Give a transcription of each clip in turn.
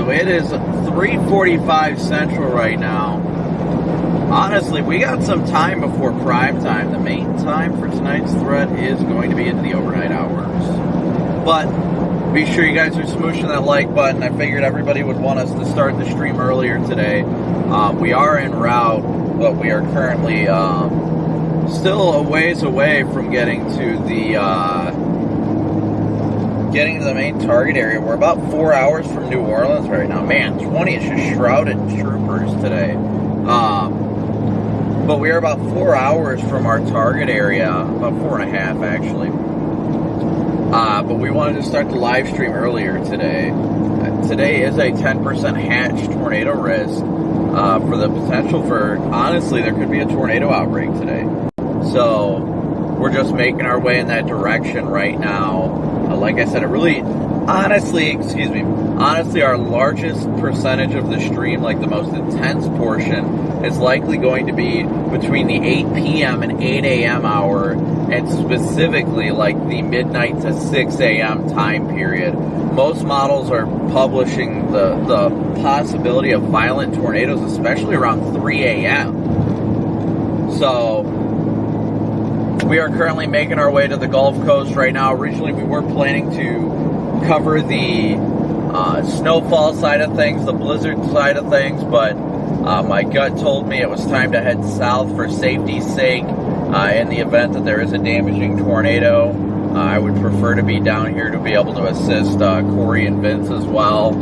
so it is 3:45 Central right now. Honestly, we got some time before prime time. The main time for tonight's thread is going to be into the overnight hours. But be sure you guys are smooshing that like button. I figured everybody would want us to start the stream earlier today. We are en route, but we are currently still a ways away from getting to the main target area. We're about 4 hours from New Orleans right now. Man, 20 is just shrouded troopers today. But we are about 4 hours from our target area, about 4.5 actually. But we wanted to start the live stream earlier today. Today is a 10% hatch tornado risk for the potential for, honestly, there could be a tornado outbreak today. So we're just making our way in that direction right now. Like I said, it really, honestly, our largest percentage of the stream, like the most intense portion, is likely going to be between the 8 p.m. and 8 a.m. hour, and specifically like the midnight to 6 a.m. time period. Most models are publishing the possibility of violent tornadoes, especially around 3 a.m. So we are currently making our way to the Gulf Coast right now. Originally, we were planning to cover the snowfall side of things, the blizzard side of things, but my gut told me it was time to head south for safety's sake. In the event that there is a damaging tornado, I would prefer to be down here to be able to assist Corey and Vince as well.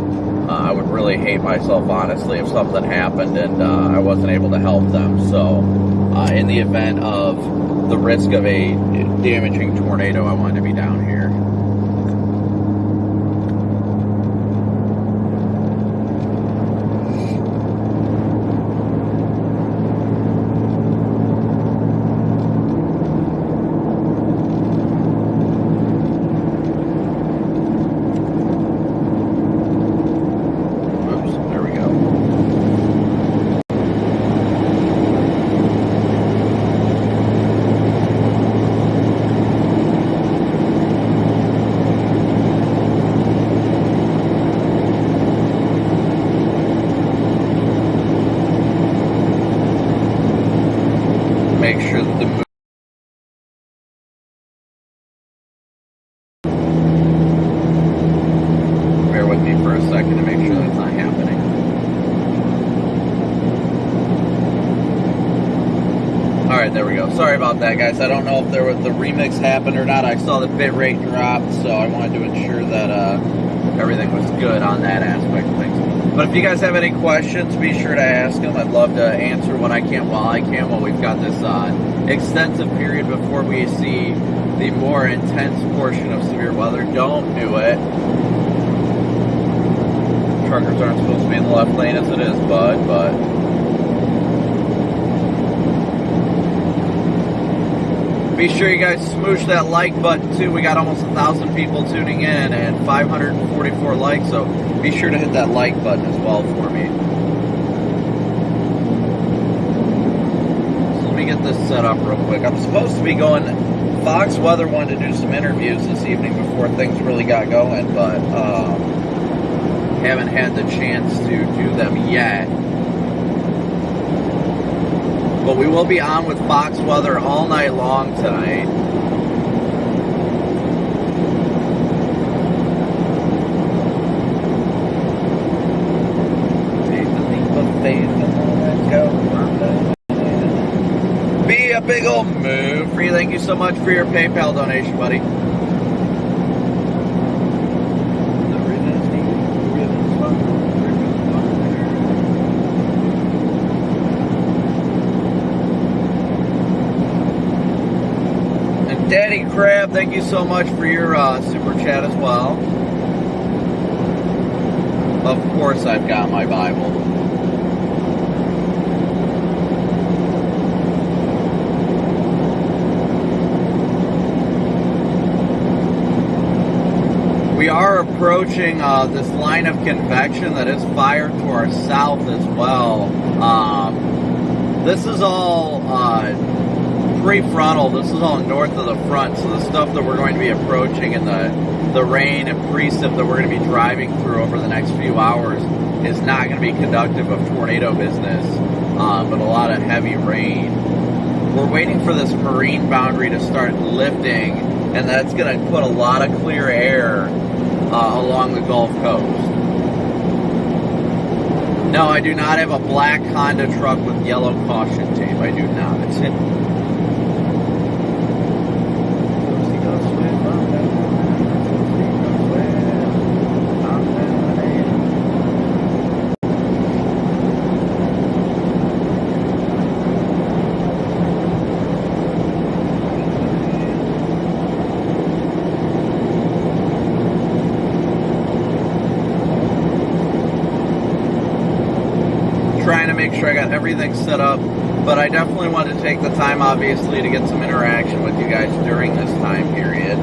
I would really hate myself, honestly, if something happened and I wasn't able to help them. So in the event of the risk of a damaging tornado, I wanted to be down here. Sorry about that, guys. I don't know if the remix happened or not. I saw the bit rate drop, so I wanted to ensure that everything was good on that aspect of things. But if you guys have any questions, be sure to ask them. I'd love to answer when I can, while we've got this extensive period before we see the more intense portion of severe weather. Don't do it. Truckers aren't supposed to be in the left lane as it is, bud, but be sure you guys smoosh that like button too. We got almost 1,000 people tuning in and 544 likes, so be sure to hit that like button as well for me. So let me get this set up real quick. I'm supposed to be going, Fox Weather wanted to do some interviews this evening before things really got going, but haven't had the chance to do them yet. But we will be on with Fox Weather all night long tonight. Be a big old move for you. Thank you so much for your PayPal donation, buddy. Daddy Crab, thank you so much for your super chat as well. Of course, I've got my Bible. We are approaching this line of convection that is fired to our south as well. This is all prefrontal. This is all north of the front, so the stuff that we're going to be approaching and the rain and precip that we're going to be driving through over the next few hours is not going to be conductive of tornado business, but a lot of heavy rain. We're waiting for this marine boundary to start lifting, and that's going to put a lot of clear air along the Gulf Coast. No, I do not have a black Honda truck with yellow caution tape. I do not. Trying to make sure I got everything set up, but I definitely wanted to take the time, obviously, to get some interaction with you guys during this time period.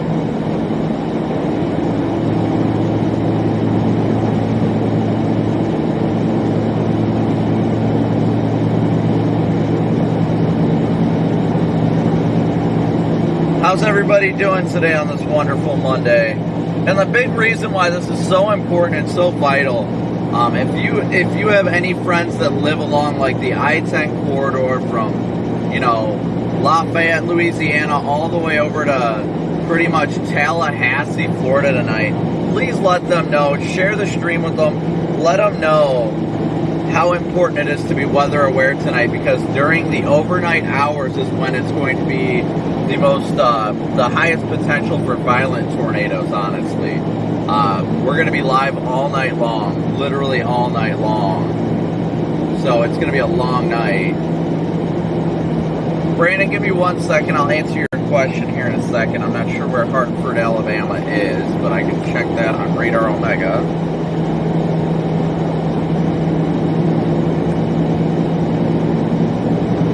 How's everybody doing today on this wonderful Monday? And the big reason why this is so important and so vital, if you have any friends that live along like the I-10 corridor from, Lafayette, Louisiana, all the way over to pretty much Tallahassee, Florida tonight, please let them know. Share the stream with them. Let them know how important it is to be weather aware tonight, because during the overnight hours is when it's going to be the highest potential for violent tornadoes, honestly. We're going to be live all night long, literally all night long. So it's going to be a long night. Brandon, give me 1 second. I'll answer your question here in a second. I'm not sure where Hartford, Alabama is, but I can check that on Radar Omega.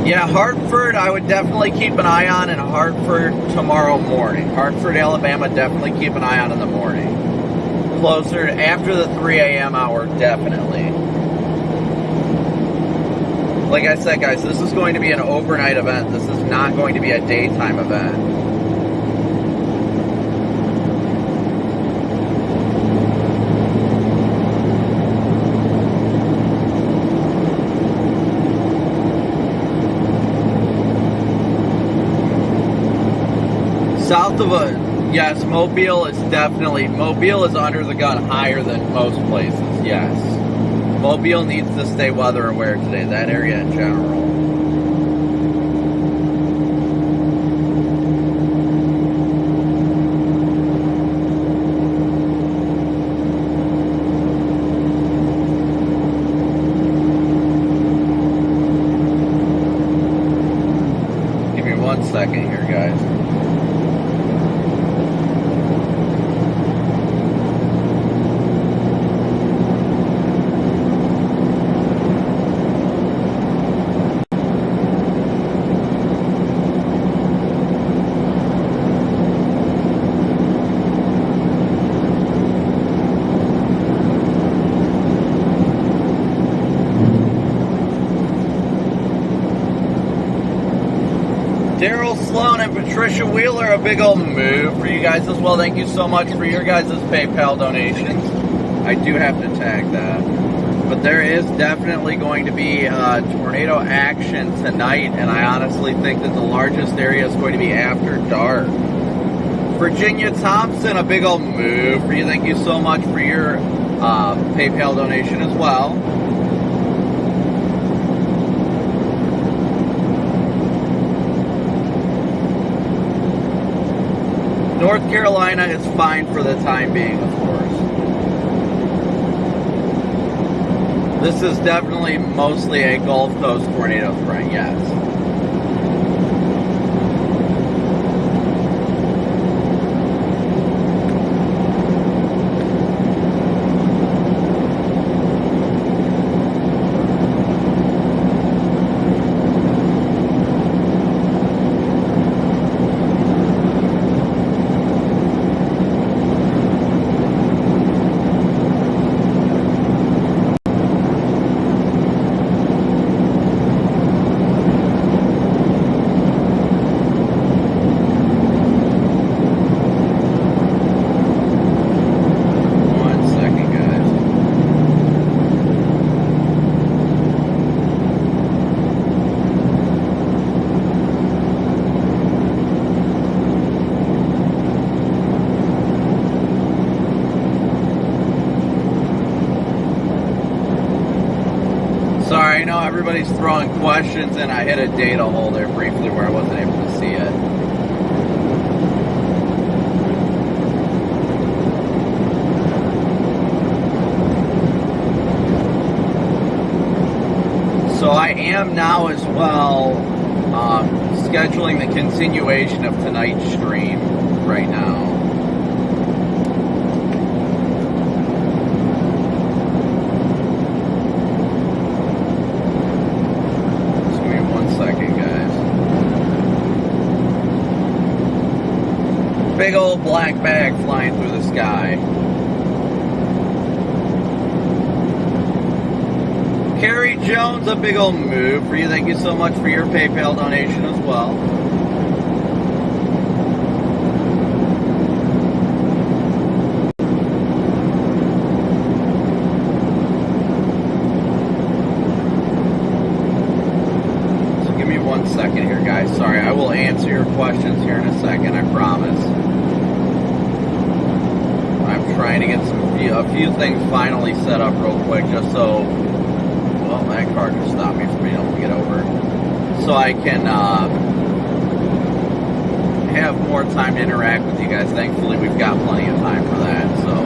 Yeah, Hartford, I would definitely keep an eye on in Hartford tomorrow morning. Hartford, Alabama, definitely keep an eye on in the morning. Closer after the 3 a.m. hour, definitely. Like I said, guys, this is going to be an overnight event. This is not going to be a daytime event. South of yes, Mobile is under the gun higher than most places, yes. Mobile needs to stay weather aware today, that area in general. Give me 1 second here, guys. Daryl Sloan and Patricia Wheeler, a big old move for you guys as well. Thank you so much for your guys' PayPal donations. I do have to tag that. But there is definitely going to be tornado action tonight, and I honestly think that the largest area is going to be after dark. Virginia Thompson, a big old move for you. Thank you so much for your PayPal donation as well. North Carolina is fine for the time being, of course. This is definitely mostly a Gulf Coast tornado threat, yes. everybody's throwing questions, and I hit a data hole there briefly where I wasn't able to see it. So I am now as well scheduling the continuation of tonight's stream right now. Just give me 1 second, guys. Big old black bag flying through the sky. Carrie Jones, a big old move for you. Thank you so much for your PayPal donation as well. So give me 1 second here, guys. Sorry, I will answer your questions here in a second, I promise. I'm trying to get a few things finally set up real quick just so... Well, that car just stopped me from being able to get over. So I can have more time to interact with you guys. Thankfully, we've got plenty of time for that. So.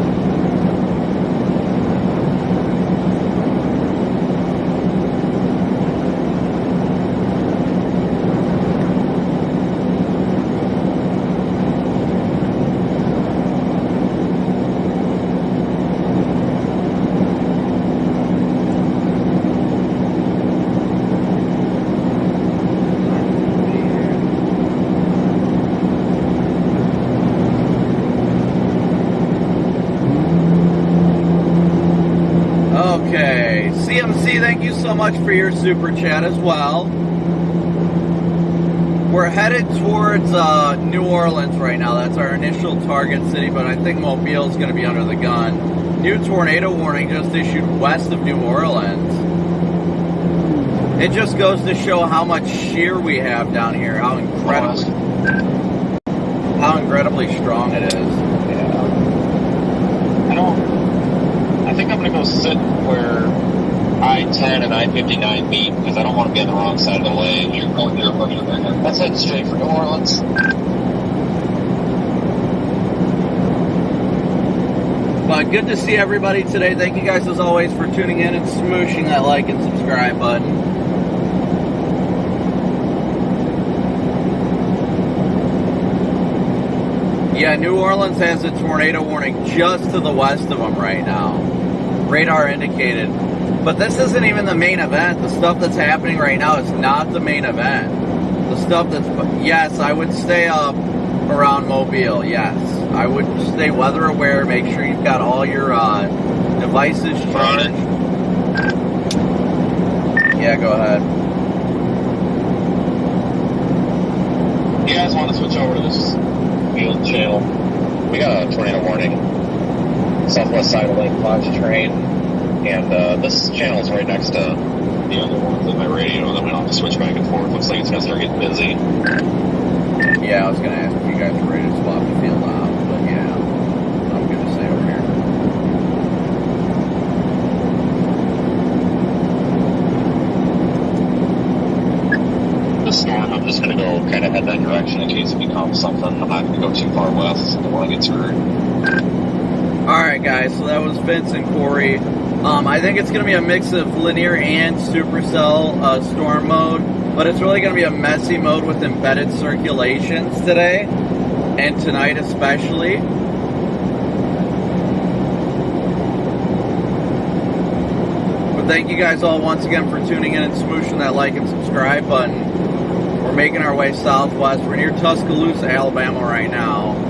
Thank you so much for your super chat as well. We're headed towards New Orleans right now. That's our initial target city, but I think Mobile is going to be under the gun. New tornado warning just issued west of New Orleans. It just goes to show how much shear we have down here, how incredibly strong it is. Yeah. I think I'm going to go sit where I-10 and I-59 meet, because I don't want to be on the wrong side of the lane. You're going through a bunch of there. Let's head straight for New Orleans. But good to see everybody today. Thank you guys as always for tuning in and smooshing that like and subscribe button. Yeah, New Orleans has a tornado warning just to the west of them right now. Radar indicated. But this isn't even the main event. The stuff that's happening right now is not the main event. The stuff that's... Yes, I would stay up around Mobile, yes. I would stay weather aware, make sure you've got all your devices charged. Yeah, go ahead. You guys want to switch over to this field channel? We got a tornado warning. Southwest side of Lake Lodge train. And this channel is right next to the other ones in my radio, then we don't have to switch back and forth. Looks like it's going to start getting busy. Yeah, I was going to ask if you guys are ready to swap the field out, but yeah, I'm going to stay over here. This storm, I'm just going to go kind of head that direction in case it becomes something. I'm not going to go too far west. I don't want to get screwed. Alright guys, so that was Vince and Corey. I think it's going to be a mix of linear and supercell storm mode, but it's really going to be a messy mode with embedded circulations today, and tonight especially. But thank you guys all once again for tuning in and smooshing that like and subscribe button. We're making our way southwest. We're near Tuscaloosa, Alabama right now.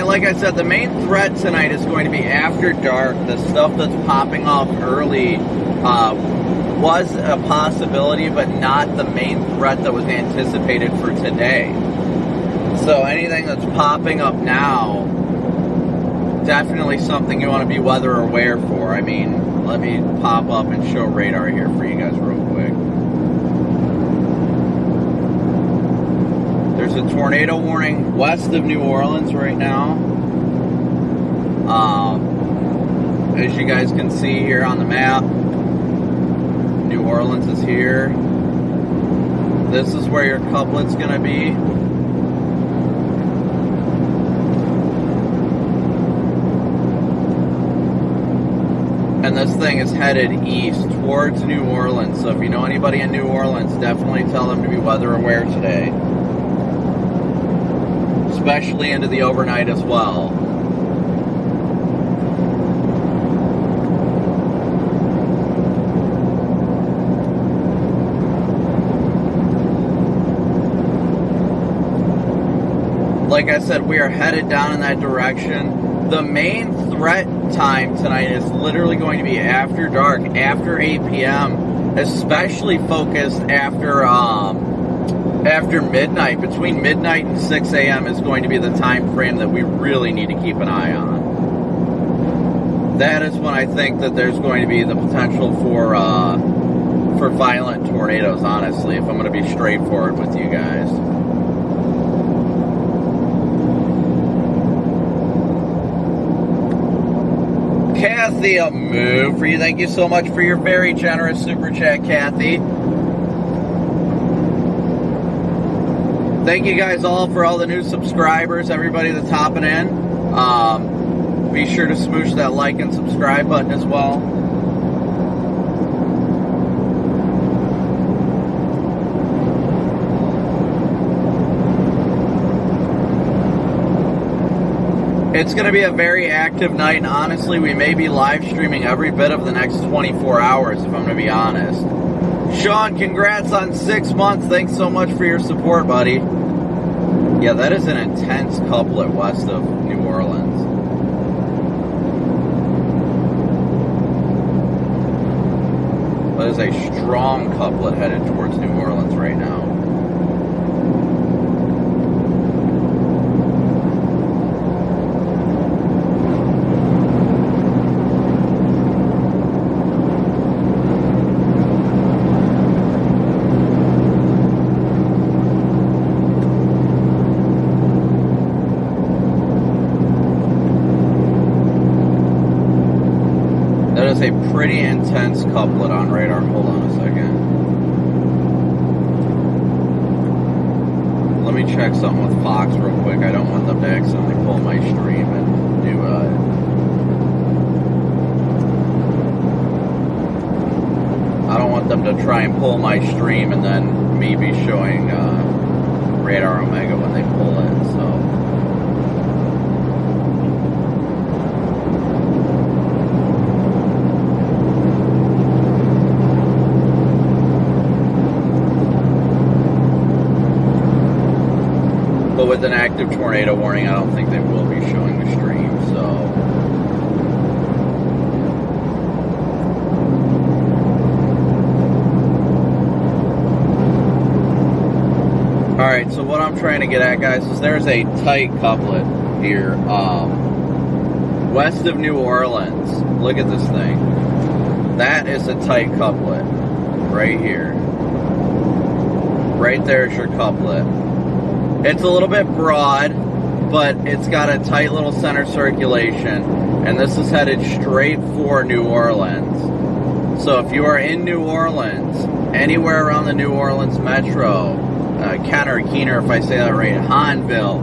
Like I said, the main threat tonight is going to be after dark. The stuff that's popping off early was a possibility, but not the main threat that was anticipated for today. So anything that's popping up now, definitely something you want to be weather aware for. I mean, Let me pop up and show radar here for you guys real quick. There's a tornado warning west of New Orleans right now. As you guys can see here on the map, New Orleans is here. This is where your couplet's gonna be. And this thing is headed east towards New Orleans. So if you know anybody in New Orleans, definitely tell them to be weather aware today. Especially into the overnight as well. Like I said, we are headed down in that direction. The main threat time tonight is literally going to be after dark, after 8 p.m., especially focused after midnight. Between midnight and 6 a.m. is going to be the time frame that we really need to keep an eye on. That is when I think that there's going to be the potential for violent tornadoes, honestly, if I'm going to be straightforward with you guys. Kathy, a move for you. Thank you so much for your very generous super chat, Kathy. Thank you guys all for all the new subscribers, everybody that's hopping in. Be sure to smoosh that like and subscribe button as well. It's going to be a very active night, and honestly, we may be live streaming every bit of the next 24 hours, if I'm going to be honest. Sean, congrats on 6 months. Thanks so much for your support, buddy. Yeah, that is an intense couplet west of New Orleans. That is a strong couplet headed towards New Orleans right now. A pretty intense couplet on radar. Hold on a second. Let me check something with Fox real quick. I don't want them to accidentally pull my stream and do I don't want them to try and pull my stream and then me be showing Radar Omega when they pull it, so. But with an active tornado warning, I don't think they will be showing the stream, so. Alright, so what I'm trying to get at, guys, is there's a tight couplet here, west of New Orleans. Look at this thing. That is a tight couplet, right here. Right there's your couplet. It's a little bit broad, but it's got a tight little center circulation, and this is headed straight for New Orleans. So if you are in New Orleans, anywhere around the New Orleans metro, Kenner, Keener, if I say that right, Hanville,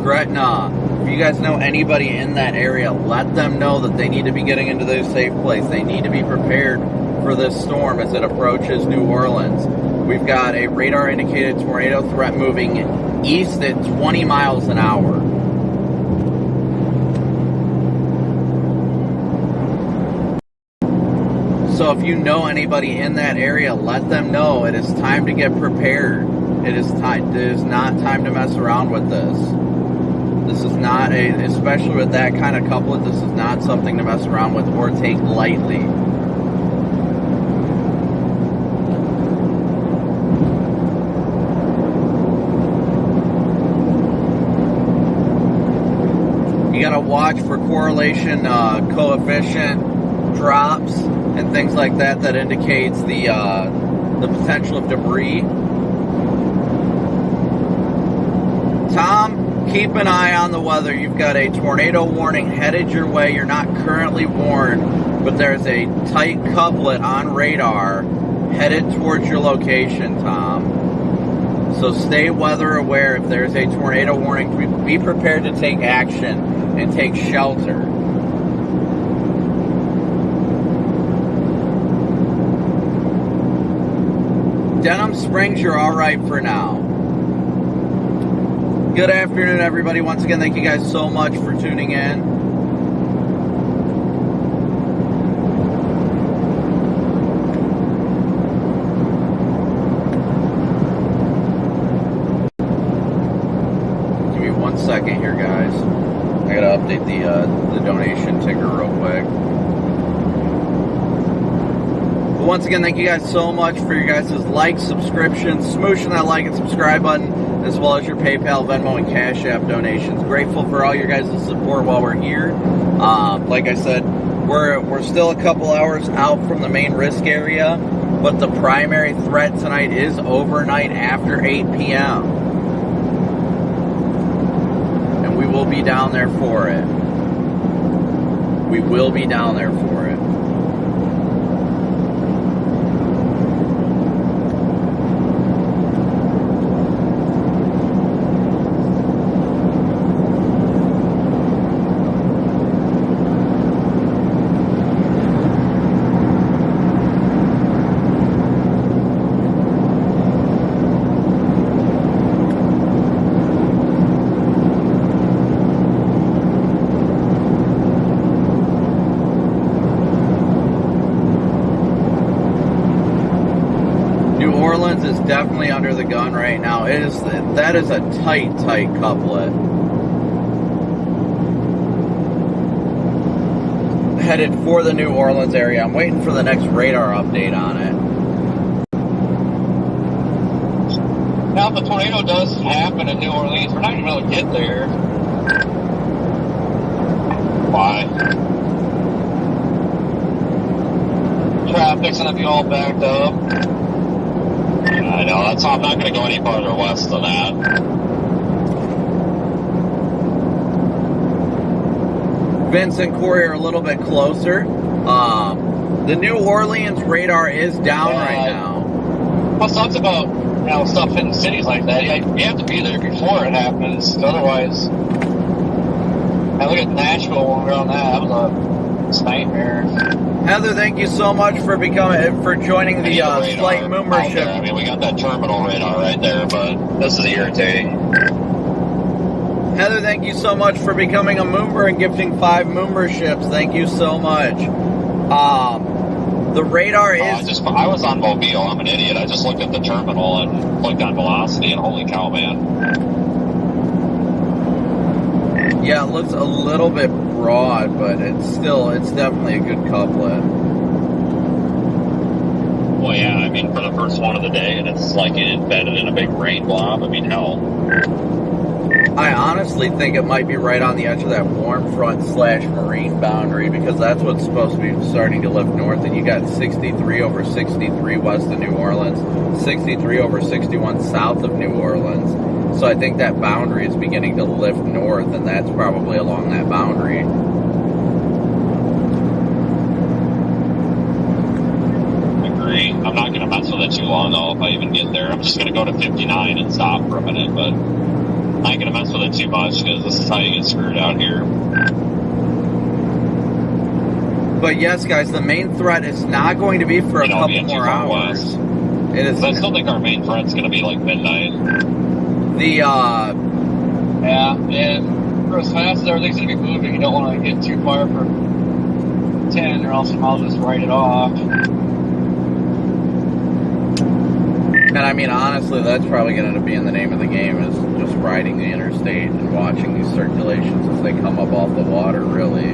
Gretna, if you guys know anybody in that area, let them know that they need to be getting into their safe place. They need to be prepared for this storm as it approaches New Orleans. We've got a radar-indicated tornado threat moving east at 20 miles an hour. So if you know anybody in that area, let them know it is time to get prepared. It is not time to mess around with this. This is not especially with that kind of couplet, this is not something to mess around with or take lightly. You gotta watch for correlation coefficient drops and things like that that indicates the potential of debris. Tom, keep an eye on the weather. You've got a tornado warning headed your way. You're not currently warned, but there's a tight couplet on radar headed towards your location, Tom. So stay weather aware. If there's a tornado warning, be prepared to take action and take shelter. Denham Springs, you're all right for now. Good afternoon, everybody. Once again, thank you guys so much for tuning in. Give me 1 second here, guys. I gotta update the donation ticker real quick. Once again, thank you guys so much for your guys' likes, subscriptions, smooshing that like and subscribe button, as well as your PayPal, Venmo, and Cash App donations. Grateful for all your guys' support while we're here. Like I said, we're still a couple hours out from the main risk area, but the primary threat tonight is overnight after 8 p.m. And we will be down there for it. We will be down there for it. Is definitely under the gun right now. That is a tight couplet. Headed for the New Orleans area. I'm waiting for the next radar update on it. Now, if the tornado does happen in New Orleans, we're not going to be able to get there. Why? Traffic's going to be all backed up. I know, I'm not going to go any farther west than that. Vince and Corey are a little bit closer. The New Orleans radar is down right now. What sucks about stuff in cities like that? You have to be there before it happens. Otherwise, look at Nashville when we were on that. That was a nightmare. Heather, thank you so much for joining the flight membership. I mean, we got that terminal radar right there, but this is irritating. Heather, thank you so much for becoming a member and gifting 5 memberships. Thank you so much. The radar is... I was on Mobile. I'm an idiot. I just looked at the terminal and clicked on velocity, and holy cow, man. Yeah, it looks a little bit broad, but it's definitely a good couplet. Well, yeah, I mean, for the first one of the day, and it's like embedded in a big rain blob. I mean, hell. I honestly think it might be right on the edge of that warm front / marine boundary, because that's what's supposed to be starting to lift north, and you got 63 over 63 west of New Orleans, 63 over 61 south of New Orleans. So I think that boundary is beginning to lift north, and that's probably along that boundary. I agree. I'm not going to mess with it too long, though, if I even get there. I'm just going to go to 59 and stop for a minute, but I ain't going to mess with it too much, because this is how you get screwed out here. But yes, guys, the main threat is not going to be for a couple more hours. It is. I still think our main threat's going to be like midnight. Yeah, and for as fast as everything's going to be moving, you don't want to get too far for 10, or else I'll just write it off. And I mean, honestly, that's probably going to be in the name of the game, is just riding the interstate and watching these circulations as they come up off the water, really.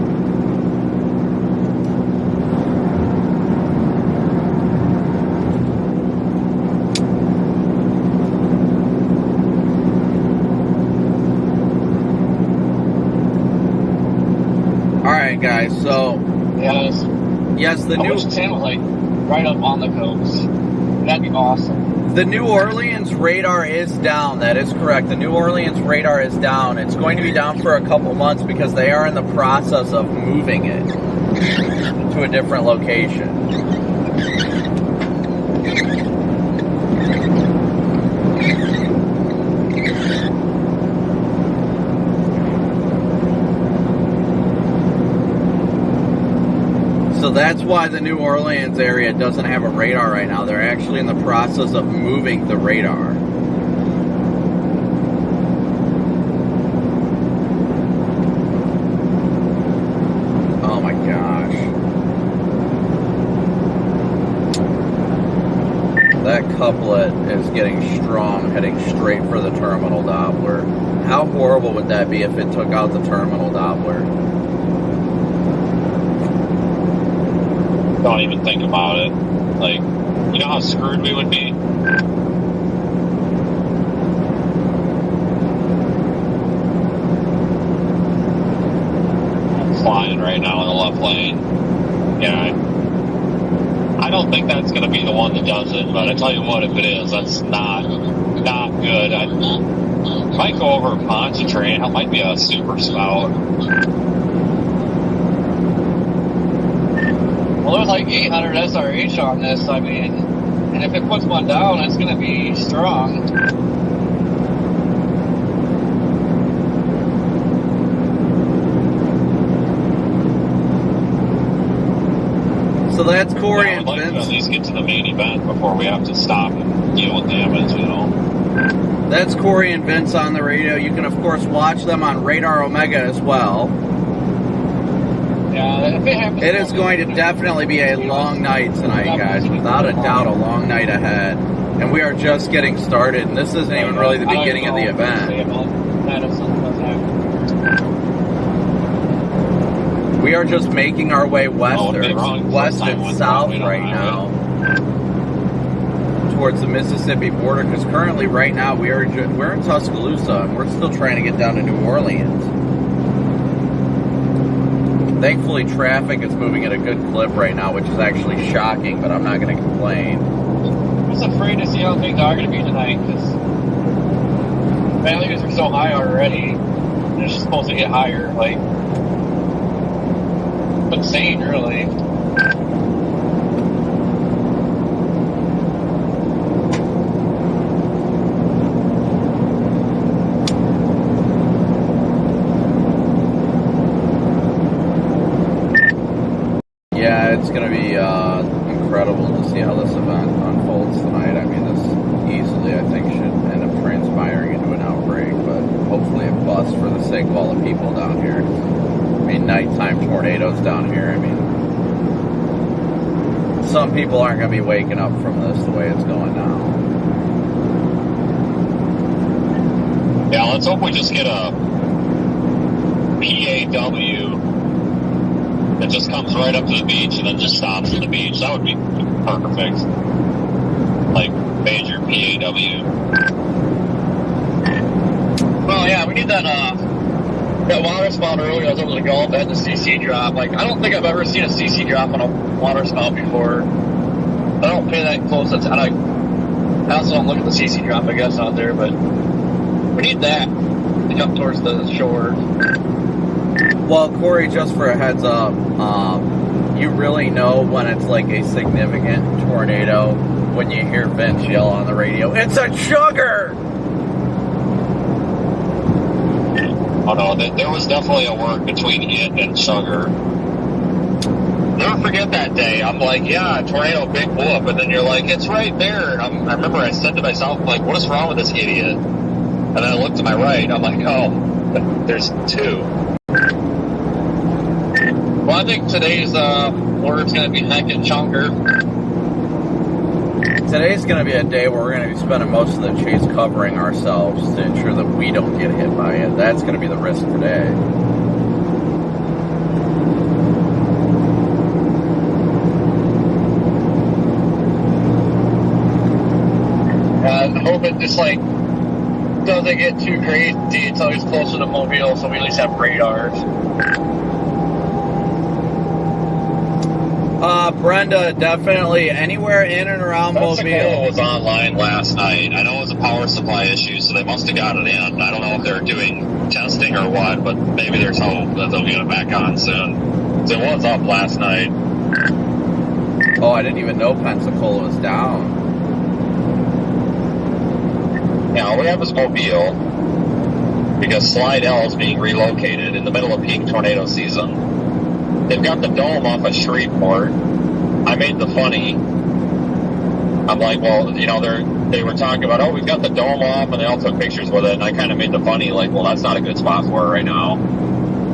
Alright, guys, so... Yes. Yes, the I new wish San was like right up on the coast. That'd be awesome. The New Orleans radar is down. That is correct. The New Orleans radar is down. It's going to be down for a couple months because they are in the process of moving it to a different location. So that's why the New Orleans area doesn't have a radar right now. They're actually in the process of moving the radar. Oh my gosh. That couplet is getting strong, heading straight for the terminal Doppler. How horrible would that be if it took out the terminal Doppler? Don't even think about it. Like, you know how screwed we would be? I'm flying right now in the left lane. Yeah. I don't think that's going to be the one that does it, but I tell you what, if it is, that's not good. I might go over and concentrate. It might be a super spout. Well, there's like 800 SRH on this, I mean, and if it puts one down, it's going to be strong. So that's Corey and I'd like Vince. to at least get to the main event before we have to stop and deal with damage, you know? That's Corey and Vince on the radio. You can, of course, watch them on Radar Omega as well. Yeah, if it happens, it is going to definitely be a long night tonight, guys. Without a doubt, a long night ahead. And we are just getting started, and this isn't even really the beginning of the event. We are just making our way west and south right now towards the Mississippi border, because currently, right now, we're in Tuscaloosa, and we're still trying to get down to New Orleans. Thankfully, traffic is moving at a good clip right now, which is actually shocking, but I'm not going to complain. I'm just afraid to see how things are going to be tonight, because values are so high already. They're just supposed to get higher. Like, it's insane, really. Yeah, it's going to be incredible to see how this event unfolds tonight. I mean, this easily, I think, should end up transpiring into an outbreak, but hopefully it busts for the sake of all the people down here. I mean, nighttime tornadoes down here. I mean, some people aren't going to be waking up from this the way it's going now. Yeah, let's hope we just get a PAW that just comes right up to the beach and then just stops at the beach. That would be perfect. Like, major PAW. Well, yeah, we need that water spout earlier. I was over the Gulf. I had the CC drop. Like, I don't think I've ever seen a CC drop on a water spout before. I don't pay that close attention. I also don't look at the CC drop, I guess, out there, but we need that to jump towards the shore. Well, Corey, just for a heads up, you really know when it's like a significant tornado when you hear Vince yell on the radio, "It's a chugger!" Oh no, there was definitely a work between it and chugger. Never forget that day. I'm like, yeah, tornado, big whoop, and then you're like, it's right there. I remember I said to myself, like, what is wrong with this idiot? And then I looked to my right, I'm like, oh, there's two. Well, I think today's word's going to be heck and chunker. Today's going to be a day where we're going to be spending most of the chase covering ourselves to ensure that we don't get hit by it. That's going to be the risk today. I hope it just, like, doesn't get too crazy until it's closer to Mobile, so we at least have radars. Brenda, definitely anywhere in and around Pensacola Mobile. was online last night. I know it was a power supply issue, so they must have got it in. I don't know if they're doing testing or what, but maybe there's hope that they'll get it back on soon. So it was up last night. Oh, I didn't even know Pensacola was down. Yeah, all we have is Mobile, because Slidell is being relocated in the middle of peak tornado season. They've got the dome off of Shreveport. I made the funny. I'm like, well, you know, they were talking about, oh, we've got the dome off, and they all took pictures with it, and I kind of made the funny, like, well, that's not a good spot for it right now.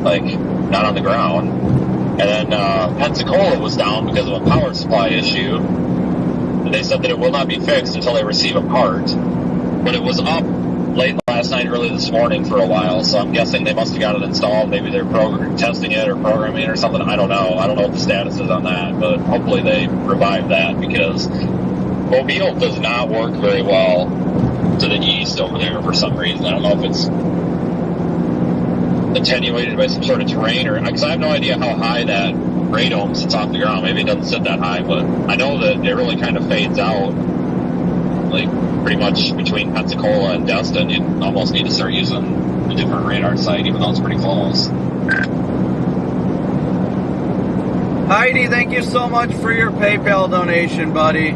Like, not on the ground. And then Pensacola was down because of a power supply issue. And they said that it will not be fixed until they receive a part. But it was up late last night, early this morning for a while, so I'm guessing they must have got it installed. Maybe they're testing it or programming it or something. I don't know. I don't know what the status is on that, but hopefully they revive that, because Mobile does not work very well to the east over there for some reason. I don't know if it's attenuated by some sort of terrain, or because I have no idea how high that radome sits off the ground. Maybe it doesn't sit that high, but I know that it really kind of fades out. Like, pretty much between Pensacola and Destin, you almost need to start using a different radar site, even though it's pretty close. Heidi, thank you so much for your PayPal donation, buddy.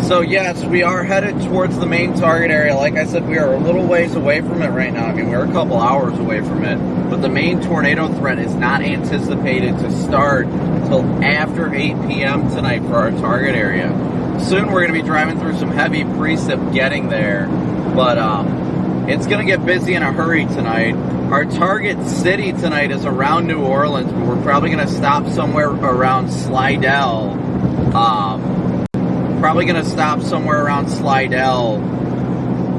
So yes, we are headed towards the main target area. Like I said, we are a little ways away from it right now. I mean, we're a couple hours away from it. But the main tornado threat is not anticipated to start until after 8 p.m. tonight for our target area. Soon we're going to be driving through some heavy precip getting there. But it's going to get busy in a hurry tonight. Our target city tonight is around New Orleans, but we're probably going to stop somewhere around Slidell. Probably going to stop somewhere around Slidell,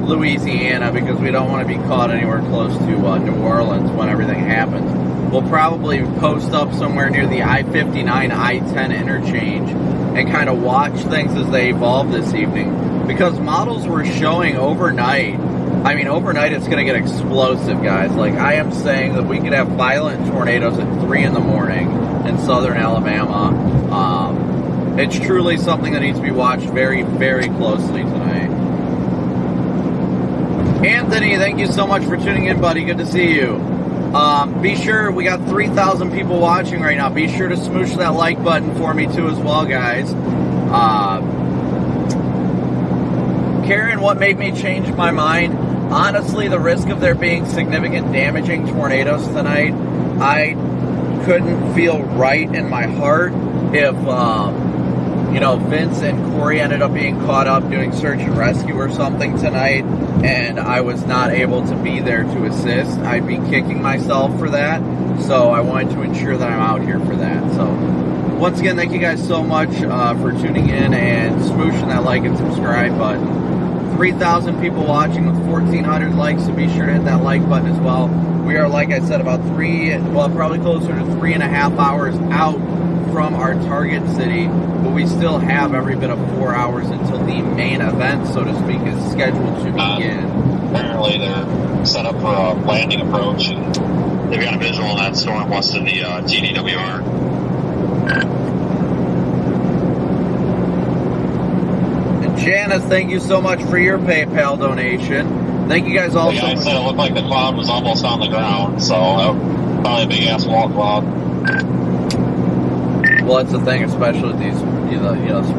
Louisiana, because we don't want to be caught anywhere close to New Orleans when everything happens. We'll probably post up somewhere near the I-59, I-10 interchange and kind of watch things as they evolve this evening, because models were showing overnight. I mean, overnight it's going to get explosive, guys. Like, I am saying that we could have violent tornadoes at 3 in the morning in southern Alabama. It's truly something that needs to be watched very, very closely tonight. Anthony, thank you so much for tuning in, buddy. Good to see you. Be sure, we got 3,000 people watching right now. Be sure to smoosh that like button for me too as well, guys. Karen, what made me change my mind? Honestly, the risk of there being significant damaging tornadoes tonight, I couldn't feel right in my heart if, you know, Vince and Corey ended up being caught up doing search and rescue or something tonight, and I was not able to be there to assist. I'd be kicking myself for that, so I wanted to ensure that I'm out here for that. So, once again, thank you guys so much for tuning in and smooshing that like and subscribe button. 3,000 people watching with 1,400 likes, so be sure to hit that like button as well. We are, like I said, about probably closer to 3.5 hours out from our target city, but we still have every bit of 4 hours until the main event, so to speak, is scheduled to begin. Apparently they're set up for a landing approach, and they've got a visual on that storm west of the TDWR. And Janice, thank you so much for your PayPal donation. Thank you guys all so much. I said it looked like the cloud was almost on the ground, so probably a big-ass wall cloud. Well, that's the thing, especially with these,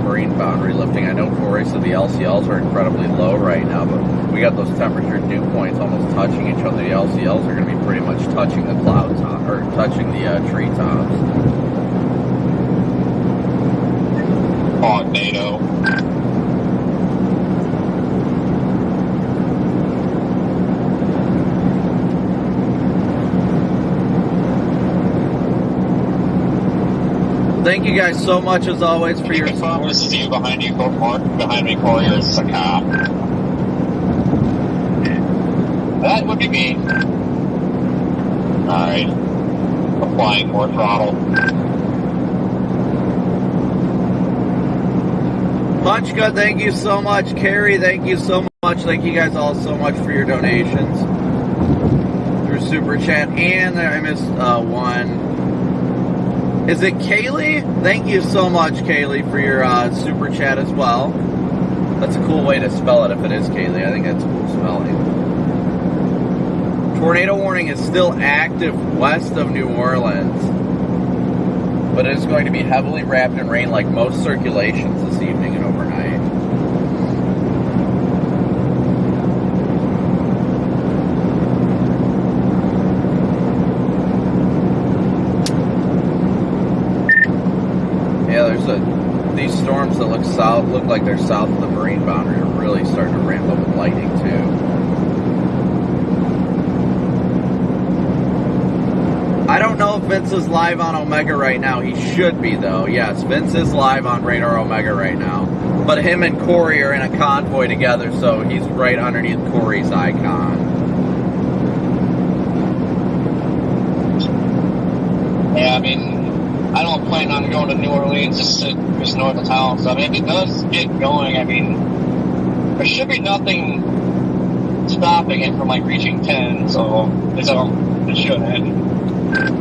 marine boundary lifting. I know Corey said the LCLs are incredibly low right now, but we got those temperature dew points almost touching each other. The LCLs are going to be pretty much touching the cloud top, or touching the treetops. Cognado. Thank you guys so much, as always, for your support. This is you behind you, behind me, Corey. This is a cop. That would be me. Alright. Applying more throttle. Punch Good, thank you so much. Carrie, thank you so much. Thank you guys all so much for your donations through Super Chat. And I missed one. Is it Kaylee? Thank you so much, Kaylee, for your Super Chat as well. That's a cool way to spell it if it is Kaylee. I think that's a cool spelling. Tornado warning is still active west of New Orleans, but it is going to be heavily wrapped in rain like most circulations this evening and overnight. Yeah, these storms that look like they're south of the marine boundary are really starting to ramp up with lightning too. I don't know if Vince is live on Omega right now. He should be, though. Yes, Vince is live on Radar Omega right now. But him and Corey are in a convoy together, so he's right underneath Corey's icon. Yeah, I mean, I don't plan on going to New Orleans just north of town. So, I mean, if it does get going, I mean, there should be nothing stopping it from, like, reaching 10. So, it shouldn't.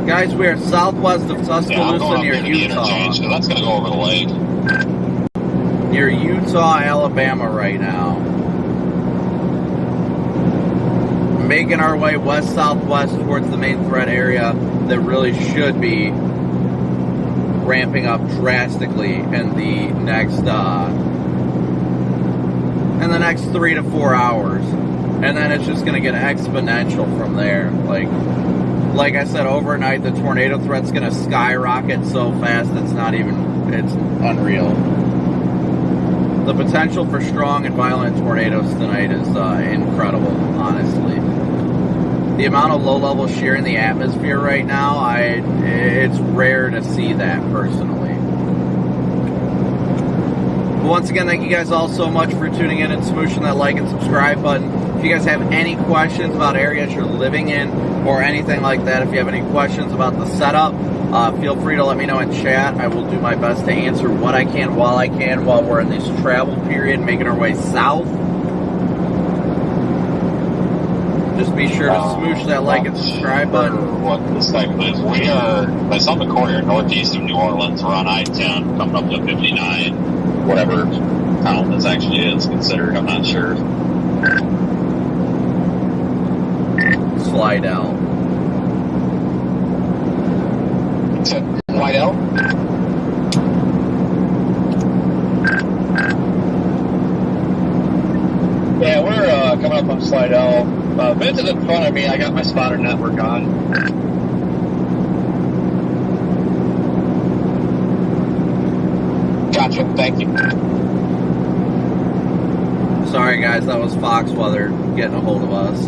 Guys, we are southwest of Tuscaloosa near Utah. That's going to go over the lake. Near Utah, Alabama right now. Making our way west-southwest towards the main threat area that really should be ramping up drastically in the next 3 to 4 hours. And then it's just going to get exponential from there. Like I said, overnight, the tornado threat's going to skyrocket so fast it's unreal. The potential for strong and violent tornadoes tonight is incredible, honestly. The amount of low-level shear in the atmosphere right now, it's rare to see that personally. But once again, thank you guys all so much for tuning in and smooshing that like and subscribe button. If you guys have any questions about areas you're living in or anything like that, if you have any questions about the setup, feel free to let me know in chat. I will do my best to answer what I can while we're in this travel period, making our way south. Just be sure to smoosh that like and subscribe button. What this type is, we are, by some of the corner northeast of New Orleans. We're on I-10, coming up to 59, whatever town this actually is considered, I'm not sure. Slidell. Slidell? Yeah, we're coming up on Slidell. Vince is in front of me. I got my spotter network on. Gotcha. Thank you. Sorry, guys. That was Fox Weather getting a hold of us.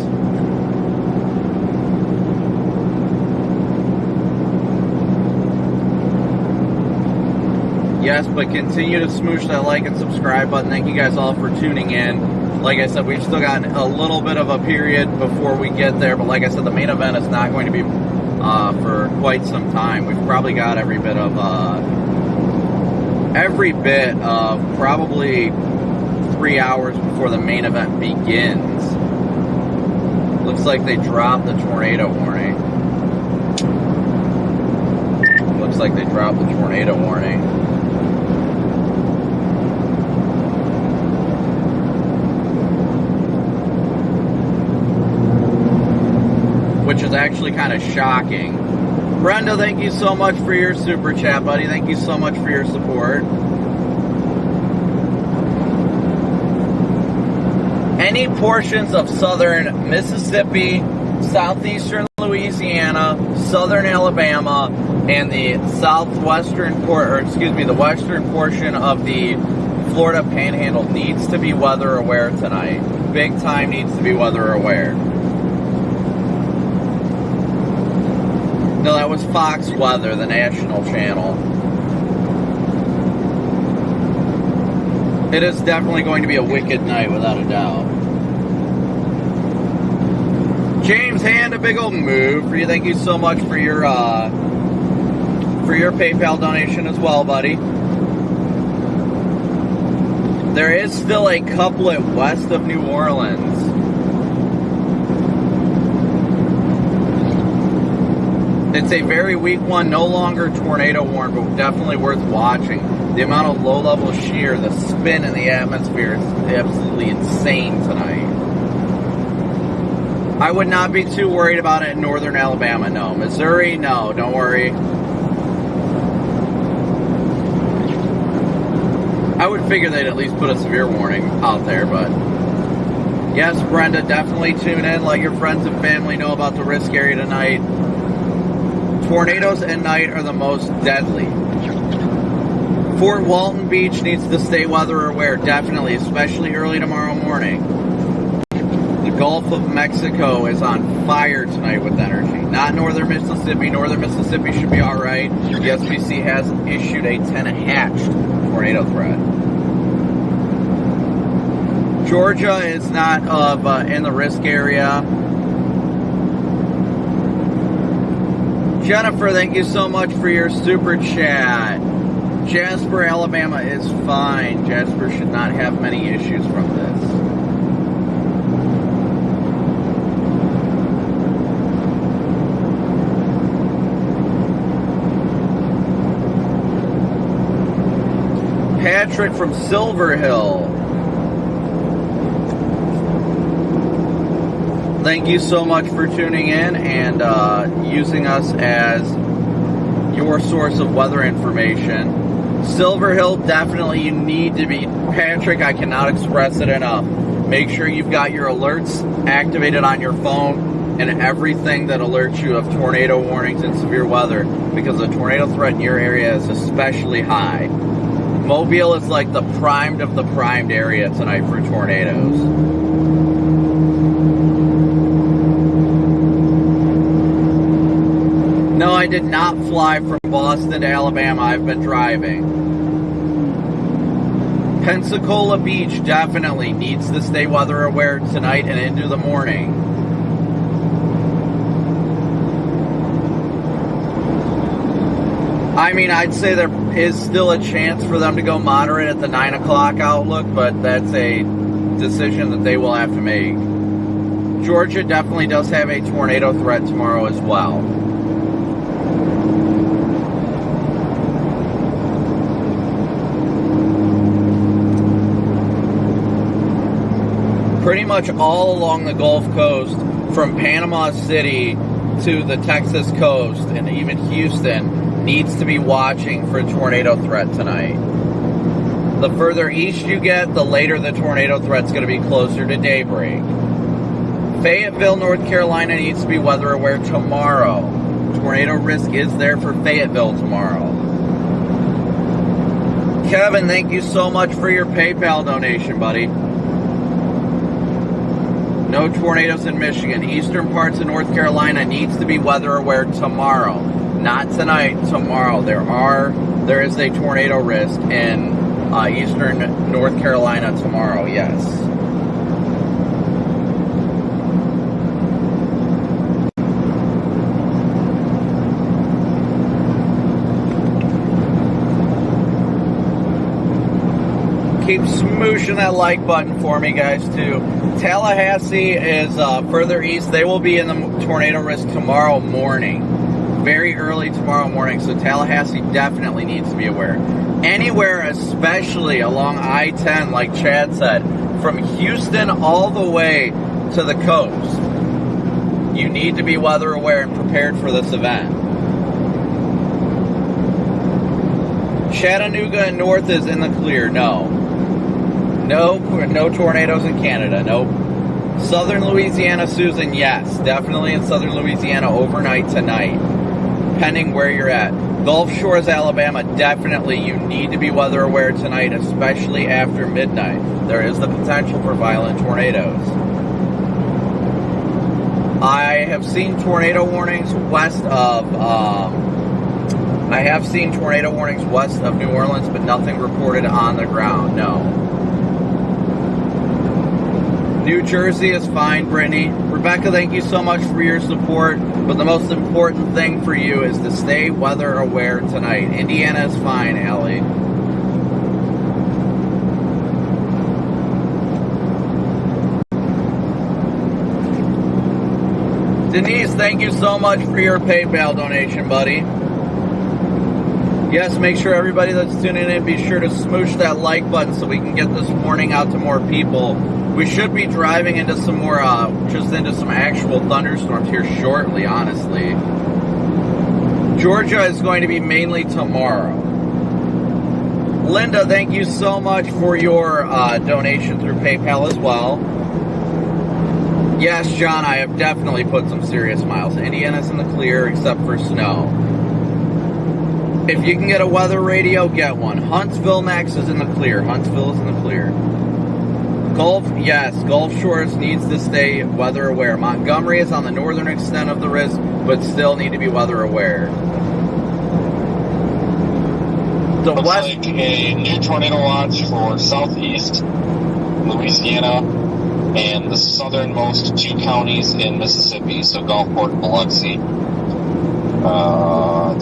Yes, but continue to smoosh that like and subscribe button. Thank you guys all for tuning in. Like I said, we've still got a little bit of a period before we get there, but like I said, the main event is not going to be for quite some time. We've probably got every bit of probably 3 hours before the main event begins. Looks like they dropped the tornado warning. Looks like they dropped the tornado warning. Which is actually kind of shocking. Brenda, thank you so much for your super chat, buddy. Thank you so much for your support. Any portions of southern Mississippi, southeastern Louisiana, southern Alabama, and the the western portion of the Florida Panhandle needs to be weather aware tonight. Big time needs to be weather aware. No, that was Fox Weather, the national channel. It is definitely going to be a wicked night, without a doubt. James Hand, a big old move for you. Thank you so much for your PayPal donation as well, buddy. There is still a couplet west of New Orleans. It's a very weak one, no longer tornado warned, but definitely worth watching. The amount of low-level shear, the spin in the atmosphere is absolutely insane tonight. I would not be too worried about it in northern Alabama, no. Missouri, no, don't worry. I would figure they'd at least put a severe warning out there, but... Yes, Brenda, definitely tune in. Let your friends and family know about the risk area tonight. Tornadoes at night are the most deadly. Fort Walton Beach needs to stay weather aware, definitely, especially early tomorrow morning. The Gulf of Mexico is on fire tonight with energy. Not northern Mississippi. Northern Mississippi should be all right. The SPC has issued a 10 hatched tornado threat. Georgia is not in the risk area. Jennifer, thank you so much for your super chat. Jasper, Alabama is fine. Jasper should not have many issues from this. Patrick from Silver Hill. Thank you so much for tuning in and using us as your source of weather information. Silver Hill, definitely you need to be... Patrick, I cannot express it enough. Make sure you've got your alerts activated on your phone and everything that alerts you of tornado warnings and severe weather, because the tornado threat in your area is especially high. Mobile is like the primed of the primed area tonight for tornadoes. No, I did not fly from Boston to Alabama. I've been driving. Pensacola Beach definitely needs to stay weather aware tonight and into the morning. I mean, I'd say there is still a chance for them to go moderate at the 9 o'clock outlook, but that's a decision that they will have to make. Georgia definitely does have a tornado threat tomorrow as well. Pretty much all along the Gulf Coast, from Panama City to the Texas coast and even Houston, needs to be watching for a tornado threat tonight. The further east you get, the later the tornado threat's going to be closer to daybreak. Fayetteville, North Carolina needs to be weather aware tomorrow. Tornado risk is there for Fayetteville tomorrow. Kevin, thank you so much for your PayPal donation, buddy. No tornadoes in Michigan. Eastern parts of North Carolina needs to be weather aware tomorrow. Not tonight, tomorrow. There is a tornado risk in eastern North Carolina tomorrow, yes. Keep smooshing that like button for me, guys, too. Tallahassee is further east. They will be in the tornado risk tomorrow morning. Very early tomorrow morning, so Tallahassee definitely needs to be aware. Anywhere, especially along I-10, like Chad said, from Houston all the way to the coast, you need to be weather aware and prepared for this event. Chattanooga and north is in the clear, no. No tornadoes in Canada, nope. Southern Louisiana, Susan, yes. Definitely in southern Louisiana overnight tonight, depending where you're at. Gulf Shores, Alabama, definitely you need to be weather aware tonight, especially after midnight. There is the potential for violent tornadoes. I have seen tornado warnings west of New Orleans, but nothing reported on the ground, no. New Jersey is fine, Brittany. Rebecca, thank you so much for your support, but the most important thing for you is to stay weather aware tonight. Indiana is fine, Allie. Denise, thank you so much for your PayPal donation, buddy. Yes, make sure everybody that's tuning in, be sure to smoosh that like button so we can get this warning out to more people. We should be driving into some more, just into some actual thunderstorms here shortly, honestly. Georgia is going to be mainly tomorrow. Linda, thank you so much for your donation through PayPal as well. Yes, John, I have definitely put some serious miles. Indiana's in the clear except for snow. If you can get a weather radio, get one. Huntsville next is in the clear. Huntsville is in the clear. Gulf, yes, Gulf Shores needs to stay weather aware. Montgomery is on the northern extent of the risk, but still need to be weather aware. The Looks west, like a new tornado watch for southeast Louisiana and the southernmost 2 counties in Mississippi, so Gulfport and Biloxi. Or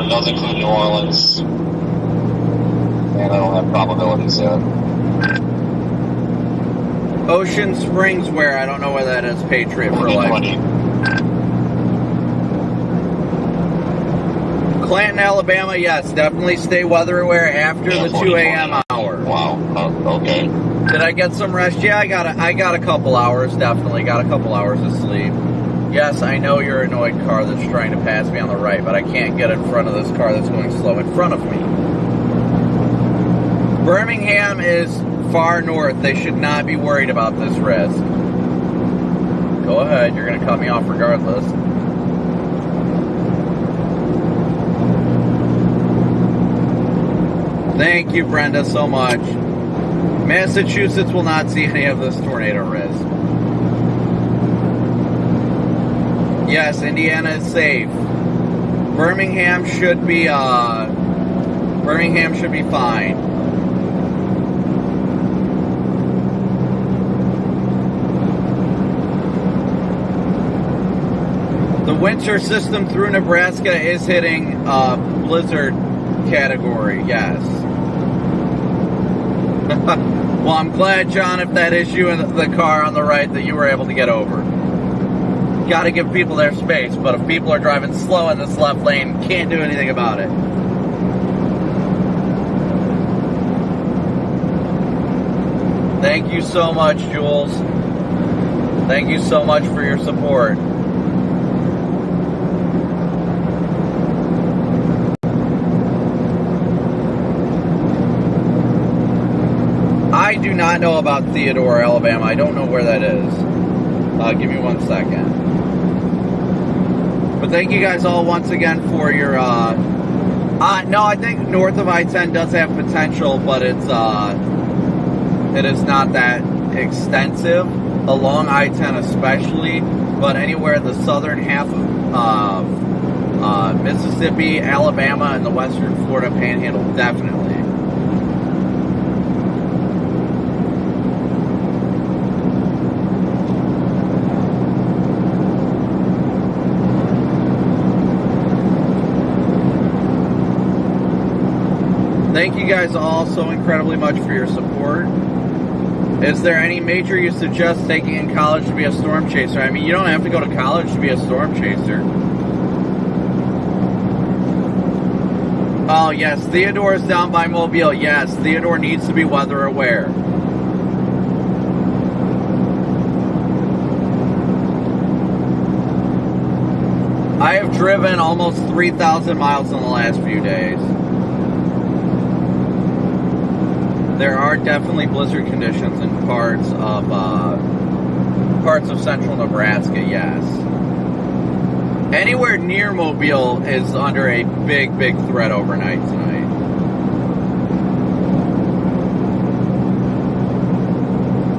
does include New Orleans. And I don't have probabilities yet. Ocean Springs, where? I don't know where that is. Patriot for life. 2020. Clanton, Alabama, yes, definitely stay weather aware after the 2 a.m. hour. Wow. Okay. Did I get some rest? Yeah, I got a couple hours, definitely. Got a couple hours of sleep. Yes, I know you're an annoyed car that's trying to pass me on the right, but I can't get in front of this car that's going slow in front of me. Birmingham is far north. They should not be worried about this risk. Go ahead, you're going to cut me off regardless. Thank you, Brenda, so much. Massachusetts will not see any of this tornado risk. Yes, Indiana is safe. Birmingham should be fine. The winter system through Nebraska is hitting blizzard category, yes. Well, I'm glad, John, if that is you in the car on the right, that you were able to get over. Got to give people their space, but if people are driving slow in this left lane, can't do anything about it. Thank you so much, Jules. Thank you so much for your support. I do not know about Theodore, Alabama. I don't know where that is. Give me 1 second. But thank you guys all once again for your, no, I think north of I-10 does have potential, but it is not that extensive, along I-10 especially, but anywhere in the southern half of Mississippi, Alabama, and the western Florida panhandle, definitely. Thank you guys all so incredibly much for your support. Is there any major you suggest taking in college to be a storm chaser? I mean, you don't have to go to college to be a storm chaser. Oh, yes, Theodore is down by Mobile. Yes, Theodore needs to be weather aware. I have driven almost 3,000 miles in the last few days. There are definitely blizzard conditions in parts of central Nebraska, yes. Anywhere near Mobile is under a big, big threat overnight tonight.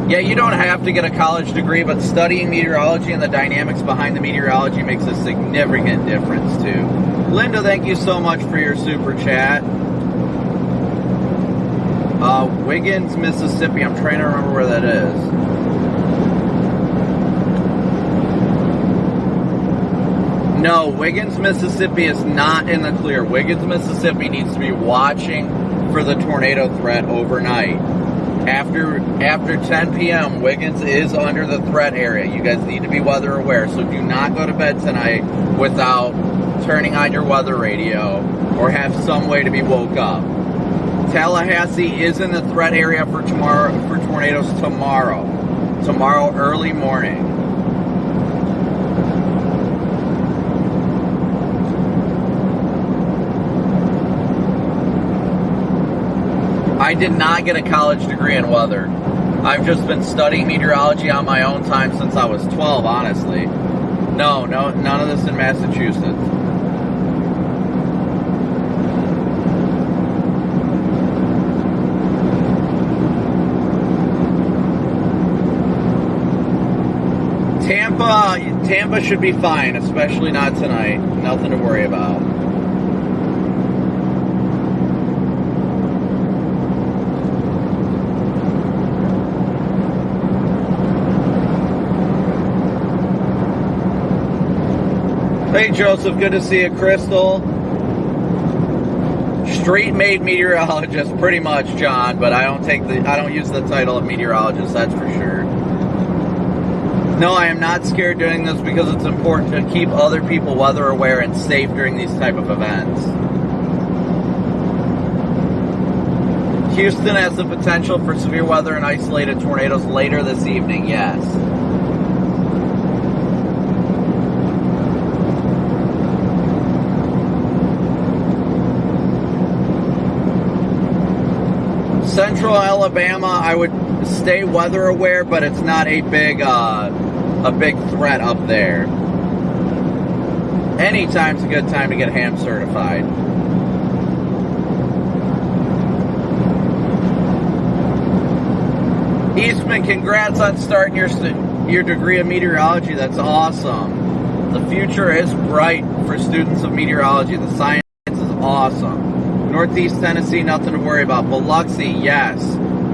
Yeah, you don't have to get a college degree, but studying meteorology and the dynamics behind the meteorology makes a significant difference, too. Linda, thank you so much for your super chat. Wiggins, Mississippi. I'm trying to remember where that is. No, Wiggins, Mississippi is not in the clear. Wiggins, Mississippi needs to be watching for the tornado threat overnight. After 10 p.m., Wiggins is under the threat area. You guys need to be weather aware, so do not go to bed tonight without turning on your weather radio or have some way to be woke up. Tallahassee is in the threat area for tornadoes tomorrow early morning. I did not get a college degree in weather. I've just been studying meteorology on my own time since I was 12, honestly. No, none of this in Massachusetts. Tampa should be fine, especially not tonight. Nothing to worry about. Hey Joseph, good to see you. Crystal. Street-made meteorologist, pretty much, John, but I don't use the title of meteorologist, that's for sure. No, I am not scared doing this because it's important to keep other people weather aware and safe during these type of events. Houston has the potential for severe weather and isolated tornadoes later this evening, yes. Central Alabama, I would stay weather aware, but it's not a big threat up there. Anytime's a good time to get ham certified. Eastman, congrats on starting your degree of meteorology. That's awesome. The future is bright for students of meteorology. The science is awesome. Northeast Tennessee, nothing to worry about. Biloxi, yes.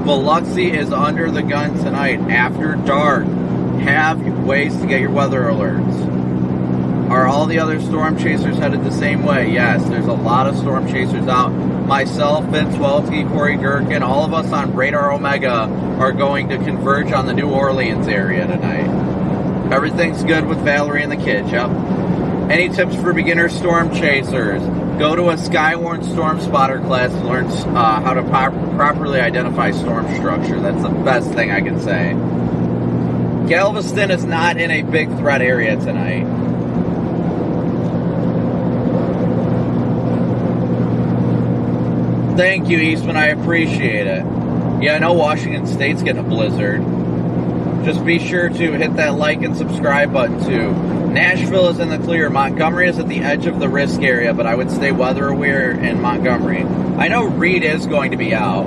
Biloxi is under the gun tonight after dark. Have ways to get your weather alerts. Are all the other storm chasers headed the same way? Yes, there's a lot of storm chasers out. Myself, Vince Welty, Corey Gherkin, all of us on Radar Omega are going to converge on the New Orleans area tonight. Everything's good with Valerie and the kids, yep. Any tips for beginner storm chasers? Go to a Skywarn Storm Spotter class to learn how to properly identify storm structure. That's the best thing I can say. Galveston is not in a big threat area tonight. Thank you, Eastman. I appreciate it. Yeah, I know Washington State's getting a blizzard. Just be sure to hit that like and subscribe button, too. Nashville is in the clear. Montgomery is at the edge of the risk area, but I would stay weather aware in Montgomery. I know Reed is going to be out.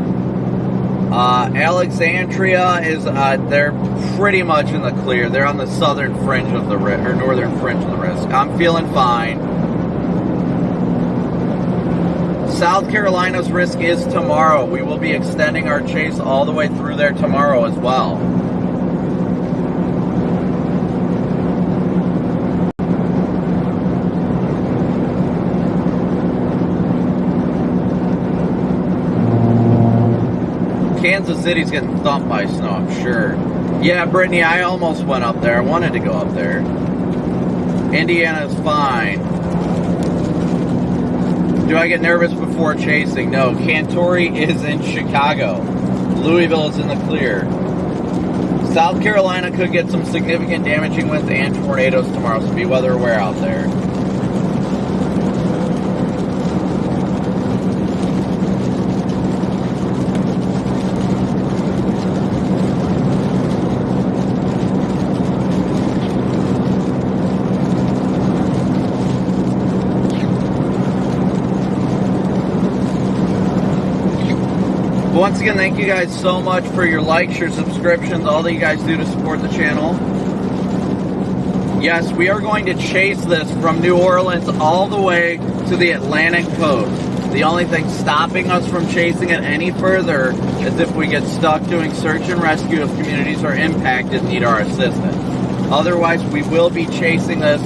Alexandria is, they're pretty much in the clear. They're on the southern fringe of the risk, or northern fringe of the risk. I'm feeling fine. South Carolina's risk is tomorrow. We will be extending our chase all the way through there tomorrow as well. Kansas City's getting thumped by snow, I'm sure. Yeah, Brittany, I almost went up there. I wanted to go up there. Indiana's fine. Do I get nervous before chasing? No. Cantori is in Chicago. Louisville is in the clear. South Carolina could get some significant damaging winds and tornadoes tomorrow, so be weather aware out there. Once again, thank you guys so much for your likes, your subscriptions, all that you guys do to support the channel. Yes, we are going to chase this from New Orleans all the way to the Atlantic coast. The only thing stopping us from chasing it any further is if we get stuck doing search and rescue if communities are impacted and need our assistance. Otherwise, we will be chasing this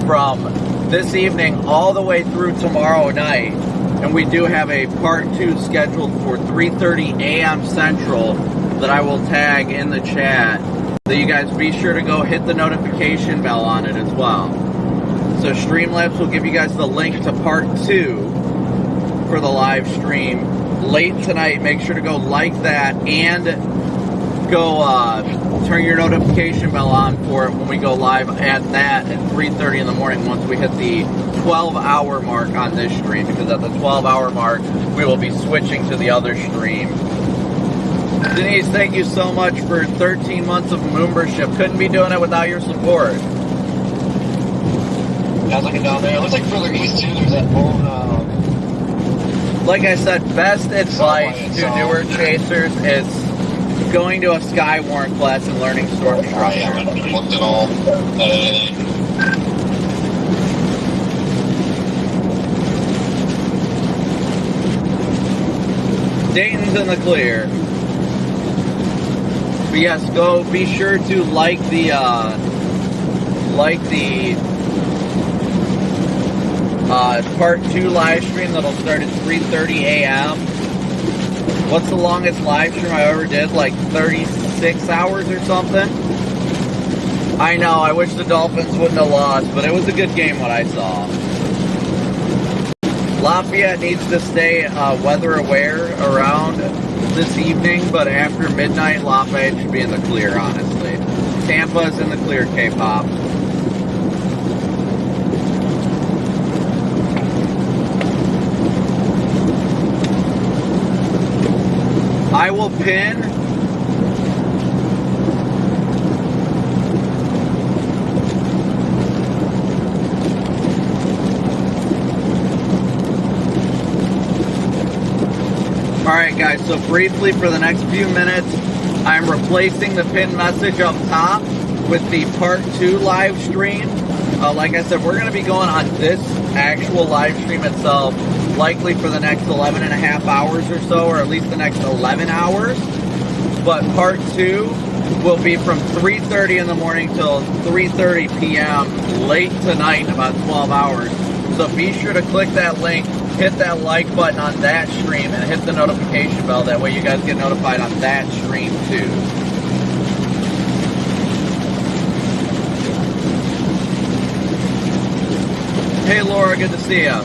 from this evening all the way through tomorrow night. And we do have a part 2 scheduled for 3:30 a.m. Central that I will tag in the chat, that you guys be sure to go hit the notification bell on it as well. So Streamlabs will give you guys the link to part 2 for the live stream late tonight. Make sure to go like that and go turn your notification bell on for it when we go live at 3:30 in the morning once we hit the 12-hour mark on this stream, because at the 12-hour mark we will be switching to the other stream. Denise, thank you so much for 13 months of membership. Couldn't be doing it without your support. I was looking down there. It looks like further east too. There's that old. Like I said, best advice to newer chasers is going to a Skywarn class and learning storm structure. I haven't looked at all at anything. Dayton's in the clear. But yes, go be sure to like the part 2 live stream that'll start at 3:30 a.m. What's the longest live stream I ever did? Like 36 hours or something? I know, I wish the Dolphins wouldn't have lost, but it was a good game what I saw. Lafayette needs to stay weather aware around this evening, but after midnight, Lafayette should be in the clear, honestly. Tampa's in the clear, K-pop. I will pin Alright guys, so briefly for the next few minutes, I'm replacing the pinned message up top with the part 2 live stream. Like I said, we're going to be going on this actual live stream itself likely for the next 11 and a half hours or so, or at least the next 11 hours. But part 2 will be from 3:30 in the morning till 3:30 p.m. late tonight, about 12 hours. So be sure to click that link, hit that like button on that stream, and hit the notification bell. That way you guys get notified on that stream too. Hey Laura, good to see ya.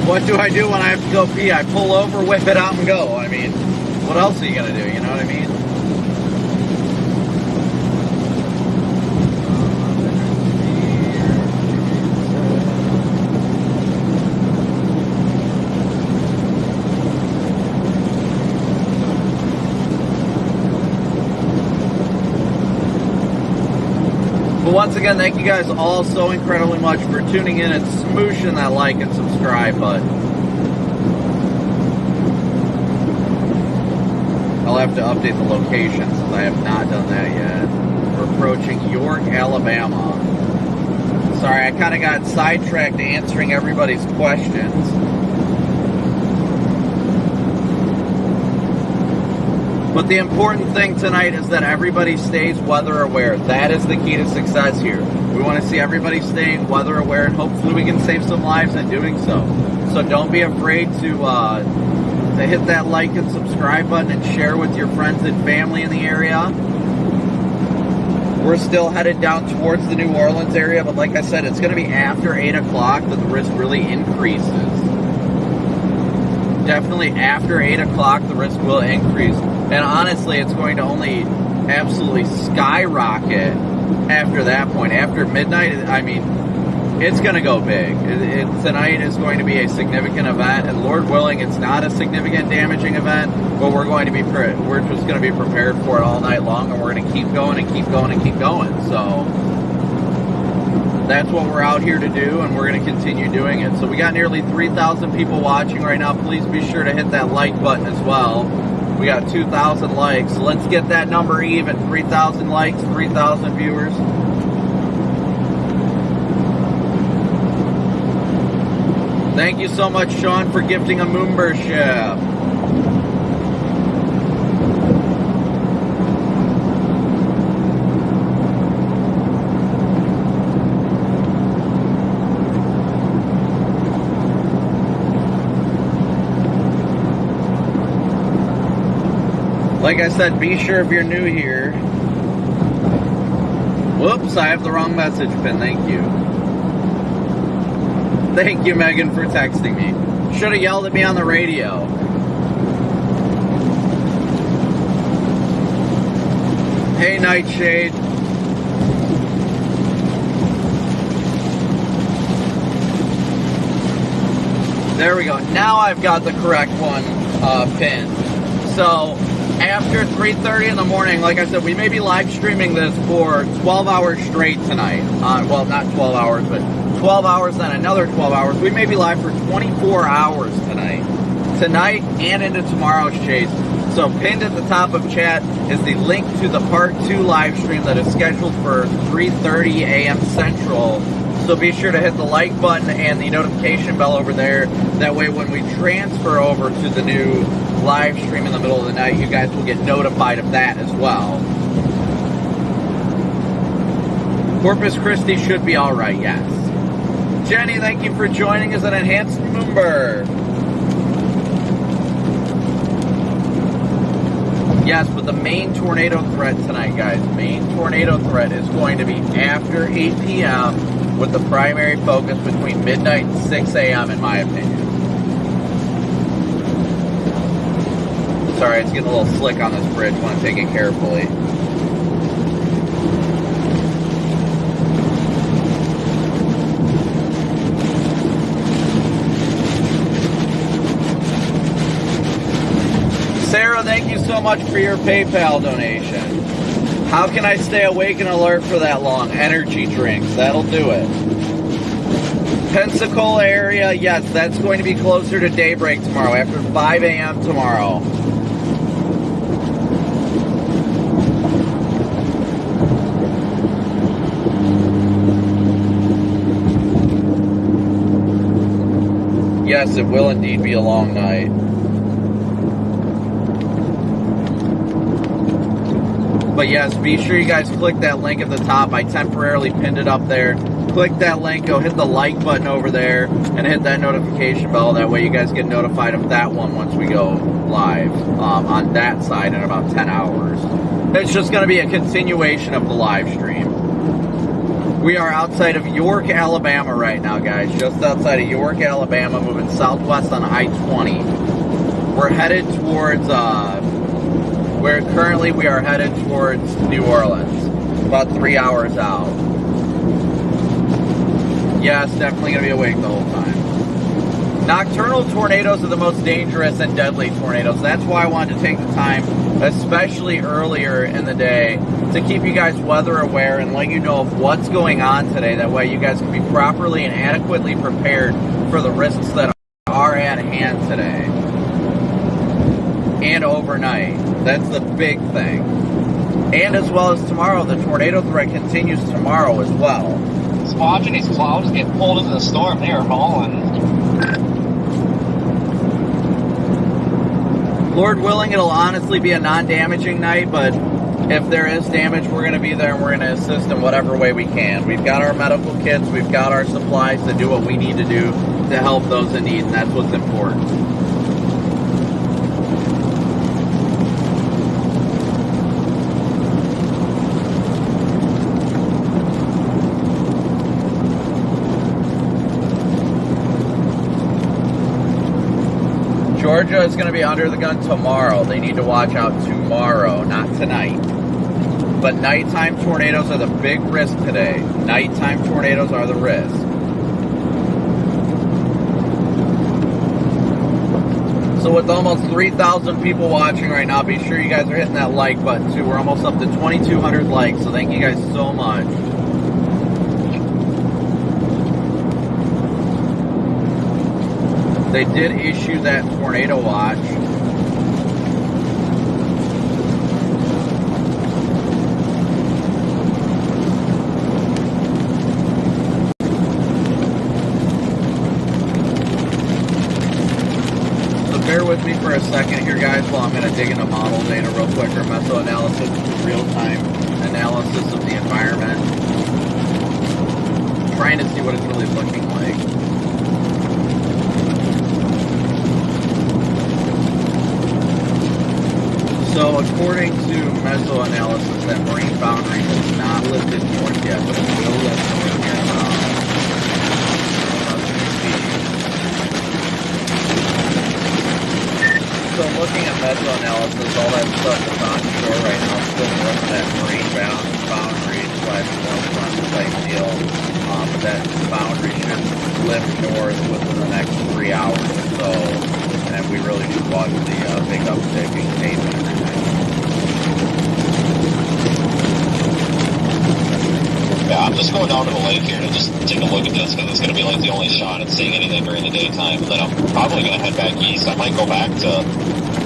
What do I do when I have to go pee? I pull over, whip it out, and go. I mean, what else are you gonna do? You know what I mean? But once again, thank you guys all so incredibly much for tuning in and smooshing that like and subscribe button. I'll have to update the location since I have not done that yet. We're approaching York, Alabama. Sorry, I kind of got sidetracked answering everybody's questions. But the important thing tonight is that everybody stays weather aware. That is the key to success here. We want to see everybody staying weather aware, and hopefully we can save some lives in doing so. So don't be afraid to hit that like and subscribe button and share with your friends and family in the area. We're still headed down towards the New Orleans area, but like I said, it's going to be after 8 o'clock that the risk really increases. Definitely after 8 o'clock, the risk will increase. And honestly, it's going to only absolutely skyrocket after that point. After midnight, I mean, it's going to go big. Tonight is going to be a significant event, and Lord willing, it's not a significant damaging event, but we're just going to be prepared for it all night long, and we're going to keep going and keep going and keep going. So that's what we're out here to do, and we're going to continue doing it. So we got nearly 3,000 people watching right now. Please be sure to hit that like button as well. We got 2,000 likes. So let's get that number even. 3,000 likes, 3,000 viewers. Thank you so much, Sean, for gifting a membership. Like I said, be sure if you're new here. Whoops, I have the wrong message pin. Thank you. Thank you, Megan, for texting me. Should have yelled at me on the radio. Hey, Nightshade. There we go. Now I've got the correct one pinned. So after 3:30 in the morning, like I said, we may be live streaming this for 12 hours straight tonight. Well, not 12 hours, but 12 hours, then another 12 hours. We may be live for 24 hours tonight. Tonight and into tomorrow's chase. So pinned at the top of chat is the link to the part 2 live stream that is scheduled for 3:30 a.m. Central. So be sure to hit the like button and the notification bell over there. That way when we transfer over to the new live stream in the middle of the night, you guys will get notified of that as well. Corpus Christi should be alright, yes. Jenny, thank you for joining as an enhanced member. Yes, but the main tornado threat tonight, guys, main tornado threat is going to be after 8 p.m. with the primary focus between midnight and 6 a.m. in my opinion. Sorry, it's getting a little slick on this bridge. I want to take it carefully. Sarah, thank you so much for your PayPal donation. How can I stay awake and alert for that long? Energy drinks, that'll do it. Pensacola area, yes, that's going to be closer to daybreak tomorrow, after 5 a.m. tomorrow. Yes, it will indeed be a long night. But yes, be sure you guys click that link at the top. I temporarily pinned it up there. Click that link, go hit the like button over there, and hit that notification bell. That way you guys get notified of that one once we go live on that side in about 10 hours. It's just going to be a continuation of the live stream. We are outside of York, Alabama right now, guys. Just outside of York, Alabama, moving southwest on I-20. We're headed towards, we are headed towards New Orleans. About 3 hours out. Yes, definitely going to be awake the whole time. Nocturnal tornadoes are the most dangerous and deadly tornadoes. That's why I wanted to take the time, especially earlier in the day, to keep you guys weather aware and let you know of what's going on today. That way you guys can be properly and adequately prepared for the risks that are at hand today. And overnight. That's the big thing. And as well as tomorrow, the tornado threat continues tomorrow as well. Just watching these clouds get pulled into the storm, they are hauling. Lord willing, it'll honestly be a non-damaging night, but if there is damage, we're going to be there and we're going to assist in whatever way we can. We've got our medical kits, we've got our supplies to do what we need to do to help those in need, and that's what's important. Georgia is going to be under the gun tomorrow. They need to watch out tomorrow, not tonight. But nighttime tornadoes are the big risk today. Nighttime tornadoes are the risk. So with almost 3,000 people watching right now, be sure you guys are hitting that like button too. We're almost up to 2,200 likes, so thank you guys so much. They did issue that tornado watch. for a second here, guys, while I'm going to dig into model data real quick, or meso-analysis, real-time analysis of the environment. Trying to see what it's really looking like. So according to meso-analysis, that marine boundary has not lifted north yet, but it will lift north here about 11 feet. So looking at meso-analysis, all that stuff that's on shore right now is still north of that marine boundary / warm type deal. But that boundary should lift north within the next 3 hours or so, and we really should watch the big uptick in Cape and everything. Yeah, I'm just going down to the lake here to just take a look at this because it's going to be like the only shot at seeing anything during the daytime. And then I'm probably going to head back east. I might go back to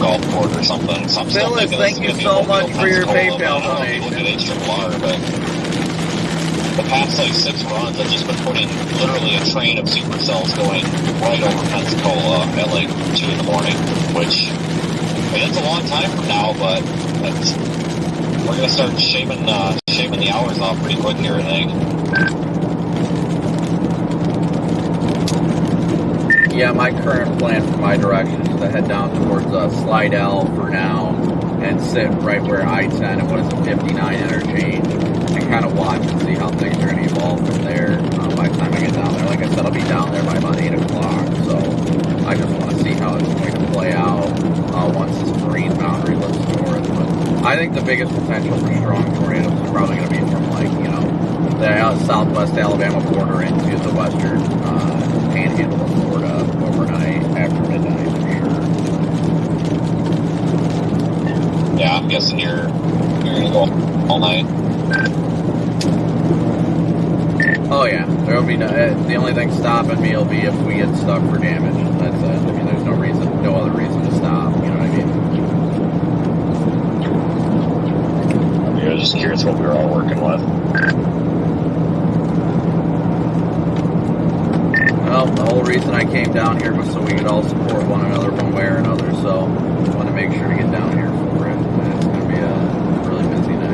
Gulfport or something. So Phyllis, thank you so much for your PayPal donation. Look at HRR, but the past like 6 runs, I've just been putting literally a train of supercells going right over Pensacola at like 2 in the morning, which I mean, it's a long time from now, but we're going to start shaving the hours off pretty quick here, I think. Yeah, my current plan for my direction is to head down towards Slidell for now and sit right where I-10 and what is it, 59 interchange, and kind of watch and see how things are going to evolve from there by the time I get down there. Like I said, I'll be down there by about 8 o'clock, so I just want to see how it's going to play out once this marine boundary lifts north. But I think the biggest potential for strong tornadoes is probably going to be from, like, you know, the southwest Alabama border into the western panhandle of Florida overnight after midnight for sure. Yeah, I'm guessing you're going to go all night. Oh yeah, there will be no. The only thing stopping me will be if we get stuck for damage. That's it. I mean, there's no other reason to stop. You know what I mean? I was just curious what we were all working with. Well, the whole reason I came down here was so we could all support one another one way or another. So I want to make sure to get down here for it. And it's going to be a really busy night.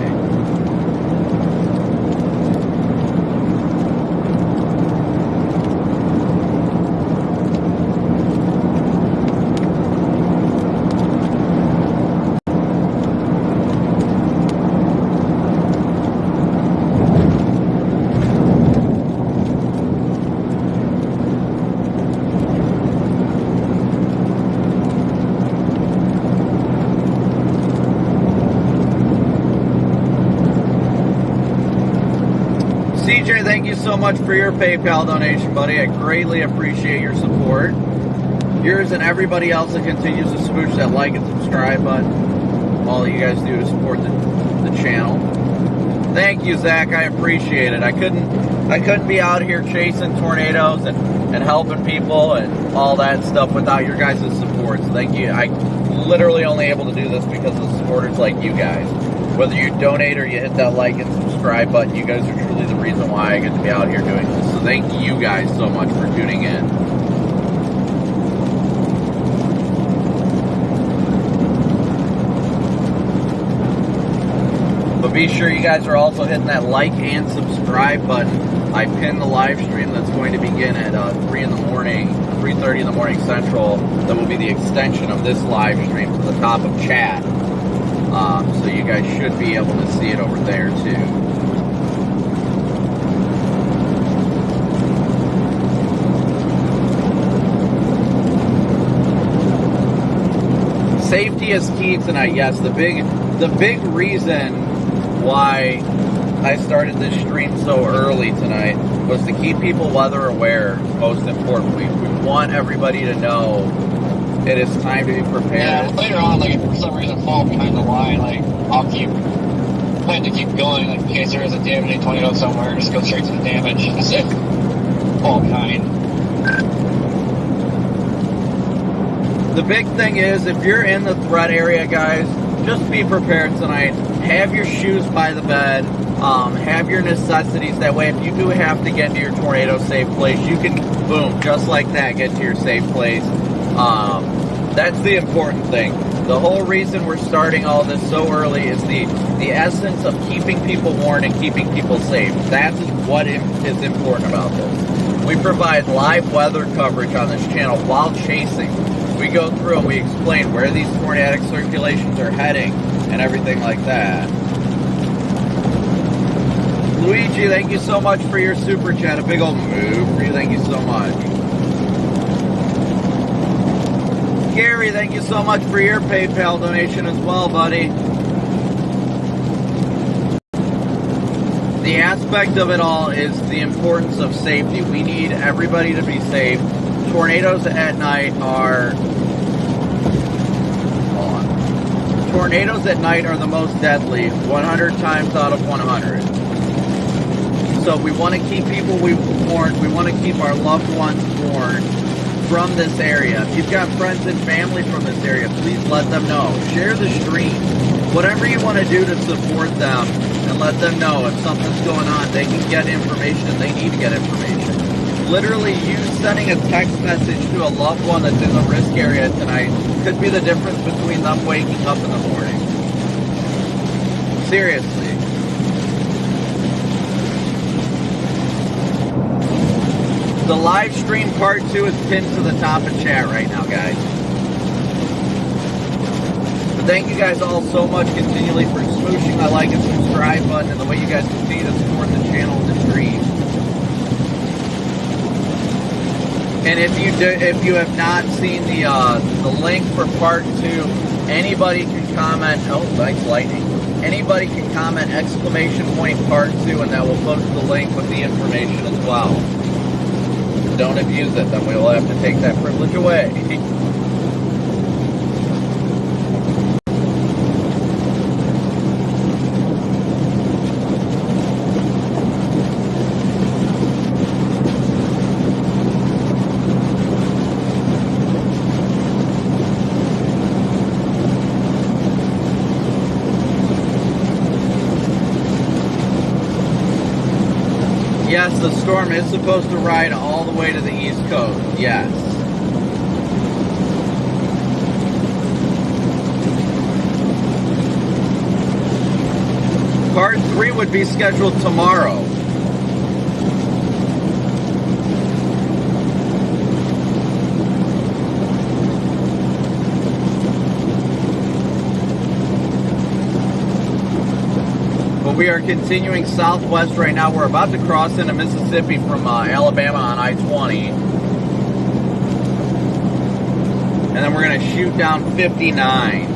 CJ, thank you so much for your PayPal donation, buddy. I greatly appreciate your support. Yours and everybody else that continues to smooch that like and subscribe button. All that you guys do to support the channel. Thank you, Zach. I appreciate it. I couldn't be out here chasing tornadoes and helping people and all that stuff without your guys' support. So thank you. I'm literally only able to do this because of supporters like you guys. Whether you donate or you hit that like and subscribe button, you guys are truly the reason why I get to be out here doing this. So thank you guys so much for tuning in. But be sure you guys are also hitting that like and subscribe button. I pinned the live stream that's going to begin at 3 in the morning, 3:30 in the morning Central. That will be the extension of this live stream to the top of chat. So you guys should be able to see it over there too. Safety is key tonight. Yes, the big reason why I started this stream so early tonight was to keep people weather aware. Most importantly, we want everybody to know it is time to be prepared. Yeah, later on, like if for some reason fall behind the line, like I'll plan to keep going, like in case there is a damaging tornado somewhere, just go straight to the damage instead of fall behind. The big thing is, if you're in the threat area, guys, just be prepared tonight. Have your shoes by the bed. Have your necessities. That way, if you do have to get to your tornado safe place, you can, boom, just like that, get to your safe place. That's the important thing. The whole reason we're starting all this so early is the essence of keeping people warned and keeping people safe. That's what is important about this. We provide live weather coverage on this channel while chasing. We go through and we explain where these tornadic circulations are heading and everything like that. Luigi, thank you so much for your super chat. A big old move for you. Thank you so much. Gary, thank you so much for your PayPal donation as well, buddy. The aspect of it all is the importance of safety. We need everybody to be safe. Tornadoes at night are... Hold on. Tornadoes at night are the most deadly, 100 times out of 100. So we want to keep people warned. We want to keep our loved ones warned from this area. If you've got friends and family from this area, please let them know. Share the stream. Whatever you want to do to support them and let them know if something's going on, they can get information. They need to get information. Literally, you sending a text message to a loved one that's in the risk area tonight could be the difference between them waking up in the morning. Seriously. The live stream part 2 is pinned to the top of chat right now, guys. But thank you guys all so much continually for smooshing my like and subscribe button and the way you guys continue to support the channel and the stream. And if you have not seen the link for part 2, anybody can comment. Oh, thanks, lightning. Anybody can comment !point part 2, and that will post the link with the information as well. Don't abuse it, then we will have to take that privilege away. Yes, the storm is supposed to ride all the way to the East Coast. Yes. Part 3 would be scheduled tomorrow. We are continuing southwest right now. We're about to cross into Mississippi from Alabama on I-20. And then we're going to shoot down 59.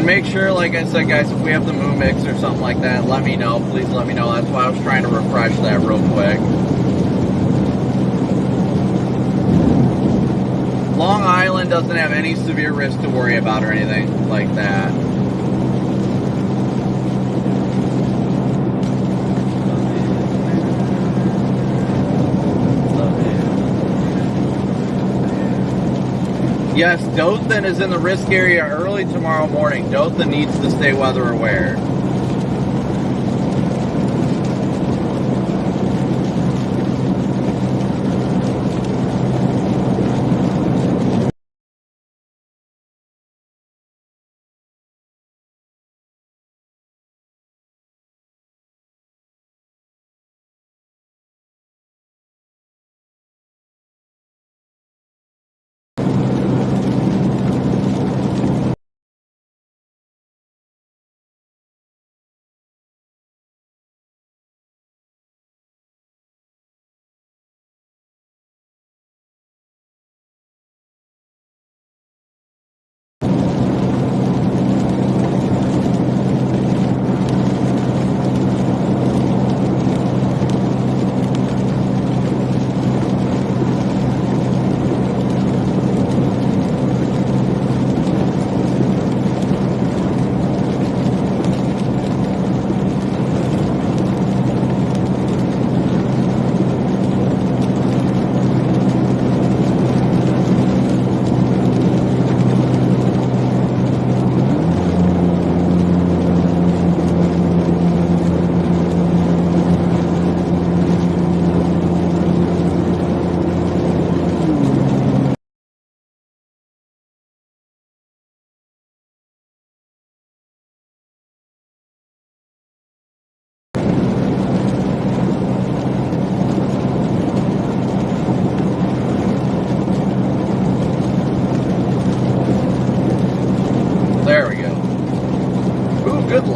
Make sure, like I said, guys, if we have the Moo Mix or something like that, let me know. Please let me know. That's why I was trying to refresh that real quick. Long Island doesn't have any severe risk to worry about or anything like that. Yes, Dothan is in the risk area early tomorrow morning. Dothan needs to stay weather aware.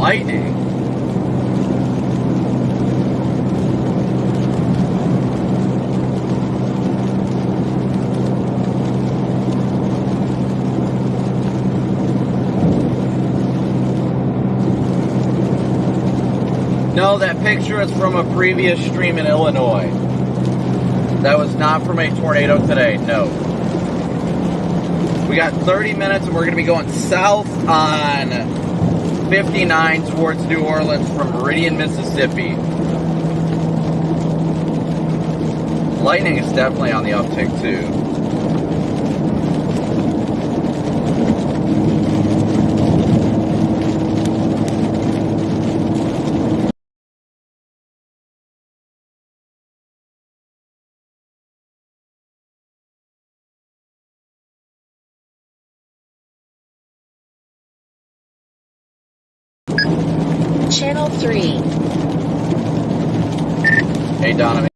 lightning. No, that picture is from a previous stream in Illinois. That was not from a tornado today, no. We got 30 minutes and we're going to be going south on 59 towards New Orleans from Meridian, Mississippi. Lightning is definitely on the uptick too. Channel 3. Hey, Donovan.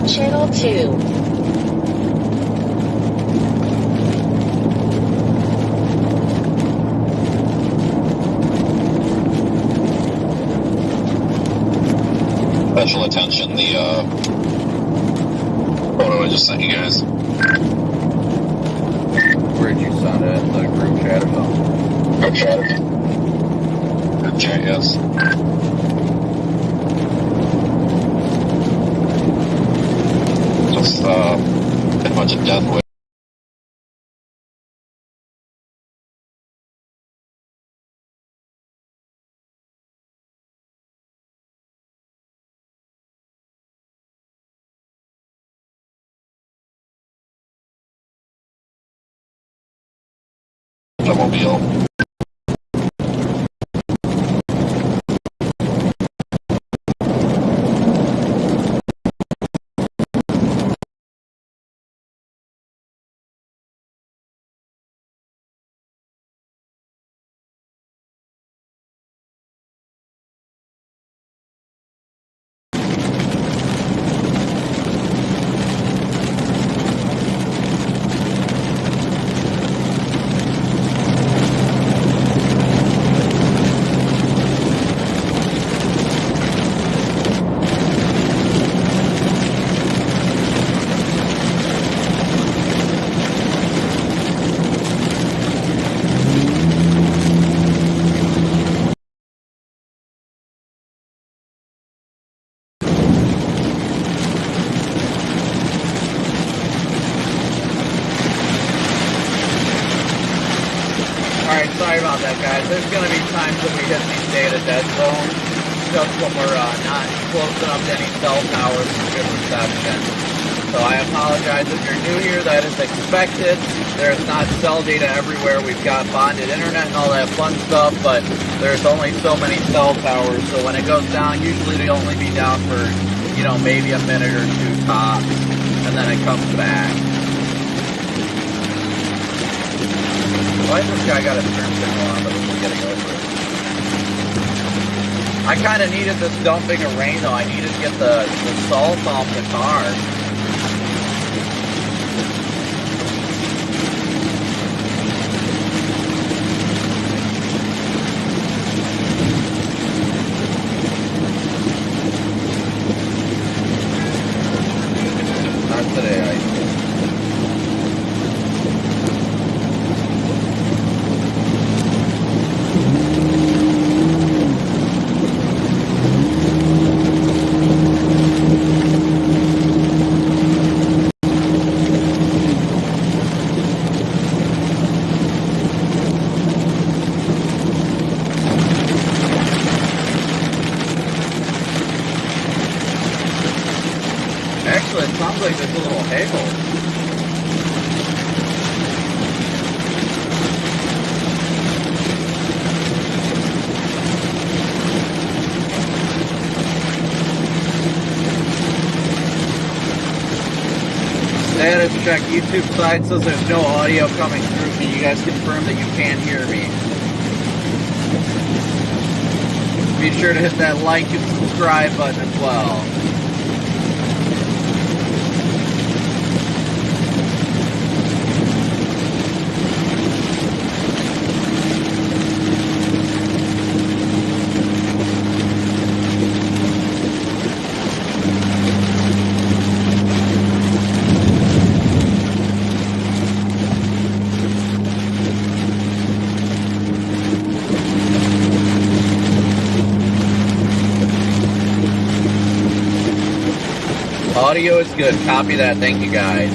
Channel 2. Special attention, the photo I just sent you guys. Where'd you send it? The group chat or something? Group chat. Group chat, yes. Just pretty much a death wish. Automobile. Alright, sorry about that, guys. There's going to be times when we hit these data dead zones, just when we're not close enough to any cell towers for good reception. So I apologize if you're new here, that is expected. There's not cell data everywhere. We've got bonded internet and all that fun stuff, but there's only so many cell towers. So when it goes down, usually they only be down for, maybe a minute or two tops, and then it comes back. Why has this guy got his turn signal on, but we're getting over it? I kind of needed this dumping of rain, though. I needed to get the salt off the car. Not today, I think. Actually, it sounds like there's a little haggle. Status check. YouTube side says there's no audio coming through. Can you guys confirm that you can hear me? Be sure to hit that like and subscribe button as well. Audio is good. Copy that. Thank you, guys.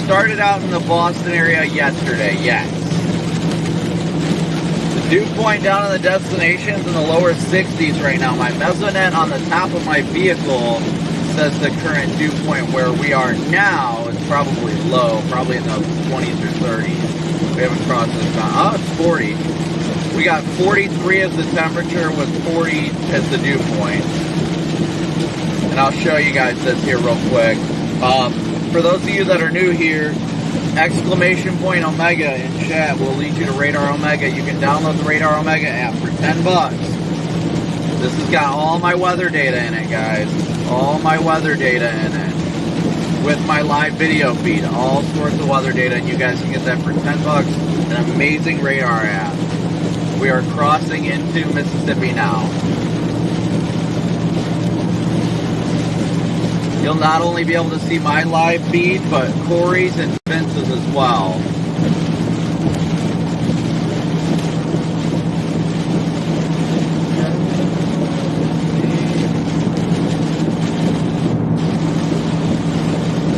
Started out in the Boston area yesterday, yes. The dew point down in the destination's in the lower 60s right now. My mesonet on the top of my vehicle says the current dew point where we are now is probably low, probably in the 20s or 30s. We haven't crossed this time. Oh, it's 40. We got 43 as the temperature with 40 as the dew point. And I'll show you guys this here real quick. For those of you that are new here, exclamation point Omega in chat will lead you to Radar Omega. You can download the Radar Omega app for 10 bucks. This has got all my weather data in it, guys. All my weather data in it. With my live video feed, all sorts of weather data, and you guys can get that for 10 bucks. An amazing radar app. We are crossing into Mississippi now. You'll not only be able to see my live feed, but Corey's and Vince's as well.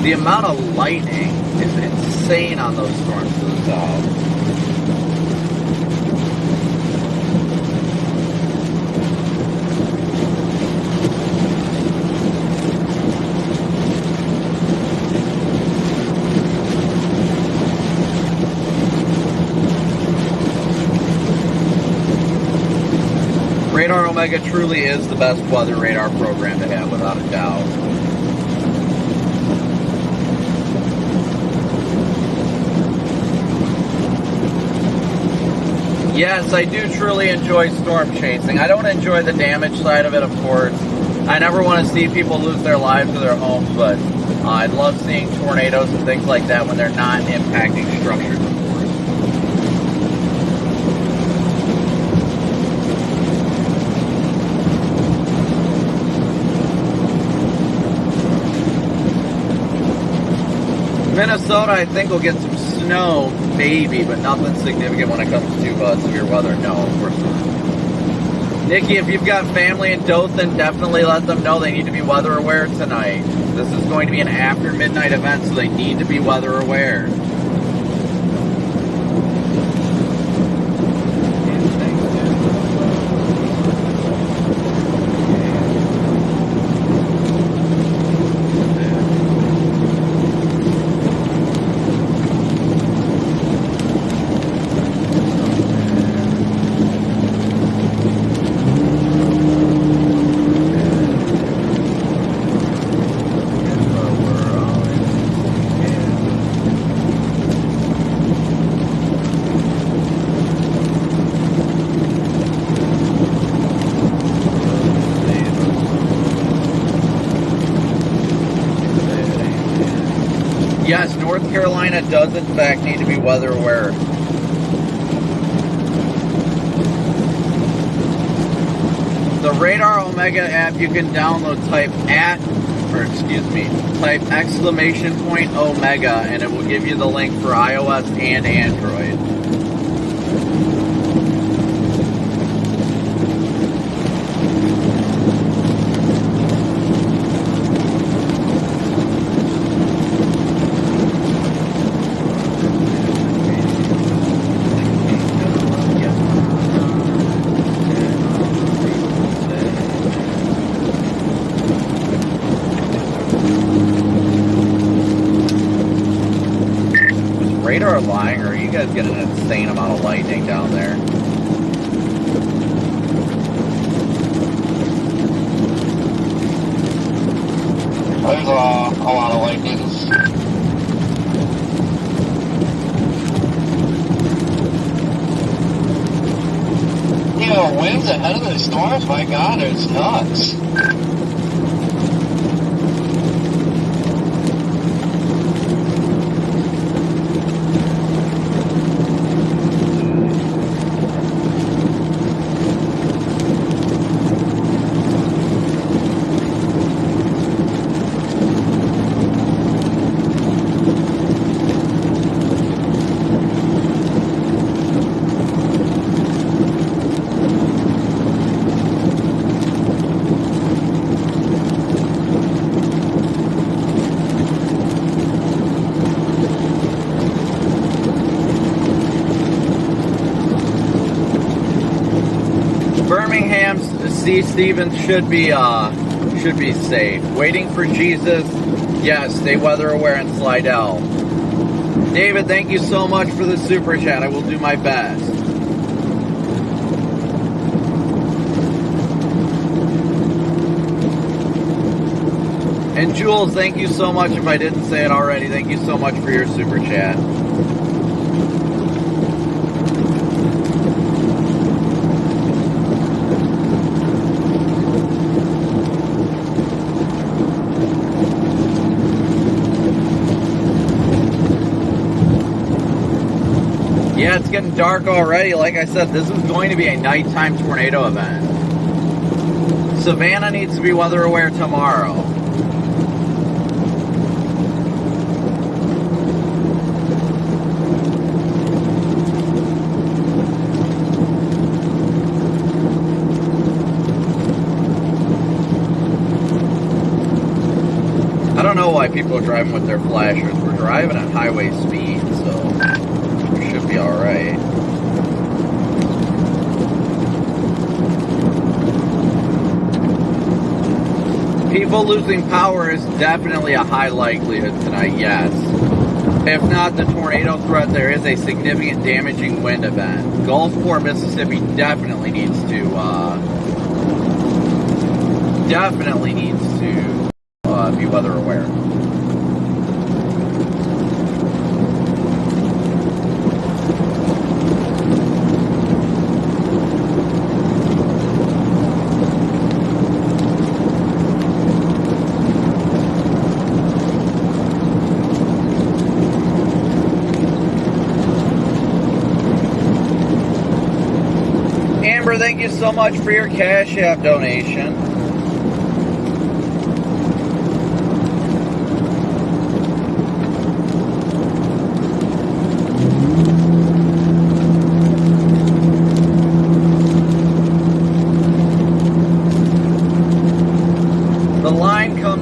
The amount of lightning is insane on those storms to the south. Radar Omega truly is the best weather radar program to have, without a doubt. Yes, I do truly enjoy storm chasing. I don't enjoy the damage side of it, of course. I never want to see people lose their lives or their homes, but I love seeing tornadoes and things like that when they're not impacting structures, of course. Minnesota, I think, will get some snow, maybe, but nothing significant when it comes to severe weather. No, of course not. Nikki, if you've got family in Dothan, definitely let them know they need to be weather aware tonight. This is going to be an after midnight event, so they need to be weather aware. Yes, North Carolina does in fact need to be weather aware. The Radar Omega app you can download, type exclamation point Omega, and it will give you the link for iOS and Android. radar lying, or are you guys getting an insane amount of lightning down there? There's a lot of lightnings. You know, winds ahead of the storms, my God, it's nuts. C. Stevens should be safe. Waiting for Jesus. Yes, stay weather aware in Slidell. David, thank you so much for the super chat. I will do my best. And Jules, thank you so much. If I didn't say it already, thank you so much for your super chat. Yeah, it's getting dark already. Like I said, this is going to be a nighttime tornado event. Savannah needs to be weather aware tomorrow. I don't know why people are driving with their flashers. We're driving at highway speed, so we should be alright. People losing power is definitely a high likelihood tonight, yes. If not the tornado threat, there is a significant damaging wind event. Gulfport, Mississippi definitely needs to be weather aware. Amber, thank you so much for your Cash App donation.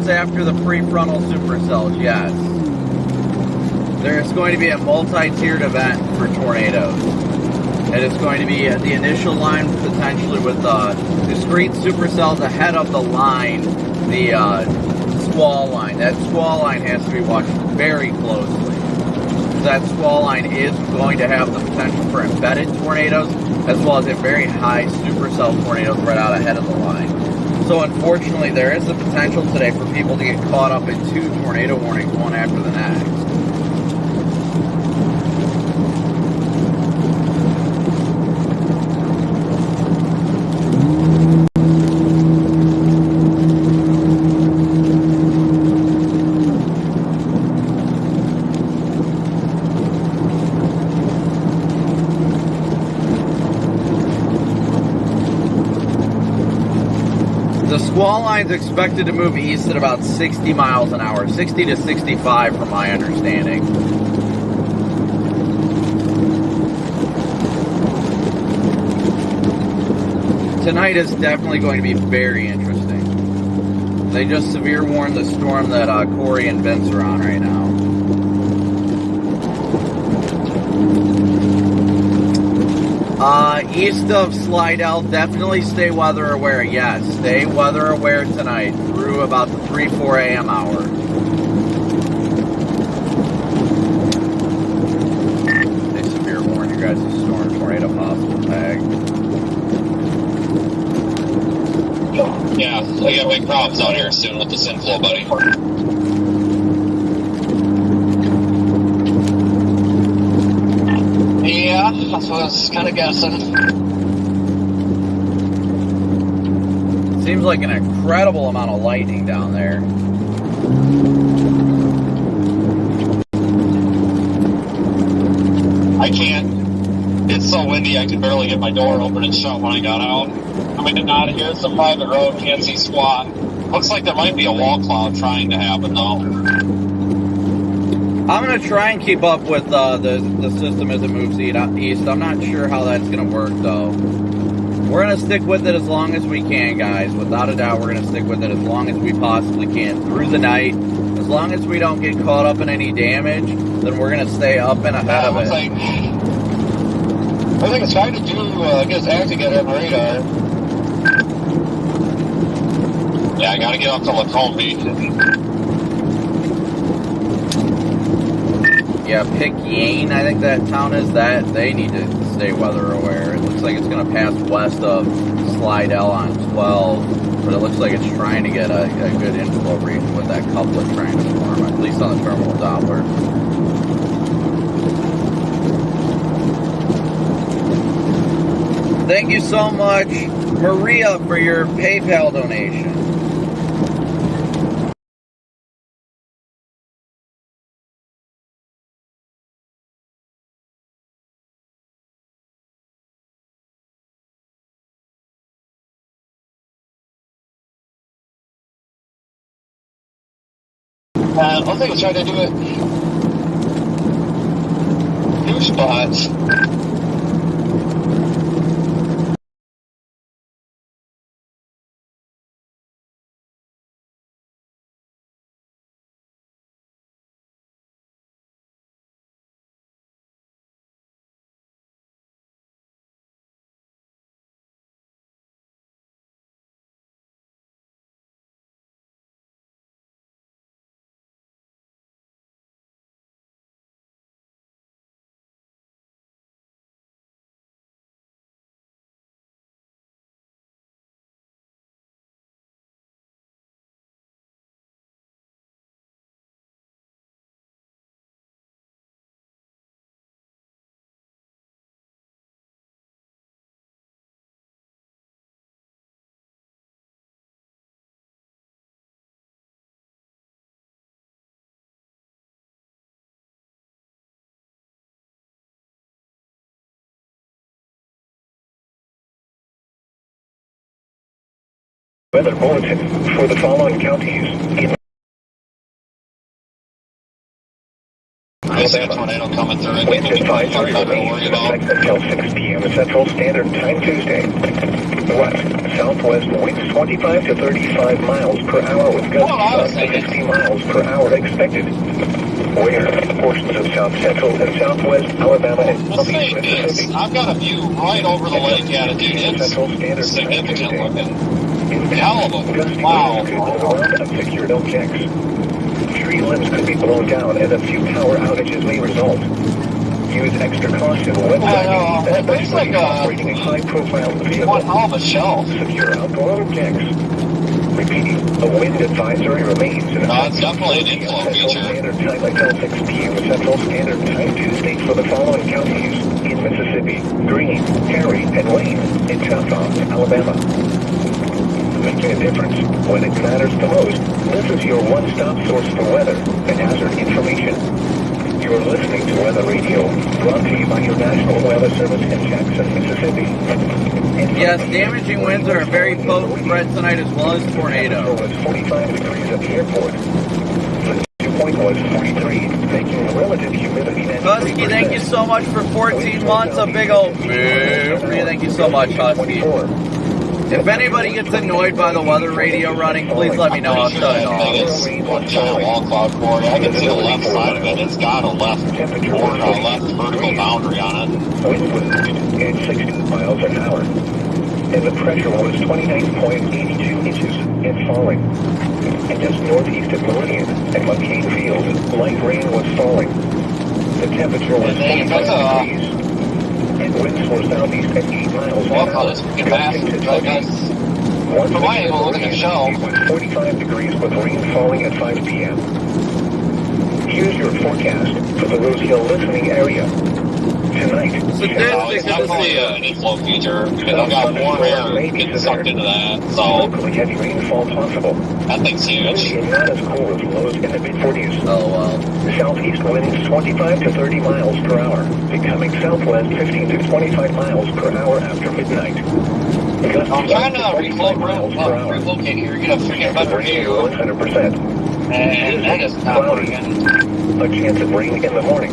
After the prefrontal supercells, yes. There's going to be a multi-tiered event for tornadoes. It is going to be the initial line potentially with discrete supercells ahead of the line, the squall line. That squall line has to be watched very closely. That squall line is going to have the potential for embedded tornadoes as well as a very high supercell tornado threat out ahead of the line. So unfortunately, there is the potential today for people to get caught up in two tornado warnings, one after the next. Squall line is expected to move east at about 60 miles an hour, 60 to 65 from my understanding. Tonight is definitely going to be very interesting. They just severe warned the storm that Corey and Vince are on right now. East of Slidell, definitely stay weather aware. Yes, stay weather aware tonight through about the 3-4 a.m. hour. guys' storm tornado possible tag. Yeah, we got big problems out here soon with this inflow, buddy. Yeah, that's what I was kind of guessing. Seems like an incredible amount of lightning down there. I can't. It's so windy, I could barely get my door open and shut when I got out. Coming in and out of here, it's a private road, can't see squat. Looks like there might be a wall cloud trying to happen, though. I'm going to try and keep up with the system as it moves east. I'm not sure how that's going to work, though. We're going to stick with it as long as we can, guys. Without a doubt, we're going to stick with it as long as we possibly can through the night. As long as we don't get caught up in any damage, then we're going to stay up and ahead of it. I think it's trying to get its act together on the radar. Yeah, I got to get up to Lacombe. Yeah, Picayune, I think that town is that. They need to stay weather aware. It looks like it's going to pass west of Slidell on 12, but it looks like it's trying to get a good inflow region with that couplet trying to form, at least on the terminal Doppler. Thank you so much, Maria, for your PayPal donation. I think it's trying to do it. New spots. Weather bulletin for the following counties in I see a tornado coming through. I wind think we'll be fine. advisory Nothing to worry remains in about. effect until 6 p.m. Central Standard Time Tuesday. West, southwest winds 25 to 35 miles per hour with gusts up to 60 miles per hour expected. Where portions of south central and southwest Alabama and The southeast thing is, Mississippi. I've got a view right over the lake. Yeah, dude, it's significant looking. Hell of a Gusty wow. winds could blow around unsecured objects. Tree limbs could be blown down and a few power outages may result. Use extra caution when driving, It looks like especially operating a high-profile one vehicle. hell of a shelf. Secure outdoor objects. Repeating, a wind advisory remains in No, effect it's definitely an inflow Central feature. Standard Time until 6 p.m. Central Standard Time Tuesday for the following counties in Mississippi: Greene, Perry, and Wayne in Choctaw, Alabama. Making a difference when it matters the most. This is your one-stop source for weather and hazard information. You're listening to Weather Radio, brought to you by your National Weather Service in Jackson, Mississippi. Yes, damaging winds are a very potent threat tonight as well as tornado. It was 45 degrees at the airport. The dew point was 43, making relative humidity 93%. Husky, thank you so much for 14 months. A big old boo for you. Thank you so much, Husky. If anybody gets annoyed by the weather radio running, please let me know. I'll shut it off. It's one giant wall cloud core. I can see the left side of it. It's got a left border, a left vertical boundary on it. Wind was at 60 miles an hour, and the pressure was 29.82 inches and falling. And just northeast of Meridian and McCain Field, light rain was falling. The temperature was 45 degrees. and winds for southeast at 8 miles per Well, hour. I'll just get past Gusting to it. 20. From my angle, looking at Shell. 45 degrees with rain falling at 5 p.m. Here's your forecast for the Rose Hill listening area. Tonight, It's definitely an inflow feature because I've got warm air getting sucked into that. So locally heavy rainfall possible. that thing's huge. Windy and not as cool as lows in the mid-40s. Oh, well. Southeast winds 25 to 30 miles per hour, becoming southwest 15 to 25 miles per hour after midnight. I'm trying to relocate here, get a freaking better view, 100%. and that is not working. A chance of rain in the morning.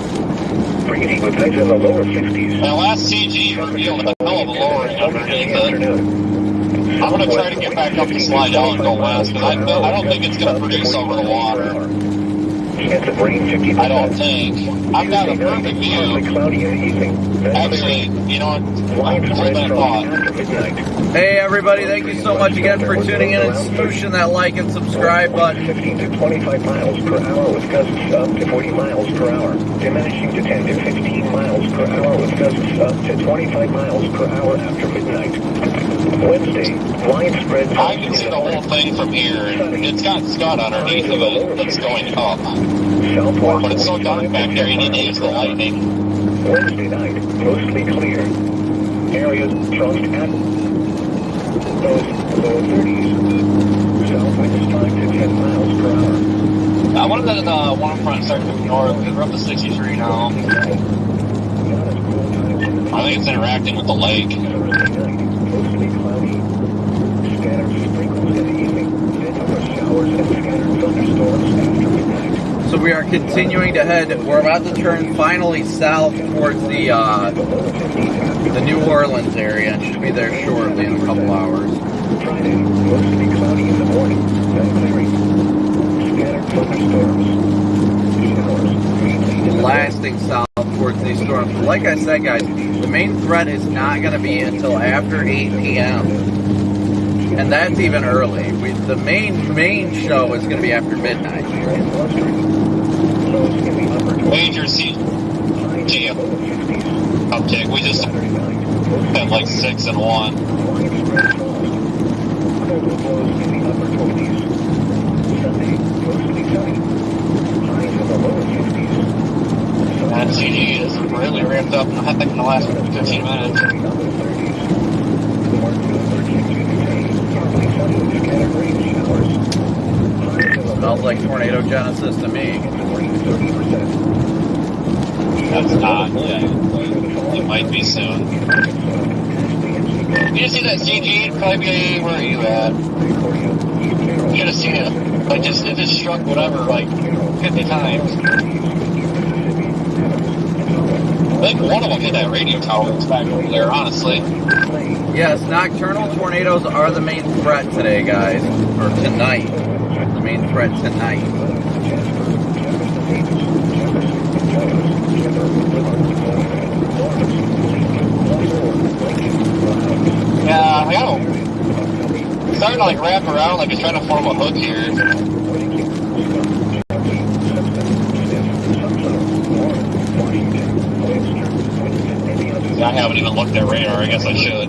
Breezy with highs in the lower 50s. My last CG revealed a hell of a lowering underneath it. I'm going to try to get back up to Slidell and go west, because I don't think it's going to produce over the water. Chance of rain 50%. I don't think. I've got a perfect view. Cloudy in the evening. Actually, you know what? I'm holding a thought. Hey everybody, thank you so much again for tuning in and smooshing that like and subscribe button. 15 to 25 miles per hour with gusts up to 40 miles per hour. Diminishing to 10 to 15 miles per hour with gusts up to 25 miles per hour after midnight. Wednesday, widespread. I can see the whole thing from here. It's got scud underneath of it that's going up. Southwest. But it's so dark back there, you need to use the lightning. Wednesday night, mostly clear. Areas frost at low 30s. South winds 5 to 10 miles per hour. I wanted that warm front start moving north because we're up to 63 now. I think it's interacting with the lake. Mostly cloudy. Scattered sprinkles in the evening. Then over showers and scattered thunderstorms after midnight. So we are continuing to head, we're about to turn finally south towards the New Orleans area and should be there shortly in a couple hours. Friday, mostly cloudy in the morning, then clearing. Scattered thunderstorms. Showers, mainly Blasting south towards these storms. Like I said, guys, the main threat is not going to be until after 8 p.m. And that's even early. The main show is going to be after midnight. Major CG uptick. We just had like 6 and 1. And CG is really ramped up I think in the last 15 minutes. Smells like tornado genesis to me. That's not yet. It might be soon. You see that CG? Probably where are you at? You should have seen it. Like it just struck whatever like 50 times. I think one of them hit that radio tower that's back over there, honestly. Yes, nocturnal tornadoes are the main threat today, guys. Or tonight. The main threat tonight. Yeah, I got him. It's starting to like wrap around like it's trying to form a hook here. I haven't even looked at radar. I guess I should.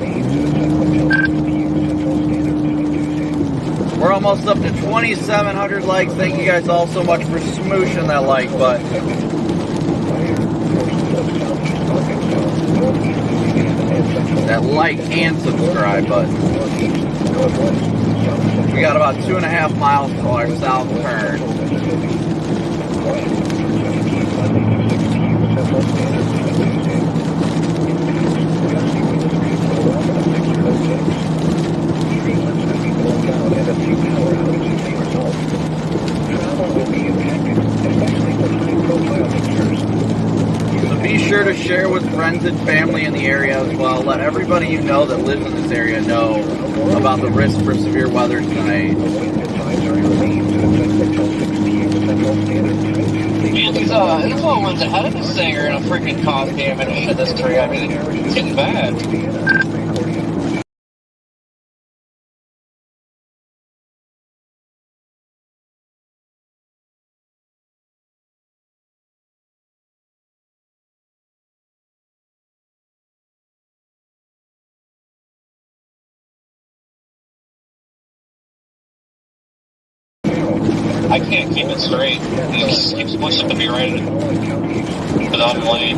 We're almost up to 2,700 likes. Thank you guys all so much for smooshing that like button. That like and subscribe button. We got about 2.5 miles to our south turn. So be sure to share with friends and family in the area as well. Let everybody you know that lives in this area know about the risk for severe weather tonight. Man, these inflow ones ahead of this thing are gonna freaking cause damage to this tree. I mean, it's getting bad. I can't keep it straight. He just keeps pushing me right into the other lane.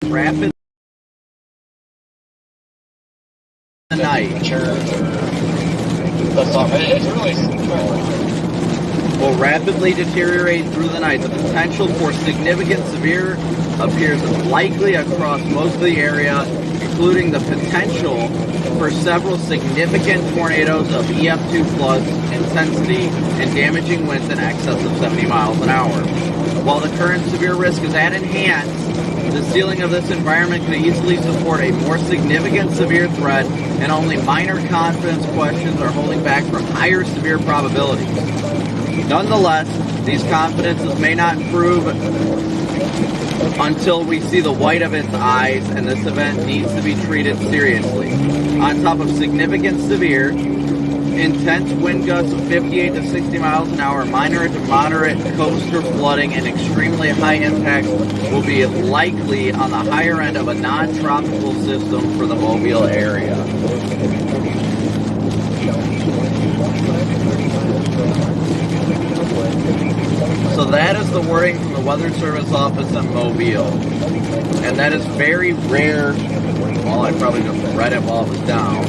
Rapid the night. That's all. It's really. Will rapidly deteriorate through the night. The potential for significant severe appears likely across most of the area, including the potential for several significant tornadoes of EF2 plus intensity and damaging winds in excess of 70 miles an hour. While the current severe risk is at enhanced, the ceiling of this environment could easily support a more significant severe threat, and only minor confidence questions are holding back from higher severe probabilities. Nonetheless, these confidences may not improve until we see the white of its eyes, and this event needs to be treated seriously. On top of significant severe, intense wind gusts of 58 to 60 miles an hour, minor to moderate coastal flooding, and extremely high impacts will be likely on the higher end of a non-tropical system for the Mobile area. So that is the wording from the Weather Service office in Mobile. And that is very rare. Well, I probably just read it while it was down.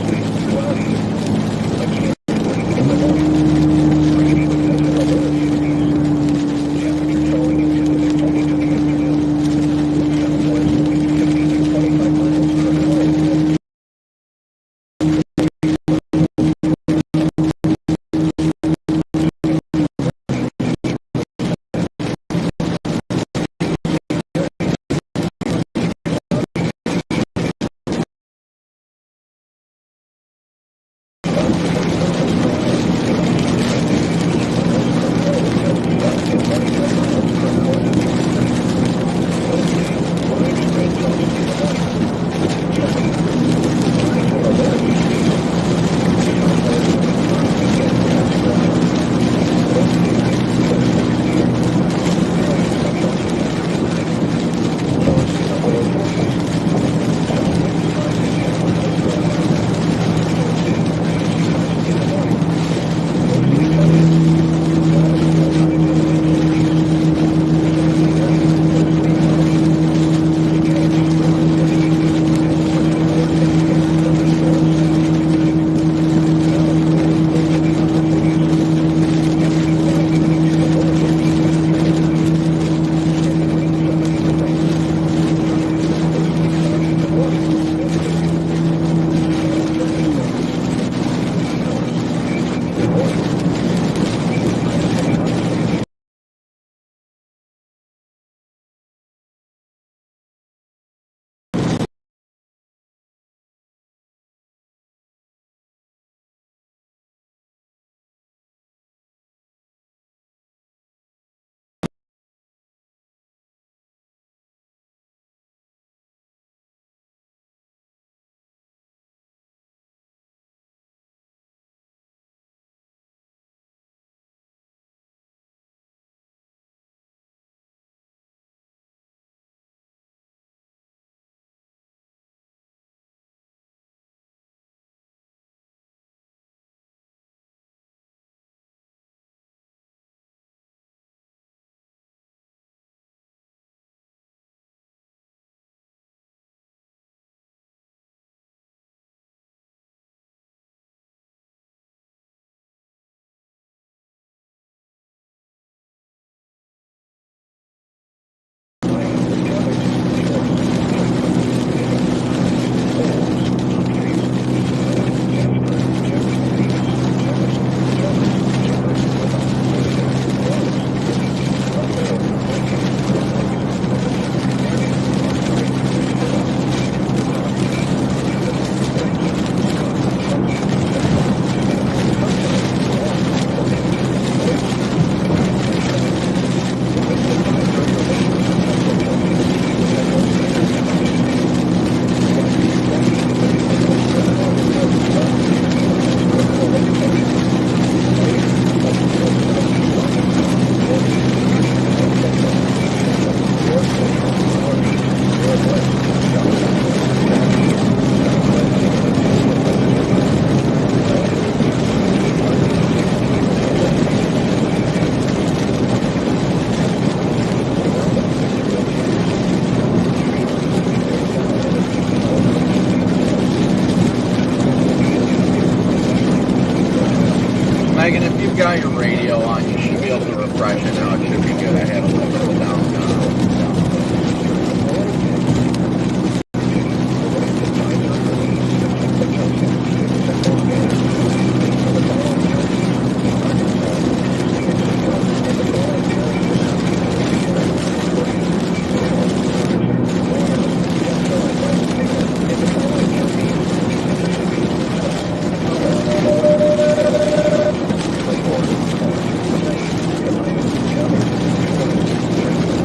got your radio on, you should be able to refresh it now. It should be good. I had a little bit of a downtime.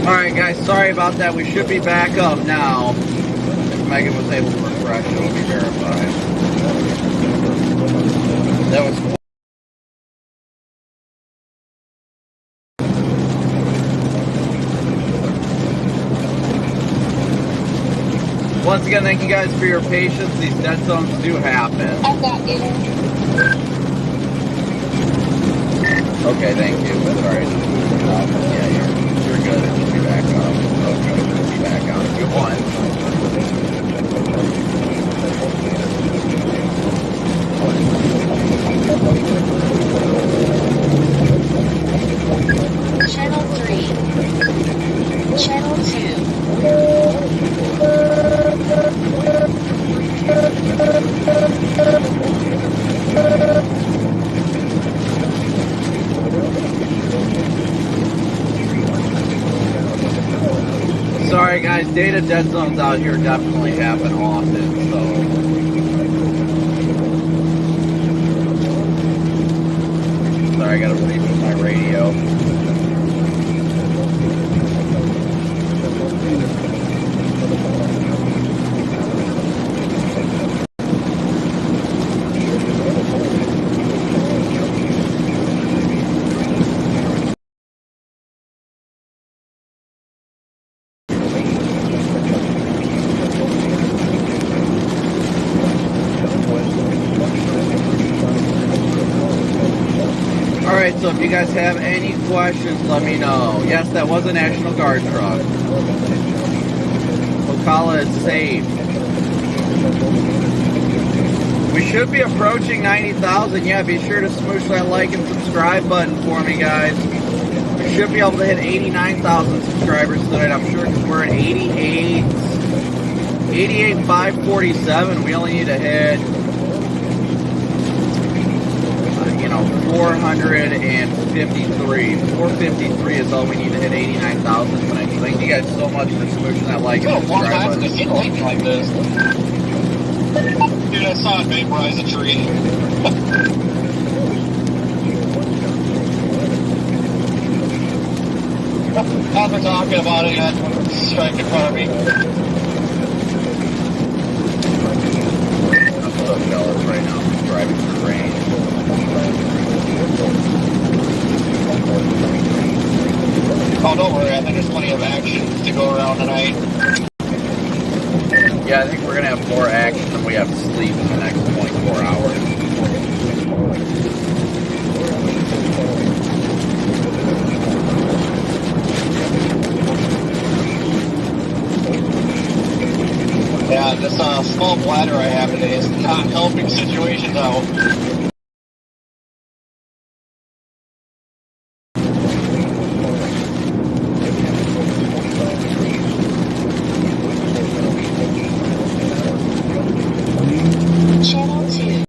Alright guys, sorry about that. We should be back up now. If Megan was able to refresh, it will be verified. That was cool. Once again, thank you guys for your patience. These dead zones do happen. I've got you. Okay, thank you. Sorry. Yeah, you're good. It should be back on. Okay, it should be back on. Good one. Channel 3. Channel 2. Sorry guys, data dead zones out here definitely happen often, so. Sorry, I gotta reboot my radio. Alright, so if you guys have any questions, let me know. Yes, that was a National Guard truck. Ocala is safe. We should be approaching 90,000. Yeah, be sure to smoosh that like and subscribe button for me, guys. We should be able to hit 89,000 subscribers tonight, I'm sure, because we're at 88,547. We only need to hit 453. 453 is all we need to hit 89,000 tonight. So thank you guys so much for smooshing that like and subscribe button. Like this. Dude, I saw it vaporize a tree. As we're talking about it, yet strike in front of me. I'm so jealous right now. I'm driving through rain. Oh, don't worry. I think there's plenty of action to go around tonight. Yeah, I think we're going to have more action than we have sleep in the next 24 hours. Yeah, this small bladder I have today is not helping situations out. Channel 2.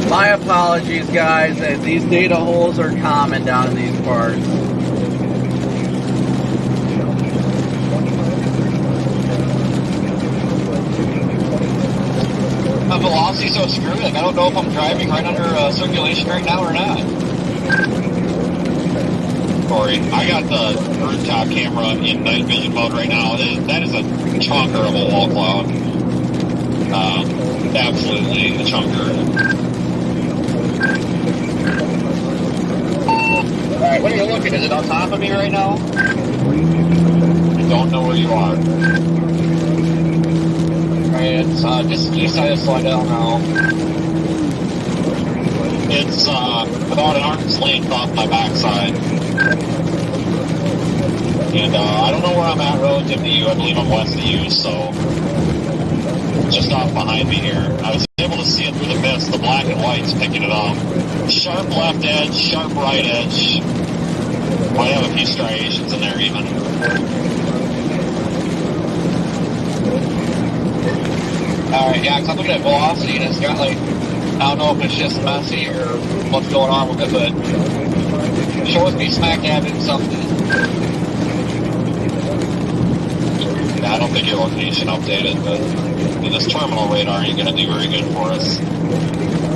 My apologies, guys. These data holes are common down in these parts. My velocity's so screwed. Like, I don't know if I'm driving right under circulation right now or not. Corey, I got the rooftop camera in night vision mode right now. That is a chunker of a wall cloud. Absolutely a chunker. Alright, what are you looking? Is it on top of me right now? I don't know where you are. Alright, it's just east side of Slidell now. It's about an arm's length off my backside. And I don't know where I'm at relative to you. I believe I'm west of you, so just off behind me here. I was able to see it through the mist. The black and white's picking it up. Sharp left edge, sharp right edge. Might have a few striations in there even. Alright, yeah, because I'm looking at velocity and it's got like, I don't know if it's just messy or what's going on with it, but it shows me smack dab in something. Yeah, I don't think your location updated, but this terminal radar ain't going to do very good for us.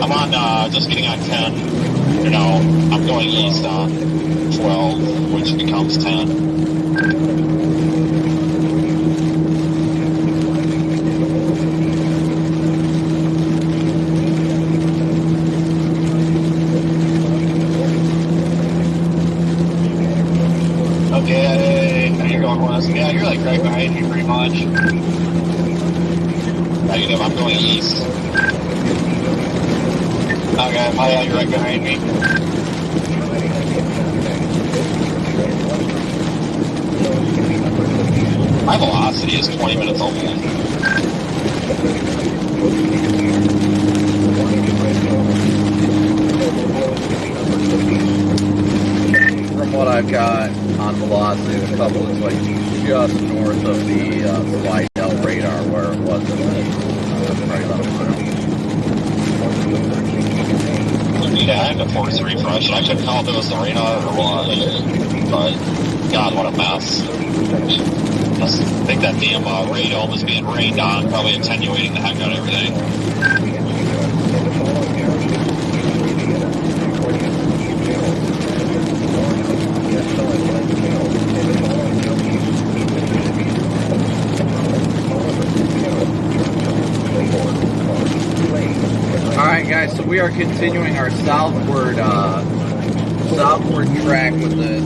I'm on, just getting on 10. You know, I'm going east on 12, which becomes 10. Okay, you're going west. Yeah, you're like right behind me pretty much. Negative, I'm going east. Okay, yeah, you're right behind me. My velocity is 20 minutes old. From what I've got on velocity, the couple is like just north of the Slidell radar where it was in the right about a mile. Yeah, I had to force a refresh. I couldn't tell if it was the radar or what. But, God, what a mess. I think that damn radome was being rained on, probably attenuating the heck out of everything. Alright guys, so we are continuing our southward track with this.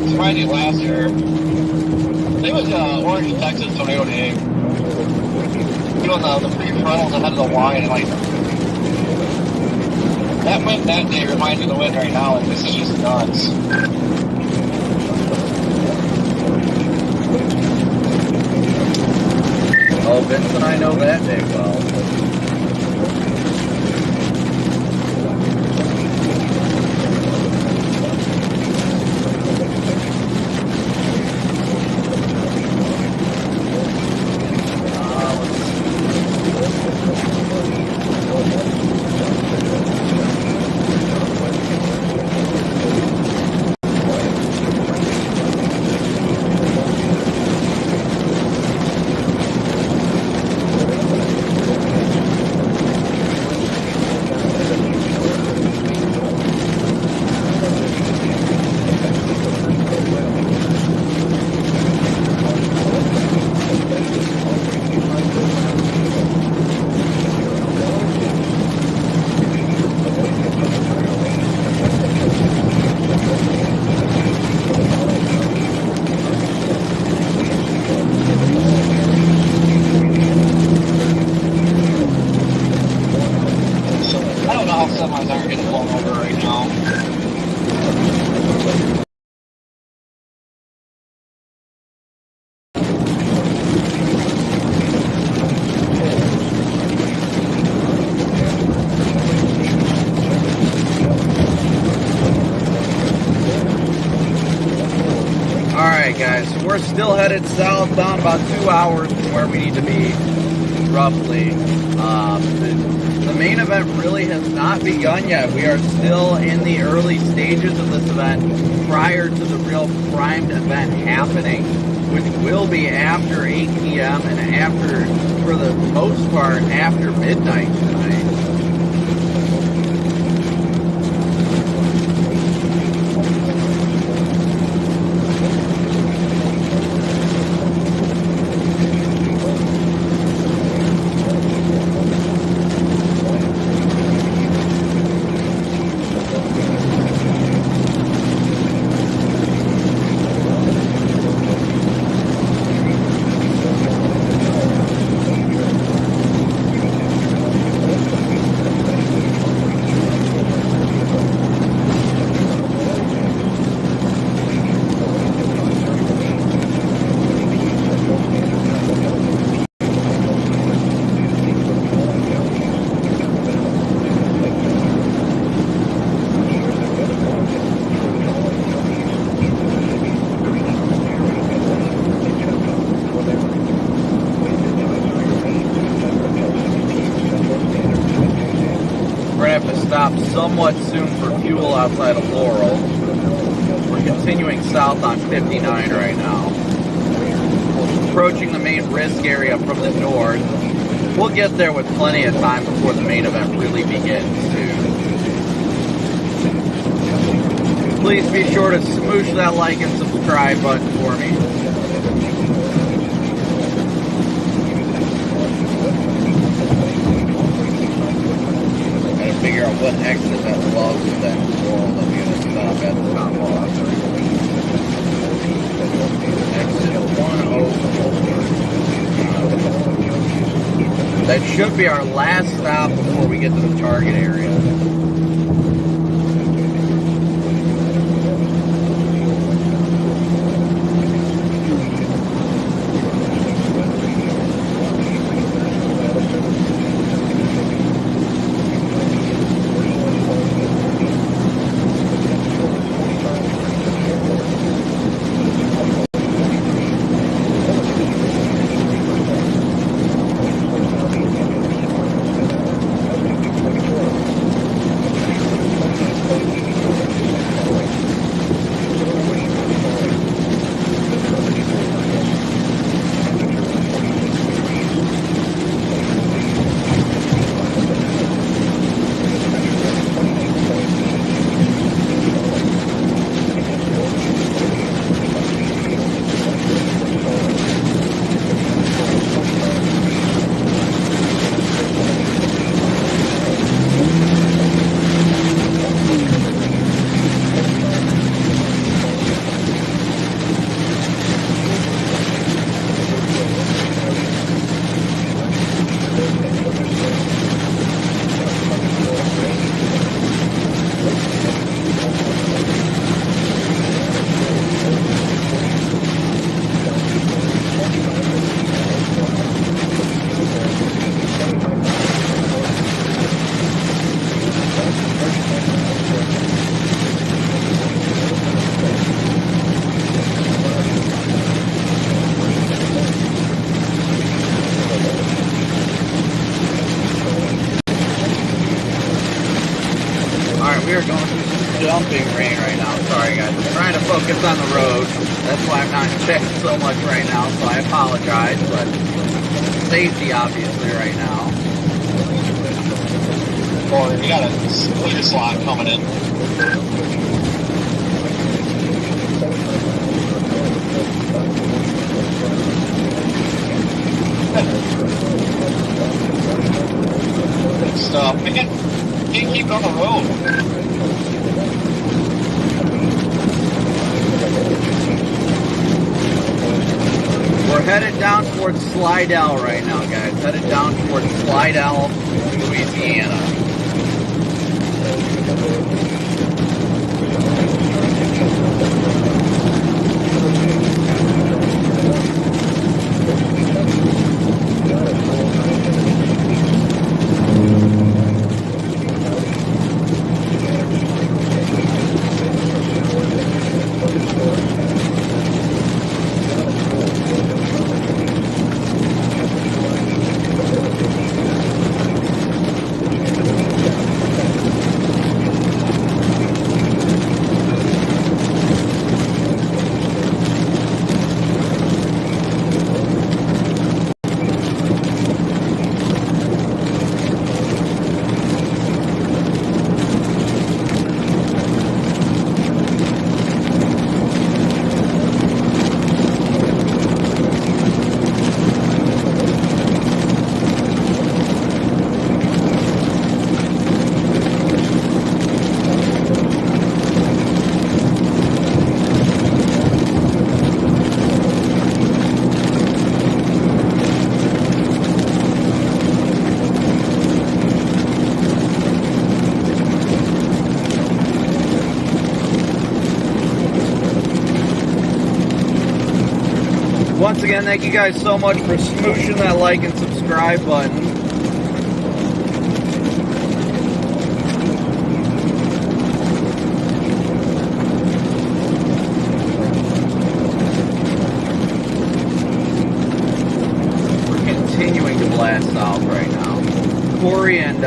It's Friday last year. It was Orange, Texas tornado day. Doing the pre-frontals ahead of the line, and like that wind that day reminds me of the wind right now. Like, this is just nuts. Oh, Vince and I know that day well. Semis aren't getting blown over right now. Alright guys, so we're still headed southbound about 2 hours from where we need to be, roughly. The main event really has not begun yet. We are still in the early stages of this event prior to the real primed event happening, which will be after 8 p.m. and after, for the most part, after midnight tonight. have to stop somewhat soon for fuel outside of Laurel. We're continuing south on 59 right now. Approaching the main risk area from the north. We'll get there with plenty of time before the main event really begins too. Please be sure to smoosh that like and subscribe button for me. Gotta figure out what exit that loves that Laurel that we're gonna stop at the top off. Exit 104. That should be our last stop before we get to the target area. We are going through some dumping rain right now. Sorry guys, I'm trying to focus on the road. That's why I'm not checking so much right now, so I apologize, but safety obviously right now. Or you got a clear slot coming in. Good stuff. Man, can't keep it on the road. We're headed down towards Slidell right now, guys. Headed down towards Slidell, Louisiana. Once again, thank you guys so much for smooshing that like and subscribe button. We're continuing to blast south right now. Corey and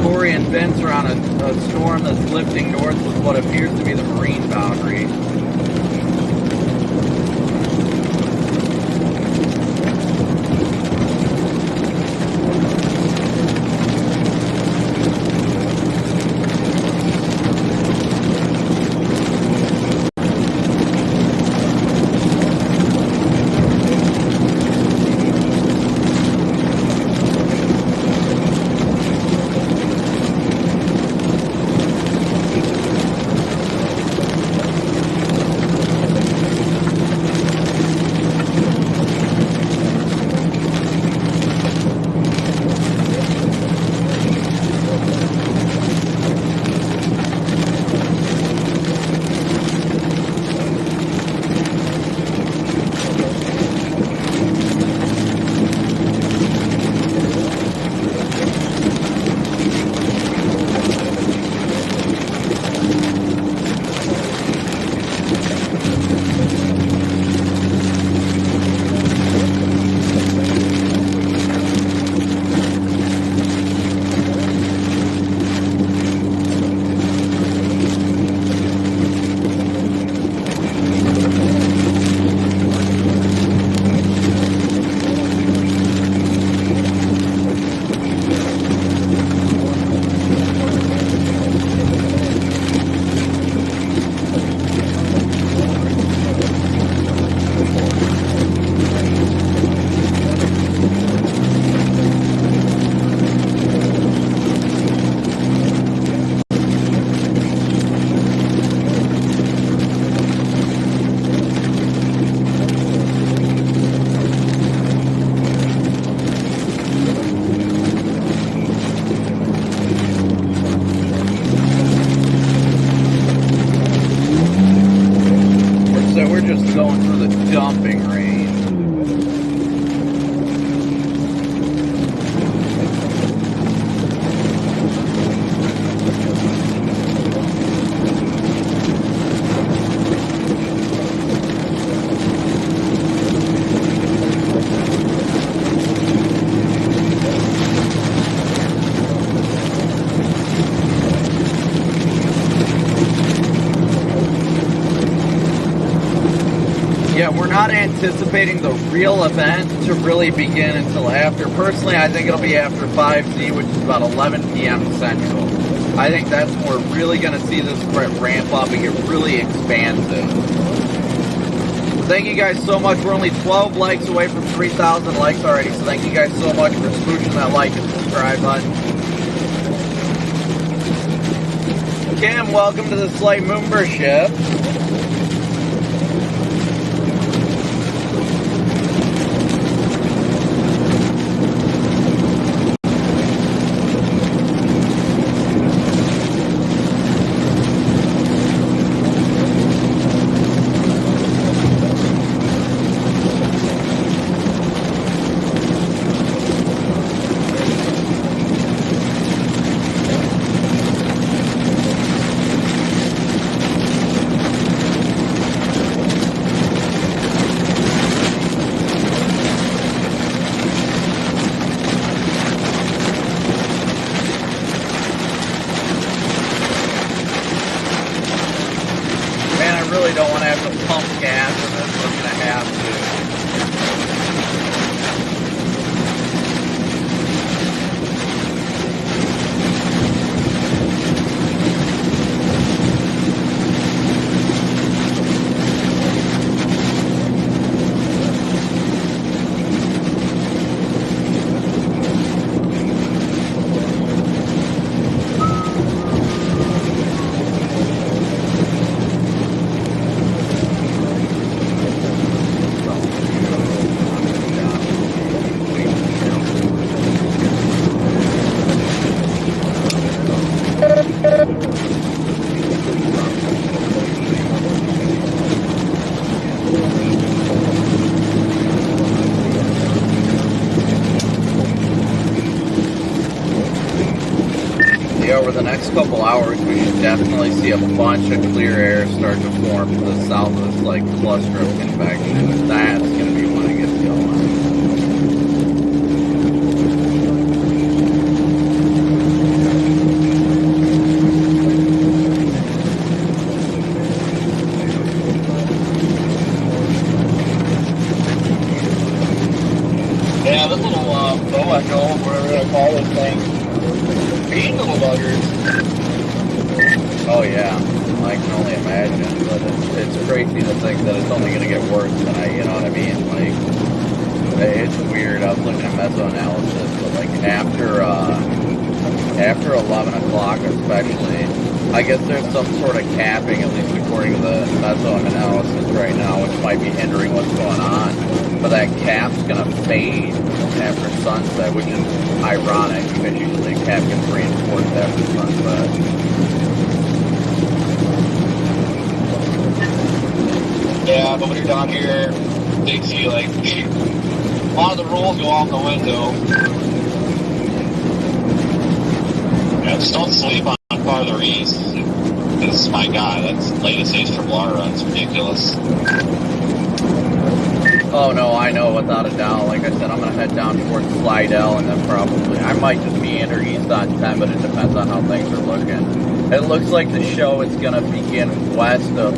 Corey and Vince are on a storm that's lifting north with what appears to be the marine boundary. Going through the dumping range. Yeah, we're not anticipating the real event to really begin until after. Personally, I think it'll be after 5Z, which is about 11 p.m. Central. I think that's when we're really going to see this ramp up and get really expansive. Thank you guys so much. We're only 12 likes away from 3,000 likes already, so thank you guys so much for smooching that like and subscribe button. Cam, welcome to the Slight membership. Don't want to have to pump gas in this, I'm going to have to. Over the next couple hours, we should definitely see a bunch of clear air start to form to the south of this like cluster of convection. That's going to be when it gets going. Yeah, this little bow echo, whatever you call this thing. Mean little buggers. Oh yeah, I can only imagine, but it's crazy to think that it's only going to get worse tonight, you know what I mean? Like, it's weird. I was looking at meso-analysis, but like after 11 o'clock especially, I guess there's some sort of capping, at least according to the meso-analysis right now, which might be hindering what's going on. But that cap's going to fade after sunset, which is ironic because usually a cap gets reinforced after sunset. Yeah, but when you're down here, they see like a lot of the rules go out the window. Yeah, just don't sleep on farther east. Because my God, that's latest HRR run. It's ridiculous. Oh no, I know without a doubt. Like I said, I'm gonna head down towards Slidell and then probably I might just meander east on 10, but it depends on how things are looking. It looks like the show is gonna begin west of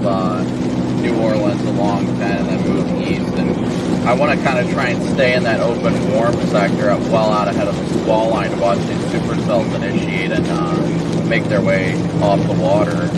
New Orleans along 10 and then move east. And I want to kind of try and stay in that open warm sector well out ahead of the squall line to watch these supercells initiate and make their way off the water.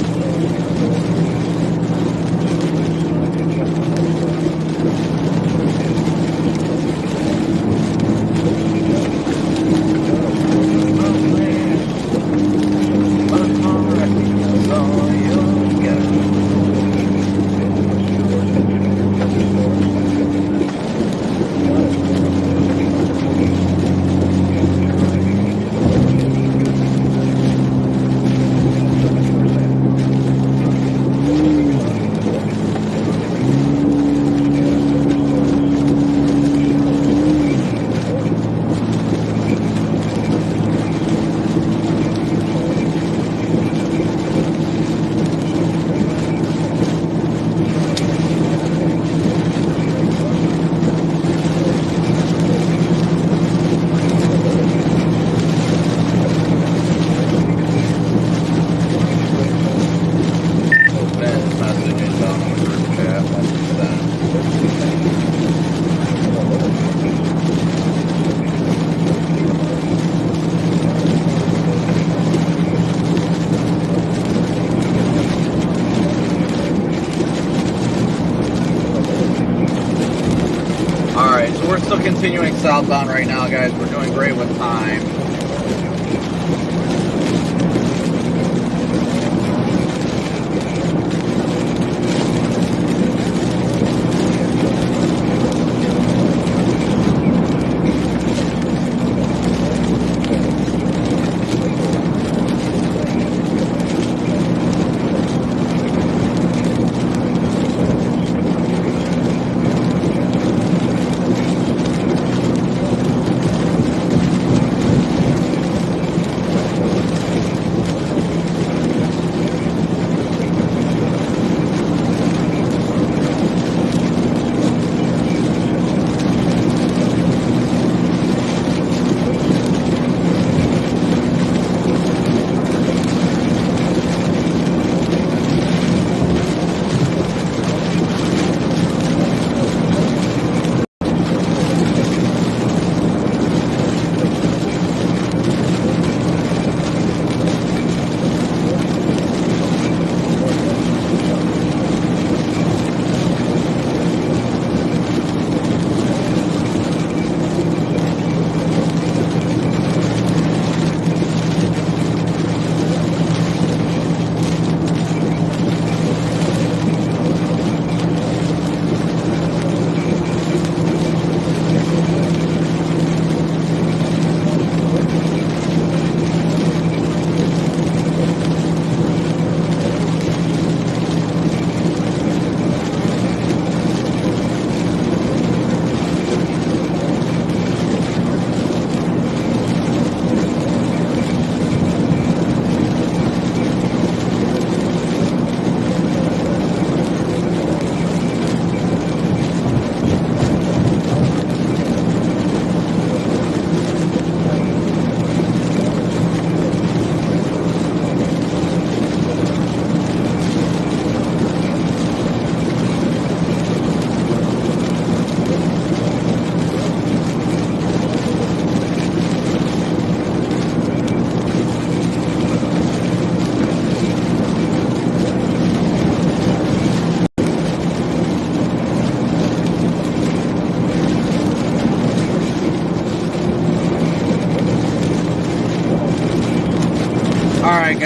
Continuing southbound right now, guys. We're doing great with time.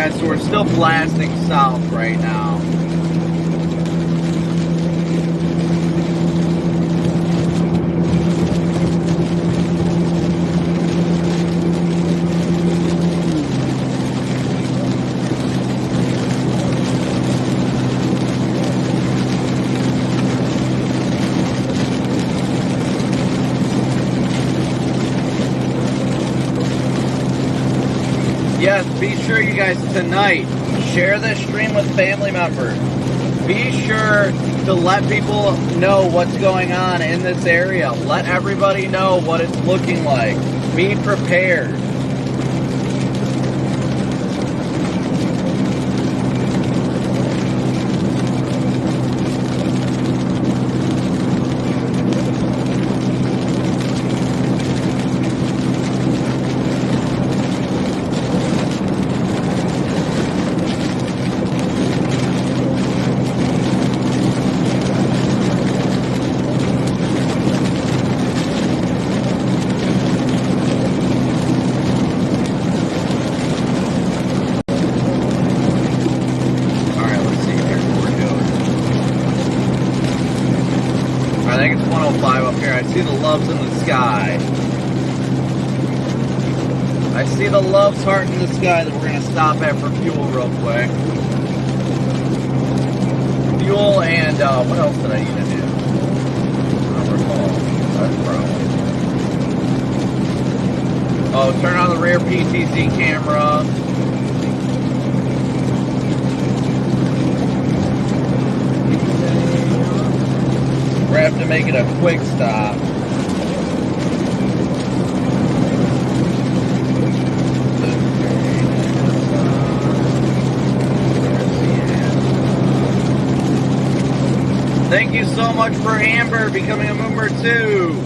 guys, so we're still blasting south right now. Yes, be sure you guys tonight share this stream with family members. Be sure to let people know what's going on in this area. Let everybody know what it's looking like. Be prepared. I see the loves in the sky. I see the loves heart in the sky that we're going to stop at for fuel real quick. Fuel and, what else did I need to do? I don't recall. That's probably. Oh, turn on the rear PTZ camera. We're going to have to make it a quick stop. Thank you so much for Amber becoming a member too.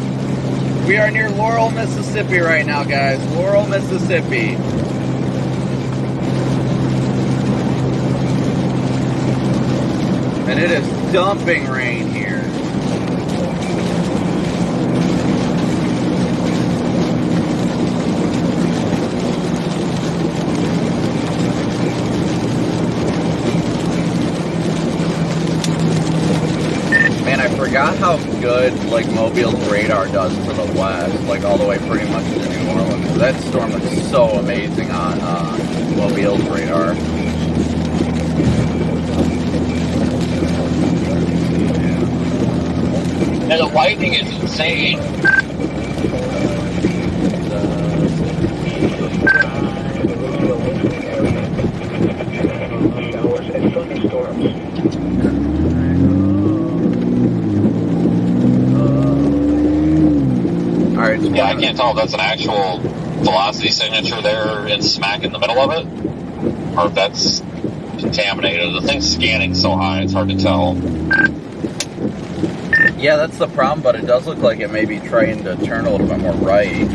We are near Laurel, Mississippi right now, guys. Laurel, Mississippi. And it is dumping rain here. Man, I forgot how good, like, Mobile's radar does to the west, like, all the way pretty much to New Orleans. That storm looks so amazing on Mobile's radar. And the lightning is insane. Showers and thunderstorms. Alright, Yeah, I can't tell if that's an actual velocity signature there in smack in the middle of it, or if that's contaminated. The thing's scanning so high, it's hard to tell. yeah, that's the problem, but it does look like it may be trying to turn a little bit more right.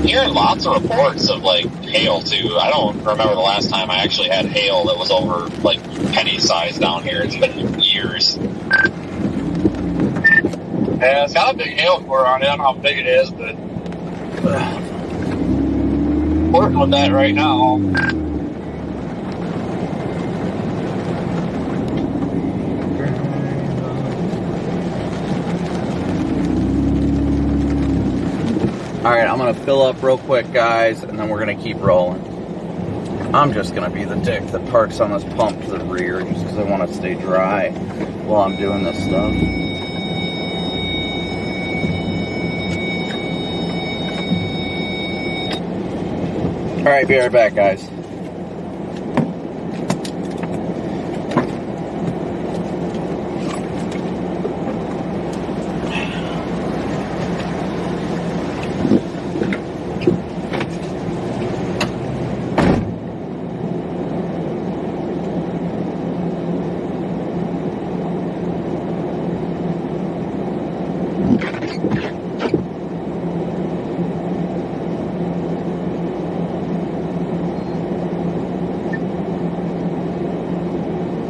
Hearing lots of reports of, like, hail, too. I don't remember the last time I actually had hail that was over, like, penny size down here. It's been years. Yeah, it's got a big hail core on it. I don't know how big it is, but working with that right now. Alright, I'm going to fill up real quick, guys, and then we're going to keep rolling. I'm just going to be the dick that parks on this pump to the rear just because I want to stay dry while I'm doing this stuff. Alright, be right back, guys.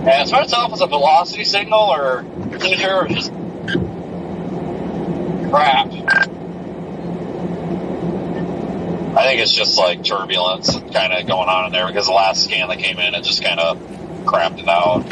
Yeah, it's hard to tell if it's a velocity signal or signature or just crap. I think it's just like turbulence kind of going on in there because the last scan that came in, it just kind of crapped it out.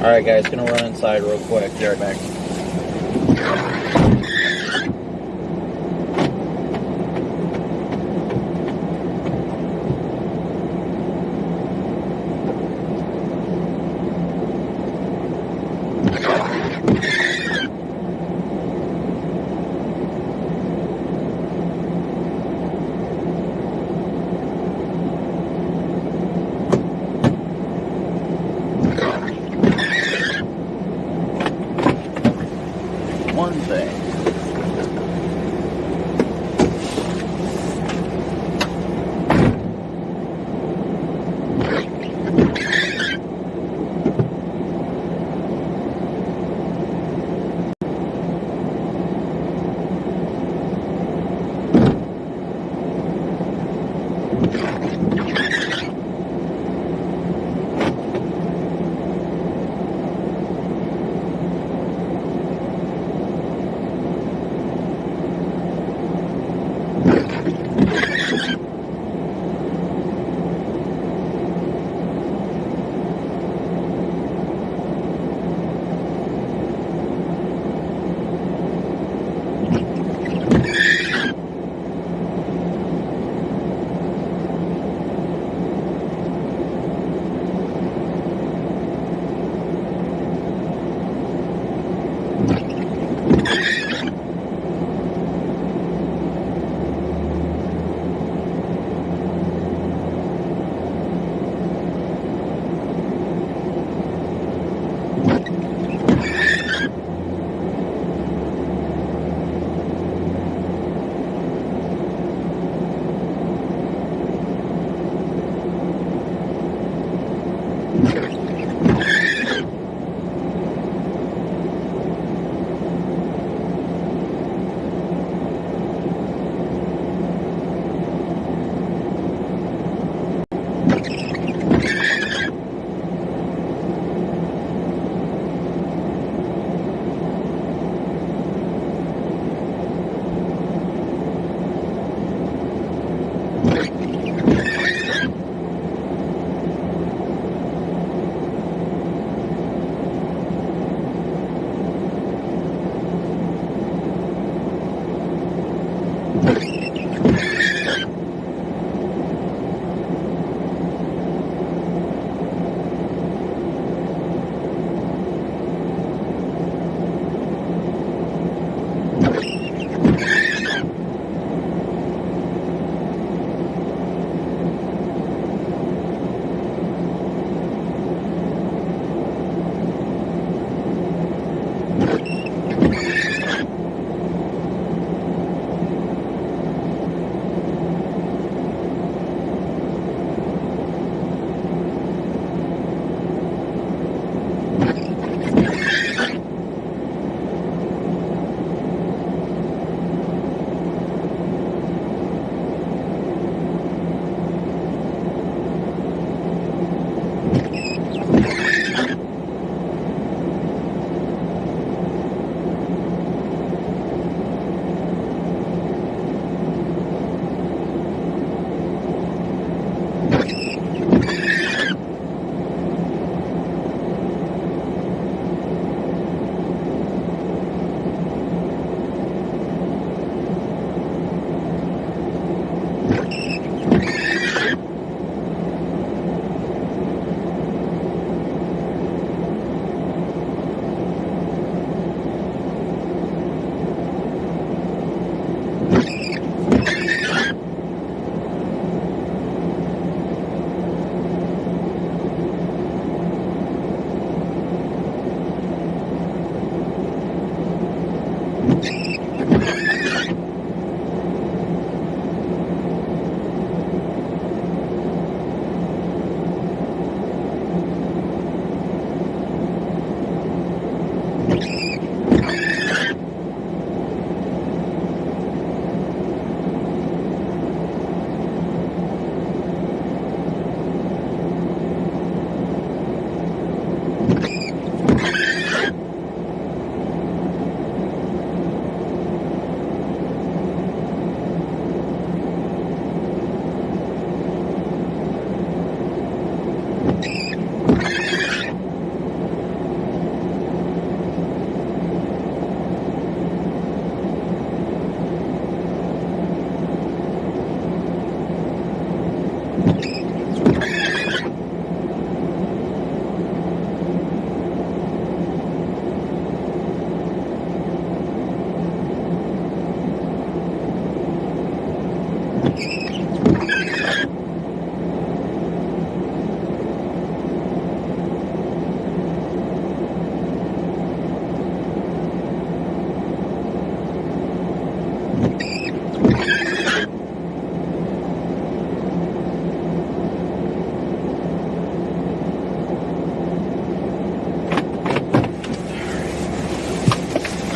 Alright guys, gonna run inside real quick. Be right back. One thing.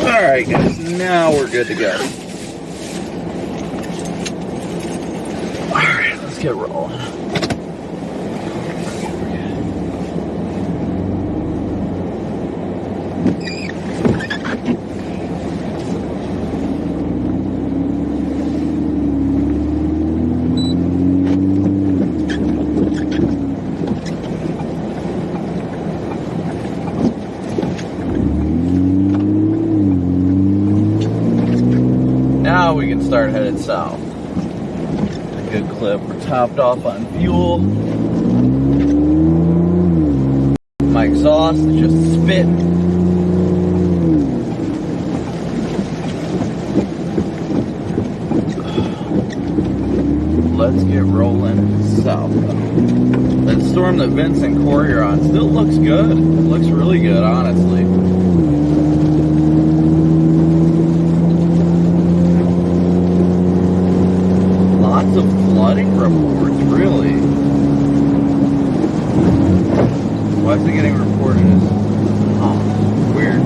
Alright guys, now we're good to go. Alright, let's get rolling. Now we can start headed south. A good clip. We're topped off on fuel. My exhaust is just spitting. Let's get rolling south. That storm that Vince and Corey are on still looks good. It looks really good, honestly. Lots of flooding reports, really. Why is it getting reported as... Oh, weird.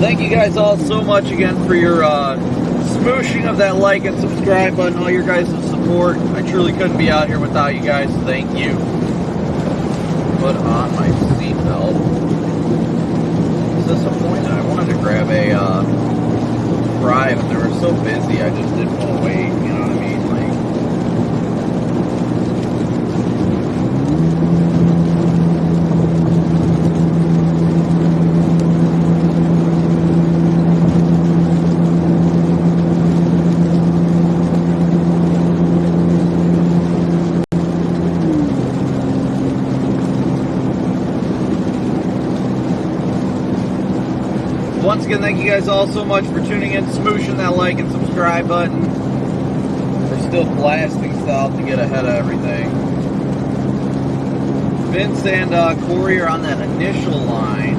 Thank you guys all so much again for your smooshing of that like and subscribe button, all your guys' support. I truly couldn't be out here without you guys. Thank you. Put on my seatbelt. Is this a point? I wanted to grab a subscribe, and they were so busy, I just didn't want to wait, you know what I mean? Like, once again, thank you guys all so much for tuning in, smooshing that like and subscribe button. We're still blasting south to get ahead of everything. Vince and Corey are on that initial line.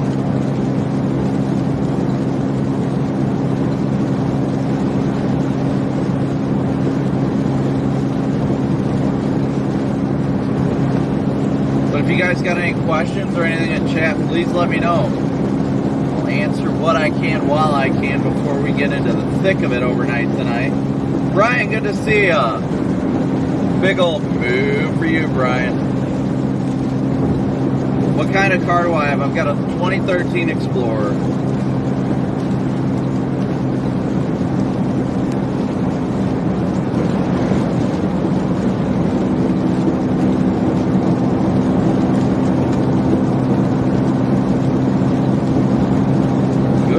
But if you guys got any questions or anything in chat, please let me know. Answer what I can while I can before we get into the thick of it overnight tonight. Brian, good to see ya. Big old move for you, Brian. What kind of car do I have? I've got a 2013 Explorer.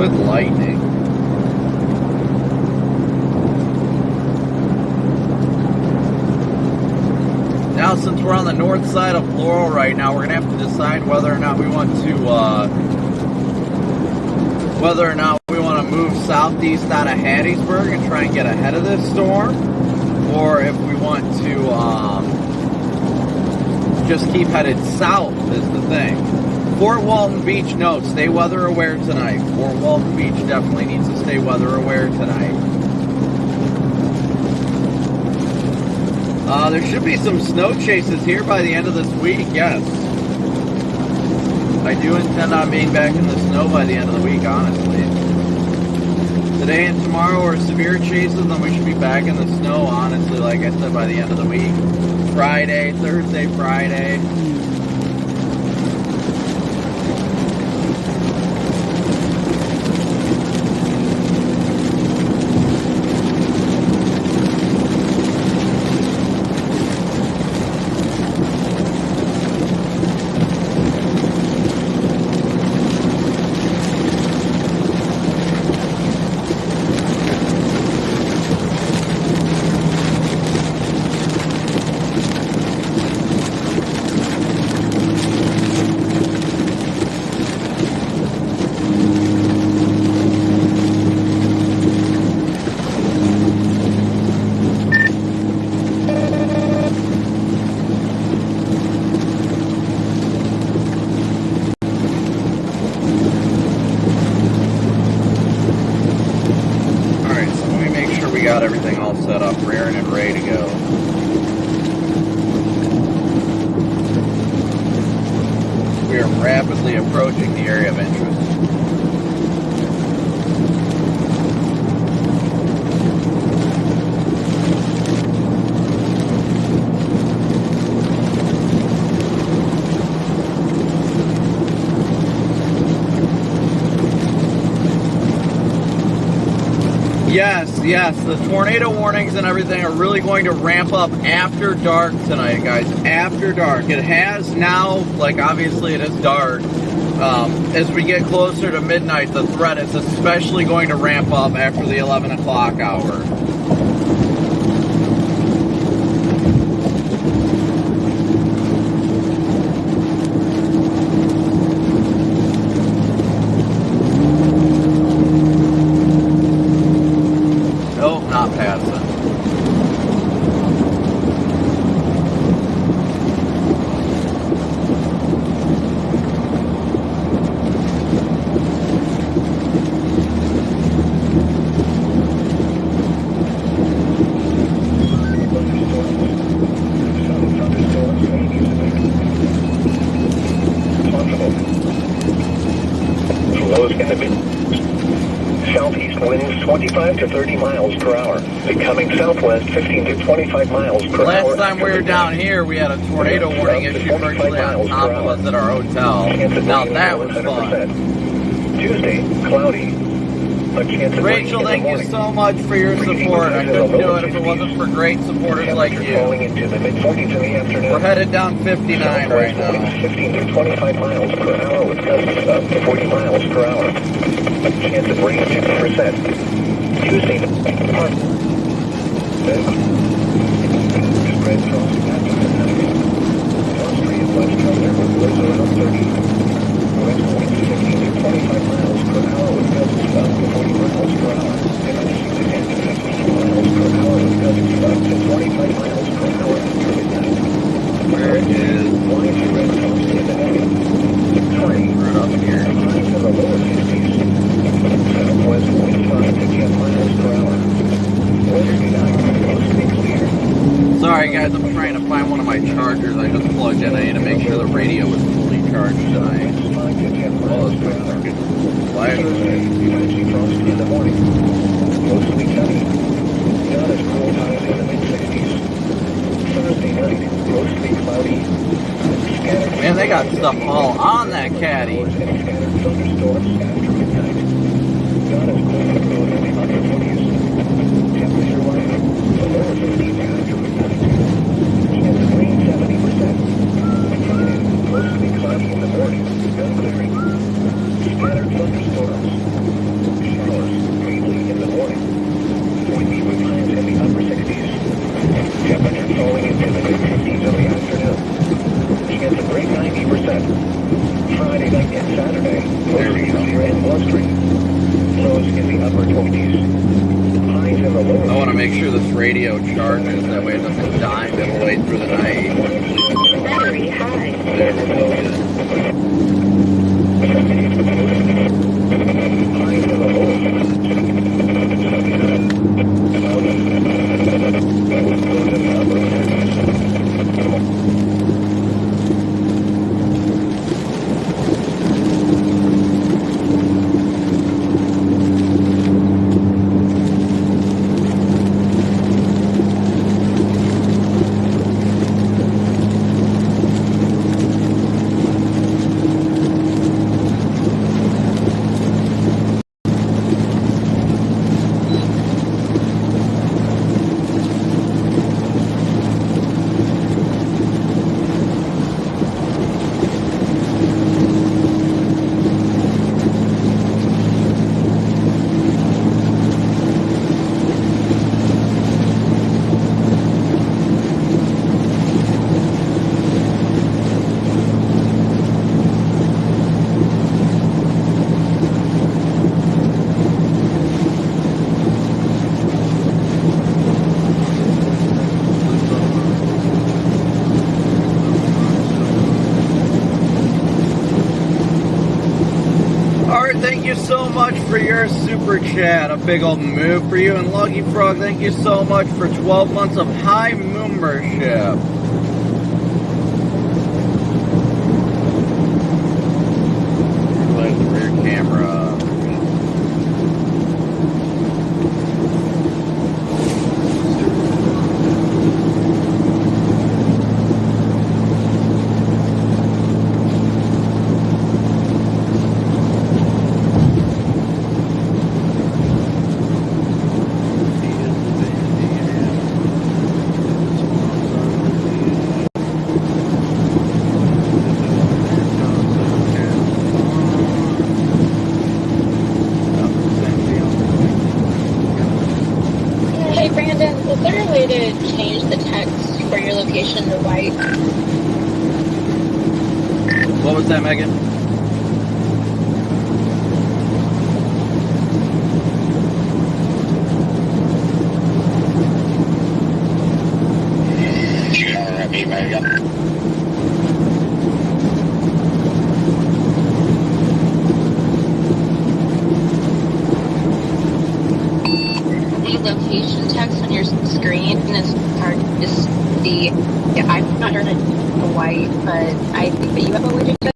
Lightning. Now, since we're on the north side of Laurel right now, we're gonna have to decide whether or not we want to move southeast out of Hattiesburg and try and get ahead of this storm, or if we want to just keep headed south is the thing. Fort Walton Beach, no, stay weather aware tonight. Fort Walton Beach definitely needs to stay weather aware tonight. There should be some snow chases here by the end of this week, yes. I do intend on being back in the snow by the end of the week, honestly. Today and tomorrow are severe chases, and we should be back in the snow, honestly, like I said, by the end of the week. Friday, Thursday, Friday. Everything all set up, rearing and ready to go. We are rapidly approaching the area of interest. Yes, the tornado warnings and everything are really going to ramp up after dark tonight, guys. After dark. It has now, like obviously it is dark. As we get closer to midnight, the threat is especially going to ramp up after the 11 o'clock hour. Southeast winds 25 to 30 miles per hour. Becoming southwest 15 to 25 miles per hour. Last time we were down here, we had a tornado warning issue virtually on top of us at our hotel. Now that was fun. Tuesday, cloudy. A chance of rain Rachel, in the thank you morning. so much for your support. I couldn't do it if it wasn't for great supporters like Temperature falling you. into the mid-40s in the afternoon. We're headed down 59 right Southwest winds now. 15 to 25 miles per hour with gusts up to 40 miles per hour. Chance of rain 50%. Tuesday, spread frost after midnight. Austrian west weather with lows around 30. West winds 15 to 25 miles per hour with gusts up to 40 miles per hour. Diminishing to 10 to 15 miles per hour with gusts up to 25 miles per hour after midnight. Where is Widespread frost in the morning. Free. right up here? Highs in the lower 50s. Southwest winds 5 to 10 miles per hour. Weather denied. Mostly clear. Sorry guys, I'm trying to find one of my chargers I just plugged in. I need to make sure the radio is fully charged tonight. 5 to 10 miles per hour. Thursday, patchy frost in the morning. Mostly sunny. Not as cool highs in the mid-60s. Thursday night, mostly cloudy. Scattered Man, they got stuff all on that caddy. and scattered thunderstorms after midnight. Not as cold as those in the upper 40s. Temperature-wise, the lower 50s after midnight. Chance of rain 70%. Friday, mostly cloudy in the morning. No clearing. Scattered thunderstorms. Showers, mainly in the morning. Windy with highs in the upper 60s. Temperature falling into the mid-50s in the afternoon. Chance of rain 90%. Friday night and Saturday, mostly clear and blustery. Lows in the upper 20s. Highs in the lower. I want to make sure this radio charges, that way it doesn't die midway through the night. Battery high. There we go. Highs in the lower. Cloudy. Lows in the upper 30s. Thank you so much for your super chat. A big old move for you. And Lucky Frog, thank you so much for 12 months of high membership. Like the rear camera. Hey Brandon, is there a way to change the text for your location to white? What was that, Megan? You can order at me, Megan. The location text on your screen is hard to see. Yeah, I'm not sure that it's white, but I think that you have a way to do it.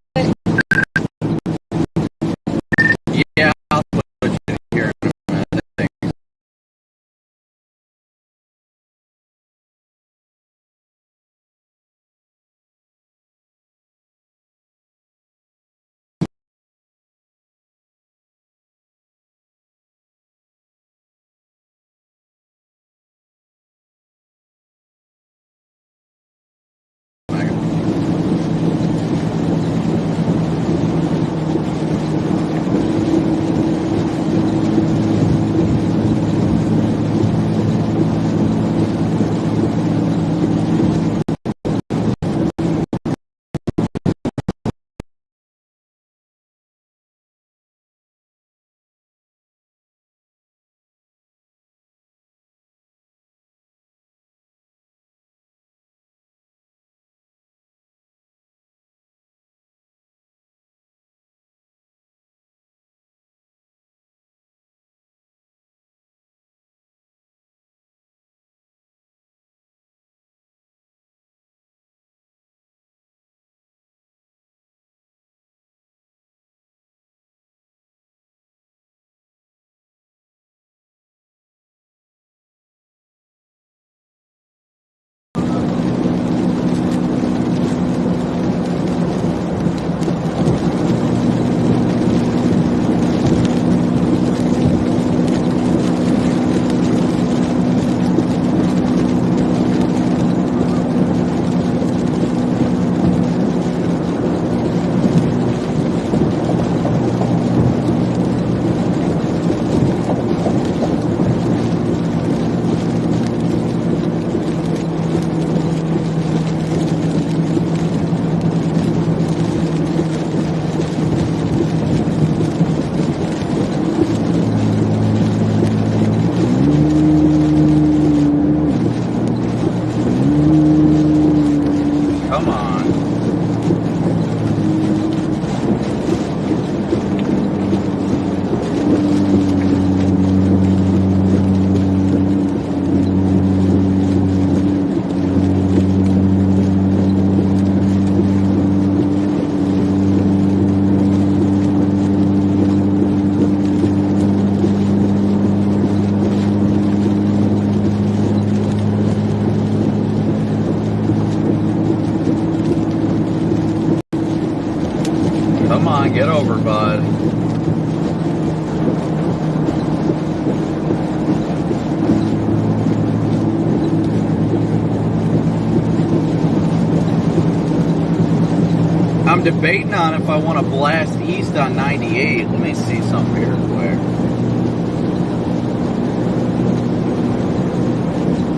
I'm debating on if I want to blast east on 98. Let me see something here quick.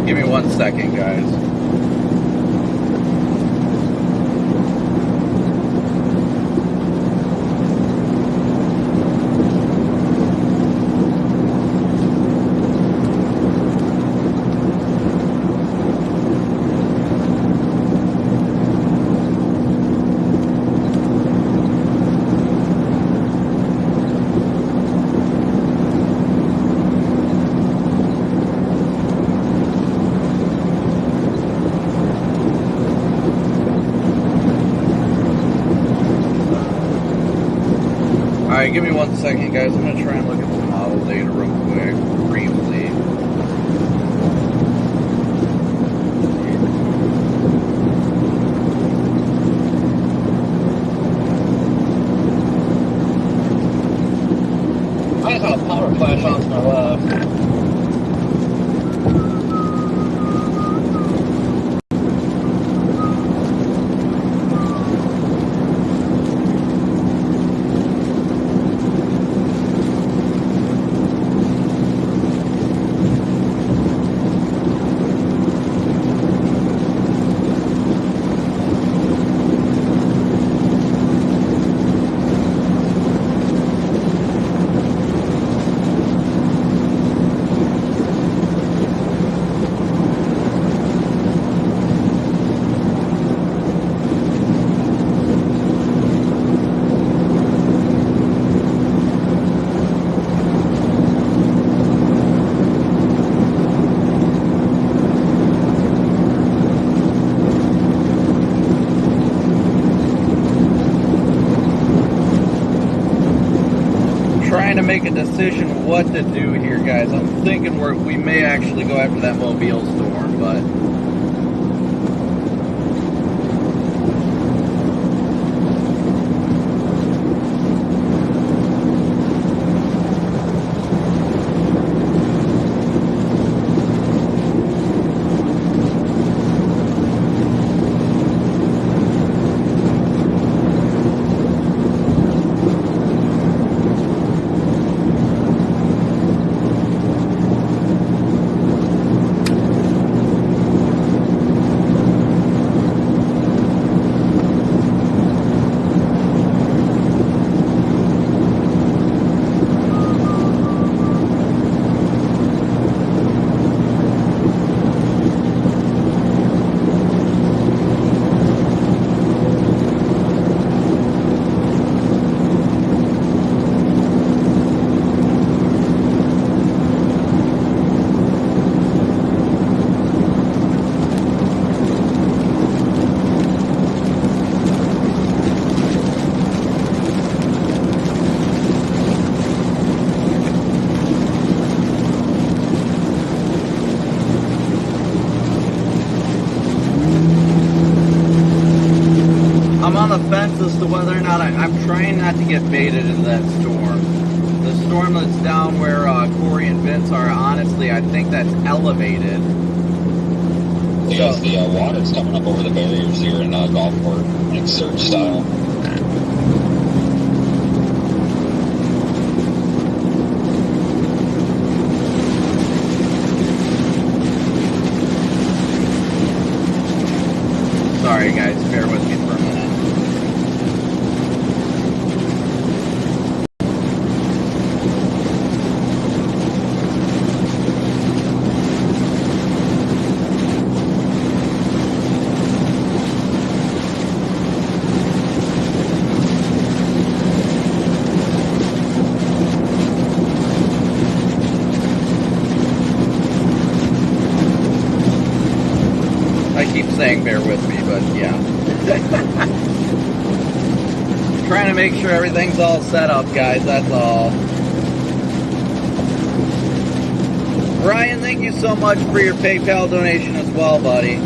Give me 1 second, guys. Alright, give me 1 second, guys. I'm going to try and look at the model data real quick, briefly. I saw a power flash off to my left. To make a decision what to do here, guys. I'm thinking we may actually go after that Mobile storm, but I'm on the fence as to whether or not I'm trying not to get baited into that storm. The storm that's down where Corey and Vince are, honestly, I think that's elevated. Yes, the water's coming up over the barriers here in Gulfport, like surge style. Sorry, guys, bear with me for a minute. I keep saying bear with me, but yeah. Trying to make sure everything's all set up, guys, that's all. Ryan, thank you so much for your PayPal donation as well, buddy.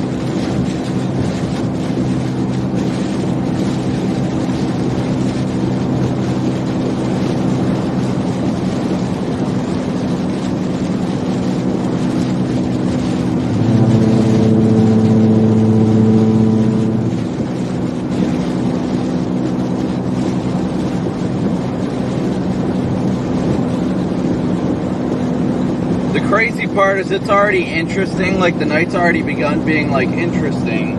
part is it's already interesting. Like, the night's already begun being, like, interesting.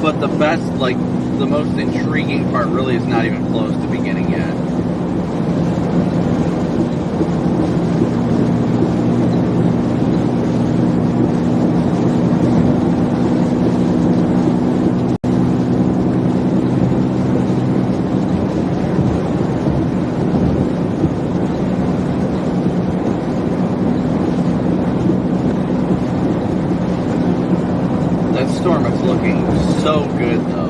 But the best, like, the most intriguing part really is not even close to beginning yet. Storm is looking so good, though.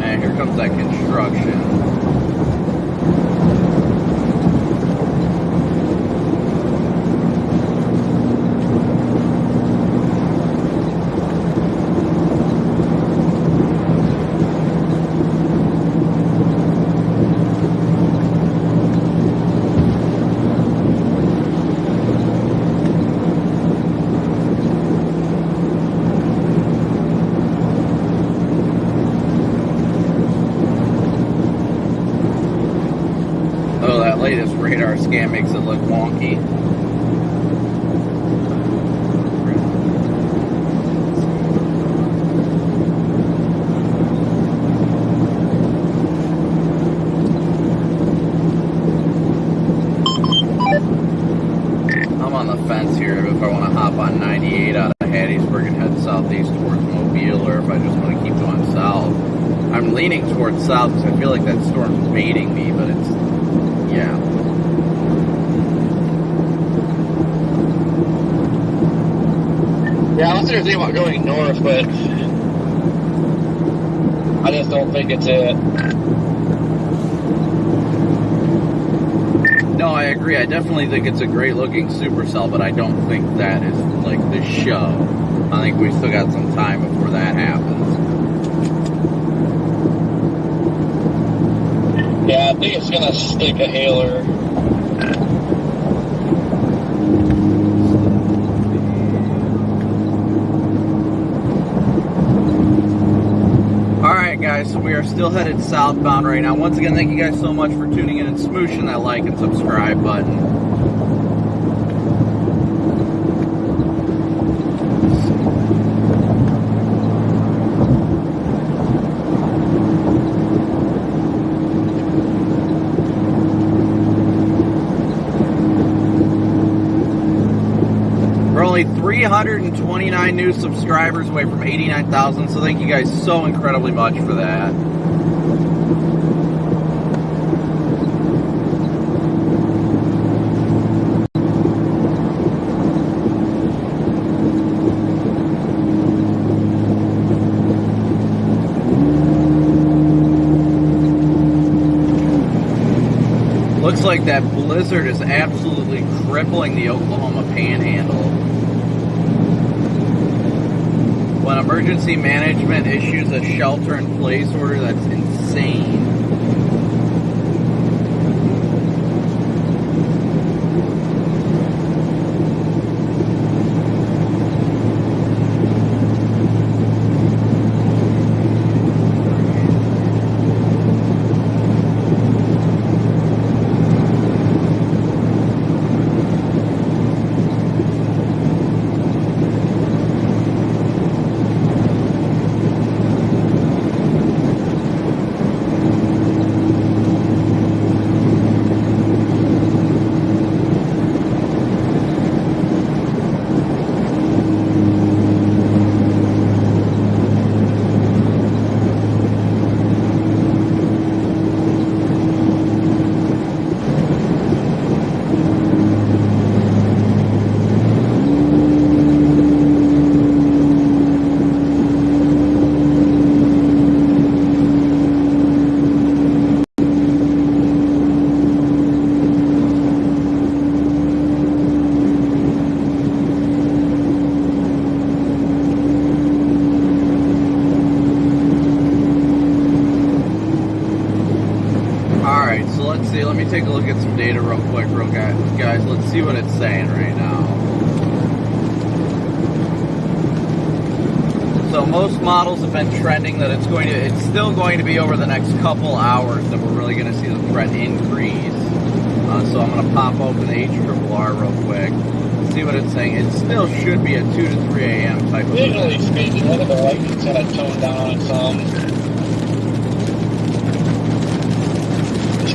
And here comes that construction. Latest radar scan makes it look wonky. I'm on the fence here if I want to hop on 98 out of Hattiesburg and head southeast towards Mobile, or if I just want to keep going south. I'm leaning towards south because I feel like that storm's baiting me, but it's yeah. Yeah, I was thinking about going north, but I just don't think it's it. No, I agree. I definitely think it's a great looking supercell, but I don't think that is like the show. I think we still got some time before that happens. Yeah, I think it's gonna stick a hailer. Alright guys, so we are still headed southbound right now. Once again, thank you guys so much for tuning in and smooshing that like and subscribe button. We're only 329 new subscribers away from 89,000, so thank you guys so incredibly much for that. Looks like that blizzard is absolutely crippling the Oklahoma Panhandle. When emergency management issues a shelter-in-place order, that's insane. Let me take a look at some data real quick, guys. Let's see what it's saying right now. So most models have been trending that it's still going to be over the next couple hours that we're really going to see the trend increase. So I'm going to pop open the HRRR real quick, see what it's saying. It still should be a 2 to 3 a.m. type of Visually event. speaking, look at the lighting set I toned down on some.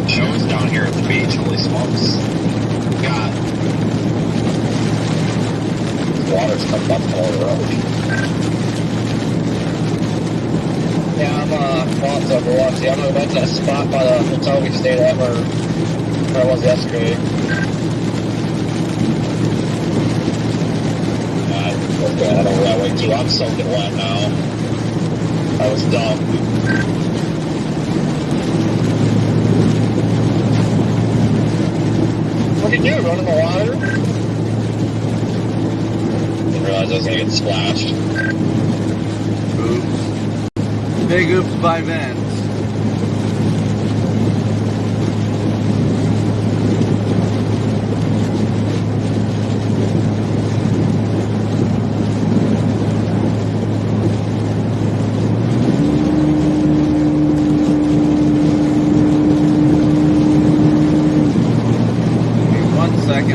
Shows down here at the beach, holy smokes. God. Water's coming up all the road. Yeah, I'm lots of Biloxi. I'm gonna to that spot by the hotel we stayed at where I was yesterday. I was gonna head over that way too. I'm soaking wet now. I was dumb. What did you do? Run in the water? Didn't realize I was gonna get splashed. Oops. Big oops by Vince.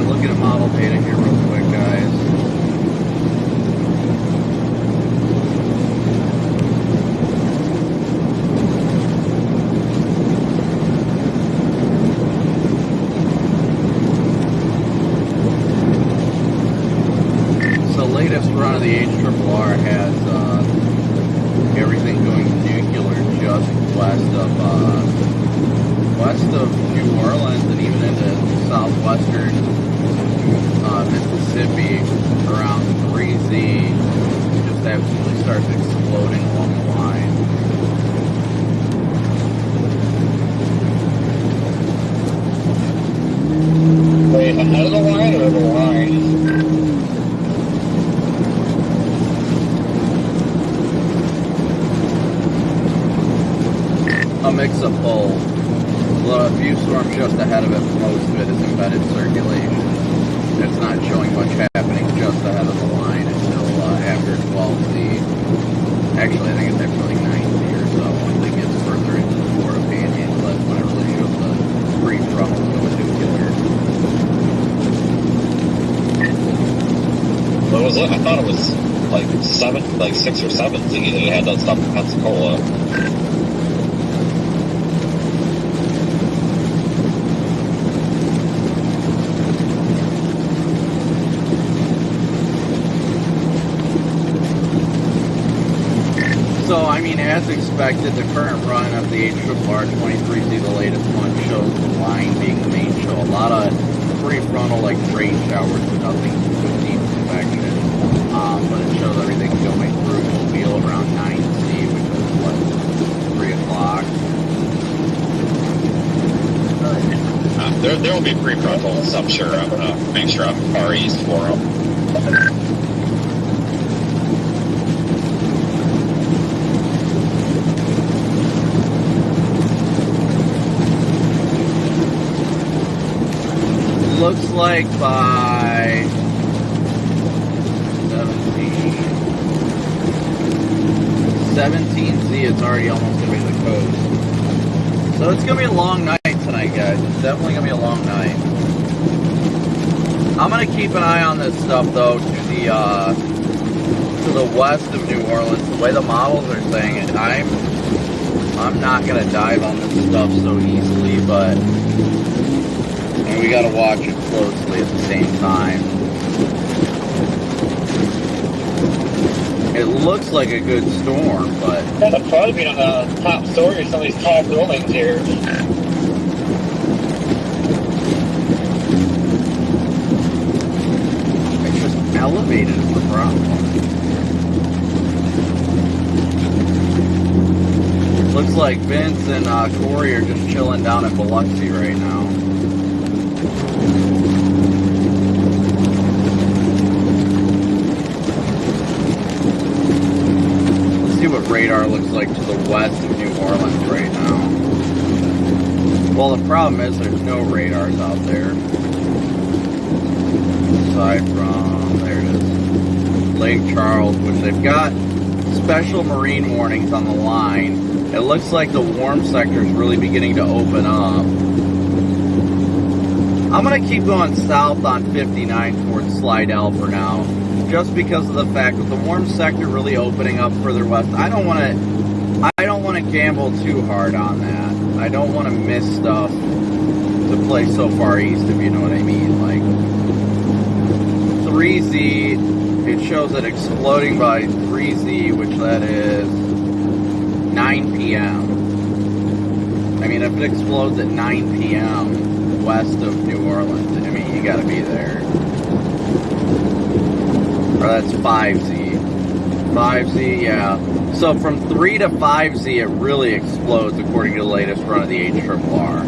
Looking at model data here real quick, guys. So latest run of the HRRR has everything going nuclear just west of New Orleans and even into southwestern Mississippi around 3Z. Just absolutely starts exploding along the line. Wait, ahead of the line or the line? A mix of both. A few storms just ahead of it, but most of it is embedded circulation. It's not showing much happening just ahead of the line until after 12Z. Actually, I think it's after like 9Z or so. Once it gets further into the Florida Panhandle, that's when it really shows the pre-frontal going nuclear. What was it? I thought it was like 6 or 7 Z that you had that stuff in Pensacola. So, I mean, as expected, the current run of the HRRR 23Z, the latest one, shows the line being the main show. A lot of prefrontal, like rain showers, but nothing too deep convection. But it shows everything going through Mobile around 9Z, which is what, 3 o'clock. There will be prefrontals, I'm sure. I'm going to make sure I'm far east for them. Looks like by 17Z, it's already almost going to be the coast. So it's going to be a long night tonight, guys. It's definitely going to be a long night. I'm going to keep an eye on this stuff, though, to the west of New Orleans. The way the models are saying it, I'm not going to dive on this stuff so easily, but we got to watch it closely at the same time. It looks like a good storm, but That'll probably be on the top story of some of these tall buildings here. it's just elevated is the problem. Looks like Vince and Corey are just chilling down in Biloxi right now. See what radar looks like to the west of New Orleans right now. Well, the problem is there's no radars out there. Aside from, there it is, Lake Charles, which they've got special marine warnings on the line. It looks like the warm sector is really beginning to open up. I'm going to keep going south on 59 towards Slidell for now, just because of the fact that the warm sector really opening up further west. I don't want to gamble too hard on that. I don't want to miss stuff to play so far east, if you know what I mean. Like 3Z, it shows it exploding by 3Z, which that is 9 p.m. I mean, if it explodes at 9 p.m. west of New Orleans, I mean, you gotta be there. Or that's 5Z. 5Z, yeah. So from 3 to 5Z, it really explodes according to the latest run of the HRRR.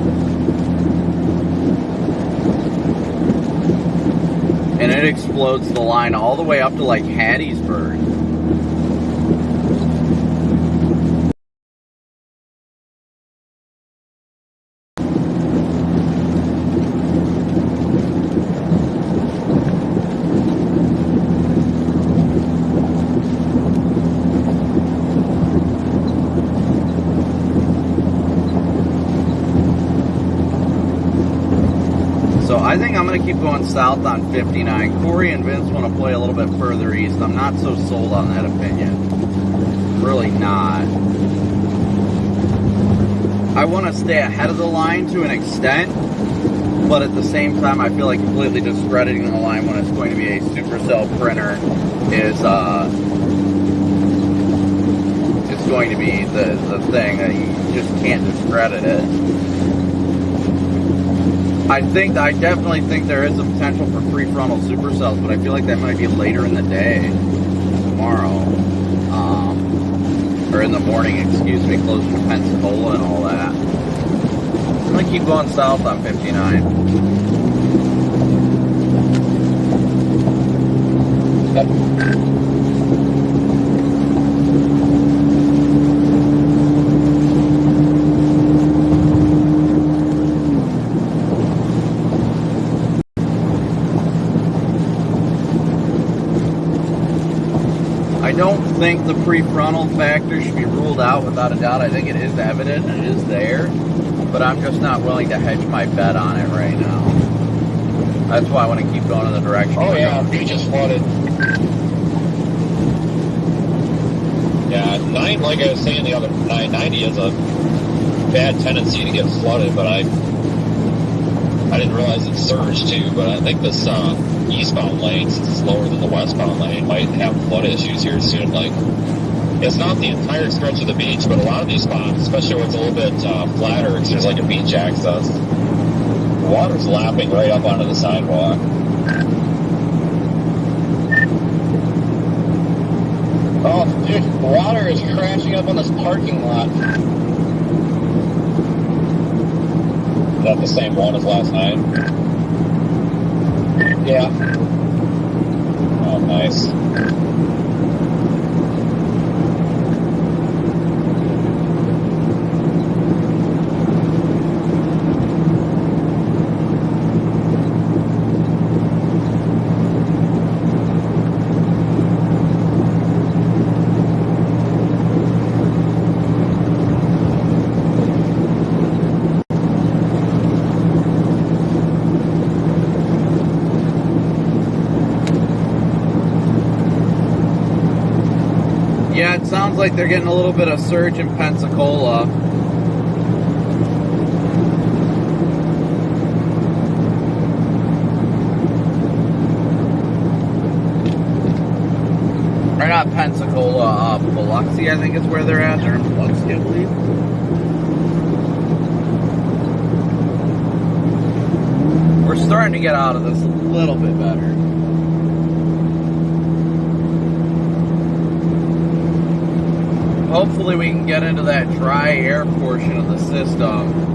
And it explodes the line all the way up to like Hattiesburg. I think I'm going to keep going south on 59. Corey and Vince want to play a little bit further east. I'm not so sold on that opinion. Really not. I want to stay ahead of the line to an extent, but at the same time, I feel like completely discrediting the line when it's going to be a supercell printer is it's going to be the thing that you just can't discredit it. I definitely think there is a potential for free frontal supercells, but I feel like that might be later in the day, tomorrow, or in the morning, excuse me, closer to Pensacola and all that. I'm gonna keep going south on 59. I don't think the prefrontal factor should be ruled out without a doubt. I think it is evident, it is there, but I'm just not willing to hedge my bet on it right now. That's why I want to keep going in the direction. Oh yeah, he just flooded. Yeah, like I was saying the other, 990 has a bad tendency to get flooded, but I didn't realize it surged too, but I think this eastbound lane, since it's lower than the westbound lane, might have flood issues here soon. Like, it's not the entire stretch of the beach, but a lot of these spots, especially where it's a little bit flatter, because there's like a beach access, the water's lapping right up onto the sidewalk. Oh, dude, the water is crashing up on this parking lot. Is that the same one as last night? Yeah. Oh, nice. Yeah, it sounds like they're getting a little bit of surge in Pensacola. Or not Pensacola, Biloxi, I think is where they're at. They're in Biloxi, I believe. We're starting to get out of this a little bit better. Hopefully we can get into that dry air portion of the system.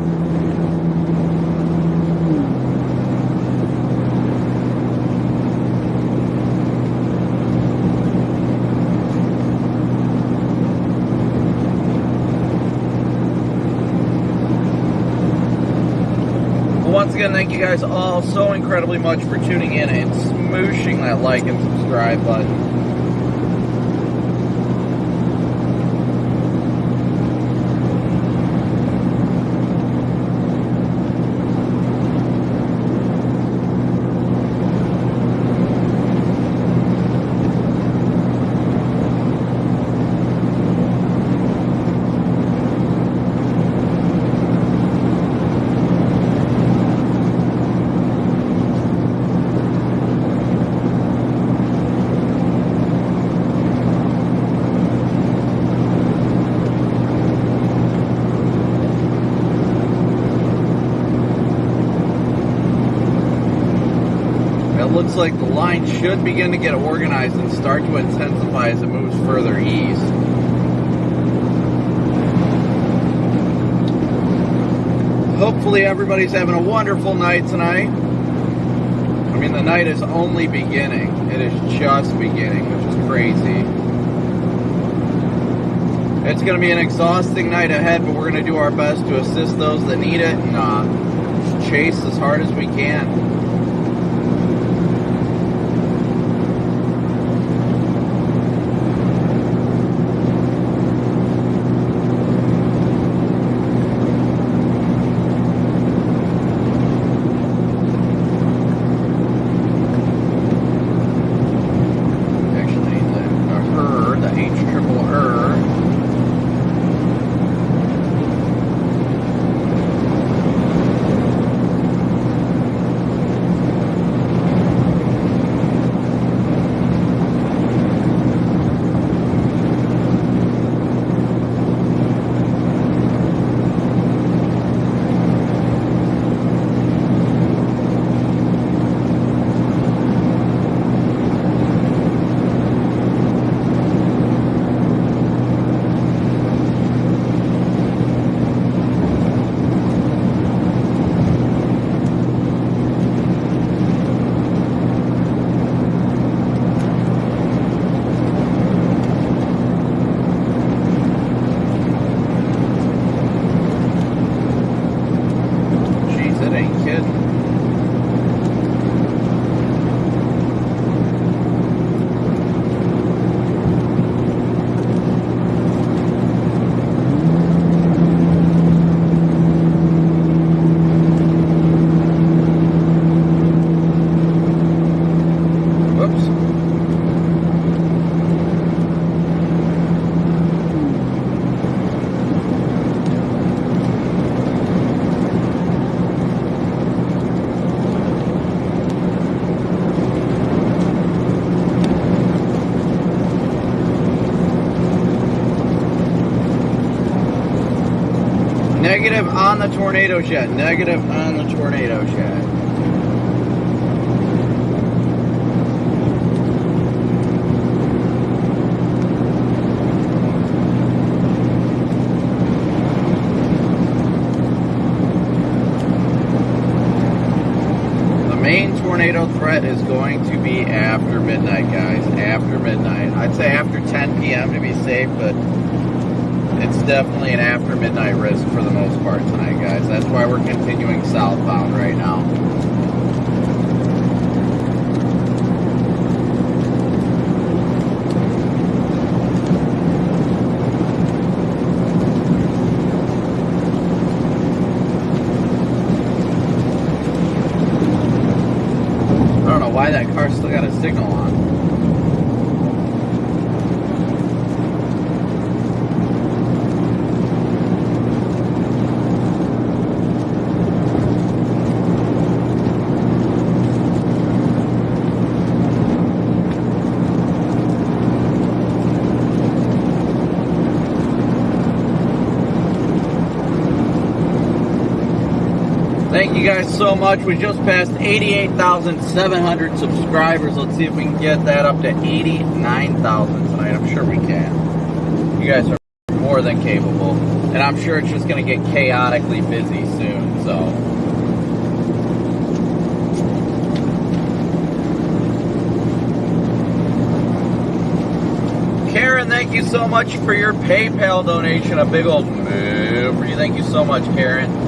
Once again, thank you guys all so incredibly much for tuning in and smooshing that like and subscribe button. looks like the line should begin to get organized and start to intensify as it moves further east. Hopefully everybody's having a wonderful night tonight. I mean, the night is only beginning. It is just beginning, which is crazy. It's going to be an exhausting night ahead, but we're going to do our best to assist those that need it and just chase as hard as we can. Negative on the tornado jet. Negative on the tornado jet. The main tornado threat is going to be after midnight, guys. After midnight. I'd say after 10 p.m. to be safe, but it's definitely an after midnight risk for the most part tonight, guys. That's why we're continuing southbound right now. I don't know why that car still got a signal on. Thank you guys so much. We just passed 88,700 subscribers. Let's see if we can get that up to 89,000 tonight. I'm sure we can. You guys are more than capable. And I'm sure it's just going to get chaotically busy soon. So, Karen, thank you so much for your PayPal donation. A big old move for you. Thank you so much, Karen.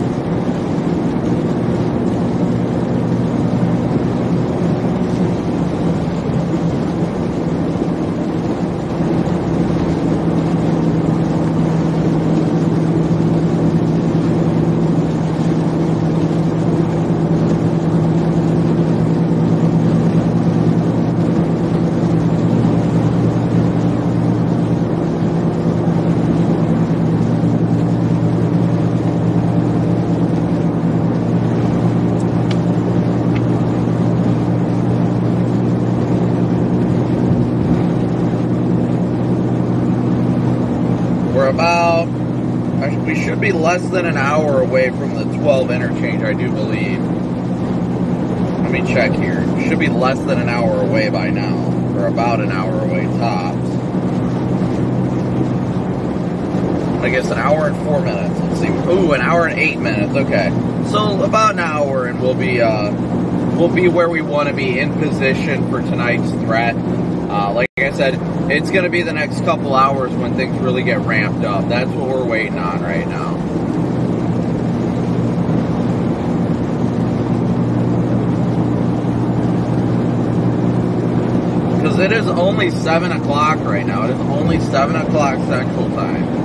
We should be less than an hour away from the 12 interchange, I do believe. I me check here. Should be less than an hour away by now, or about an hour away tops. I guess an hour and 4 minutes. Let's see. Ooh, an hour and 8 minutes. Okay, so about an hour, and we'll be where we want to be in position for tonight's threat. Like I said, it's going to be the next couple hours when things really get ramped up. That's what we're waiting on right now. Because it is only 7 o'clock right now. It is only 7 o'clock Central Time.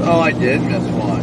Oh, I did miss one.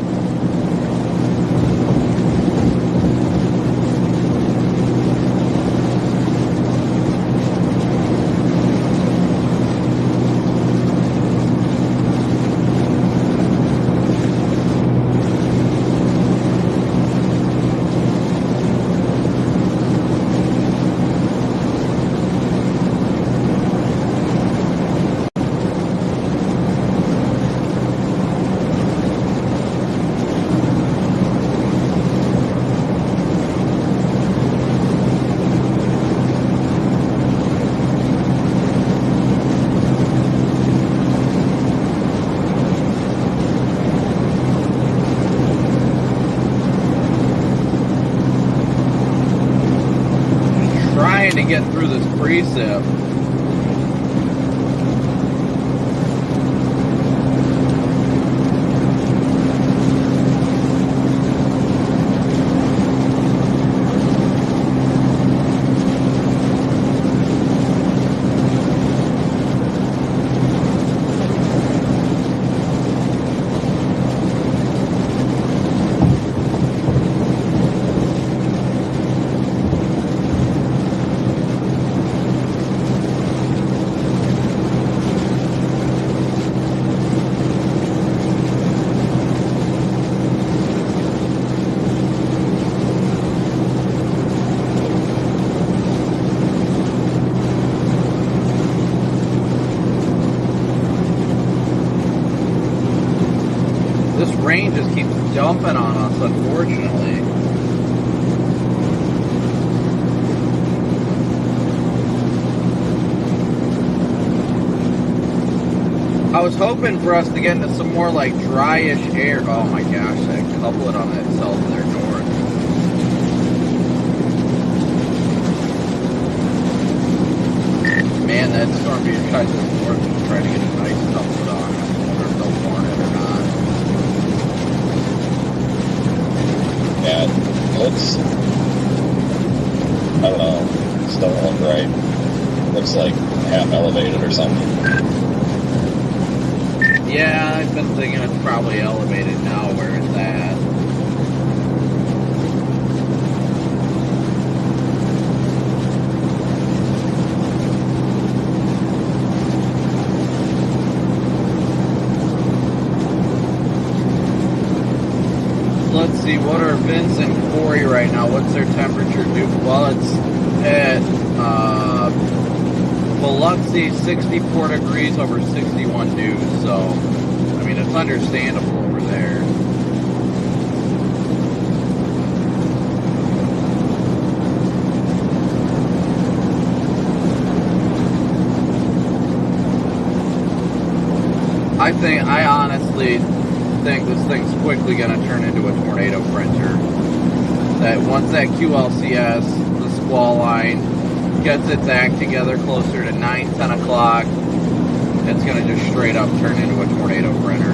To get through this precip. Rain just keeps dumping on us, unfortunately. I was hoping for us to get into some more like dryish air. Oh my gosh, that couplet on that south there north. Man, that storm being kind of north is trying to get a nice couplet on. I wonder if they'll warn it or not. Yeah, it looks, I don't know, just don't look right. Looks like half elevated or something. Yeah, I've been thinking it's probably elevated now where it's at. Let's see, what are Vince and Corey right now? What's their temperature do? Well, it's at Biloxi, 64 degrees over 61 dews, so, I mean, it's understandable over there. I honestly think this thing's quickly going to turn into a tornado printer. That once that QLCS, the squall line, gets its act together closer to 9, 10 o'clock, it's going to just straight up turn into a tornado printer.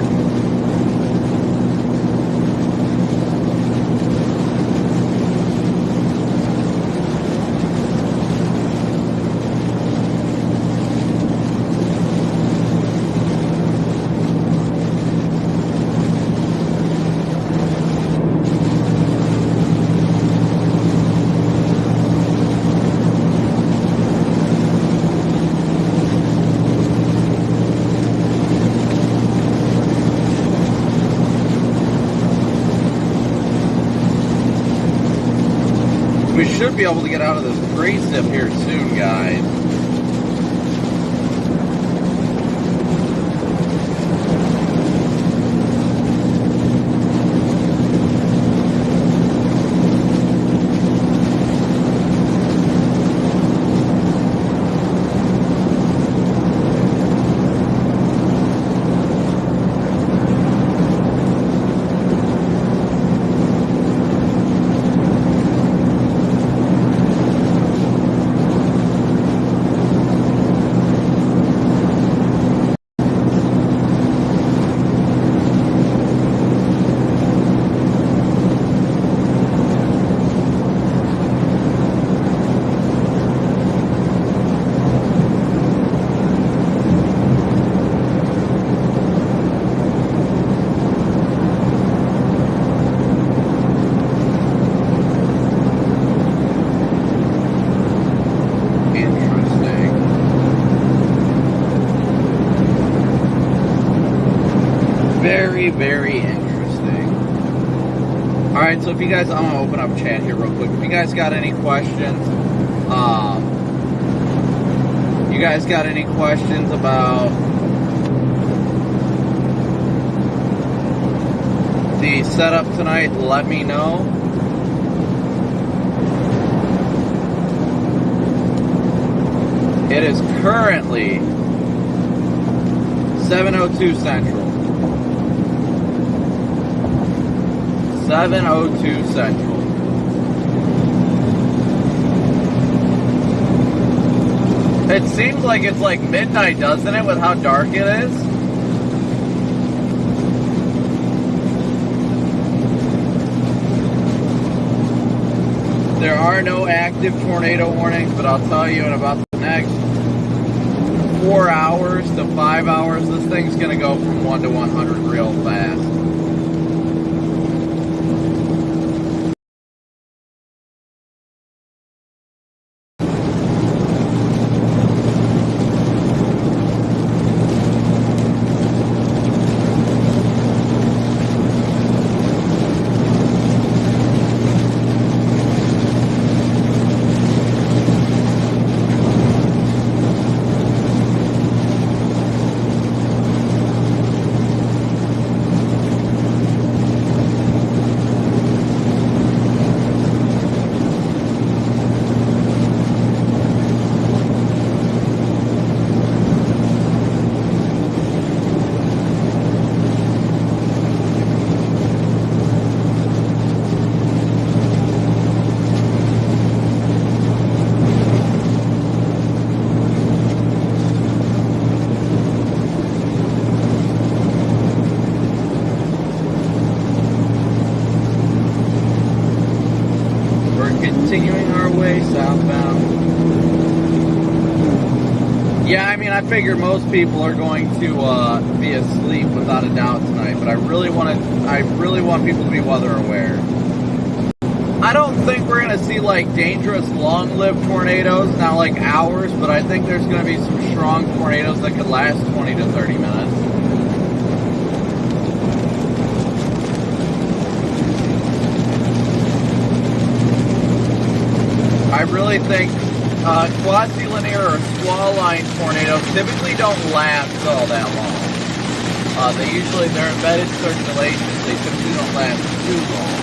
We should be able to get out of this precip here soon, guys. Very interesting. Alright, so if you guys, I'm going to open up chat here real quick. If you guys got any questions, about the setup tonight, let me know. It is currently 7:02 Central. 7:02 Central. It seems like it's like midnight, doesn't it, with how dark it is? There are no active tornado warnings, but I'll tell you in about the next 4 hours to 5 hours, this thing's going to go from 1 to 100 real fast. I figure most people are going to be asleep without a doubt tonight, but I really want people to be weather aware. I don't think we're going to see like dangerous long-lived tornadoes, not like hours, but I think there's going to be some strong tornadoes that could last 20 to 30 minutes. I really think quasi-linear or squall-line tornadoes typically don't last all that long. They're embedded circulations, they typically don't last too long.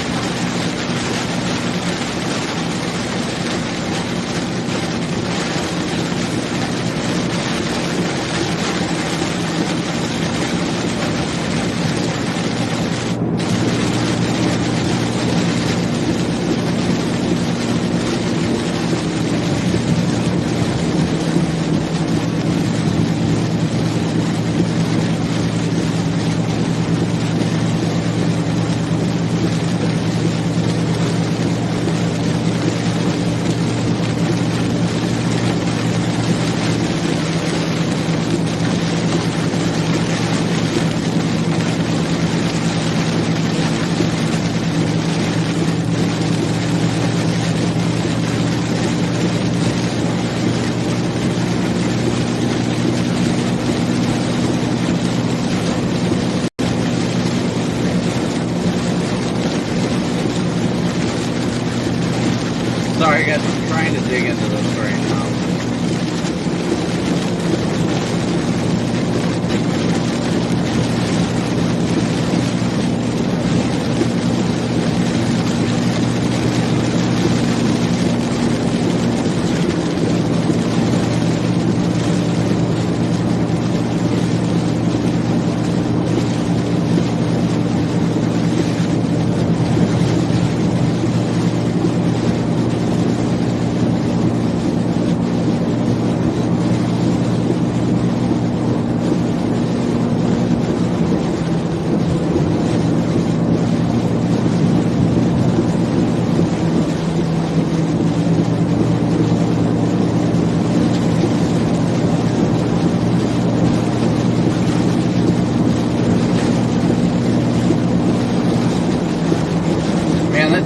Sorry guys, I'm trying to dig into this right now.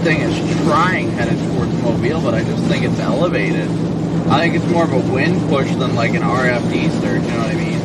Thing is trying headed towards Mobile, but I just think it's elevated. I think it's more of a wind push than like an RFD surge, you know what I mean?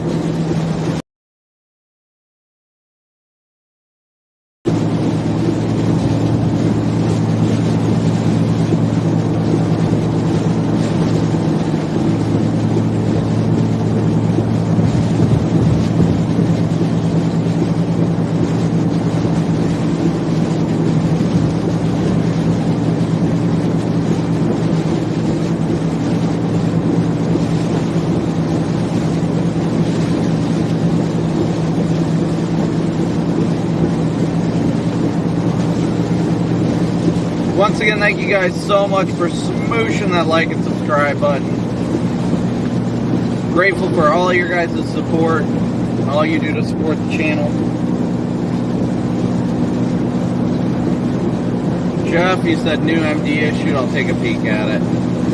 Once again, thank you guys so much for smooshing that like and subscribe button. Grateful for all your guys' support, all you do to support the channel. Jeff, you said new MD issued. I'll take a peek at it.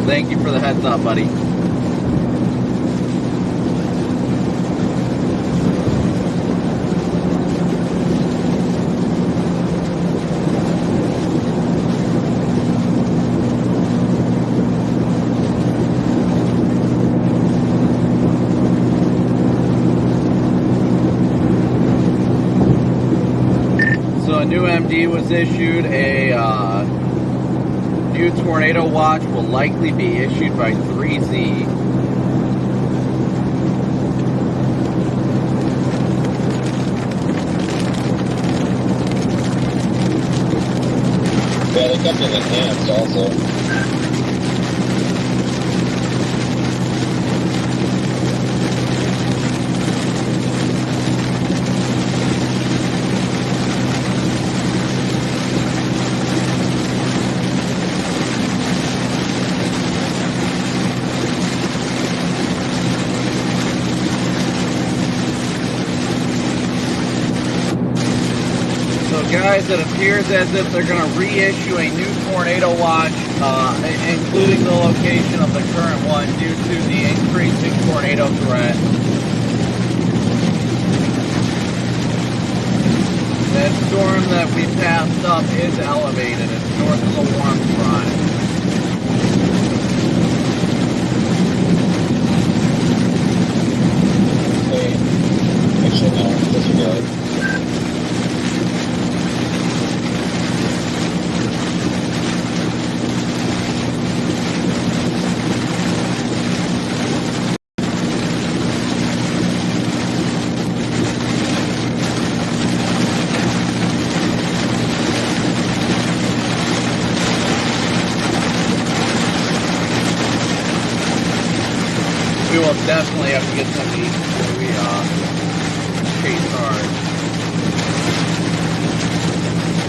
Thank you for the heads up, buddy. New MD was issued. A new tornado watch will likely be issued by 3Z. Yeah, they kept it enhanced also. Guys, it appears as if they're going to reissue a new tornado watch, including the location of the current one due to the increasing tornado threat. That storm that we passed up is elevated. It's north of the warm front. Actually, no, disregard. We will definitely have to get some of these before we chase hard.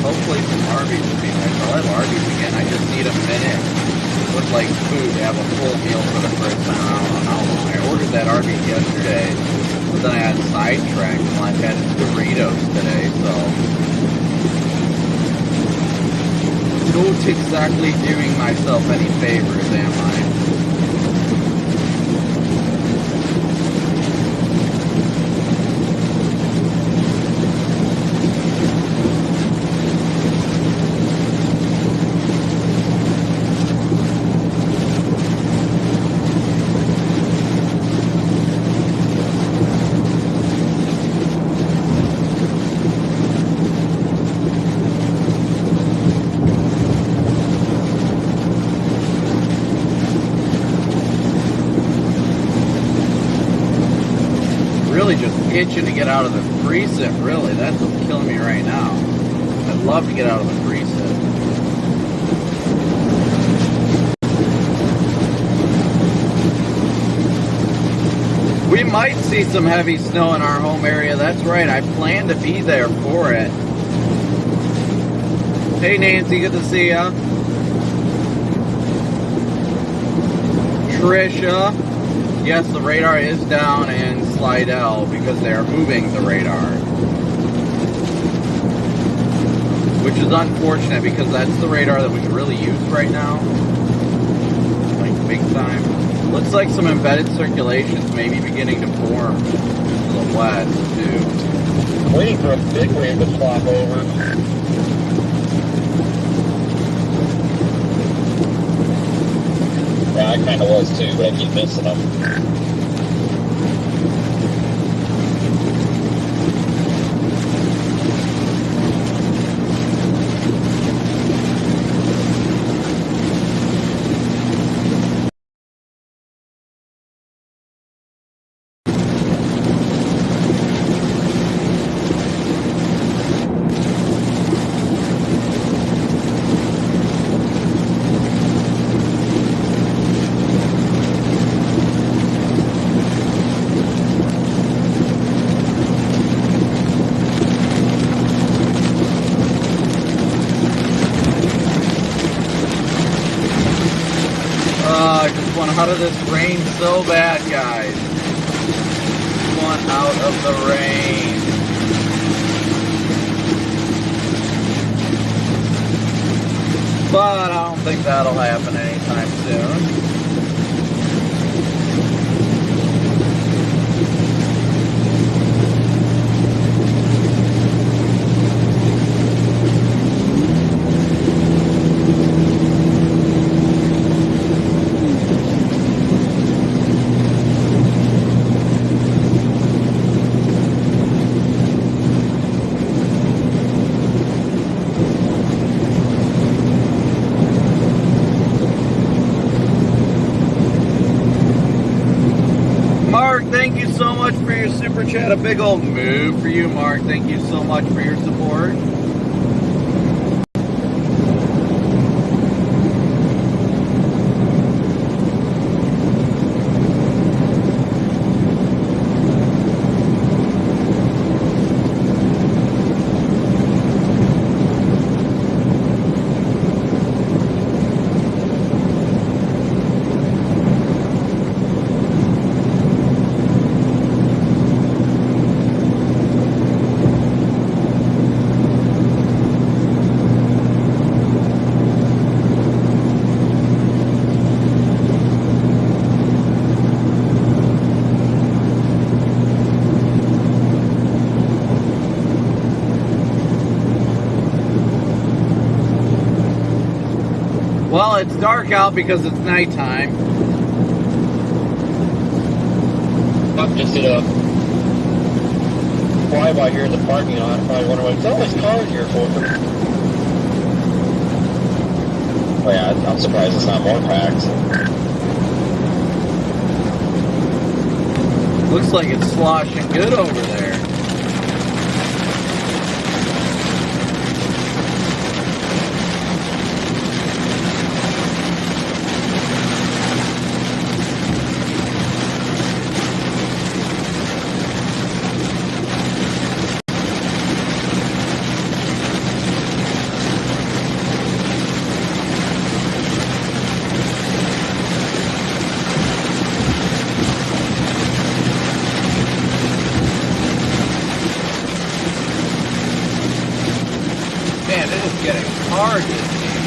Hopefully some Arby's will be nice. I'll have Arby's again. I just need a minute with like food to have a full meal for the first time. I don't know how long. I ordered that Arby's yesterday, but then I had sidetracked and I've had Doritos today, so not exactly doing myself any favors, am I? itching to get out of the preset, really. That's what's killing me right now. I'd love to get out of the preset. We might see some heavy snow in our home area. That's right. I plan to be there for it. Hey, Nancy. Good to see ya. Trisha. Yes, the radar is down in Slidell because they are moving the radar. Which is unfortunate because that's the radar that we can really use right now. Like, big time. Looks like some embedded circulations may be beginning to form to the west, too. Waiting for a big wave to flop over. Yeah, I kind of was too, but I keep missing them. Out of this rain so bad, guys. Want out of the rain. But I don't think that'll happen anytime soon. Thank you so much for your super chat. A big old move for you, Mark. Thank you so much for your support. Well, it's dark out because it's nighttime. I'm just at a flyby here in the parking lot. Probably wondering what all these cars here for. Oh yeah, I'm surprised it's not more packed. Looks like it's sloshing good over there. Man, it is getting hard this game.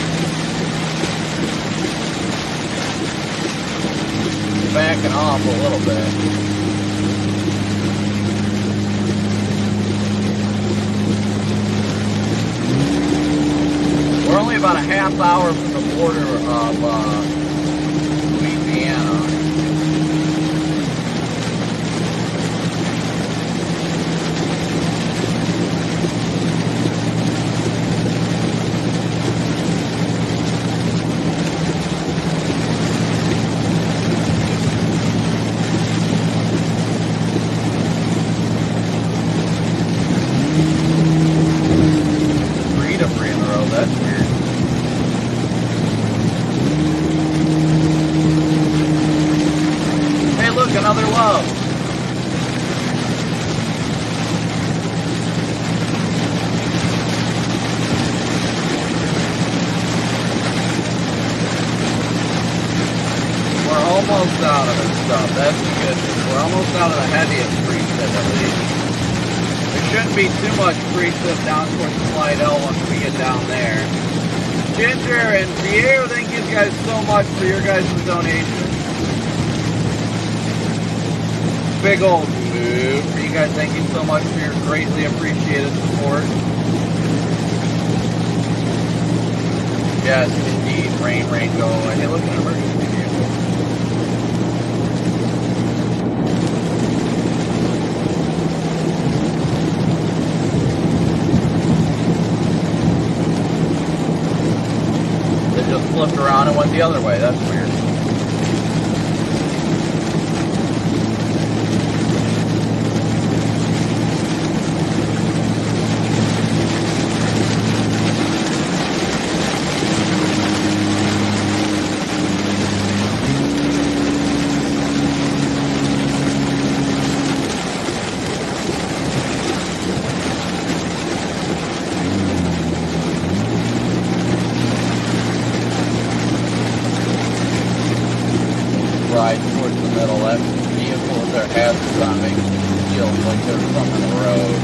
Backing off a little bit. We're only about a half hour from the border of Louisiana. almost out of this stuff. That's the good news. We're almost out of the heaviest precip at least. There shouldn't be too much precip down towards Slide L once we get down there. Ginger and Pierre, thank you guys so much for your guys' donation. Big old move for you guys. Thank you so much for your greatly appreciated support. Yes, indeed. Rain, go away. Hey, look at an emergency vehicle. They just flipped around and went the other way. That's weird. Right towards the middle. That vehicle with their hazards on makes it feel like there's something in the road.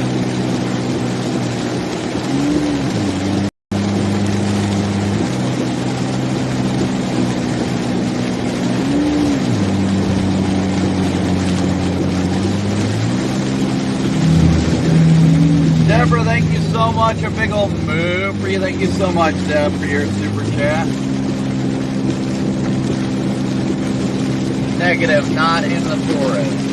Deborah, thank you so much. A big old move for you. Thank you so much, Deb, for your super chat. Negative, not in the forest.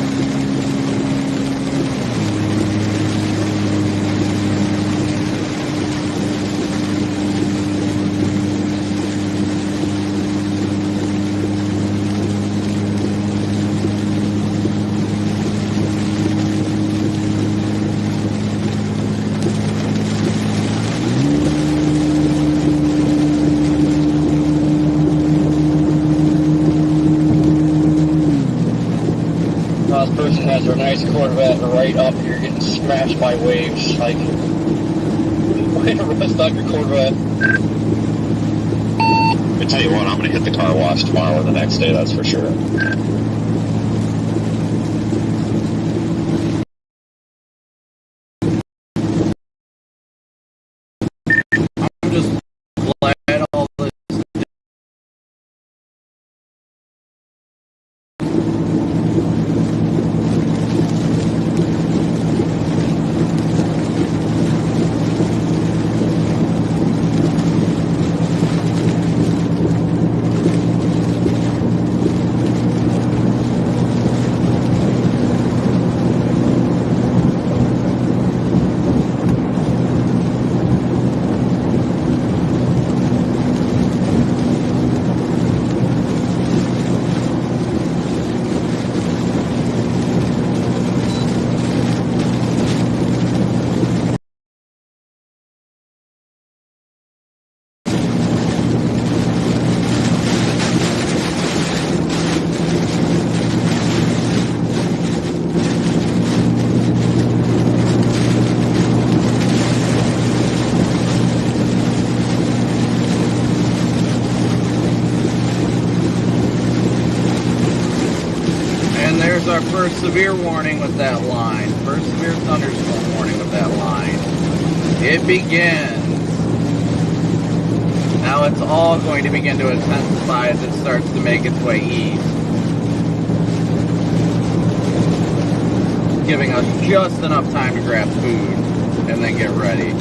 Person has their nice Corvette right up here getting smashed by waves. Like, way to rest on your Corvette. I tell you what, I'm going to hit the car wash tomorrow or the next day, that's for sure. I'm just glad all this. Our first severe warning with that line. First severe thunderstorm warning with that line. It begins. Now it's all going to begin to intensify as it starts to make its way east. Giving us just enough time to grab food and then get ready.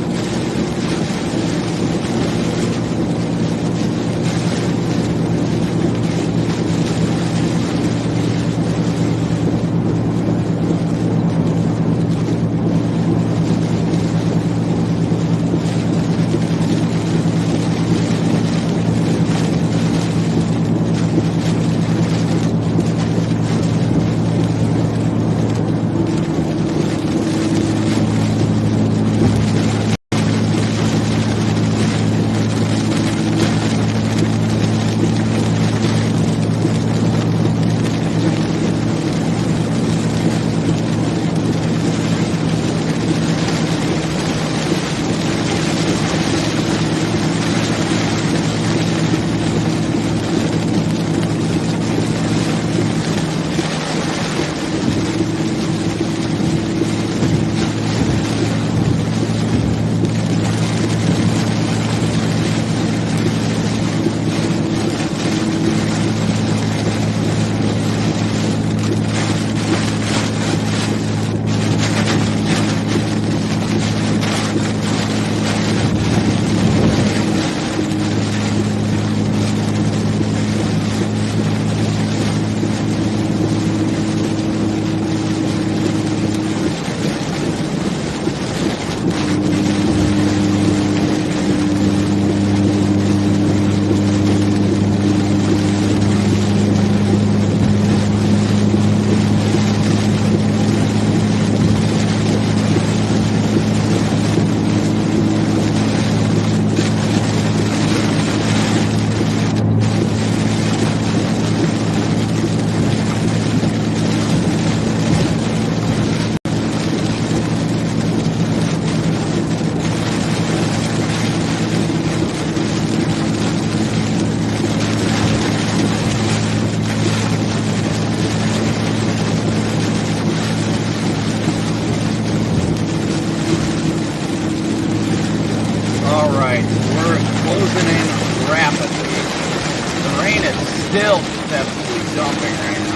mean, it's still just absolutely dumping right now.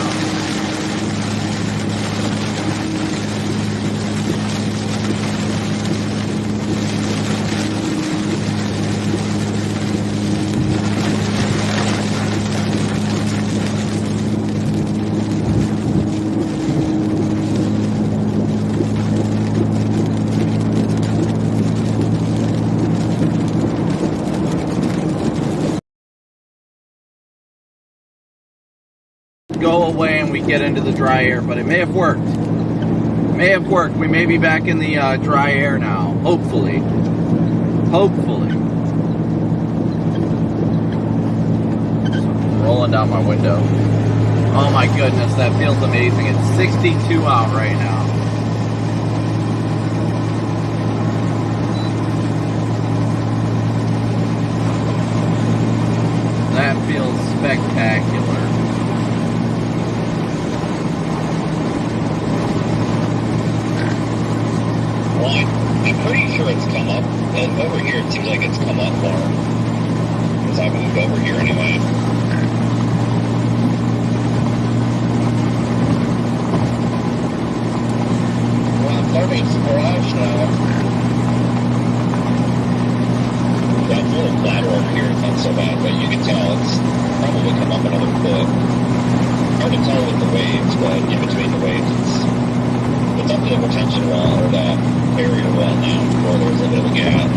Go away and we get into the dry air, but it may have worked. May have worked. We may be back in the dry air now. Hopefully. Hopefully. Rolling down my window. Oh my goodness, that feels amazing. It's 62 out right now. That feels spectacular. I'm pretty sure it's come up, and over here it seems like it's come up more. Because I moved over here anyway. Well, I'm starting to splash now. Yeah, it's a little flatter over here, it's not so bad, but you can tell it's probably come up another foot. Hard to tell with the waves, but in between the waves it's up to the retention wall, or the barrier wall now, where there's a bit of a gap.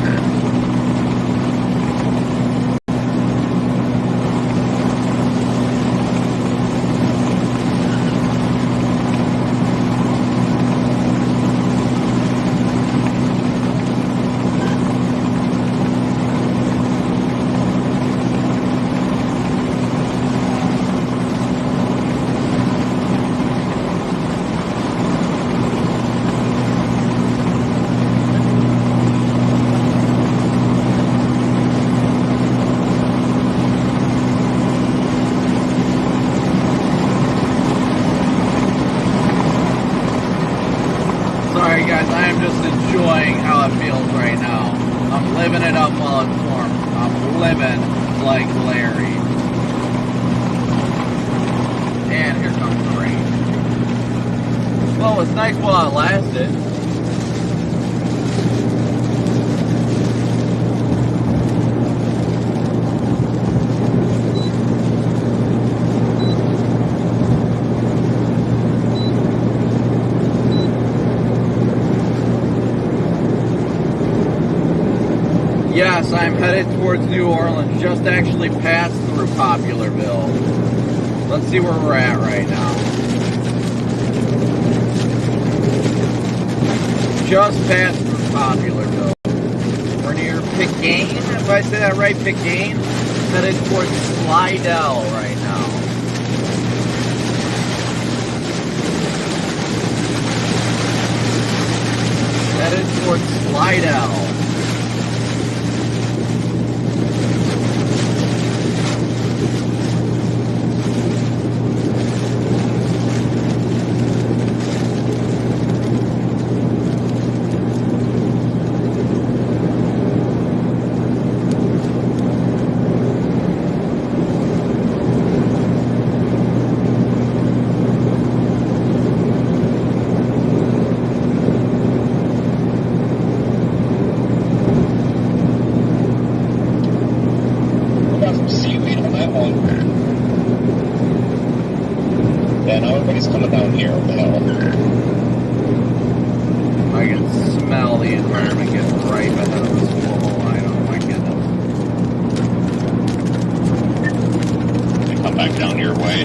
Sorry guys, I am just enjoying how it feels right now. I'm living it up while it's warm. I'm living like Larry. And here comes the rain. Well, it's nice while it lasted. Yes, I'm headed towards New Orleans, just actually passed through Popularville. Let's see where we're at right now. Just passed through Popularville. We're near Picayne, if I say that right, Picayne. Headed towards Slidell right now. Headed towards Slidell. Everybody's coming down here. What the hell? I can smell the environment getting ripe ahead of this wall line. Oh my goodness. They come back down your way.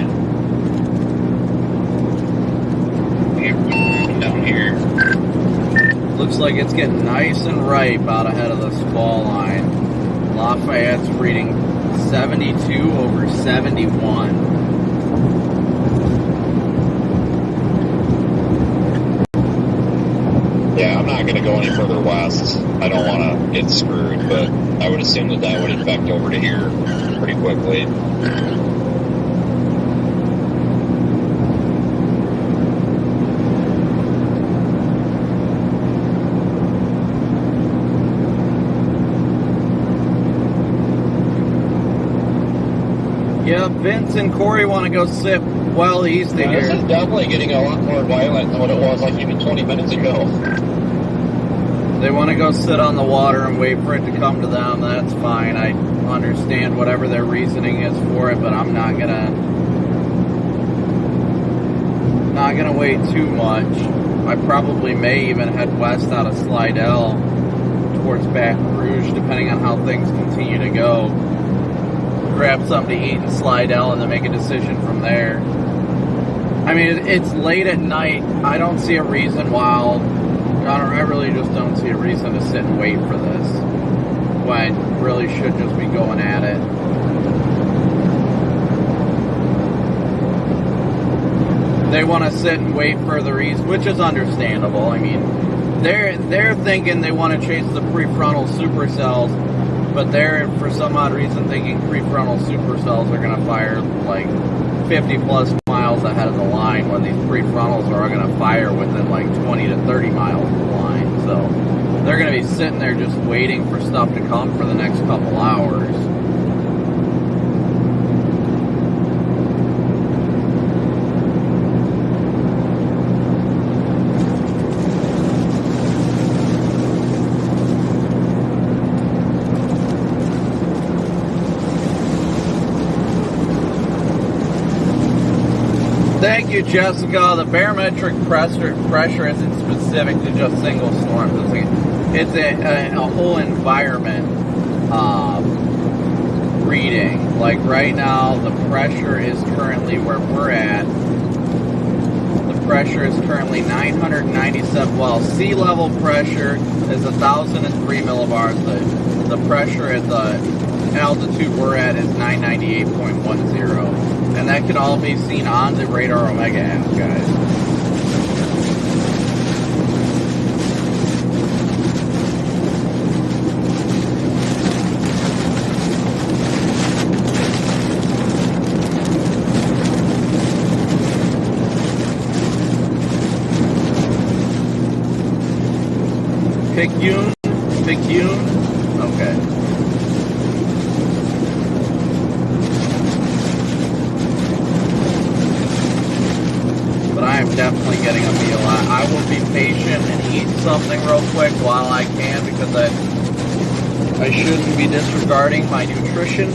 Down here. Looks like it's getting nice and ripe out ahead of the squall line. Lafayette's reading 72 over 71. Yeah, I'm not going to go any further west. I don't want to get screwed, but I would assume that that would infect over to here pretty quickly. Yeah, Vince and Corey want to go sit well east of Yeah, this here. is definitely getting a lot more violent than what it was like even 20 minutes ago. They want to go sit on the water and wait for it to come to them. That's fine. I understand whatever their reasoning is for it, but I'm not gonna wait too much. I probably may even head west out of Slidell towards Baton Rouge, depending on how things continue to go. Grab something to eat in Slidell and then make a decision from there. I mean, it's late at night. I don't see a reason why. I really just don't see a reason to sit and wait for this when really should just be going at it. They want to sit and wait further east, which is understandable. I mean, they're thinking they want to chase the prefrontal supercells, but they're for some odd reason thinking prefrontal supercells are going to fire like 50 plus miles ahead of the line when these prefrontals are going to fire within like 20 to 30 miles of the line. So they're going to be sitting there just waiting for stuff to come for the next couple hours. Thank you, Jessica. The barometric pressure isn't specific to just single storms. It's a whole environment reading. Like right now, the pressure is currently where we're at. The pressure is currently 997. Well, sea level pressure is 1,003 millibars. The pressure at the altitude we're at is 998.10. And that can all be seen on the Radar Omega app, guys. Picayune? Okay. I am definitely getting a meal. I will be patient and eat something real quick while I can because I shouldn't be disregarding my nutrition.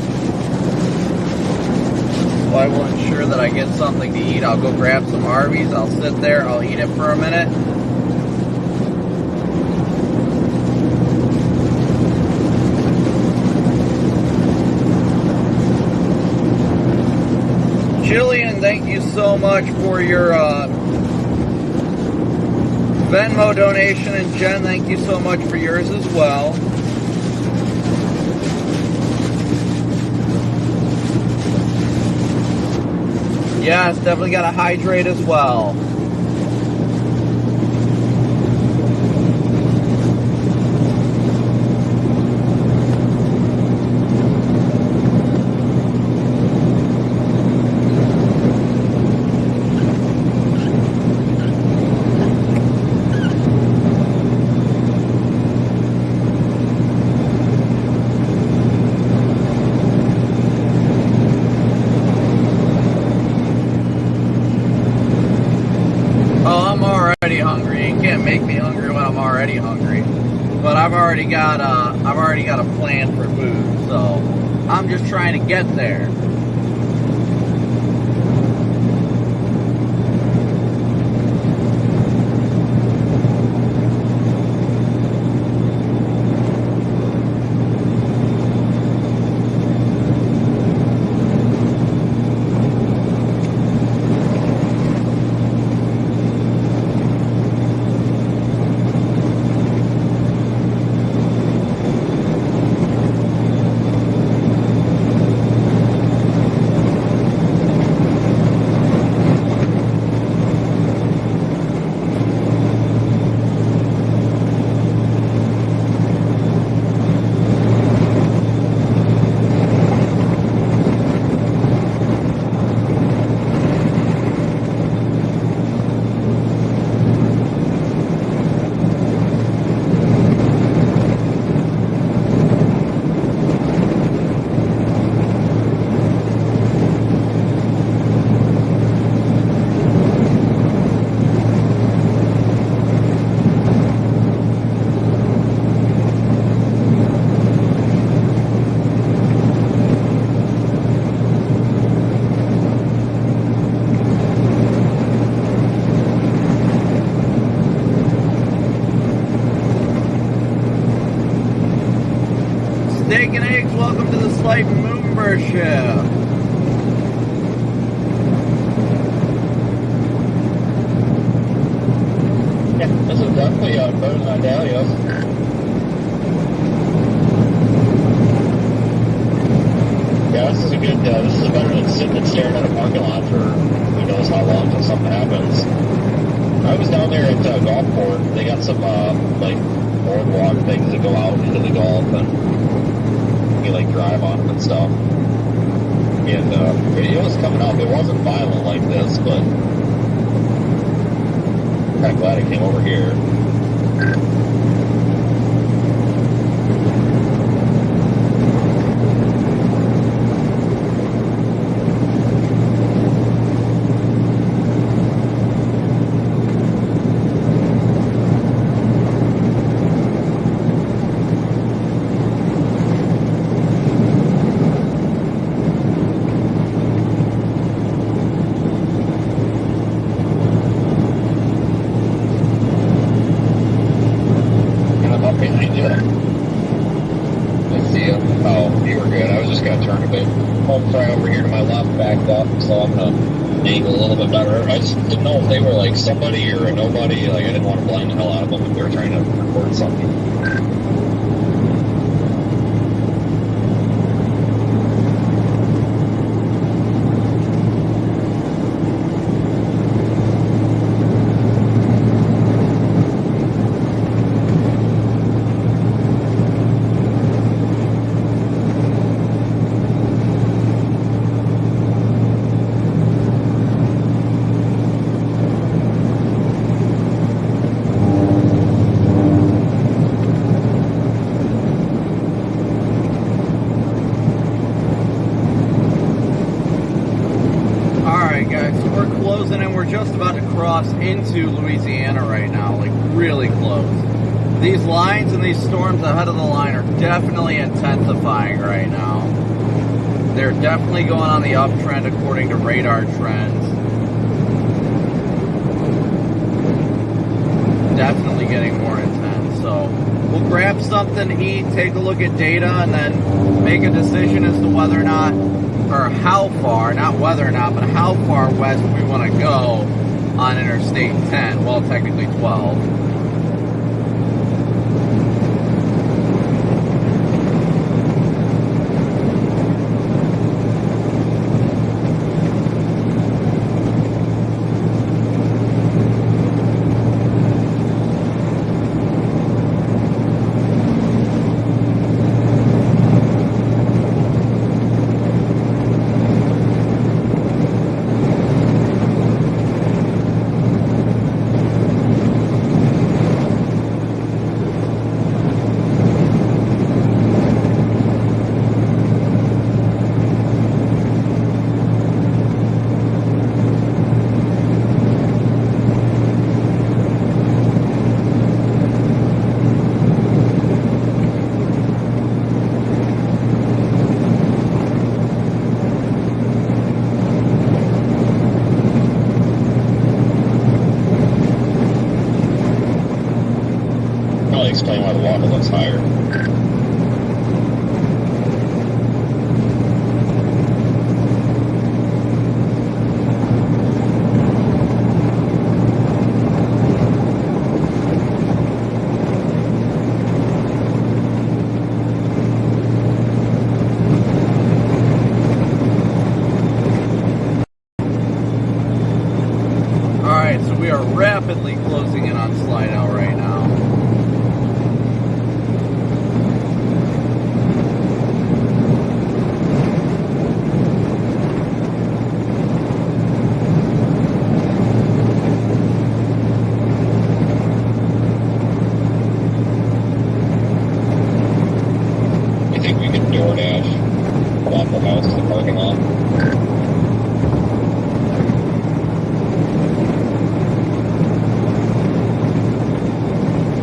So I will ensure that I get something to eat. I'll go grab some Arby's. I'll sit there. I'll eat it for a minute. Jillian, thank you so much for your Venmo donation, and Jen, thank you so much for yours as well. Yes, definitely got to hydrate as well. I've already got a plan for food, so I'm just trying to get there. welcome to the slight membership. Yeah, this is definitely better than Idalia's. Yeah, this is a good, this is better than sitting and staring at a parking lot for who knows how long until something happens. I was down there at Gulfport. They got some, like, boardwalk things that go out into the Gulf and you, like, drive on them and stuff. And, it was coming up. It wasn't violent like this, but I'm kind of glad it came over here. Somebody or a nobody, like I didn't want to blind the hell out of them if they were trying to record something. Into Louisiana right now, like really close. These lines and these storms ahead of the line are definitely intensifying right now. They're definitely going on the uptrend according to radar trends. Definitely getting more intense. So we'll grab something to eat, take a look at data, and then make a decision as to whether or not, or how far, not whether or not, but how far west we want to go on Interstate 10, well, technically 12. Explain why the water looks higher. Alright, so we are rapidly closing in on Slidell right now.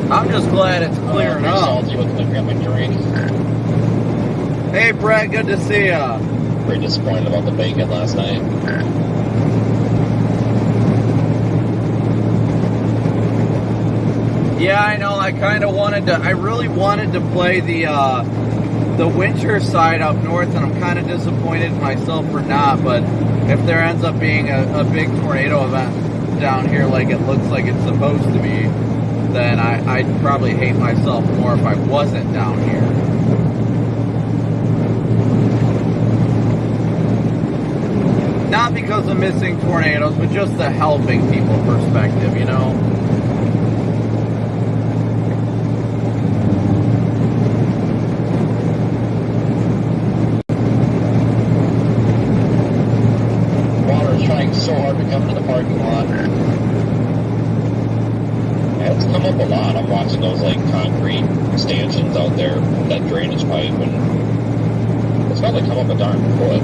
I'm just glad it's clearing up. Salty with the drink. Hey, Brett, good to see ya. Very disappointed about the bacon last night. Yeah, I know. I kind of wanted to. I really wanted to play the the winter side up north, and I'm kind of disappointed in myself for not, but if there ends up being a big tornado event down here like it looks like it's supposed to be, then I'd probably hate myself more if I wasn't down here. Not because of missing tornadoes, but just the helping people perspective, you know? So hard to come to the parking lot. Yeah, it's come up a lot. I'm watching those like concrete stanchions out there, that drainage pipe, and it's probably come up a darn foot.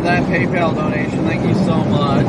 That PayPal donation. Thank you so much.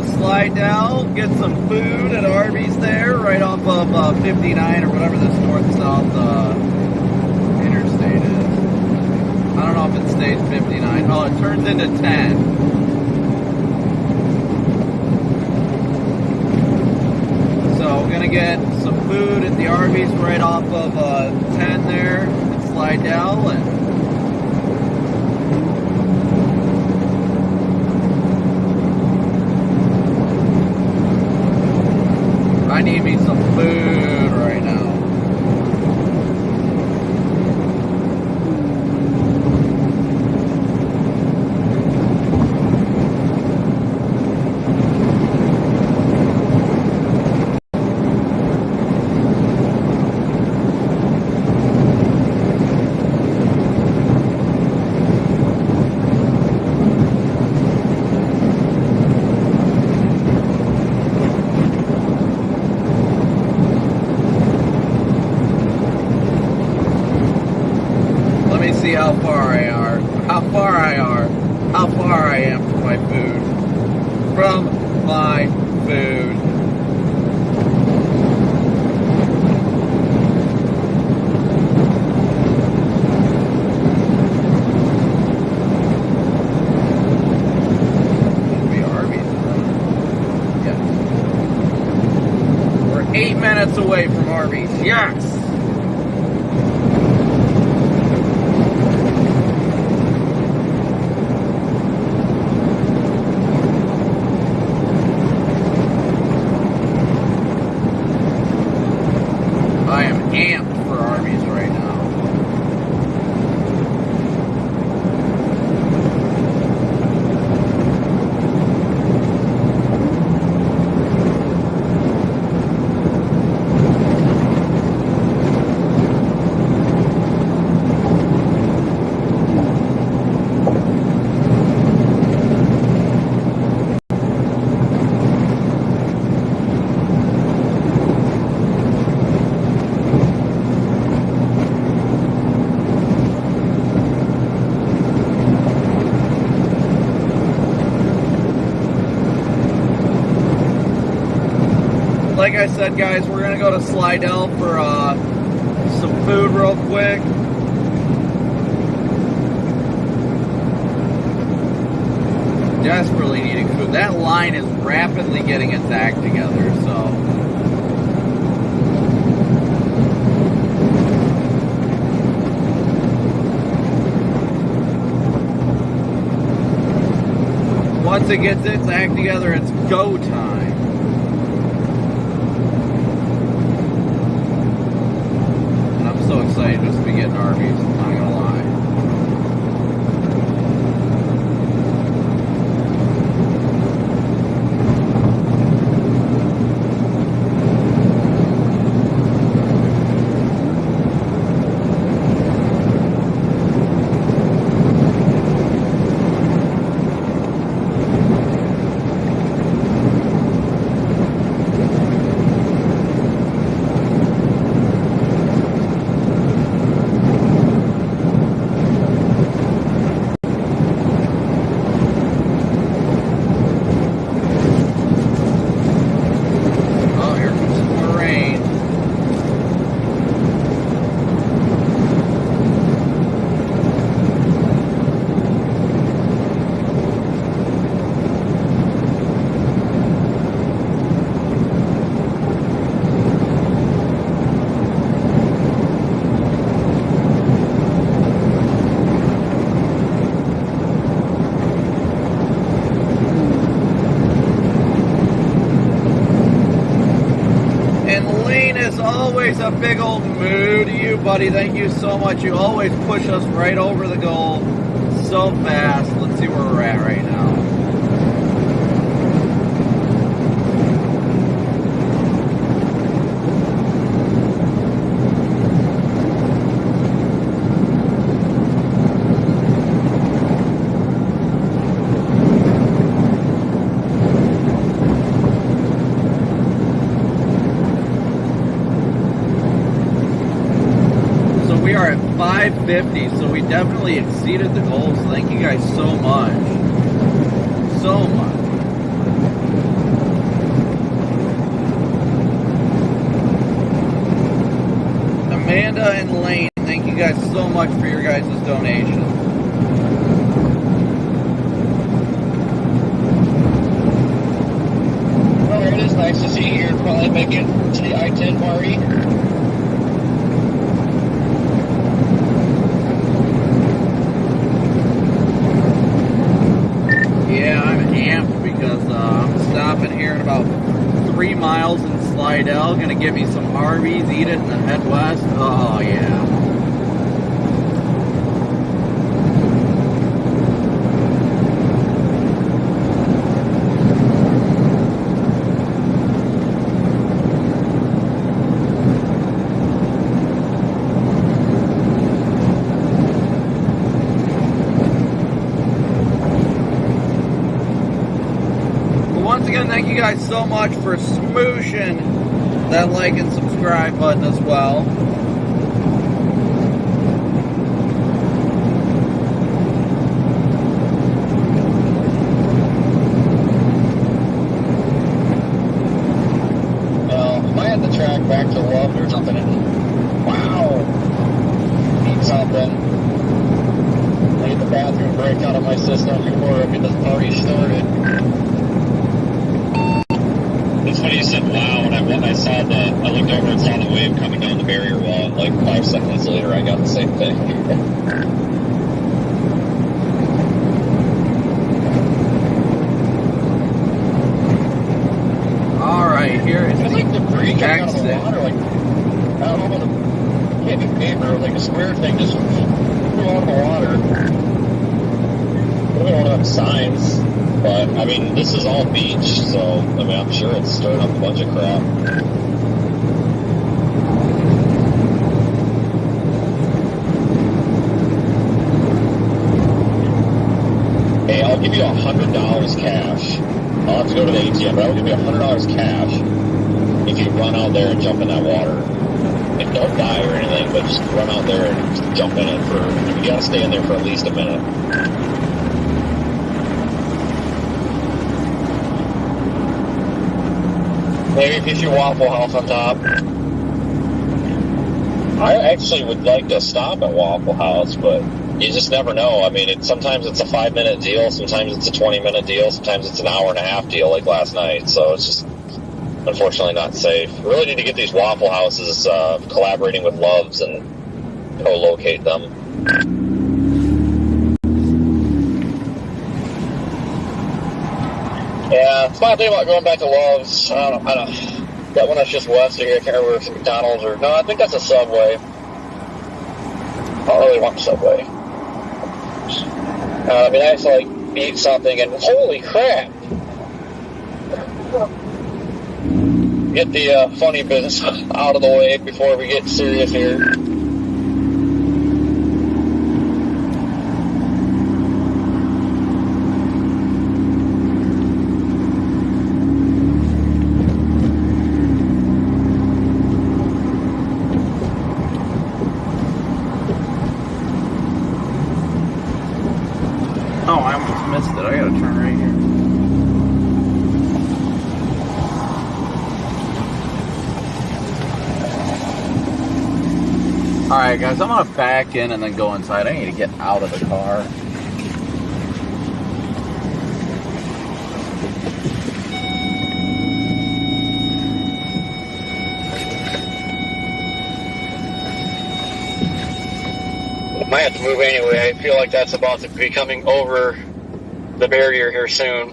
to Slidell, get some food at Arby's there, right off of 59 or whatever this north-south interstate is. I don't know if it stays 59. Oh, it turns into 10. So we're gonna get some food at the Arby's right off of 10 there at Slidell, and I need me some food right now. See how far I am from my food. From my food. Should be Arby's. Yes. We're 8 minutes away from Arby's. Yes. Amped for Arby's right now. Like I said, guys, we're going to go to Slidell for some food real quick. Desperately needing food. That line is rapidly getting its act together, so... Once it gets its act together, it's go time. So excited just to be getting Arby's, I'm not gonna lie. Always a big old moo to you, buddy. Thank you so much. You always push us right over the goal so fast. Let's see where we're at right now. We are at 550, so we definitely exceeded the goals. Thank you guys so much. So much. Amanda and Lane, thank you guys so much for your guys' donation. Well, it is nice to see you here. Probably make it to the I-10 party. Yeah, I'm amped because I'm stopping here in about 3 miles in Slidell. Gonna get me some Arby's, eat it, and then head west. Oh, yeah. Thank you guys so much for smooshing that like and subscribe button as well. Well, I had to track back to Love or something. Wow. Need something. I need the bathroom break out of my system before I get this party started. It's funny you said wow, and I looked over and saw the wave coming down the barrier wall. Like 5 seconds later, I got the same thing. All right, here is it's like debris coming out of the exit. water. Like, I don't know about can't be paper, like a square thing just flew out of the water. We don't have signs. But, I mean, this is all beach, so, I mean, I'm sure it's stirring up a bunch of crap. Hey, I'll give you $100 cash. I'll have to go to the ATM, but I'll give you $100 cash if you run out there and jump in that water. Like, don't die or anything, but just run out there and just jump in it you gotta stay in there for at least a minute. Maybe if you Waffle House on top. I actually would like to stop at Waffle House, but you just never know. I mean, sometimes it's a 5-minute deal, sometimes it's a 20-minute deal, sometimes it's an hour-and-a-half deal like last night. So it's just, unfortunately, not safe. We really need to get these Waffle Houses collaborating with Love's and co-locate them. Yeah, it's my thing about going back to Love's. I don't. That one that's just west of here. I can't remember if it's McDonald's or no. I think that's a Subway. I don't really want Subway. I mean, I have to like eat something, and holy crap! Get the funny business out of the way before we get serious here. Oh, I almost missed it. I gotta turn right here. Alright guys, I'm gonna back in and then go inside. I need to get out of the car. Might have to move anyway. I feel like that's about to be coming over the barrier here soon.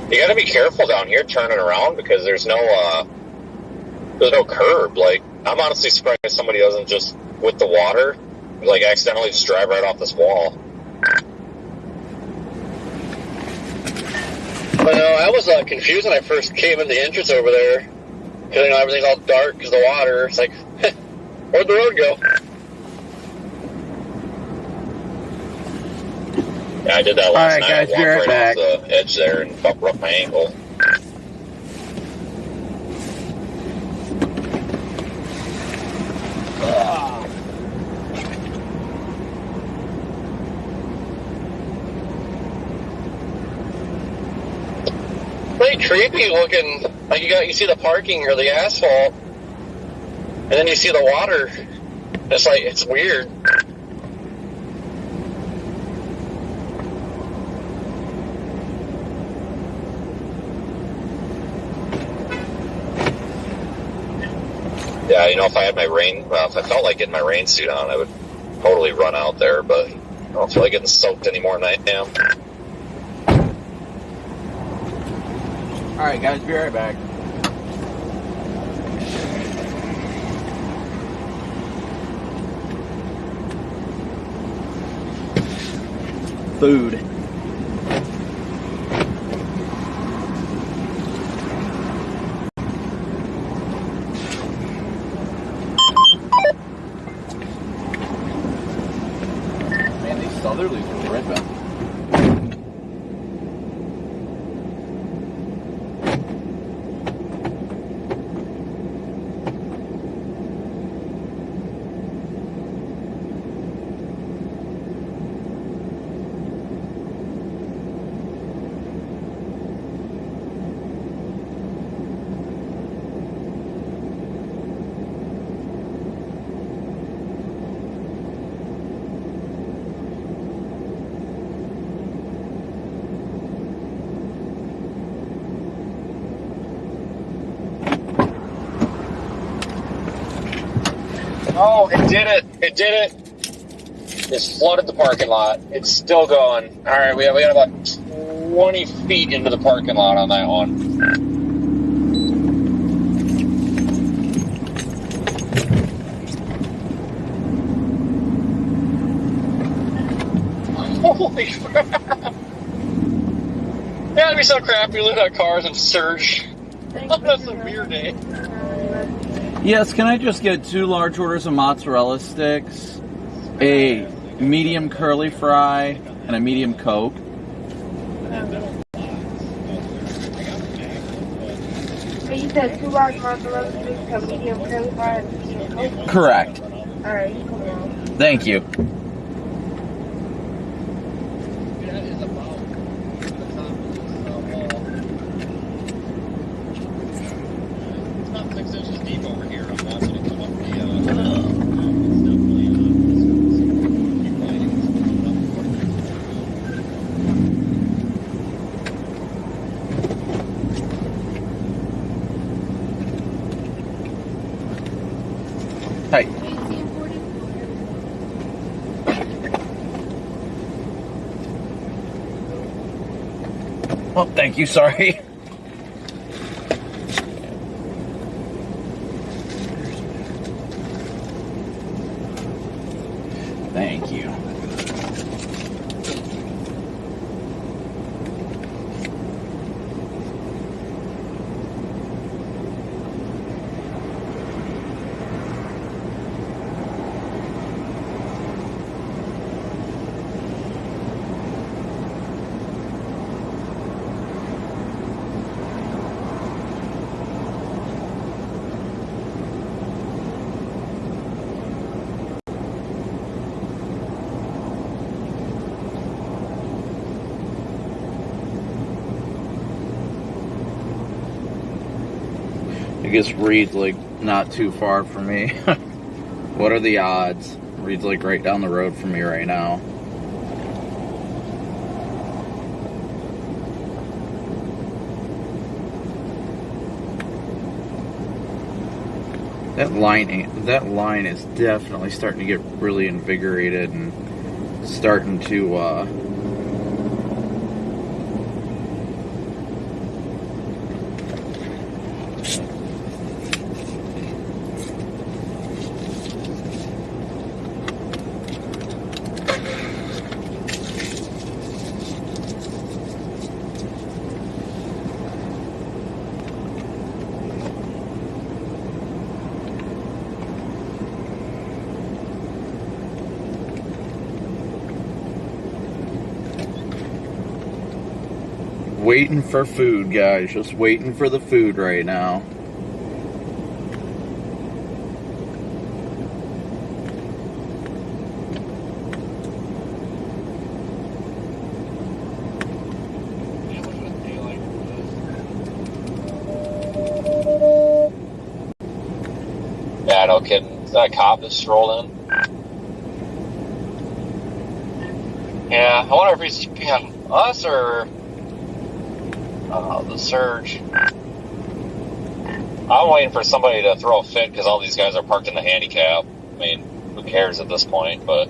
You gotta be careful down here turning around because there's no curb. Like, I'm honestly surprised somebody doesn't just, with the water, like accidentally just drive right off this wall. But I was confused when I first came in the entrance over there because everything's all dark because of the water. It's like, where'd the road go? Yeah, I did that last night. Guys, I walked right off the edge there and broke my ankle. Pretty creepy looking. Like you see the parking or the asphalt. And then you see the water. It's like, it's weird. Yeah, you know, if I had my if I felt like getting my rain suit on, I would totally run out there, but I don't feel like getting soaked anymore than I am. Alright, guys, be right back. Food. Man, these southerlies are ripping. Oh, it did it. It did it. It's flooded the parking lot. It's still going. All right, we got about 20 feet into the parking lot on that one. Holy crap. Yeah, it'd be so crappy. Look at cars and surge. That's a beer day. Yes, can I just get 2 large orders of mozzarella sticks, a medium curly fry, and a medium Coke? So you said 2 large mozzarella sticks, a medium curly fry, and a medium Coke? Correct. Alright, you come on. Thank you. Hey. Oh, thank you, sorry. Thank you. I guess Reed's like not too far from me. What are the odds? Reed's like right down the road from me right now. That line is definitely starting to get really invigorated and starting to waiting for food, guys. Just waiting for the food right now. Yeah, Yeah, no kidding. Is that a cop that strolled in? Yeah, I wonder if he's on us or the surge. I'm waiting for somebody to throw a fit because all these guys are parked in the handicap. I mean, who cares at this point? But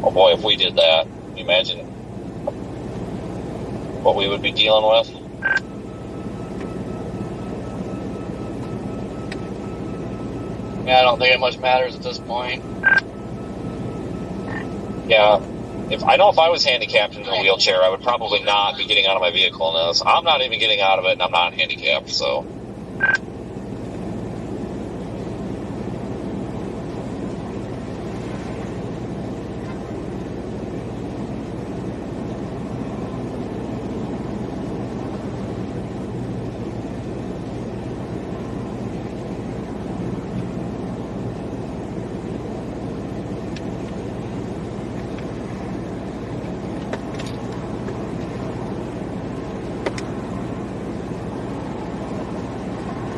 oh boy, if we did that, can you imagine what we would be dealing with? Yeah, I don't think it much matters at this point. Yeah, if I was handicapped in a wheelchair, I would probably not be getting out of my vehicle in this. I'm not even getting out of it, and I'm not handicapped, so.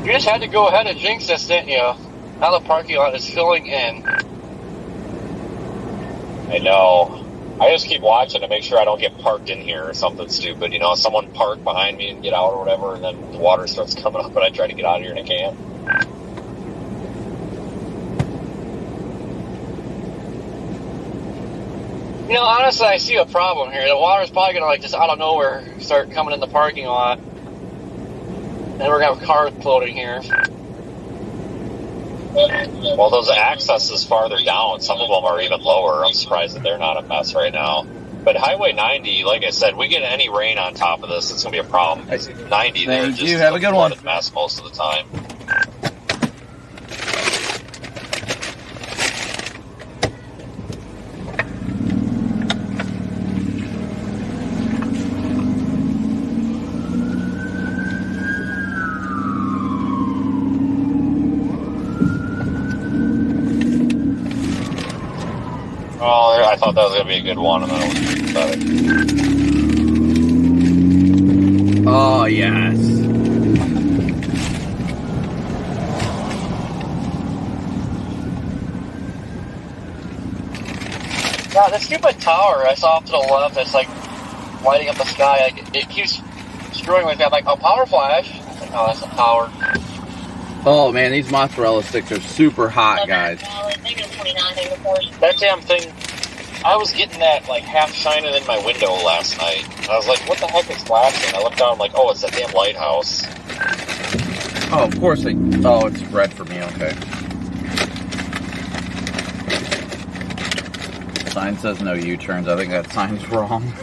You just had to go ahead and jinx this, didn't you? Now the parking lot is filling in. I know. I just keep watching to make sure I don't get parked in here or something stupid. You know, someone parked behind me and get out or whatever, and then the water starts coming up and I try to get out of here and I can't. You know, honestly, I see a problem here. The water's probably going to, just out of nowhere, start coming in the parking lot. And we're going to have cars floating here. Well, those accesses farther down, some of them are even lower. I'm surprised that they're not a mess right now. But Highway 90, like I said, we get any rain on top of this, it's going to be a problem. 90, they're just have a good one. Mess most of the time. Oh, I thought that was going to be a good one, and then it was pathetic. Oh, yes. Yeah, the stupid tower I saw off to the left that's, lighting up the sky, it keeps screwing with me. I'm like, oh, power flash. I'm like, oh, that's a tower. Oh, man, these mozzarella sticks are super hot, guys. That damn thing, I was getting that, half shining in my window last night. And I was like, what the heck is flashing? I looked down, I'm like, oh, it's that damn lighthouse. Oh, of course oh, it's red for me, okay. Sign says no U-turns. I think that sign's wrong.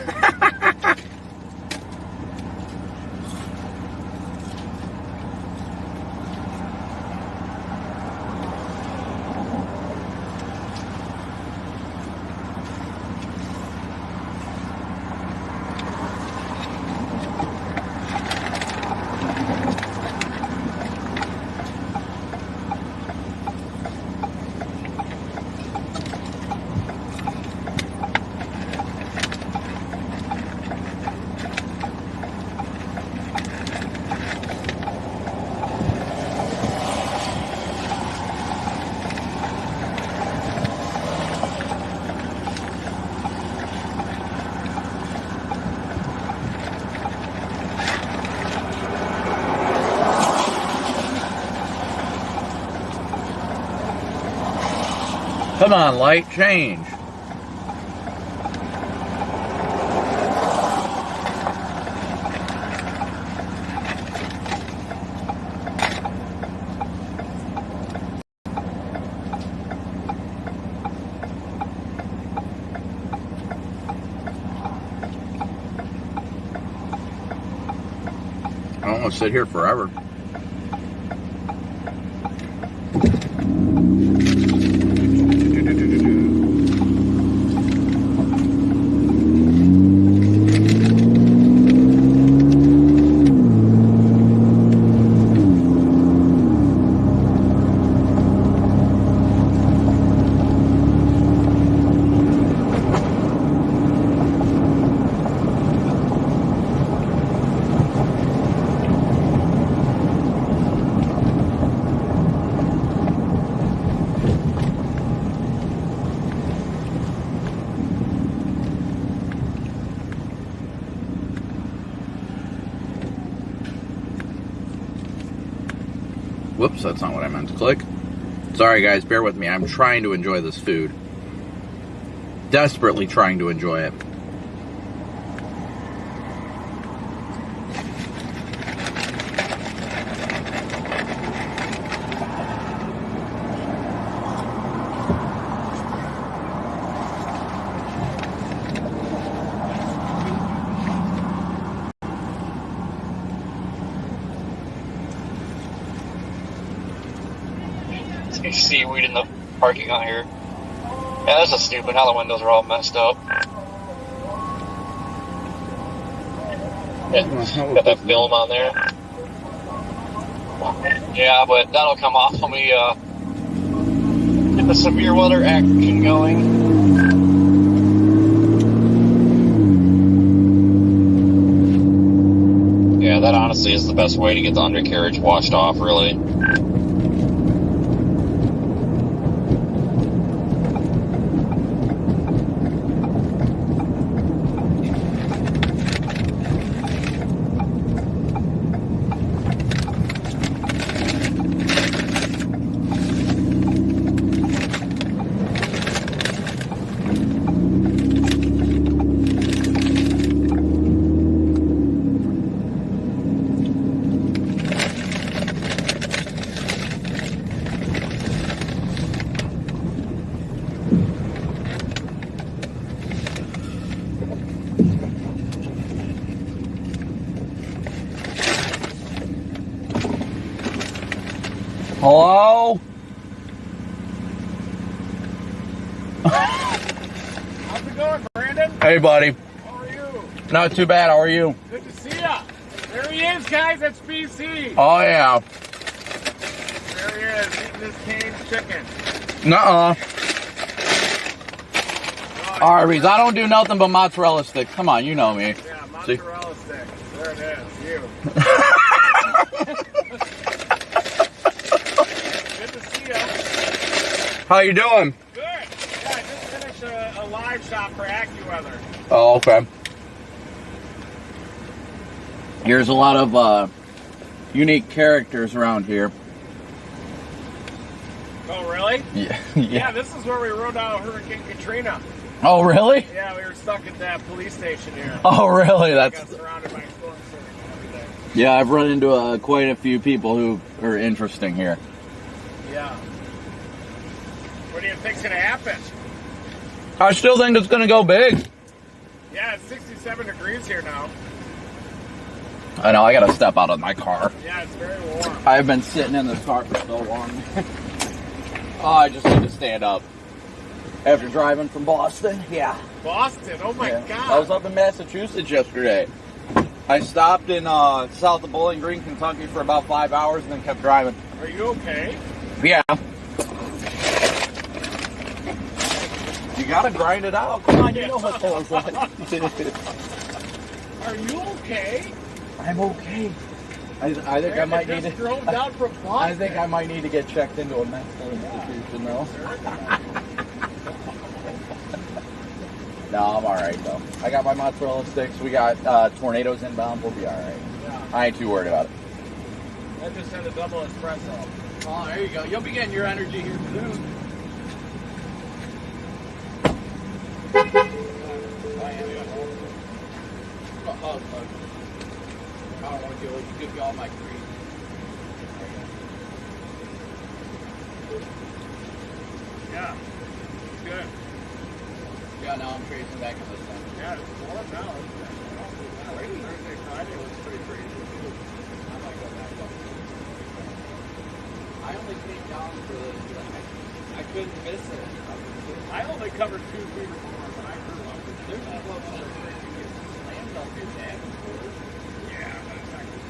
Come on, light, change. I don't want to sit here forever. Whoops, that's not what I meant to click. Sorry guys, bear with me. I'm trying to enjoy this food. Desperately trying to enjoy it. See seaweed in the parking lot here. Yeah, this is stupid. How the windows are all messed up. Yeah, got that film on there. Yeah, but that'll come off when we get the severe weather action going. Yeah, that honestly is the best way to get the undercarriage washed off, really. Hello? How's it going, Brandon? Hey, buddy. How are you? Not too bad. How are you? Good to see ya. There he is, guys. That's BC. Oh, yeah. There he is, eating his canned chicken. Nuh-uh. Arby's. I don't do nothing but mozzarella sticks. Come on, you know me. Yeah, mozzarella sticks. There it is. You. Good to see ya. How you doing? Good. Yeah, I just finished a live shot for AccuWeather. Oh, okay. Here's a lot of unique characters around here. Oh, really? Yeah. Yeah, this is where we rode out Hurricane Katrina. Oh, really? Yeah, we were stuck at that police station here. Oh, really? We That's. got surrounded by storm surge and everything. Yeah, I've run into quite a few people who are interesting here. Yeah. What do you think's gonna happen? I still think it's going to go big. Yeah, it's 67 degrees here now. I know, I got to step out of my car. Yeah, it's very warm. I've been sitting in this car for so long. Oh, I just need to stand up. After driving from Boston, yeah. Boston, oh my Yeah. God. I was up in Massachusetts yesterday. I stopped in south of Bowling Green, Kentucky for about 5 hours and then kept driving. Are you okay? Yeah. You gotta grind it out. Come on, you know what that was like. Are you okay? I'm okay. I think I might need just to. drove down from Boston. I think I might need to get checked into a mental institution, though. No, I'm all right though. I got my mozzarella sticks. We got tornadoes inbound. We'll be all right. Yeah. I ain't too worried about it. I just had a double espresso. Oh, there you go. You'll be getting your energy here soon. I don't want to give you all my cream. Yeah. Good. Yeah, now I'm tracing back in this one. Yeah, it's warm now. Thursday, Friday was pretty crazy. I might go back up. I only came down for the. I couldn't miss it. I only covered 2 feet or more, but I grew up. There's a lot of things you get slammed up your dad before. Yeah, but it's not good.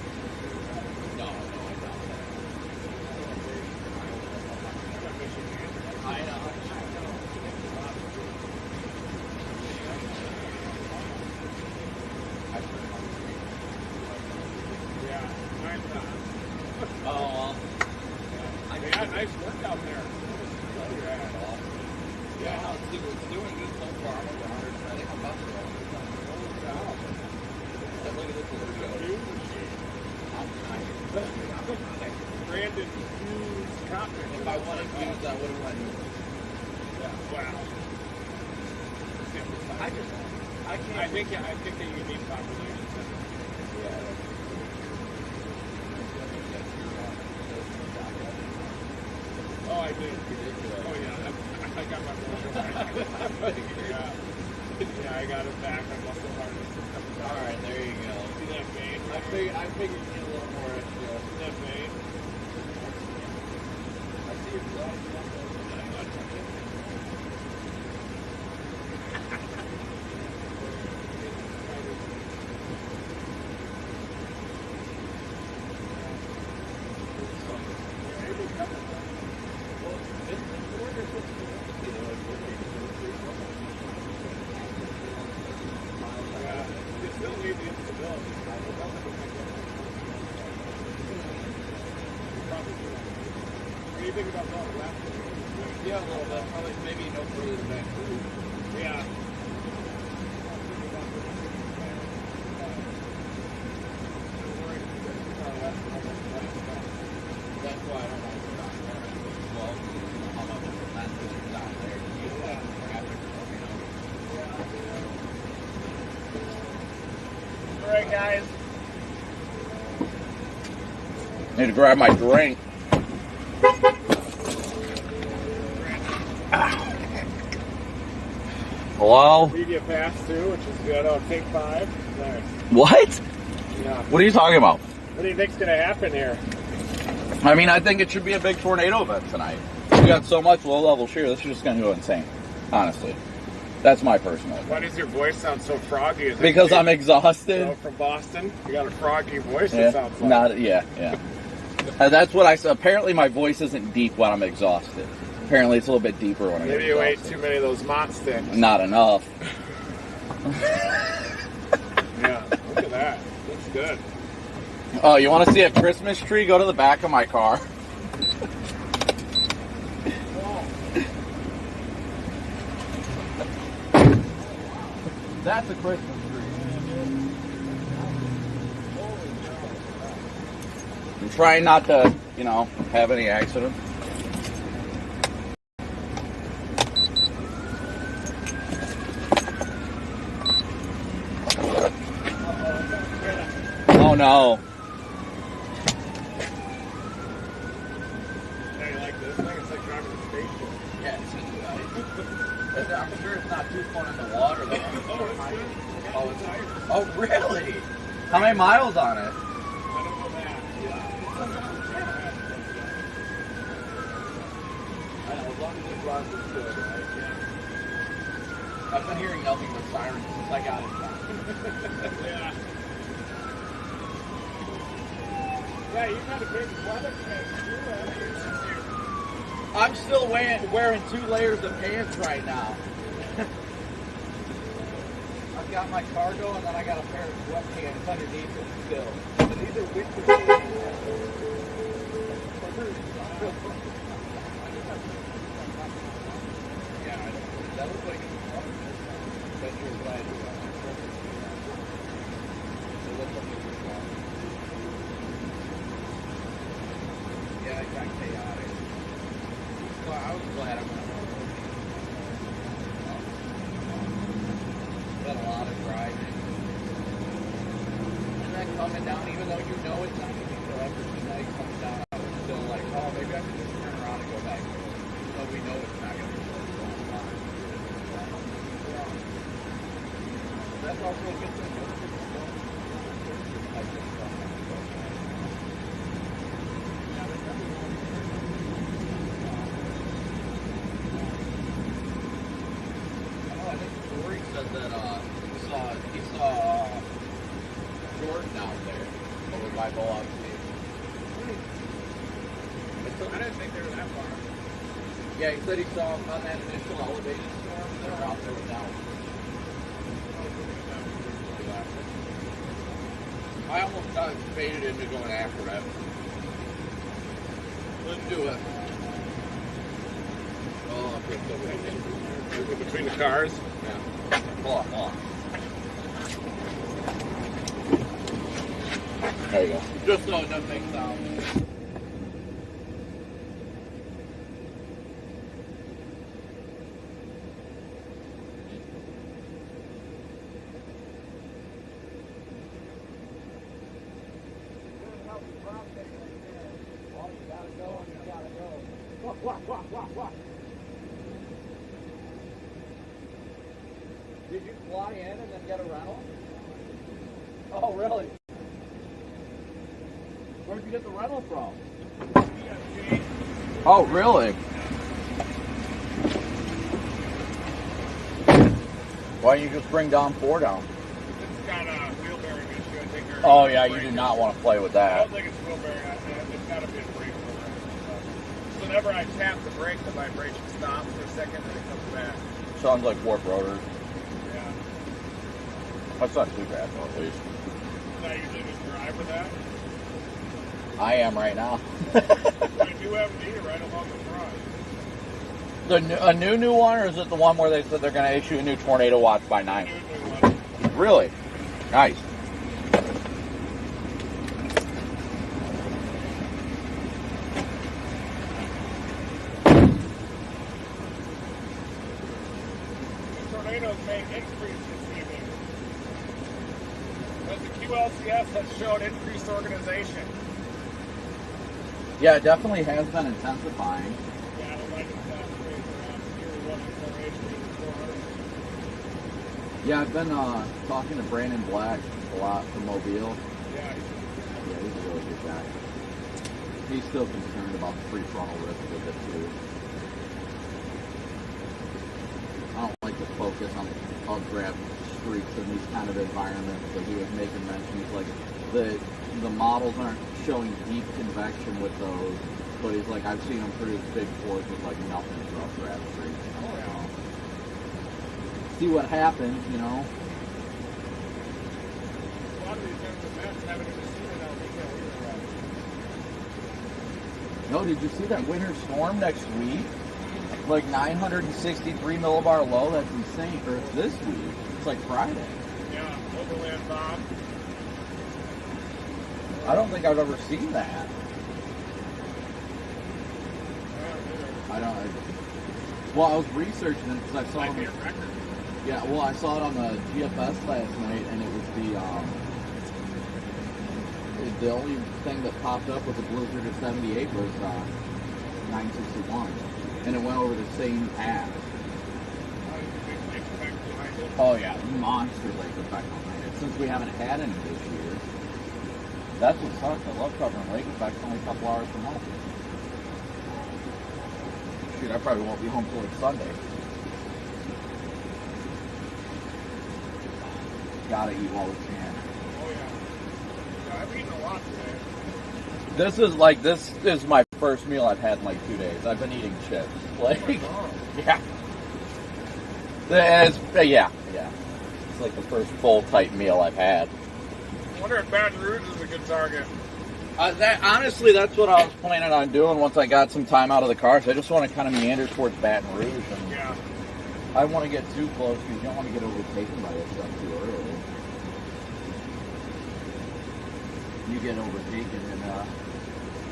No, I doubt that. I know. Yeah, nice. Oh, Yeah, nice work out there. yeah, it's doing good so far. I think that you need population. Oh, I did. Oh, yeah. I got my motor. Yeah, I got it back. I muscle harness. All right, there you go. See that vein? I figured you need a little more extra. See that vein? I see your blood. What do you think about going left? Yeah, a little bit. Probably maybe no further than that. Yeah. That's why I don't want to go down there. Well, how much of a percentage is down there? You get that traffic, you know? All right, guys. Need to grab my drink. Hello? Media pass too, which is good. Oh, take 5. There. What? Yeah. What are you talking about? What do you think's gonna happen here? I mean, I think it should be a big tornado event tonight. We got so much low-level shear, this is just going to go insane. Honestly. That's my personal opinion. Why does your voice sound so froggy? Is it Because I'm exhausted. So from Boston, you got a froggy voice. Yeah, It sounds like. yeah. That's what I said. Apparently, my voice isn't deep when I'm exhausted. Apparently, it's a little bit deeper when I'm Maybe you ate too many of those Mott sticks. Not enough. Yeah, look at that. Looks good. Oh, you want to see a Christmas tree? Go to the back of my car. That's a Christmas tree. I'm trying not to, have any accidents. Oh no. Hey, you like this thing? It's like driving a spaceship. Yeah, I'm sure it's not too fun in the water though. Oh, really? How many miles on it? I don't know that. I know, as long as it runs, it's good, right? Yeah. I've been hearing nothing but sirens since I got it. Yeah. Yeah, you got a big weather case too. I'm still wearing 2 layers of pants right now. I've got my cargo and then I got a pair of sweatpants underneath it still. These are winter pants. Yeah, that looks like it's fun. But you're glad you got it. It looks like it's fun. Yeah, it got chaotic. Well, I was glad I'm not. Been a lot of driving. And then coming down, even though you know it's not going to be till after tonight coming down, I was still like, oh, maybe I should just turn around and go back. Even though we know it's not going to be till going on. That's also a good thing. That he saw Jordan out there over by Mohawk State. I didn't think they were that far. Yeah, he said he saw him on that initial elevation storm. They were out there without. I almost got faded into going after that. Let's do it. Oh, okay, so In between the cars. yeah. Hold on. There you go. Just so it doesn't make sound. Did you fly in and then get a rental? Oh, really? Where'd you get the rental from? Oh, really? Why don't you just bring down 4 down? It's got a wheel bearing issue. I think there's Oh, yeah, you do not want to play with I that. don't think it's wheel bearing. It's got to be a brake program. So whenever I tap the brake, the vibration stops for a second and it comes back. Sounds like warp rotors. Yeah. That's not too bad, though, at least. I usually just drive with that. I am right now. I do have a meter right along the front. A new one, or is it the one where they said they're going to issue a new tornado watch by 9? New one. Really? Nice. Tornadoes may increase this evening. But the QLCS has shown increased organization. Yeah, it definitely has been intensifying. Yeah, I don't like it fast rates around here. 1 4 Yeah, I've been talking to Brandon Black a lot from Mobile. Yeah, Yeah, he's a really good guy. He's still concerned about the free frontal risk with it too. I don't like to focus on updraft streaks in these kind of environments, but he was making mention, he's like, the models aren't showing deep convection with those, but he's like, I've seen them produce big force with like nothing for updraft streaks. Oh, yeah. See what happens, you know. A lot of these young events haven't even seen it on retail either. No, did you see that winter storm next week? Like 963 millibar low, that's insane. Or it's this week. It's like Friday. Yeah, overland bomb. I don't think I've ever seen that. I don't. Well, I was researching it because I saw Might be it. a record. Yeah, well, I saw it on the GFS last night, and it was the only thing that popped up with the blizzard of 78 was 961, and it went over the same path. Oh yeah, monster lake effect behind it. Since we haven't had any this year, that's what sucks. I love covering lake effect only a couple hours from home. Shoot, I probably won't be home till like Sunday. Gotta eat while we can. Oh, yeah. I've eaten a lot today. This is my first meal I've had in like 2 days. I've been eating chips. Like, yeah. Yeah. It's like the first full type meal I've had. I wonder if Baton Rouge is a good target. Honestly, that's what I was planning on doing once I got some time out of the car. So I just want to kind of meander towards Baton Rouge. And Yeah. I don't want to get too close because you don't want to get overtaken by this stuff too early. You get overtaken in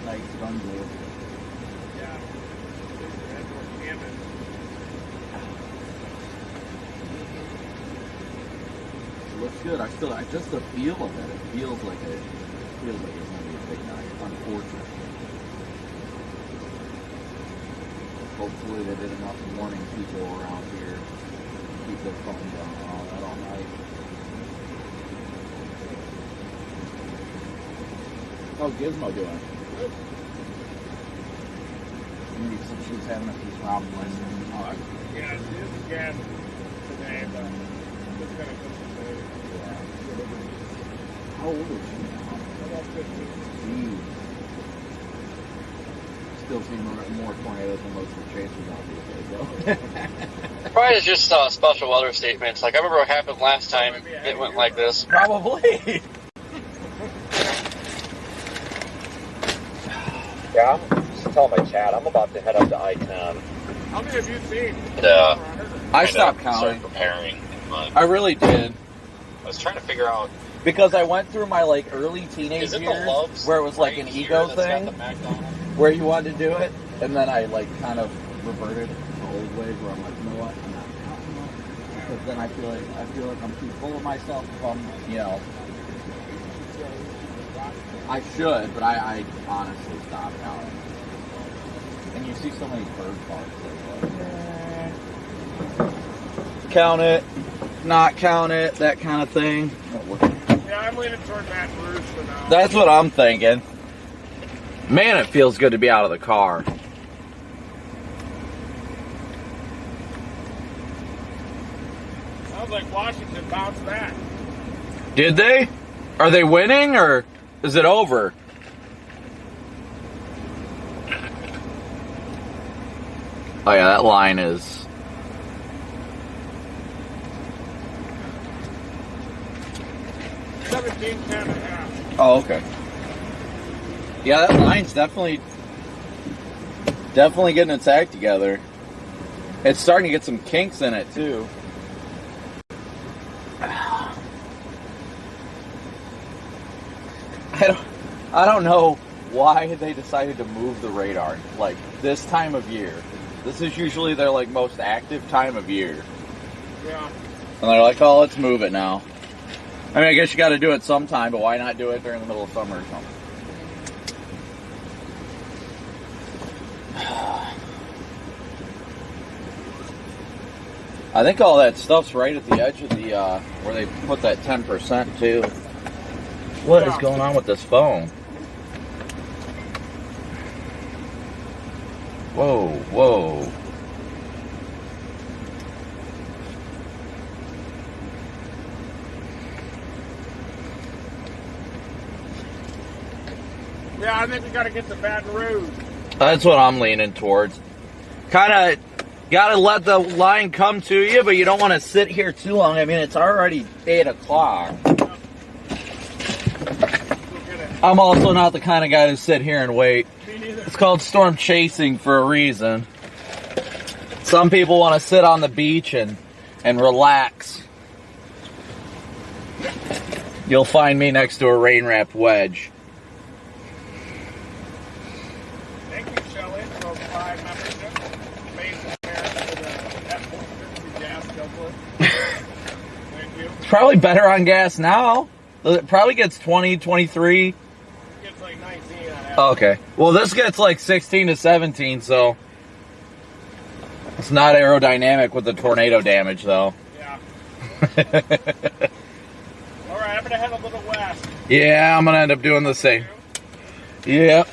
nice thunder. Yeah. That's what damage. It looks good. Just the feel of it. It feels like it's going to be a big night. Unfortunately. Hopefully they did enough warning people around here to keep their phones on all that all night. How's Gizmo doing? Good. Maybe since she was having a few problems listening. Yeah, she is again today, but it's going to come today. Yeah. How old is she now? About 15. Jeez. Still seeing more tornadoes than most of the chasers out these days, Probably it's just special weather statements. Like, I remember what happened last time. It went like this. though. Probably. Yeah, just tell my chat. I'm about to head up to I-10. How many have you seen? I stopped counting. Preparing. But I really did. I was trying to figure out. Because I went through my like early teenage Is it the years Loves where it was like right an here ego that's got thing the McDonald's? where you wanted to do it, and then I like kind of reverted to old ways where I'm like, you know what, I'm not counting it. Because then I feel like I'm too full of myself if I'm, you know. I should, but I honestly stopped counting. And you see so many bird parts that are like, count it. not count it, that kind of thing. Yeah, I'm leaning toward Baton Rouge for now. That's what I'm thinking. Man, it feels good to be out of the car. Sounds like Washington bounced back. Did they? Are they winning or is it over? Oh yeah, that line is... 17.5. Oh, okay. Yeah, that line's definitely getting its act together. It's starting to get some kinks in it too. I don't know why they decided to move the radar like this time of year. This is usually their like most active time of year. Yeah. And they're like, oh, let's move it now. I mean, I guess you got to do it sometime, but why not do it during the middle of summer or something? I think all that stuff's right at the edge of the, where they put that 10% too. What is going on with this phone? Whoa, whoa. Yeah, I think we got to get to Baton Rouge. That's what I'm leaning towards. Kind of got to let the line come to you, but you don't want to sit here too long. I mean, it's already 8 o'clock. I'm also not the kind of guy to sit here and wait. Me neither. It's called storm chasing for a reason. Some people want to sit on the beach and relax. You'll find me next to a rain-wrapped wedge. Thank you, Shelley, for those 5 memberships. Amazing parents for the F-150 gas guzzler. Thank you. It's probably better on gas now. It probably gets 20, 23. It gets like 19 on average. Okay. Well, this gets like 16 to 17, so it's not aerodynamic with the tornado damage, though. Yeah. All right, I'm going to head a little west. Yeah, I'm going to end up doing the same. Yeah.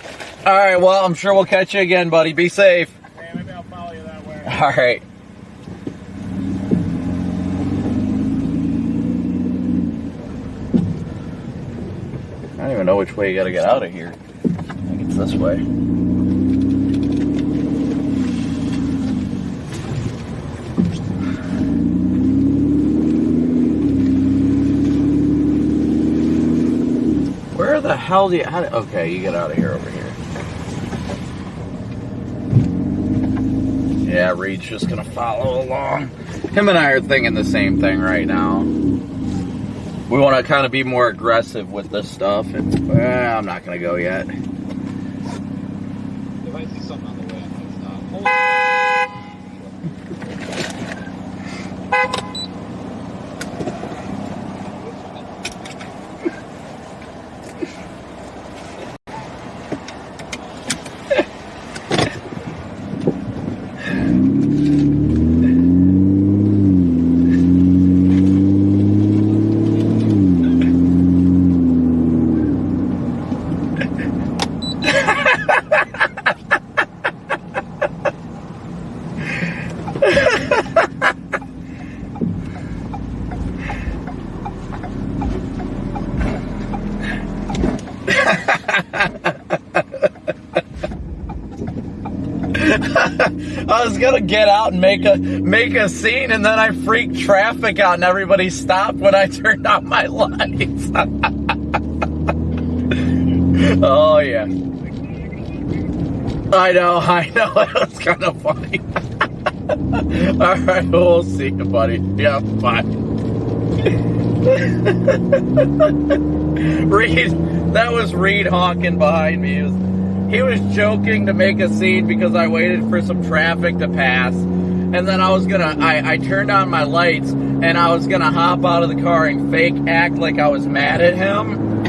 All right, well, I'm sure we'll catch you again, buddy. Be safe. Okay, maybe I'll follow you that way. All right. I don't even know which way you got to get out of here. I think it's this way. Where the hell do you... okay, you get out of here over here. Yeah, Reed's just going to follow along. Him and I are thinking the same thing right now. We want to kind of be more aggressive with this stuff. And, I'm not going to go yet. If I see something on the way, I might stop. I was gonna get out and make a scene, and then I freaked traffic out, and everybody stopped when I turned on my lights. Oh yeah, I know. It was kind of funny. All right, we'll see you, buddy. Yeah, bye. Reed, that was Reed honking behind me. He was joking to make a scene because I waited for some traffic to pass, and then I turned on my lights, and I was gonna hop out of the car and fake act like I was mad at him,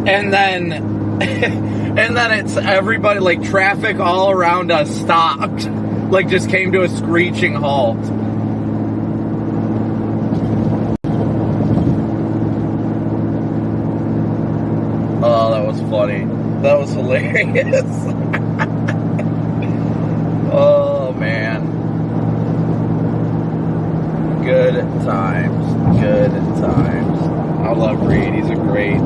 and then it's everybody, like traffic all around us stopped, like just came to a screeching halt. That was hilarious. Oh, man. Good times. Good times. I love Reed. He's a great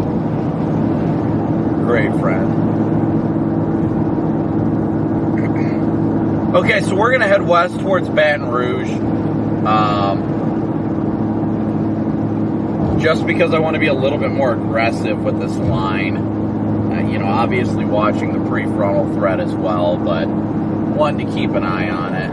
friend. Okay, so we're going to head west towards Baton Rouge. Just because I want to be a little bit more aggressive with this line. You know, obviously watching the prefrontal thread as well, but one to keep an eye on it.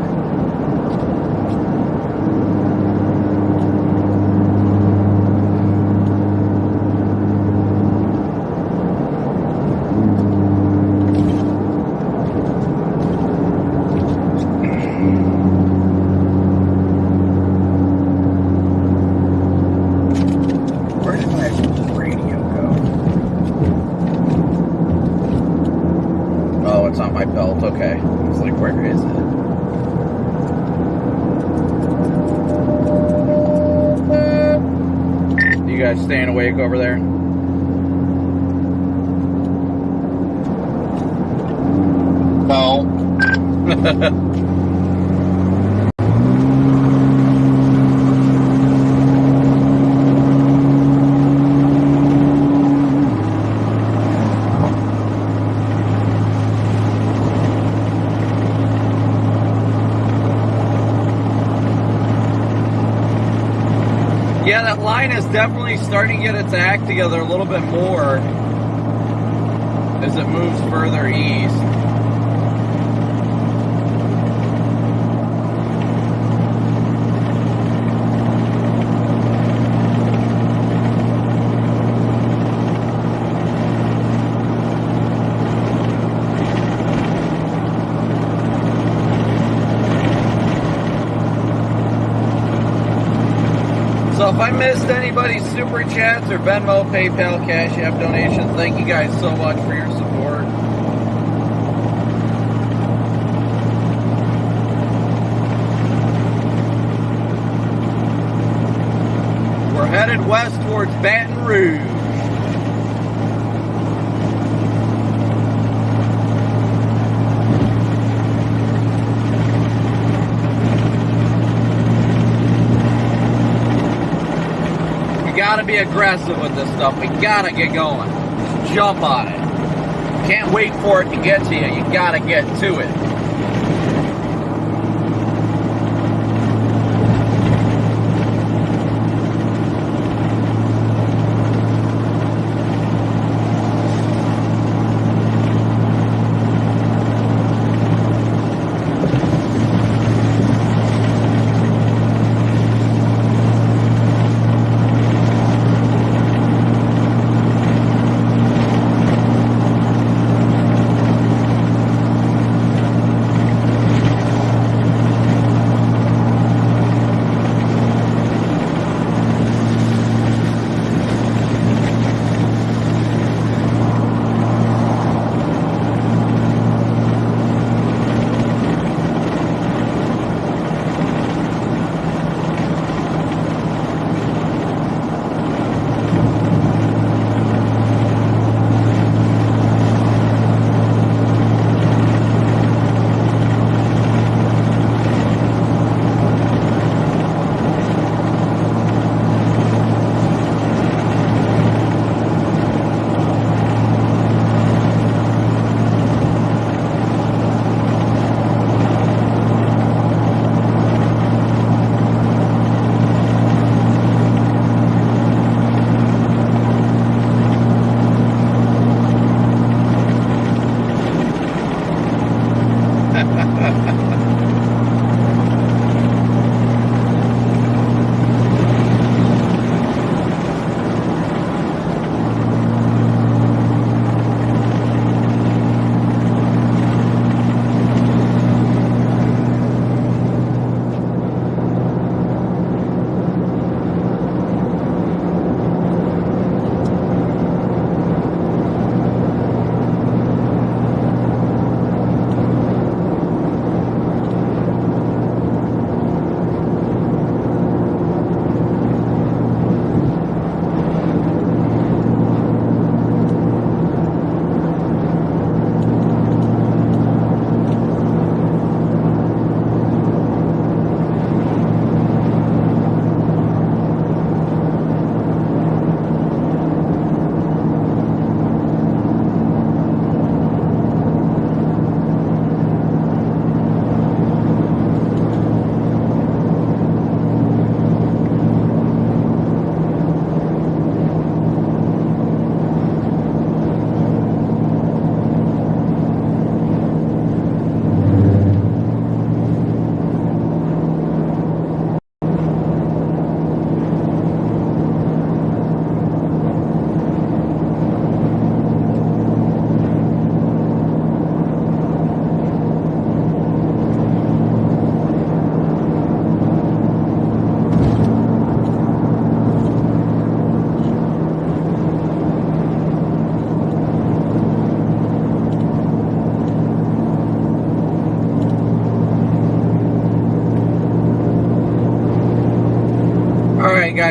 Where did my radio go? Oh, it's on my belt. Okay. I was like, where is it? You guys staying awake over there? No. Yeah, that line is definitely starting to get its act together a little bit more as it moves further east. So if I missed anybody's super chats or Venmo, PayPal, Cash App donations, thank you guys so much for your support. We're headed west towards Baton Rouge. Gotta be aggressive with this stuff. We gotta get going. Just jump on it. Can't wait for it to get to you. You gotta get to it.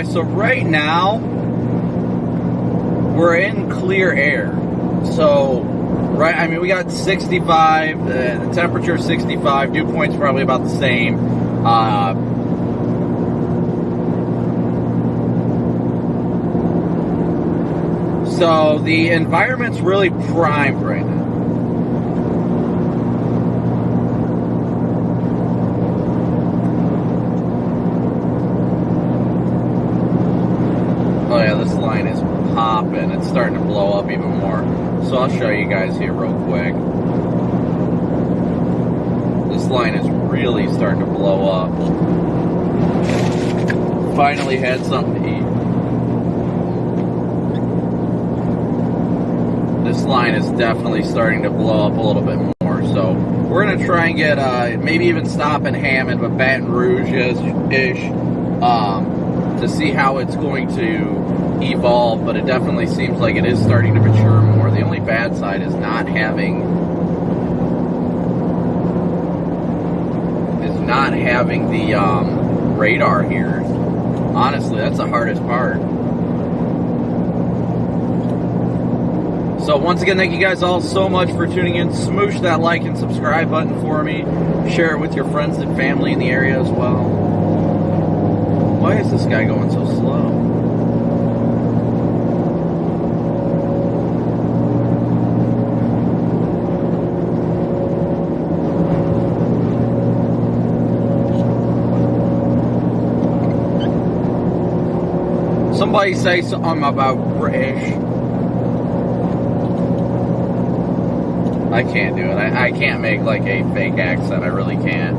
guys, so right now we're in clear air. So, right, I mean, we got 65, the temperature is 65, dew point's probably about the same. So the environment's really primed right now. Oh yeah, this line is popping. It's starting to blow up even more. So I'll show you guys here real quick. This line is really starting to blow up. Finally had something to eat. This line is definitely starting to blow up a little bit more. So we're going to try and get, maybe even stop in Hammond, but Baton Rouge-ish, to see how it's going to evolve, but it definitely seems like it is starting to mature more. The only bad side is not having the radar here. Honestly, that's the hardest part. So once again, thank you guys all so much for tuning in. Smoosh that like and subscribe button for me. Share it with your friends and family in the area as well. Why is this guy going so slow? Somebody say something about British. I can't do it. I can't make like a fake accent. I really can't.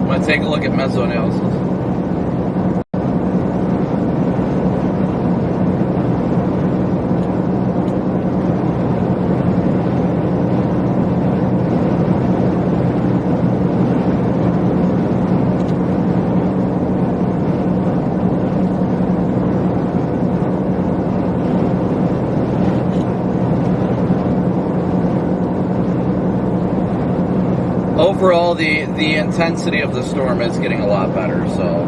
I'm going to take a look at mesoanalysis. Overall, the intensity of the storm is getting a lot better, so.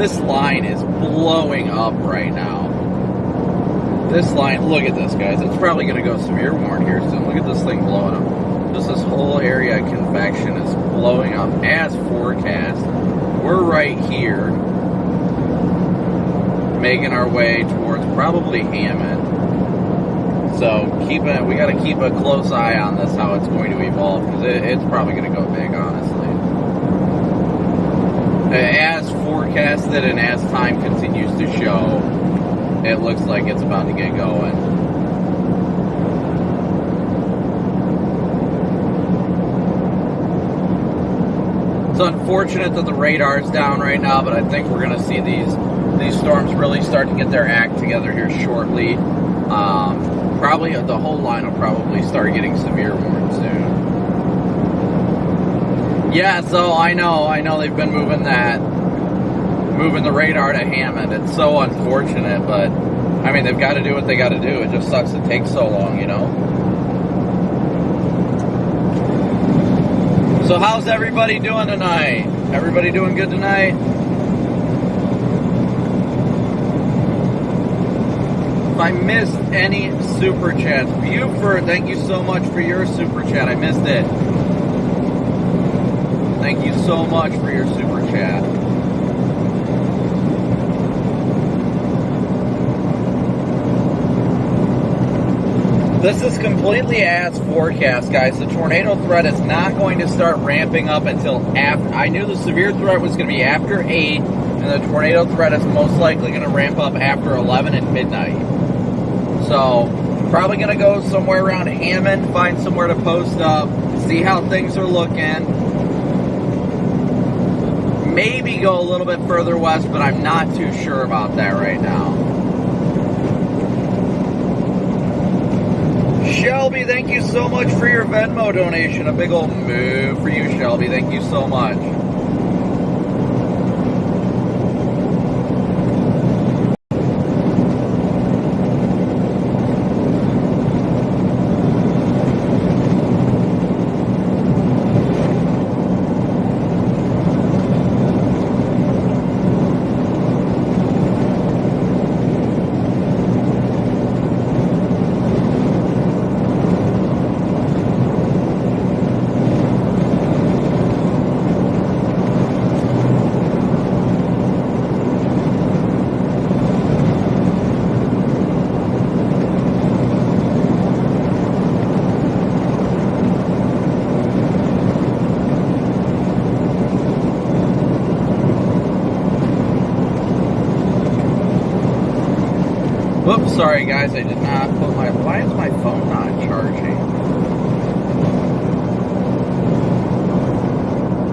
This line is blowing up right now. This line, look at this, guys. It's probably going to go severe warning here soon. Look at this thing blowing up. Just this whole area of convection is blowing up as forecast. We're right here, making our way towards probably Hammond. So we got to keep a close eye on this, how it's going to evolve, because it's probably going to go big, honestly. As forecasted and as time continues to show, it looks like it's about to get going. It's unfortunate that the radar's down right now, but I think we're going to see these storms really start to get their act together here shortly. Probably the whole line will probably start getting severe warning soon. Yeah, so I know they've been moving the radar to Hammond. It's so unfortunate, but I mean, they've got to do what they got to do. It just sucks it takes so long, you know. So how's everybody doing tonight? Everybody doing good tonight? If I missed any super chats, Buford, thank you so much for your super chat. I missed it. Thank you so much for your super chat. This is completely as forecast, guys. The tornado threat is not going to start ramping up until after. I knew the severe threat was going to be after 8, and the tornado threat is most likely going to ramp up after 11 and midnight. So, probably going to go somewhere around Hammond, find somewhere to post up, see how things are looking. Maybe go a little bit further west, but I'm not too sure about that right now. Shelby, thank you so much for your Venmo donation. A big old move for you, Shelby. Thank you so much. Whoops, sorry guys, I did not put my, why is my phone not charging?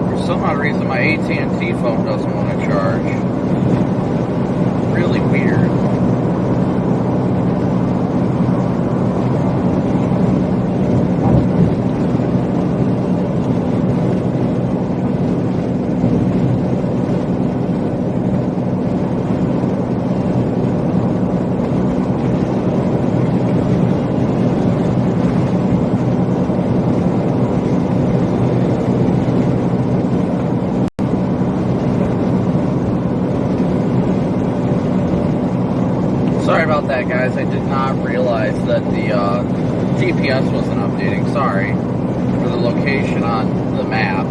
For some odd reason my AT&T phone doesn't want to charge. Really weird. That guys, I did not realize that the GPS wasn't updating. Sorry for the location on the map.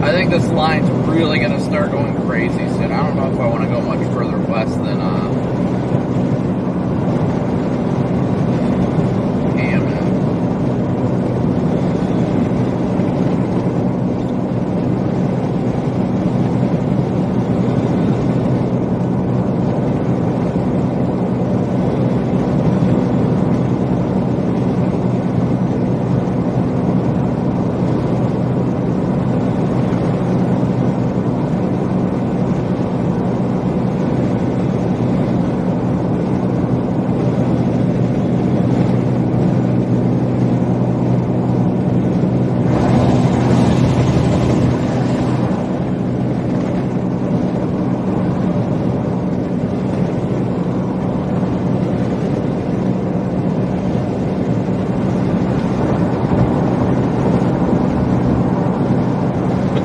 I think this line's really going to start going crazy soon. I don't know if I want to go much further west than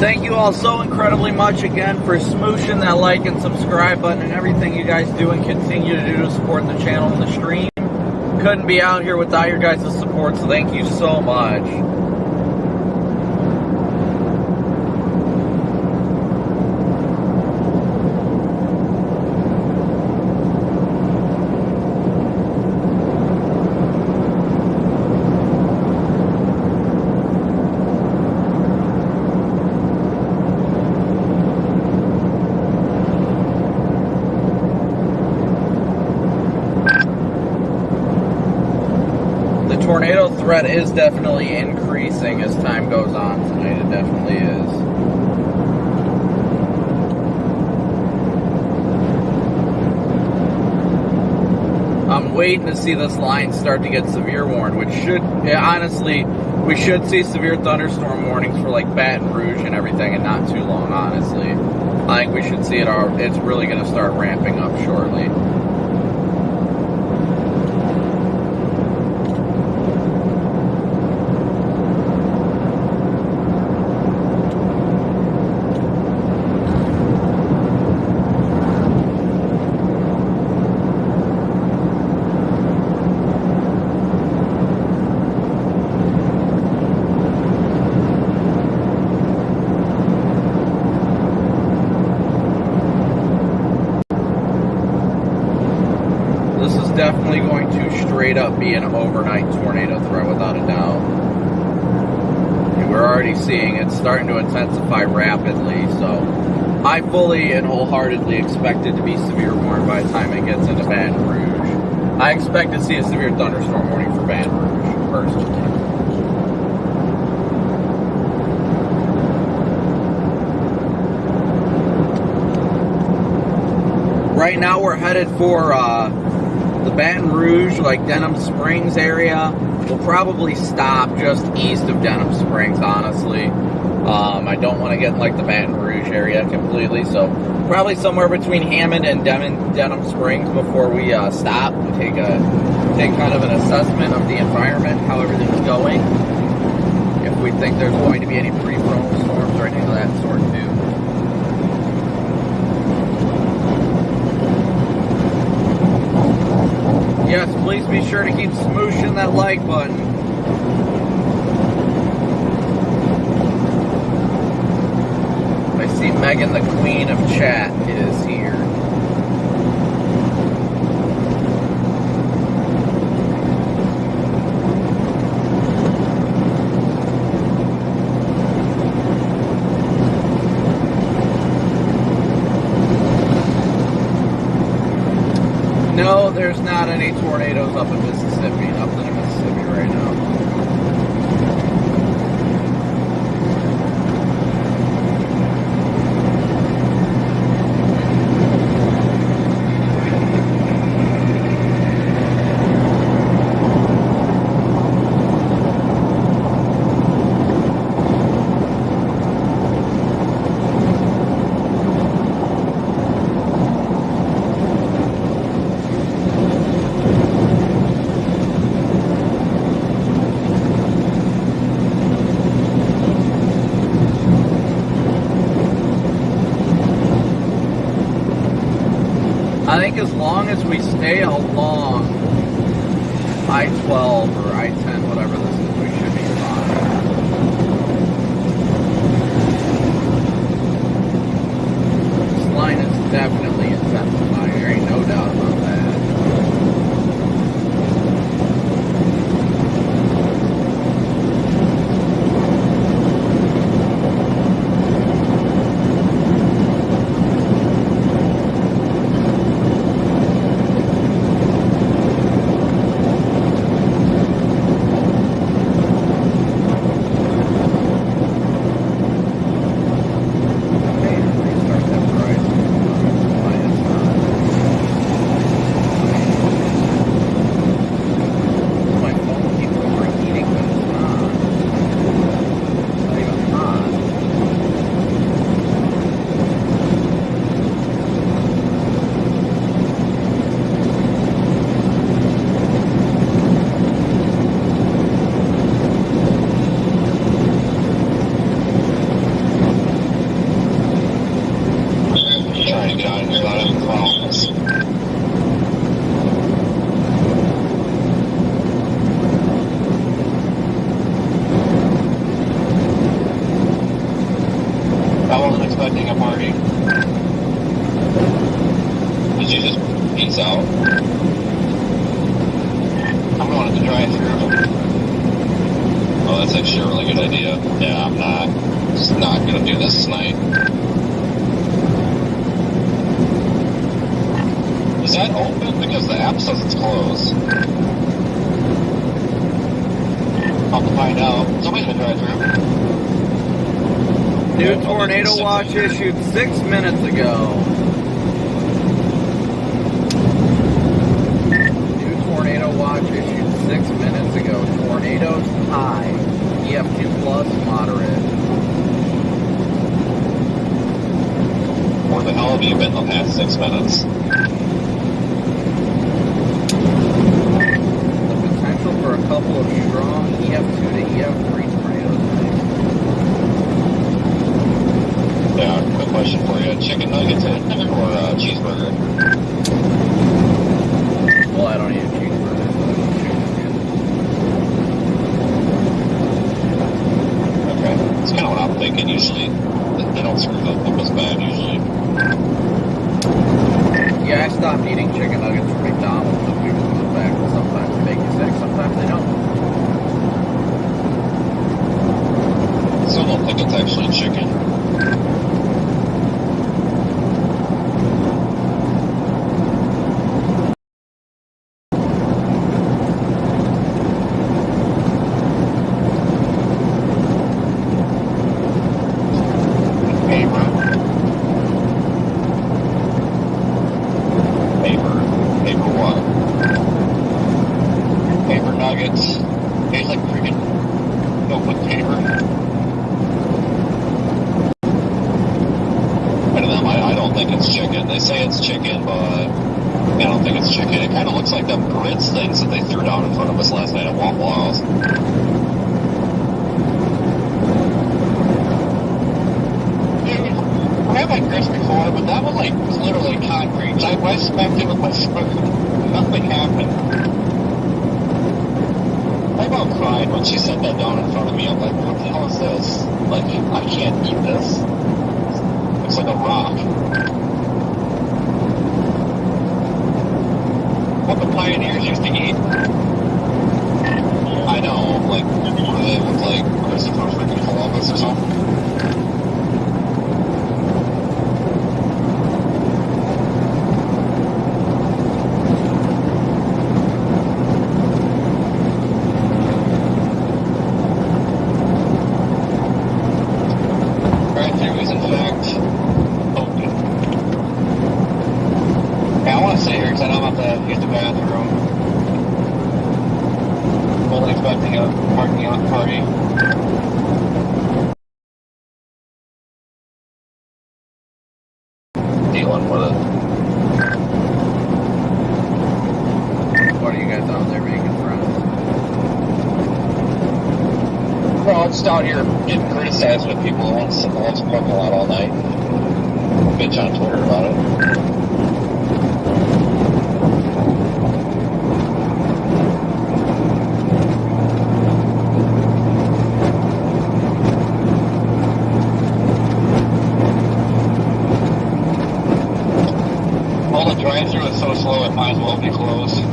Thank you all so incredibly much again for smooshing that like and subscribe button and everything you guys do and continue to do to support the channel and the stream. Couldn't be out here without your guys' support, so thank you so much. Tornado threat is definitely increasing as time goes on tonight. It definitely is. I'm waiting to see this line start to get severe warned, which should, honestly, we should see severe thunderstorm warnings for like Baton Rouge and everything in not too long, honestly. I think we should see it, it's really going to start ramping up shortly. Definitely going to straight up be an overnight tornado threat without a doubt. And we're already seeing it starting to intensify rapidly, so I fully and wholeheartedly expect it to be severe warned by the time it gets into Baton Rouge. I expect to see a severe thunderstorm warning for Baton Rouge, personally. Right now we're headed for the Baton Rouge, like Denham Springs area. Will probably stop just east of Denham Springs, honestly. I don't want to get in like the Baton Rouge area completely, so probably somewhere between Hammond and Denham Springs before we stop and take kind of an assessment of the environment, how everything's going. If we think there's going to be any pre-frontal storms or anything of that sort too. Yes, please be sure to keep smooshing that like button. I see Megan, the queen of chat, is here. No, there's not any tornadoes up in Mississippi, nothing in Mississippi right now. I think as long as we stay along I-12 or I-10, whatever this is, we should be fine. This line is definitely intensifying. There ain't no doubt about that. Did you just peace out? I'm going to the drive-thru. Oh, that's actually a really good idea. Yeah, I'm just not going to do this tonight. Is that open? Because the app says it's closed. I'll have to find out. Somebody's been driving through. New tornado watch issued 6 minutes ago. New tornado watch issued 6 minutes ago. Tornadoes high. EF2 plus moderate. Where the hell have you been the past 6 minutes? The potential for a couple of strong EF2 to EF3 tornadoes. Yeah, quick question for you. Chicken nuggets or cheeseburger? Well, I don't eat a cheeseburger. Okay. It's kind of what I'm thinking. Usually, they don't screw up as bad, usually. Yeah, I stopped eating chicken nuggets from McDonald's a few months back. Sometimes they make you sick, sometimes they don't. I still don't think it's actually chicken. Out here getting criticized with people who want to sit in the parking lot all night. Bitch on Twitter about it. Well, the drive-thru is so slow it might as well be closed.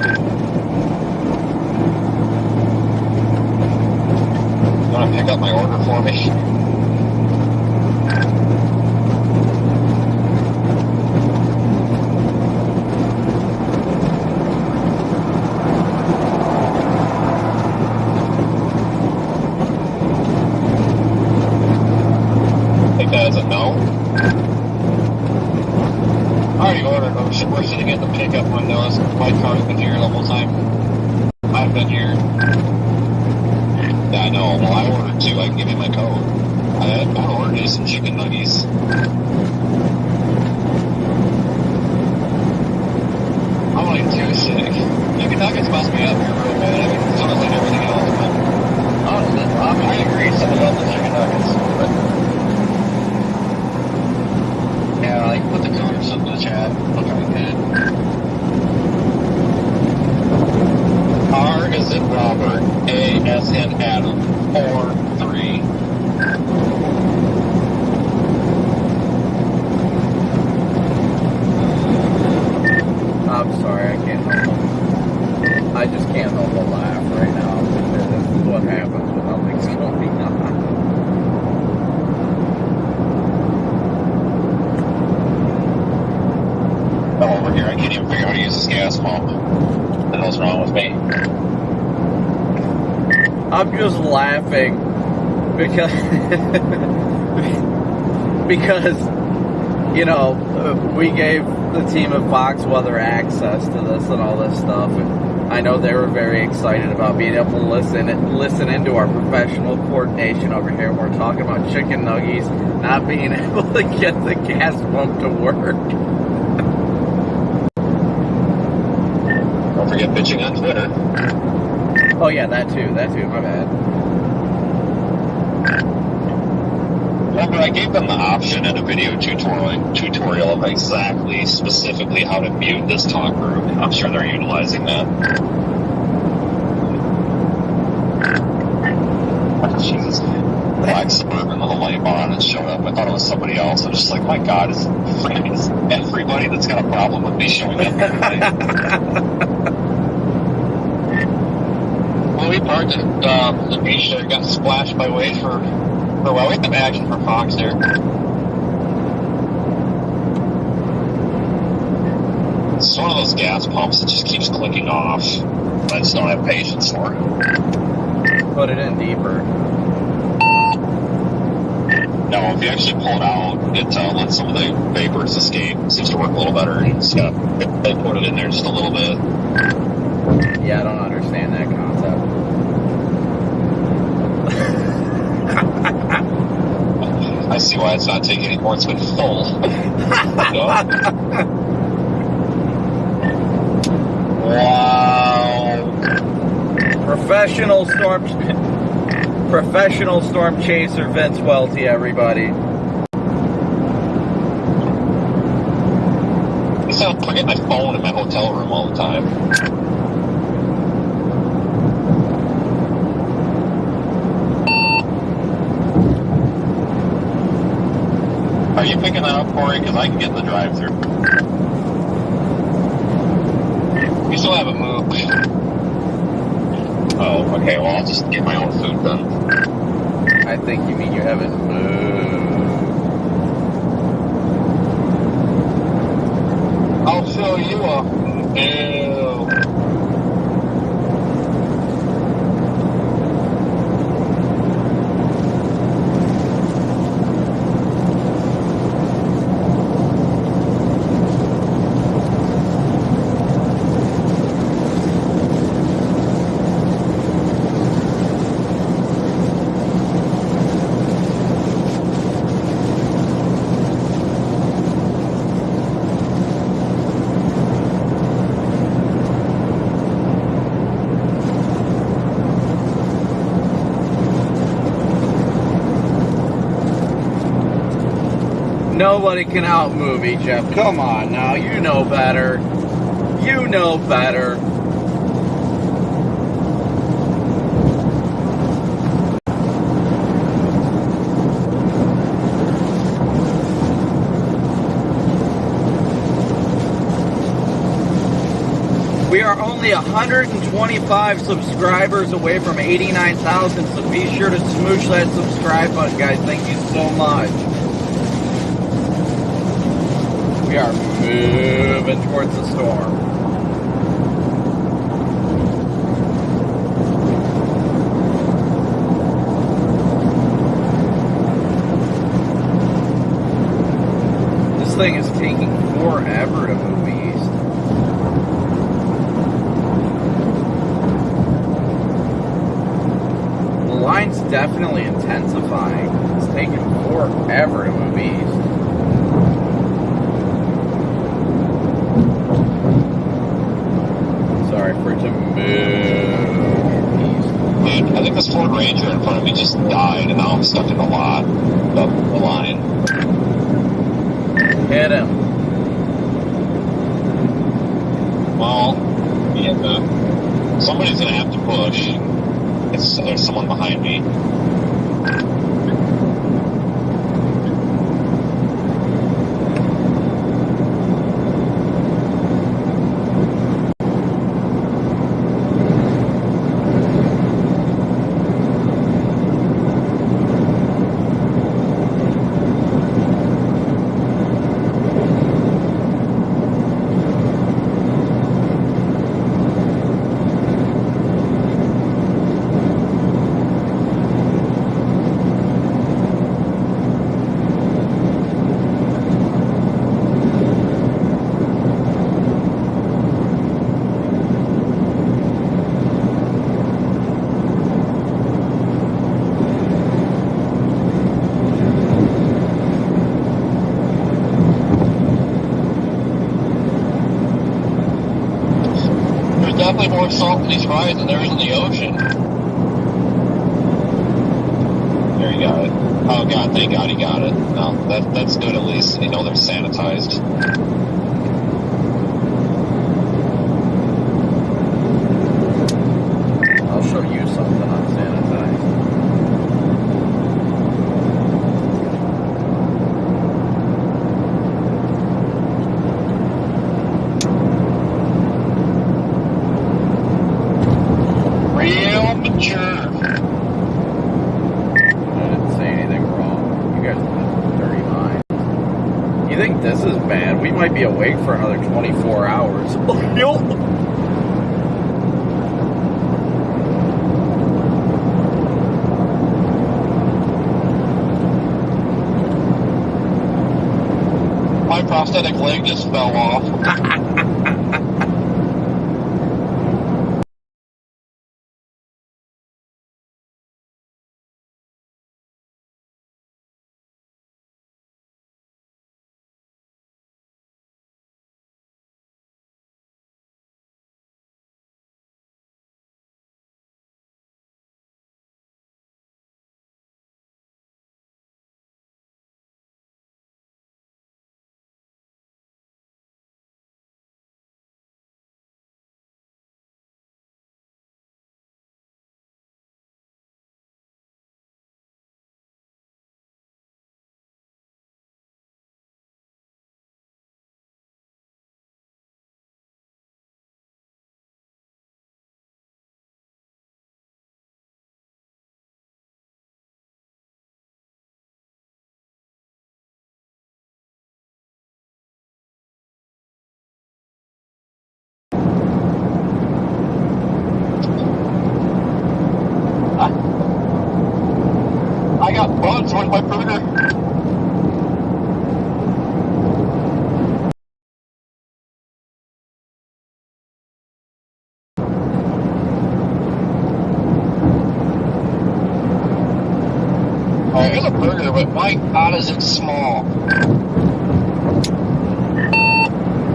Pick up my order for me. Take that as a no. I already ordered. We're sitting at the pickup windows. My car's been here the whole time. I've been here. Yeah, I know. Well, I ordered two. I can give you my code. I ordered you some chicken nuggies. I'm like too sick. Chicken nuggets must be up here real bad. I mean, so does like everything else. But I agree. Some of the chicken nuggets. But yeah, like put the code or something in the chat. Look how we did. R is in Robert. A as in Adam. 4, 3. over here. I can't even figure out how to use this gas pump. What the hell's wrong with me? I'm just laughing because because you know we gave the team of Fox Weather access to this and all this stuff, and I know they were very excited about being able to listen into our professional coordination over here. We're talking about chicken nuggies not being able to get the gas pump to work. Don't forget bitching on Twitter. Oh yeah, that too, my bad. Remember, I gave them the option in a video tutorial of exactly, specifically how to mute this talk group. I'm sure they're utilizing that. Jesus. Black Suburban with a light bar on it showed up. I thought it was somebody else. I'm just like, my God, is everybody that's got a problem with me showing up tonight? Well, we parked at the beach there, got splashed by wave for a while. We had some action for Fox there. It's one of those gas pumps that just keeps clicking off. I just don't have patience for it. Put it in deeper. No, if you actually pull it out, it lets some of the vapors escape. It seems to work a little better. You just gotta put it in there just a little bit. Yeah, I don't understand that concept. I see why it's not taking anymore. It's been full. Wow. Professional storm chaser Vince Welty, everybody. I forget my phone in my hotel room all the time. Are you picking that up, Corey? Because I can get in the drive-thru. You still haven't moved. Oh, okay. Well, I'll just get my own food then. I think you mean you haven't moved. I'll show you a... Ew. Nobody can outmove me, Jeff. Come on now, you know better. You know better. We are only 125 subscribers away from 89,000, so be sure to smoosh that subscribe button, guys. Thank you so much. We are moving towards the storm. This thing is taking forever to move east. The line's definitely intensifying. It's taking forever to move east. Sorry for it to move east. I think this Ford Ranger in front of me just died, and now I'm stuck in the lot of the line. Hit him. Well, yeah, somebody's going to have to push. There's someone behind me. definitely more salt in these fries than there is in the ocean. There, you got it. Oh god, thank god he got it. No, that's good at least. You know they're sanitized. I'll show you something unsanitized. Real mature. I didn't say anything wrong. You guys have dirty minds. You think this is bad? We might be awake for another 24 hours. My prosthetic leg just fell off. I got bugs with my burger. Alright, here's a burger, but my god is it small.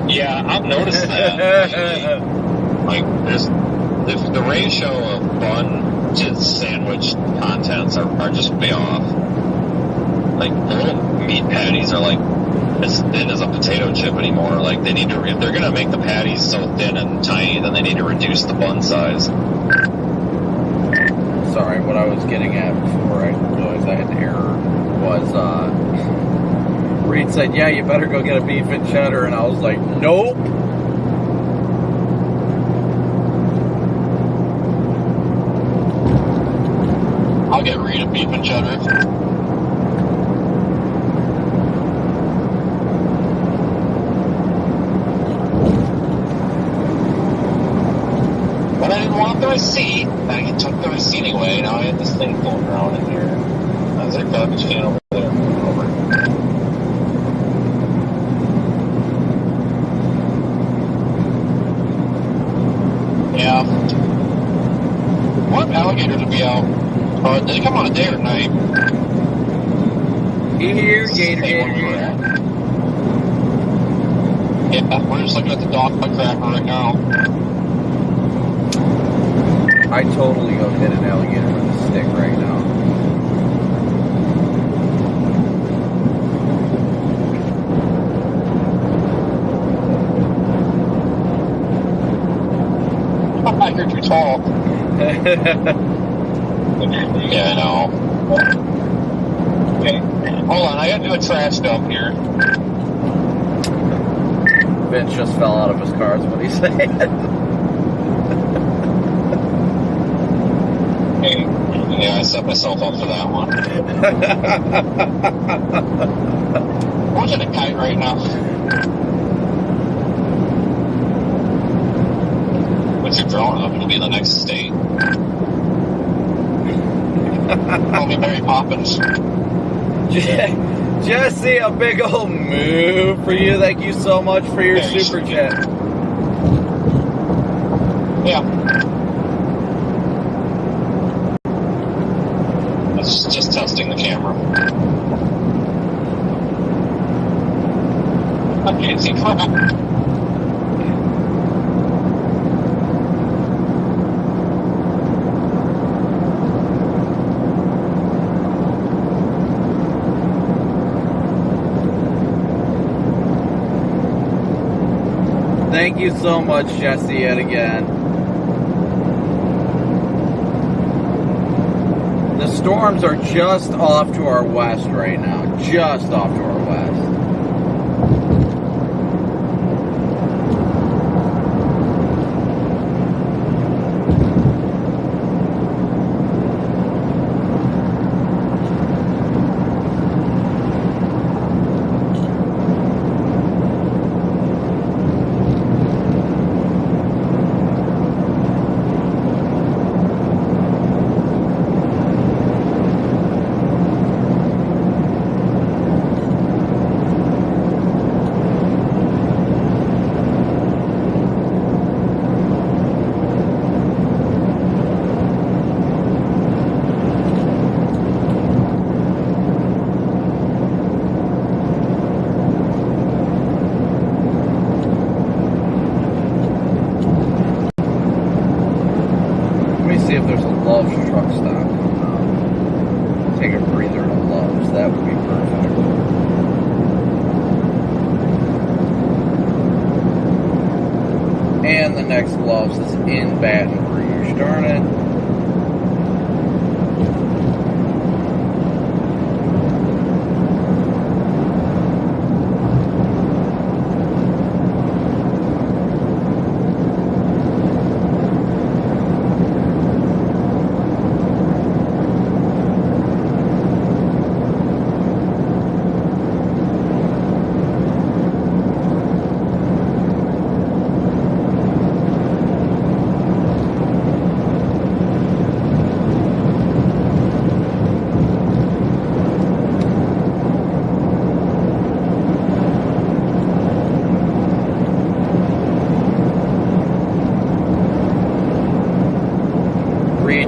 Yeah, I've noticed that. Like, there's the ratio of bun to sandwich contents are just way off. Like, the little meat patties are like as thin as a potato chip anymore. Like, they need to, if they're gonna make the patties so thin and tiny, then they need to reduce the bun size. Sorry, what I was getting at before I realized I had an error was, Reed said, yeah, you better go get a beef and cheddar, and I was like, nope. I'll get Reed a beef and cheddar. But I didn't want the receipt. I took the receipt away. Now I have this thing floating around in here. There's a garbage can over there. Over. Yeah. I want alligators to be out. Do they come on a day or night? Here, gator. Yeah, we're just looking at the dog cracker right now. I totally go hit an alligator with a stick right now. You're too tall. Yeah, I know. Okay, hold on. I gotta do a trash dump here. Vince just fell out of his car, is what he said. Okay. Yeah, I set myself up for that one. I'm watching a kite right now. Once you're growing up, it'll be the next state. Call me Mary Poppins. Jesse, a big old move for you. Thank you so much for your super chat. Yeah. That's just testing the camera. I can't see crap. Thank you so much, Jesse, yet again. The storms are just off to our west right now. Just off to our west. See if there's a Love's truck stop. Take a breather to Love's. That would be perfect. And the next Love's is in Baton Rouge. Darn it.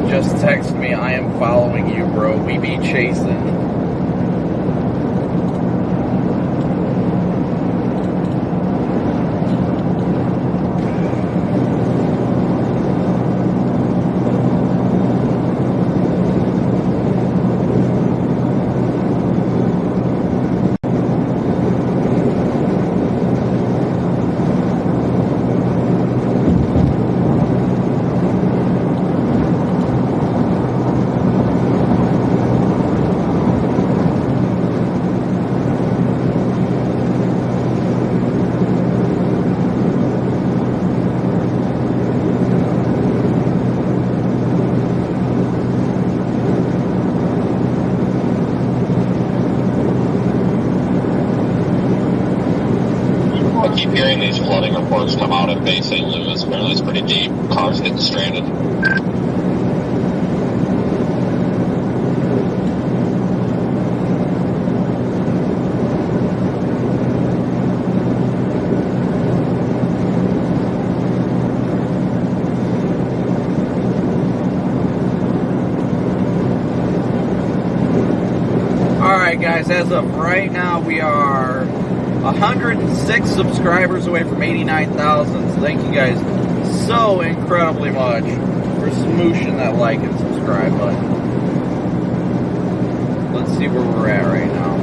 Just text me, I am following you, bro. We be chasing. Keep hearing these flooding reports come out in Bay St. Louis. Apparently it's pretty deep. Cars getting stranded. Alright guys, as of right now we are 106 subscribers away from 89,000. So thank you guys so incredibly much for smooshing that like and subscribe button. Let's see where we're at right now.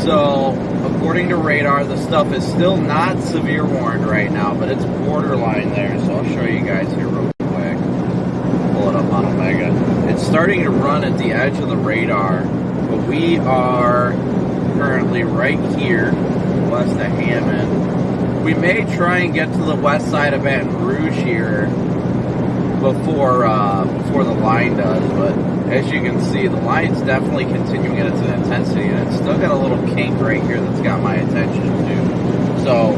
So, according to radar, the stuff is still not severe warned right now, but it's borderline there. So I'll show you guys here real quick. Pull it up on Omega. It's starting to run at the edge of the radar. But we are currently right here, west of Hammond. We may try and get to the west side of Baton Rouge here before the line does, but as you can see, the line's definitely continuing at its intensity, and it's still got a little kink right here that's got my attention too. So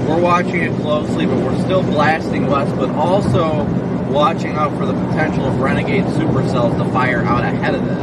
we're watching it closely, but we're still blasting west, but also watching out for the potential of renegade supercells to fire out ahead of this.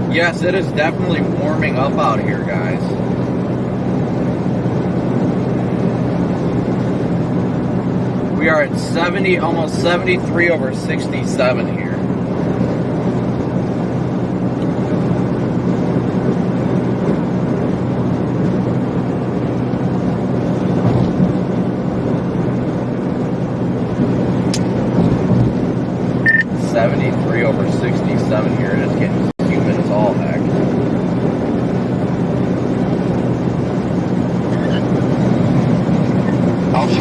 Yes, it is definitely warming up out here, guys. We are at 70, almost 73 over 67 here. 73 over 67 here. It's getting humid as all heck. I'm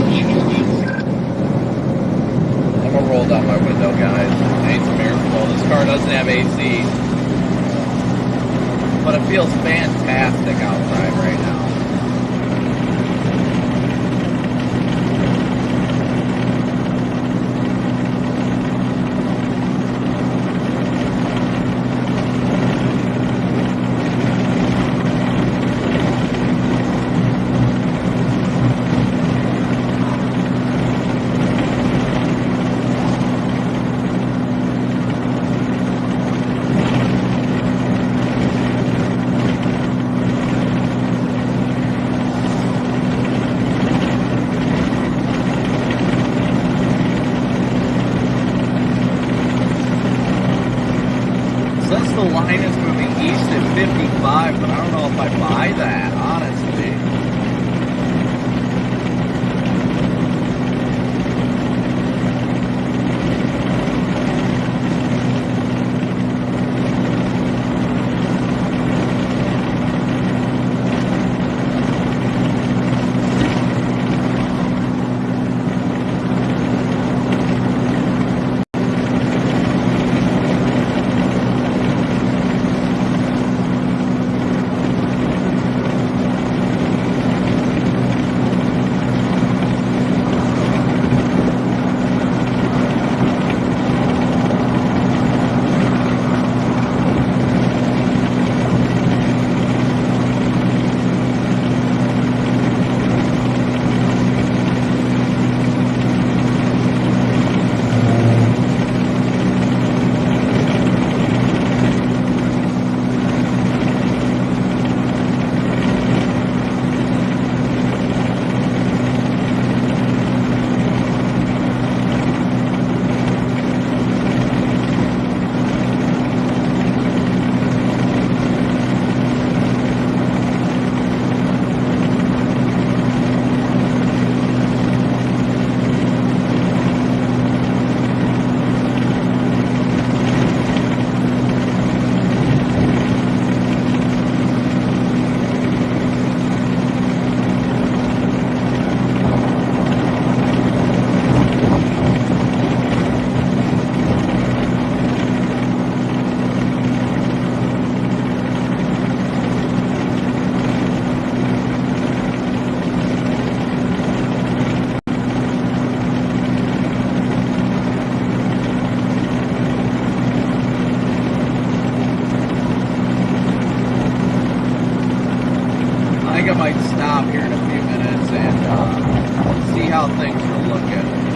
gonna roll down my window, guys. Ain't some airflow. This car doesn't have AC, but it feels fantastic outside right now. Since the line is moving east at 55, but I don't know if I buy that, honestly. I might stop here in a few minutes and see how things are looking.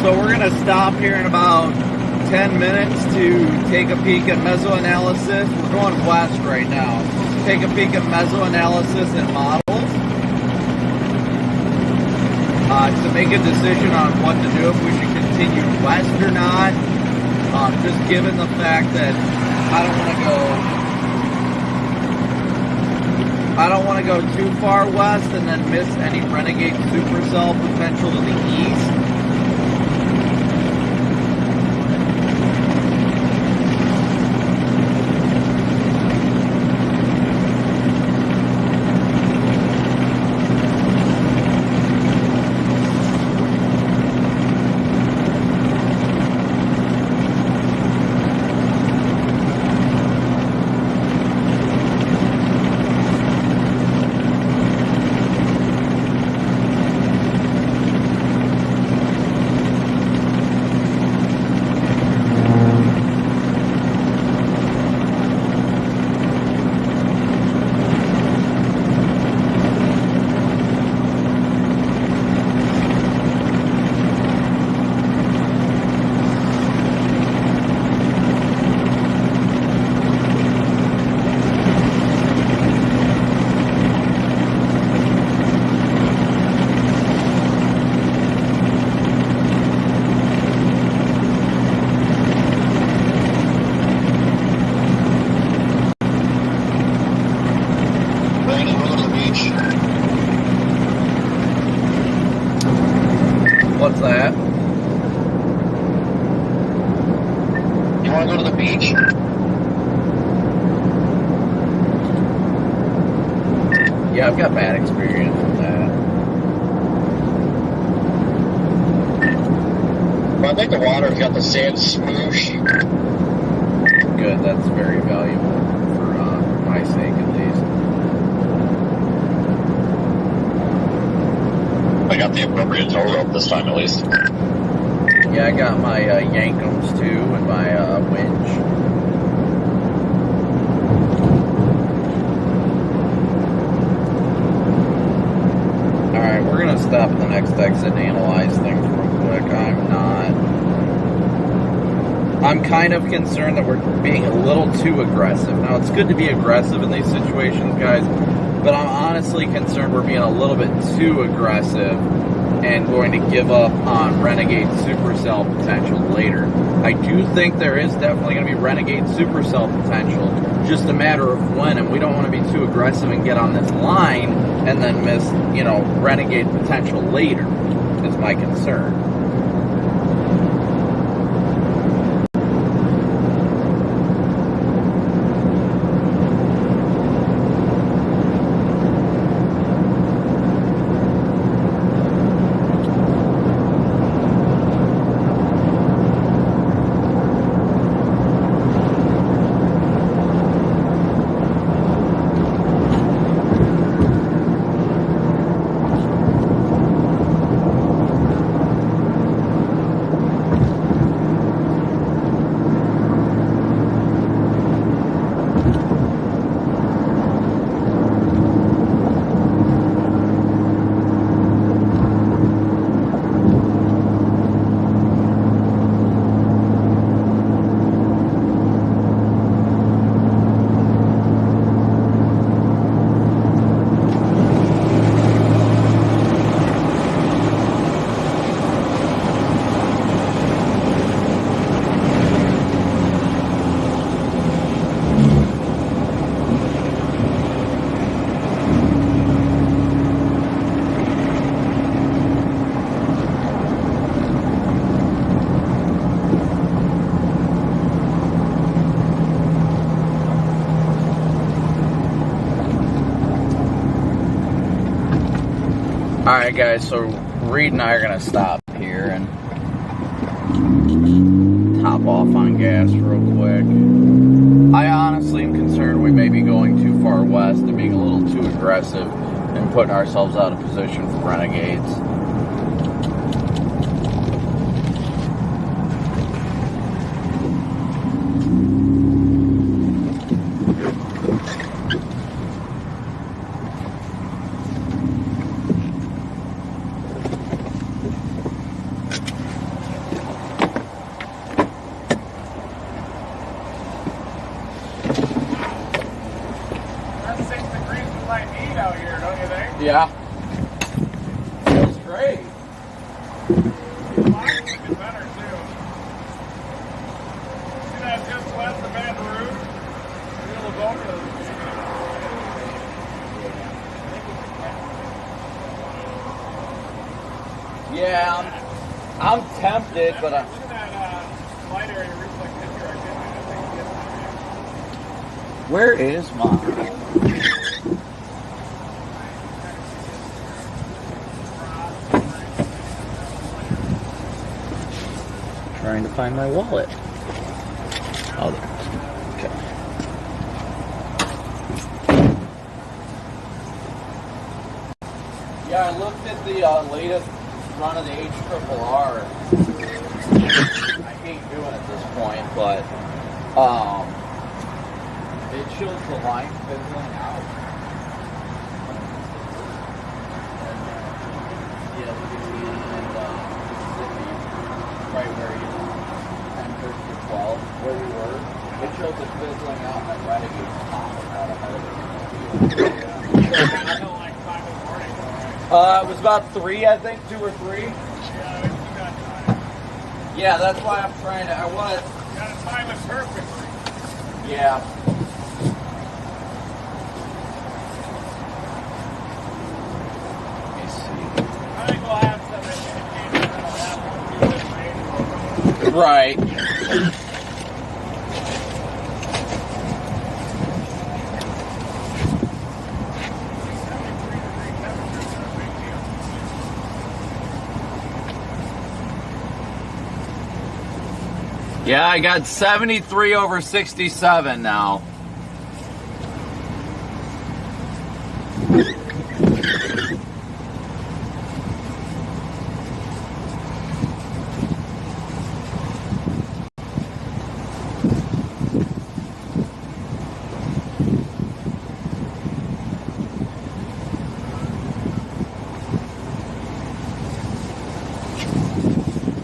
So we're going to stop here in about 10 minutes to take a peek at mesoanalysis. We're going west right now. Take a peek at mesoanalysis and models to make a decision on what to do, if we should continue west or not. Just given the fact that I don't want to go too far west and then miss any Renegade supercell potential to the east. beach. What's that? You want to go to the beach? Yeah, I've got bad experience with that. Well, I think the water's got the sand smoosh. Good, that's very valuable for my sake at least. I got the appropriate tow rope this time at least. Yeah, I got my Yankums too and my winch. Alright, we're going to stop at the next exit and analyze things real quick. I'm kind of concerned that we're being a little too aggressive. Now, it's good to be aggressive in these situations, guys, but I'm honestly concerned we're being a little bit too aggressive and going to give up on Renegade Supercell potential later. I do think there is definitely going to be Renegade Supercell potential, just a matter of when, and we don't want to be too aggressive and get on this line and then miss, you know, Renegade potential later, is my concern. Alright guys, so Reed and I are going to stop here and top off on gas real quick. I honestly am concerned we may be going too far west and being a little too aggressive and putting ourselves out of position for Renegades. Yeah. Feels great. Better too. See that just west of Baton Rouge? We'll look over to Yeah, I'm tempted, but Look at that light area reflection here. where is mine? Trying to find my wallet. Oh, there. Okay. Yeah, I looked at the latest run of the HRRR. I hate doing it at this point, but it shows the line fizzling out. Yeah, look at me and Mississippi, right where you 10, 12, where we were. It shows it fizzling out and then Renegade's popping out ahead of it. It was about 3, I think, 2 or 3. Yeah, that's why I'm trying to. I want to. Gotta time it perfectly. Yeah. Right. Yeah, I got 73 over 67 now.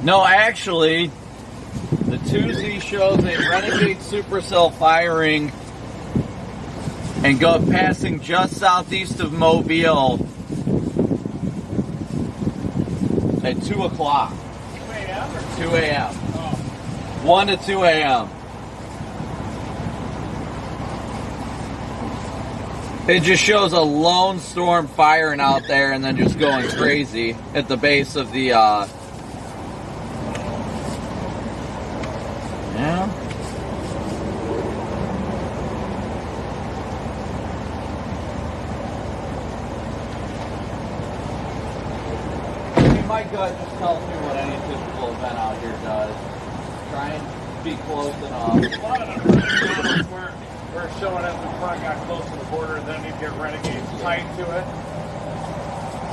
No, actually, the 2Z shows a Renegade supercell firing and passing just southeast of Mobile at 2 o'clock. 2 a.m. or 2 a.m. Oh. 1 to 2 a.m. It just shows a lone storm firing out there and then just going crazy at the base of the, yeah. My gut just tells me what any typical event out here does. Try and be close enough. A lot of the channels where showing at the front got close to the border, then you get Renegades tied to it.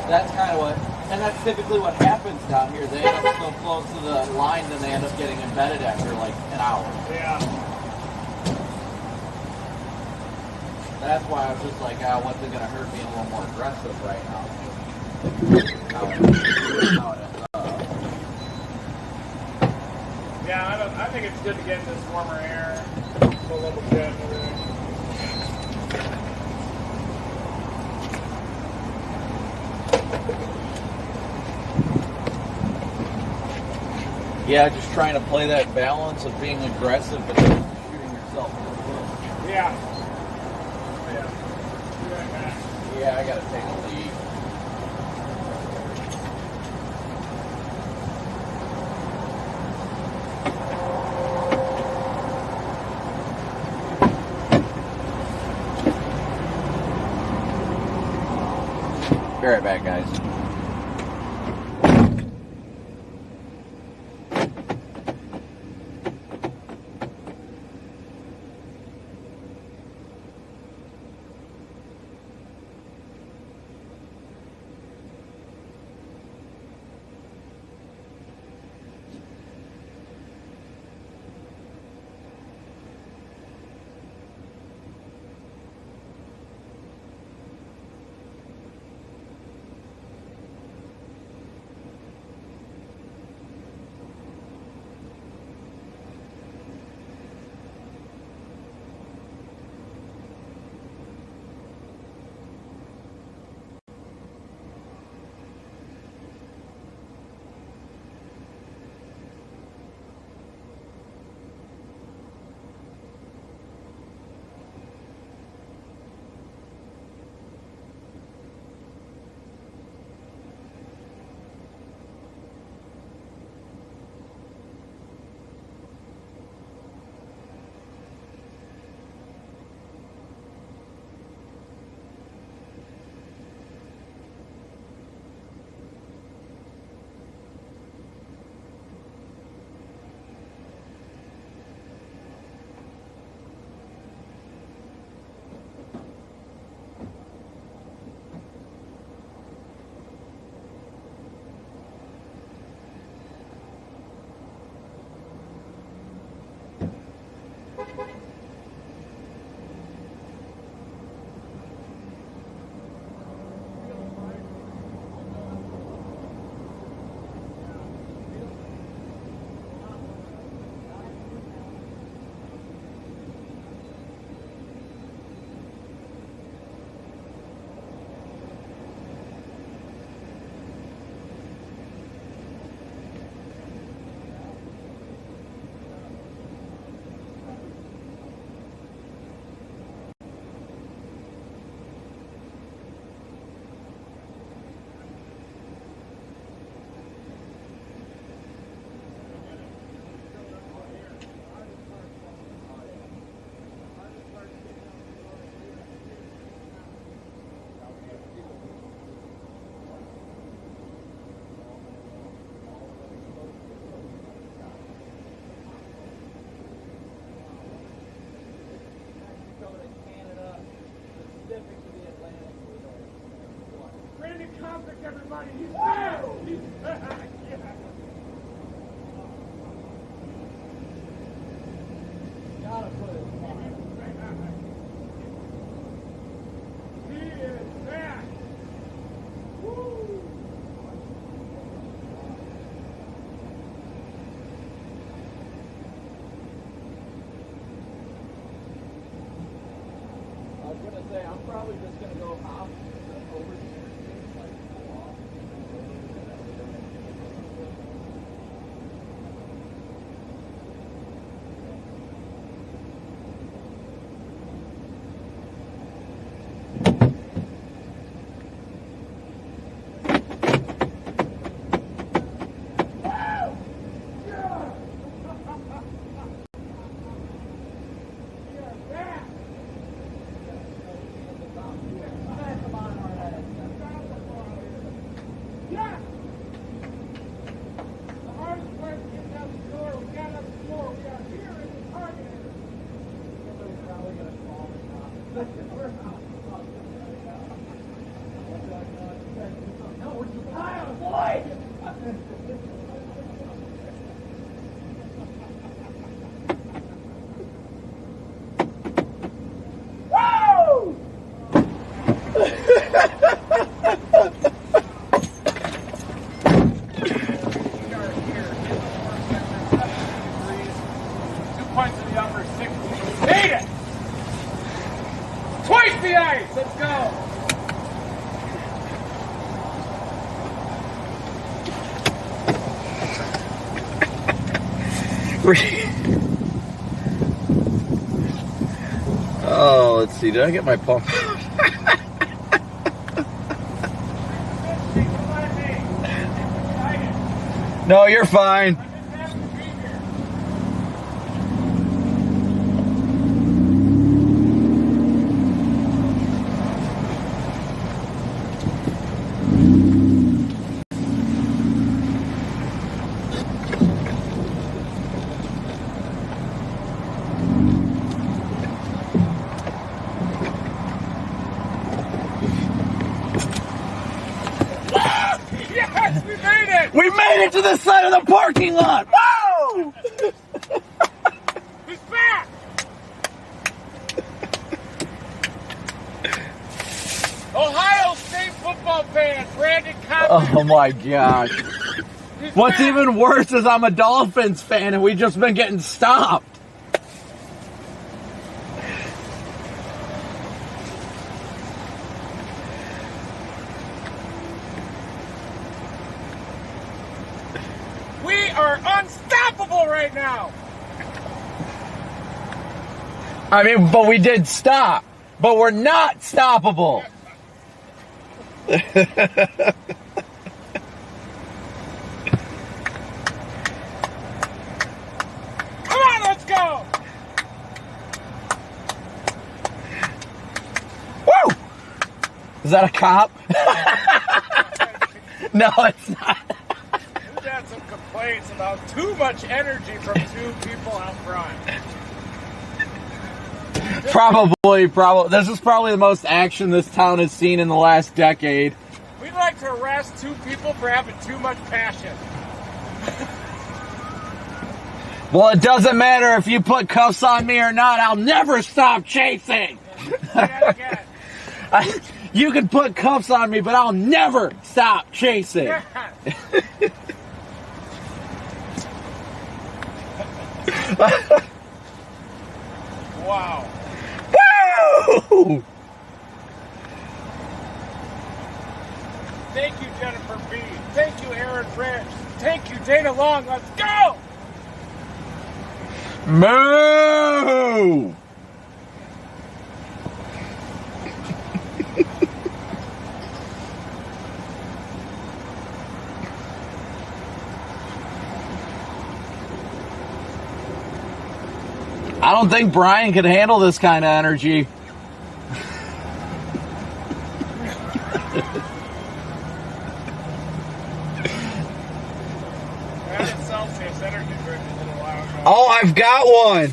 That's kind of what, and that's typically what happens down here. They end up so close to the line, then they end up getting embedded after like an hour. Yeah. That's why I was just like, what's it going to hurt being a little more aggressive right now? Yeah, I think it's good to get this warmer air, a little bit and everything. Yeah, just trying to play that balance of being aggressive but shooting yourself in the foot. Yeah. Yeah, I got to take a lead. Be right back, guys. everybody. He's back. He's back. Yeah. Gotta put it on. He is back. Woo. I was gonna say, I'm probably just gonna go hop over the interstate, like pull off. Oh, let's see. Did I get my pump? No, you're fine. We made it to the side of the parking lot! Woo! He's back! Ohio State football fan, Brandon Copic. Oh my gosh. What's even worse is I'm a Dolphins fan and we've just been getting stopped. We are unstoppable right now. I mean, but we did stop. But we're not stoppable. Come on, let's go. Woo! Is that a cop? No, it's not. We've had some complaints about too much energy from two people out front. Probably. This is probably the most action this town has seen in the last decade. We'd like to arrest two people for having too much passion. Well, it doesn't matter if you put cuffs on me or not. I'll never stop chasing. You can put cuffs on me, but I'll never stop chasing. Wow. Woo! Thank you, Jennifer B. Thank you, Aaron Rich. Thank you, Dana Long. Let's go! Moo! I don't think Brian could handle this kind of energy. Oh, I've got one.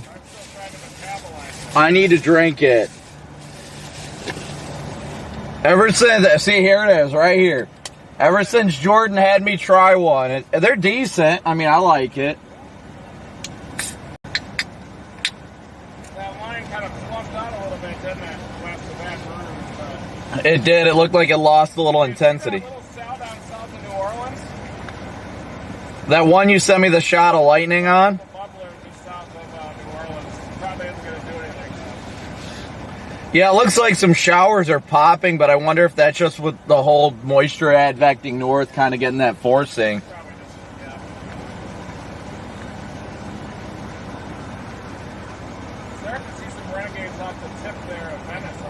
I need to drink it. Ever since, see, here it is, right here. Ever since Jordan had me try one, they're decent. I mean, I like it. That line kind of fluffed out a little bit, didn't it? West of Baton Rouge. It did. It looked like it lost a little intensity. A little south on south of New Orleans. That one you sent me the shot of lightning on? The bubbler just south of New Orleans. Probably isn't going to do anything. Yeah, it looks like some showers are popping, but I wonder if that's just with the whole moisture advecting north, kind of getting that forcing. Probably just, yeah. Starting to see some renegades off the tip there of Venice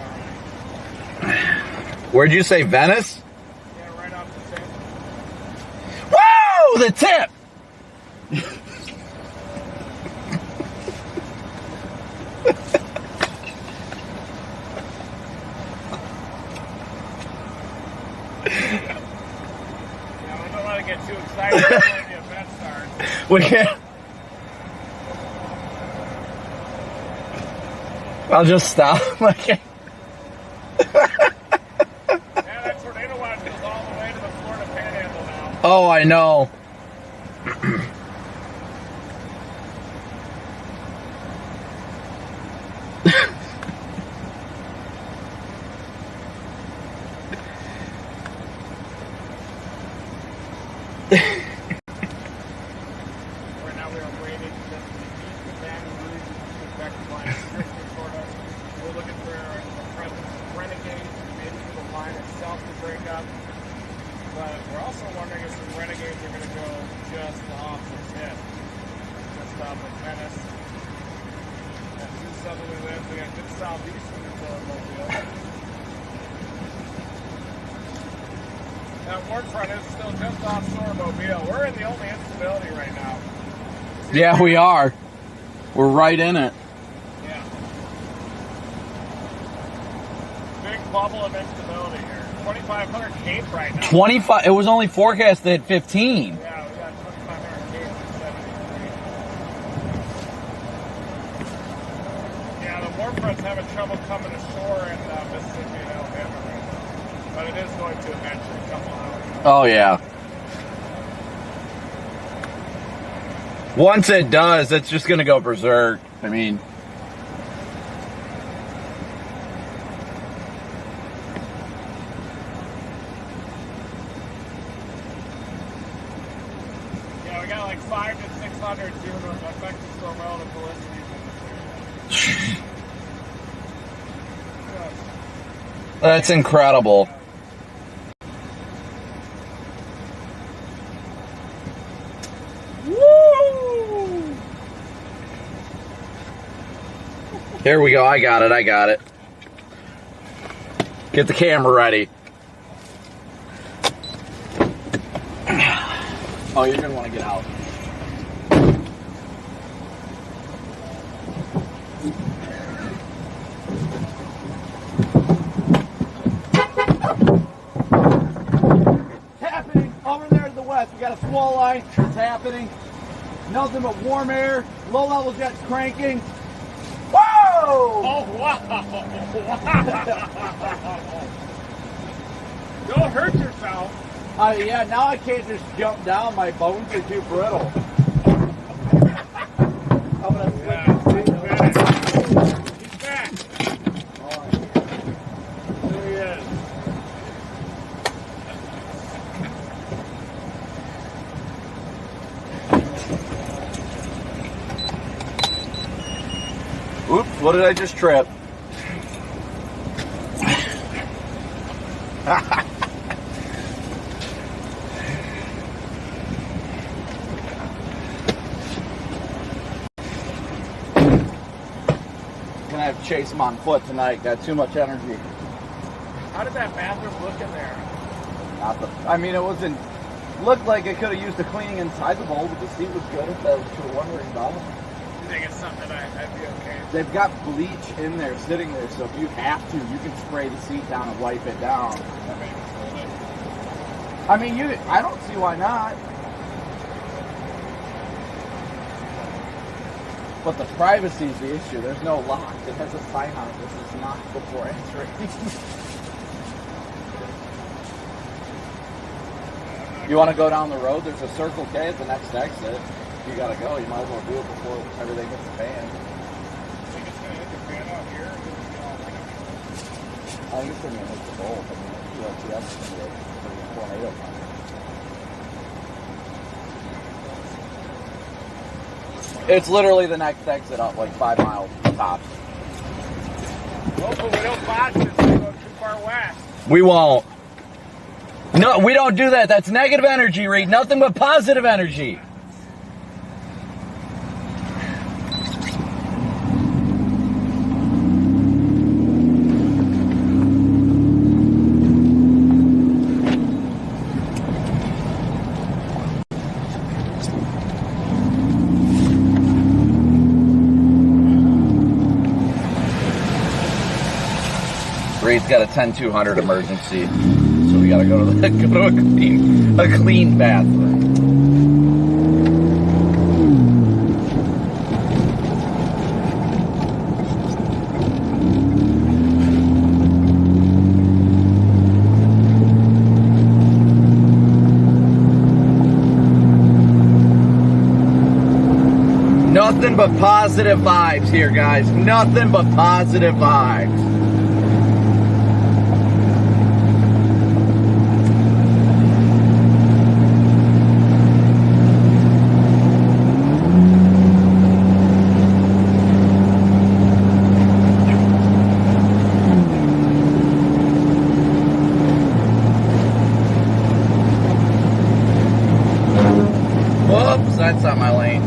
already. Where'd you say, Venice? Yeah, right off the tip. Whoa! The tip! Yeah, we don't want to get too excited before the event starts. We can't. I'll just stop. Yeah, that tornado watch goes all the way to the Florida Panhandle now. Oh, I know. Right now we are waiting just to east of Baton Rouge, Convection line drifting toward us. We're looking for the presence of renegades, maybe for the line itself to break up. But we're also wondering if some renegades are going to go just off the tip, just off of Venice. Got two southerly winds. We got good southeast from the Philadelphia. That warm front is still just offshore Mobile. We're in the only instability right now. Yeah, we are. We're right in it. Yeah. Big bubble of instability here. 2,500 Cape right now. 25. It was only forecasted at 15. Yeah, we got 2,500 Cape at 73. Yeah, the warm front's having trouble coming ashore in Mississippi and Alabama right now. But it is going to eventually come out. Oh, yeah. Once it does, it's just going to go berserk. I mean... Yeah, we got like 5 to 600 due to effective storm relative velocities in this area. That's incredible. Woo! Here we go. I got it. Get the camera ready. Oh, you're going to want to get out. Over there to the west, we got a swell line. It's happening. Nothing but warm air. Low level jets cranking. Whoa! Oh, wow! Don't hurt yourself. Yeah, now I can't just jump down. My bones are too brittle. I'm gonna Yeah, he's back. All right. There he is. Oops, what did I just trip? Gonna have to chase him on foot tonight. Got too much energy. How did that bathroom look in there? I mean, it wasn't. Looked like it could have used a cleaning inside the bowl, but the seat was good. If that was what you're wondering about. You think it's something that I'd be okay? They've got bleach in there, sitting there, so if you have to, you can spray the seat down and wipe it down. I mean, I don't see why not. But the privacy is the issue. There's no lock. It has a sign on it. This is not before entering. You want to go down the road? There's a Circle K at the next exit. If you got to go, you might as well do it before everything hits the fan. I think it's going to hit the fan out here. And it's going to all like I think it's going to hit the bolt. I mean, ULTS is going to be a tornado coming. It's literally the next exit up, like 5 miles tops. Hopefully we don't botch this and go too far west. We won't. No, we don't do that. That's negative energy, Reed. Nothing but positive energy. Reed's got a 10-200 emergency, so we gotta go to a clean bathroom. Nothing but positive vibes here, guys. Nothing but positive vibes. Whoops, that's not my lane.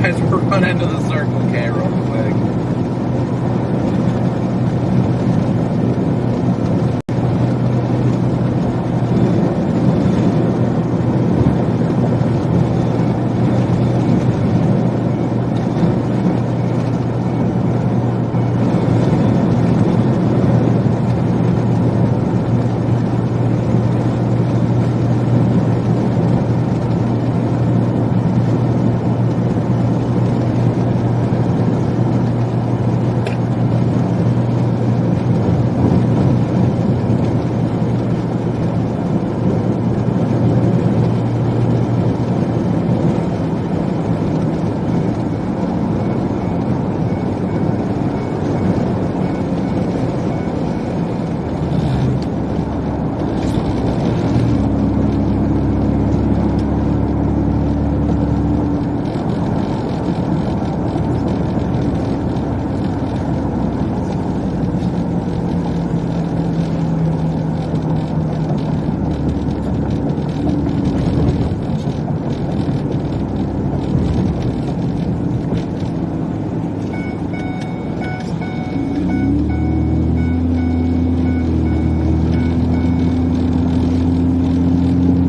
Guys, we're running into the Circle K real quick.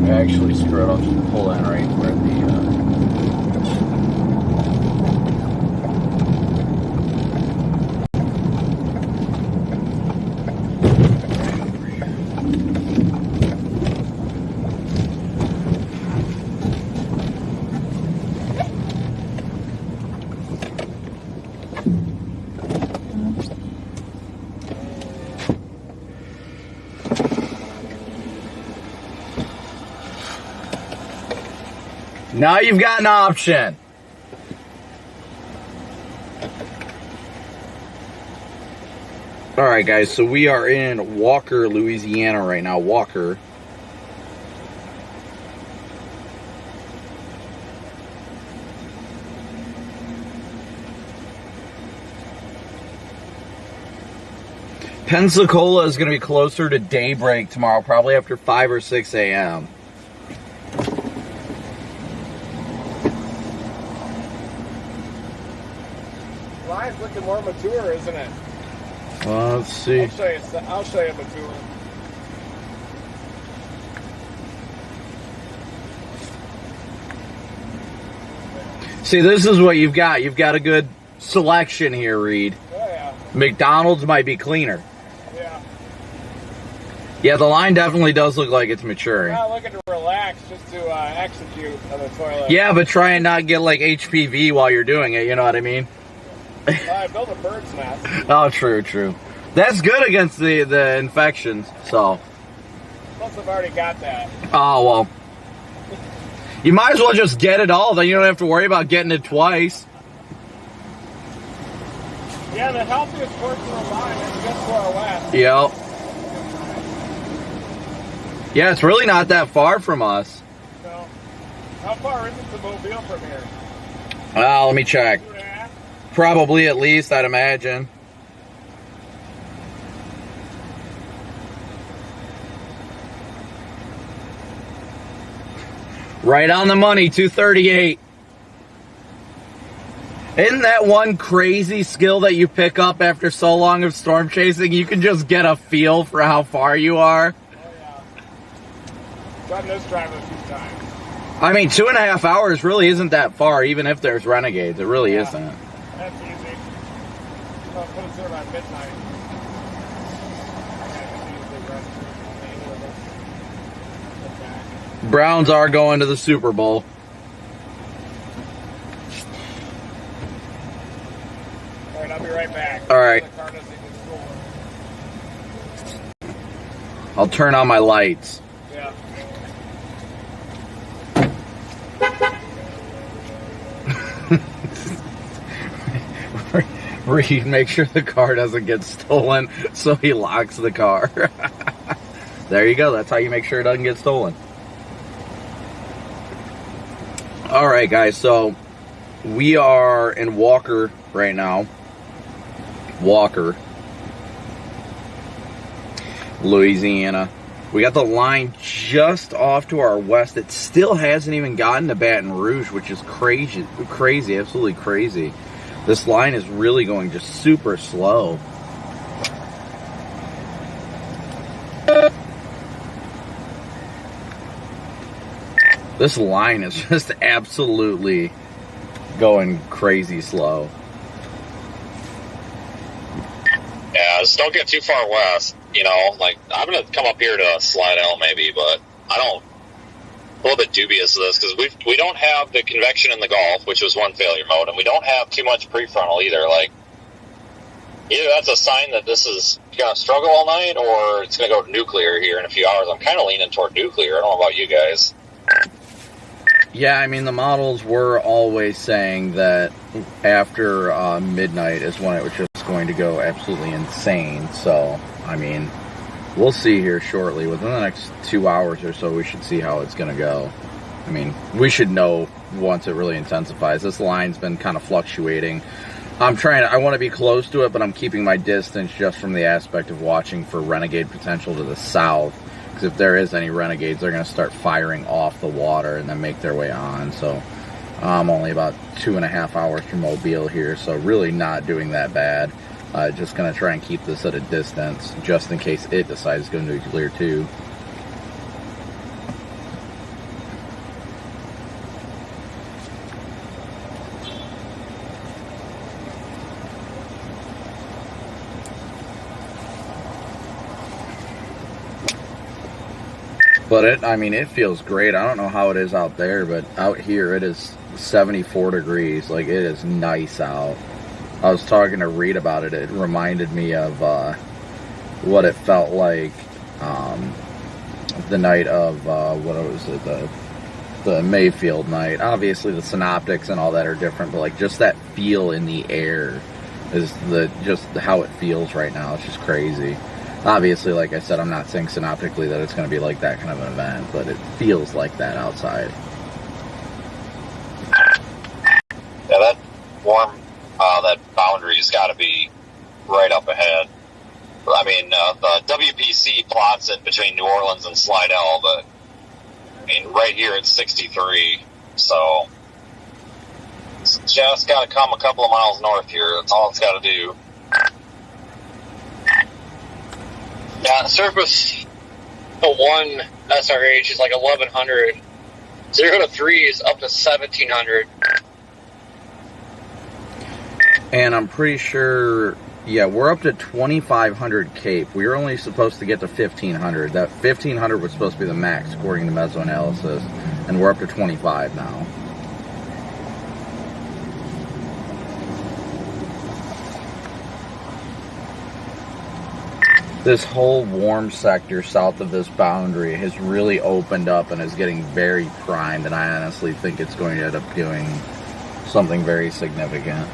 Actually, screw it. I'll just pull in right where the Now you've got an option. All right, guys, so we are in Walker, Louisiana right now. Walker. Pensacola is going to be closer to daybreak tomorrow, probably after 5 or 6 a.m. Line's looking more mature, isn't it? Well, let's see. I'll show you mature. See, this is what you've got. You've got a good selection here, Reed. Oh, yeah. McDonald's might be cleaner. Yeah. Yeah, the line definitely does look like it's maturing. I'm not looking to relax, just to execute on the toilet. Yeah, but try and not get like HPV while you're doing it, you know what I mean? I built a bird's nest. Oh, true, true. That's good against the infections, so. Plus I've already got that. Oh, well. You might as well just get it all, then you don't have to worry about getting it twice. Yeah, the healthiest portion of line is just far west. Yep. Yeah, it's really not that far from us. So, how far is it to Mobile from here? Let me check. 2.5? Probably at least, I'd imagine. Right on the money, 238. Isn't that one crazy skill that you pick up after so long of storm chasing? You can just get a feel for how far you are. Oh, yeah. Done this drive a few times. I mean, 2.5 hours really isn't that far, even if there's renegades. It really Yeah. isn't. That's easy. I'll put it there by midnight. Browns are going to the Super Bowl. All right, I'll be right back. All right. The car doesn't get stolen. I'll turn on my lights. Yeah. Reed, make sure the car doesn't get stolen, so he locks the car. There you go. That's how you make sure it doesn't get stolen. All right, guys. So we are in Walker right now. Walker, Louisiana. We got the line just off to our west. It still hasn't even gotten to Baton Rouge, which is crazy, absolutely crazy. This line is really going just super slow. This line is just absolutely going crazy slow. Yeah, just don't get too far west. You know, like, I'm going to come up here to Slidell maybe, but a little bit dubious of this because we don't have the convection in the Gulf, which was one failure mode, and we don't have too much prefrontal either. Like, either that's a sign that this is going to struggle all night or it's going to go nuclear here in a few hours. I'm kind of leaning toward nuclear. I don't know about you guys. Yeah, I mean, the models were always saying that after midnight is when it was just going to go absolutely insane. So, I mean, we'll see here shortly. Within the next 2 hours or so, we should see how it's going to go. I mean, we should know once it really intensifies. This line's been kind of fluctuating. I want to be close to it, but I'm keeping my distance just from the aspect of watching for renegade potential to the south. Because if there is any renegades, they're going to start firing off the water and then make their way on. So I'm only about 2.5 hours from Mobile here, so really not doing that bad. Just going to try and keep this at a distance just in case it decides to go nuclear too. But it feels great. I don't know how it is out there, but out here it is 74 degrees. Like, it is nice out. I was talking to Reed about it. It reminded me of what it felt like the night of, what was it, the the Mayfield night. Obviously the synoptics and all that are different, but like just that feel in the air is just how it feels right now. It's just crazy. Obviously, like I said, I'm not saying synoptically that it's going to be like that kind of an event, but it feels like that outside. Yeah, that warm, that boundary's got to be right up ahead. I mean, the WPC plots it between New Orleans and Slidell, but I mean, right here it's 63, so it's just got to come a couple of miles north here. That's all it's got to do. Yeah, the surface to 1 SRH is like 1100. 0 to 3 is up to 1700. And I'm pretty sure, yeah, we're up to 2,500 Cape. We were only supposed to get to 1,500. That 1,500 was supposed to be the max according to mesoanalysis, and we're up to 25 now. This whole warm sector south of this boundary has really opened up and is getting very primed, and I honestly think it's going to end up doing something very significant.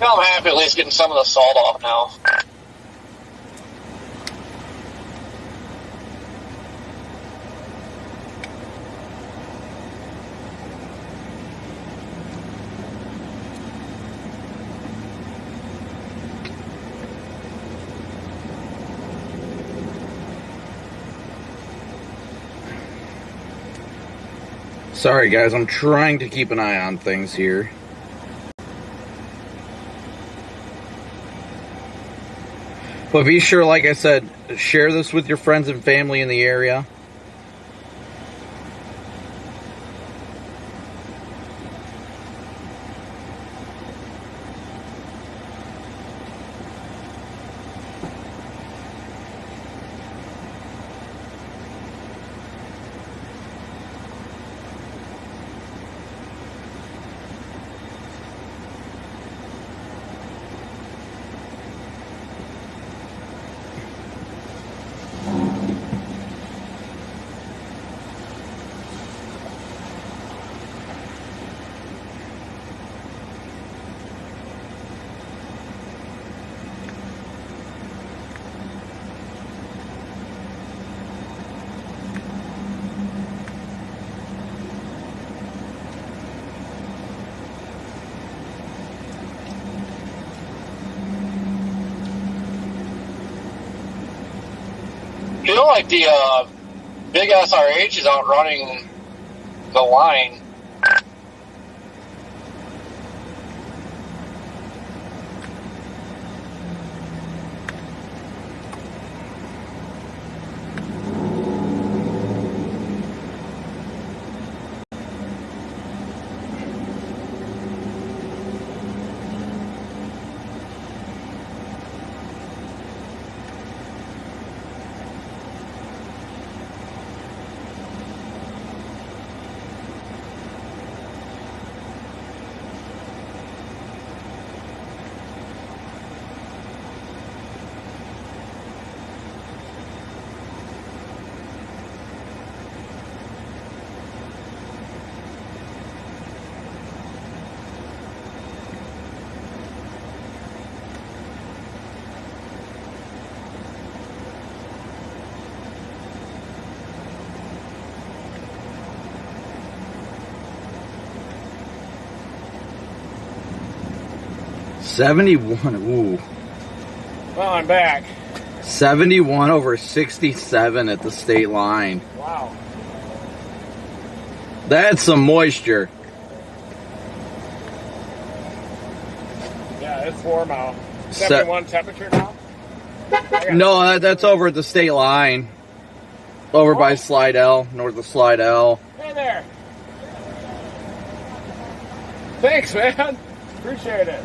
I'm happy at least getting some of the salt off now. Sorry guys, I'm trying to keep an eye on things here. But be sure, like I said, share this with your friends and family in the area. You know, like the big SRH is outrunning the line. 71. Ooh. Well, I'm back. 71 over 67 at the state line. Wow. That's some moisture. Yeah, it's warm out. 71 temperature now? No, that's over at the state line. Over by Slidell, north of Slidell. Hey there. Thanks, man. Appreciate it.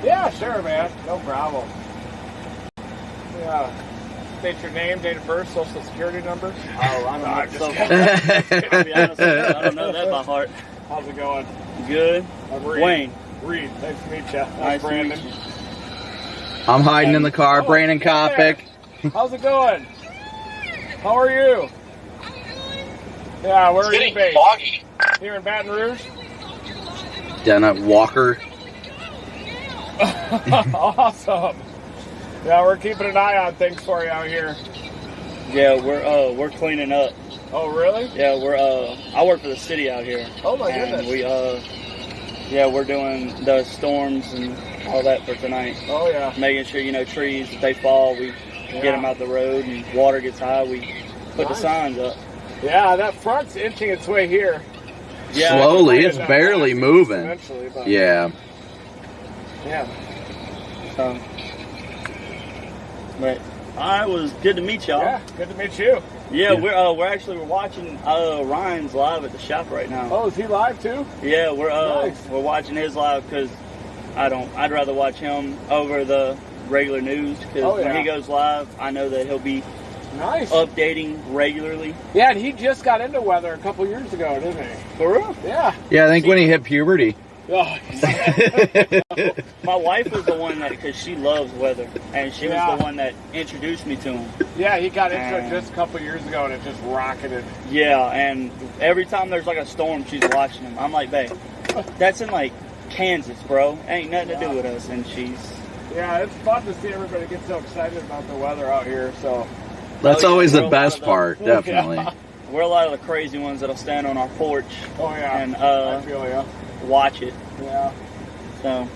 Yeah, sure, man. No problem. Yeah. State your name, date of birth, social security number. Oh, I don't know. I'm just So kidding. I'll be honest with you, I don't know that by heart. How's it going? Good. I'm Reed. Wayne. Reed. Nice to meet you. Nice to Brandon. meet you. I'm hiding in the car. Oh, Brandon Copic. How's it going? How are you? Yeah, where It's are you getting based? foggy. Here in Baton Rouge? Down at Walker. Awesome. Yeah, we're keeping an eye on things for you out here. Yeah, we're cleaning up. Oh, really? Yeah, I work for the city out here. Oh my And goodness. we're doing the storms and all that for tonight. Oh yeah. Making sure, trees, if they fall, we get them out the road, and water gets high, we put the signs up. Yeah, that front's inching its way here. Yeah, Slowly, it's barely moving. Eventually, but Yeah. yeah. So, but it was good to meet y'all. Yeah, good to meet you. Yeah, we're watching Ryan's live at the shop right now. Oh, is he live too? Yeah, Nice. we're watching his live because I'd rather watch him over the regular news because when he goes live, I know that he'll be Nice. updating regularly. Yeah, and he just got into weather a couple years ago, didn't he? For real? Yeah. Yeah, I think when he hit puberty. Oh, My wife was the one because she loves weather, and she was the one that introduced me to him. yeah, he got into it just a couple years ago, and it just rocketed. Yeah, and every time there's like a storm, she's watching him. I'm like, babe, that's in like Kansas, bro. Ain't nothing to do with us. And she's... Yeah, it's fun to see everybody get so excited about the weather out here, so... That's always we're the a best lot of part, Yeah. definitely. We're a lot of the crazy ones that'll stand on our porch Oh, yeah. and I feel ya. watch it. Yeah. So,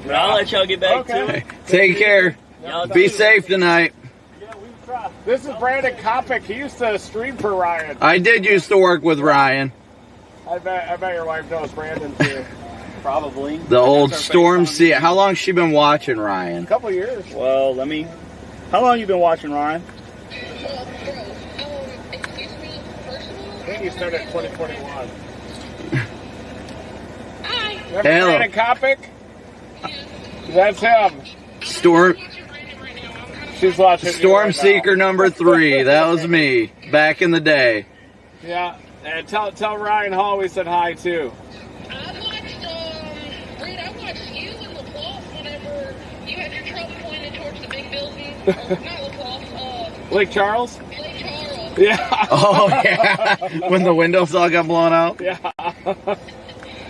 but I'll let y'all get back to it. Take care. Y'all Be too. safe tonight. Yeah, we try. This is Brandon Copic. He used to stream for Ryan. I did used to work with Ryan. I bet your wife knows Brandon too. Probably. The old Storm Sea. How long she been watching Ryan? A couple years. Well, how long you been watching, Ryan? I think he started in 2021. Remember Hello. Brandon Copic? That's him. Storm She's watching. Storm Seeker number 3. That was me back in the day. Yeah, and tell Ryan Hall we said hi too. I watched you in LaPlace whenever you had your truck pointed towards the big building. Or not LaPlace, Lake Charles? Lake Charles. Yeah. Oh yeah, when the windows all got blown out. Yeah.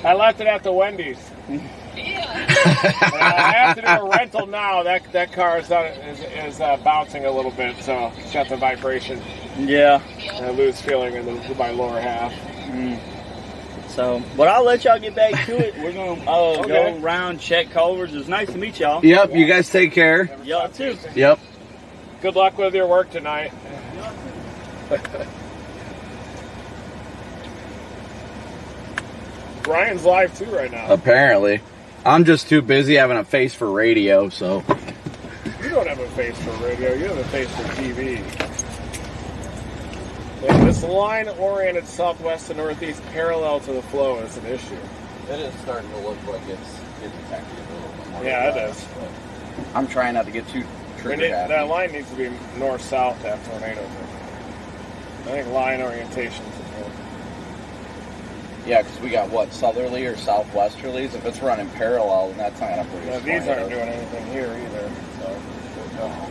I left it at the Wendy's. Yeah. I have to do a rental now. That car is bouncing a little bit, so it's got the vibration. Yeah. And I lose feeling in my lower half. So, but I'll let y'all get back to it. We're gonna Okay. go around, check culverts. It was nice to meet y'all. Yep, you guys take care. Y'all too. Yep. Good luck with your work tonight. Ryan's live too right now. Apparently. I'm just too busy having a face for radio, so. You don't have a face for radio. You have a face for TV. Yeah, this line-oriented southwest to northeast parallel to the flow is an issue. It is starting to look like it's detected a little bit more. Yeah, it is. I'm trying not to get too trigger happy. That line needs to be north-south to have tornadoes. I think line orientation is important. Yeah, because we got what, southerly or southwesterlies? If it's running parallel, then that's not going to produce Yeah, these aren't tornadoes. doing anything here either. So,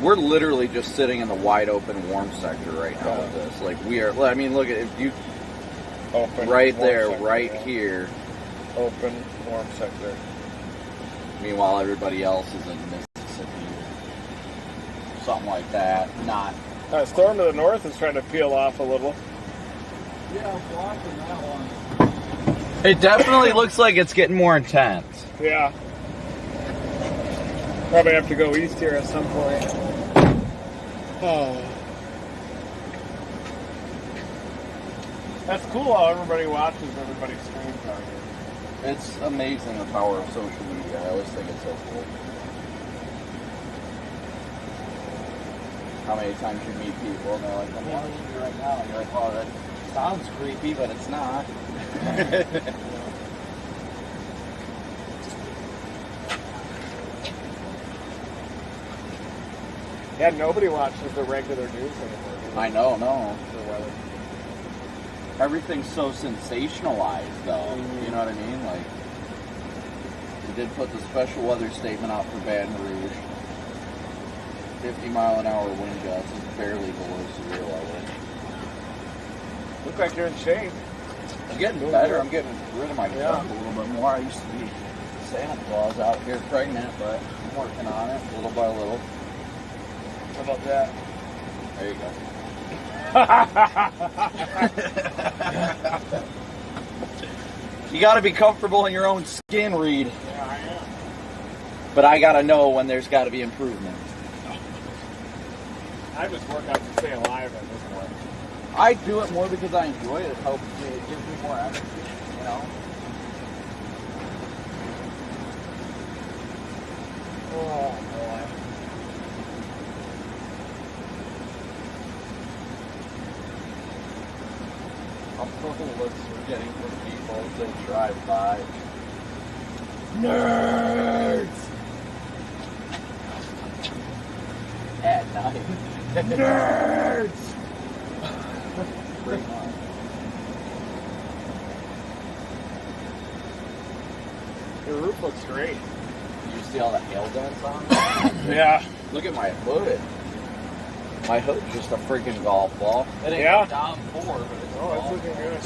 We're literally just sitting in the wide open warm sector right now with this. Like we are, I mean, look at if you open, right warm there, sector, right yeah. here. Open, warm sector. Meanwhile, everybody else is in Mississippi, something like that. Not. Storm to the north is trying to peel off a little. Yeah, I was watching that one. It definitely looks like it's getting more intense. Yeah. Probably have to go east here at some point. Oh. That's cool how everybody watches everybody's stream target. It's amazing the power of social media. I always think it's so cool. How many times you meet people and they're like, I'm watching you right now. And you're like, oh, that sounds creepy, but it's not. Yeah, nobody watches the regular news anymore. I know, no. Everything's so sensationalized, though. You know what I mean? Like, they did put the special weather statement out for Baton Rouge. 50-mile-an-hour wind gusts is barely below severe level. Look like you're in shape. I'm getting better. I'm getting rid of my junk a little bit more. I used to be Santa Claus out here pregnant, but I'm working on it little by little. How about that? There you go. You got to be comfortable in your own skin, Reed. Yeah, I am. But I got to know when there's got to be improvement. I just work out to stay alive at this point. I do it more because I enjoy it. It helps me. It gives me more energy, you know? Oh, boy. I'm fucking looks we're getting from people as they drive by. Nerds! At night. Nerds! Bring on. Your roof looks great. You see all the hail dents on it? Yeah. Look at my hood. My hood's just a freaking golf ball. It ain't Yeah. down 4, but it's Oh, it's looking good. I Yeah.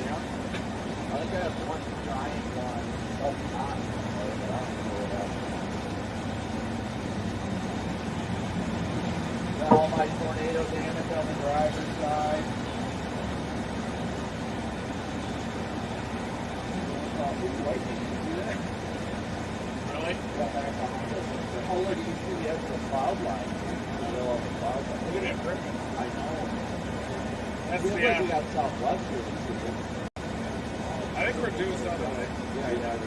think I have one giant one. Oh, not. Got all my tornado damage on the driver's side. Really? Oh, look, you can see the edge of the cloud line. Look Look at that ribbon. I know. That's Feels the like we got Southwest here. I think we're due something. Yeah.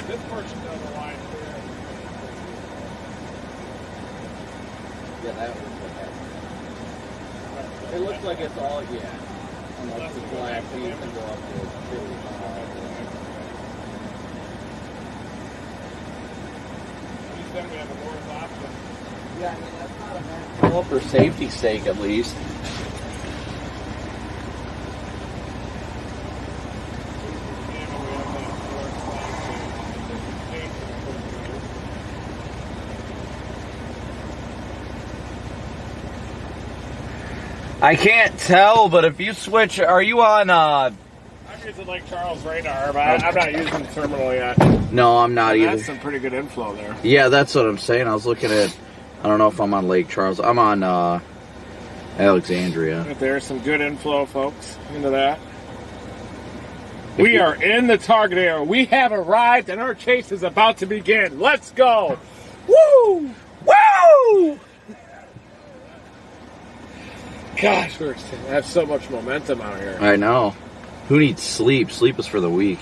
This portion of the line here. Yeah, that was okay. It looks like it's all, unless the black feet can go up to 55. You said we have a north option. Yeah, I mean, that's not a bad. Well, for safety's sake, at least. I can't tell, but if you switch, are you on, I'm using Lake Charles radar, but I'm not using the terminal yet. No, I'm not either. That's some pretty good inflow there. Yeah, that's what I'm saying. I was looking at, I don't know if I'm on Lake Charles. I'm on, Alexandria. Right there's some good inflow, folks, into that. We are in the target area. We have arrived, and our chase is about to begin. Let's go! Woo! Woo! Gosh, we have so much momentum out here. I know. Who needs sleep? Sleep is for the weak.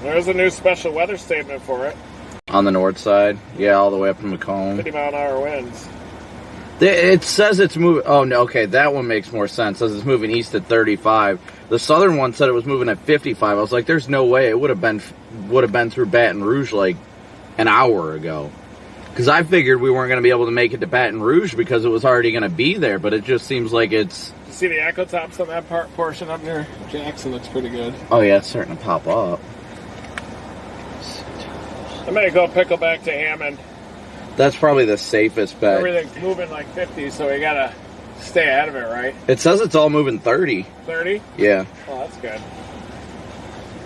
There's a new special weather statement for it. On the north side? Yeah, all the way up to Macomb. 50-mile-an-hour winds. It says it's moving. Oh, no, okay, that one makes more sense. It says it's moving east at 35. The southern one said it was moving at 55. I was like, there's no way. It would have been through Baton Rouge like an hour ago. Because I figured we weren't going to be able to make it to Baton Rouge because it was already going to be there, but it just seems like it's... You see the echo tops on that portion up near Jackson? Looks pretty good. Oh, yeah, it's starting to pop up. I'm going to go pickle back to Hammond. That's probably the safest bet. Everything's moving like 50, so we got to stay ahead of it, right? It says it's all moving 30. 30? Yeah. Oh, that's good.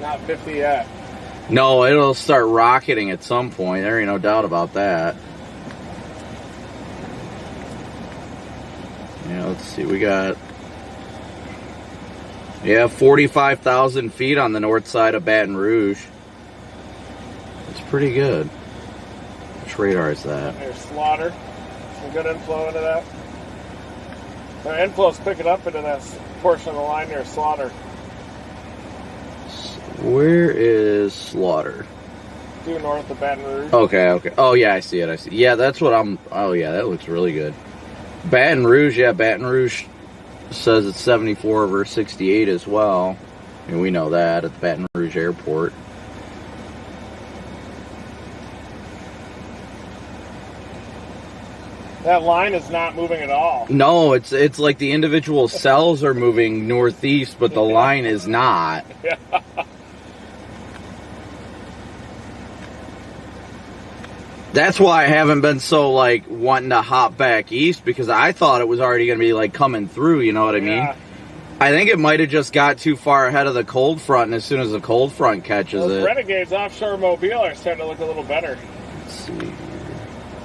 Not 50 yet. No, it'll start rocketing at some point. There ain't no doubt about that. let's see, we got, yeah, 45,000 feet on the north side of Baton Rouge. It's pretty good. Which radar is that? There's Slaughter. Some good inflow into that. The inflow's picking up into that portion of the line near Slaughter. Where is Slaughter? Due north of Baton Rouge. Okay, okay. Oh, yeah, I see it, I see it. Yeah, that's what I'm, oh, yeah, that looks really good. Baton Rouge, yeah, Baton Rouge says it's 74 over 68 as well. And we know that at the Baton Rouge airport. That line is not moving at all. No, it's like the individual cells are moving northeast, but the line is not. Yeah. That's why I haven't been so, like, wanting to hop back east, because I thought it was already going to be, like, coming through, you know what I mean? Yeah. I think it might have just got too far ahead of the cold front, and as soon as the cold front catches Those it... Renegades offshore Mobile are starting to look a little better. Let's see.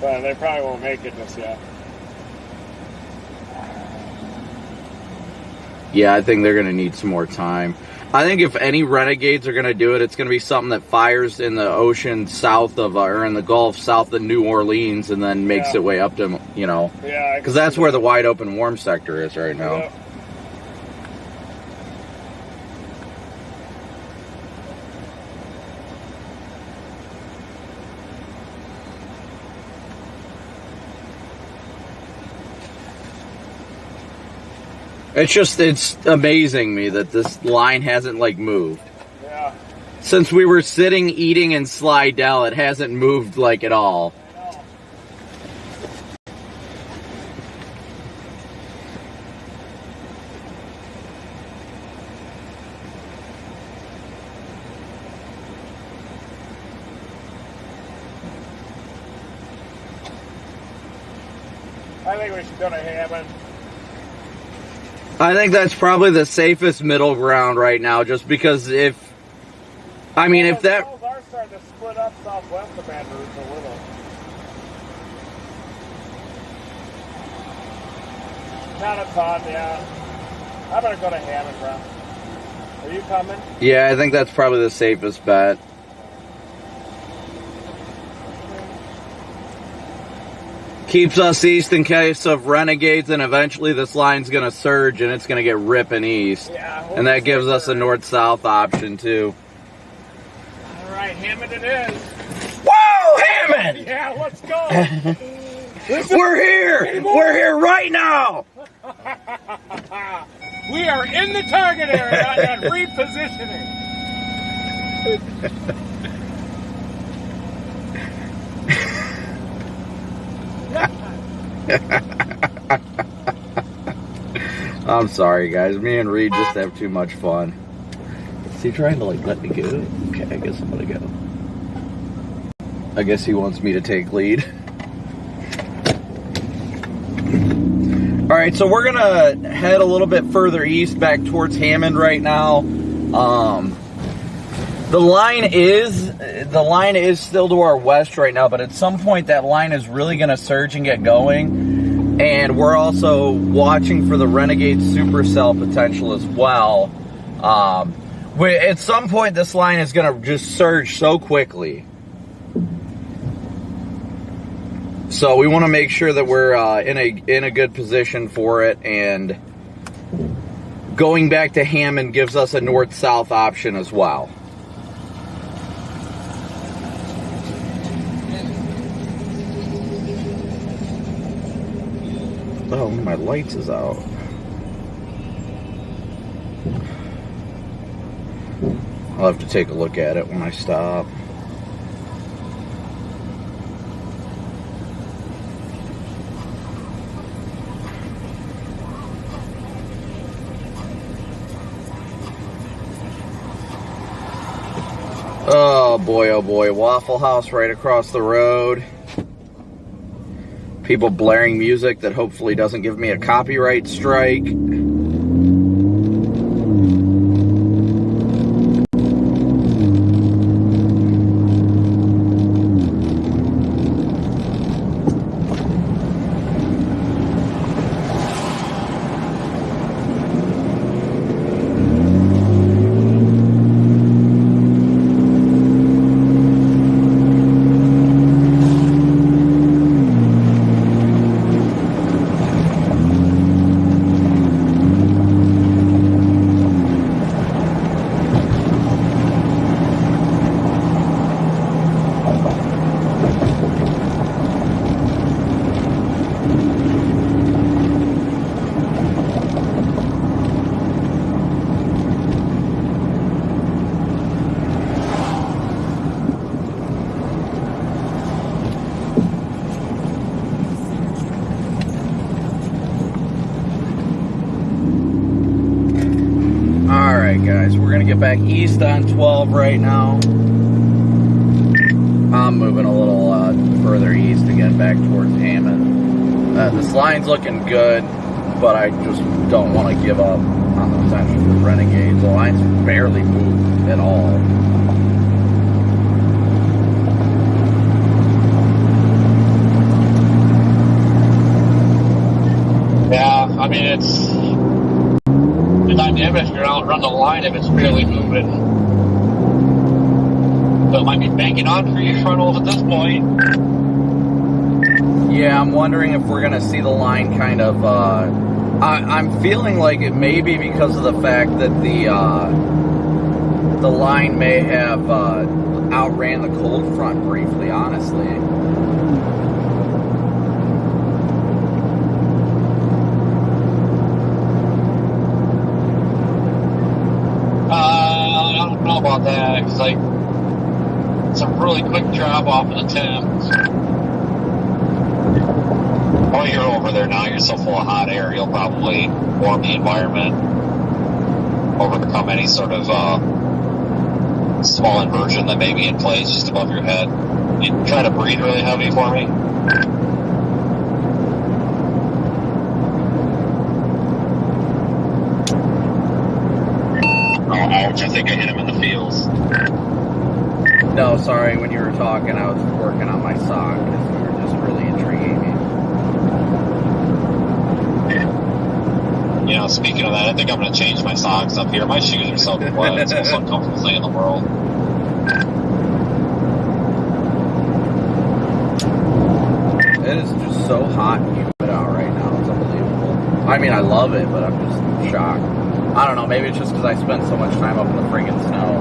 But they probably won't make it just yet. Yeah, I think they're going to need some more time. I think if any Renegades are going to do it, it's going to be something that fires in the ocean south of, or in the Gulf south of New Orleans, and then makes its way up to, you know. Yeah. Because that's where the wide open warm sector is right now. Yeah. It's amazing me that this line hasn't, like, moved. Yeah. Since we were sitting, eating in Slidell, it hasn't moved, like, at all. I think we should go to Hammond. I think that's probably the safest middle ground right now, just because if that... Cells are starting to split up southwest of Baton Rouge a little. Not a ton, yeah. I better go to Hammond, bro. Are you coming? Yeah, I think that's probably the safest bet. Keeps us east in case of Renegades, and eventually this line's going to surge and it's going to get ripping east. Yeah. And that gives us a north-south option, too. All right, Hammond it is. Whoa, Hammond! Yeah, let's go. We're here! We're here right now! We are in the target area and repositioning. I'm sorry, guys. Me and Reed just have too much fun. Is he trying to, like, let me go? Okay, I guess I'm gonna go. I guess he wants me to take lead. Alright, so we're gonna head a little bit further east back towards Hammond right now. The line is still to our west right now, but at some point that line is really gonna surge and get going. And we're also watching for the Renegade supercell potential as well. At some point, this line is going to just surge so quickly. So we want to make sure that we're in a good position for it. And going back to Hammond gives us a north-south option as well. Oh, my lights is out. I'll have to take a look at it when I stop. Oh boy, Waffle House right across the road. People blaring music that hopefully doesn't give me a copyright strike. We're gonna get back east on 12 right now. I'm moving a little further east again, back towards Hammond. This line's looking good, but I just don't want to give up on the potential for Renegade. The line's barely moved at all. Yeah, I mean, it's the dynamics around run the line if it's barely moving. So it might be banking on for your frontals at this point. Yeah, I'm wondering if we're going to see the line kind of... I'm feeling like it may be because of the fact that the line may have outran the cold front briefly, honestly. I don't know about that, because like, it's a really quick drop off of the Thames. Oh, you're over there now. You're so full of hot air, you'll probably warm the environment, overcome any sort of small inversion that may be in place just above your head. You try to breathe really heavy for me. Oh, ouch. I think I hit him in the feels. No, sorry, when you were talking, I was working on my sock because you were just really intriguing me. You know, speaking of that, I think I'm going to change my socks up here. My shoes are so wet. It's the most uncomfortable thing in the world. It is just so hot and humid out right now. It's unbelievable. I mean, I love it, but I'm just shocked. I don't know, maybe it's just because I spent so much time up in the friggin' snow.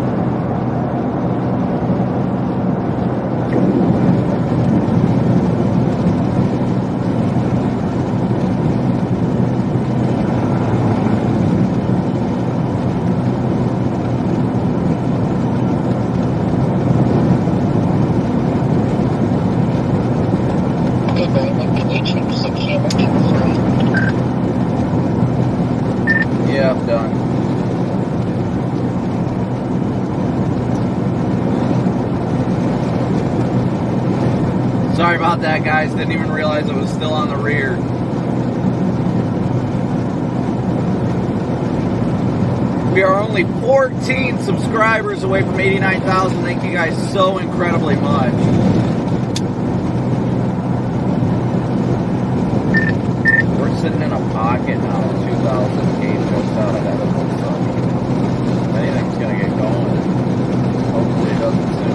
Yeah, I'm done. Sorry about that, guys. Didn't even realize it was still on the rear. We are only 14 subscribers away from 89,000. Thank you guys so incredibly much. We're sitting in a pocket now, 2,000 just out ahead of us. So if anything's going to get going, hopefully it doesn't soon.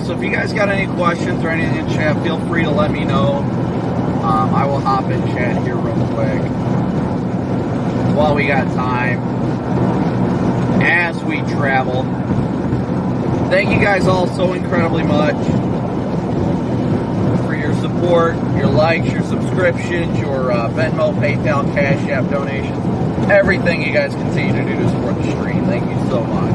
So if you guys got any questions or anything in chat, feel free to let me know. I will hop in chat here real quick while we got time as we travel. Thank you guys all so incredibly much for your support, your likes, your subscriptions, your Venmo, PayPal, Cash App donations, everything you guys continue to do to support the stream. Thank you so much.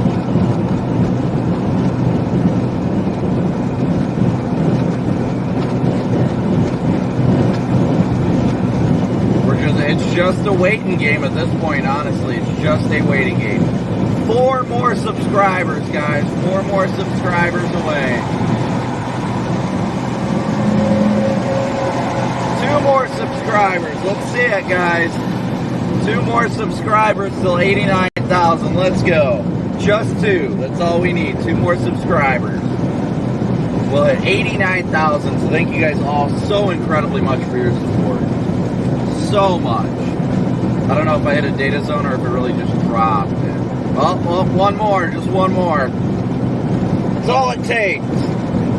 It's just a waiting game at this point, honestly. It's just a waiting game. 4 more subscribers, guys. 4 more subscribers away. 2 more subscribers. Let's see it, guys. 2 more subscribers till 89,000. Let's go. Just 2. That's all we need. 2 more subscribers. We'll hit 89,000. So thank you guys all so incredibly much for your support. So much. I don't know if I hit a data zone or if it really just dropped. Oh, one more, just one more. That's all it takes.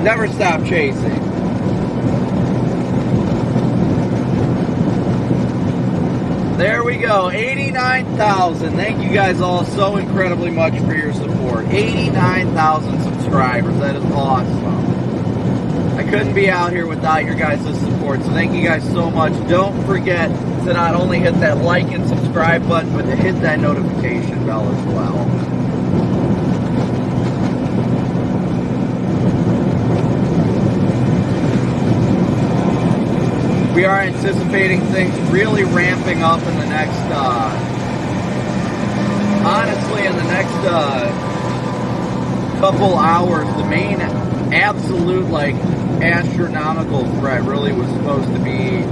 Never stop chasing. There we go, 89,000. Thank you guys all so incredibly much for your support. 89,000 subscribers. That is awesome. I couldn't be out here without your guys' support, so thank you guys so much. Don't forget to not only hit that like and subscribe button, but to hit that notification bell as well. We are anticipating things really ramping up in the next, honestly, in the next couple hours. The main absolute, like, astronomical threat really was supposed to be,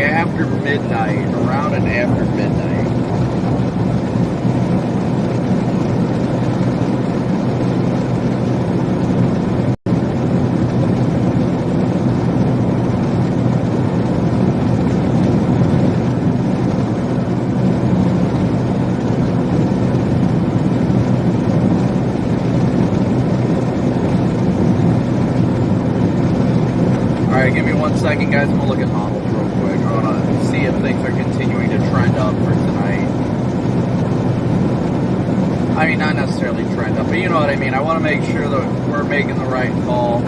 after midnight, around and after midnight. Give me 1 second, guys. I'm going to look at models real quick. I want to see if things are continuing to trend up for tonight. I mean, not necessarily trend up, but you know what I mean. I want to make sure that we're making the right call.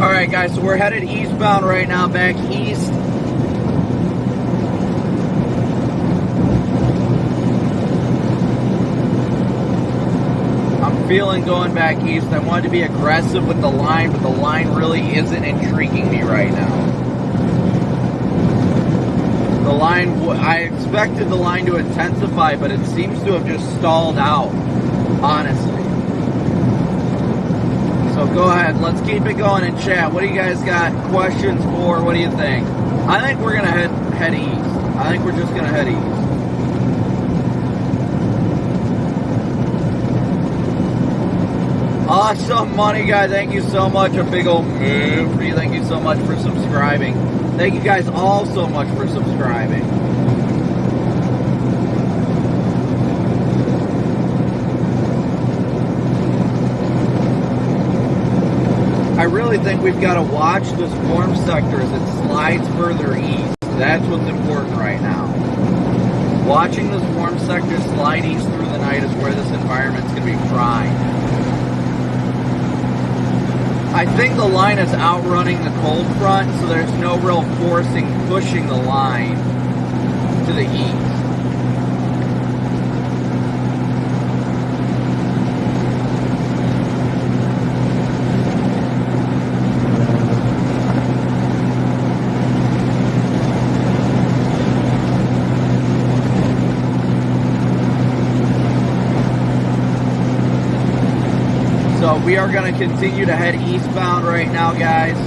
Alright guys, so we're headed eastbound right now, back east. I'm feeling going back east. I wanted to be aggressive with the line, but the line really isn't intriguing me right now. The line, I expected the line to intensify, but it seems to have just stalled out, honestly. So go ahead, let's keep it going in chat. What do you guys got questions for? What do you think? I think we're gonna head east. I think we're just gonna head east. Awesome money, guys. Thank you so much. A big old move for you. Thank you so much for subscribing. Thank you guys all so much for subscribing. I really think we've got to watch this warm sector as it slides further east. That's what's important right now. Watching this warm sector slide east through the night is where this environment's going to be prime. I think the line is outrunning the cold front, so there's no real pushing the line to the east. So we are going to continue to head eastbound right now, guys.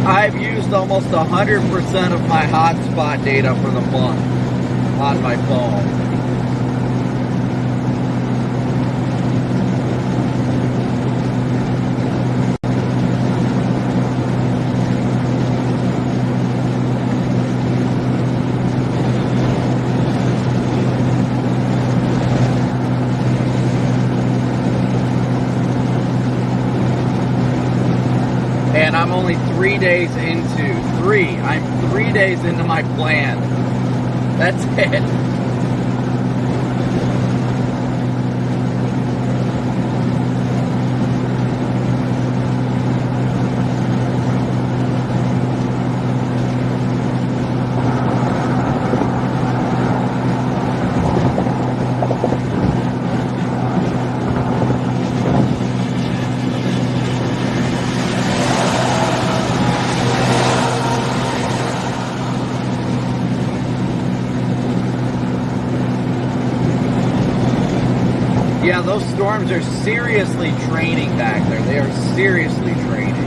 I've used almost 100% of my hotspot data for the month on my phone. And I'm only 3 days I'm 3 days into my plan. That's it. Yeah, those storms are seriously draining back there. They are seriously draining.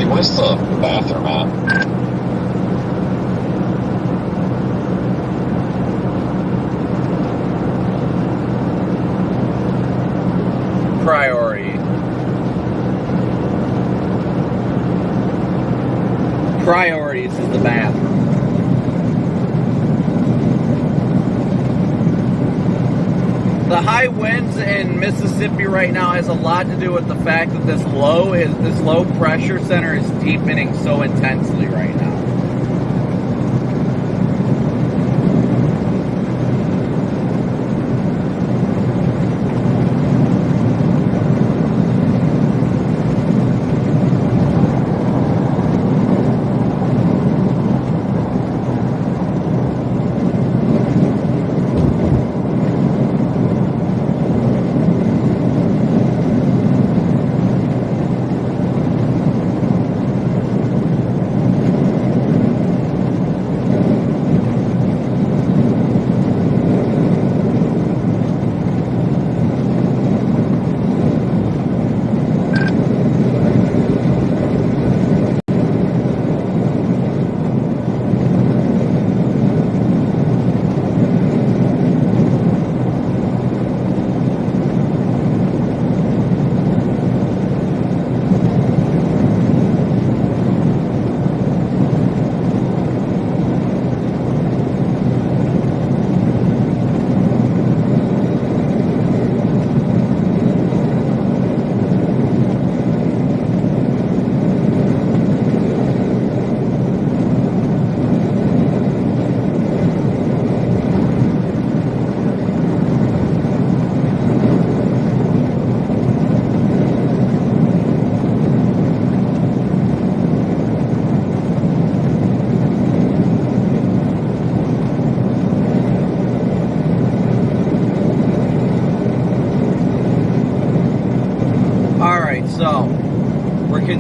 Where's the bathroom at? Priority. Priorities is the bathroom. The high winds in Mississippi right now has a lot to do with the fact that this low pressure center is deepening so intensely right now.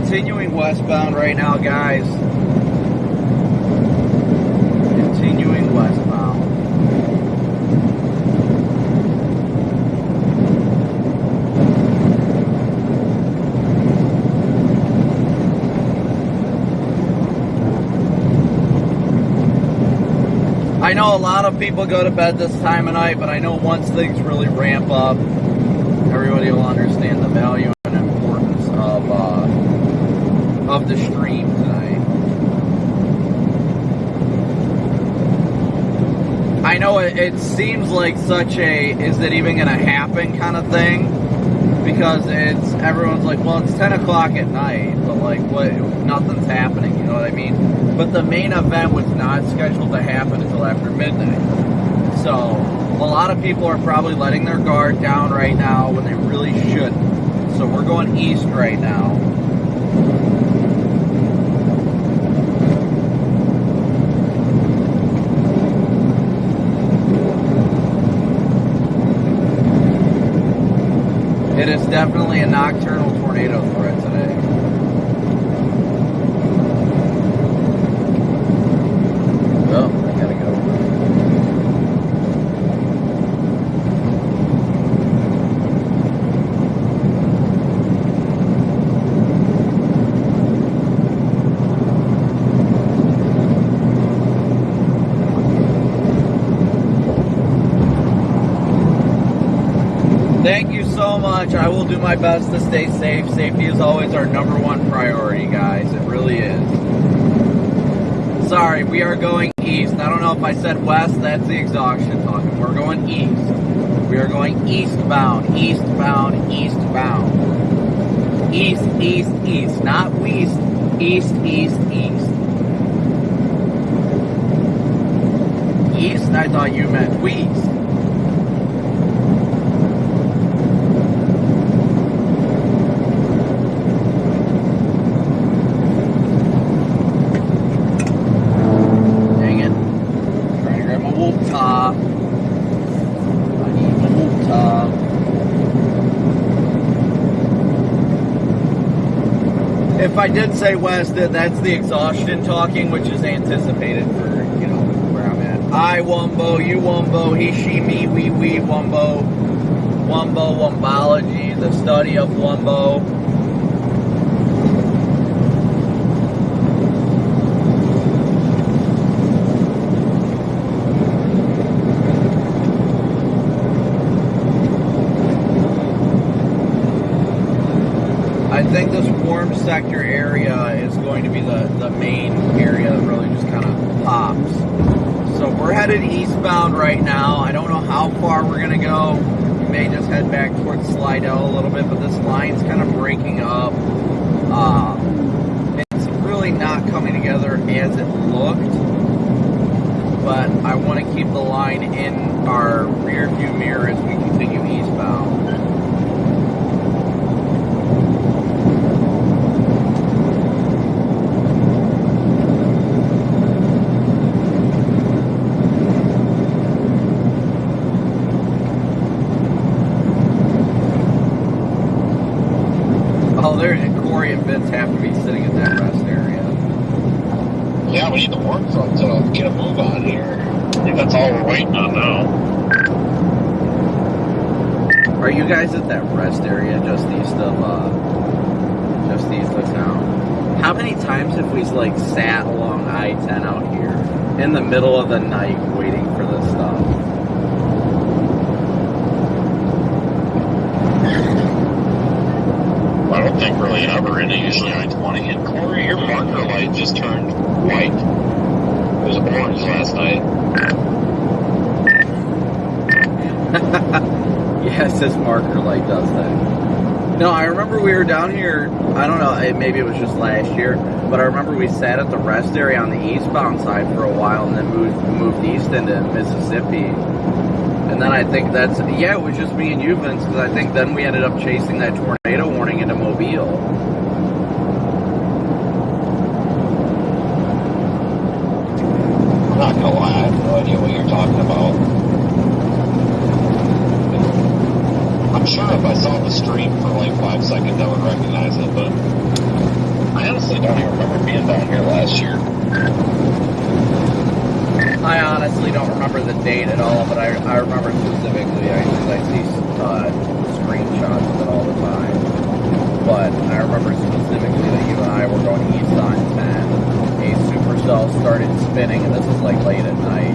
continuing westbound right now, guys. Continuing westbound. I know a lot of people go to bed this time of night, but I know once things really ramp up, everybody will understand the value and importance of the stream tonight. I know it seems like such a is it even going to happen kind of thing, because everyone's like, well, it's 10 o'clock at night, but like what? Nothing's happening, you know what I mean? But the main event was not scheduled to happen until after midnight. So a lot of people are probably letting their guard down right now when they really shouldn't. So we're going east right now. It is definitely a nocturnal tornado threat today. Oh, I gotta go. Thank you so much. I will do my best to stay safe. Safety is always our number one priority, guys. It really is. Sorry, we are going east. I don't know if I said west. That's the exhaustion talking. We're going east. We are going eastbound, eastbound, eastbound. East, east, east. Not west. East, east, east. East? I thought you meant west. If I did say west, that's the exhaustion talking, which is anticipated for, you know, where I'm at. I, wumbo, you, wumbo, he, she, me, we, wumbo. Wumbo, wumbology, the study of wumbo. I think this warm sector area is going to be the main area that really just kind of pops. So we're headed eastbound right now. I don't know how far we're going to go. We may just head back towards Slidell a little bit, but this line's kind of breaking up. It's really not coming together as it looked, but I want to keep the line in our rear view mirror as we continue eastbound. Corey and Vince have to be sitting in that rest area. Yeah, we need the work truck to get a move on here. I think that's all we're waiting on now. Are you guys at that rest area just east of town? How many times have we like sat along I-10 out here in the middle of the night waiting for this stuff? I don't think really ever, and usually I-20. And Corey, your marker light just turned white. It was orange last night. Yes, this marker light does that. No, I remember we were down here, I don't know, maybe it was just last year, but I remember we sat at the rest area on the eastbound side for a while and then moved east into Mississippi. And then I think it was just me and you, Vince, because I think then we ended up chasing that tornado warning into Mobile. I'm not gonna lie, I have no idea what you're talking about. I'm sure if I saw the stream for like 5 seconds, I would recognize it, but don't remember the date at all, but I remember specifically. I see screenshots of it all the time. But I remember specifically that you and I were going east on 10. A supercell started spinning, and this is like late at night.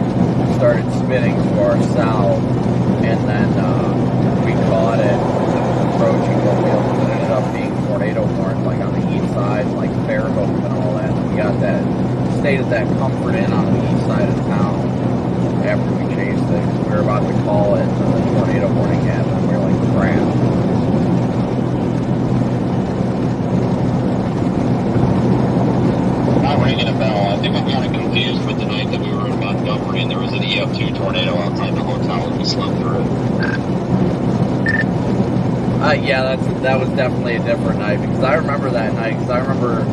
Started spinning to our south, and then we caught it approaching the wheel. It ended up being tornado warned, like on the east side, like Fairhope and all that. And we got that, stayed at that Comfort Inn on the east side of town after we chased it. We were about to call it, and the tornado warning happened, and we were like, crap. Not ringing a bell. I think I got it confused with the night that we were in Montgomery and there was an EF2 tornado outside the hotel and we slept through it. Yeah, that was definitely a different night, because I remember that night, because I remember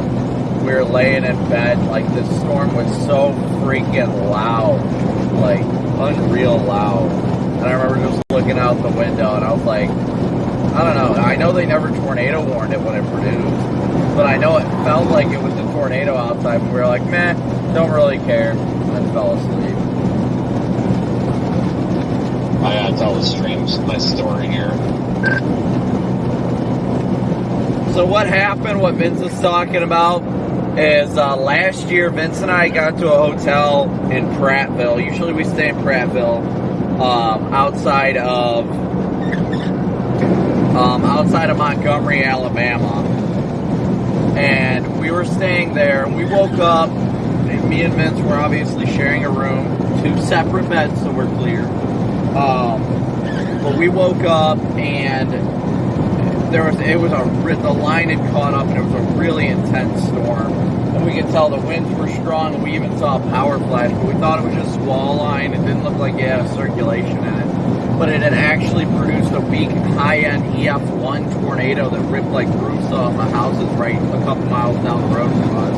we were laying in bed, like the storm was so freaking loud, like unreal loud, and I remember just looking out the window and I was like, I don't know, I know they never tornado warned it when it produced, but I know it felt like it was a tornado outside, but we were like, meh, don't really care, and then fell asleep. I gotta tell the streams my story here. So what happened, what Vince is talking about, is last year Vince and I got to a hotel in Prattville. Usually we stay in Prattville, outside of Montgomery, Alabama. And we were staying there, and we woke up, and me and Vince were obviously sharing a room, 2 separate beds, so we're clear. But we woke up, and the line had caught up, and it was a really intense storm. And we could tell the winds were strong, and we even saw a power flash, but we thought it was just squall line. It didn't look like it had a circulation in it. But it had actually produced a weak, high-end EF1 tornado that ripped like roofs off the houses right a couple miles down the road from us.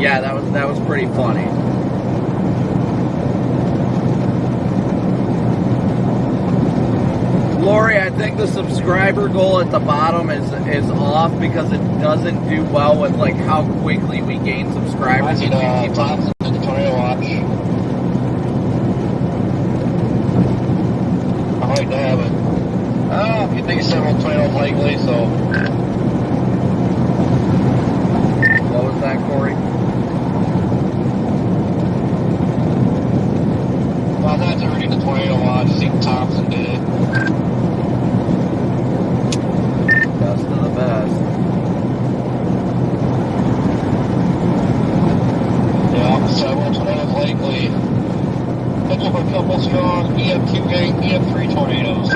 Yeah, that was pretty funny. Lori, I think the subscriber goal at the bottom is off because it doesn't do well with like how quickly we gain subscribers. I see Thompson in the tornado watch. I like to have it. You think several tornadoes likely, so. What was that, Corey? Well, I'm not reading the tornado watch. I think Thompson did it. Best of the best. Yeah, several tornadoes likely. Picked up a couple strong EF2 gang, EF3 tornadoes.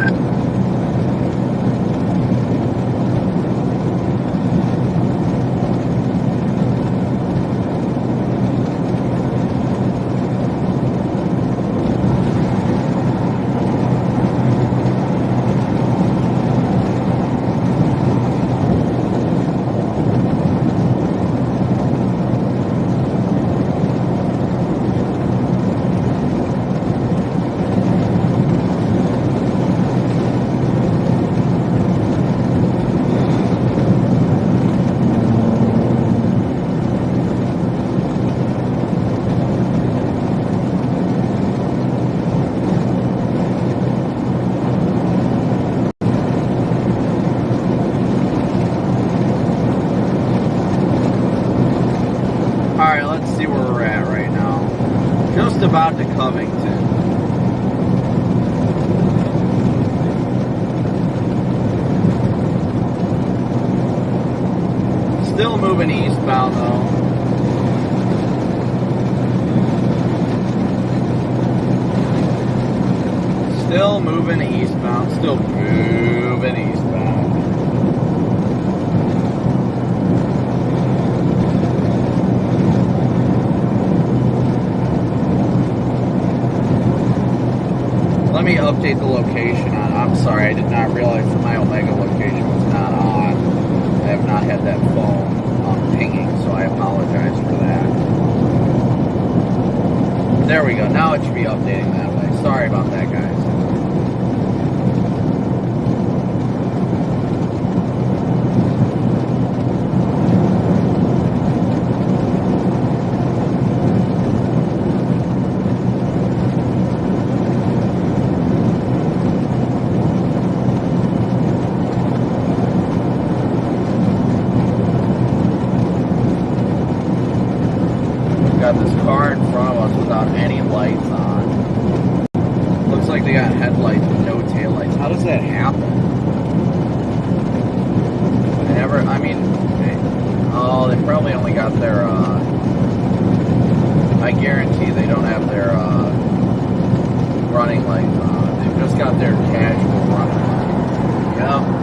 About to Covington. Still moving eastbound though. Still moving eastbound. Still moving eastbound. Let me update the location on. I'm sorry, I did not realize that my Omega location was not on. I have not had that phone pinging, so I apologize for that. There we go. Now it should be updating that way. Sorry about that, guys. car in front of us without any lights on. Looks like they got headlights with no taillights. How does that happen? They never, I mean, they probably only got their, I guarantee they don't have their running lights on. They've just got their casual running lights. Yep.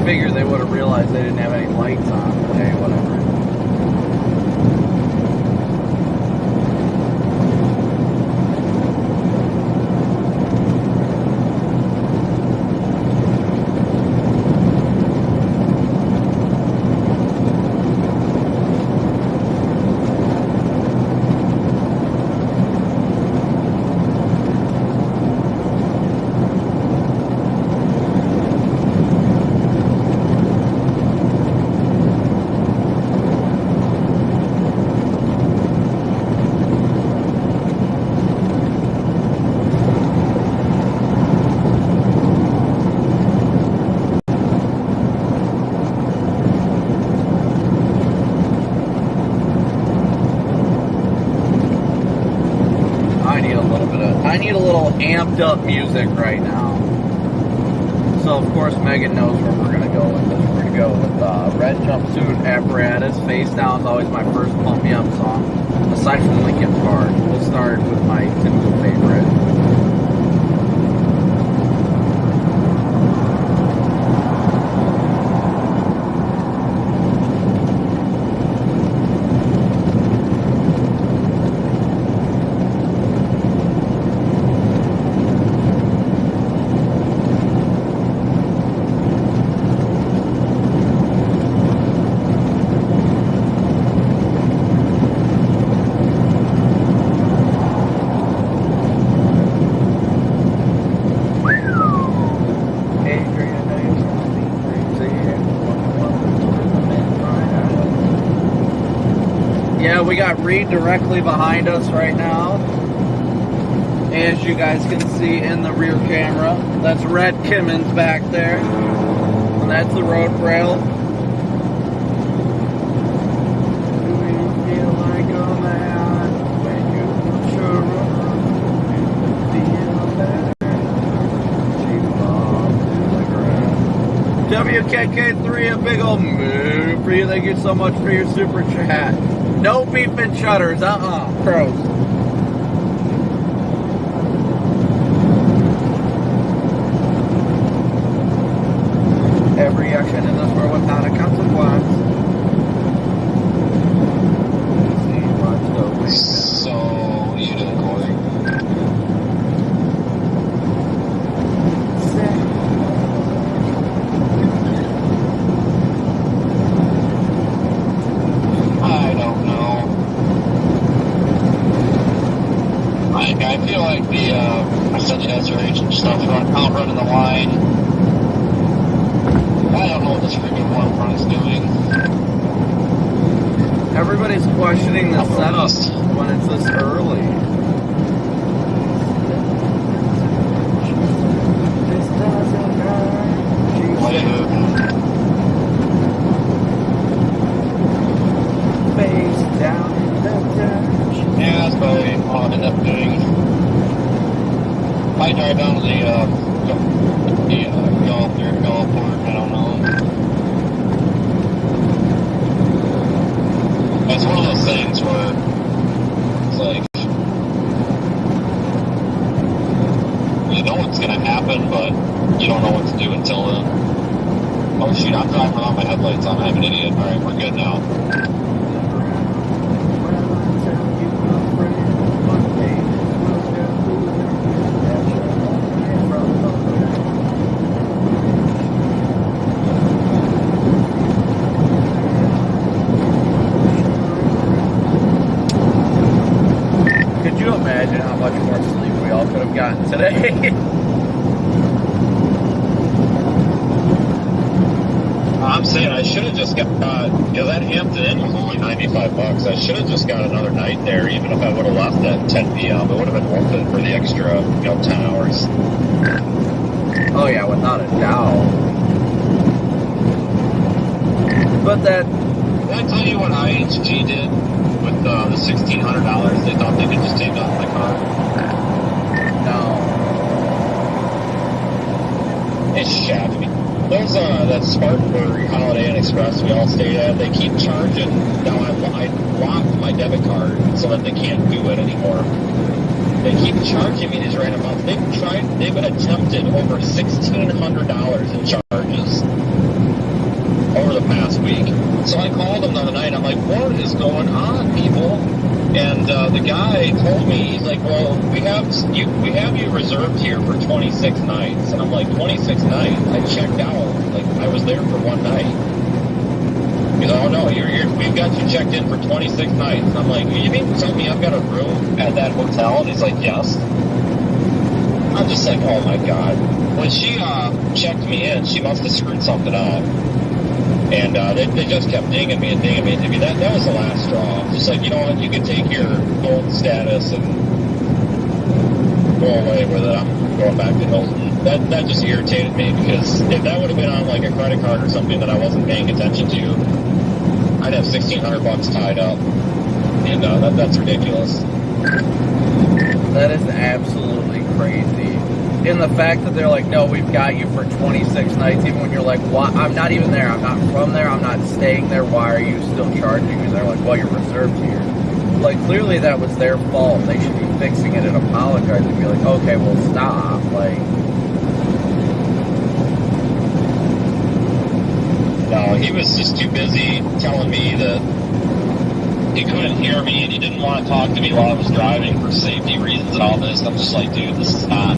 Figure they would have realized they didn't have any lights on, but hey, whatever. I need a little amped up music right now. So of course Megan knows where we're gonna go with this. We're gonna go with Red Jumpsuit Apparatus. Face Down is always my first pump me up song. Aside from Linkin Park, we'll start with my typical favorite. Yeah, we got Reed directly behind us right now. As you guys can see in the rear camera. That's Red Kimmons back there. And that's the road rail. Do you feel like a man when you push your WKK3, a big old move for you. Thank you so much for your super chat. No beef and chutters, pros. Every action in this world without a consequence. So, you did Corey. I don't know. I feel like I said the SRH and stuff, out running the line. I don't know what this freaking one front is doing. Everybody's questioning the setup when it's this early. This doesn't hurt. Face down in the dirt. Yeah, that's probably what I'll end up doing. Might drive down to the golf port, I don't know. It's one of those things where it's like, you know what's going to happen, but you don't know what to do until then. Oh shoot, I'm driving without my headlights on. I'm an idiot. Alright, we're good now. Could you imagine how much more sleep we all could have gotten today? I'm saying I should have just got, because that Hampton Inn was only $95. I should have just got another night there, even if I would have left at 10 p.m. It would have been worth it for the extra, 10 hours. Oh yeah, without a doubt. But that... Did I tell you what IHG did with the $1,600 they thought they could just take off my car? No. It shagged me. There's that Spartanburg Holiday Inn Express we all stayed at. They keep charging. Now I locked my debit card so that they can't do it anymore. They keep charging me these random amounts. They've been attempted over $1,600 in charges over the past week. So I called them the other night. I'm like, what is going on, people? And the guy told me, he's like, well, we have you reserved here for 26 nights. And I'm like, 26 nights? I checked out. Like, I was there for one night. He's like, oh no, we've got you checked in for 26 nights. And I'm like, you mean tell me I've got a room at that hotel? And he's like, yes. I'm just like, oh my God. When she checked me in, she must have screwed something up. And they just kept dinging me and dinging me and dinging me. That was the last straw. Just like, you know what, you can take your gold status and go away with it. I'm going back to Hilton. That just irritated me, because if that would have been on like a credit card or something that I wasn't paying attention to, I'd have $1,600 tied up. And that's ridiculous. That is absolutely crazy. And the fact that they're like, no, we've got you for 26 nights, even when you're like, why? I'm not even there. I'm not from there. I'm not staying there. Why are you still charging me? And they're like, well, you're reserved here. Like, clearly that was their fault. They should be fixing it and apologizing and be like, okay, well, stop. Like, no, he was just too busy telling me that he couldn't hear me and he didn't want to talk to me while I was driving for safety reasons and all this. I'm just like, dude, this is not...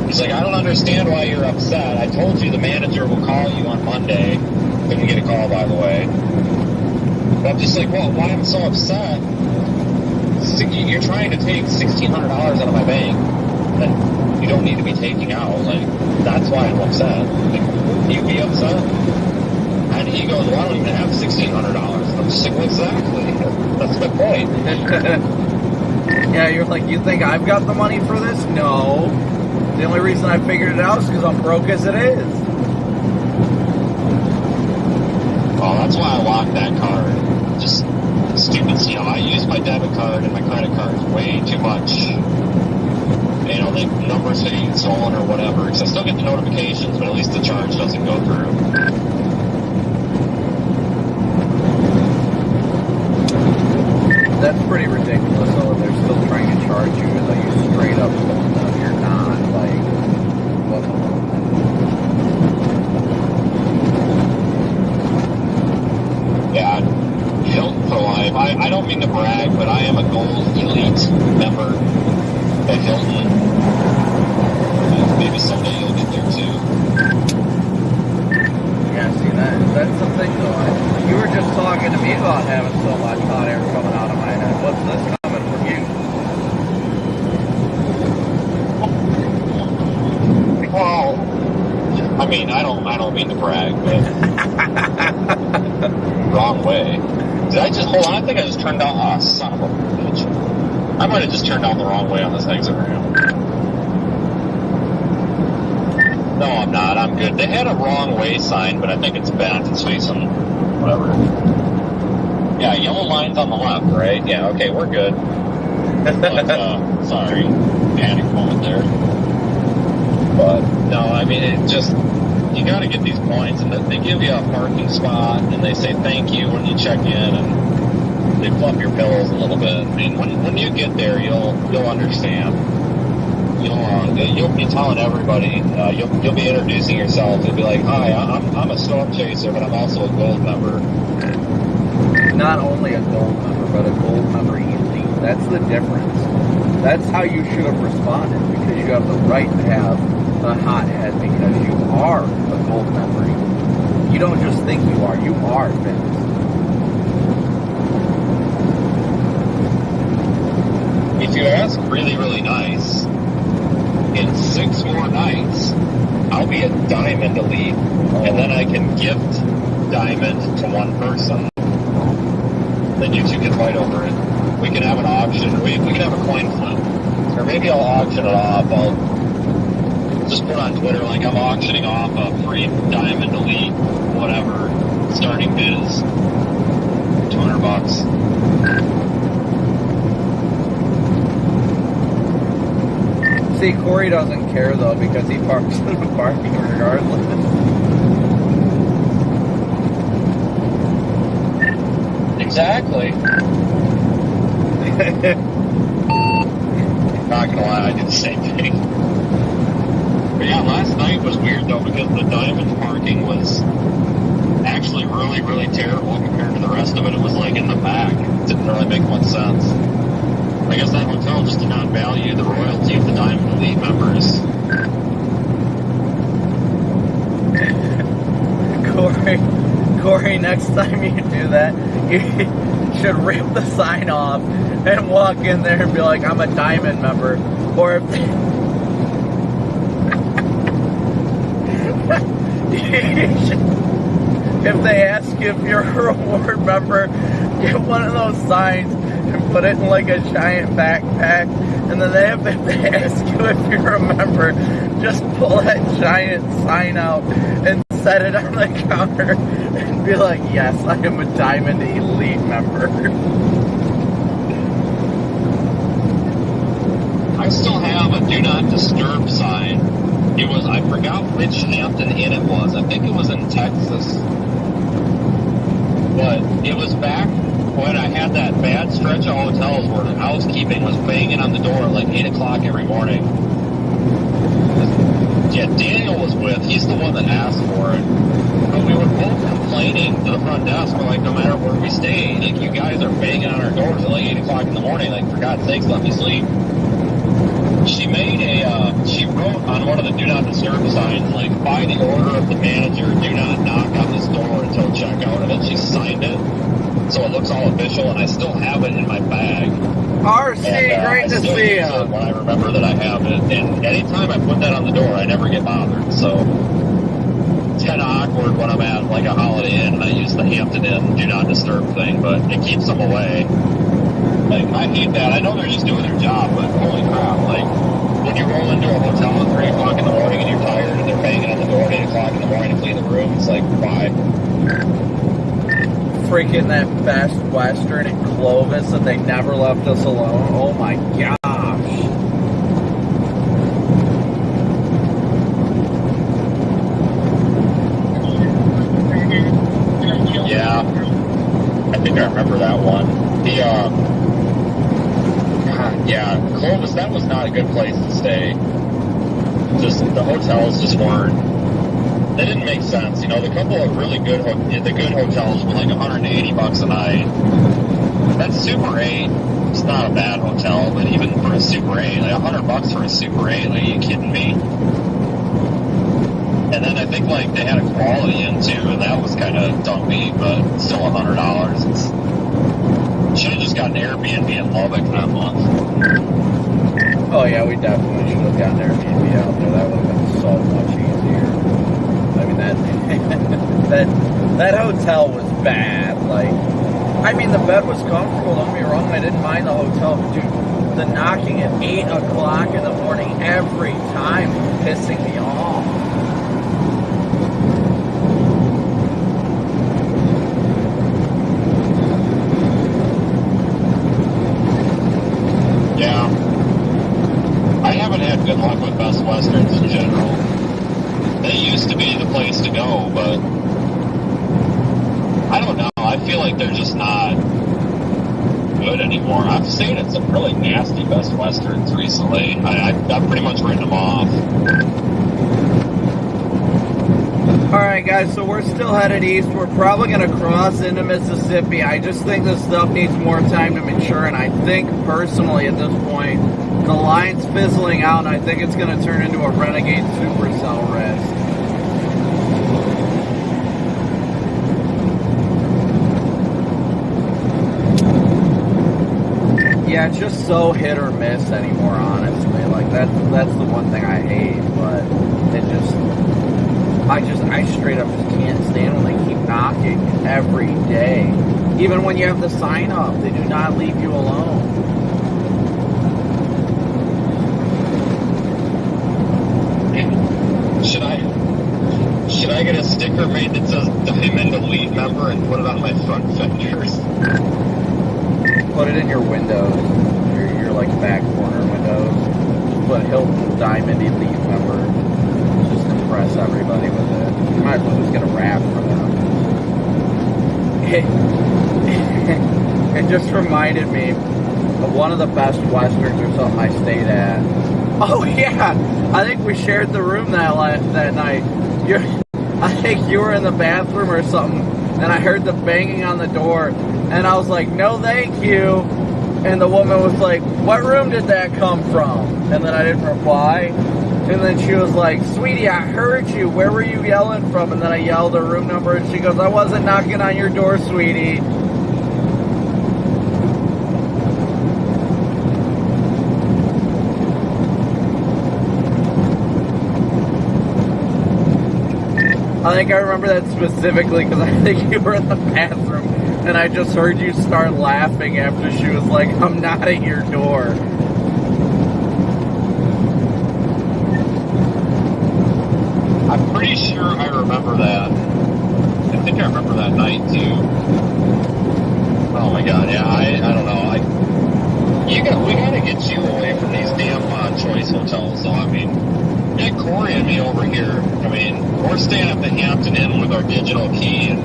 He's like, I don't understand why you're upset. I told you the manager will call you on Monday. Couldn't get a call, by the way. But I'm just like, well, why I'm so upset? You're trying to take $1,600 out of my bank that you don't need to be taking out. Like, that's why I'm upset. Like, would you be upset? And he goes, well, I don't even have $1,600. And I'm just like, well, exactly. That's my point. yeah, you're like, you think I've got the money for this? No. The only reason I figured it out is because I'm broke as it is. Well, that's why I locked that card. Just stupid, I use my debit card and my credit cards way too much. The numbers getting stolen or whatever. Because I still get the notifications, but at least the charge doesn't go through. That's pretty ridiculous, though. They're still trying to charge you as though you straight up told them you're not. Like, what the fuck? Yeah, Hilton for life. I don't mean to brag, but I am a gold elite member at Hilton. Maybe someday you'll get there too. Yeah, see, that's the thing, though. You were just talking to me about having so much hot air coming out of my head. What's this coming from you? Well, I mean, I don't mean to brag, but wrong way. Did I just hold on? I think I just turned down. Oh, son of a bitch! I might have just turned down the wrong way on this exit ramp. No, I'm not. I'm good. They had a wrong way sign, but I think it's bent. It's facing whatever. Yeah, yellow line's on the left, right? Yeah. Okay, we're good. But, sorry, panic moment there. But no, I mean, it just, you got to get these points, and they give you a parking spot, and they say thank you when you check in, and they fluff your pillows a little bit. I mean, when you get there, you'll understand. You'll be telling everybody. You'll be introducing yourself. You'll be like, "Hi, I'm a storm chaser, but I'm also a gold member." Not only a gold member, but a gold member elite. That's the difference. That's how you should have responded, because you have the right to have a hot head because you are a gold member. You don't just think you are. You are, Vince. If you ask really, really nice, in 6 more nights, I'll be at Diamond Elite, and then I can gift Diamond to one person. Then you two can fight over it. We can have an auction. We can have a coin flip. Or maybe I'll auction it off. I'll just put on Twitter, like, I'm auctioning off a free Diamond Elite, whatever, starting bid is $200. See, Corey doesn't care though because he parks in the parking regardless. Exactly. Not gonna lie, I did the same thing. But yeah, last night was weird though because the Diamond parking was actually really, really terrible compared to the rest of it. It was like in the back. It didn't really make much sense. I guess that hotel just did not value the royalty of the Diamond Elite members. Corey, next time you do that, you should rip the sign off and walk in there and be like, I'm a Diamond member. Or if they ask you if you're a reward member, get one of those signs and put it in like a giant backpack, and then if they ask you if you're a member, just pull that giant sign out and set it on the counter and be like, yes, I am a Diamond Elite member. I still have a do not disturb sign. It was, I forgot which Hampton Inn it was. I think it was in Texas. But it was back when I had that bad stretch of hotels where the housekeeping was banging on the door at like 8 o'clock every morning. Yeah, Daniel was with, he's the one that asked for it. But we were both complaining to the front desk. We're like, no matter where we stay, like, you guys are banging on our doors at like 8 o'clock in the morning. Like, for God's sakes, let me sleep. She made she wrote on one of the do not disturb signs, like, by the order of the manager, do not knock on this door until checkout, and then she signed it. So it looks all official, and I still have it in my bag. RC, and, great to see you. When I remember that I have it, and anytime I put that on the door, I never get bothered. So it's kind of awkward when I'm at like a Holiday Inn and I use the Hampton Inn do not disturb thing, but it keeps them away. Like, I hate that. I know they're just doing their job, but holy crap! Like, when you roll into a hotel at 3 o'clock in the morning and you're tired and they're banging on the door at 8 o'clock in the morning to clean the room, it's like, why? Freaking that Best Western in Clovis that they never left us alone. Oh my gosh. Yeah. I think I remember that one. Yeah, Clovis, that was not a good place to stay. Just, the hotels just weren't, they didn't make sense. You know, the couple of really good, the good hotels were like $180 a night. That Super 8, it's not a bad hotel, but even for a Super 8, like $100 for a Super 8, like, are you kidding me? And then I think, like, they had a Quality Inn too, and that was kind of dumpy, but still $100. Should have just gotten Airbnb in Lubbock that month. Oh yeah, we definitely should have gotten Airbnb out there. That would have been so much easier. I mean, that hotel was bad. Like, I mean, the bed was comfortable. Don't get me wrong, I didn't mind the hotel, but dude, the knocking at 8 o'clock in the morning every time was pissing me off. Yeah. I haven't had good luck with Best Westerns in general. They used to be the place to go, but I don't know. I feel like they're just not good anymore. I've stayed at some really nasty Best Westerns recently. I've pretty much written them off. Alright guys, so we're still headed east. We're probably going to cross into Mississippi. I just think this stuff needs more time to mature, and I think personally at this point, the line's fizzling out, and I think it's going to turn into a Renegade Supercell rest. Yeah, it's just so hit or miss anymore, honestly. Like, That's the one thing I hate, but I straight up just can't stand when they keep knocking every day. Even when you have the sign up, they do not leave you alone. Should I get a sticker made that says Diamond Elite Member and put it on my front fenders? Put it in your windows, your like back corner windows. Put Hilton Diamond Elite Member. Just impress everybody with it. You might as well just get a wrap for them. It just reminded me of one of the best westerns or something I stayed at. Oh yeah, I think we shared the room that night. I think you were in the bathroom or something, and I heard the banging on the door, and I was like, no thank you. And the woman was like, what room did that come from? And then I didn't reply. And then she was like, sweetie, I heard you. Where were you yelling from? And then I yelled her room number, and she goes, I wasn't knocking on your door, sweetie. I think I remember that specifically because I think you were in the bathroom and I just heard you start laughing after she was like, I'm not at your door. I'm pretty sure I remember that. I think I remember that night too. Oh my god, yeah, I don't know. We gotta get you away from these damn choice hotels. So I mean, get Corey and me over here. I mean, we're staying at the Hampton Inn with our digital key and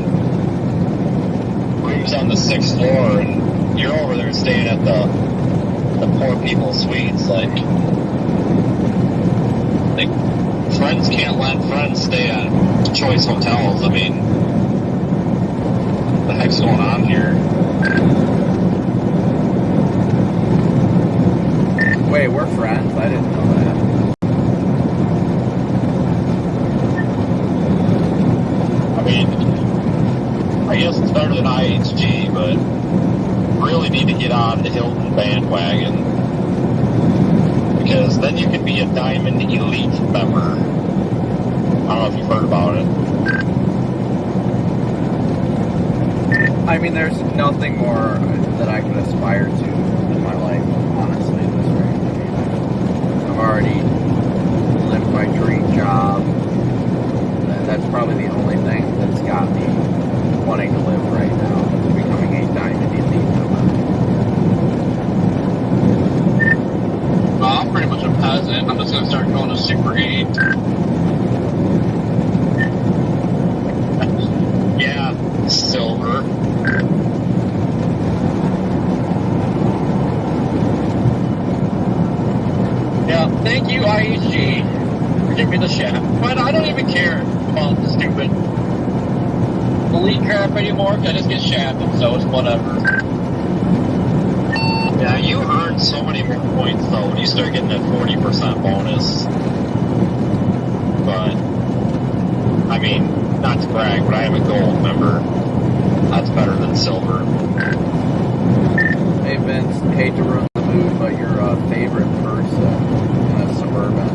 rooms on the 6th floor, and you're over there staying at the poor people suites. Like friends can't let friends stay at choice hotels. I mean, what the heck's going on here? Wait, we're friends? I didn't know that. I mean, I guess it's better than IHG, but really need to get on the Hilton bandwagon, because then you can be a Diamond Elite member. I don't know if you've heard about it. I mean, there's nothing more that I can aspire to in my life, honestly, at this rate. I mean, I've already lived my dream job. That's probably the only thing that's got me wanting to live right now, is becoming a Diamond Elite member. I'm pretty much a peasant. I'm just going to start going to Super 8. Yeah, silver. Yeah, thank you, IHG, for giving me the shaft. But I don't even care about the stupid elite crap anymore. I just get shafted, so it's whatever. Yeah, you earn so many more points, though, when you start getting that 40% bonus. But, I mean, not to brag, but I am a gold member. That's better than silver. Hey, Vince, hate to ruin the mood, but your favorite person in a Suburban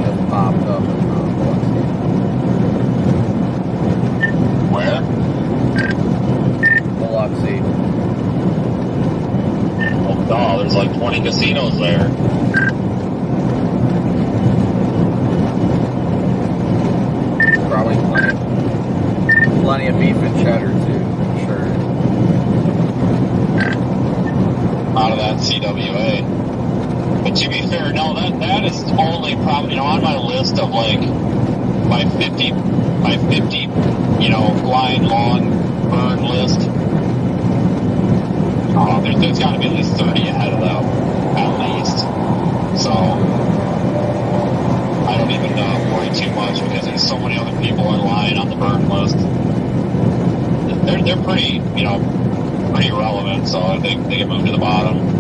just popped up in Biloxi. Where? Biloxi. Oh, there's like 20 casinos there. Probably plenty of beef and cheddar too, I'm sure. Out of that CWA. But to be fair, no, that is only probably, on my list of like my 50, line long burn list. There's got to be at least 30 ahead of them, at least. So I don't even worry too much, because there's so many other people in line on the burn list. They're pretty, pretty irrelevant, so I think they can move to the bottom.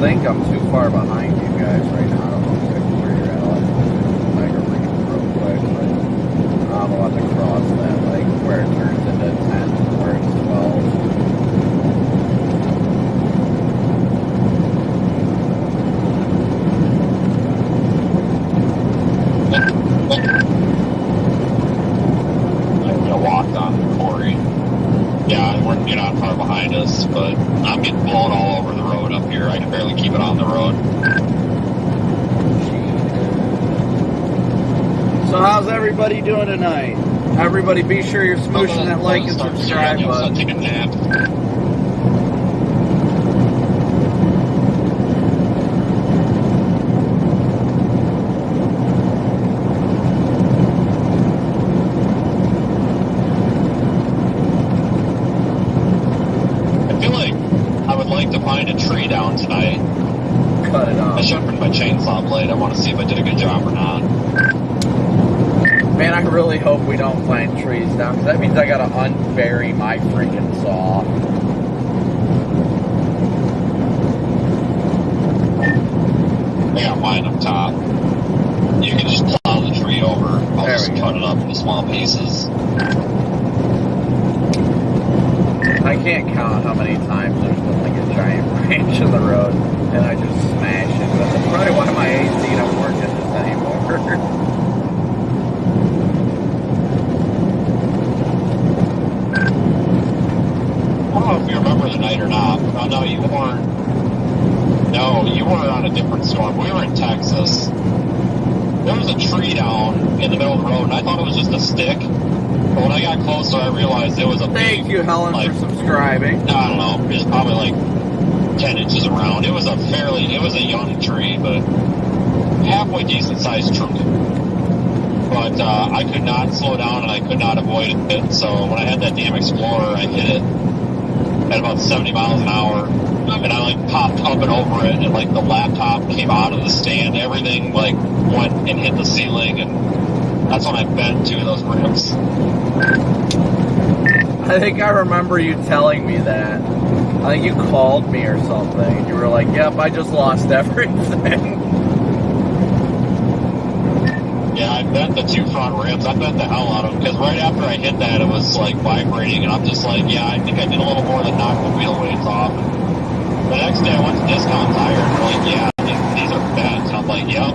think I'm too far behind you guys right now. I don't know exactly where you're at. I can read real quick, but I'm about to cross that, like, where it turns into 10, where it's 12. I'm gonna walk on Corey. Yeah, you're not far behind us, but I'm getting blown all over the road up here. I can barely keep it on the road. So how's everybody doing tonight? Everybody be sure you're smooshing that like and subscribe button. Take a nap. To find a tree down tonight. Cut it off. I sharpened my chainsaw blade. I want to see if I did a good job or not. Man, I really hope we don't plant trees down, because that means I gotta unbury my freaking saw. I got mine up top. You can just plow the tree over. I'll just cut it up into small pieces. I can't count how many times there's been like a giant branch in the road and I just smash it. That's probably why my AC don't work in this anymore. I don't know if you remember the night or not. Oh, no, you weren't. No, you were on a different storm. We were in Texas. There was a tree down in the middle of the road, and I thought it was just a stick. But when I got closer, I realized it was a big... Thank you, Helen, for subscribing. I don't know. It was probably like 10 inches around. It was a young tree, but halfway decent-sized trunk. But I could not slow down, and I could not avoid it. So when I had that damn Explorer, I hit it at about 70 miles an hour. And I, like, popped up and over it, and, like, the laptop came out of the stand. Everything, like, went and hit the ceiling, and that's when I bent two of those ribs. I think I remember you telling me that. I think you called me or something, and you were like, yep, I just lost everything. Yeah, I bent the two front ribs. I bent the hell out of them, because right after I hit that, it was, like, vibrating, and I'm just like, yeah, I think I did a little more than knock the wheel weights off. The next day, I went to Discount Tire, and they're like, yeah, these are bent. And I'm like, yep.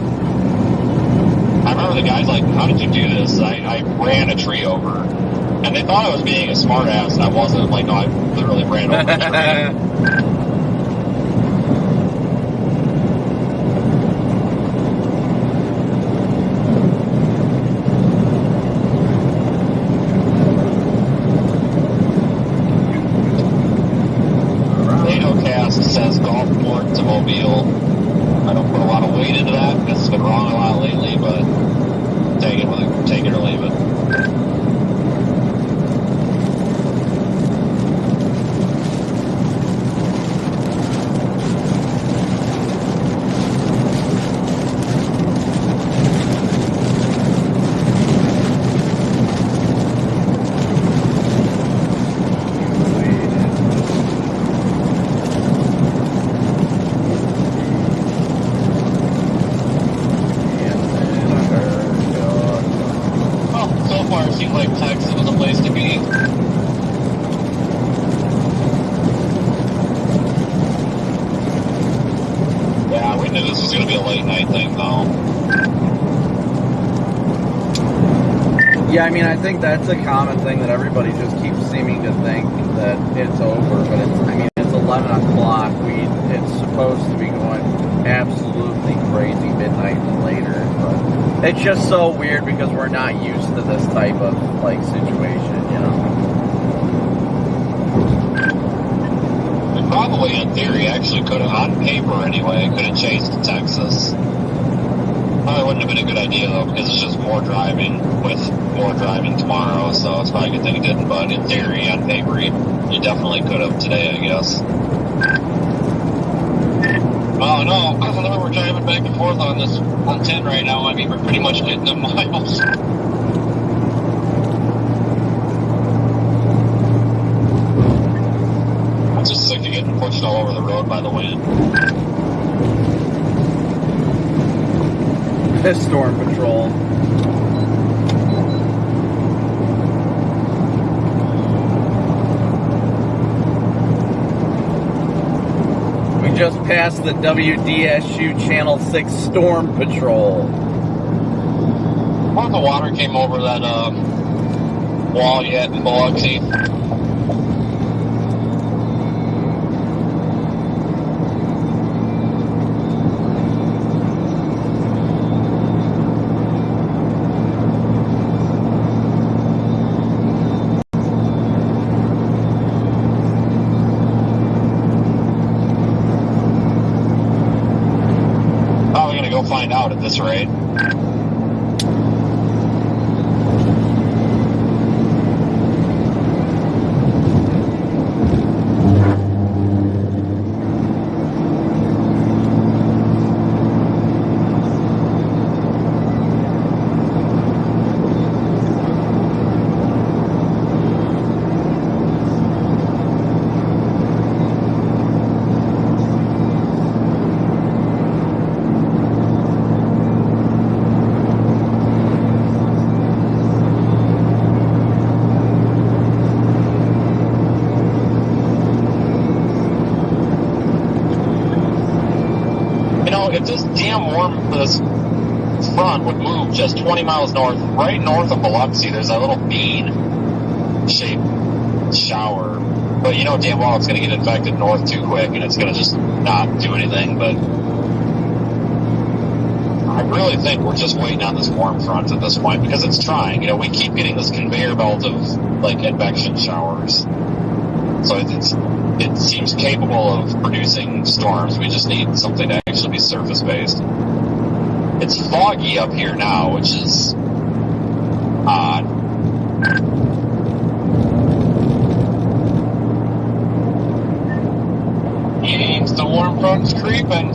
I remember the guy's like, how did you do this? I ran a tree over. And they thought I was being a smart ass, and I wasn't. I'm like, no, I literally ran over a tree. NatoCast says Gulfport to Mobile. I don't put a lot of weight into that because it's been wrong a lot lately, but take it or leave it. Yeah, I mean, I think that's a common thing that everybody just keeps seeming to think that it's over, but it's 11 o'clock. It's supposed to be going absolutely crazy midnight and later, but it's just so weird because we're not used to this type of, like, situation, you know? It probably, in theory, actually could have, on paper anyway, could have chased to Texas. Probably wouldn't have been a good idea, though, because it's just more driving with more driving tomorrow, so it's probably a good thing it didn't, but in theory, on paper, you definitely could have today, I guess. Oh, no, I don't know, we're driving back and forth on this 110 right now. I mean, we're pretty much hitting the miles. I'm just sick of getting pushed all over the road by the wind. Storm Patrol. We just passed the WDSU Channel 6 Storm Patrol. When the water came over that wall you had in Biloxi. Find out at this rate. If this damn this front would move just 20 miles north, right north of Biloxi, there's that little bean-shaped shower. But you know damn well it's going to get infected north too quick, and it's going to just not do anything. But I really think we're just waiting on this warm front at this point, because it's trying. You know, we keep getting this conveyor belt of, like, convection showers. So it seems capable of producing storms. We just need something to actually be surface-based. It's foggy up here now, which is odd. Means the warm front's creeping.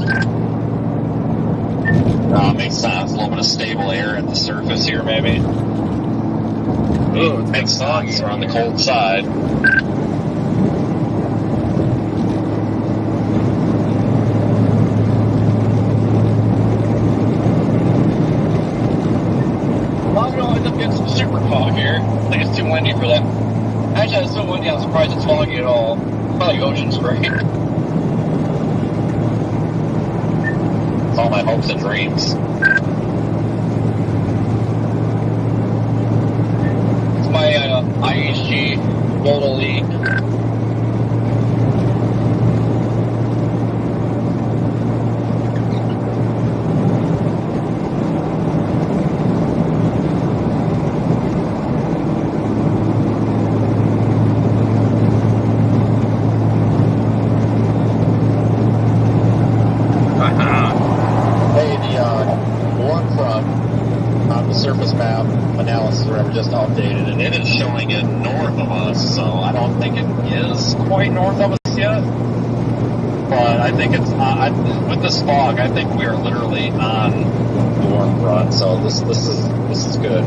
Makes sense. A little bit of stable air at the surface here, maybe. Ooh, it's makes sense. We're on the cold side. Super fog here. I think it's too windy for that. Actually, it's so windy, I'm surprised it's foggy at all. Probably ocean spray. It's all my hopes and dreams. It's my IHG Gold Elite. Just updated, and it is showing it north of us, so I don't think it is quite north of us yet, but I think it's with this fog, I think we are literally on the warm front, so this is good.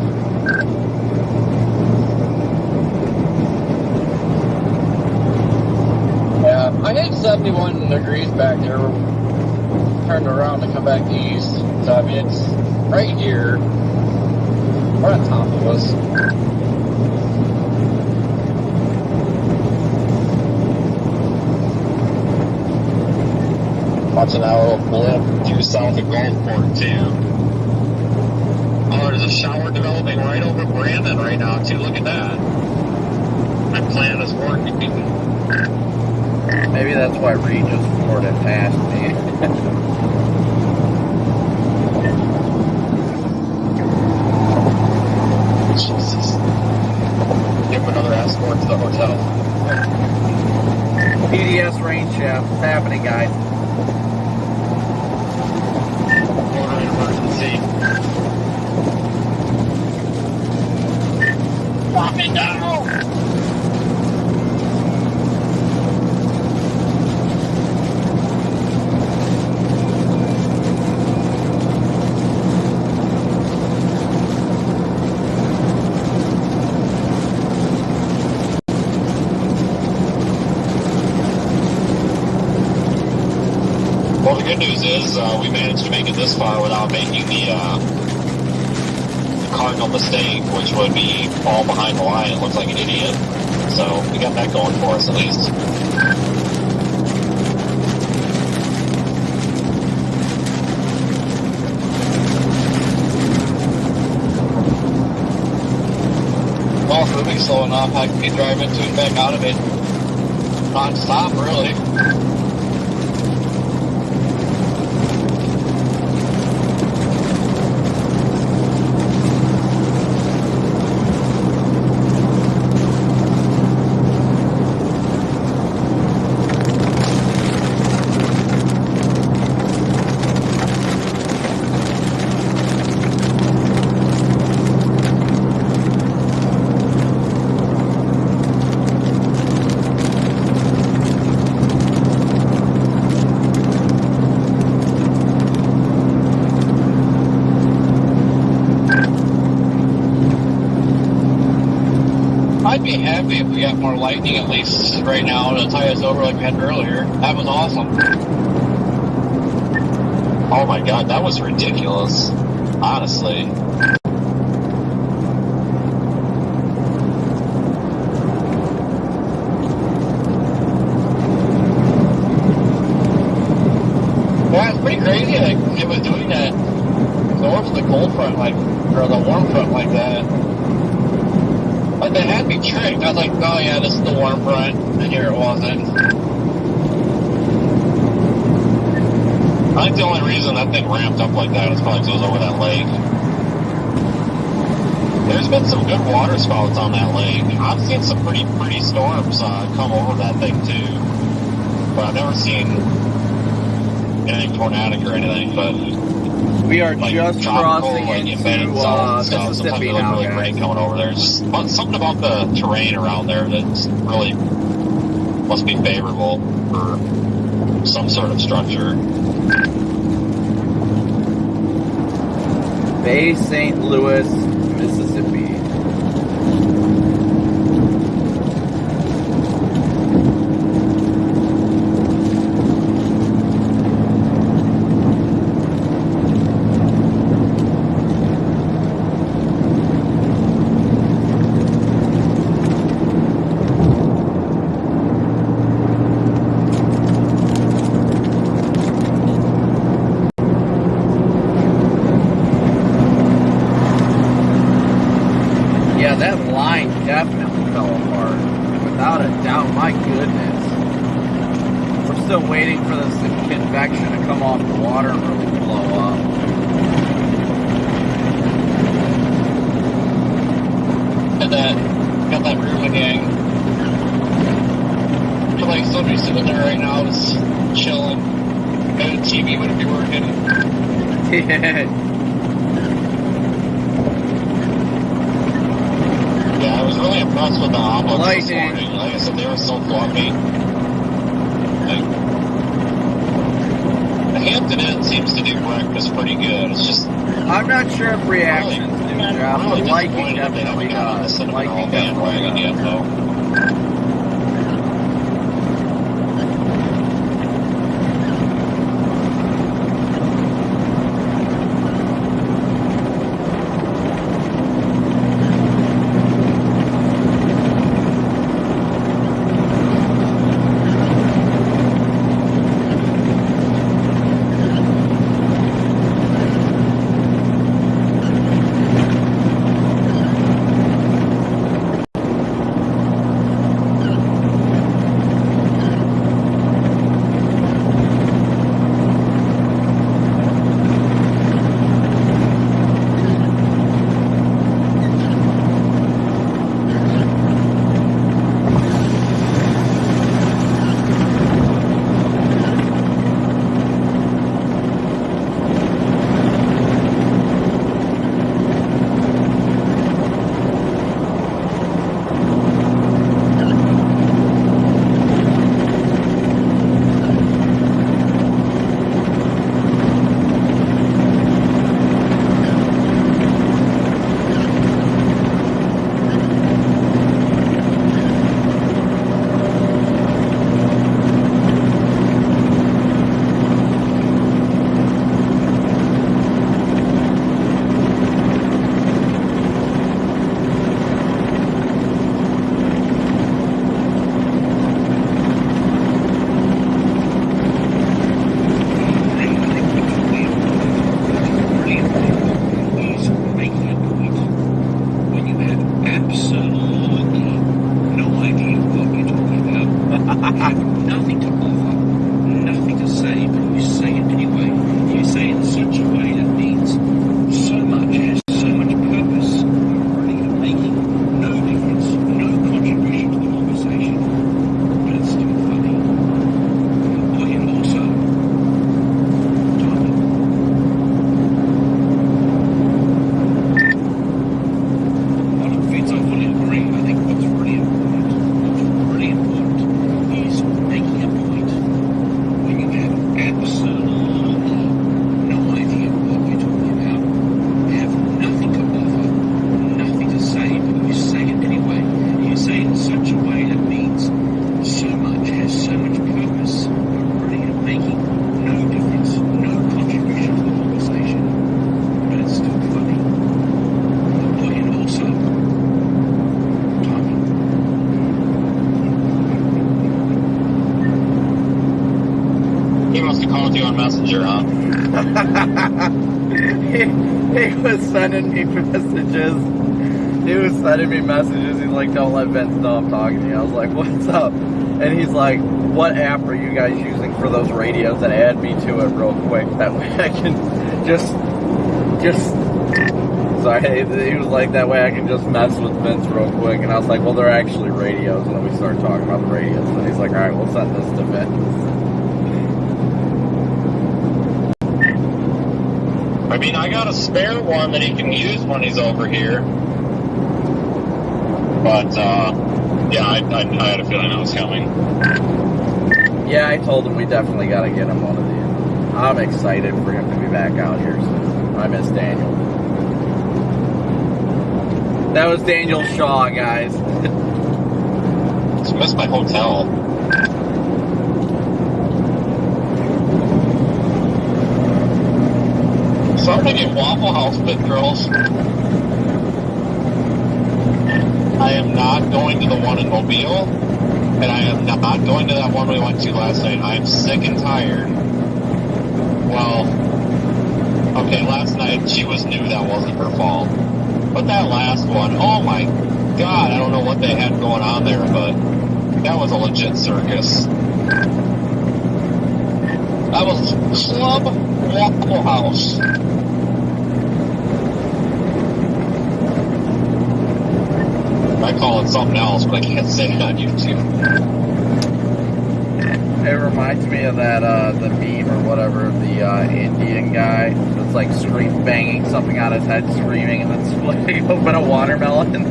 Yeah, I hate 71 degrees back there. We're turned around to come back east, so I mean it's right here. Right on top of us. Watching that little blip due south of Gulfport, too. Oh, there's a shower developing right over Brandon right now, too. Look at that. My plan is working. Maybe that's why Reed just poured it past me. Jesus. Give him another escort to the hotel. PDS rain shaft. What's happening, guys? Order an emergency. Drop it down! Well, the good news is we managed to make it this far without making the cardinal mistake, which would be fall behind the line and look like an idiot. So we got that going for us at least. Well, if moving slow enough, I can be driving to and back out of it non-stop, really. I'd be happy if we got more lightning at least right now to tie us over like we had earlier. That was awesome. Oh my god, that was ridiculous. Honestly. Yeah, it's pretty crazy that it was doing that north of the cold front, like, or the warm front like that. But they had me tricked. I was like, oh yeah, this is the warm front, and here it wasn't. I think the only reason that thing ramped up like that is probably because it was over that lake. There's been some good water spouts on that lake. I've seen some pretty storms come over that thing too. But I've never seen anything tornadic or anything, but We are like just crossing into Mississippi now, really guys. great coming over there. It's just something about the terrain around there that's really must be favorable for some sort of structure. Bay St. Louis, Mississippi. Yeah, that line definitely fell apart. Without a doubt, my goodness. We're still waiting for this convection to come off the water and really blow up. Got that rear gang. I feel like somebody sitting there right now is chilling. Maybe the TV wouldn't be working. Yeah, I was really impressed with the omelets this morning. Like I said, they were so fluffy. Like, the Hampton Inn seems to do breakfast pretty good. It's just I'm not sure if reactions do, Jeff. really The liking disappointed that they definitely haven't got on the does. cinnamon roll Liking bandwagon definitely yet, does. though. have nothing to offer, nothing to say, but you say it anyway. You say it in such a way that means so much, has so much purpose, running and making no difference, no contribution to the conversation, but it's still funny. Oh, and also, timing. Well, Vince, I fully agree. I think what's really important is making a point when you have absolutely no idea what you're talking about, have nothing to offer, nothing to say, but you say it anyway. You say it in such a way that means so much, has so much purpose, running and making no difference, no contribution to the conversation, but it's still funny. Oh, and also, timing. He must have called you on Messenger, huh? he was sending me messages. He was sending me messages. He's like, don't let Vince know I'm talking to you. I was like, what's up? And he's like, what app are you guys using for those radios? And add me to it real quick. That way I can just, sorry, he was like, that way I can just mess with Vince real quick. And I was like, well, they're actually radios. And then we started talking about the radios. And he's like, all right, we'll send this to Vince. I mean, I got a spare one that he can use when he's over here. But, yeah, I had a feeling it was coming. Yeah, I told him we definitely got to get him one of these. I'm excited for him to be back out here soon. I miss Daniel. That was Daniel Shaw, guys. Just missed my hotel. So I'm thinking Waffle House Pit Girls. I am not going to the one in Mobile, and I am not going to that one we went to last night. I am sick and tired. Well, okay, last night she was new, that wasn't her fault. But that last one, oh my God, I don't know what they had going on there, but that was a legit circus. That was Club Waffle House. I call it something else, but I can't say it on YouTube. It reminds me of that, the meme or whatever, the Indian guy that's like banging something on his head, screaming, and then splitting open a watermelon.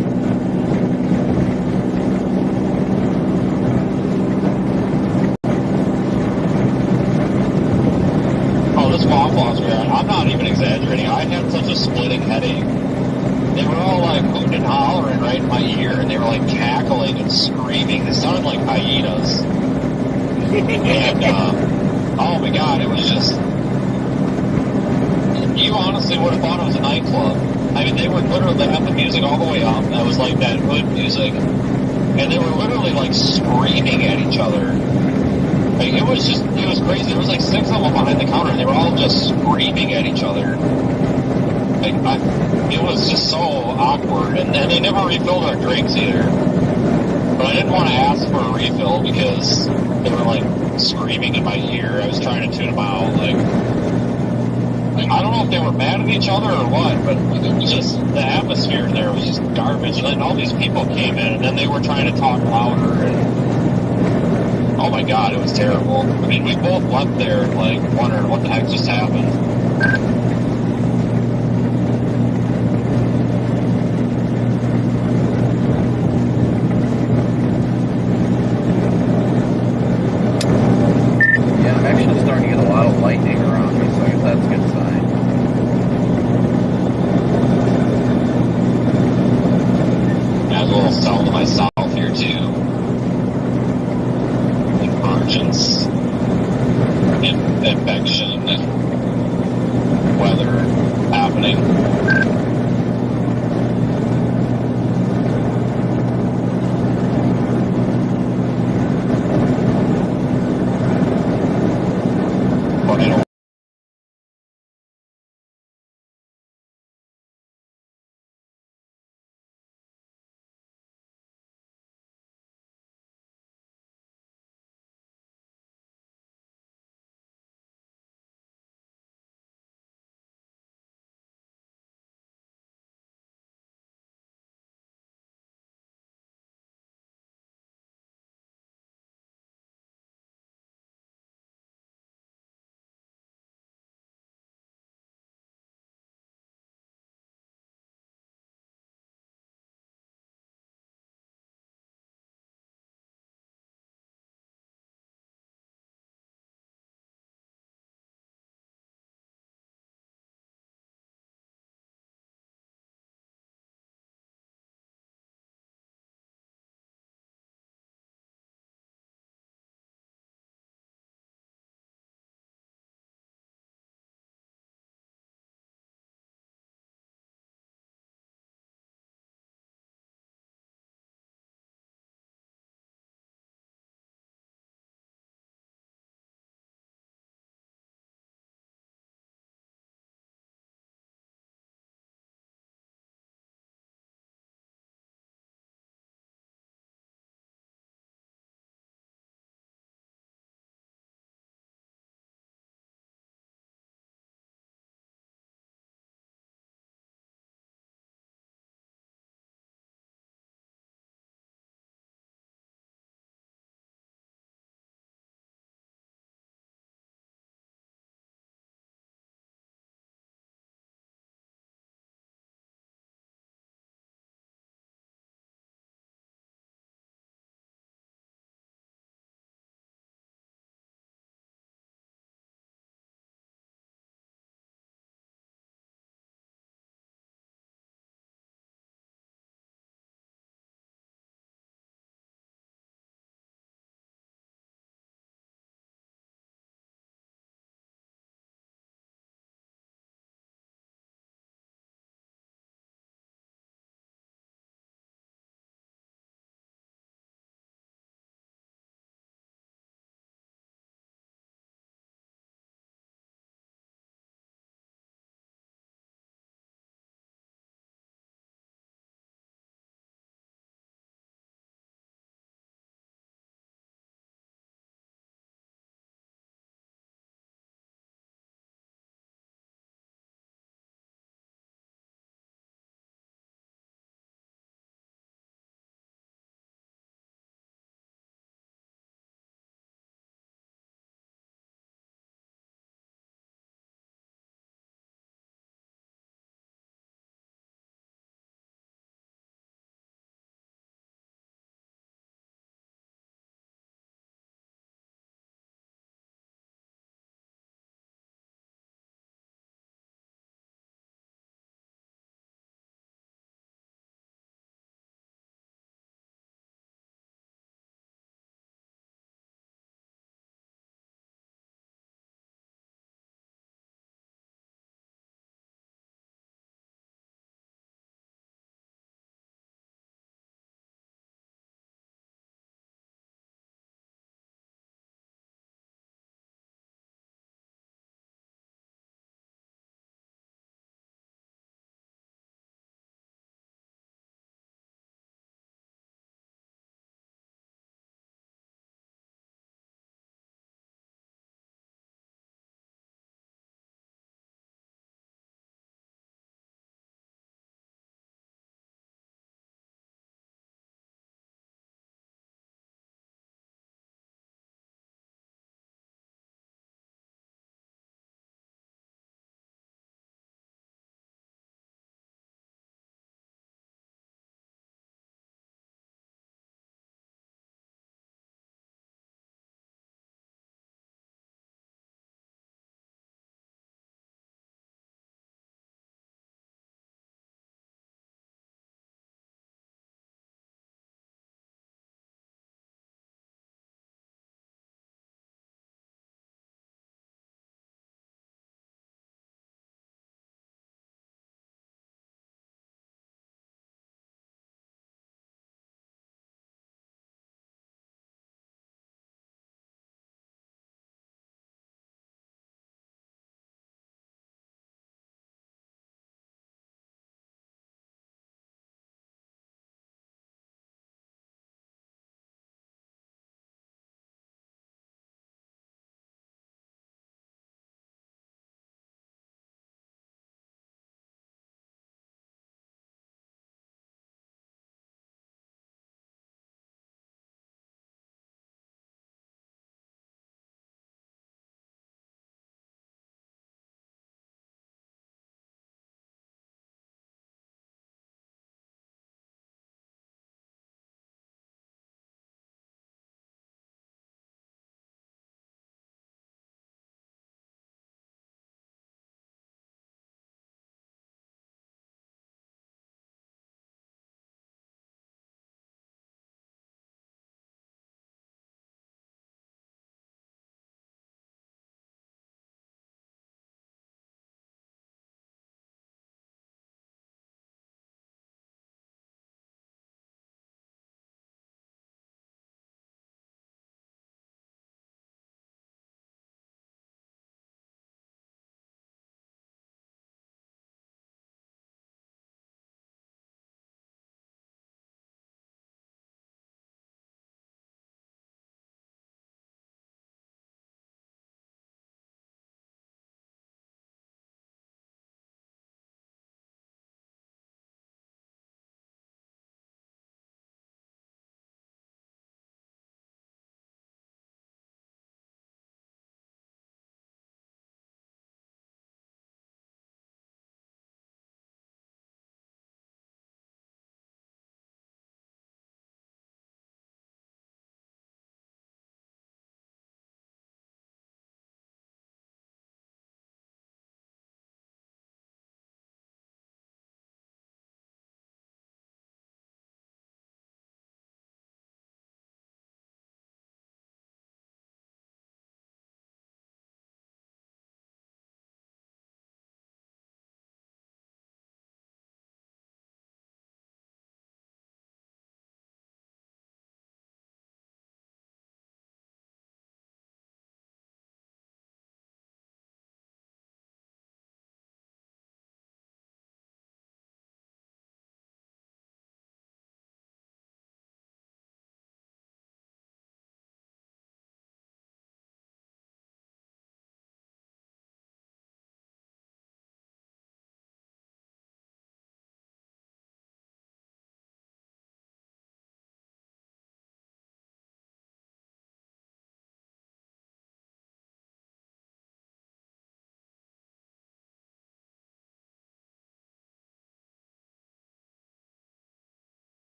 Oh, this Waffle House we had, I'm not even exaggerating. I had such a splitting headache. They were all like hooting and hollering right in my ear, and they were like cackling and screaming. They sounded like hyenas. And, oh my God, it was just, you honestly would have thought it was a nightclub. I mean, they were literally, they had the music all the way up. That was like that hood music. And they were literally like screaming at each other. Like, it was crazy. There was like 6 of them behind the counter, and they were all just screaming at each other. Like, it was just so awkward, and they never refilled our drinks either. But I didn't want to ask for a refill because they were like screaming in my ear. I was trying to tune them out. Like I don't know if they were mad at each other or what, but it was just, the atmosphere there was just garbage. And then all these people came in, and then they were trying to talk louder, and oh my God, it was terrible. I mean, we both left there like wondering what the heck just happened. Starting to get a lot of lightning around me, so I guess that's a good sign. As well as south of myself here too. Convergence, convection, weather happening.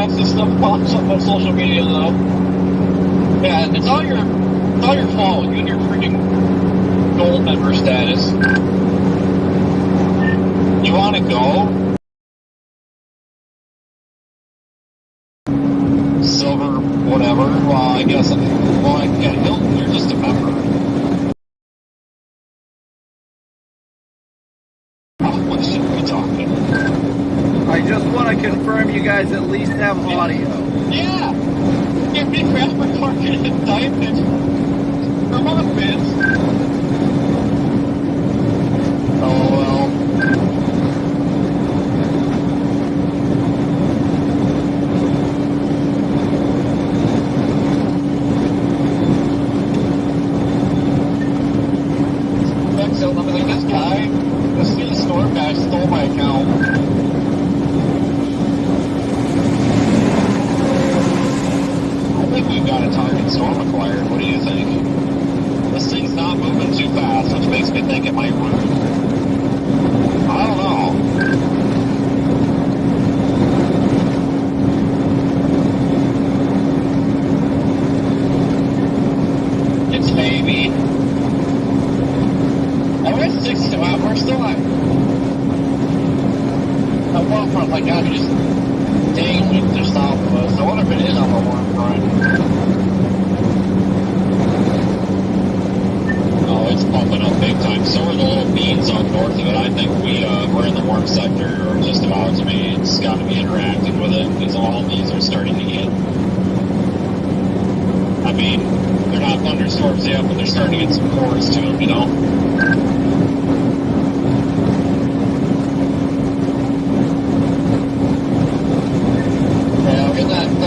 Texas stuff pops up on social media though. Yeah, it's all your fault. You and your freaking gold member status. You want to go? Silver, whatever. Well, I guess. Well, at Hilton, you're just a member. What shit are we talking? I just want to confirm you guys at least have audio. Yeah! Give me crap for fucking indictment. Come on, Vince. Oh, well. So, this guy, this new store guy stole my account. I think we've got a target storm acquired. What do you think? This thing's not moving too fast, which makes me think it might run. I don't know. It's maybe. We're 6 to out. We're still at. At one front, like God, just dang with the south of us. I wonder if it is on the warm front. Oh, it's pumping up big time. So are the little beans on north of it. I think we're in the warm sector, or just about to be. It's got to be interacting with it because all of these are starting to get. I mean, they're not thunderstorms yet, but they're starting to get some cores to them, you know.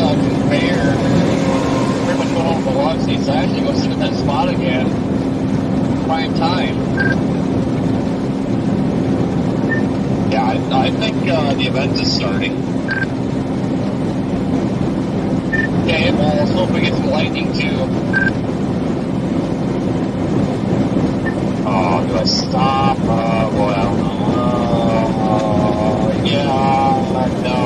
Conveyor, pretty much going over the log seats. I actually go sit at that spot again. Prime time. Yeah, I think the event is starting. Okay, well, let's hope we get some lightning too. Oh, do I stop? Boy, I don't know. Yeah, no.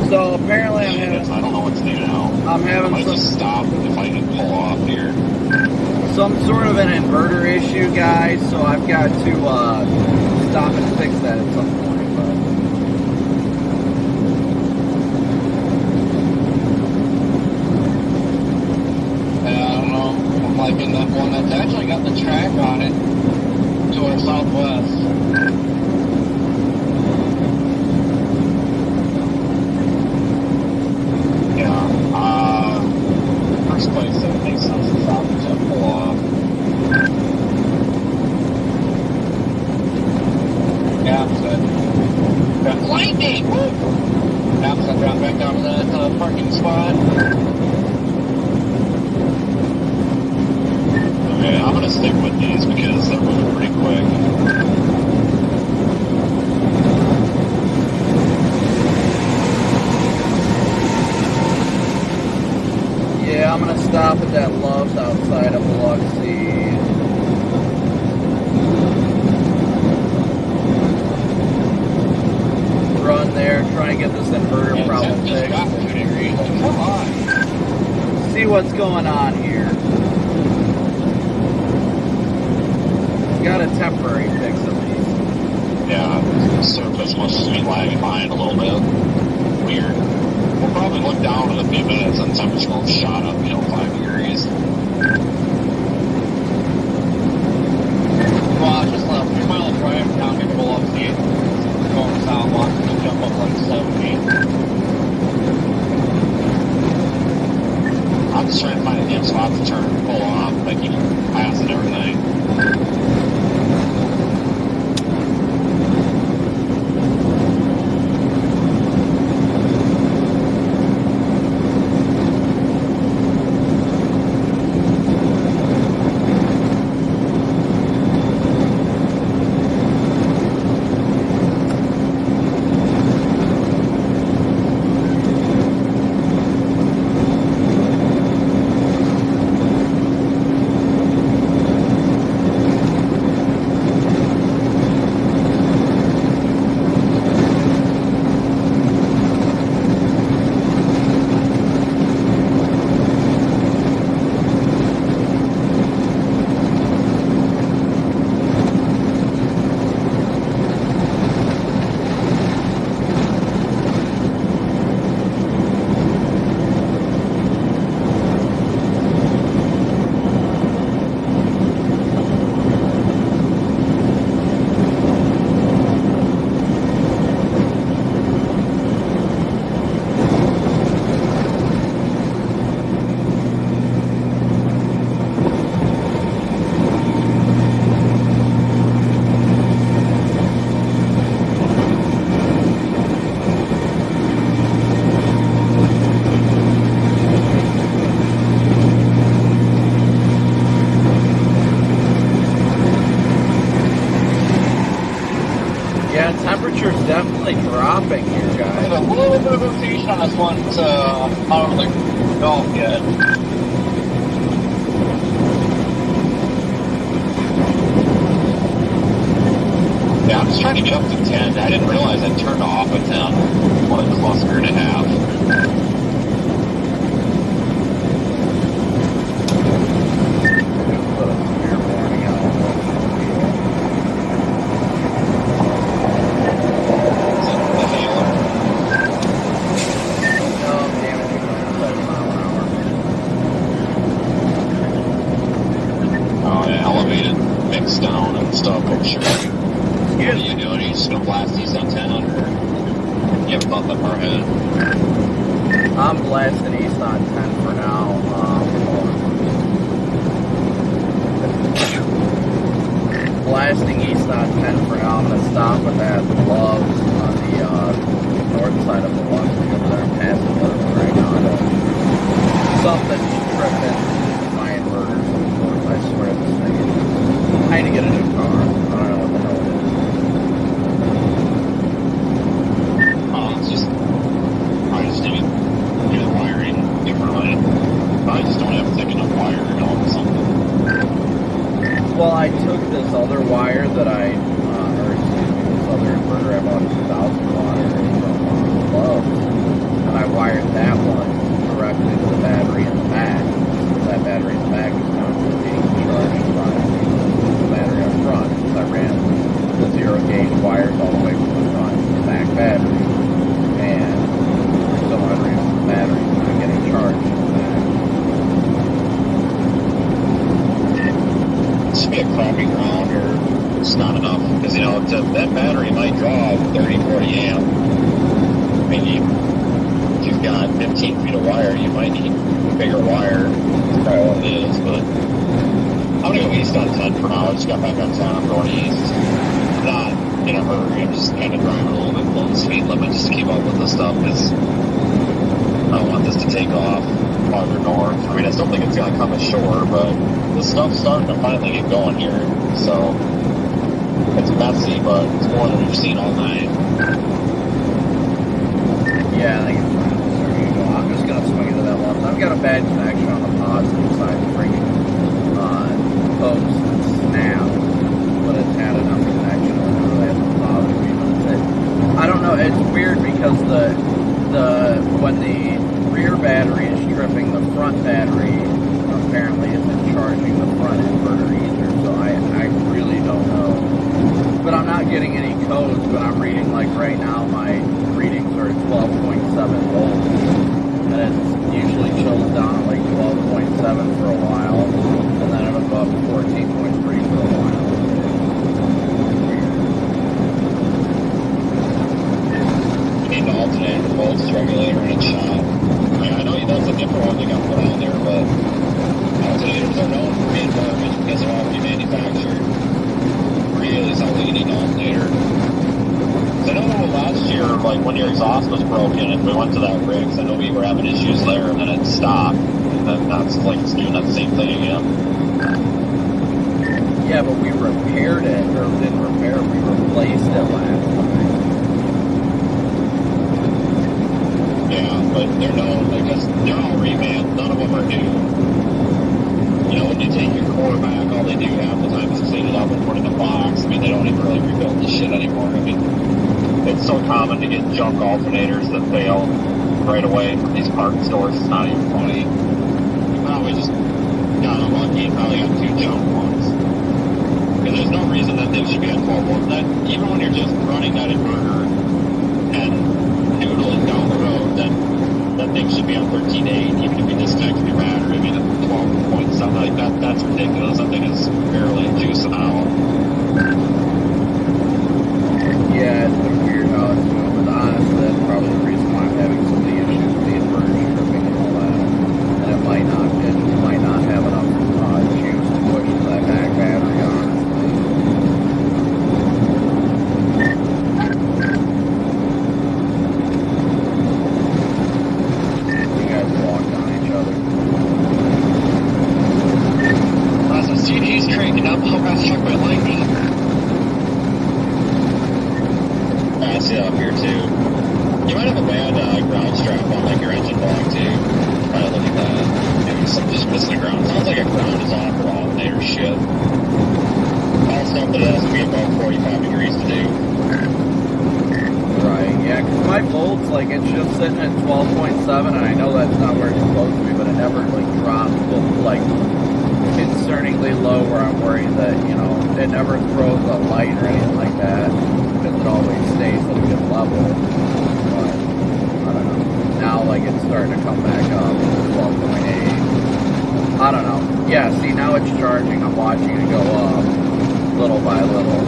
So apparently I'm having. I don't know what to do now. I'm having. I might just stop if I can pull off here. Some sort of an inverter issue, guys. So I've got to stop and fix that at some point. But I don't know. I'm liking that one. That's actually got the track on it to our southwest. First place, it makes sense to stop and just pull off. Capsule. Got lightning! Woo! Capsule, drop back down to that parking spot. Okay, I'm gonna stick with these because they're moving pretty quick. yeah, I'm gonna stop at that of Biloxi. Run there, try and get this inverter problem fixed. Come on. See what's going on here. Got a temporary fix at least. Yeah, surface must be lagging behind a little bit. Weird. We'll probably look down in a few minutes and temperature will shot up, 5 degrees. Well, I just left 3 miles drive down here to Biloxi. Going south, watching to jump up like 70. I'm just trying to find a damn spot to turn and pull off, like you can pass and everything. Temperature's definitely dropping here, There's guys. a little bit of rotation on this one. It's out of the Gulf yet. Yeah, I'm just trying to get up to 10. I didn't realize I turned off at 10. What a cluster and a half. I'm blasting east on 10 for now. Blasting east on 10 for now. I'm going to stop at that Loves on the north side of the Loves because they're passing Loves right now. Something's tripping my inverter. I swear this thing is. I need to get a new car. I don't know what the hell it is. It's just probably just maybe do the wiring differently. I just don't have thick enough wire to go with something. Well, I took this other wire that this other inverter I bought 2,000 watt from Lowe's, and I wired that one directly to the battery in the back. That battery in the back is now being charged by the battery up front. So I ran the zero gauge wires all the way from the front to the back battery, and still not ran the battery, not getting charged in the back. It should be a crappy ground or it's not enough because that battery might draw 30, 40 amp. I mean, if you've got 15 feet of wire, you might need bigger wire. That's probably what it is, but I'm gonna go east on 10 for now. I just got back on 10. I'm going east. I'm not in a hurry. I'm just kind of driving a little bit below the speed limit just to keep up with this stuff because I don't want this to take off farther north. I mean, I still think it's gonna come ashore, but the stuff's starting to finally get going here. So it's messy, but it's more than we've seen all night. Yeah, I think it's starting to go. I'm just going to swing into that one. I've got a bad connection on the positive side of bringing because when the rear battery is tripping, the front battery apparently isn't charging the front inverter either. So I really don't know. But I'm not getting any codes. But I'm reading, like right now, my readings are at 12.7 volts, and it usually chills down at like 12.7 for a while, and then it'll go up to 14.3 for a while. You need to alternate the voltage regulator and its shot. I know that's a different one they got put on there, but alternators are known for being garbage because they're already manufactured. Really, something you need an alternator. I know last year, like when your exhaust was broken and we went to that rig, I know we were having issues there, and then it stopped, and then that's like it's doing that same thing again. Yeah, but we repaired it, or didn't repair it, we replaced it last time. Yeah, but they're known, they're all revamped, none of them are new. You know, when you take your core back, all they do half the time is clean it up and put it in a box. I mean, they don't even really rebuild the shit anymore. I mean, it's so common to get junk alternators that fail right away from these part stores. It's not even funny. You probably just got unlucky and probably got two junk ones. Because there's no reason that thing should be at 12 volts. That, even when you're just running that inverter and noodling down the road, that thing should be on 13.8, even if you disconnect your battery. I mean, at 12 point something like that, that's ridiculous. That thing is barely juicing out. Yeah, it's been weird how it's doing, but honestly, that's probably the reason why I'm having so many issues with the inverter tripping and all that. And it might not have enough juice to push that back battery, honestly. You guys walked on each other. So CG's cranking up. I'll have to check my lightning. I see it up here too. You might have a bad ground strap on like your engine block too. Probably look at that. Maybe something just missing the ground. Sounds like a ground is off or alternator shit. All stuff that has to be above 45 degrees to do. Right, yeah, because my volts, like, it's just sitting at 12.7, and I know that's not where it's supposed to be, but it never, like, drops, like, concerningly low where I'm worried that, you know, it never throws a light or anything like that, because it always stays at a good level. But, I don't know. Now, like, it's starting to come back up, 12.8. I don't know. Yeah, see, now it's charging. I'm watching it go up, little by little.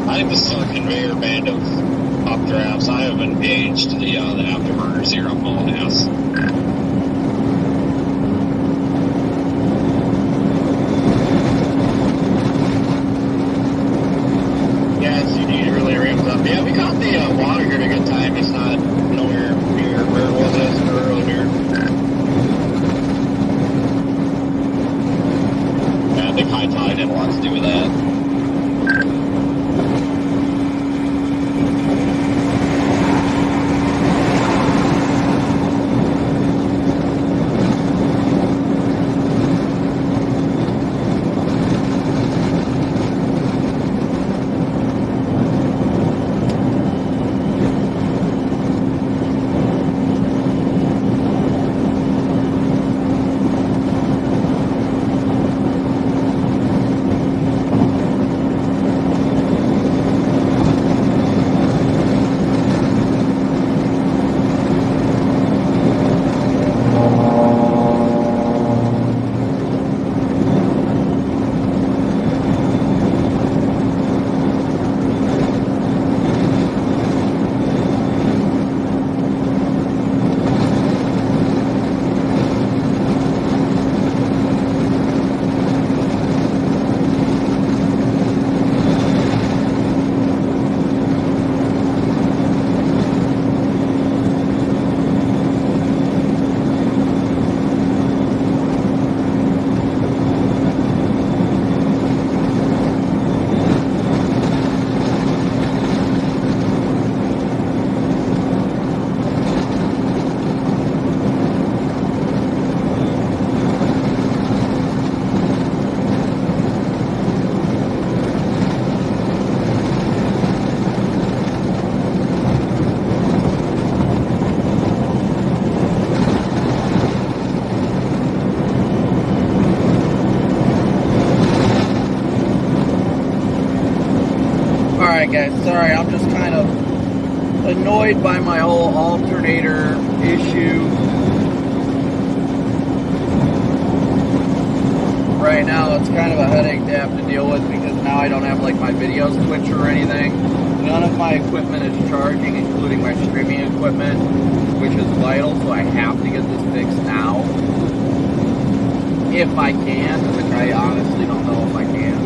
I think this is a conveyor band of updrafts. I have engaged the afterburners here on hauling ass. Yeah, CD really ramped up. Yeah, we got the water here at a good time. It's not nowhere near where it was earlier. Yeah, I think high tide had a lot to do with that. Alright guys, sorry, I'm just kind of annoyed by my whole alternator issue. Right now it's kind of a headache to have to deal with because now I don't have like my videos Twitch or anything. None of my equipment is charging, including my streaming equipment, which is vital, so I have to get this fixed now. If I can, which I honestly don't know if I can.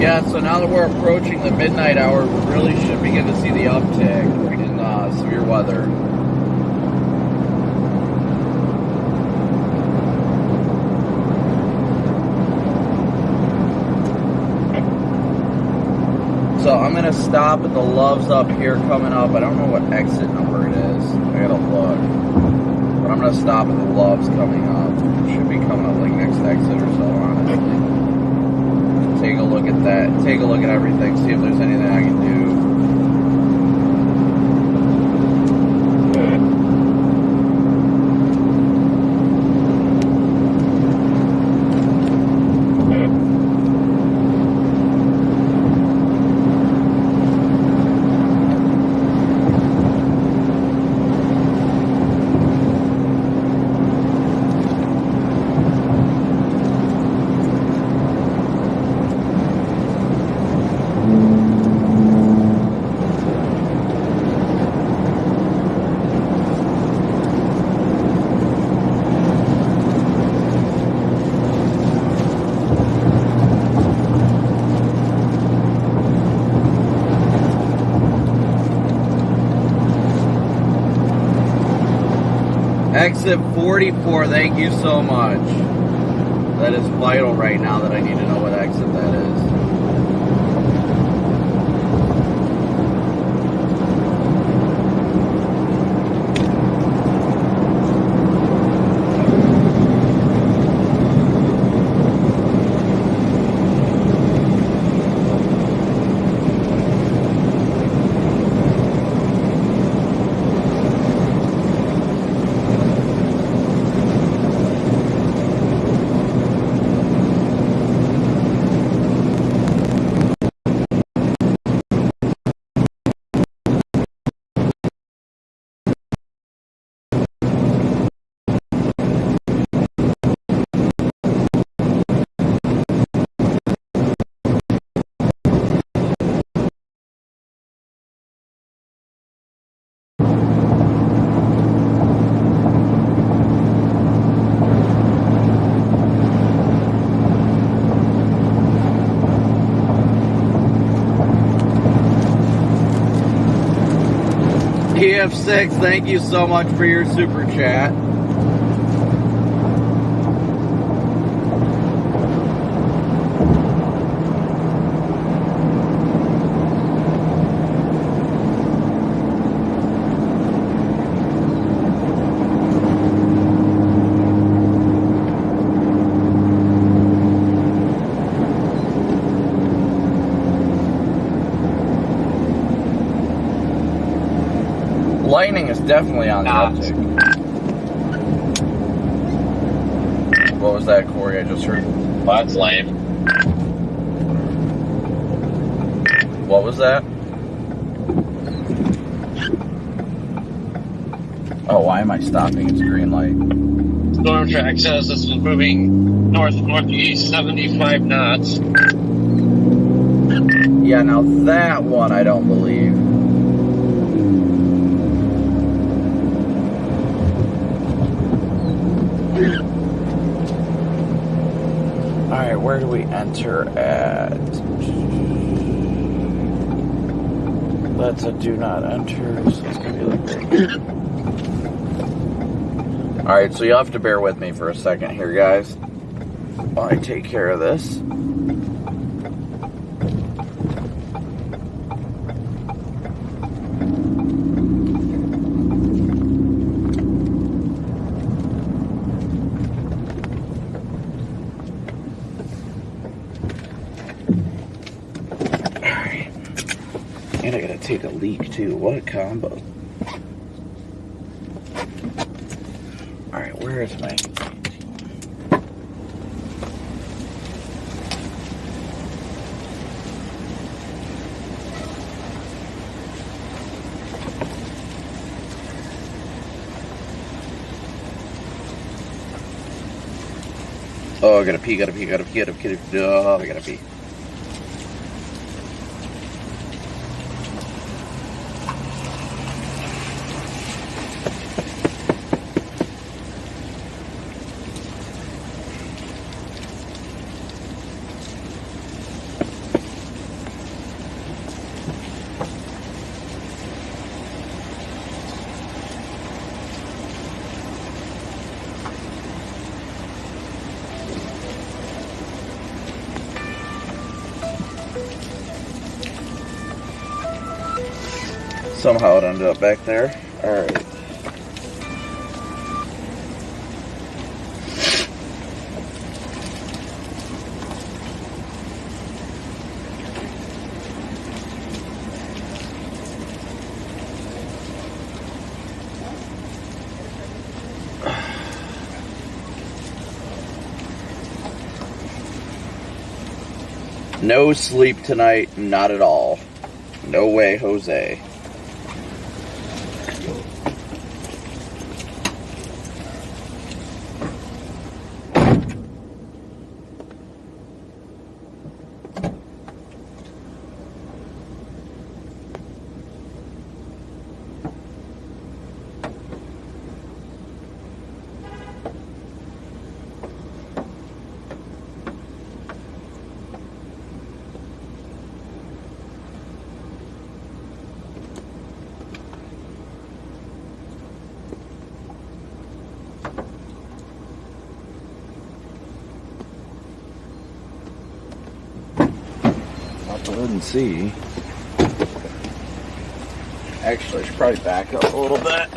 Yeah, so now that we're approaching the midnight hour, we really should begin to see the uptick in severe weather. So I'm going to stop at the Loves up here coming up. I don't know what exit number it is. I gotta look. But I'm going to stop at the Loves coming up. It should be coming up like next exit or so, honestly. Take a look at that, take a look at everything, see if there's anything I can do. Exit 44, thank you so much. That is vital right now that I need to know what exit that is. EF6, thank you so much for your super chat. Lightning is definitely on the uptick. What was that, Corey? I just heard. Well, that's lame. What was that? Oh, why am I stopping? It's green light. Storm track says this is moving north-northeast 75 knots. Yeah, now that one I don't believe. Alright, where do we enter at? That's a do not enter, so it's going to be like that. Alright, so you'll have to bear with me for a second here, guys, while I take care of this. And I gotta take a leak too. What a combo. Alright, where is my... Oh, I gotta pee, gotta pee. Oh, I gotta pee. Somehow it ended up back there. Alright. No sleep tonight, not at all. No way, Jose. And see. Actually, I should probably back up a little bit.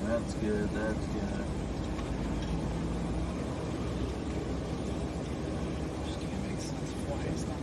That's good, that's good. Just can't make sense of why it's not.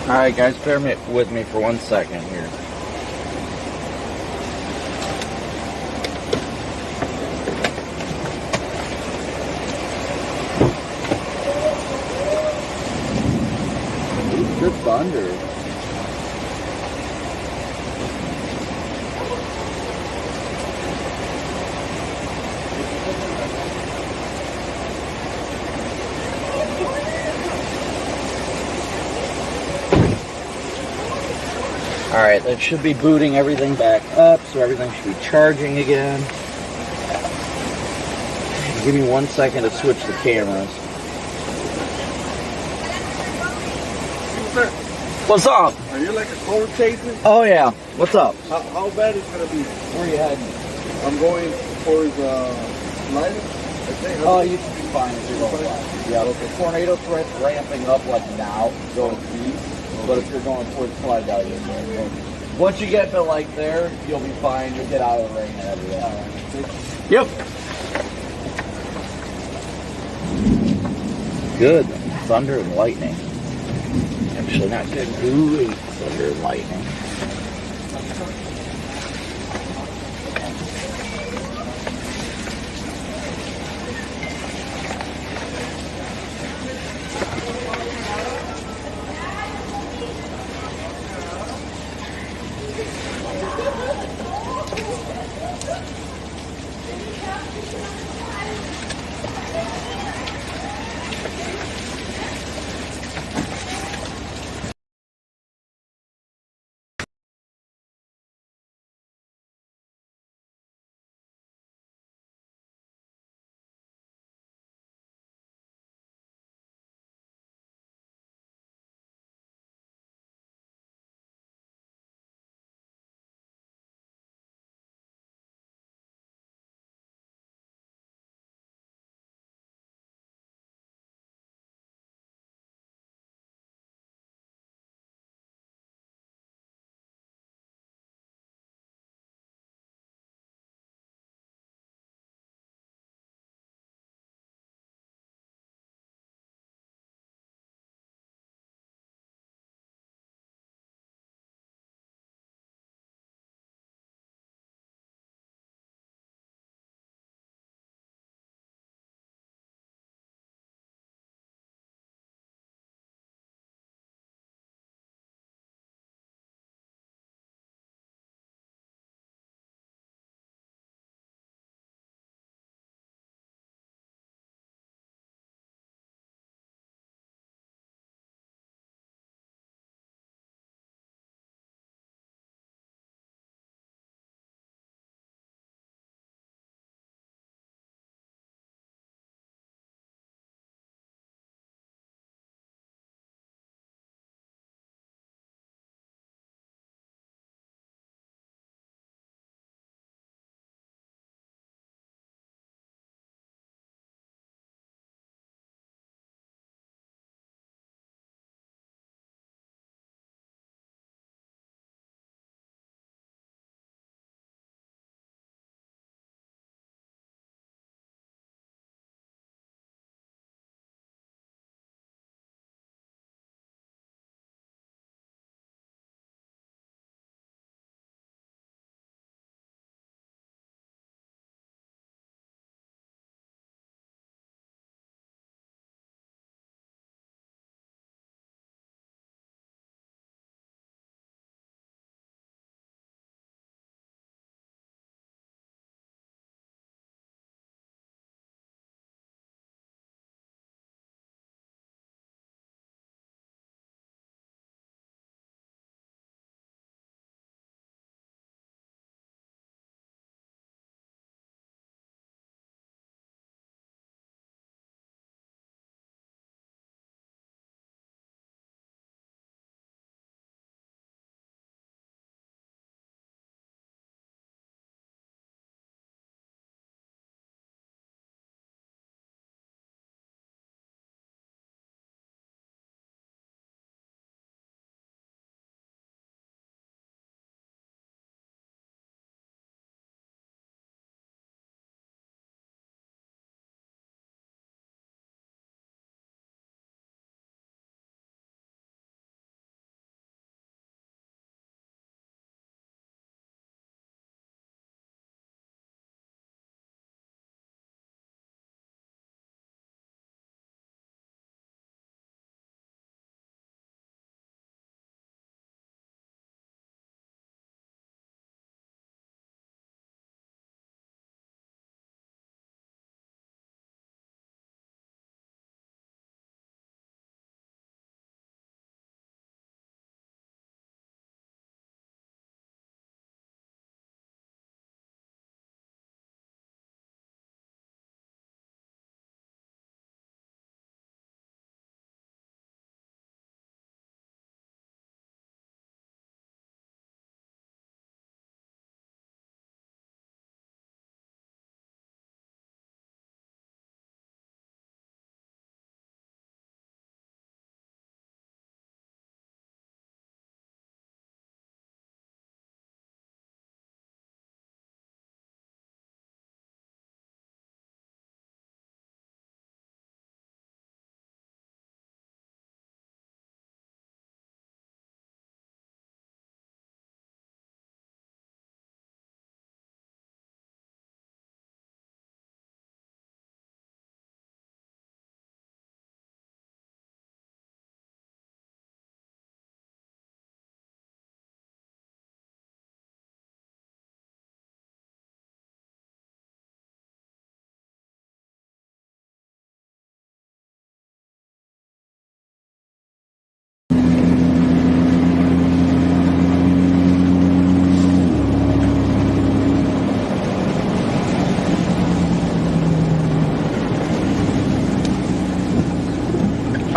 Alright guys, bear with me for 1 second here. Good thunder. Alright, that should be booting everything back up, so everything should be charging again. Give me 1 second to switch the cameras. What's up? Are you like a cold chaser? Oh yeah, what's up? How bad is it gonna be? Where are you heading? I'm going towards Linus. Oh, you should be fine if you're going left. Yeah, okay. Tornado threat's ramping up like now, going east. But if you're going towards Fly Valley, once you get to like there, you'll be fine. You'll get out of the rain and everything. Yep. Good. Thunder and lightning. Actually, not good. Great thunder and lightning.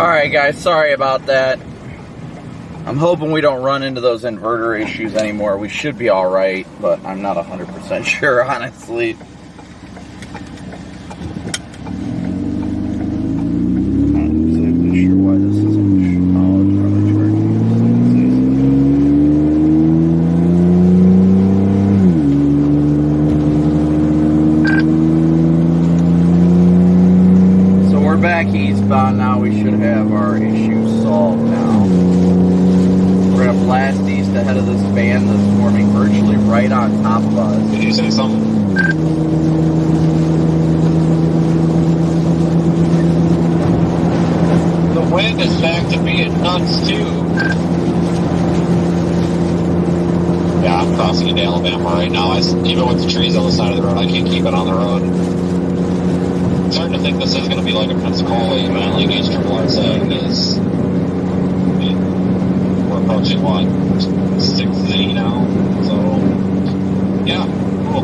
Alright guys, sorry about that. I'm hoping we don't run into those inverter issues anymore. We should be alright, but I'm not 100% sure, honestly. Back eastbound now. We should have our issue solved now. We're gonna blast east ahead of this van that's forming virtually right on top of us. Did you say something? The wind is back to being nuts too. Yeah, I'm crossing into Alabama right now. Even with the trees on the side of the road, I can't keep it on the road. Starting to think this is going to be like a Pensacola event, like H-R said, because we're approaching, what, 6Z now? So, yeah, cool.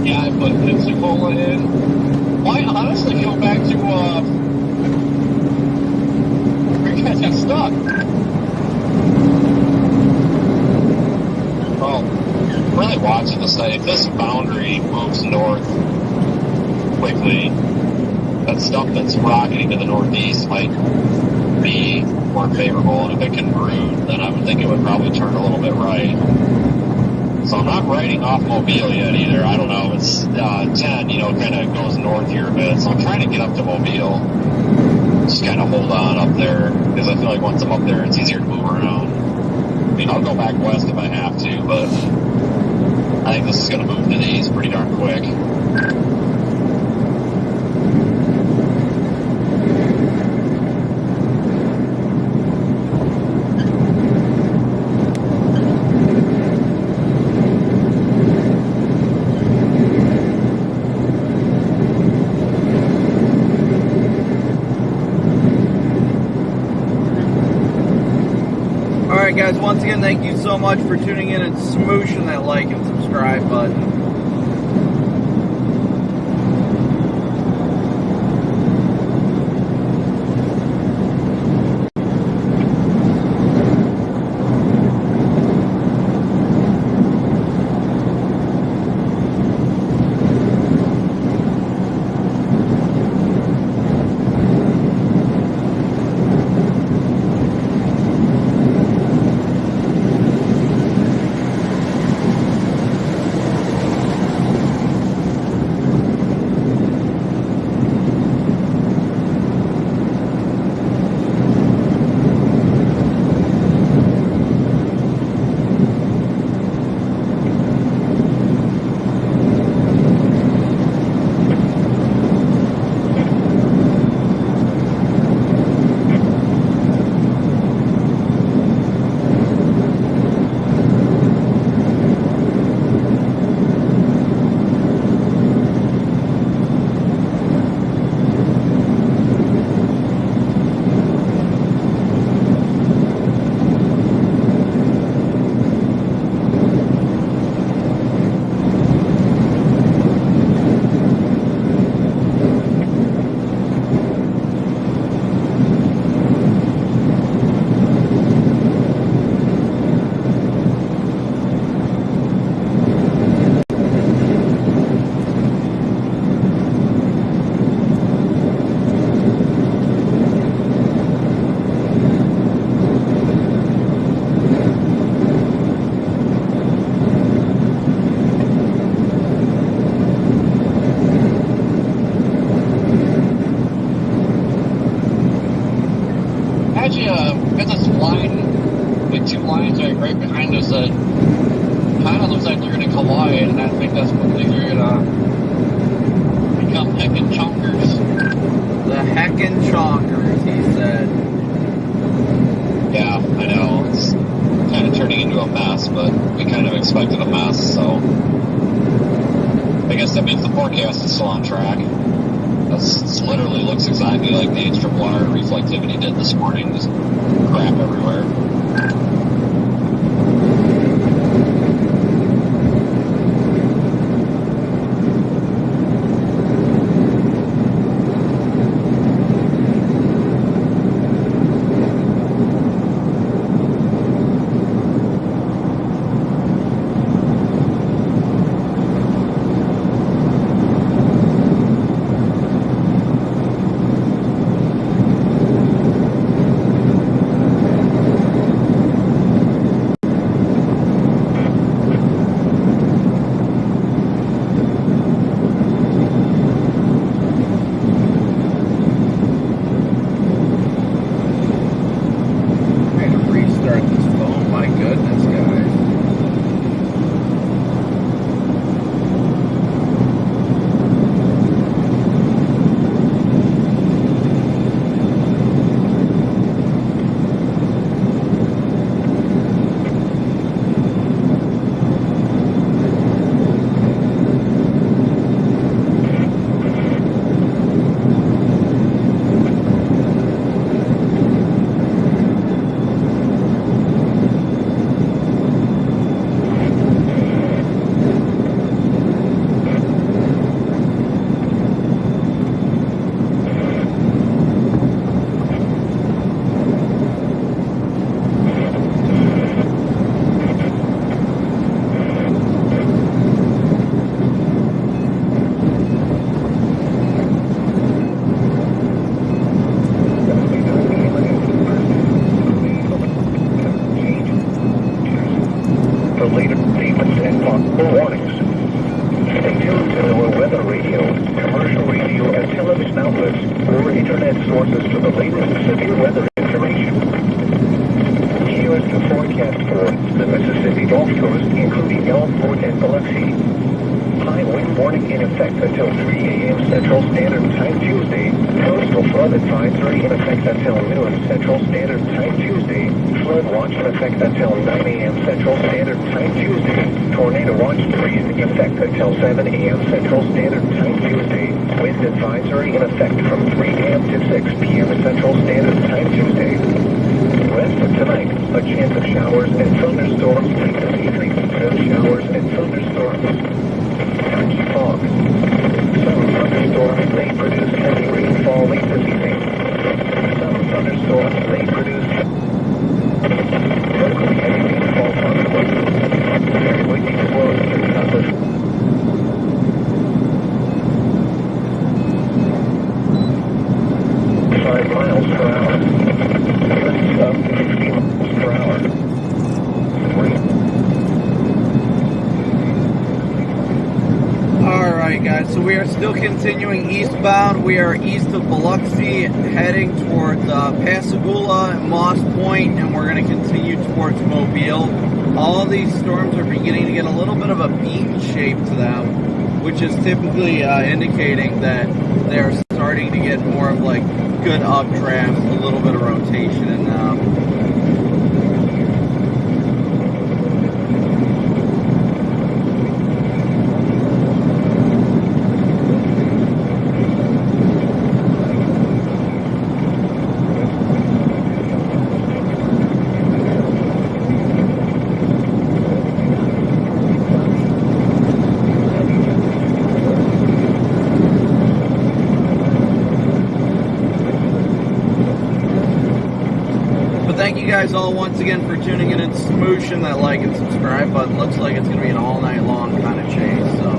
Yeah, I put Pensacola in. Why, honestly, go back to, where you guys got stuck. Well, really watching this thing. If this boundary moves north quickly, that stuff that's rocketing to the northeast might be more favorable. And if it can brood, then I would think it would probably turn a little bit right. So I'm not writing off Mobile yet either. I don't know. It's 10, kind of goes north here a bit. So I'm trying to get up to Mobile. Just kind of hold on up there, because I feel like once I'm up there, it's easier to move around. I mean, I'll go back west if I have to, but I think this is going to move to the east pretty darn quick. Alright guys, once again, thank you so much for tuning in and smooshing that like and subscribe button. Got this line, like two lines right behind us that kind of looks like they're going to collide, and I think that's what they're going to become heckin' chonkers. The heckin' chonkers, he said. Yeah, I know. It's kind of turning into a mess, but we kind of expected a mess, so I guess that means the forecast is still on track. This literally looks exactly like the HRR reflectivity did this morning. Just crap everywhere. for later statements and possible warnings. Stay tuned to our weather radio, commercial radio, and television outlets, or internet sources for the latest severe weather information. Here is the forecast for the Mississippi Gulf Coast, including Gulfport and Biloxi. High wind warning in effect until 3 a.m. Central Standard Time Tuesday. Coastal flood advisory in effect until noon Central Standard Time Tuesday. Flood watch in effect until 9 a.m. Central Standard Time Tuesday. Tornado watch freeze in effect until 7 a.m. Central Standard Time Tuesday. Wind advisory in effect from 3 a.m. to 6 p.m. Central Standard Time Tuesday. Rest of tonight, a chance of showers and thunderstorms late this evening. No showers and thunderstorms. Patchy fog. Some thunderstorms may produce heavy rainfall late this evening. Some thunderstorms may produce locally heavy rainfall possible. Very windy as well as through southwest. 5 miles per hour. Gusts up to 60 miles per hour. Alright guys, so we are still continuing eastbound. We are east of Biloxi, heading towards Pascagoula and Moss Point, and we're going to continue towards Mobile. All of these storms are beginning to get a little bit of a bean shape to them, which is typically indicating that they're starting to get more of like good updrafts, a little bit of rotation in them. Thank you guys all once again for tuning in and smooshing that like and subscribe button. Looks like it's going to be an all night long kind of chase, so.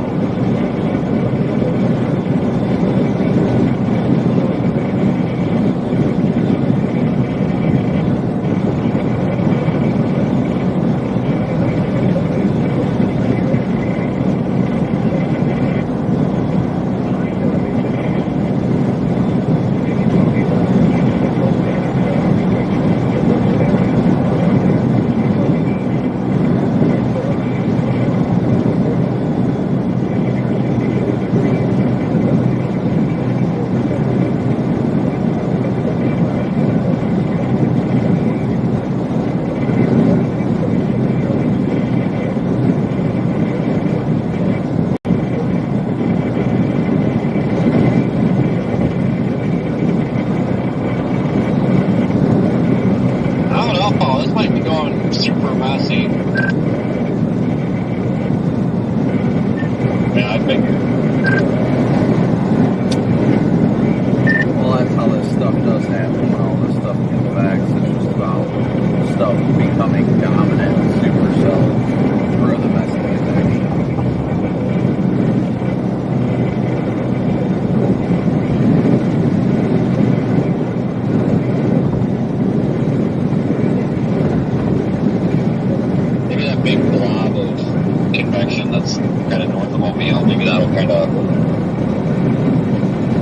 Convection that's kind of north of Mobile. Maybe that'll kind of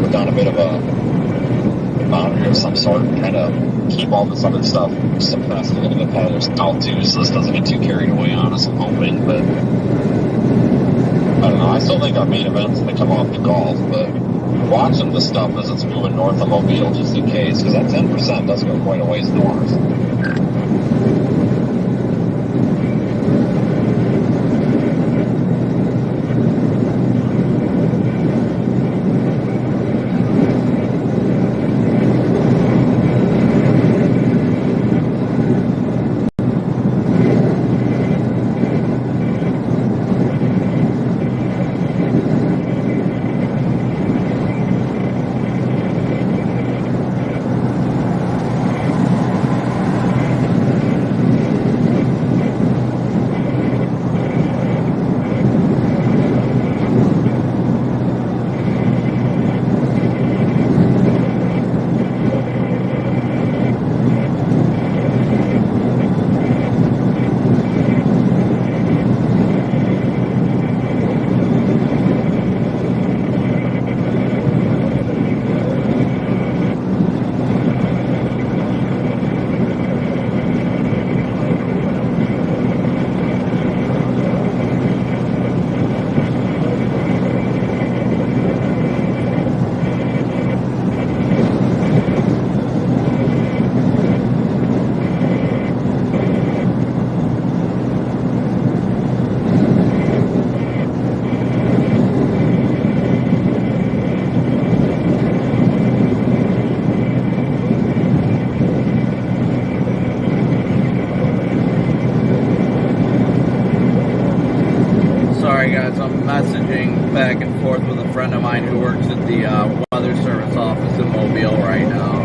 put down a bit of a boundary of some sort and kind of keep all this other stuff suppressed a little bit farther south too, so this doesn't get too carried away on us, I'm hoping. But I don't know. I still think our main event's going to come off the Gulf, but watching the stuff as it's moving north of Mobile just in case, because that 10% does go quite a ways north. messaging back and forth with a friend of mine who works at the weather service office in Mobile right now.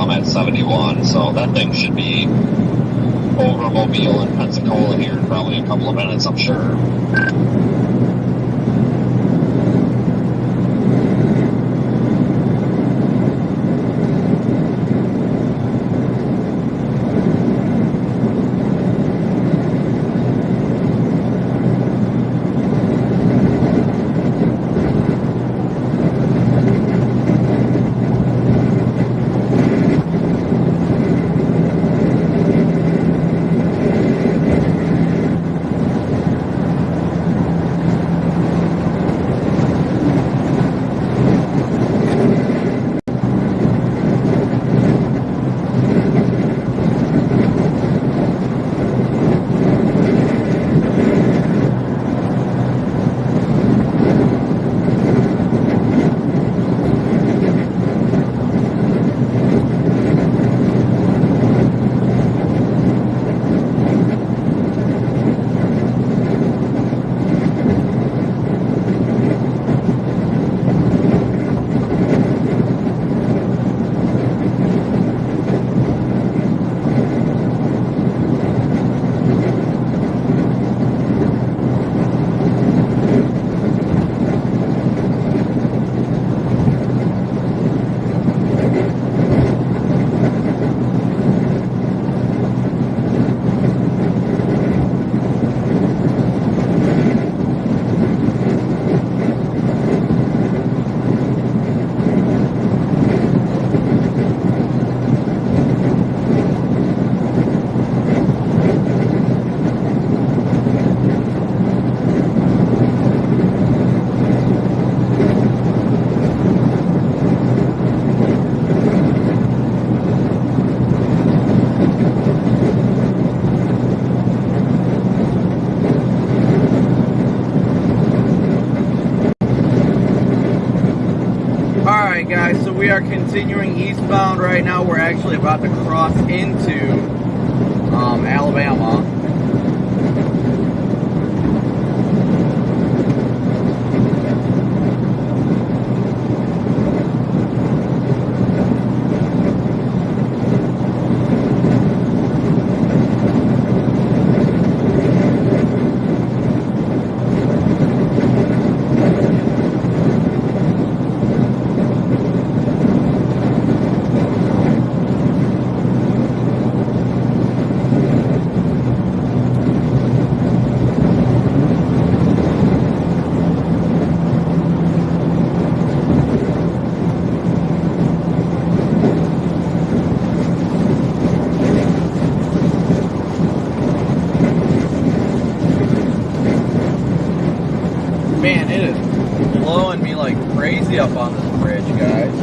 I'm at 71, so that thing should be over Mobile and Pensacola here in probably a couple of minutes, I'm sure. Guys, so we are continuing eastbound right now. We're actually about to cross into Alabama. easy up on this bridge, guys.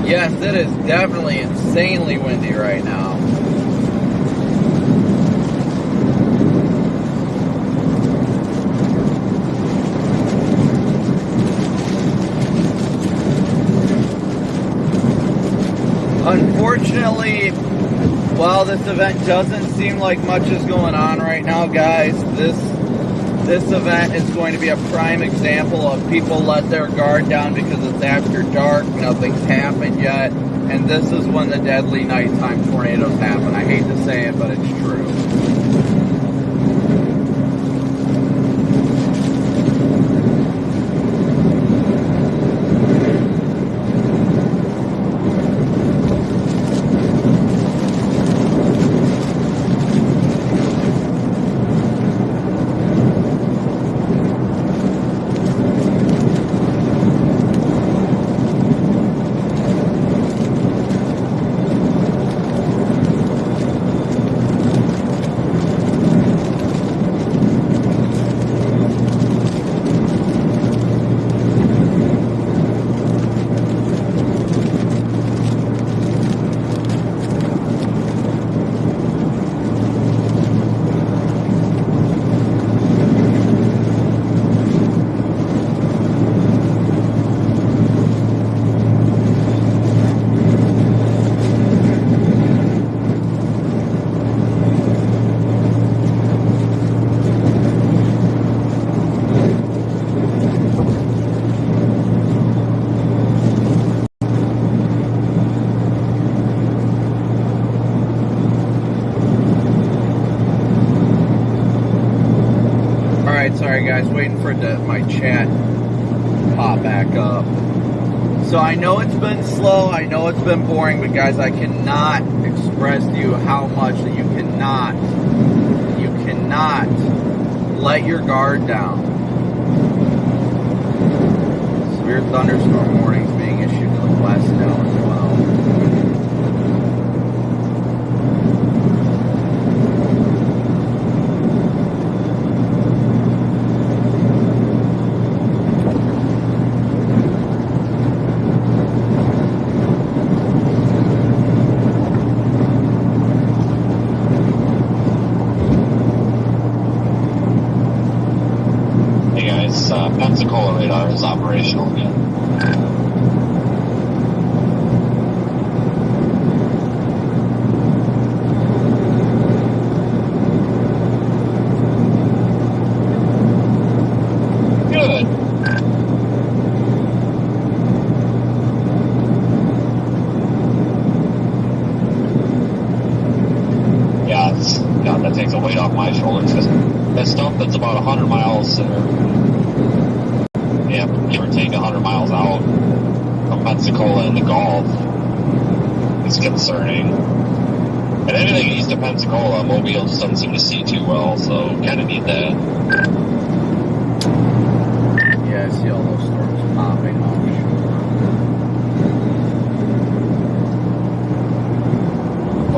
Yes, it is definitely insanely windy right now. Unfortunately, while this event doesn't seem like much is going on right now, guys, this event is going to be a prime example of people let their guard down because it's after dark, nothing's happened yet, and this is when the deadly nighttime tornadoes happen. I hate to say it, but it's true. Sorry guys, waiting for my chat to pop back up. So I know it's been slow, I know it's been boring, but guys, I cannot express to you how much that you cannot let your guard down. Severe thunderstorm warnings being issued to the west now as well. Pensacola radar is operational again. Good. Yeah, God, that takes a weight off my shoulders. That stuff that's about 100 miles give or take 100 miles out from Pensacola in the Gulf is concerning. And anything east of Pensacola, Mobile just doesn't seem to see too well, so kind of need that. Yeah, I see all those storms popping off.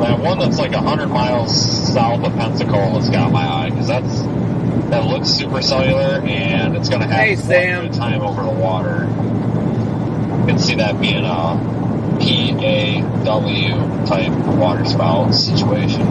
That one that's like 100 miles south of Pensacola's got my eye, because that looks super cellular, and it's going to have Hey, quite a Sam. bit of time over the water. You can see that being a PAW type water spout situation.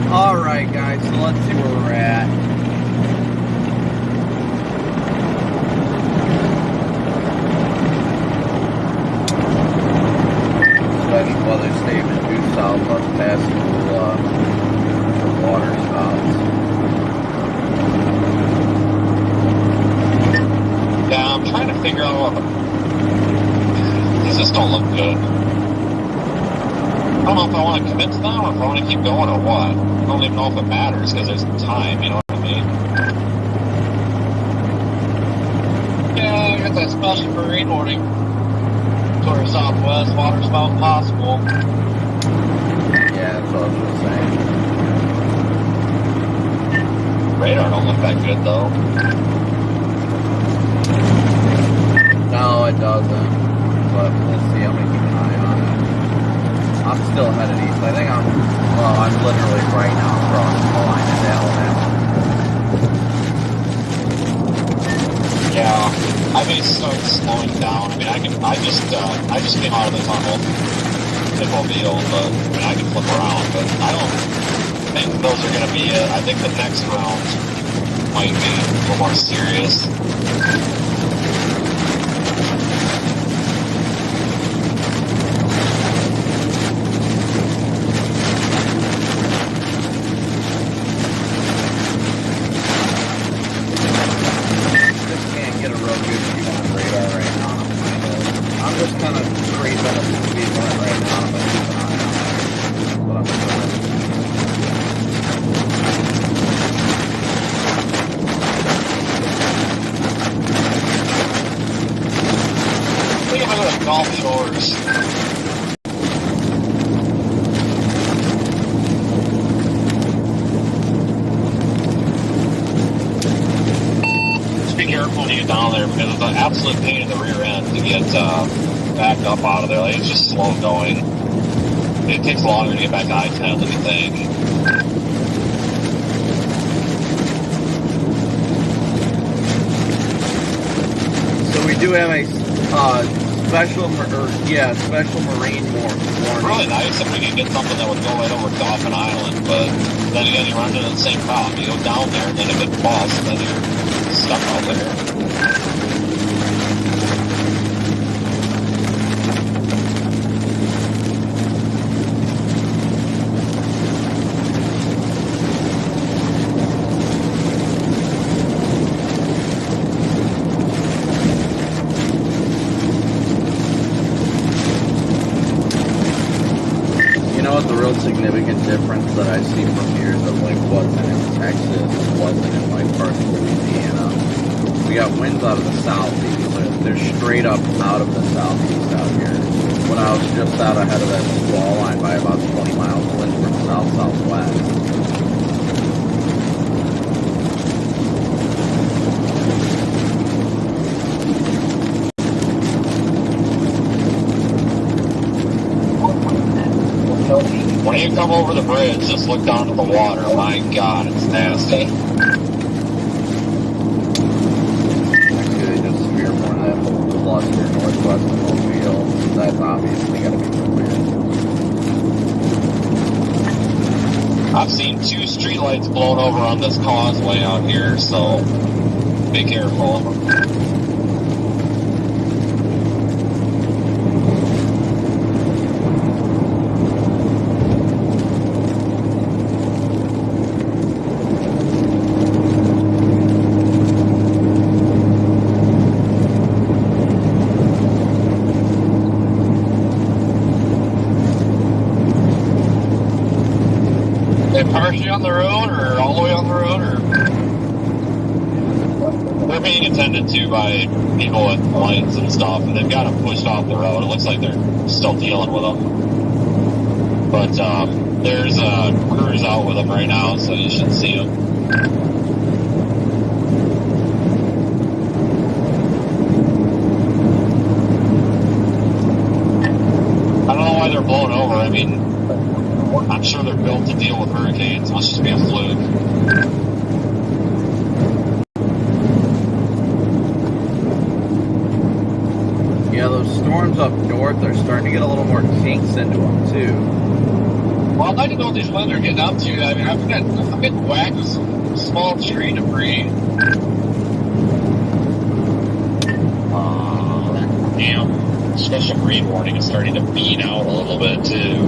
Alright guys, so let's see where we're at. Special weather statement due southwest passing for water spouts. Yeah, I'm trying to figure out what these just don't look good. I don't know if I want to commit to them or if I want to keep going or what. I don't even know if it matters because there's time, you know what I mean? Yeah, I got that special marine warning towards southwest, water spout possible. Yeah, that's what I was just saying. Radar don't look that good though. No, it doesn't. But we'll see. I'm gonna keep an eye on it. I'm still headed east. I think I'm literally right now crossing the line into Alabama. Yeah, I may start slowing down. I mean, I just came out of the tunnel in Mobile, but I mean, I can flip around, but I don't think those are going to be it. I think the next round might be a little more serious. Gulf Shores. Just be careful when you get down there because it's an absolute pain in the rear end to get back up out of there. Like, it's just slow going. It takes longer to get back to I-10 than you think. So we do have a special marine warning. It's really nice if we could get something that would go right over Dauphin Island, but then again, you run into the same problem. You go down there, and then if it busts, then you're stuck out there. The real significant difference that I see from here is that like wasn't in Texas, wasn't in like parts of Louisiana. winds out of the southeast. They're straight up out of the southeast out here. When I was just out ahead of that squall line by about 20 miles, the winds from south-southwest. When you come over the bridge, just look down at the water. My God, it's nasty. Actually, they just spear more of that whole cluster northwest of Mobile. That's obviously got to be clear. I've seen 2 streetlights blown over on this causeway out here, so be careful. Partially on the road or all the way on the road, or they're being attended to by people with lights and stuff, and they've got them pushed off the road. It looks like they're still dealing with them, but there's crews out with them right now, so you should see them. I don't know why they're blown over. I mean, I'm sure they're built to deal with hurricanes. It must just be a fluke. Yeah, those storms up north are starting to get a little more kinks into them, too. Well, I'd like to know what these winds are getting up to. I mean, I'm getting whacked with some small tree debris. Damn. Special marine warning is starting to bean out a little bit, too.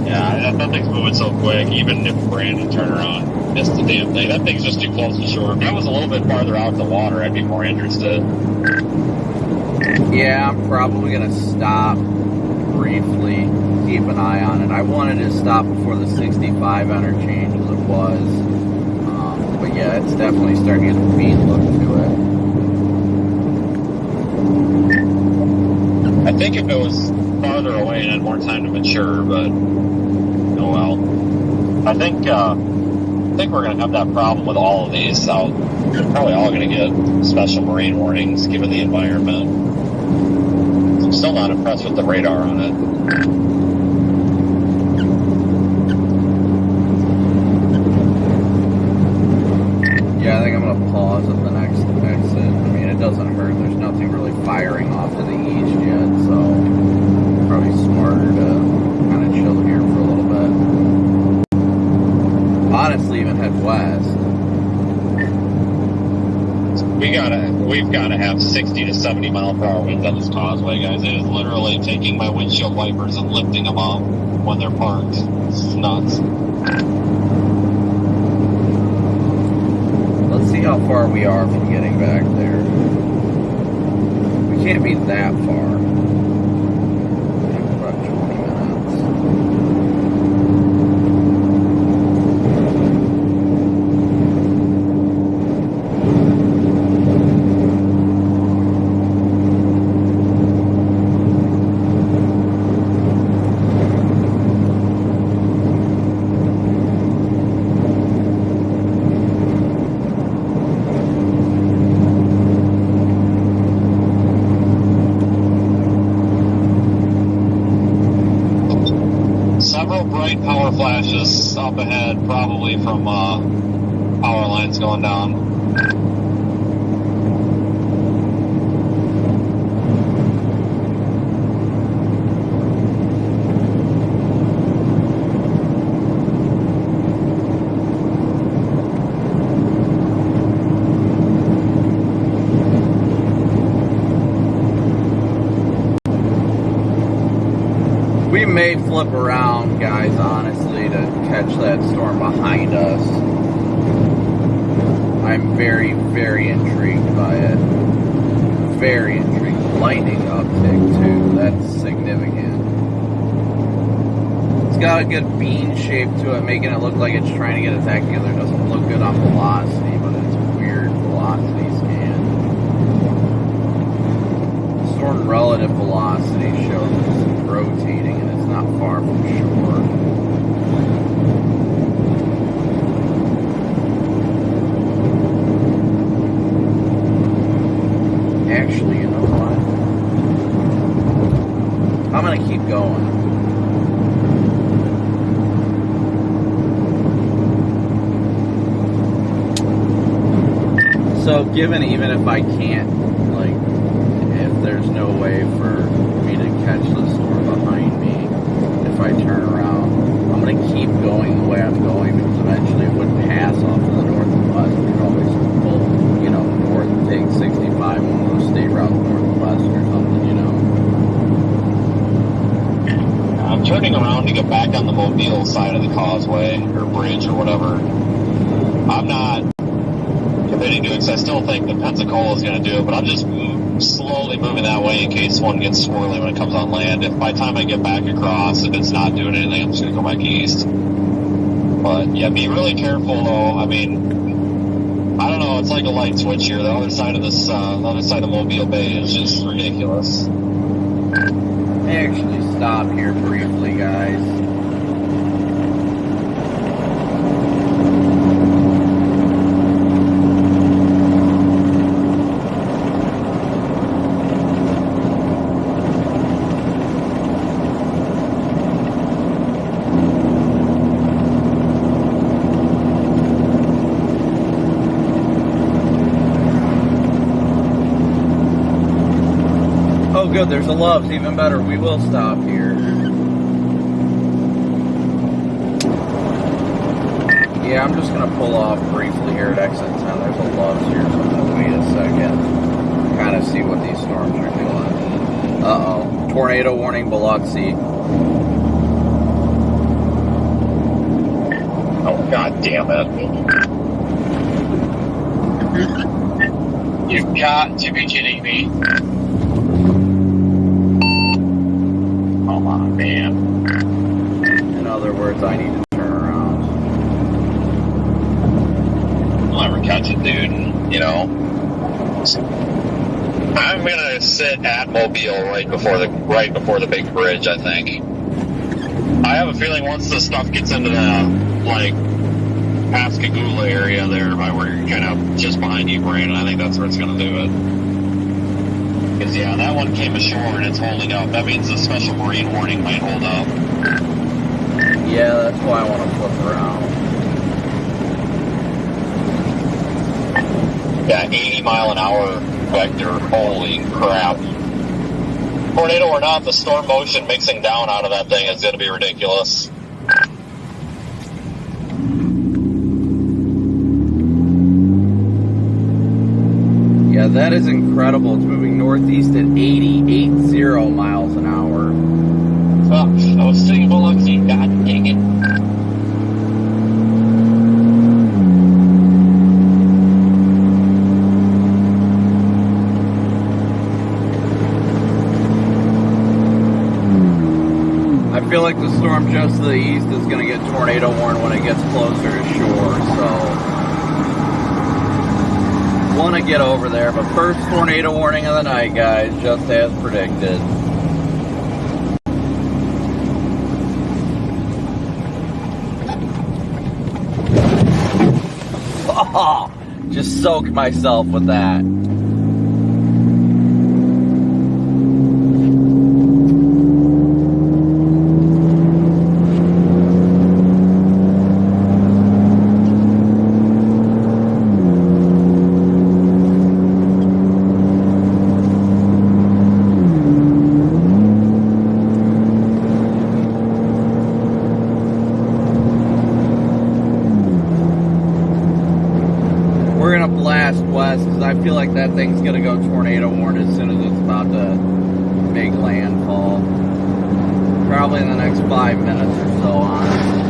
Yeah, that thing's moving so quick, even if Brandon turned around, missed the damn thing. That thing's just too close to shore. If that was a little bit farther out the water, I'd be more interested. Yeah, I'm probably going to stop briefly, keep an eye on it. I wanted to stop before the 65 interchange as it was. But yeah, it's definitely starting to get a mean look to it. I think if it was farther away and had more time to mature, but oh well. I think we're going to have that problem with all of these, so we're probably all going to get special marine warnings given the environment. I'm still not impressed with the radar on it. Yeah, I think I'm going to pause at the next exit. I mean, it doesn't hurt. There's nothing really firing off to the east yet, so probably smarter to kind of chill here for a little bit. Honestly, even head west. We've gotta have 60 to 70 mile per hour winds on this causeway, guys. It is literally taking my windshield wipers and lifting them up when they're parked. It's nuts. Let's see how far we are from getting back there. We can't be that far. About 20 minutes. Power flashes up ahead, probably from power lines going down. We may flip around, guys, honestly, to catch that storm behind us. I'm very, very intrigued by it. Very intrigued. Lightning uptick, too. That's significant. It's got a good bean shape to it, making it look like it's trying to get its act together. It doesn't look good on velocity, but it's weird velocity. velocity scan. Storm relative velocity shows it's rotating and it's not far from shore. Actually, you know what? I'm gonna keep going. So, given even if I can't, like, if there's no way for me to catch the storm behind me, if I turn around, I'm gonna keep going the way I'm going because eventually it would pass off to the north and west. We could always pull, you know, north and take 65, one of those state routes north and west or something, you know. I'm turning around to get back on the Mobile side of the causeway or bridge or whatever. I'm not committing to it because I still think that Pensacola is going to do it, but I'm just slowly moving that way in case one gets swirly when it comes on land. If by the time I get back across, if it's not doing anything, I'm just going to go back east. But yeah, be really careful though. I mean, I don't know, it's like a light switch here. The other side of this, the other side of Mobile Bay is just ridiculous. I actually stop here briefly, guys. Oh, good, there's a Love's, even better. We will stop here. Yeah, I'm just going to pull off briefly here at exit 10. There's a Love's here, so I'm going to wait a second. Kind of see what these storms are doing. Uh-oh. Tornado warning, Biloxi. Oh, god damn it. You've got to be kidding me. Come on, man. In other words, I need to turn around. I'll never catch it, dude. You know? I'm gonna sit at Mobile right before the big bridge, I think. I have a feeling once the stuff gets into the, like, Pascagoula area there by where you're kind of just behind you, Brandon, I think that's where it's gonna do it. Because, yeah, that one came ashore and it's holding up. That means the special marine warning might hold up. Yeah, that's why I want to flip around. Yeah, 80 mile an hour vector. Holy crap. Tornado or not, the storm motion mixing down out of that thing is going to be ridiculous. Yeah, that is incredible. It's moving northeast at 80 miles an hour. Oh, I was sitting Biloxi. God dang it. I feel like the storm just to the east is going to get tornado warned when it gets closer to shore, so want to get over there. But first tornado warning of the night, guys, just as predicted. Oh, just soaked myself with that. I feel like that thing's gonna go tornado warned as soon as it's about to make landfall. Probably in the next 5 minutes or so, honestly.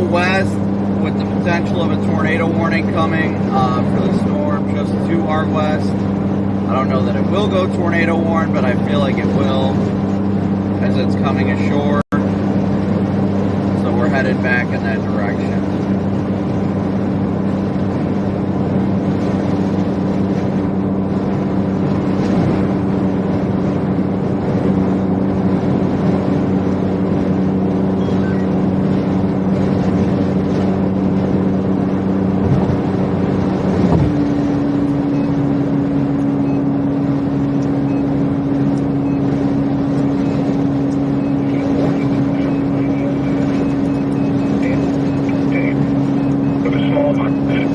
west with the potential of a tornado warning coming for the storm just to our west. I don't know that it will go tornado warn, but I feel like it will as it's coming ashore. So we're headed back in that direction.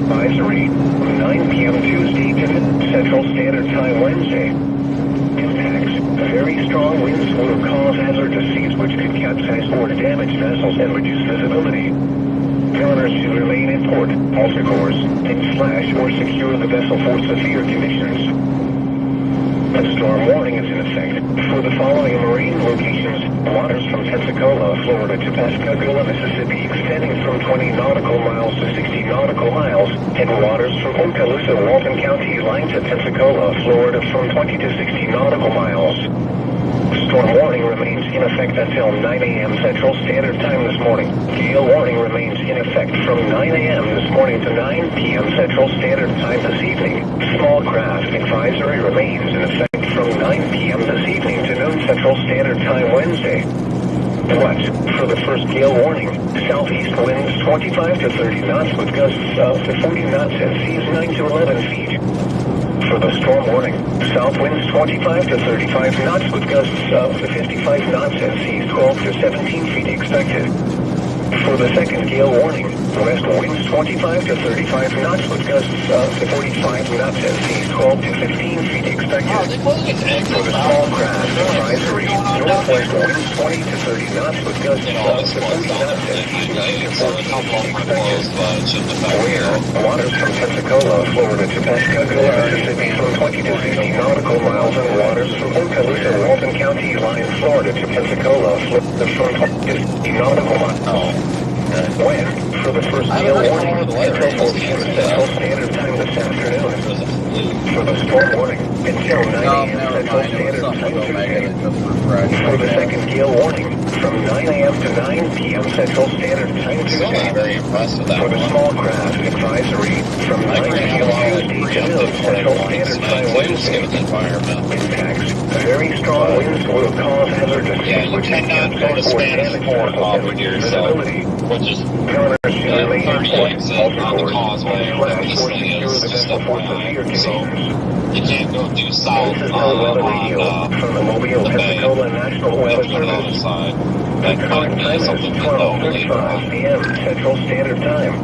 Advisory, 9 p.m. Tuesday to Central Standard Time Wednesday. Impacts. Very strong winds will cause hazardous seas which could capsize or damage vessels and reduce visibility. Mariners should remain in port, alter course, and slash or secure the vessel for severe conditions. A storm warning is in effect for the following marine locations. Waters from Pensacola, Florida to Pascagoula, Mississippi, extending from 20 nautical miles to 60 nautical miles, and waters from Okaloosa, Walton County, line to Pensacola, Florida, from 20 to 60 nautical miles. Storm warning remains in effect until 9 a.m. Central Standard Time this morning. Gale warning remains in effect from 9 a.m. this morning to 9 p.m. Central Standard Time this evening. Small craft advisory remains in effect from 9 p.m. this evening to noon Central Standard Time Wednesday. Watch for the first gale warning. Southeast winds 25 to 30 knots with gusts up to 40 knots and seas 9 to 11 feet. For the storm warning, south winds 25 to 35 knots with gusts up to 55 knots and seas 12 to 17 feet expected. For the second gale warning, west winds 25 to 35 knots with gusts up to 45 knots and seas 12 to 15 feet expected. For the small craft advisory, northwest winds 20 to 30 knots with gusts up to 40 knots and seas 9 to 14 feet expected. Where waters from Pensacola, Florida to Pascagoula, Mississippi from 20 to 60 nautical miles and waters from Okaloosa, Walton County, line Florida to Pensacola, Florida from 20 to 60 nautical miles. When, for the first gale warning, until 4 p.m. Central Standard Time this afternoon. For the storm warning, until 9 a.m. Central Standard Time Tuesday. For the second gale warning, from 9 a.m. to 9 p.m. Central Standard Time Tuesday. For the small craft advisory, from 9 p.m. Tuesday to noon Central Standard Time Wednesday. Impacts. Very strong winds will cause hazardous seas which can capsize or damage vessels and reduce visibility. Mariners should remain in port, alter course, and slash or secure the vessel for severe conditions. You can't go due south This is no weather radio from the Mobile, Pensacola National Weather Service. The current time is 12:35 p.m. Central Standard Time.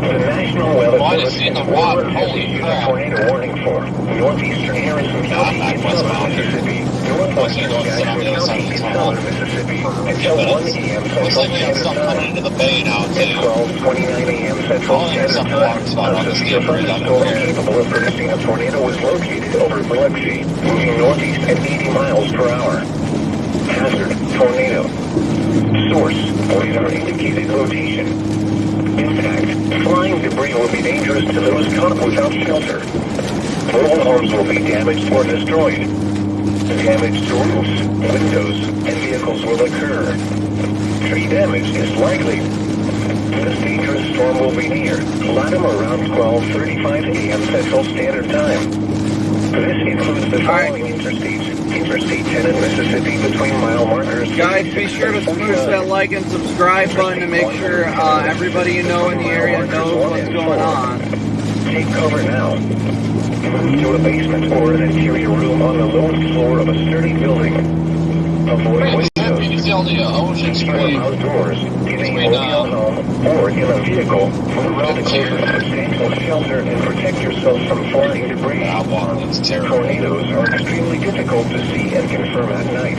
The National Weather Service in Florida has issued a tornado warning for northeastern Harrison County in southern Mississippi, northwestern Jackson County in southern Mississippi, until 1 a.m. Central Standard Time, at 12:29 a.m. Central Standard Time. A severe thunderstorm capable of producing a tornado was located over Biloxi, moving northeast at 80 miles per hour. Hazard, tornado. Source, radar indicated rotation. Impact. Flying debris will be dangerous to those caught without shelter. Mobile homes will be damaged or destroyed. Damage to roofs, windows, and vehicles will occur. Tree damage is likely. This dangerous storm will be near Latham around 12:35 a.m. Central Standard Time. This includes the following interstates. Interstate 10 in Mississippi between mile markers. Guys, be sure to smash that like and subscribe button to make sure everybody you know in the area knows what's going on. Take cover now. Move to a basement or an interior room on the lowest floor of a sturdy building. Avoid windows. Outdoors, in a hotel home, or in a vehicle, move to the closest substantial shelter and protect yourself from flying debris. Tornadoes are extremely difficult to see and confirm at night.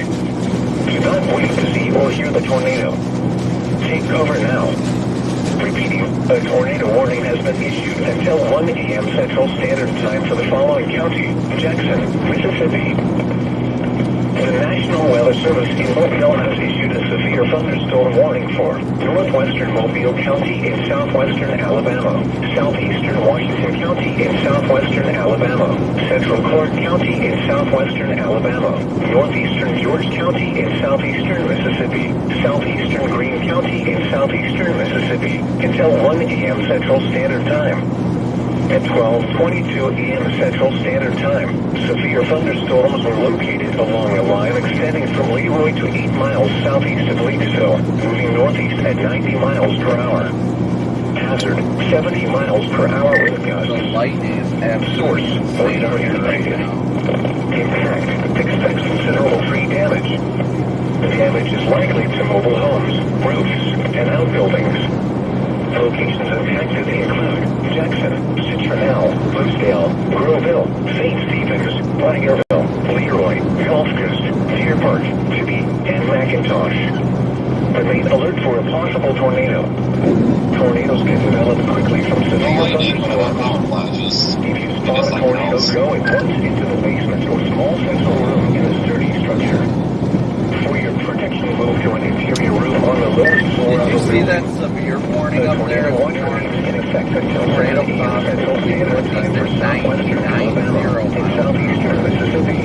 Do not wait to see or hear the tornado. Take cover now. Repeating, a tornado warning has been issued until 1 a.m. Central Standard Time for the following county: Jackson, Mississippi. The National Weather Service in Mobile has issued a severe severe thunderstorm warning for northwestern Mobile County in southwestern Alabama, southeastern Washington County in southwestern Alabama, central Clark County in southwestern Alabama, northeastern George County in southeastern Mississippi, southeastern Greene County in southeastern Mississippi, until 1 a.m. Central Standard Time. At 12:22 a.m. Central Standard Time, severe thunderstorms were located along a line extending from Leroy to 8 miles southeast of Leakesville, moving northeast at 90 miles per hour. Hazard, 70 miles per hour wind The gusts. lightning is Source, absolutely radar insane right indicated. now. Impact, expect considerable tree damage. The damage is likely to mobile homes, roofs, and outbuildings. Locations impacted include Jackson, Citronelle, Bluesdale, Groveville, St. Stephen's, Blaggerville, Leroy, Gulf Coast, Deer Park, Tibby, and McIntosh. Remain alert for a possible tornado. Tornadoes can develop quickly from The severe lightning, what about thunderstorms. power flashes? If you I spot guess a that tornado, counts. go at once into the basement or small central room in a sturdy structure. For your protection, move to an interior room on the lowest floor Did of you the see building. that severe warning up there? Tornado watch remains in effect until Tornado 7 a.m. Central Standard Time for possibility southwestern 99 Alabama and southeastern Mississippi.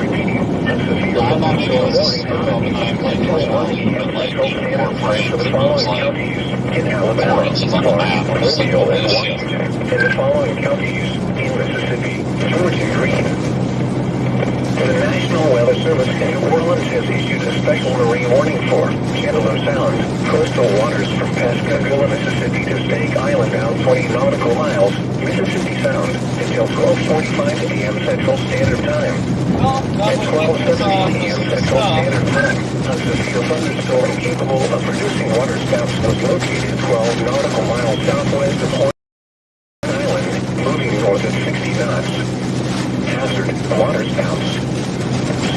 Repeating, a severe Yeah, I'm not making thunderstorm this warning has been I'm issued like until 1 really, a.m. but like Central even Standard more Time for pressure the than following like counties in Alabama, 4 inches on the Clark, map. It's like Mobile, no and issue. Washington, and the following counties in Mississippi, George and Greene. The National Weather Service in New Orleans has issued a special marine warning for Chandler Sound, coastal waters from Pascagoula, Mississippi to Stake Island out 20 nautical miles, Mississippi Sound, until 12:45 a.m. Central Standard Time. At 12:17 a.m. Central Standard Time, a severe thunderstorm capable of producing waterspouts was located 12 nautical miles southwest of Horn Island, moving north at 60 knots. Hazard, waterspouts.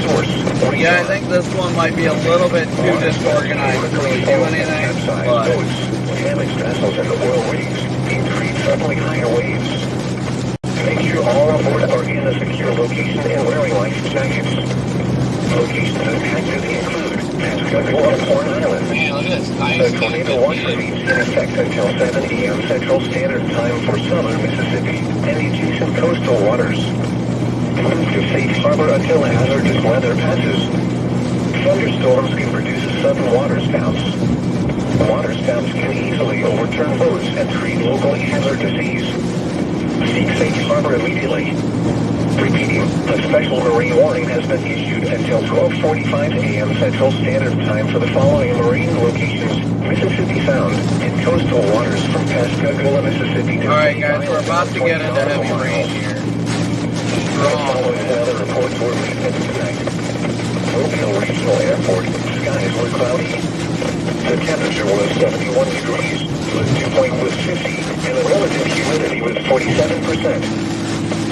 Source, Yeah, I think this one might be a little bit too disorganized to really do anything, but boats, damaged vessels, and oil rigs increase suddenly higher waves. Make sure all on board are in a secure location and wearing life jackets. Locations impacted include Pascagoula, Horn Island. Man, look at this The ice tornado watch remains in effect until 7 a.m. Central Standard Time for southern Mississippi and the adjacent coastal waters. Move to safe harbor until hazardous weather passes. Thunderstorms can produce sudden waterspouts. Waterspouts can easily overturn boats and create locally hazardous seas. Seek safe harbor immediately. Repeating, a special marine warning has been issued until 12:45 a.m. Central Standard Time for the following marine locations: Mississippi Sound and coastal waters from Pascagoula, Mississippi to alright Stake guys, we're Island, about to get into 20 heavy nautical rain miles. here. The following weather reports were made tonight. Mobile Regional Airport, skies were cloudy. The temperature was 71 degrees, the dew point was 50, and the relative humidity was 47%.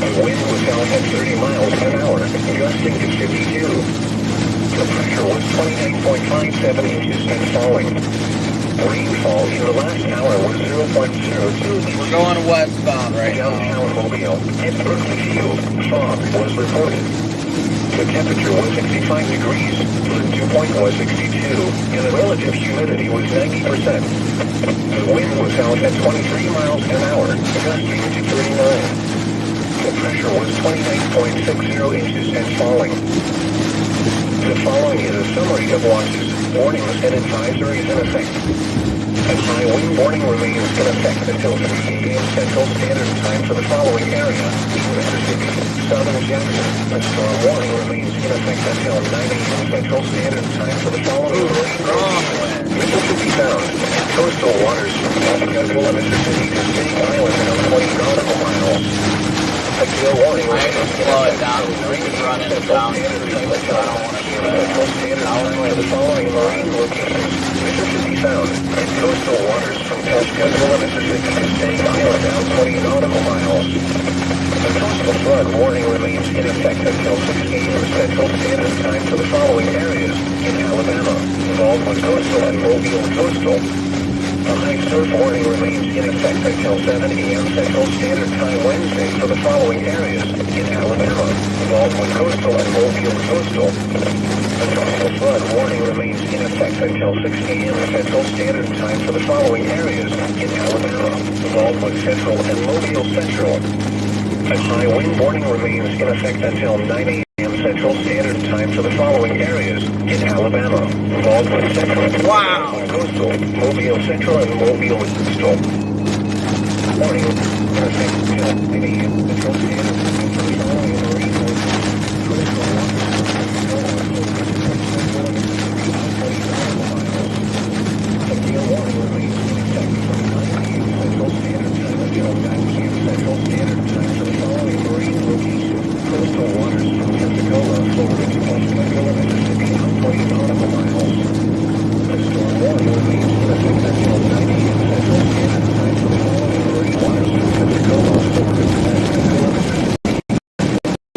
The wind was out at 30 miles an hour, gusting to 52. The pressure was 29.57 inches and falling. Rainfall in the last hour was 0.02 inches. We're going westbound right now. Downtown Mobile and Berkeley Field, fog was reported. The temperature was 65 degrees, the dew point was 62, and the relative humidity was 90%. The wind was out at 23 miles an hour, gusting to 39. The pressure was 29.60 inches and falling. The following is a summary of watches, warnings, and advisories in effect. A high wind warning remains in effect until 3 a.m. Central Standard Time for the following area: Mississippi, southern Jackson. A storm warning remains in effect until 9 a.m. Central Standard Time for the following marine Mississippi Sound and coastal waters from Pascagoula, Mississippi to Stake Island of 20 nautical miles. A gale warning I remains can in slow it effect down until so we 3 can a.m. run into Central down Standard street, Time but until I don't want to do that. Central Standard Time for the following marine locations: Mississippi Sound and coastal waters from Pascagoula, Mississippi to Stake Island out 20 nautical miles. A coastal flood warning remains in effect until 6 a.m. Central Standard Time for the following areas in Alabama: Baldwin Coastal and Mobile Coastal. A high surf warning remains in effect until 7 a.m. Central Standard Time Wednesday for the following areas in Alabama: Baldwin Coastal and Mobile Coastal. A tropical flood warning remains in effect until 6 a.m. Central Standard Time for the following areas in Alabama: Baldwin Central and Mobile Central. A high wind warning remains in effect until 9 a.m. Central Standard Time for the following areas in Alabama: Baldwin Central, Wow. Coastal, Mobile Central, and Mobile Coastal. Warning in effect until 9 a.m. Central Standard Time for the following marine coastal A gale warning remains in effect from 9 a.m. Central Standard Time until 9 p.m. Central Standard Time for the following marine locations: coastal waters from Pensacola, Florida to Pascagoula, Mississippi, out 20 nautical miles. A storm warning remains in effect until 9 a.m. Central Standard Time for the following marine waters from Pensacola, Florida to Pascagoula, Mississippi.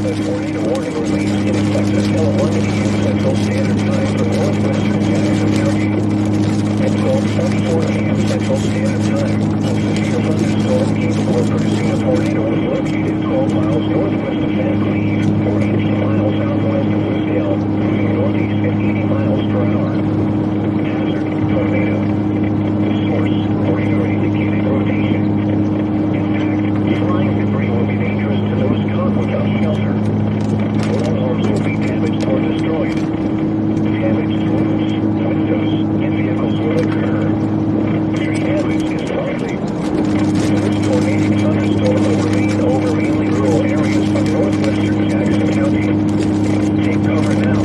The tornado warning remains in effect until 1 a.m. Central Standard Time for northwestern Jackson County. At 12:44 a.m. Central Standard Time, a severe thunderstorm capable of producing a tornado was located 12 miles northwest of Van Cleve, or 18 miles southwest of Lucedale, moving northeast at 80 miles per hour. Hazard: tornado. Source: radar indicated rotation. Flying debris will be dangerous to those caught without shelter. Mobile homes will be damaged or destroyed. Damaged roofs, windows, and vehicles will occur. Tree damage is likely. This tornadic thunderstorm will remain over mainly rural areas of northwestern Jackson County. Take cover now.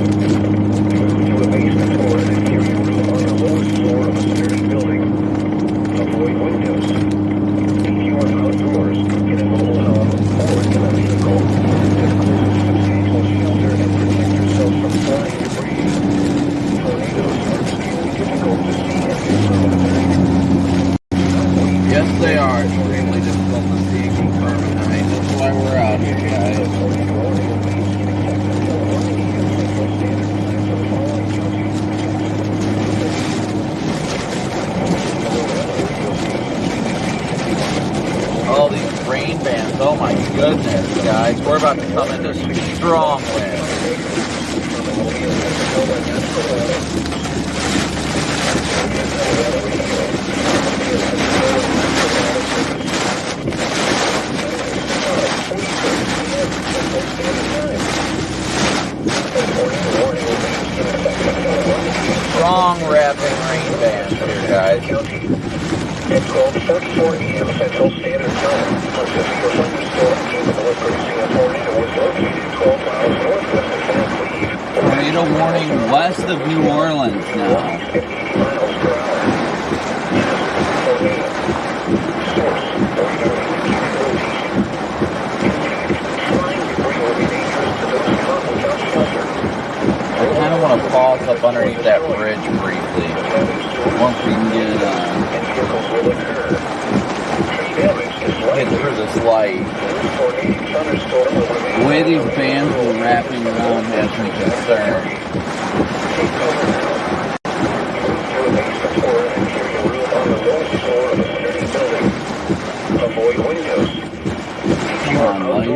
Move to a basement or an interior room on the lowest floor of a sturdy building. Avoid windows. If you are outdoors, in a mobile home, or in a vehicle, get close to substantial shelter and protect yourself from flying debris. Tornadoes are extremely difficult to see and control at night. Yes, they are extremely difficult to see and confirm at night. That's why we're out here, guys. Tornado warning remains in effect until 1 a.m. Central Standard Time for the following counties. All these rain bands, oh my goodness, guys. We're about to come into some strong winds. Strong wrapping rain bands here, guys. At 12:44 a.m. Central Standard Time, a severe thunderstorm capable of producing a tornado was located 12 miles northwest of Van Cleve. Tornado warning west of New Orleans now. 50 miles per hour. Tornado. Source: radar indicated rotation. Impact: flying debris will be dangerous to those caught without underneath that bridge briefly. Once we can get through this light. The way these bands were wrapping around has me concerned. Avoid windows. Come on, light.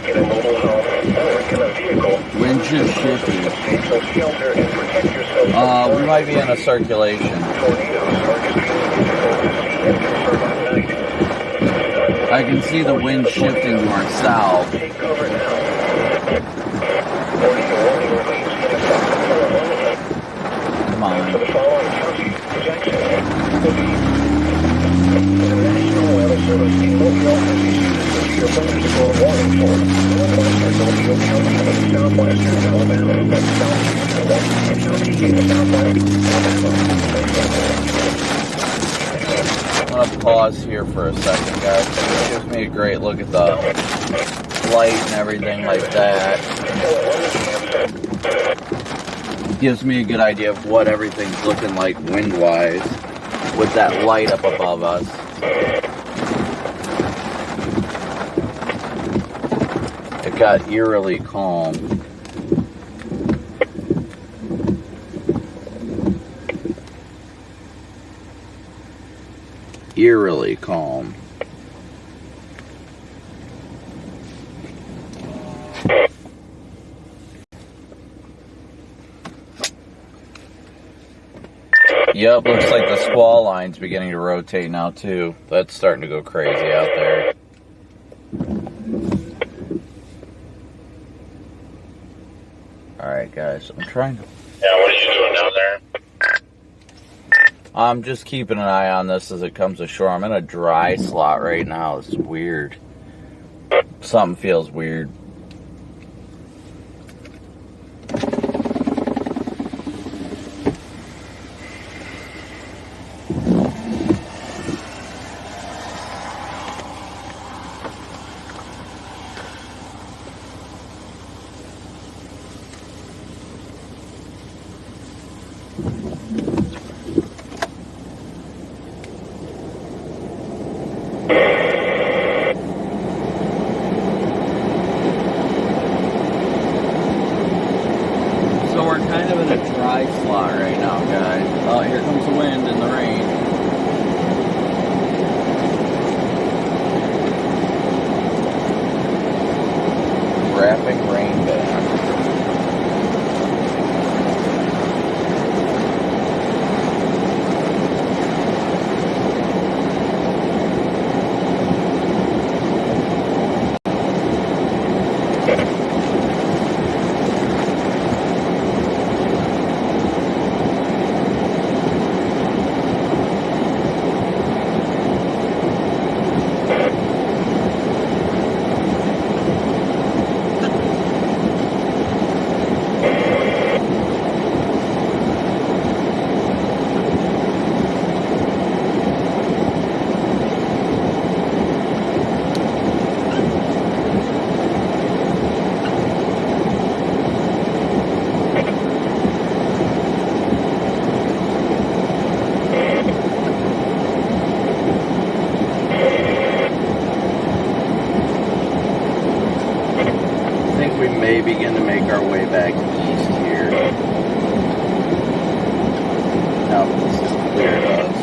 In a mobile home or in a vehicle. Wind just shifted. Substantial shelter and protect yourself. We might be in a circulation. Tornadoes are extremely difficult to see and confirm at night. I can see the wind shifting to our south. Take cover now. Tornado warning remains in effect until 11. Come on. For the following counties, Jackson, the National Weather Service in Mobile has issued a severe thunderstorm warning for northwestern Mobile County and southwestern Alabama, and southeastern Washington County in southwest Alabama. I'm going to pause here for a second, guys. It gives me a great look at the light and everything like that. Gives me a good idea of what everything's looking like wind-wise with that light up above us. It got eerily calm. Eerily calm. Yep, looks like the squall line's beginning to rotate now too. That's starting to go crazy out there. Alright guys, I'm trying to... Yeah, what are you doing down there? I'm just keeping an eye on this as it comes ashore. I'm in a dry slot right now. It's weird. Something feels weird. Begin to make our way back east here. Now this is clear to us.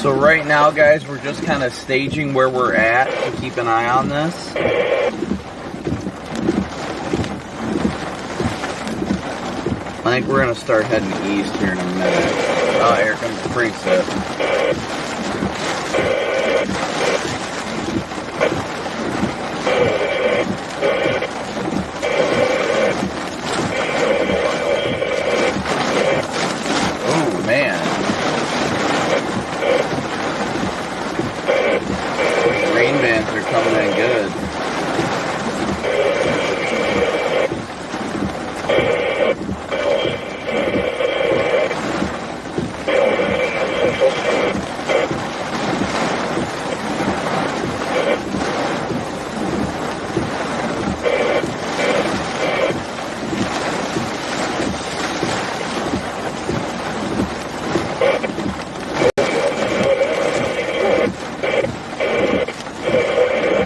So right now, guys, we're just kind of staging where we're at to keep an eye on this. I think we're going to start heading east here in a minute. Oh, here comes the preset. Oh, man. Rain bands are coming in good.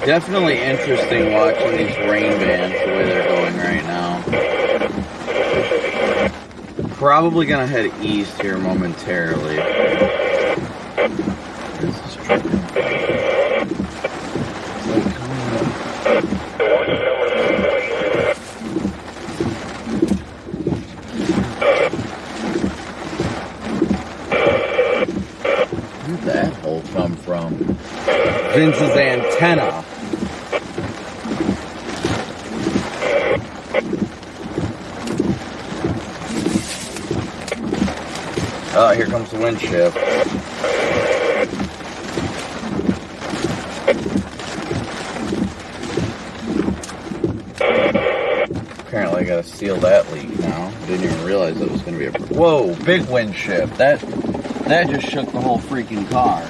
Definitely interesting watching these rain bands the way they're going right now. Probably gonna head east here momentarily. This is tripping. Where'd that hole come from? Vince's antenna. Oh, here comes the wind shift. Apparently I gotta seal that leak now. Didn't even realize it was gonna be a... Whoa, big wind shift. That just shook the whole freaking car.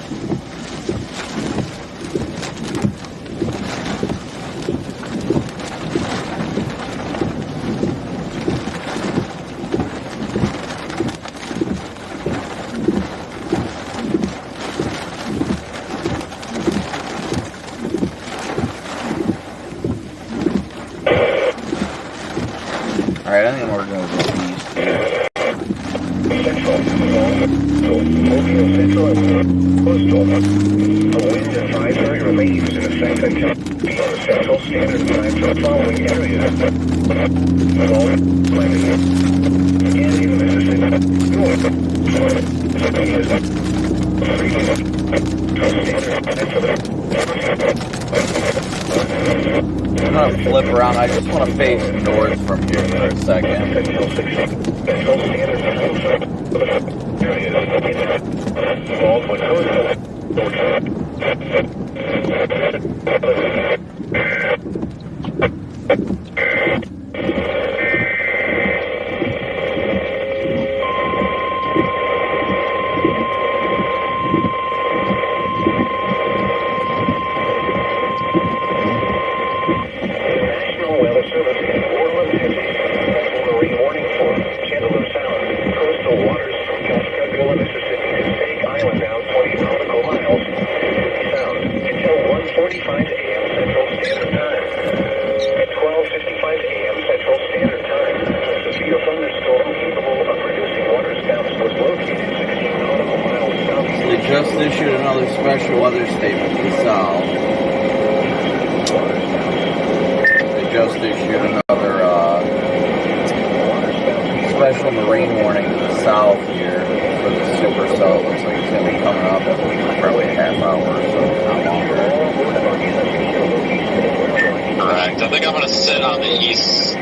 Alright, I think we're going to go east here. Central and coastal. A wind advisory remains in effect until the Central Standard Time for the following areas. All landing and in Mississippi. North. I'm going to flip around. I just want to face north from here for a second. Just issued another special weather statement to the south. They just issued another special marine warning to the south here for the super cell. Looks like it's going to be coming up in probably a half hour or so, not longer. Correct. I think I'm going to sit on the east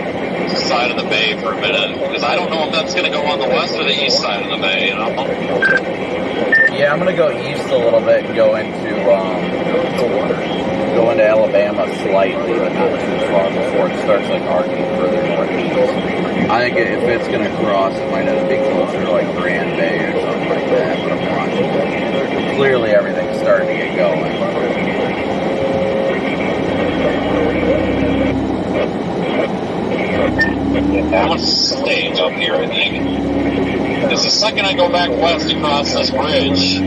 side of the bay for a minute, because I don't know if that's going to go on the west or the east side of the bay, you know? Yeah, I'm gonna go east a little bit and go into Alabama slightly, but not too far before it starts like arcing further northeast. I think if it's gonna cross, it might have to be closer to like Grand Bay or something like that. But I'm watching. Clearly, everything's starting to get going. I'm gonna stage up here, I think. Because the second I go back west across this bridge,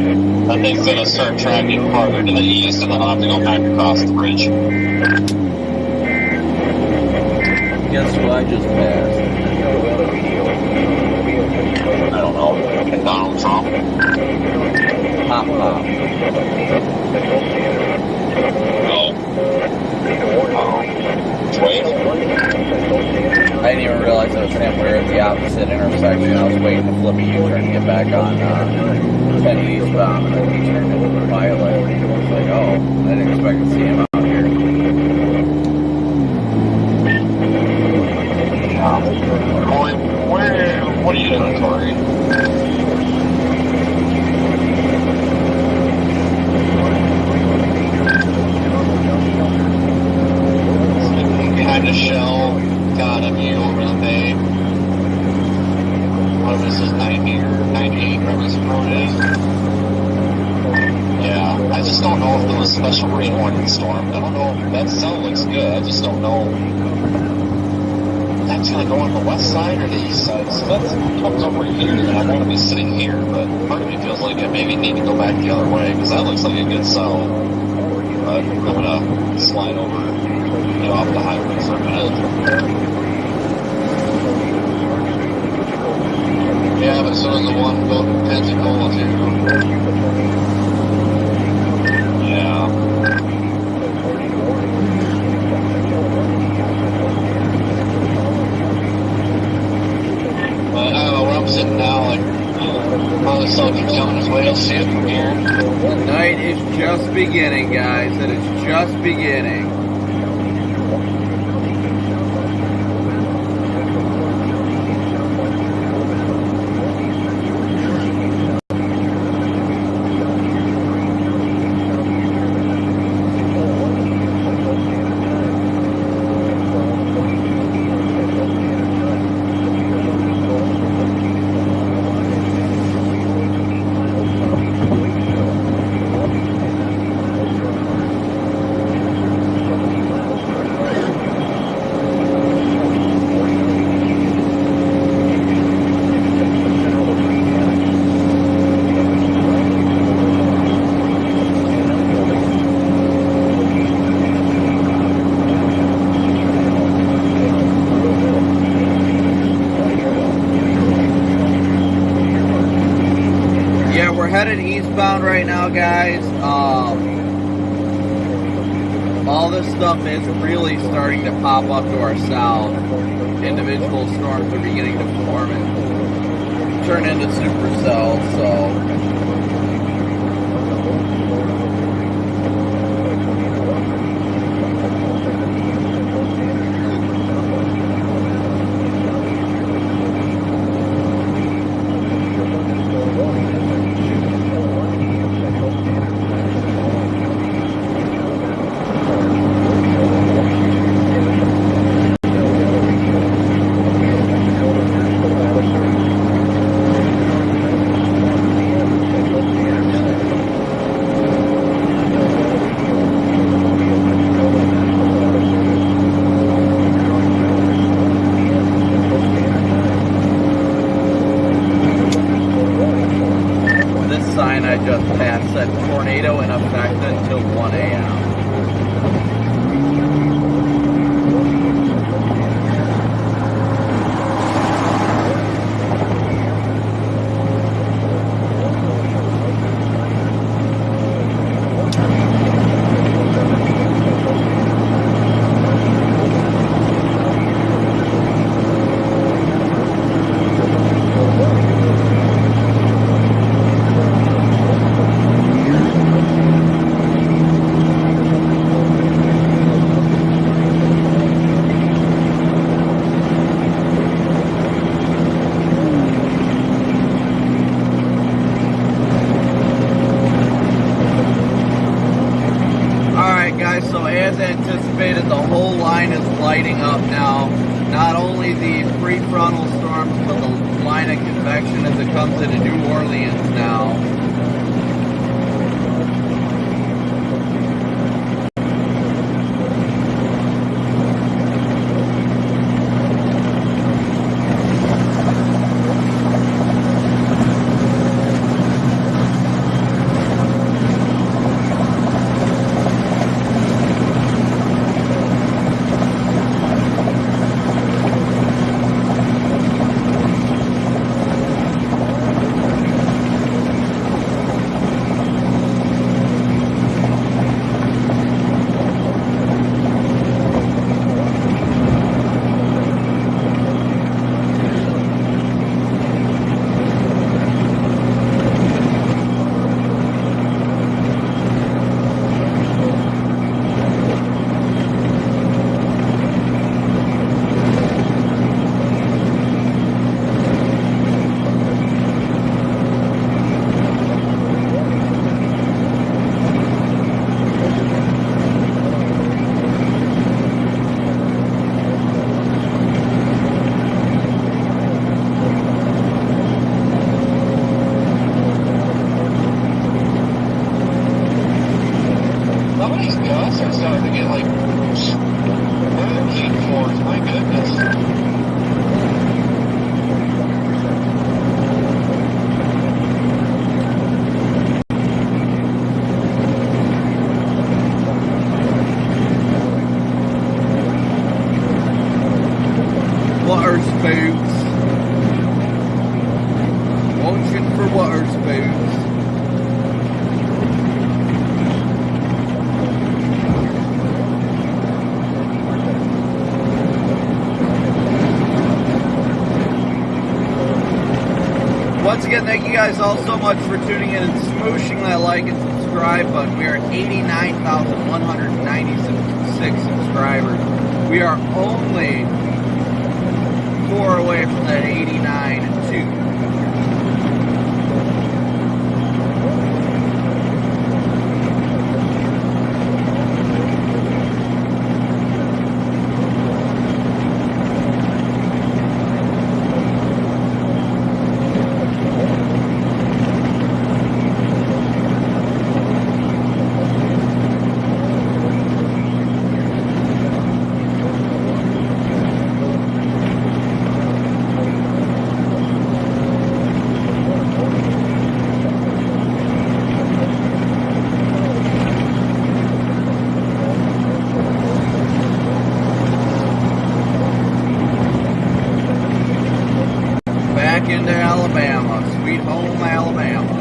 that thing's going to start tracking farther to the east, and then I'll have to go back across the bridge. Guess who I just passed? I don't know. Donald Trump. Pop. even realize it was him. We were at the opposite intersection. I was waiting to flip a U-turn to get back on 10 eastbound, and then he turned into the pilot. I was like, oh, I didn't expect to see him out here. Corey, what are you doing, Corey? Behind the shell, got a view over the bay. What if this is 90 or 98, whatever this road is? Yeah, I just don't know if there was a special rain warning storm. I don't know if that cell looks good. I just don't know. That's going to go on the west side or the east side. So that comes over here, and I want to be sitting here, but part of me feels like I maybe need to go back the other way, because that looks like a good cell. But I'm going to slide over, off the highway for a minute. Yeah, but so does the one built in Pensacola, too. Yeah. But I don't know where I'm sitting now, like, how the sun keeps coming his way, I'll see it from here. The night is just beginning, guys. It is just beginning. Headed eastbound right now, guys. All this stuff is really starting to pop up to our south. Individual storms are beginning to form and turn into supercells, so tornado in effect until 1 a.m. So as anticipated, the whole line is lighting up now. Not only the prefrontal storms, but the line of convection as it comes into New Orleans now. boots. Watching for water spooks. Once again, thank you guys all so much for tuning in and smooshing that like and subscribe button. We are at 89,196 subscribers. We are only 4 away from that 89.2. Into Alabama, sweet home Alabama.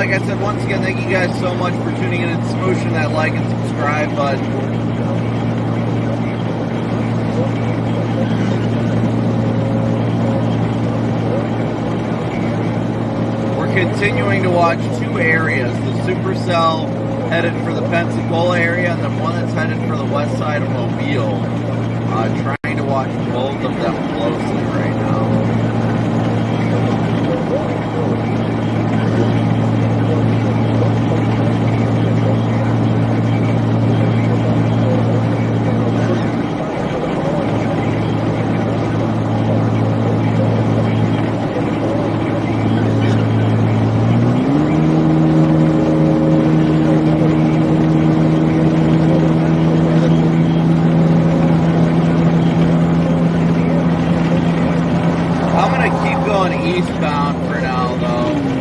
like I said, once again, thank you guys so much for tuning in and smooshing that like and subscribe button. We're continuing to watch two areas, the supercell headed for the Pensacola area and then one that's headed for the west side of Mobile. Trying to watch both of them closely right now. Eastbound for now, though.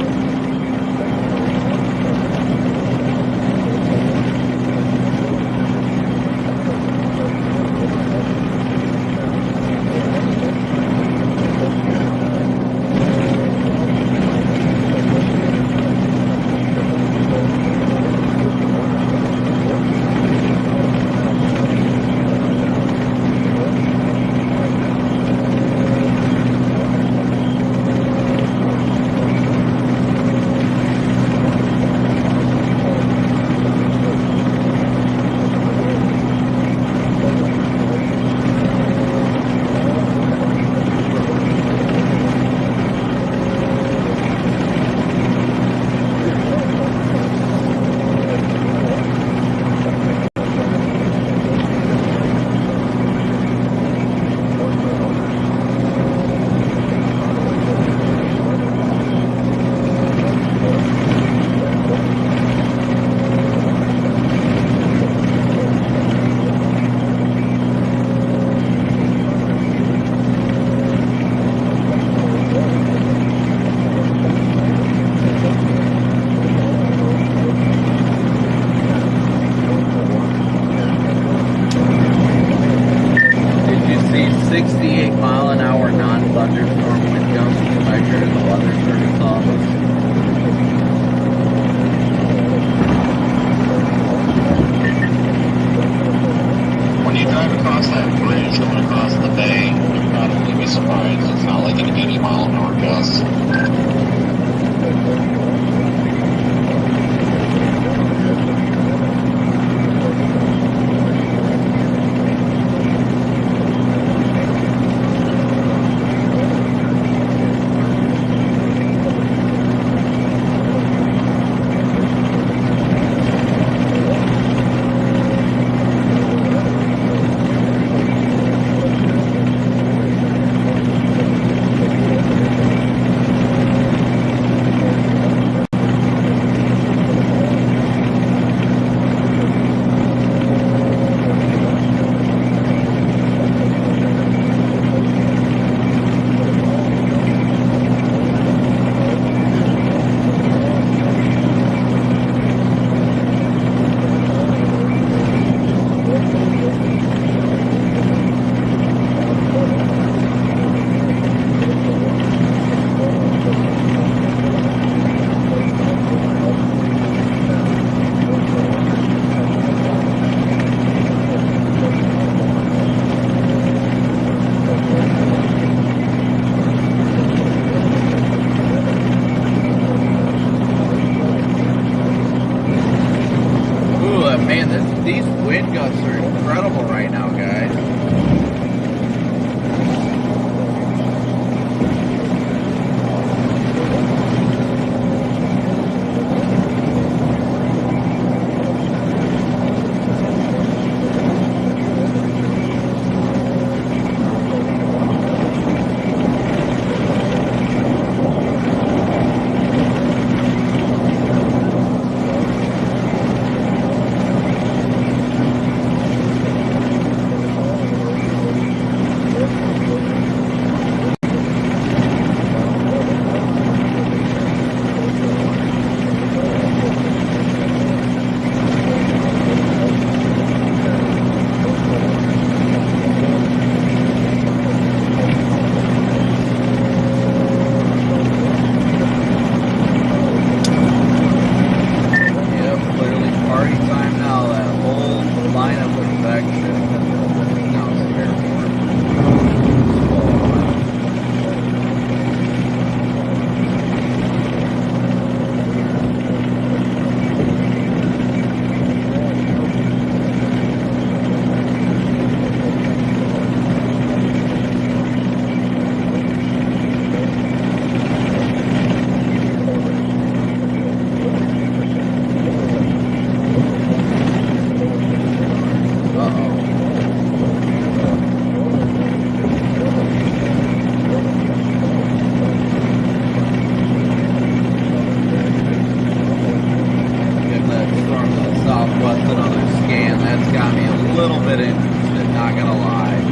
not gonna lie.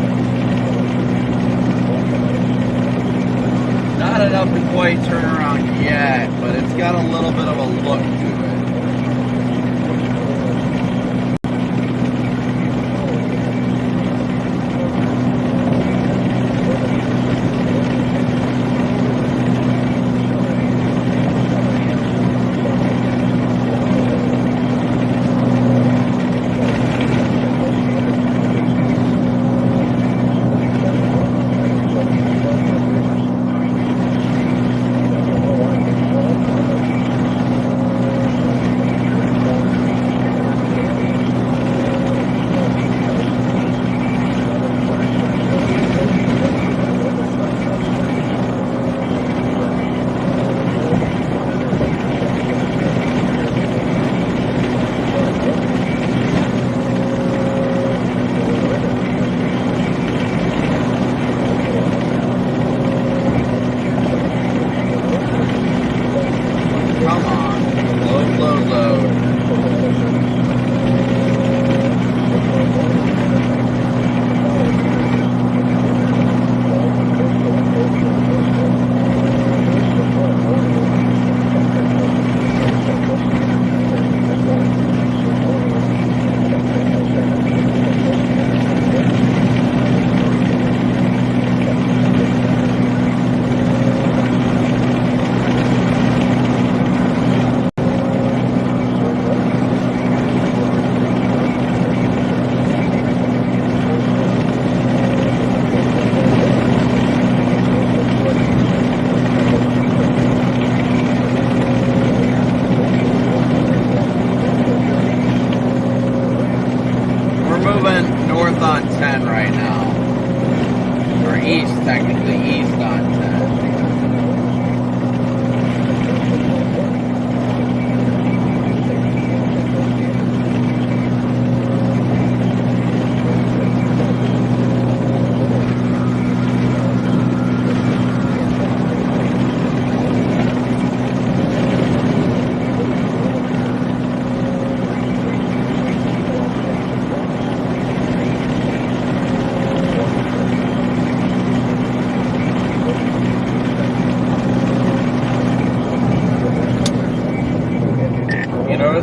Not enough to quite turn around yet, but it's got a little bit of a look to it.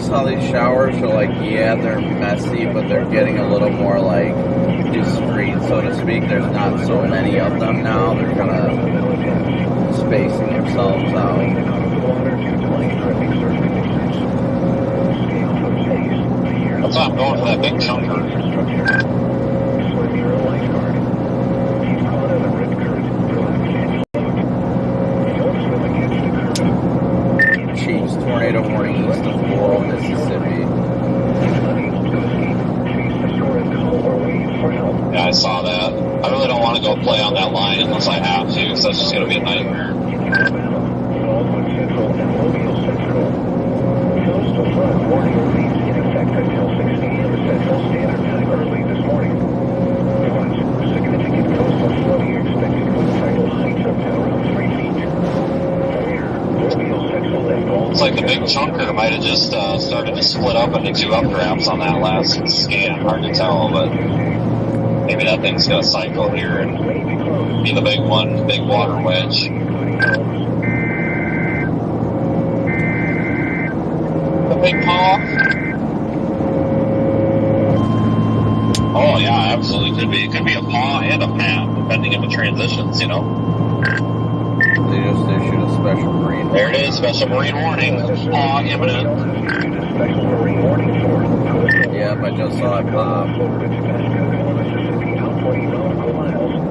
How these showers are like, yeah, they're messy, but they're getting a little more like discreet, so to speak. There's not so many of them now. They're kind of spacing themselves out. That's why I'm going for that big chunker. Tornado warning east of Laurel, Mississippi. Yeah, I saw that. I really don't want to go play on that line unless I have to, because that's just going to be a nightmare. Coastal flood warning remains in effect until 6 a.m. Central Standard Time early this morning. Significant coastal flooding expected with tidal heights up to around 3 feet. Looks like the big chunker might have just started to split up into two updrafts on that last scan. Hard to tell, but maybe that thing's going to cycle here and be the big one, the big water wedge. The big paw. Oh, yeah, absolutely could be. It could be a paw and a pat, depending on the transitions, you know. They just issued a special marine warning. There it is, special marine warning. Paw imminent. Yep, I just saw it pop.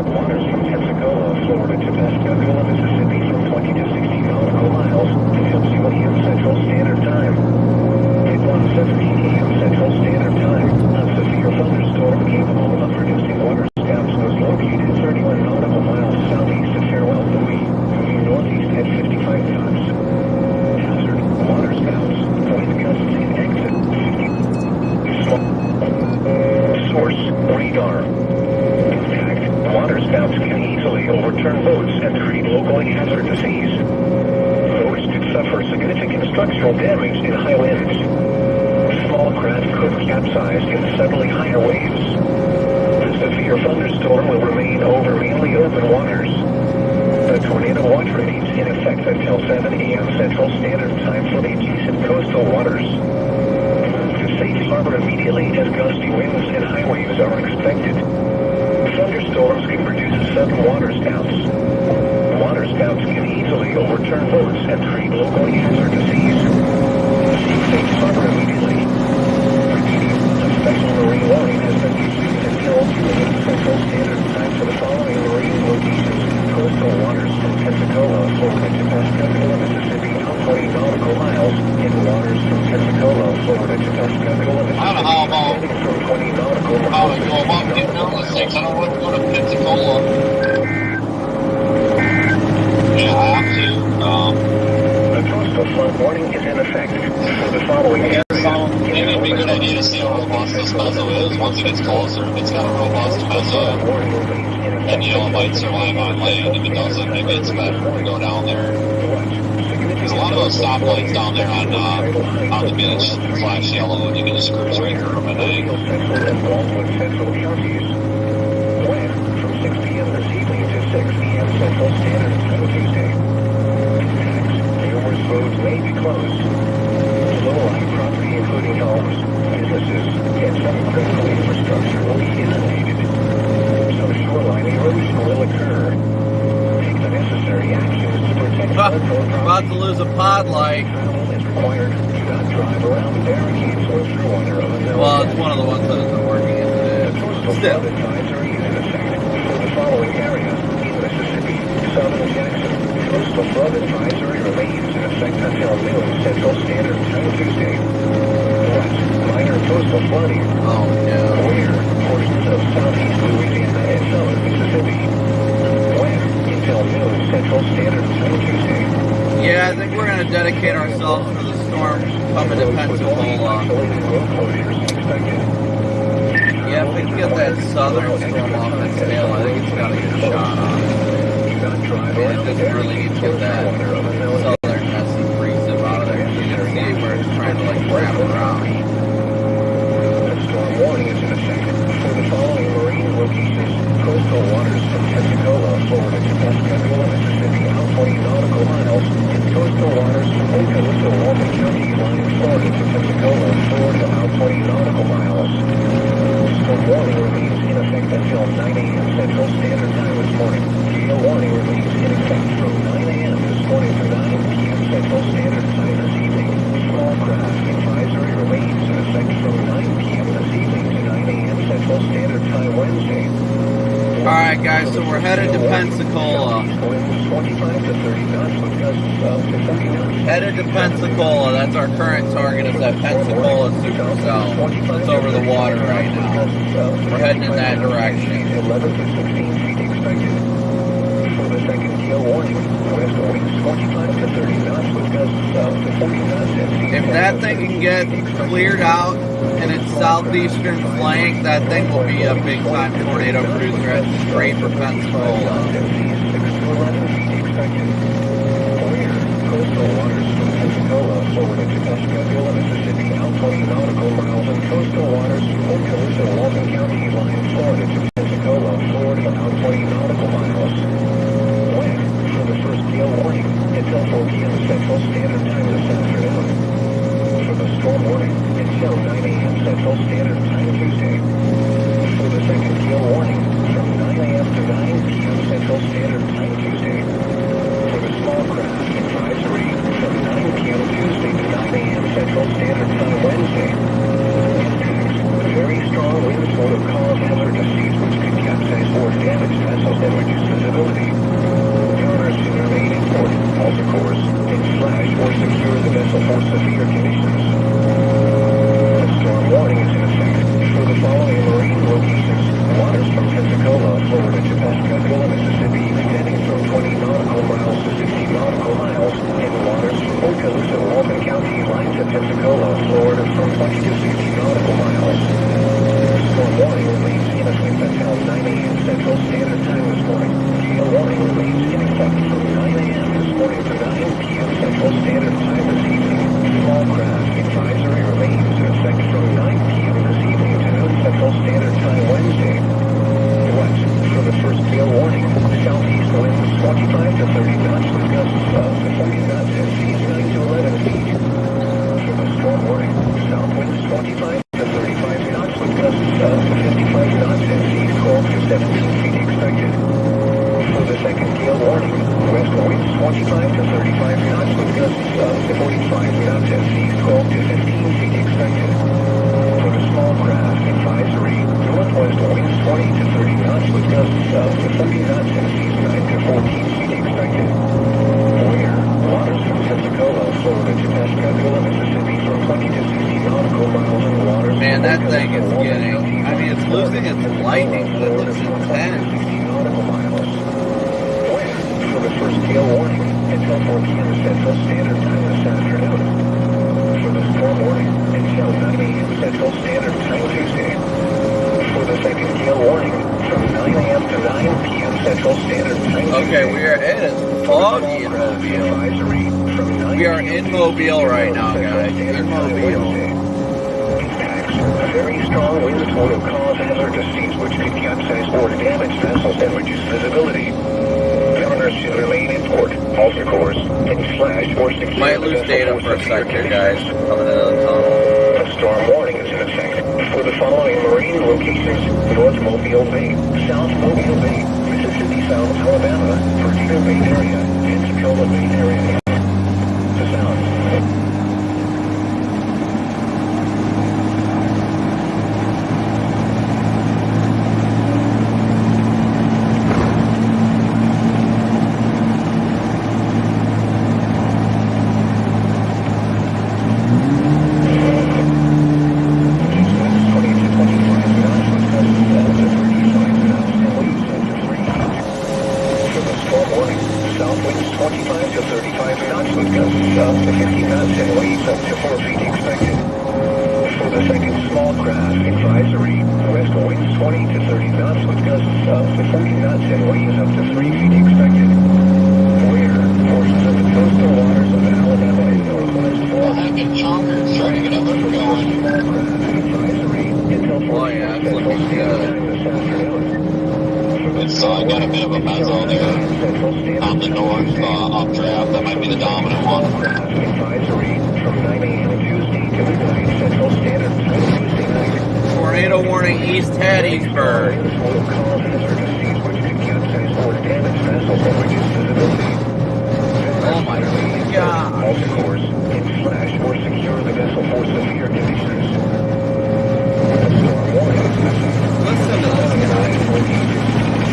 Waters from Pensacola, Florida to Pascagoula, Mississippi from 20 to 60 nautical miles until 2 a.m. Central Standard Time. At 1:17 a.m. Central Standard Time, a severe thunderstorm capable of producing water scouts was located 31 nautical miles southeast of Farewell, Louis. Northeast at 55 knots. Hazard, water spouts, wind gusts and exit. Source, radar. In fact, water spouts can easily overturn boats and create locally hazardous seas. Boats could suffer significant structural damage in high winds. Small craft could capsize in suddenly higher waves. The The thunderstorm will remain over mainly open waters. The tornado watch remains in effect until 7 a.m. Central Standard Time for the adjacent coastal waters. Move to safe harbor immediately as gusty winds and high waves are expected. Thunderstorms can produce sudden water spouts. Water spouts can easily overturn boats and create locally hazardous seas. Seek safe harbor immediately. Repeating, a special marine warning has been issued until 2 a.m. Central Standard Time for the following marine locations: coastal waters from Pensacola, Florida to Pascagoula, Mississippi, out 20 nautical miles, and waters from Pensacola, Florida to Pascagoula, Mississippi, extending from 20 nautical miles. I don't want to go to Pensacola. Yeah, I have to. A coastal flood warning is in effect for the following areas. It'd be a good idea to see how robust this mezzo is once it gets closer. If it's got a robust mezzo, then it might survive on land. If it doesn't, maybe it's better to go down there. There's a lot of those stoplights down there on the beach, flash yellow, and you can just cruise right through them at night. From 6 p.m. this evening to 6 p.m. Central Standard Time Tuesday. Numerous roads may be closed. Low-lying property, including homes, businesses, and some critical infrastructure will be inundated. Some shoreline erosion will occur. Take the necessary actions to protect flood prone property. About to lose a pod light. Travel is required. Do not drive around the barricades or through one or other. Well, it's one of the ones that isn't working today. The coastal Still. flood advisory is in effect for the following area: in Mississippi, Southern Jackson. Coastal flood advisory remains in effect until noon Central Standard Time Tuesday. West, minor coastal flooding. Oh, yeah. Clear portions of southeast Louisiana and southern Mississippi. West until noon Central Standard Time Tuesday. Yeah, I think we're going to dedicate ourselves to the storm coming to Pensacola. Isolated road closures expected. Yeah, if we can get that southern storm off its tail, I think it's got to get a shot on it. It just really needs to get that southern messy freeze out of there. You can see where it's trying to like wrap around. A storm warning is in effect for the following marine locations: coastal waters from Pensacola, Florida to Pascagoula, Mississippi, out 20 nautical miles, and coastal waters from Okaloosa, Walton County, line Florida to Pensacola, Florida, out 20 nautical miles. Storm warning remains in effect until 9 a.m. Central Standard Time this morning. Gale warning remains in effect from 9 a.m. this morning to 9 p.m. Central Standard Time this evening. Small craft advisory remains in effect from 9 p.m. this evening to 9 a.m. Central Standard Time Wednesday. Alright guys, so we're headed to Pensacola. 25 to 30 knots with gusts up to 30 knots. Headed to Pensacola. That's our current target, is that Pensacola supercell. It's over the water right now. We're heading in that direction. 11 to 16 feet expected. For the second gale warning, west winds 25 to 30 knots with gusts up to 40 knots. If that thing can get cleared out in its southeastern flank, that thing will be a big time tornado cruiser. That's straight for Pensacola. 6 to 11 feet expected. Clear coastal waters from Pensacola, Florida to Pascagoula, Mississippi, out 20 nautical miles, and coastal waters from Okaloosa, Walton County, line Florida to Pensacola, Florida, out 20 nautical miles. Wind for the first gale warning until 4 p.m. Central Standard Time this afternoon. For the storm warning until 9 a.m. Central Standard Time Tuesday. For the second gale warning from 9 a.m. to 9 p.m. Central Standard Time Tuesday. For the small craft advisory from 9 p.m. Tuesday to 9 a.m. Central Standard Time Wednesday. Impacts. Very strong winds will cause hazardous seas which could capsize or damage vessels and reduce visibility. Charters should remain in port, alter course, and slash or secure the vessel for severe conditions. A storm warning is in effect for the following marine locations: waters from Pensacola, Florida to Pascagoula, Mississippi, extending from 20 nautical miles to 60 nautical miles, and waters from Okaloosa, Walton County, line to Pensacola, Florida, from 20 to 60 nautical miles. Storm warning remains in effect until 9 a.m. Central Standard Time this morning. Gale warning remains in effect from 9 a.m. this morning to 9 p.m. Central Standard Time this evening. Small craft advisory remains in effect from 9 p.m. this evening to noon Central Standard Time Wednesday. 25 to 30 knots with gusts of 40 knots and seas 9 to 11 feet. For the storm warning, south winds 25 to 35 knots with gusts of 55 knots and seas 12 to 17 feet expected. For the second gale warning, west winds 25 to 35 knots with gusts of 45 knots and seas 12 to 15 feet expected. For the small craft advisory, northwest winds 20 to 30 knots with gusts of 30 knots and seas 9 to 14 feet expected. Weir, waters from Pensacola, Florida to Pascagoula, Mississippi from 20 to 60 nautical miles in the waters. Man, that thing is getting, I mean, it's losing its lightning, but it looks intense. 60 nautical miles. Wind for the first gale warning until 4 p.m. Central Standard Time this afternoon. For the storm warning until 9 a.m. Central Standard Time Tuesday. For the second gale warning from 9 a.m. to 9 p.m. Central Standard Time. Okay, we are in it. Foggy in Mobile. We are in Mobile right now, guys. In Mobile. A very strong winds will cause hazardous seas which could capsize or damage vessels and reduce visibility. Governors should remain in port, alter course, and slash or secure. Might lose data for a second here, guys. Coming into the tunnel. A storm warning is in effect for the following marine locations: North Mobile Bay, South Mobile Bay, Mississippi South, Alabama, Virginia Bay area, and Tacoma Bay area. The South. So I got a bit of a mezzo there on the north updraft. That might be the dominant one. Tornado warning East Hattiesburg. Oh my God. Alter course and slash or secure the vessel for severe conditions. Storm warning. Listen to this guy.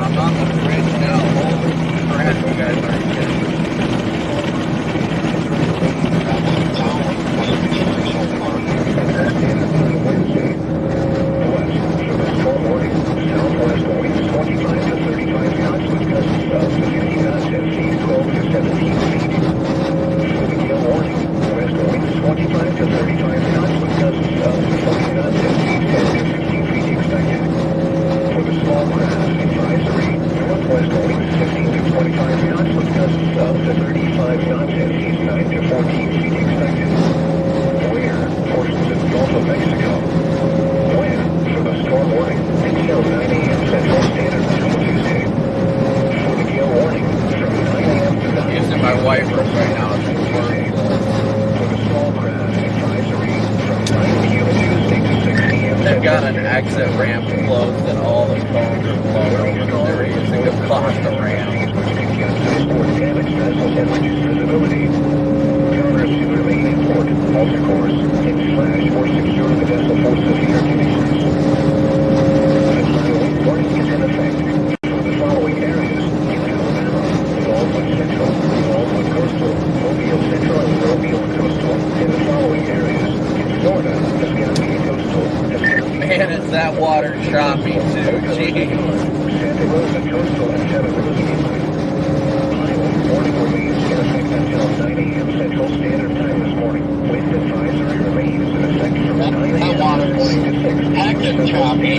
I'm on the bridge now. Holy crap, you guys are kidding. Southwest winds 25 to 35 knots with gusts of 50 knots and seas 12 to 17 feet. For the gale warning, west winds 25 to 35 knots with gusts of 40 knots and seas 10 to 15 feet expected. For the small craft advisory, northwest winds 15 to 25 knots with gusts of 35 knots and seas 9 to 14 feet expected. Weir, portions of the Gulf of Mexico. Wind for the storm warning until 9 a.m. Central Standard Time Tuesday. For the gale warning from 9 a.m. to 9 I'm using my wipers right now. for the small craft advisory from 9 p.m. Tuesday to 6 p.m. They've got an exit ramp closed and all the phones are flowing over. They're using a Costa ramp. which can capsize or damage vessels and reduce visibility. Governors should remain in port, alter course, and slash or secure the vessel for severe conditions. The high wind warning is in effect for the following areas in Alabama: Baldwin Central, Baldwin Coastal, Mobile Central and Mobile Coastal, and the following areas in Florida: Escambia Coastal, Man, it's that water choppy too. Jeez. Santa Rosa Coastal, and Santa Rosa Inlet. High wind warning remains in effect until 9 a.m. Central Standard Time this morning. Wind advisory remains in effect from 9 a.m. this morning to 6 p.m. Active choppy.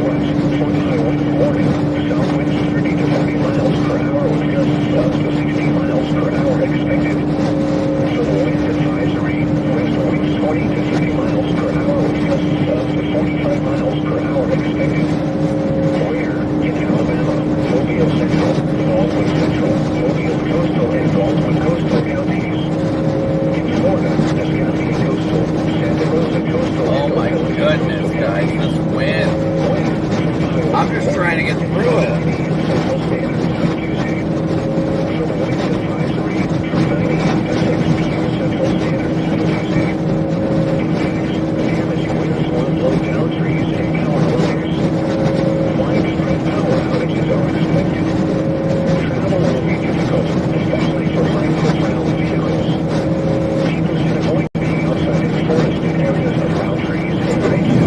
West for the Central, Baldwin Central, Mobile Coastal, and Baldwin Coastal counties. In Florida, Escambia Coastal, Santa Rosa Coastal, Oh my goodness, guys, this wind. I'm just trying to get through it. Central Standard Time Tuesday. For the wind advisory from 9 a.m. to 6 p.m. Central Standard Time Tuesday. In Phoenix, damaging winds will blow down trees and power lines. Widespread power outages are expected. Travel will be difficult, especially for high-profile vehicles. People should avoid being outside in forested areas around trees and branches.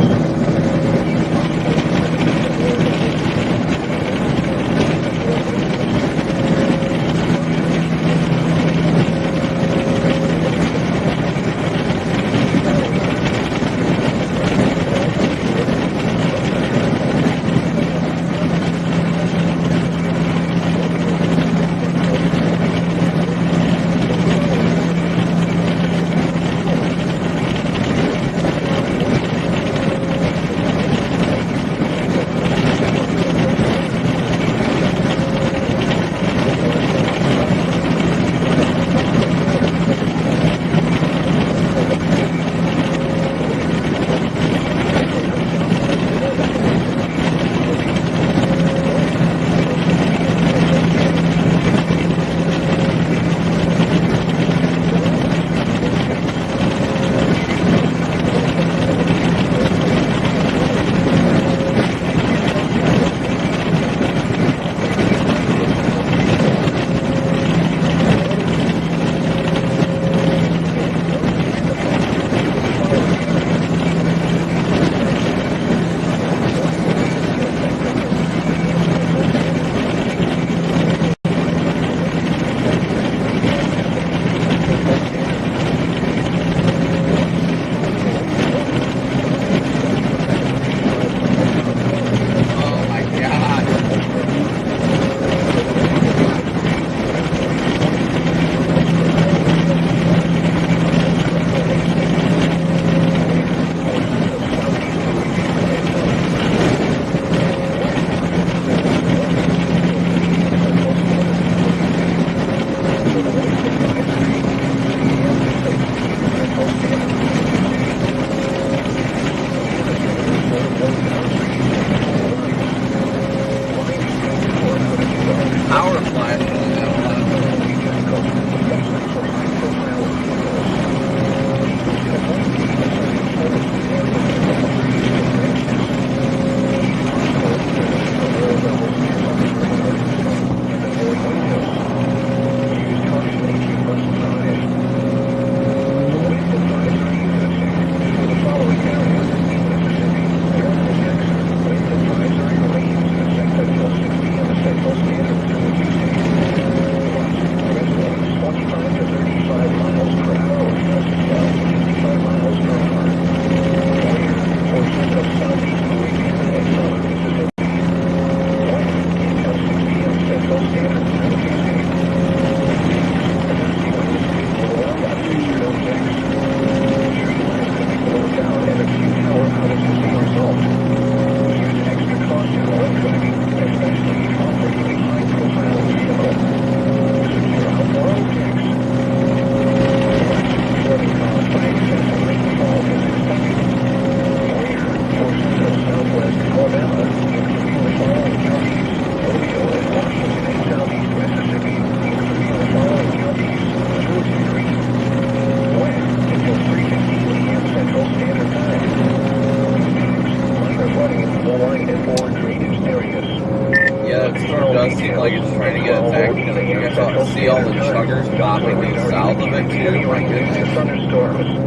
does seem like it's trying to get attacked. And you guys see all the chuggers dropping south of it too. My goodness. Thunderstorms.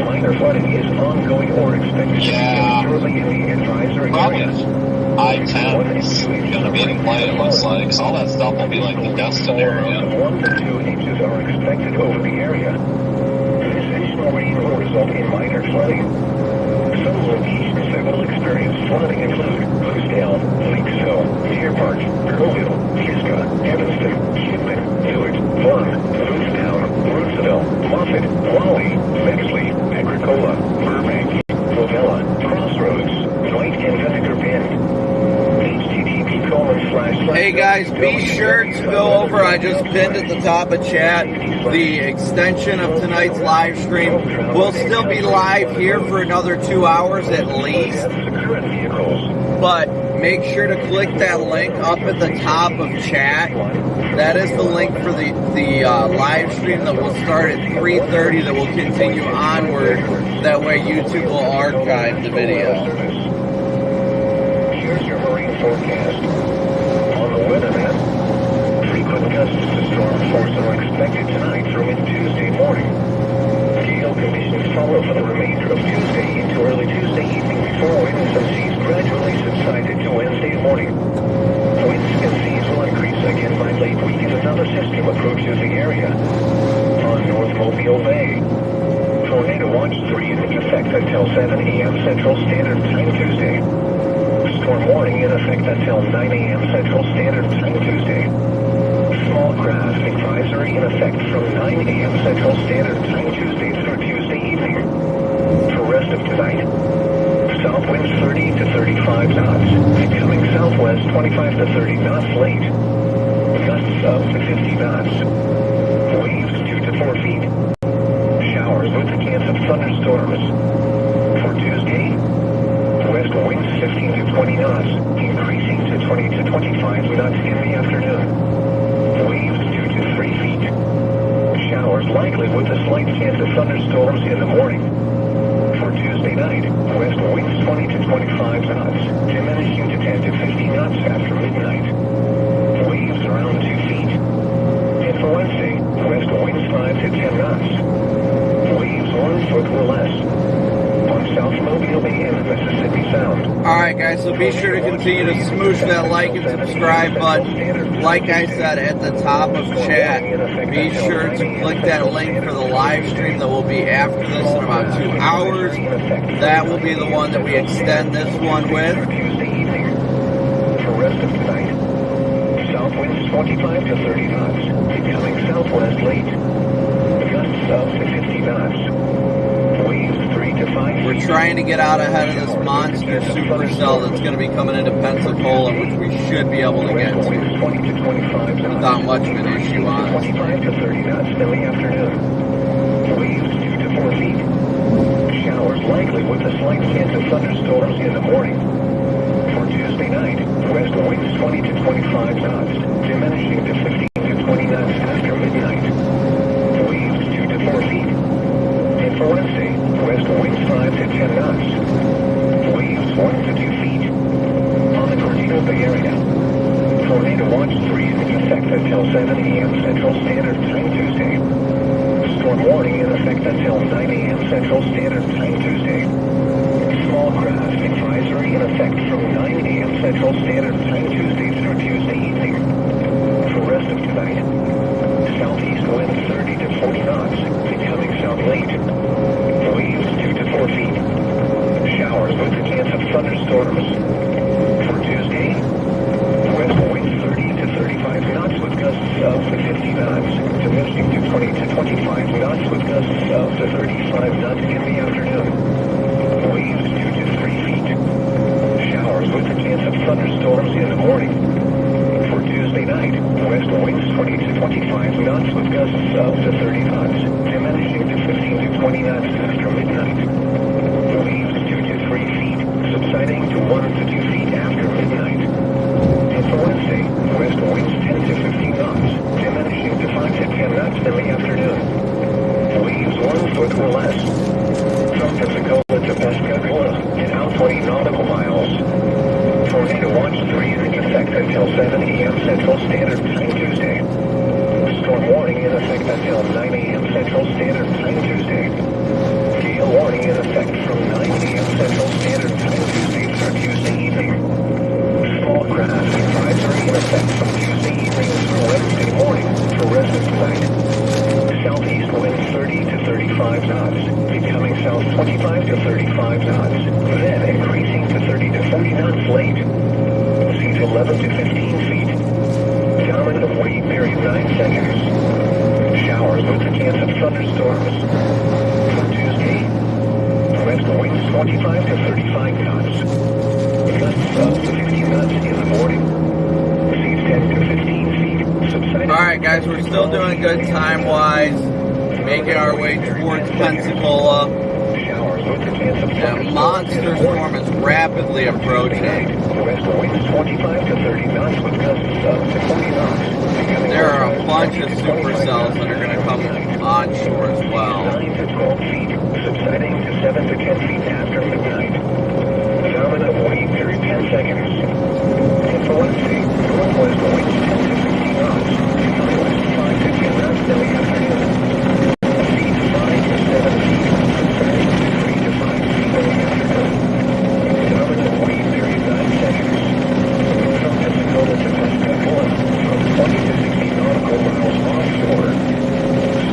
Minor flooding is ongoing or expected to be shortly in the advisory area. I-10 is going to be in play, it looks like. So all that stuff will be like the destined area. 1 to 2 inches are expected over the area. This additional rain will result in minor flooding. Some locations that will experience flooding include Bluesdale, Leakville, Deer Park, Crowville, Pisgah, Evanston, Shipman, Newark, Vaughan, Boothtown, Roosevelt, Moffett, Wally, Bexley, Agricola, Burbank, Flovella, Crossroads, White and Vinegar Bend. http:// Hey, Hey guys, be sure to go over, I just pinned at the top of chat, the extension of tonight's live stream. We'll still be live here for another 2 hours at least, but make sure to click that link up at the top of chat. That is the link for the live stream that will start at 3:30 that will continue onward. That way YouTube will archive the video. Here's your marine forecast. On the weather map, frequent gusts to storm force are expected tonight through mid-Tuesday morning. Gale conditions follow for the remainder of Tuesday into early Tuesday evening before winds and seas gradually subside into Wednesday morning. Winds and seas will increase again by late week as another system approaches the area. On North Mobile Bay, Tornado Watch 3 in effect until 7 a.m. Central Standard Time Tuesday. Storm warning in effect until 9 a.m. Central Standard Time Tuesday. Small craft advisory in effect from 9 a.m. Central Standard Time Tuesday through Tuesday evening. For rest of tonight, south winds 30 to 35 knots, becoming southwest 25 to 30 knots late. Gusts up to 50 knots. Waves 2 to 4 feet. Showers with a chance of thunderstorms. For Tuesday, west winds 15 to 20 knots, increasing to 20 to 25 knots in the afternoon. Waves 2 to 3 feet. Showers likely with a slight chance of thunderstorms in the morning. For Tuesday night, west winds 20 to 25 knots, diminishing to 10 to 15 knots after midnight. Waves around 2 feet. And for Wednesday, west winds 5 to 10 knots. Waves 1 foot or less. On South Mobile Bay and Mississippi Sound. Alright guys, so be sure to continue to smoosh that like and subscribe button. Like I said at the top of chat, be sure to click that link for the live stream that will be after this in about 2 hours. That will be the one that we extend this one with. Tuesday evening. For rest of tonight, south winds 25 to 30 knots, becoming southwest late. Gusts up to 50 knots. We're trying to get out ahead of this monster supercell that's going to be coming into Pensacola, which we should be able to get to without much of an issue, honestly. 25 to 30 knots in the afternoon. Waves 2 to 4 feet. Showers likely with a slight chance of thunderstorms in the morning. For Tuesday night, west winds 20 to 25 knots, diminishing to 15 to 20 knots after midnight. Waves 2 to 4 feet. And for Wednesday, west winds 5 to 10 knots. Waves 1 to 2 feet. On the Tornado Bay area, Tornado Watch 3 in effect until 7 a.m. Central Standard Time Tuesday. Storm warning in effect until 9 a.m. Central Standard Time Tuesday. Small craft advisory in effect from 9 a.m. Central Standard Time Tuesday through Tuesday evening. For rest of tonight, southeast winds 30 to 40 knots, becoming south late. Waves 2 to 4 feet. Showers with a chance of thunderstorms. For Tuesday, west winds 30 to 35 knots with gusts up to 50 knots, diminishing to 20 to 25 knots with gusts up to 35 knots in the afternoon. Waves 2 to 3 feet. Showers with a chance of thunderstorms in the morning. For Tuesday night, west winds 20 to 25 knots with gusts up to 30 knots, diminishing to 15 to 20 knots after midnight. Waves 2 to 3 feet, subsiding to 1 to 2 feet after midnight. And for Wednesday, west winds 10 to 15 knots, diminishing to 5 to 10 knots in the afternoon. Waves 1 foot or less. From Pensacola to Pascagoula, and out 20 nautical miles. Tornado Watch 3 in effect until 7 a.m. Central Standard Time Tuesday. Storm warning in effect until 9 a.m. Central Standard Time Tuesday. Gale warning in effect from 9 a.m. Central Standard Time Tuesday through Tuesday evening. Small craft advisory in effect from Tuesday evening through Wednesday morning for rest of tonight. Southeast winds 30 to 35 knots, becoming south 25 to 35 knots, then increasing to 30 to 40 knots late. Seas 11 to 15 feet. Dominant wave period 9 seconds. Showers with a chance of thunderstorms. For Tuesday, west winds 25 to 35 knots. Gusts up to 50 knots in the morning. Seas 10 Alright guys, we're still doing good time-wise, making our way towards Pensacola. A monster storm is rapidly approaching. There are a bunch of supercells that are going to come onshore as well. 9 to 12 feet, subsiding to 7 to 10 feet after midnight. Phenomenon waiting period 10 seconds. Influenza, northwest winds 10 to 15 knots. Northwest 5 to 10 knots in the afternoon. Feet 5 to 7 feet, subsiding to 3 to 5 feet in the afternoon. Phenomenon waiting period 9 seconds. From Pensacola to Pensacola, from 20 to 60 nautical miles offshore.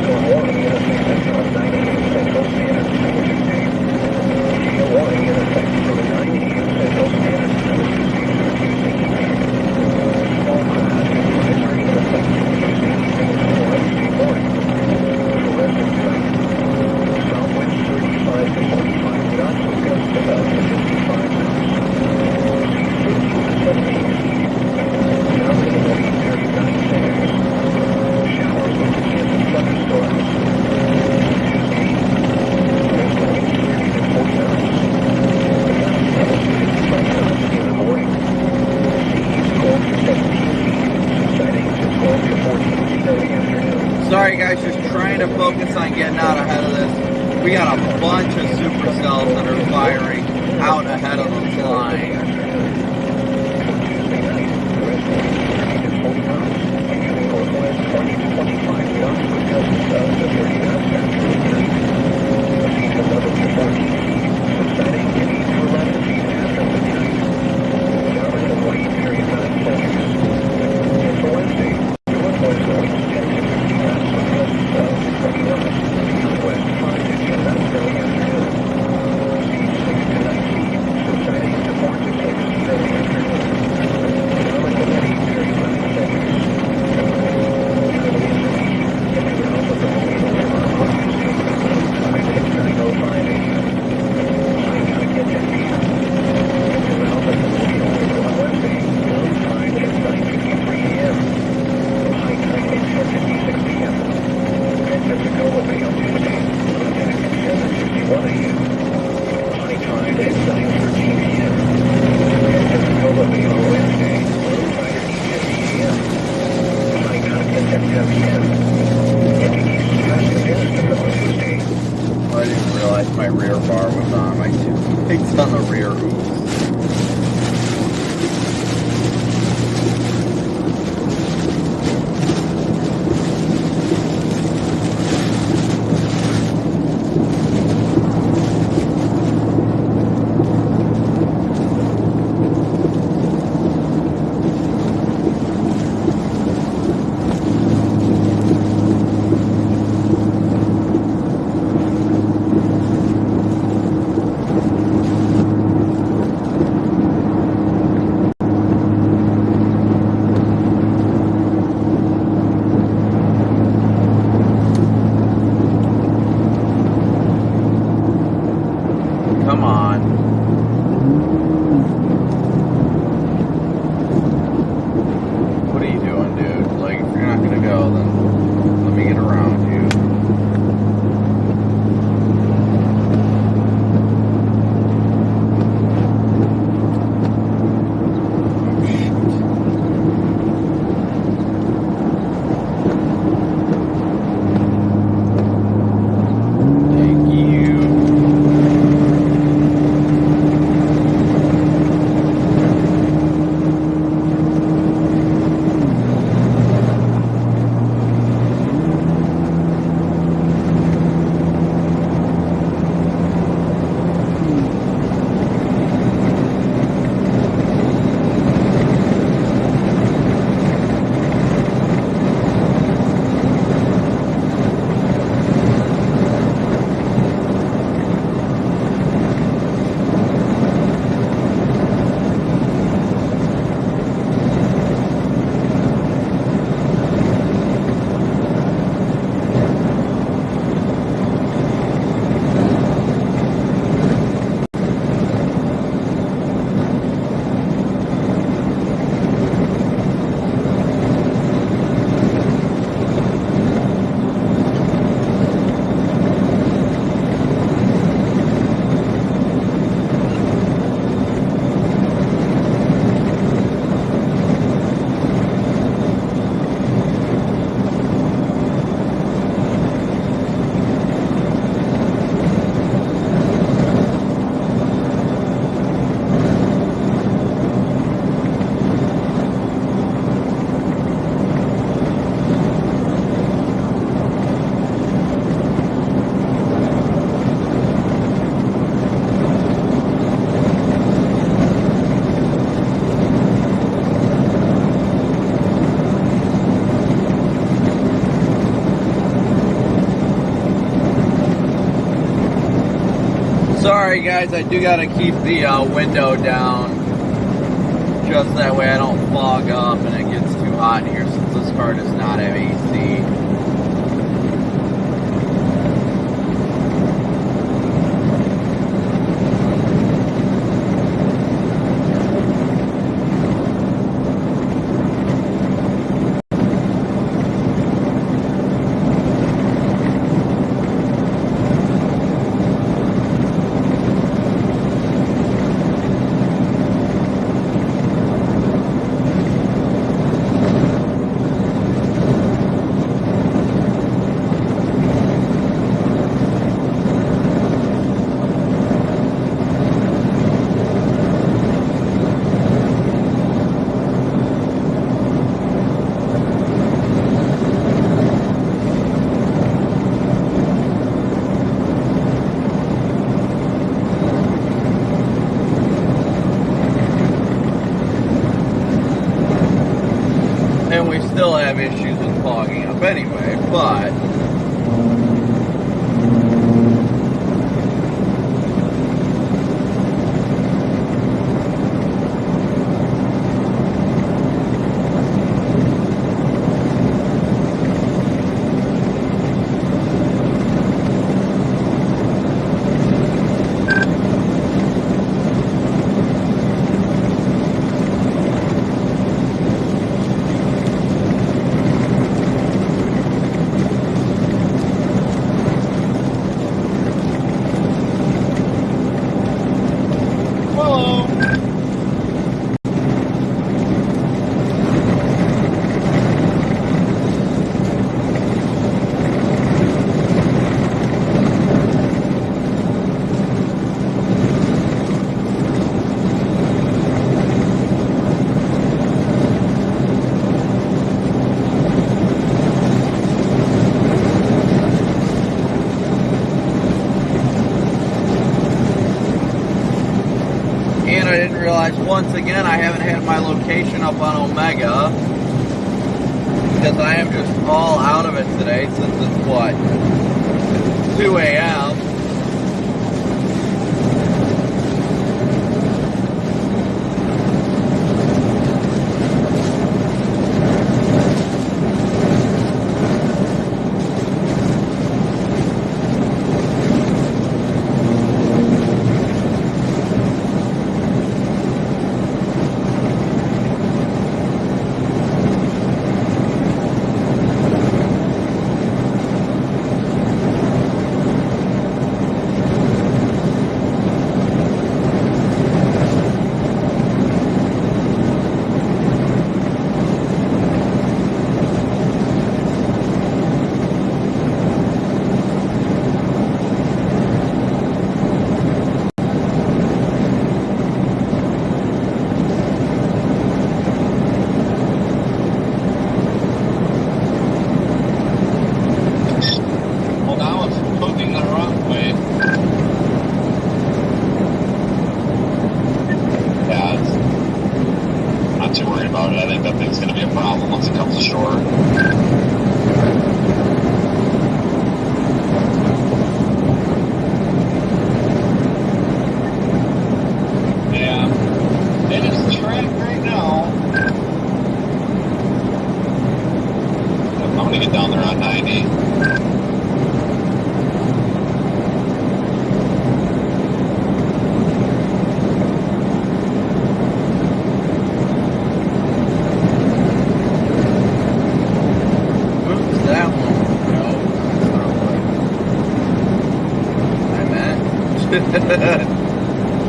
Storm warning in effect until 9 a.m. Central Standard Time Tuesday. Gale warning in effect from 9 a.m. Central Standard Time Tuesday through Tuesday evening. Small craft advisory in effect from Tuesday evening until Wednesday morning. For rest of flight, southwest 35 to 45 knots with gusts about 55 knots. Seas 15 to 17 feet. Phenomenon waiting period 9 seconds. Showers with a chance of thunderstorms. Tuesday, west winds 30 to 40 knots. Gust levels 55 knots in the morning. Seas 12 to 17 feet, subsiding to 12 to 14 feet in the afternoon. Sorry guys, just trying to focus on getting out ahead of this. We got a bunch of supercells that are firing out ahead of them flying. Tuesday night, west winds 30 to 40 knots. Beginning northwest 20 to 25 knots with gusts up to 30 knots after midnight. Seas 11 to 14 feet, subsiding to 8 to 11 feet after midnight. Phenomenon waiting period 9 seconds. And for Wednesday, northwest winds 10 to 15 knots with gusts up to 20 knots. Northwest 5 to 10 knots in the afternoon. Seas 6 to 9 feet, subsiding to 4 to 6 feet in the afternoon. Phenomenon waiting period 9 seconds. I didn't realize my rear bar was on. My two lights on the rear. Oops. Sorry guys, I do gotta keep the window down, just that way I don't fog up and it gets too hot in here since this car does not have AC. And we still have issues with clogging up anyway, but and I didn't realize once again I haven't had my location up on Omega because I am just all out of it today since it's what, 2 a.m.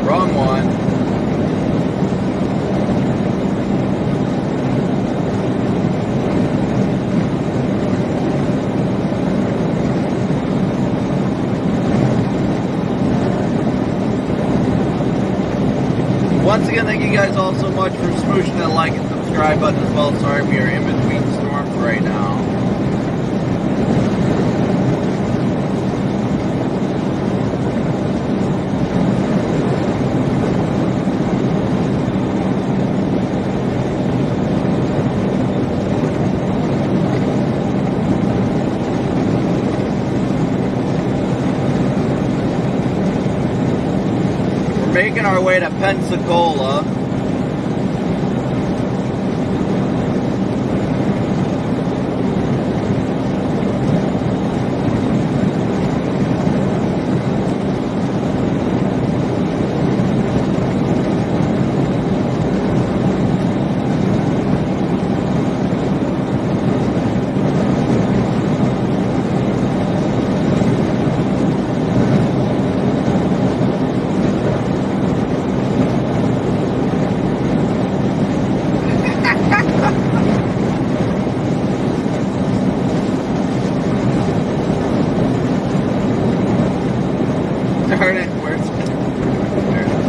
Wrong one. Once again, thank you guys all so much for smooshing that like and subscribe button as well. Sorry we are in between storms right now. making our way to Pensacola. Darn it, where's it? There it is.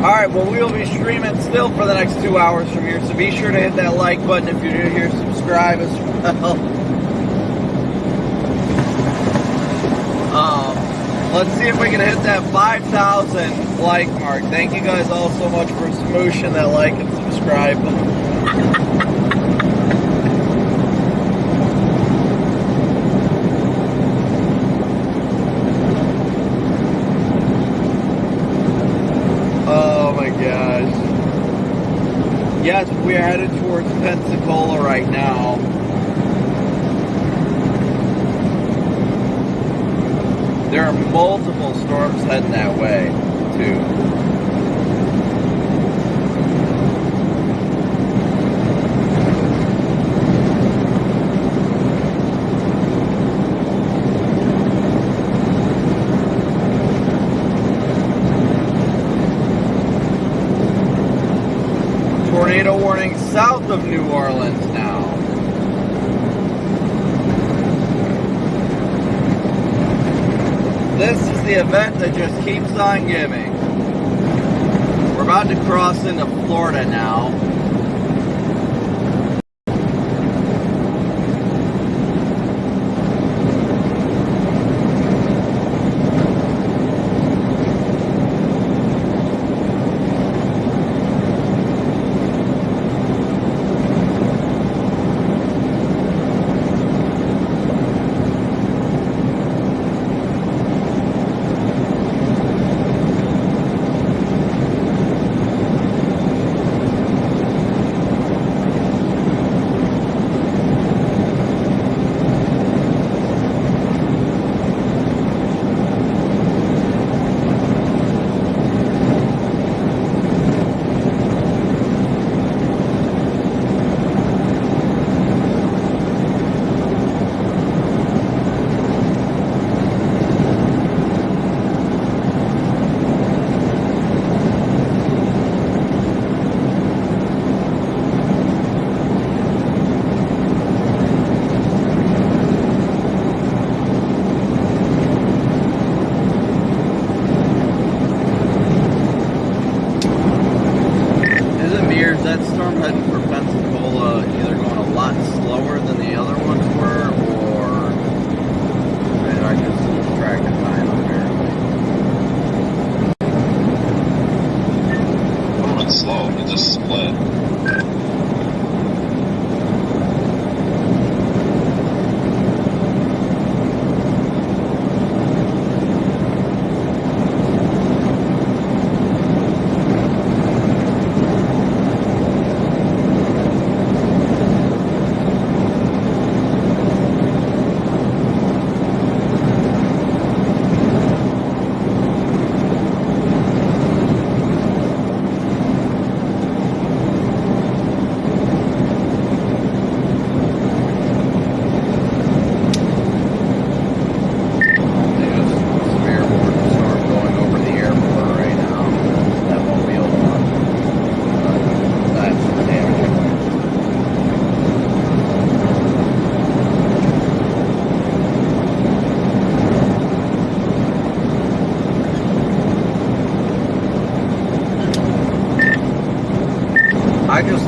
Alright, well, we'll be streaming still for the next 2 hours from here, so be sure to hit that like button if you're new here, subscribe as well. Let's see if we can hit that 5,000 like mark. Thank you guys all so much for smooshing that like and subscribe. Oh my gosh. Yes, we're headed towards Pensacola right now. There are multiple storms heading that way, too. Tornado warning south of New Orleans now. This is the event that just keeps on giving. We're about to cross into Florida now.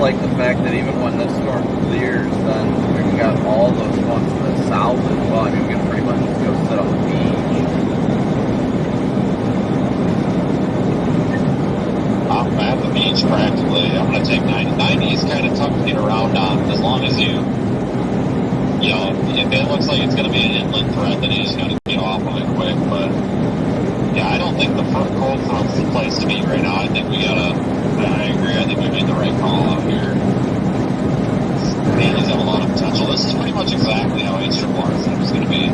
like the fact that even when this storm clears, then we've got all those ones to the south as well. I mean, we can pretty much just go sit on the beach. I'm at the beach practically. I'm going to take 90. 90 is kind of tough to get around on, as long as you know, if it looks like it's going to be an inland threat, then you just got to get off of it quick. But yeah, I don't think the cold front's the place to be right now. I think we got to, I agree, I think we made the right call out here. These have a lot of potential. This is pretty much exactly how H-R said it was going to be.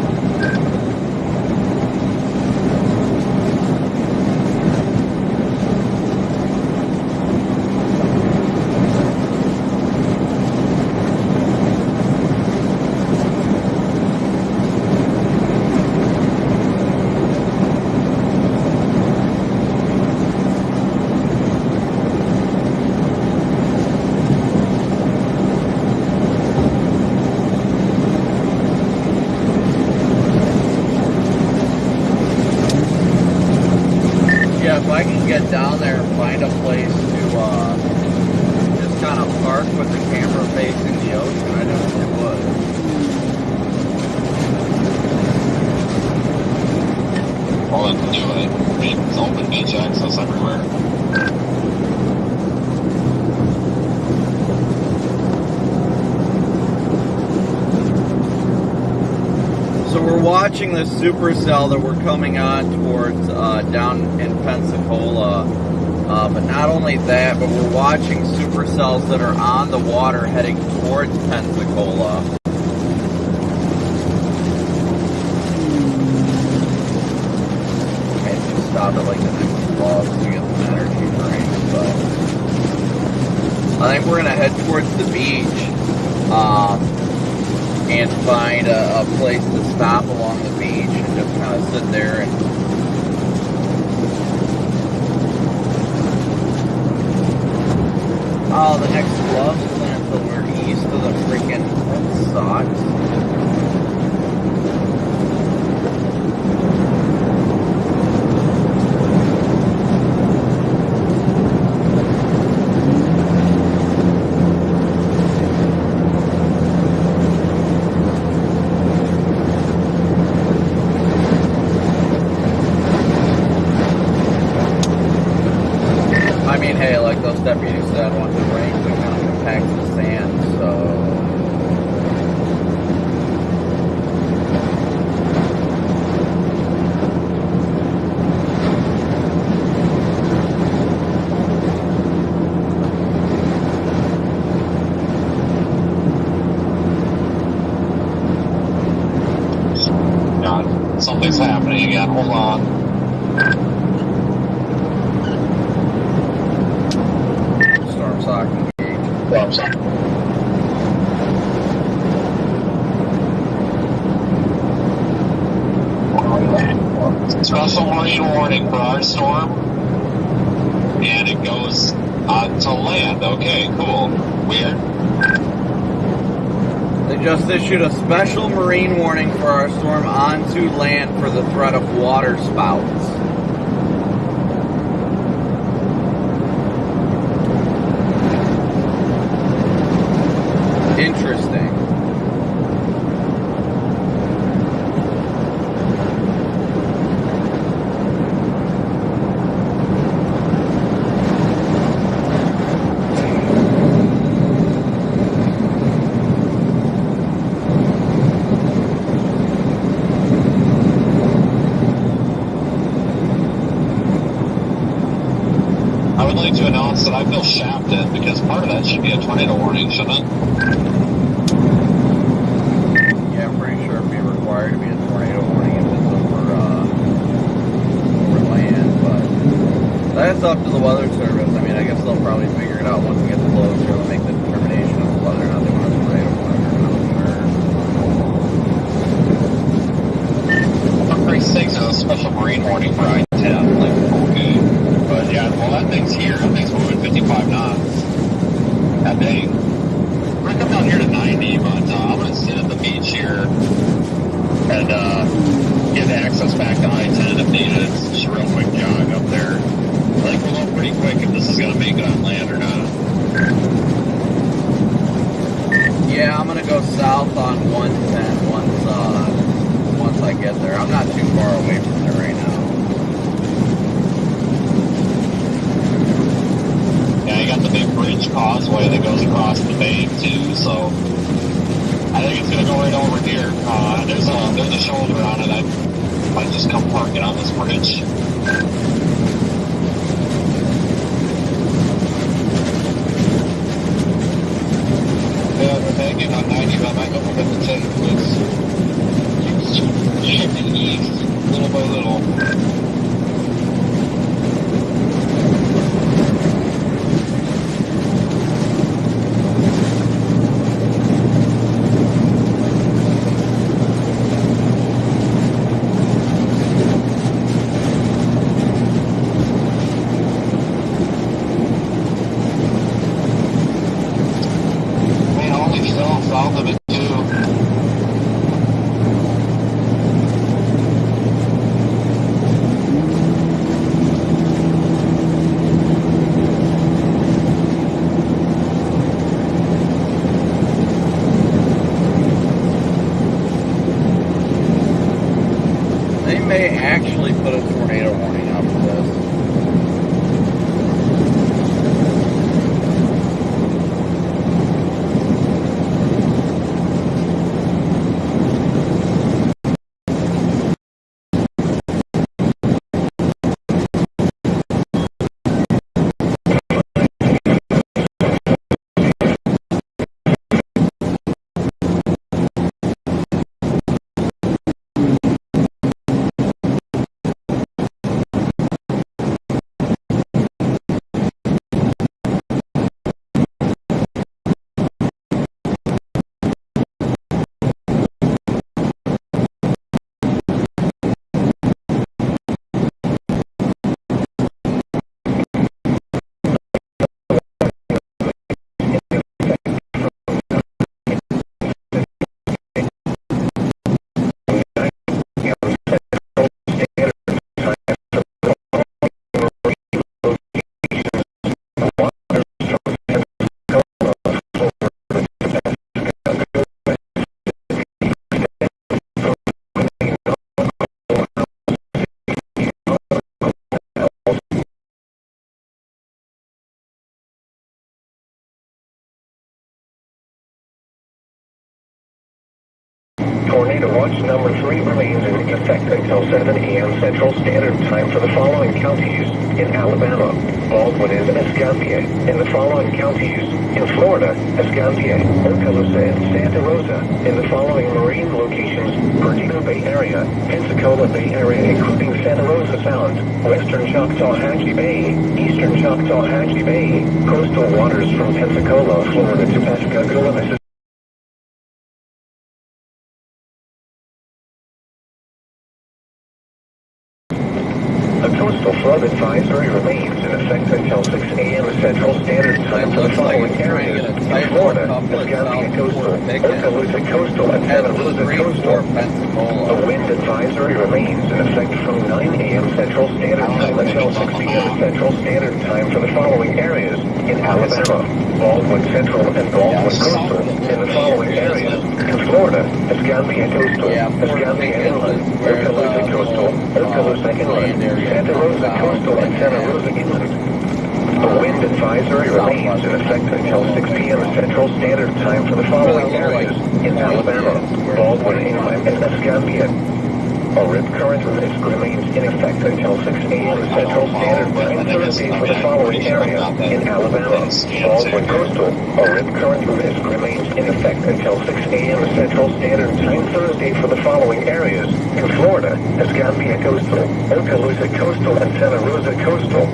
If I can get down there and find a place to just kind of park with the camera facing the ocean, I definitely would. Well, then do it. I mean, it's open beach access everywhere. So we're watching this supercell that we're coming on towards down in Pensacola, but not only that, but we're watching supercells that are on the water heading towards Pensacola. Okay, so stop at like the next club to get some energy drinks, but I think we're gonna head towards the beach. And find a place to stop along the beach and just kind of sit there and the next club isn't until we're east of the freaking sucks. Hey, like those deputies said, once it rains, it kind of compacts the sand, so... God, something's happening again. Hold on. Special marine warning for our storm, and it goes to land. Okay, cool. Weird. They just issued a special marine warning for our storm onto land for the threat of water spouts. Interesting. I would like to announce that I feel shafted because part of that should be a tornado warning, shouldn't it? Yeah, I'm pretty sure it'd be required to be a tornado warning if it's over land, but that's up to the weather service. I mean, I guess they'll probably figure it out once we get closer. They'll make the determination of whether or not they want a tornado warning or not. I'm pretty sick of a special marine warning for I-10. Like, okay. But yeah, well, that thing's here. That thing's moving 55 knots. That dang. We're coming down here to 90, but I'm going to sit at the beach here and get access back to I-10 if needed. It's just a real quick jog up there. I think we'll know pretty quick if this is going to make it on land or not. Yeah, I'm gonna go south on 110 once I get there. I'm not too far away from there right now. Yeah, you got the big bridge causeway that goes across the bay too, so I think it's gonna go right over here. There's a shoulder on it. I might just come parking on this bridge. Yeah, we're hanging on 90, but I might go up at the 10 because it's shifting east little by little. South of it too. They may actually put a tornado warning out for this. Tornado watch number 3 remains in effect until 7 a.m. Central Standard Time for the following counties in Alabama. Baldwin is Escambia. In the following counties in Florida, Escambia, Okaloosa, and Santa Rosa. In the following marine locations, Perdido Bay Area, Pensacola Bay Area including Santa Rosa Sound, Western Choctawhatchee Bay, Eastern Choctawhatchee Bay, coastal waters from Pensacola, Florida to Pascagoula, Mississippi. A coastal flood advisory remains in effect until 6 a.m. Central Standard Time for the following areas in Florida, Escambia Coastal, Okaloosa Coastal, and Santa Rosa Coastal. A wind advisory remains in effect from 9 a.m. Central Standard Time until 6 p.m. Central Standard Time for the following areas in Alabama, Baldwin Central and Baldwin Coastal. In the following areas in Florida, Escambia Coastal, Escambia Inland, Okaloosa Coastal, Okaloosa Inland, Santa Rosa Coastal, and Santa Rosa Inland. A wind advisory remains in effect until 6 p.m. Central Standard Time for the following areas in Alabama, Baldwin Inland, and Escambia. A rip current risk remains in effect until 6 a.m. Central Standard Time Thursday for the following area in Alabama, Baldwin Coastal. A rip current risk remains in effect until 6 a.m. Central Standard Time Thursday for the following areas in Florida, Escambia Coastal, Okaloosa Coastal, and Santa Rosa Coastal.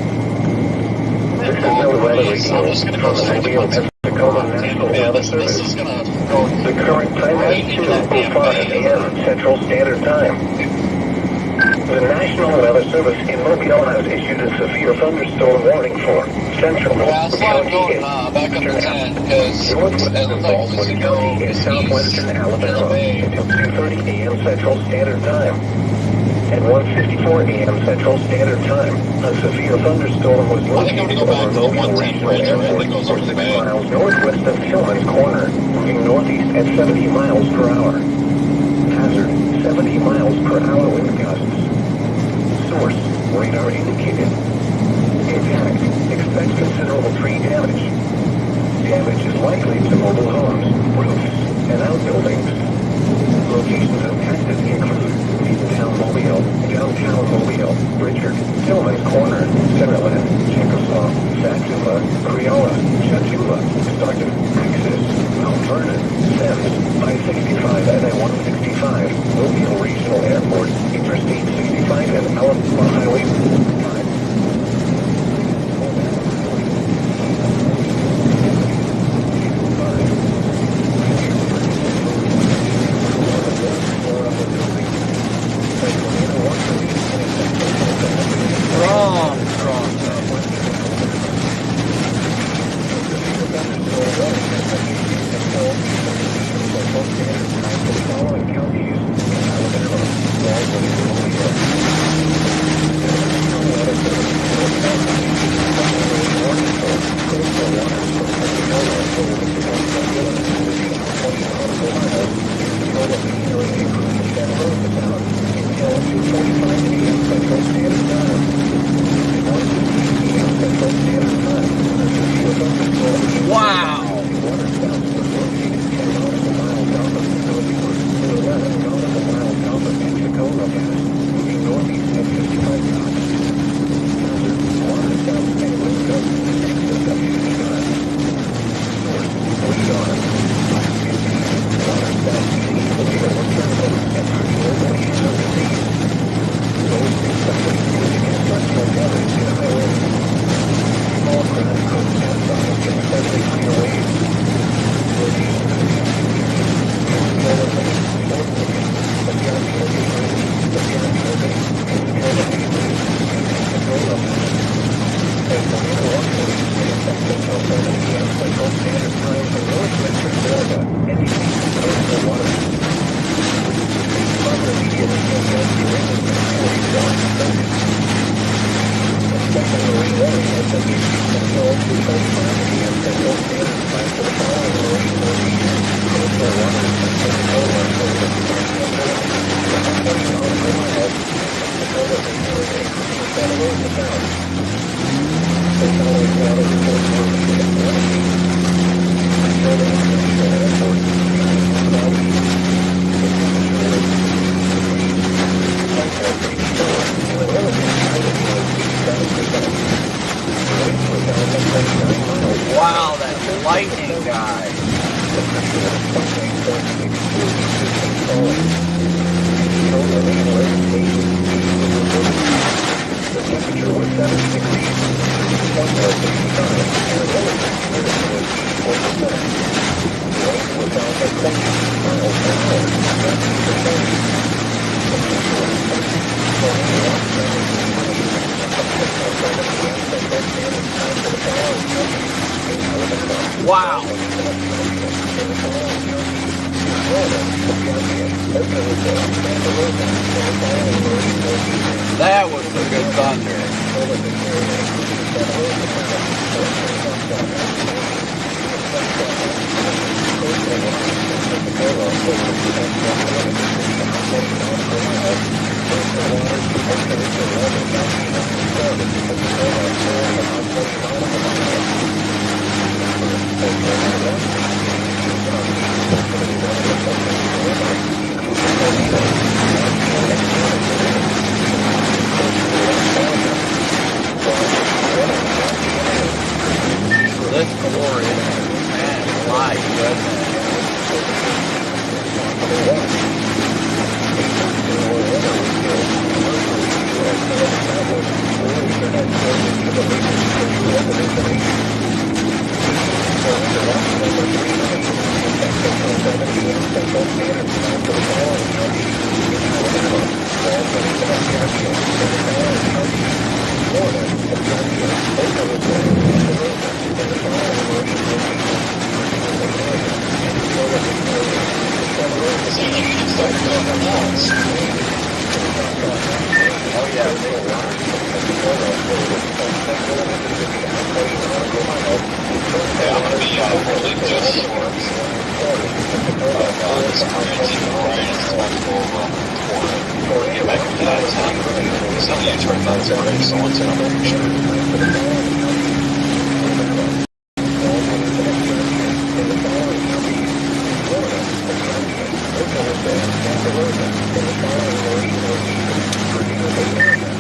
This is no weather report from the Mobile Pensacola National Weather Service. The current time is 2:05 a.m. Central Standard Time. The National Weather Service in Mobile has issued a severe thunderstorm warning for central County back up to 10 because northwest of Baldwin County in southwestern Alabama until 2:30 a.m. Central Standard Time. at 1:54 a.m. Central Standard Time. A severe thunderstorm was I think I'm located gonna go back over to the Mobile 110 Regional bridge, right? Airport That goes for over the 6 bay. miles northwest of Tillman's Corner, moving northeast at 70 miles per hour. Hazard, 70 miles per hour wind gusts. Source, radar indicated. Impact, expect considerable tree damage. Damage is likely to mobile homes, roofs, and outbuildings. Locations impacted include Midtown Mobile, Downtown Mobile, Richard, Tillman's Corner, Centerland, Chickasaw, Satsuma, Creola, Chatula, Stockton, Axis, Mount Vernon, Sims, I-65 and I-165, Mobile Regional Airport, Interstate 65 and Alabama Highway 5. Wow, that lightning guy. The temperature was 7 degrees. Point was 65. Wind was out at 20 miles per hour. Wow. That was some good thunder. This glorious man, my goodness. Yeah, I'm gonna be really just short of this bridge, right? It's about to go over before we get back into that time. So you turn that to bridge, so once I'm pretty sure.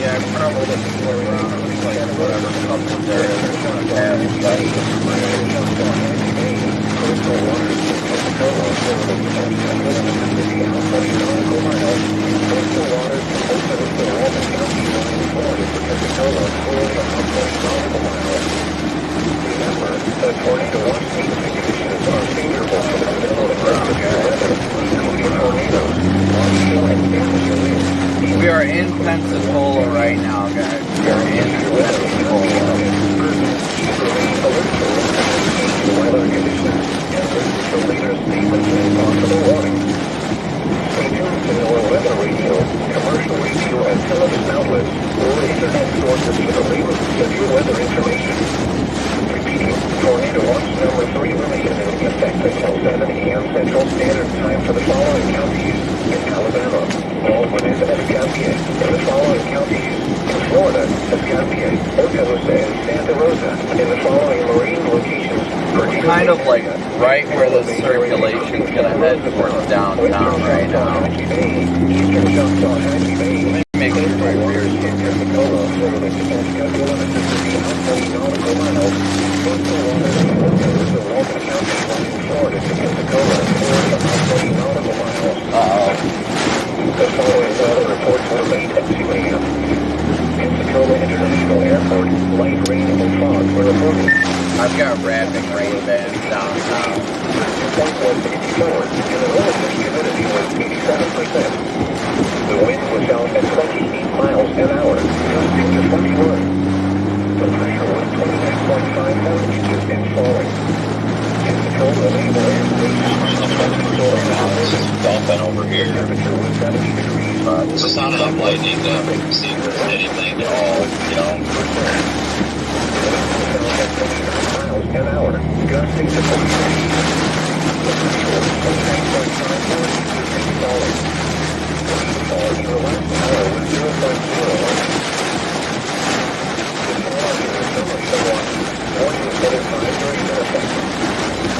Yeah, probably the people around, like whatever couple there is going to have We are in Pensacola right now, guys. We are in Pensacola. Stay tuned to our weather radio, commercial radio, and television outlets, or internet sources for the latest severe weather information. Repeating, tornado watch number 3 remains in effect until 7 a.m. Central Standard Time for the following counties in Alabama, Baldwin and Escambia, in the following counties in Florida, Escambia, Ocala, and Santa Rosa, in the following marine locations. Kind of like right where the circulation's going to head towards downtown right now. Make sure my beer's The following weather reports were made at 2 a.m. Pensacola International Airport, light rain and fog were reported. I've got rapid rain bands downtown. Point was 64, and the relative humidity was 87%. The wind was out at 28 miles an hour, gusting to 41. The pressure was 29.5 millimeters and falling. Pensacola Naval Air This is dumping over here. temperature was 70 degrees. It's just not enough lightning to see if there's anything at all, you know. Miles an hour, gusting to 40 degrees. The pressure was 29.5 millimeters and falling. Rainfall in the last hour was 0.01. The following is a summary of warnings that are timed during their effect.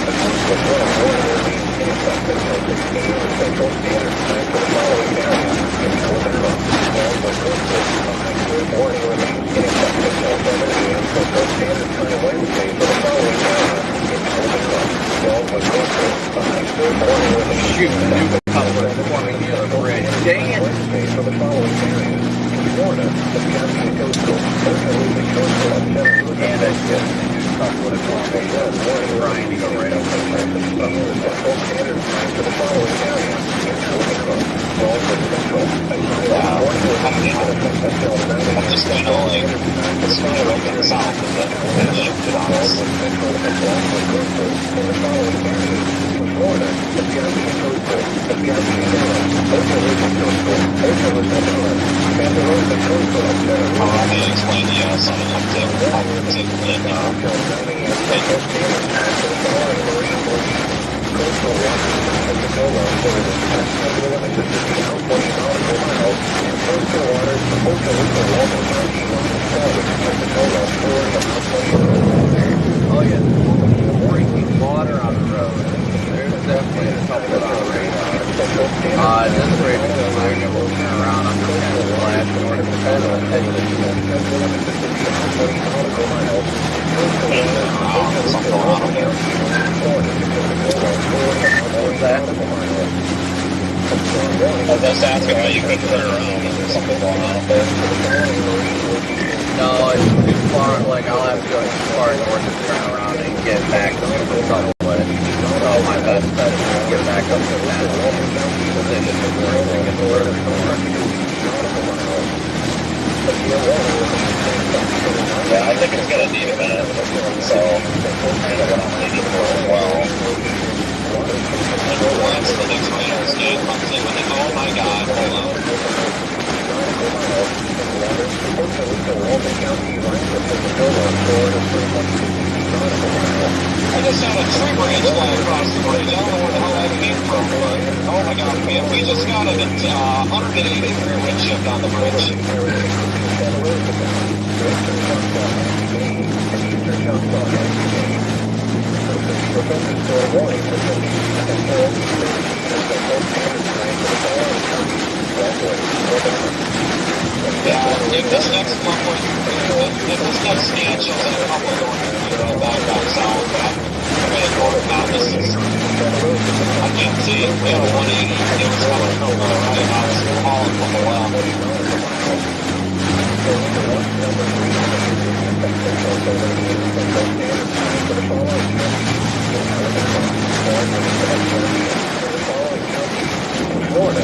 The coastal flood warning remains in effect until 6 a.m. Central Standard Time for the following area in Alabama. Baldwin coastal, a high surf warning remains in effect until 7 a.m. Central Standard Time Wednesday for the following area in Alabama. Baldwin coastal, a high surf warning remains Shoot, the new couple forming the other bridge. Dang it! Wednesday for the following areas in Florida, the Copic coastal, Ocala coastal, and Santa Rosa. And I just the new couple of forming the other trying to go right up the Central Standard Time for the following area in Alabama. Baldwin Central, a high warning remains in effect until 9 a.m. I'm just kind of like, it's kind of like south of the shifted on us. Baldwin Central and Baldwin coastal in the following areas in Florida, the Copic coastal, the Copic inland, Ocala coastal, Ocala inland, Santa Rosa coastal, and Santa Rosa. Let me explain some of them too. Until 9 a.m. Central Standard Time for the following marine locations. Coastal waters in Pensacola, Florida, Pensacola, Mississippi, out 20 nautical miles, and coastal waters from Ocala, Walton County, line forward to Pensacola, Florida, out 20 miles. Oh yeah, freaking water on the road. There's definitely a couple on the radar. This bridge is just like a little turn around. I'm just kind of flash north of Pensacola. What was that? I was just asking why you couldn't turn around. Is there something going on up there? No, it's too far. Like I'll have to go too far north to turn around and get back up to the subway. So my best bet is to get back up to that position before I get further north. Yeah, I think it's gonna need a minute. So, kind of what I'm waiting for as well. And once the next radar scan comes in, when they go, oh my god, hold on. got an 180 degree wind shift on the bridge. Yeah, if this next scan shows a couple going back down south, heading north now, this is, I can't see it. We have a 180, it was coming from the right, I was calling from the Florida,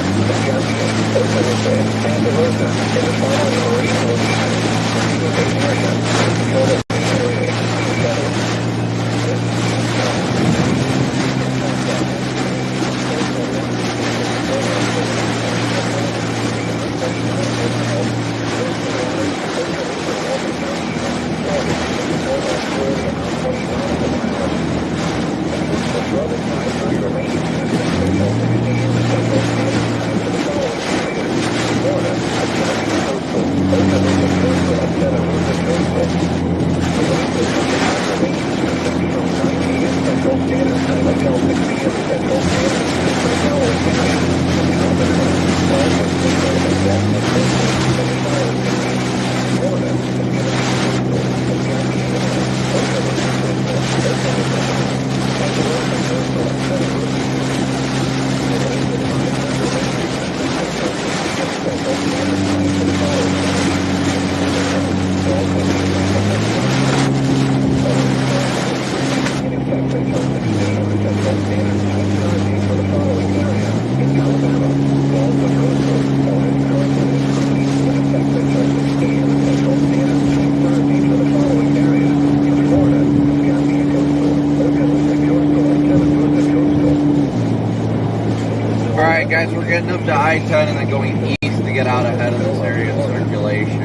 Guys, we're getting up to I-10 and then going east to get out ahead of this area of circulation.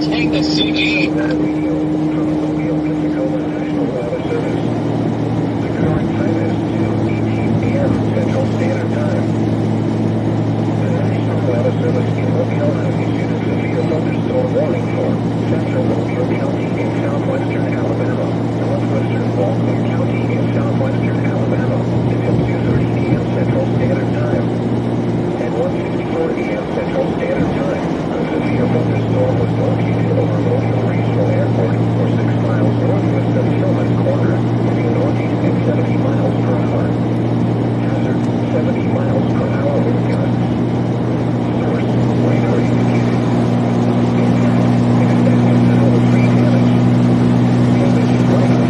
Take the CG. Central Standard Time. The National Weather Service in Mobile has issued a severe thunderstorm warning for Central Mobile County in southwestern Alabama, northwestern Baldwin County in southwestern Alabama until 2:30 p.m. Central Standard Time. At 1:54 p.m. Central Standard Time, a severe thunderstorm was located over Mobile Regional Airport or 6 miles northwest of Tillman Corner, moving northeast at 70 miles per hour. Hazard, 70 miles per hour wind gusts. Source, radar indicated. Expected power free damage. Damage radar.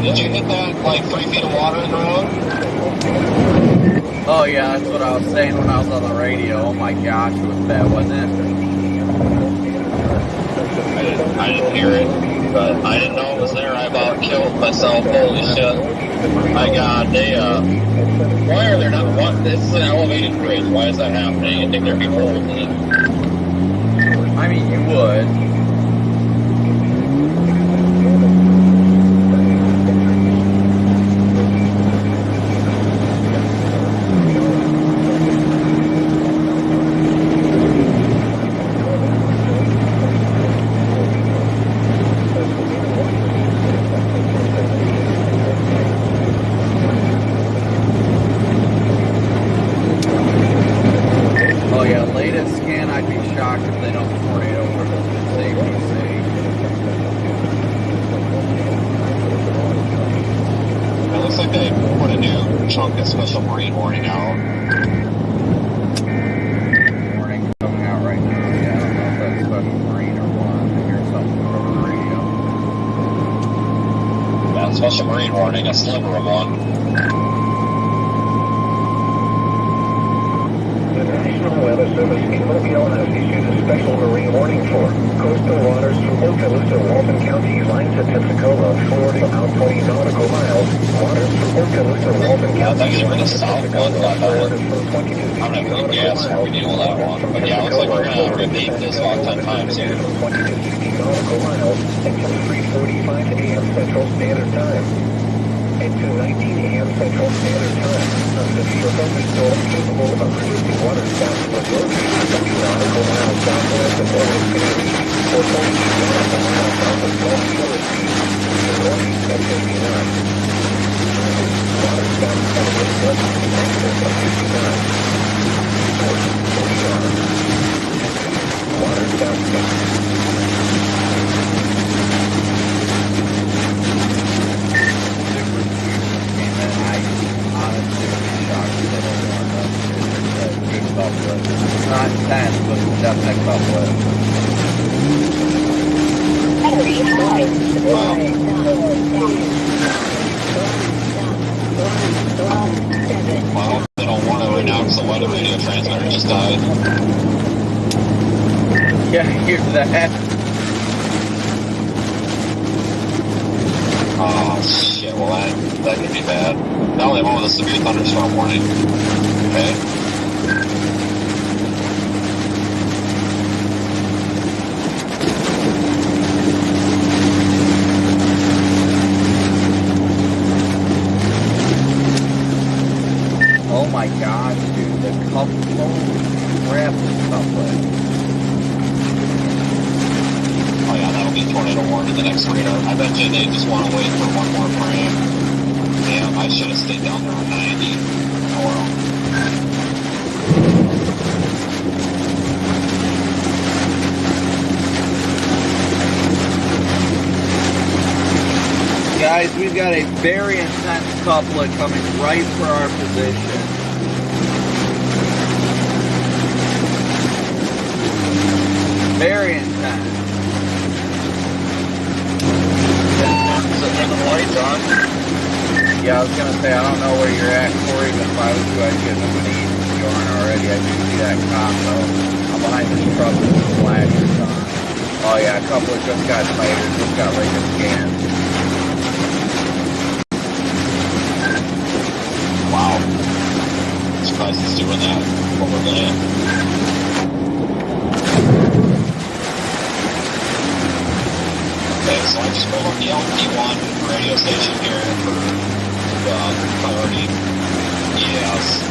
Did you hit that, like, 3 feet of water in the road? Oh yeah, that's what I was saying when I was on the radio. Oh my gosh, it was bad, wasn't it? I didn't hear it, but I didn't know it was there. I about killed myself. Holy shit. My God, why are there not, this is an elevated bridge. Why is that happening? You'd think there'd be holes in it. I mean, you would. chunk a special marine warning out. Warning coming out right now. Yeah, I don't know if that's special marine or what. I hear something over the radio. Yeah, special marine warning, a sliver of one. The National Weather Service in Mobile has issued a special marine warning for coastal waters from Okaloosa, Walton County, lines at Pensacola, Florida, out 20 nautical miles. Waters from Okaloosa, Walton That's County, actually lines the at south one, Pensacola, not that Florida, one. from 20 to 50 I'm gonna nautical put gas miles. before we deal with that one. But yeah, it looks like we're gonna repeat this about 10 times here. From 20 to 50 nautical miles until 3:45 a.m. Central Standard Time. Until 19 a.m. Central Standard Time, a severe thunderstorm capable of producing water spouts was located 20 nautical miles southwest of Orange County, or 42 nautical miles south of Gulf Shore Sea, to the northeast of 59. Water spouts have a wind gust in excess of 59. Source, OER. Water spouts. Not intense, but it's definitely couplet. Well, they don't want it right now because the weather radio transmitter just died. Yeah, hear that. Oh, shit, well, that could be bad. Now they went with a severe thunderstorm warning. Okay. Oh my god, dude, the couplet. Holy crap, this couplet. Oh yeah, that'll be tornado warned in the next radar. I bet you they just want to wait for one more frame. Damn, I should have stayed down there on 90. Oh well. Guys, we've got a very intense couplet coming right for our position. Very intense. Is it the white done? Yeah, I was gonna say, I don't know where you're at, Corey, but if I was you, I'd get them an east if you aren't already. I do see that cop, though. I'm behind this truck with the flashers on. Oh yeah, couplet just got tighter, just got like a scan. Wow. I'm surprised it's doing that. What we're gonna. Okay, so I just pulled up the LP1 radio station here for priority. Yes.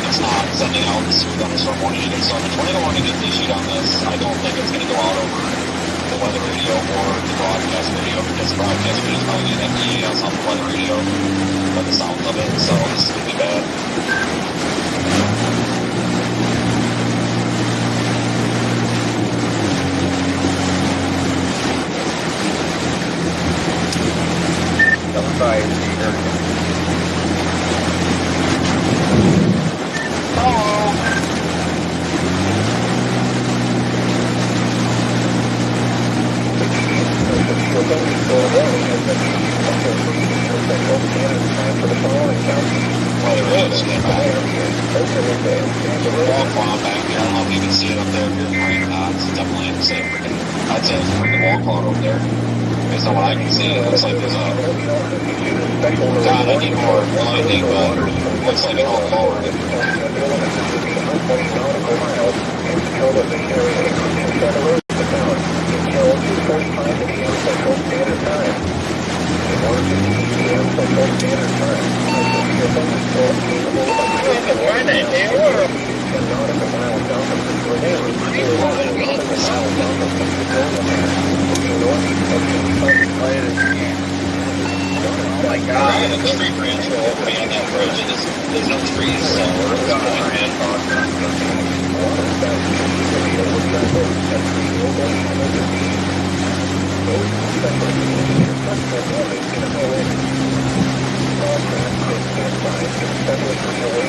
It's not sending out the super thunderstorm warning again. So the tornado warning gets issued on this. I don't think it's going to go out over the weather radio or the broadcast radio, because the broadcast radio is probably going to have EAS on the weather radio by the sound of it. So this is going to be bad. Sorry, Peter. Wall cloud back there. I don't know if you can see it up there if you're flying or not. It's definitely I'd say it's a freaking wall cloud over there. Based on what I can see, it looks like there's a... God, I need more lightning, but it looks like it's all forward. Oh my god. Yeah, the tree branch will overhang that bridge, and there's no trees, so we're just going in. Small craft could stand by in 73 away.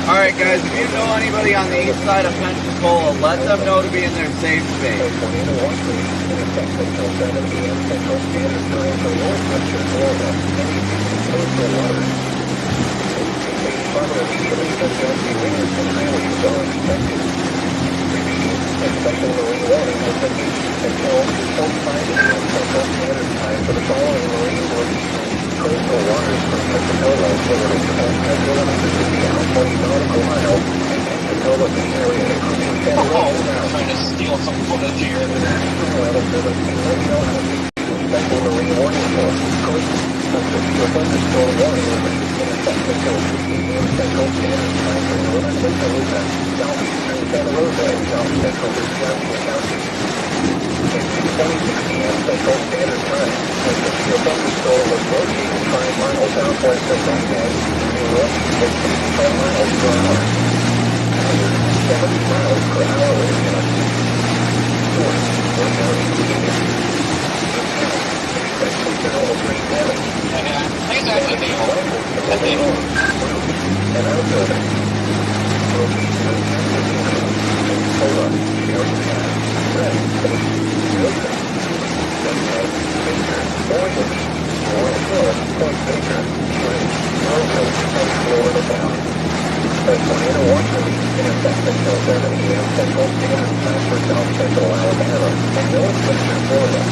Alright guys, if you know anybody on the east side of Pensacola, let them know to be in their safe space. Special marine warning has been issued until 5 a.m. Central Standard Time for the following marine locations. Coastal waters from Pensacola, Florida to Pensacola, Mississippi, out 20 nautical miles, and Pensacola Bay area, including San Juan. Trying to steal some footage here. National Weather Service can let you know how to use special marine warning for coastal severe thunderstorm warning released in effect until 3 a.m. Central Standard Time for northern Pensacola, southeastern Santa Rosa, and south central Wisconsin counties. At 6:26 p.m. Central Standard Time, a severe thunderstorm was located 5 miles southwest of Baghdad, using northeast at 65 miles per hour. 70 miles per hour wind gusts. Source: Fort County Phoenix. Expect considerable tree damage. Thanks, actually, And outbuilding. Located in Pennsylvania, Pensacola, Sherry Pass, Red, Wilson, Sunset, Baker, Orange, Orange Hill, Point Baker, Bridge, Rosehill, and Florida Valley. A tornado watch released in effect until 7 a.m. Central Standard Time for South Central Alabama and Northwestern Florida.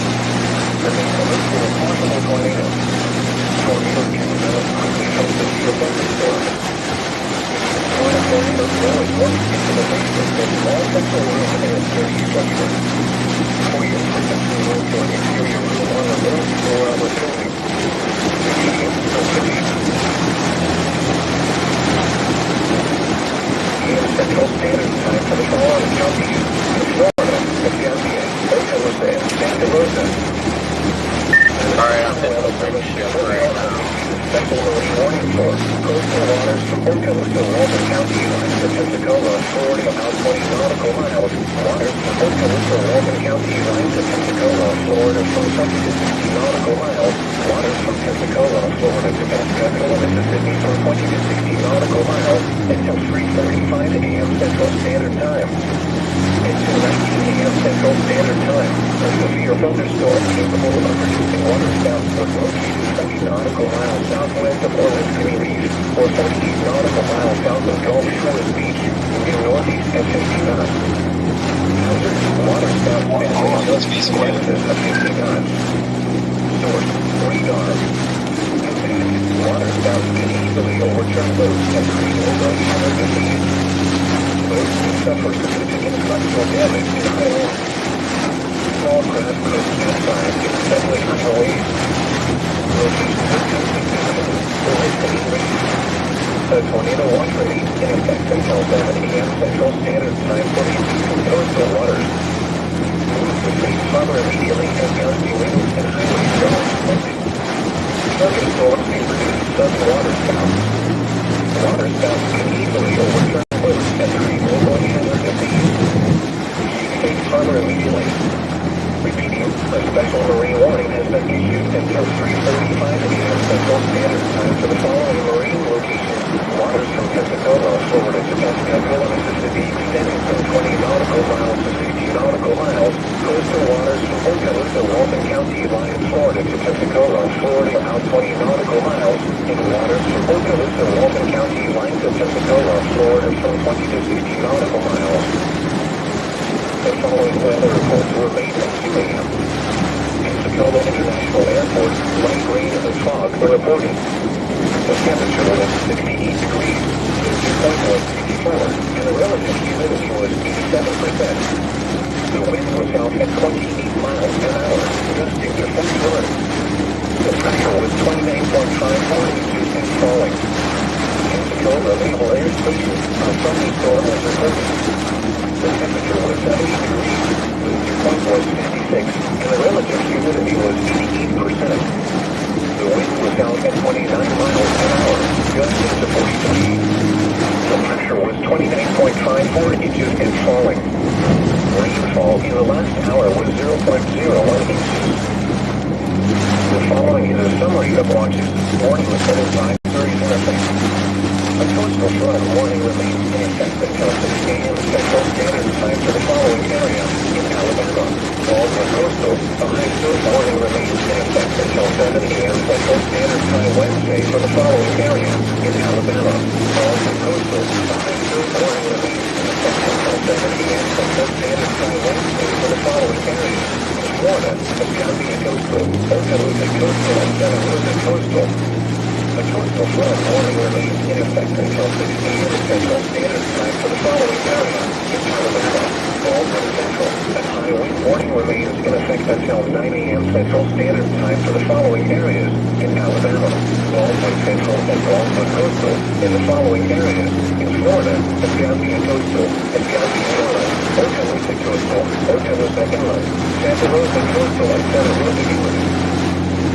Remain alert for a possible tornado. Tornado can develop quickly from severe thunderstorms. Florida tornadoes blowing once into the basement of all central room and exterior structure. For your protection room to an exterior room on the lower floor of a building. Central Standard Time for the following counties: Florida, Wisconsin, Oklahoma, and Santa Rosa. Alright, I'm hitting the big ship right now. Special marine warning for coastal waters from Oklahoma to Walton County lines to Pensacola, Florida, about 20 nautical miles. Waters from Oklahoma to Walton County lines to Pensacola, Florida, from 20 to 60 nautical miles. Waters from Pensacola, Florida to Pensacola, Mississippi, from 20 to 60 nautical miles until 3:35 a.m. Central Standard Time. Until 19 a.m. Central Standard Time, a severe thunderstorm capable of producing waterspouts was located 20 nautical miles southwest of Orleans Communities, or 48 nautical miles south of Gulf Shores Beach, in northeast at 50 knots. Hazard: waterspouts and winds of 50 knots. Source: radar. Impact: waterspouts can easily overturn boats and create over 100 feet. Boats can suffer significant structural damage in high winds. Small craft could stand by in suddenly high waves. Location intensification or repositioning. A tornado watch released in effect until 7 a.m. Central Standard Time for the eastern coastal waters. Winds of safe harbor immediately as gusty winds and high winds are expected. Thunderstorms may produce sudden waterspouts. Waterspouts can easily overturn boats and create local hazard disease. Safe harbor immediately. Repeating, a special marine warning has been issued until 3:35 a.m. Central Standard Time for the following marine locations. Waters from Pensacola, Florida to Pensacola, Mississippi, extending from 20 nautical miles to 60 nautical miles. Coastal waters from Oklahoma to Walton County, line Florida to Pensacola, Florida, out 20 nautical miles. And waters from Oklahoma to Walton County, line to Pensacola, Florida, from 20 to 60 nautical miles. The following weather reports were made at 2 a.m. Pensacola International Airport, light rain and fog were reported. The temperature was 68 degrees, the dew point was 64, and the relative humidity was 87%. The wind was out at 28 miles an hour, gusting to 41. The pressure was 29.54 inches and falling. Pensacola Naval Air Station, a thunderstorm was reported. The temperature was 70 degrees, the dew point was 56, and the relative humidity was 88%. The wind was out at 29 miles an hour, gusting to 43. The pressure was 29.54 inches and falling. Rainfall in the last hour was 0.06 following is a summary of launches. Warning was set at 5:30 in effect. A coastal flood warning remains in effect until 6 a.m. Central Standard Time for the following area in Alabama. Baldwin Coastal, a high surf warning remains in effect until 7 a.m. Central Standard Time Wednesday for the following area in Alabama. Baldwin Coastal, a high surf warning remains in effect until 7 a.m. Central Standard Time Wednesday for the following areas in Florida, Escambia Coastal, Okaloosa Coastal, and Santa Rosa Coastal. A coastal flood warning remains in effect until 6 p.m. Central Standard Time for the following area in Alabama. Baldwin Central, a high wind warning remains in effect until 9 a.m. Central Standard Time for the following areas in Alabama. Baldwin Central and Baldwin Coastal in the following areas in Florida, Escambia Coastal, Escambia Inland, Okaloosa Coastal, Okaloosa Inland, Santa Rosa Coastal, and Santa Rosa Inland.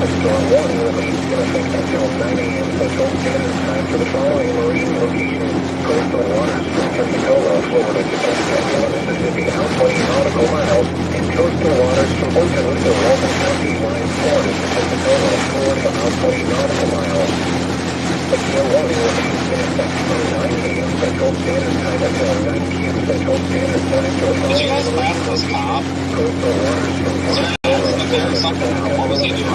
A storm warning remains in effect until 9 a.m. Central Standard Time for the following marine locations: coastal waters from Pensacola, Florida to Pensacola, Mississippi, out 20 nautical miles, and coastal waters from Okaloosa, Walton County, line Florida to Pensacola, Florida, out 20 nautical miles. A gale warning remains in effect from 9 a.m. Central Standard Time until 9 p.m. Central Standard Time for the Did you guys following pass this cop? coastal waters from Was there an accident there or something? What was he doing?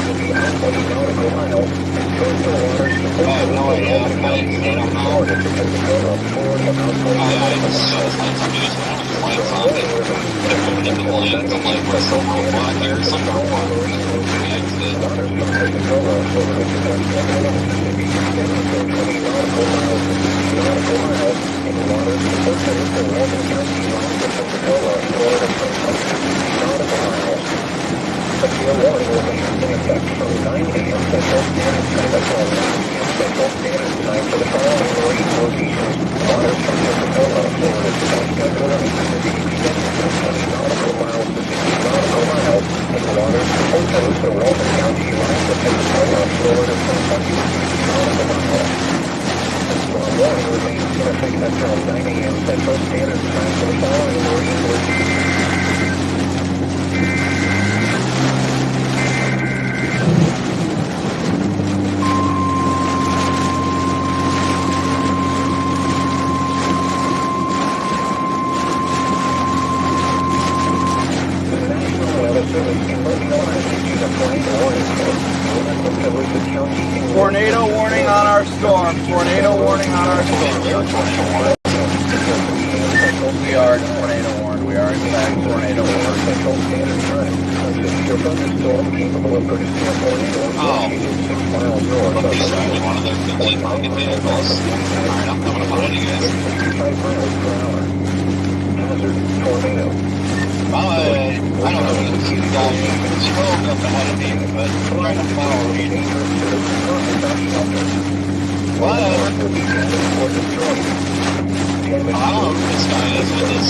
I have no idea. I don't know. Oh yeah, I just shut his lights on. He just went his lights on. They're moving into the lanes. I'm like, where's the roadblock here? Some roadblock. We exited. A gale warning remains in effect from 9 a.m. Central Standard Time until 9 p.m. Central Standard Time for the following marine locations: waters from Pensacola, Florida to Pensacola, Mississippi, extending from 20 nautical miles to 60 nautical miles, and waters from Okaloosa, Walton County, line to Pensacola, Florida from 20 to 60 nautical miles. A storm warning remains in effect until 9 a.m. Central Standard Time for the following marine locations. Tornado warning on our storm. Tornado warning on our storm. We are tornado warned. We are in fact tornado warned. Oh, look, he's driving one of their complete market vehicles. Alright, I'm coming up on you guys. Well, I don't know if you guys drove up ahead of me, but I'm trying to follow me. What? I don't know who this guy is with his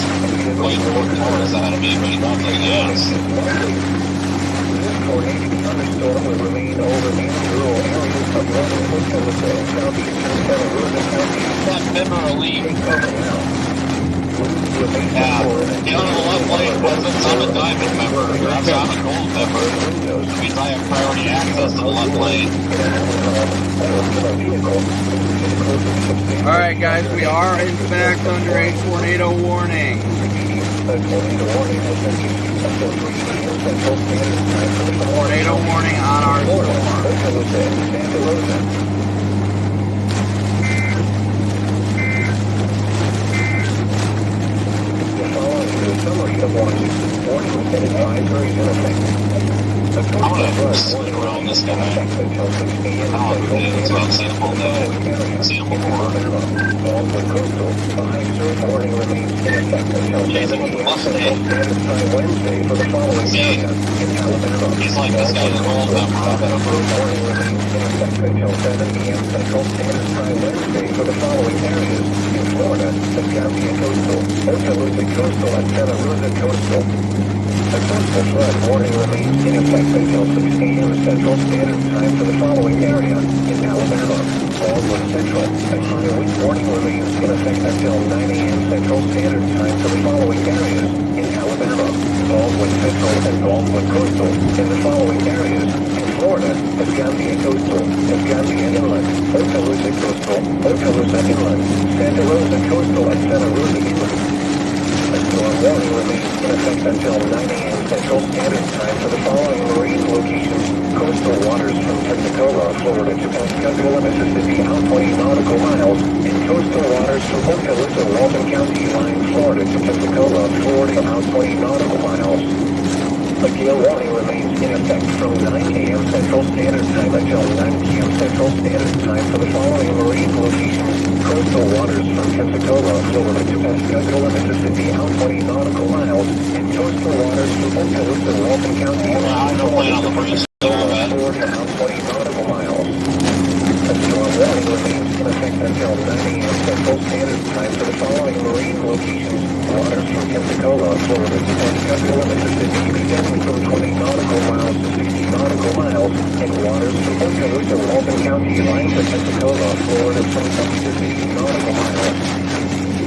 white cars ahead of me, but he won't take gas. Thunderstorm will remain over many rural areas of northern Oklahoma and southeastern Santa Rosa County. That member elite. Yeah, you know, the left lane wasn't I'm a diamond member, or I'm a gold member. That means I have priority access to the left lane. Alright guys, we are in fact under a tornado warning. Tornado warning on our storm. Summary of warnings. Warnings and advisories in effect. I'm gonna swing around this guy. I don't know who it is, but I've seen him all day. I've seen him before. Warning remains in effect until He's in the Mustang. Wednesday for the following See, he's like this guy's an old member. Warning remains in effect until 7 p.m. Central Standard Time Wednesday for the following areas in Florida, Escambia Coastal, Okaloosa Coastal, and Santa Rosa Coastal. A coastal flood warning remains in effect until 6 a.m. Central Standard Time for the following area in Alabama. Baldwin Central, a high wind warning remains in effect until 9 a.m. Central Standard Time for the following areas in Alabama. Baldwin Central and Baldwin Coastal in the following areas in Florida, Escambia Coastal, Escambia Inland, Okaloosa Coastal, Okaloosa Inland, Santa Rosa Coastal, and Santa Rosa Inland. A storm warning remains in effect until 9 a.m. Central Standard Time for the following marine locations. Coastal waters from Pensacola, Florida to Pascagoula, Mississippi, out 20 nautical miles, and coastal waters from Okaloosa, Walton County line, Florida to Pensacola, Florida, out 20 nautical miles. A gale warning remains in effect from 9 a.m. Central Standard Time until 9 p.m. Central Standard Time for the following marine locations. Coastal waters from Pensacola, Florida to Pascagoula, Mississippi, out 20 nautical miles, and coastal waters from Okaloosa, Walton County line, Florida, Florida, out 20 nautical miles. A storm warning remains in effect until 9 a.m. Central Standard Time for the following marine locations. Waters from Pensacola, Florida to Pascagoula, Mississippi, extending from 20 nautical miles to 60 nautical miles, and waters from Okaloosa, Walton County line to Pensacola, Florida, from 20 to 60 nautical miles.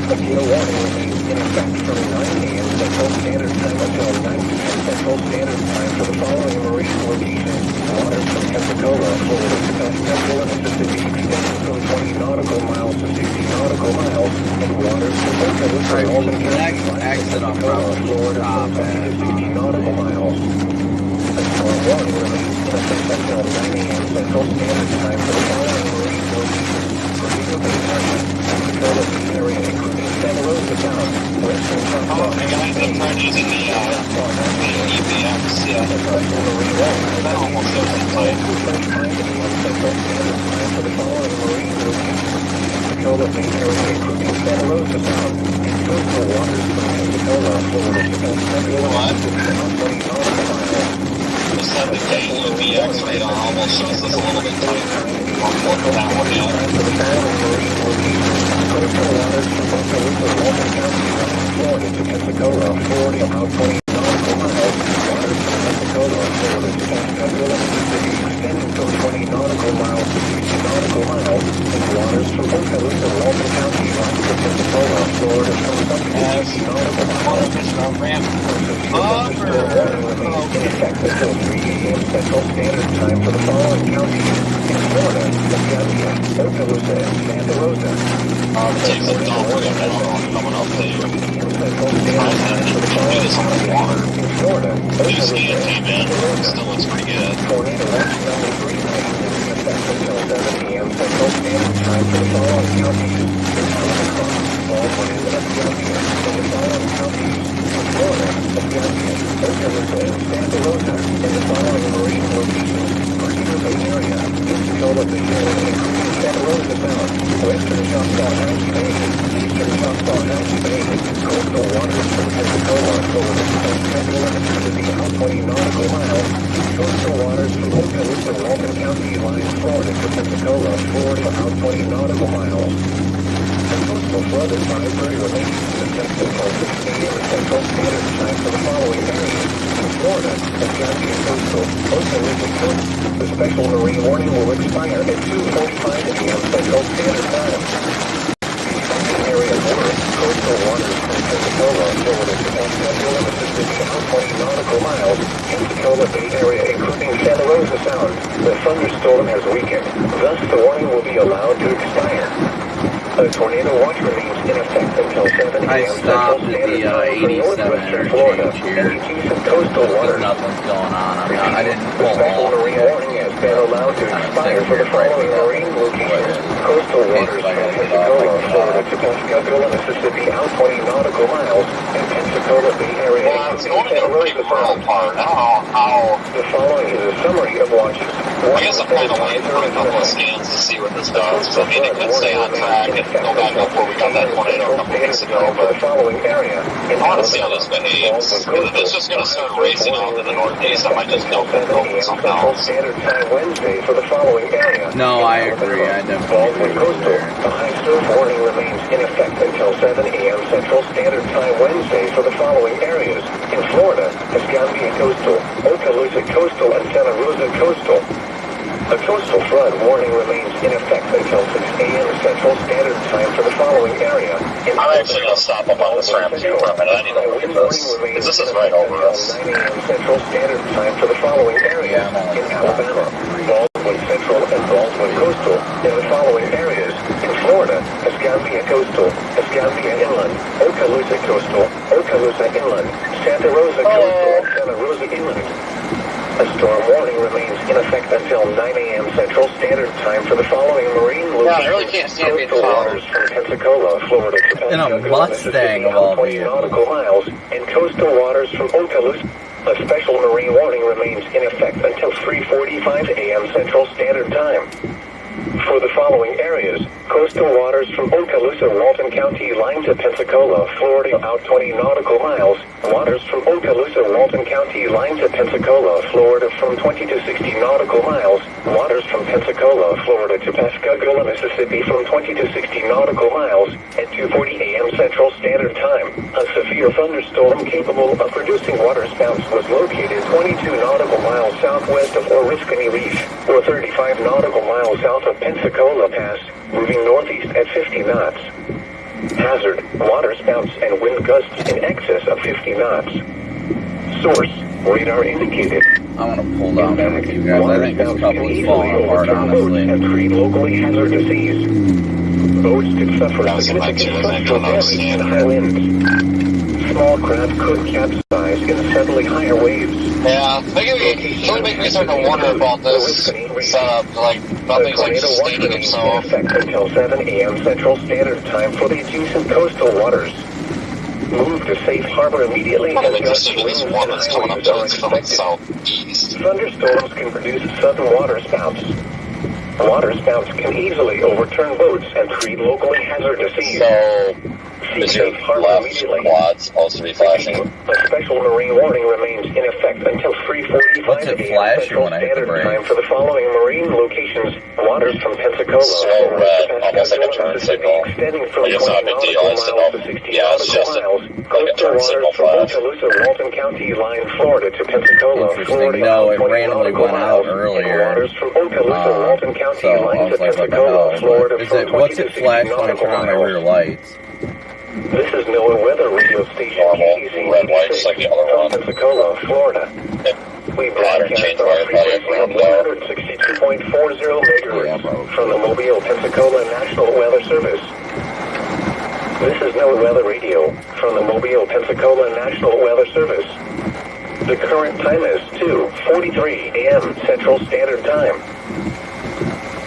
A gale warning remains in effect from 9 a.m. Central Standard Time until 9 p.m. Central Standard Time for the following marine locations. Waters from Pensacola, Florida to Pascagoula, Mississippi, extending from 20 nautical miles to 60 nautical miles, and waters from Okaloosa, Walton County, Pensacola, Florida, from 20 to 60 nautical miles. A storm warning remains in effect until 9 a.m. Central Standard Time for the following marine locations. Pensacola Bay area, including Santa Rosa Sound, western Choctaw, using the EPX, yeah. That almost does it. Central Standard Time for the following marine locations. Pensacola Bay area, including Santa Rosa Sound, and coastal waters from Pensacola, Florida to Pensacola, Mississippi, 20 nautical miles. The 7K EPX radar almost shows us a little bit tighter. I'll look at that one yet. For the following marine locations. Coastal waters from Okaloosa, Walton County, Florida to Pensacola, Florida, out 20 nautical miles. Waters from Pensacola, Florida to Pascagoula, Mississippi, extending from 20 nautical miles to 60 nautical miles, and waters from Okaloosa, Walton County, to Pensacola, Florida, from 20 to 60 nautical miles. In effect until 3 a.m. Central Standard Time for the following counties in Florida, Escambia, Okaloosa, and Santa Rosa. Takes a dump with it coming up there. Central Standard Time for the following counties in Florida, New scan came in, still looks pretty good. Tornado watch number 3 remains in effect until 7 a.m. Central Standard Time for the following counties in Florida, Baldwin, and Escambia, for the following counties in Florida, Escambia, Okaloosa, and Santa Rosa, and the following marine locations. Marina Bay area, Pensacola Bay area, including Santa Rosa Sound, western Choctaw House Bay, eastern Choctaw House Bay, coastal waters from Pensacola, Florida to Pascagoula, Mississippi, out 20 nautical miles, coastal waters from Okaloosa, Walton County line, Florida to Pensacola, Florida, out 20 nautical miles. A coastal flood advisory remains in effect until 6 a.m. Central Standard Time for the following areas. In Florida, Escambia Coastal, Okaloosa Coast. The special marine warning will expire at 2:45 a.m. Central Standard Time. Area water, coastal waters from Pensacola, Florida to Pascagoula, Mississippi, out 20 nautical miles. Pensacola Bay area, including Santa Rosa Sound. The thunderstorm has weakened. Thus, the warning will be allowed to expire. A tornado watch remains in effect until 7 I a.m. stopped Central at the Standard Time for 87 northwestern Florida. interchange here. Adjacent coastal There's waters. nothing's going on. I didn't The pull special off marine yet. warning has been allowed to expire for the following marine locations. Coastal waters from Pensacola, Florida to Pascagoula, Mississippi, out 20 nautical miles, and Pensacola Bay area. Well, it's going to a big world part. I don't know how. The following is a summary of watches. I guess I'm kind of waiting for a couple of scans to see what this does. I mean, it could stay on track and go back up where we got that tornado a couple of weeks ago, but I want to see how this behaves. If it's just going to start racing off to the northeast, I might just dump it over something else. Standard Time Wednesday for the following area. No, I agree. I definitely agree with Coastal. there. The high surf warning remains in effect until 7 a.m. Central Standard Time Wednesday for the following areas. In Florida, Escambia Coastal, Okaloosa Coastal, and Santa Rosa Coastal. A coastal flood warning remains in effect until 6 a.m. Central Standard Time for the following area. I'm actually going to stop up on this ramp too for a minute. I need to look at this. Because this is right over us. 9 a.m. Central Standard Time for the following area in Alabama, Baldwin Central and Baldwin Coastal in the following areas. In Florida, Escambia Coastal, Escambia Inland, Okaloosa Coastal, Okaloosa Inland, Santa Rosa Coastal, Santa Rosa Inland. A storm warning remains in effect until 9 a.m. Central Standard Time for the following marine locations. Yeah, I really can't stand being Coastal followed. waters from Pensacola, Florida to In a Pensacola, Mustang of all 20 nautical miles, and coastal waters from Okaloosa. A special marine warning remains in effect until 3:45 a.m. Central Standard Time. For the following areas, coastal waters from Okaloosa, Walton County, line to Pensacola, Florida, out 20 nautical miles. Waters from Okaloosa, Walton County, line to Pensacola, Florida, from 20 to 60 nautical miles. Waters from Pensacola, Florida, to Pascagoula, Mississippi, from 20 to 60 nautical miles. At 2:40 a.m. Central Standard Time, a severe thunderstorm capable of producing waterspouts was located 22 nautical miles southwest of Oriskany Reef, or 35 nautical miles south of Pensacola Pass, moving northeast at 50 knots. Hazard, waterspouts and wind gusts in excess of 50 knots. Source, radar indicated. I want to pull down there with you guys. I think this couple is falling apart, honestly. And create locally hazardous seas. Boats could suffer significant structural damage and high winds. Small craft could capsize in suddenly higher waves. Yeah, really make me start to wonder about this setup. Like, nothing's like sustaining itself. Effect until 7 a.m. Central Standard Time for the adjacent coastal waters. Move to safe harbor immediately. I think this is one that's coming up to us from the southeast. Thunderstorms can produce sudden waterspouts. Waterspouts can easily overturn boats and create locally hazardous seas. So, is your left quad supposed to be flashing? A special marine warning remains in effect until 3:45 What's it a.m. flashing Central when I hit the Standard brakes? Time for the following marine locations. Waters from Pensacola, So red, to almost like a Pascagoula, turn Mississippi, signal. extending from Like, it's 20 not a big deal, nautical it's a miles no- to 60 yeah, it's nautical just a- miles. like a Coastal turn waters signal from flash. Okaloosa, Walton County, line Florida to Pensacola, Interesting. Florida, No, it 20 randomly nautical went out miles. earlier. Waters from Okaloosa, Walton County, So I line was to like, what the Pensacola, hell? Florida, Is from it, 20 what's to it 60 flash when I nautical turn on my miles. rear lights? This is NOAA weather radio station Normal, KDC red, white, just like the other from one. Pensacola, Florida. We Pattern broadcast change our wire, probably frequency have of room down. 162.40 megahertz Yeah, probably. from the Mobile, Pensacola National Weather Service. This is NOAA weather radio from the Mobile, Pensacola National Weather Service. The current time is 2:43 a.m. Central Standard Time.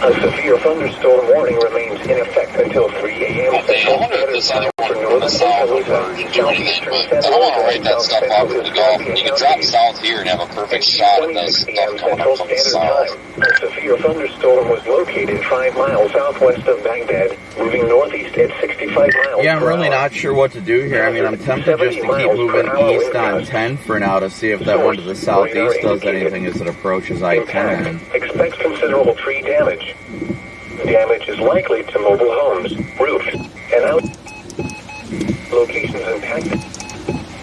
A severe thunderstorm warning remains in effect until 3 a.m. Okay, I wonder if this other one from the south would do anything, but I don't want to write that stuff off for the Gulf. You can drop south here and have a perfect shot of this stuff coming up from the south. A severe thunderstorm was located 5 miles southwest of Baghdad, moving northeast at 65 miles Yeah, I'm per really hour. not sure what to do here. I mean, I'm tempted just to keep moving east on 10 for now to see if that one to the southeast does anything as it approaches I-10. Expect considerable tree damage. Damage is likely to mobile homes, roofs, and out. Locations impacted: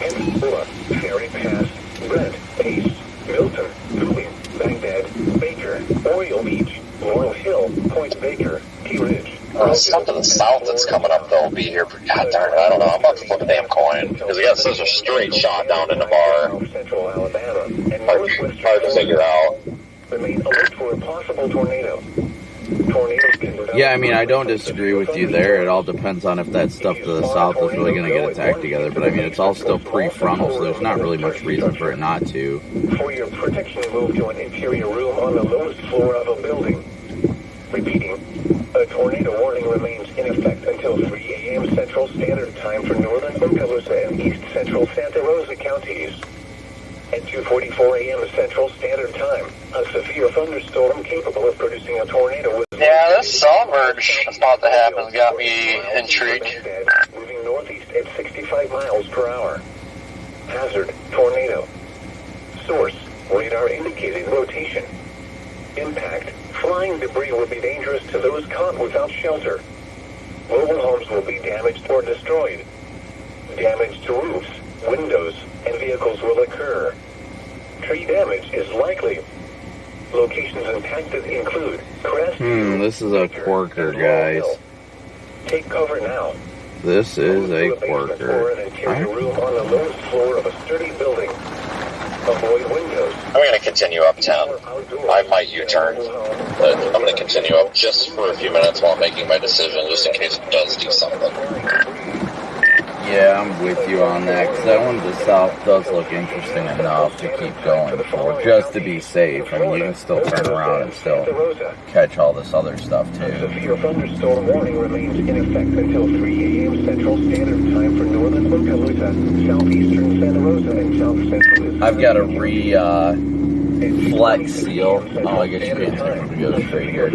Pensacola, Ferry Pass, Brent, Pace, Milton, Bowie, Baghdad, Baker, Oriole Beach, Laurel Hill, Point Baker, Key Ridge. Stuff to the south that's coming up, though, will be here. God darn it, I don't know. I'm about to flip a damn coin. Because I got such a straight shot down in the bar. Central Alabama and Hard to figure out. Remain alert for a possible tornado. Tornadoes can Yeah, I mean, I don't disagree with you there. It all depends on if that stuff to the south is really going to get its act together. But I mean, it's all still pre-frontal, so there's not really much reason for it not to. For your protection, move to an interior room on the lowest floor of a building. Repeating, a tornado warning remains in effect until 3 a.m. Central Standard Time for northern Okaloosa and east central Santa Rosa counties. At 2:44 a.m. Central Standard Time, a severe thunderstorm capable of producing a tornado was... Yeah, this saw merge that's about to happen has got me intrigued. Moving northeast at 65 miles per hour. Hazard, tornado. Source, radar indicated rotation. Impact, flying debris will be dangerous to those caught without shelter. Mobile homes will be damaged or destroyed. Damage to roofs, windows, and vehicles will occur. Tree damage is likely. Locations impacted include This is a Quirker, guys. Take cover now. This is Move a to basement Quirker. or an interior room on the lowest floor of a sturdy building. Avoid windows. I'm going to continue uptown. I might U-turn, but I'm going to continue up just for a few minutes while making my decision, just in case it does do something. Yeah, I'm with you on that, because that one to the south does look interesting enough to keep going for, just to be safe. I mean, you can still turn around and still catch all this other stuff, too. Severe thunderstorm warning remains in effect until 3 a.m. Central Standard Time for northern Okaloosa, southeastern Santa Rosa, and south central. I've got a flex seal. Oh, I guess you can't technically go straight here.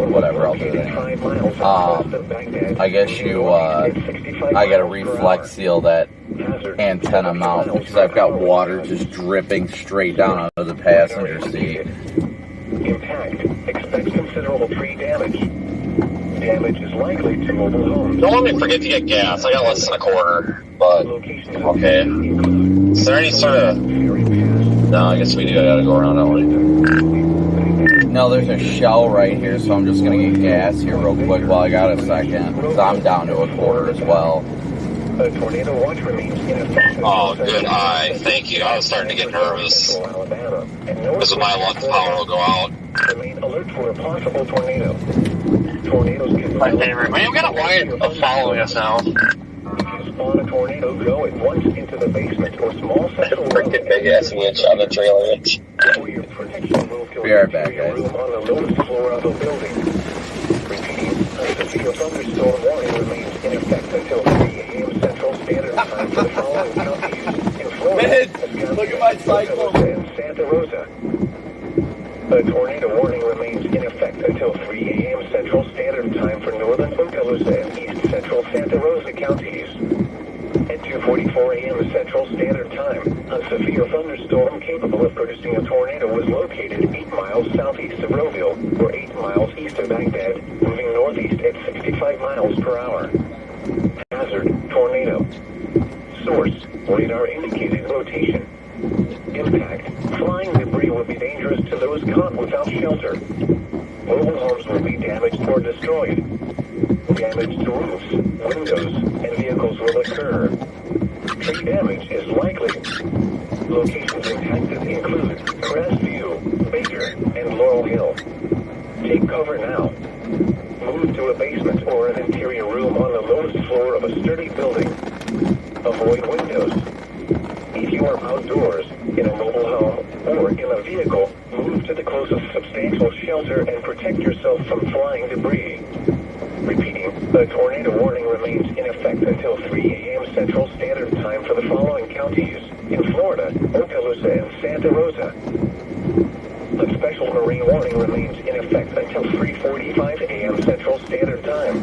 Whatever, I'll do it anyway. I guess I gotta reflex seal that antenna mount because I've got water just dripping straight down onto the passenger seat. Impact. Expect considerable tree damage. Damage is likely to mobile homes. Don't let me forget to get gas. I got less than a quarter, but okay. Is there any sort of... No, I guess we do. I gotta go around that way. No, there's a shell right here, so I'm just gonna get gas here real quick while I got a second. Because I'm down to a quarter as well. A tornado watch remains in effect. Oh, good eye. Thank you. I was starting to get nervous. Because of my luck, power will go out. Remain alert for a possible tornado. Tornadoes can... My favorite. Man, we got a wire following us now. If you spawn a tornado, go at once into the basement or small central Freaking big ass winch on the trailer hitch. Be right back, guys. On the lowest floor of the building. Repeating, a severe thunderstorm warning remains in effect until 3 a.m. Central Standard Time for the following counties in Florida, Look at my cycle. and Santa Rosa. A tornado warning remains in effect until 3 a.m. Central Standard Time for northern Okaloosa and east central Santa Rosa counties. At 2:44 a.m. Central Standard Time, a severe thunderstorm capable of producing a tornado was located 8 miles southeast of Roville, or 8 miles east of Baghdad, moving northeast at 65 miles per hour. Hazard, tornado. Source, radar indicated rotation. Impact, flying debris will be dangerous to those caught without shelter. Mobile homes will be damaged or destroyed. Damage to roofs, windows, and vehicles will occur. Tree damage is likely. Locations impacted include Crestview, Baker, and Laurel Hill. Take cover now. Move to a basement or an interior room on the lowest floor of a sturdy building. Avoid windows. If you are outdoors, in a mobile home, or in a vehicle, move to the closest substantial shelter and protect yourself from flying debris. Repeating, a tornado warning remains in effect until 3 a.m. Central Standard Time for the following counties in Florida, Okaloosa, and Santa Rosa. A special marine warning remains in effect until 3:45 a.m. Central Standard Time.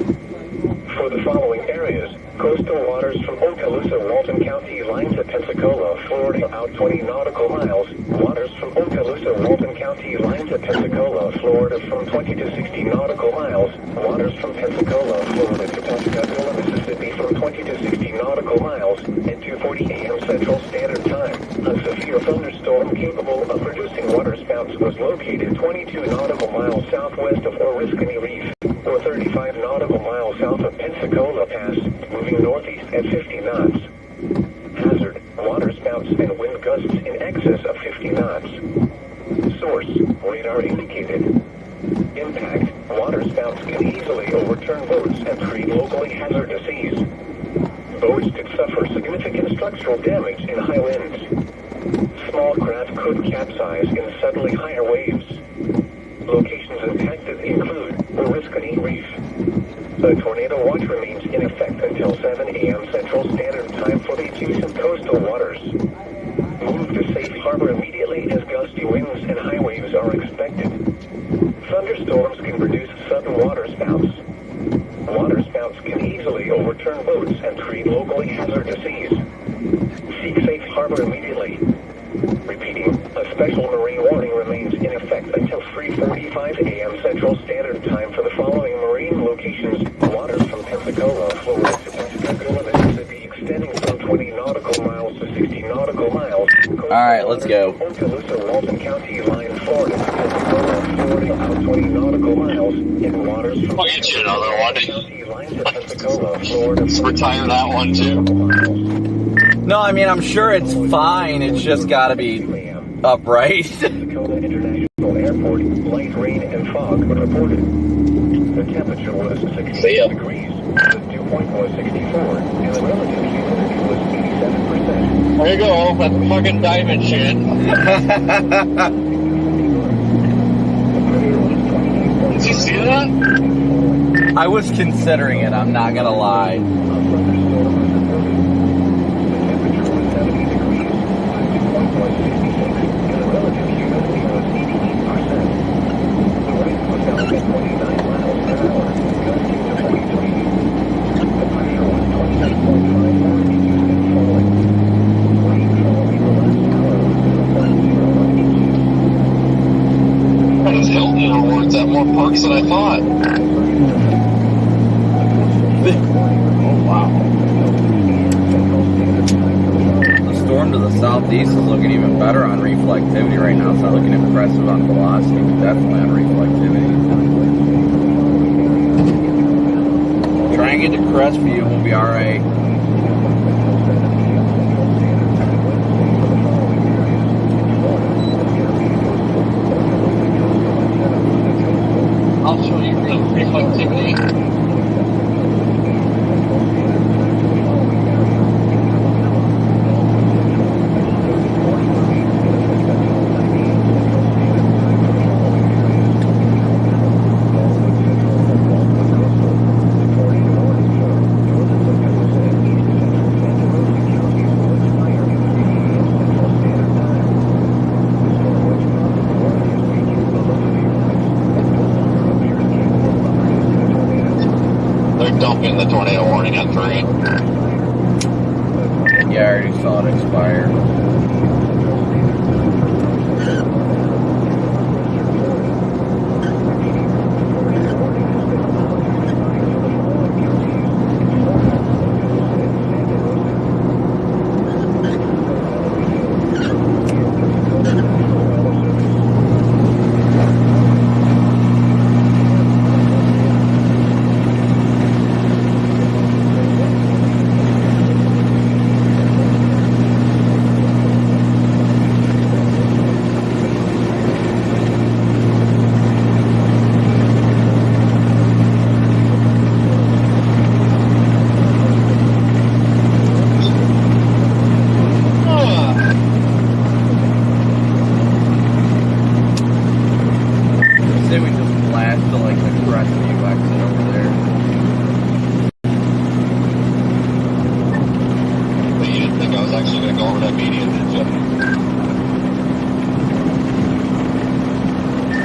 For the following areas, coastal waters from Okaloosa, Walton County line to Pensacola, Florida out 20 nautical miles. Waters from Okaloosa, Walton County line to Pensacola, Florida from 20 to 60 nautical miles. Waters from Pensacola, Florida to Pensacola, Mississippi from 20 to 60 nautical miles. At 2:40 a.m. Central Standard Time, a severe thunderstorm capable of producing waterspouts was located 22 nautical miles southwest of Oriskany Reef, or 35 nautical miles south of Pensacola Pass, moving northeast at 50 knots. Hazard, waterspouts and wind gusts in excess of 50 knots. Source, radar indicated. Impact, waterspouts can easily overturn boats and create locally hazardous seas. Boats could suffer significant structural damage in high winds. Small craft could capsize in suddenly higher waves. Locations impacted include Oriskany Reef. A tornado watch remains in effect until 7 a.m. Central Standard Time for the adjacent coastal waters. Move to safe harbor immediately as gusty winds and high waves are expected. Thunderstorms can produce sudden waterspouts. Waterspouts can easily overturn boats and create locally hazardous seas. Seek safe harbor immediately. Repeating, a special marine warning remains in effect until 3:45 a.m. Central Standard Time for the following marine locations. Waters from Pensacola, Florida to Pensacola, Mississippi, extending from 20 nautical miles to 60 nautical miles. All right, let's go. Walton County, line Florida, Florida, out 20 nautical miles in waters. I'll get you another one. Pensacola, Florida. Retire that one too. No, I mean, I'm sure it's fine. It's just got to be upright. Pensacola International Airport, light rain and fog were reported. The temperature was 68 degrees. The dew point was 64, and the relative humidity was 87%. There you go. That's fucking diamond shit. Did you see that? I was considering it, I'm not going to lie. Those Hilton rewards have more perks than I thought. Oh, wow. The storm to the southeast is looking even better on reflectivity right now. It's not looking impressive on velocity, but definitely on reflectivity. Try and get to Crestview and we'll be alright. I'll show you the reflectivity. Dumping the tornado warning at 3. Yeah, I already saw it expire.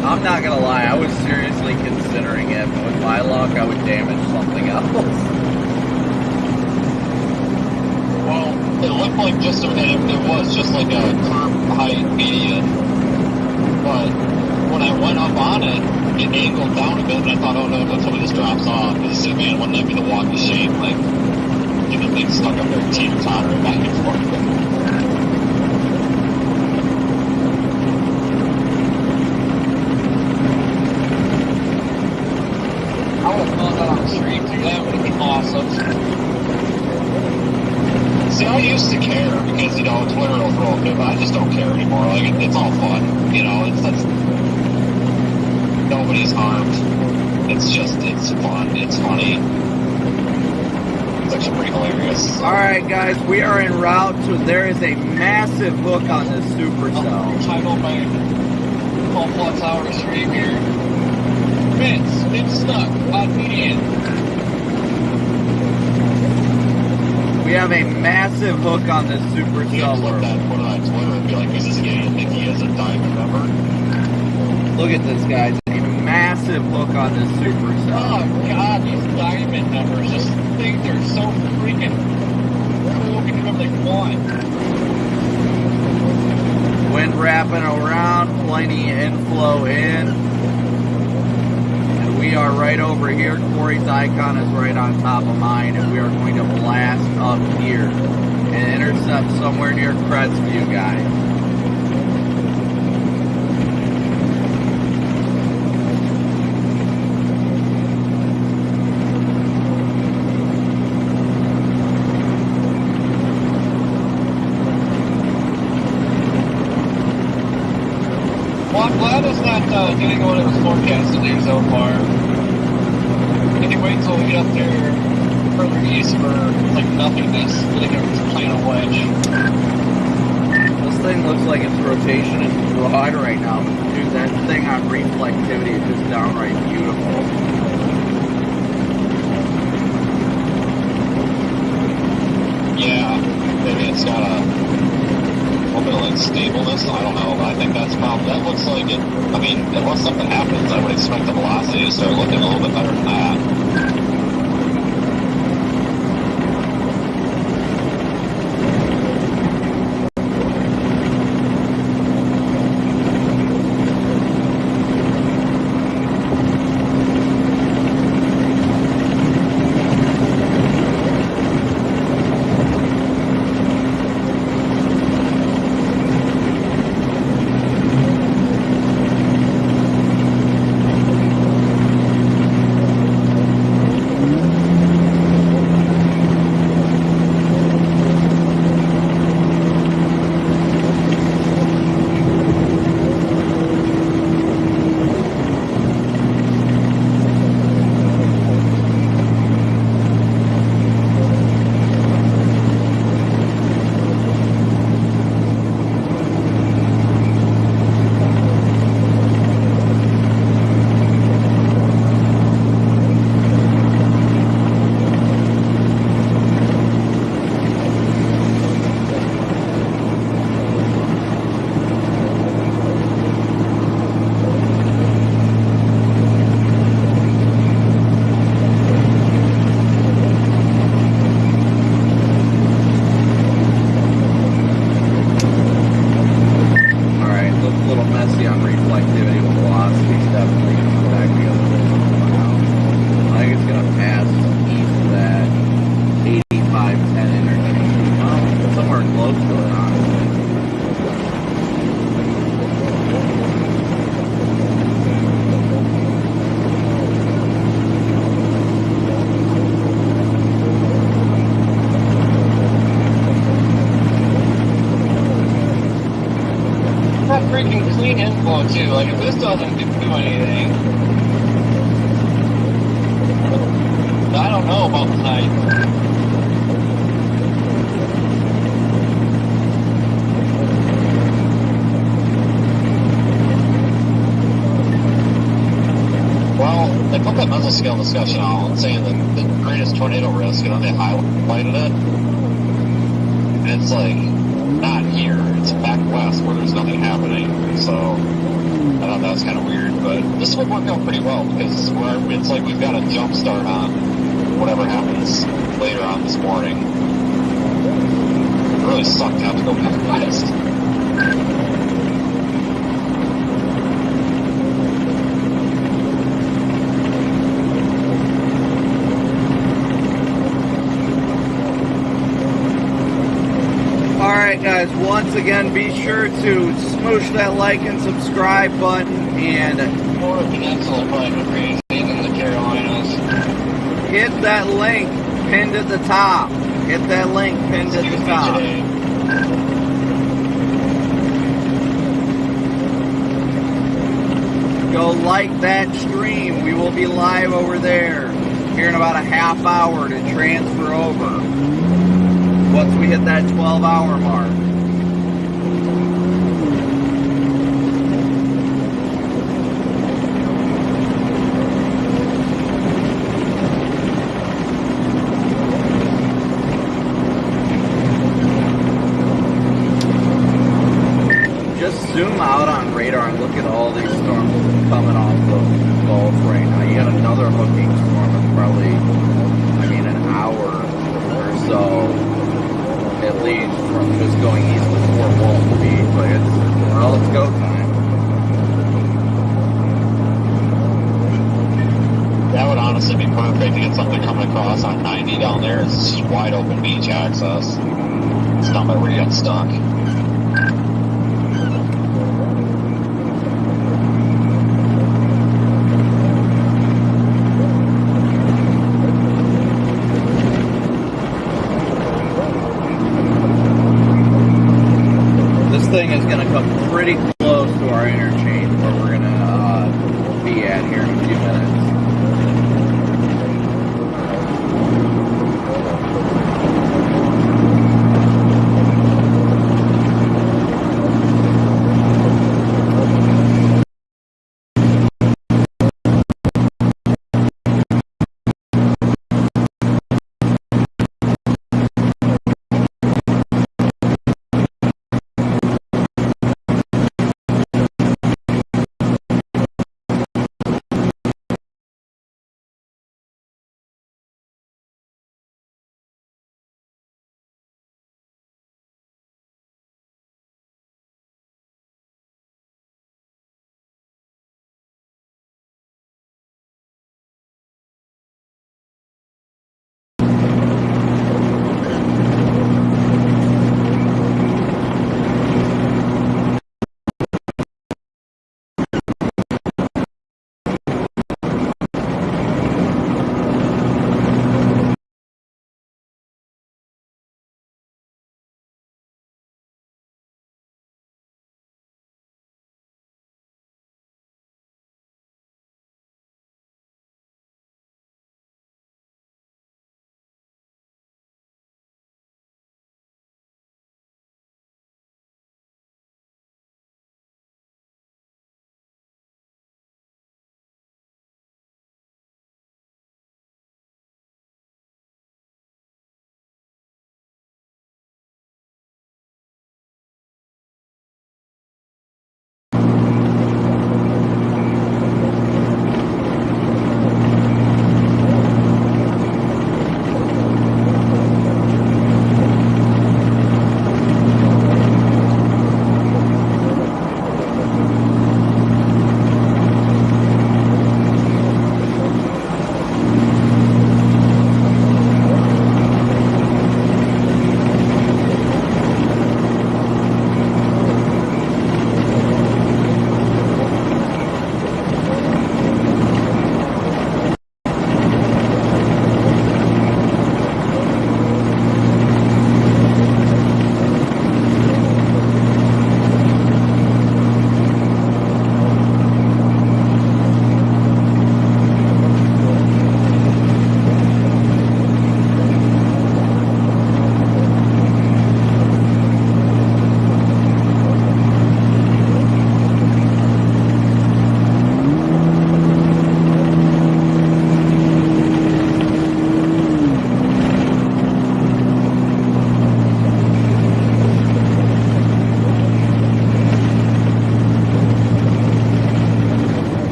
I'm not gonna lie, I was seriously considering it, but with my luck, I would damage something else. Well, it looked like it was just like a curb height median, but when I went up on it, it angled down a bit, and I thought, oh no, don't tell me this drops off, because man, wouldn't that be the walkie shape, like, get the thing stuck up there, teeter-tottering back and forth. I would have found that on the street too. That would have been awesome. See, I used to care because, Twitter will throw a fit, but I just don't care anymore. Like, it's all fun. Nobody's harmed. It's fun. It's funny. It's actually pretty hilarious. Alright, guys, we are en route to, there is a massive hook on this supercell. I'm on my complex hour stream here. It's stuck on median. We have a massive hook on this supercell. You can put it on Twitter and be like, does this idiot think he has a diamond number? Look at this, guys. A massive hook on this supercell. Oh, God, these diamond numbers. Just think they're so freaking cool. We can do whatever they want. Wind wrapping around, plenty inflow in. We are right over here. Corey's icon is right on top of mine, and we are going to blast up here and intercept somewhere near Crestview, guys. getting what it was forecast to do so far. If you wait till we get up there further east for like nothingness, I think it was playing a wedge. This thing looks like its rotation is broad right now. Dude, that thing on reflectivity is just downright beautiful. Yeah, maybe it's got a little bit of like stableness. I don't know, but I think that's probably, that looks like it. I mean, unless something happens, I would expect the velocity to start looking a little bit better than that. Freaking clean inflow too. Like if this doesn't do anything, I don't know about tonight. Well, they put that mesoscale discussion out saying that the greatest tornado risk, you know, they highlighted it. And it's like, not here. It's back west where there's nothing happening. So I thought that was kind of weird, but this would work out pretty well because it's like we've got a jump start on whatever happens later on this morning. It really sucked to have to go back west. Alright guys, once again, be sure to smoosh that like and subscribe button and Florida Peninsula probably go crazy in the Carolinas. hit that link pinned at the top. Hit that link pinned at the top. Go like that stream. We will be live over there here in about a half hour to transfer over. Once we hit that 12-hour mark. Just zoom out on radar and look at all these storms coming off the Gulf right now. You got another hooking storm of probably, an hour or so. At least from just going east of Fort Walton Beach, but it's go time. That would honestly be perfect to get something coming across on 90 down there. It's just wide open beach access. It's not where we got stuck. Thing is going to come pretty close to our interchange where we're going to few minutes.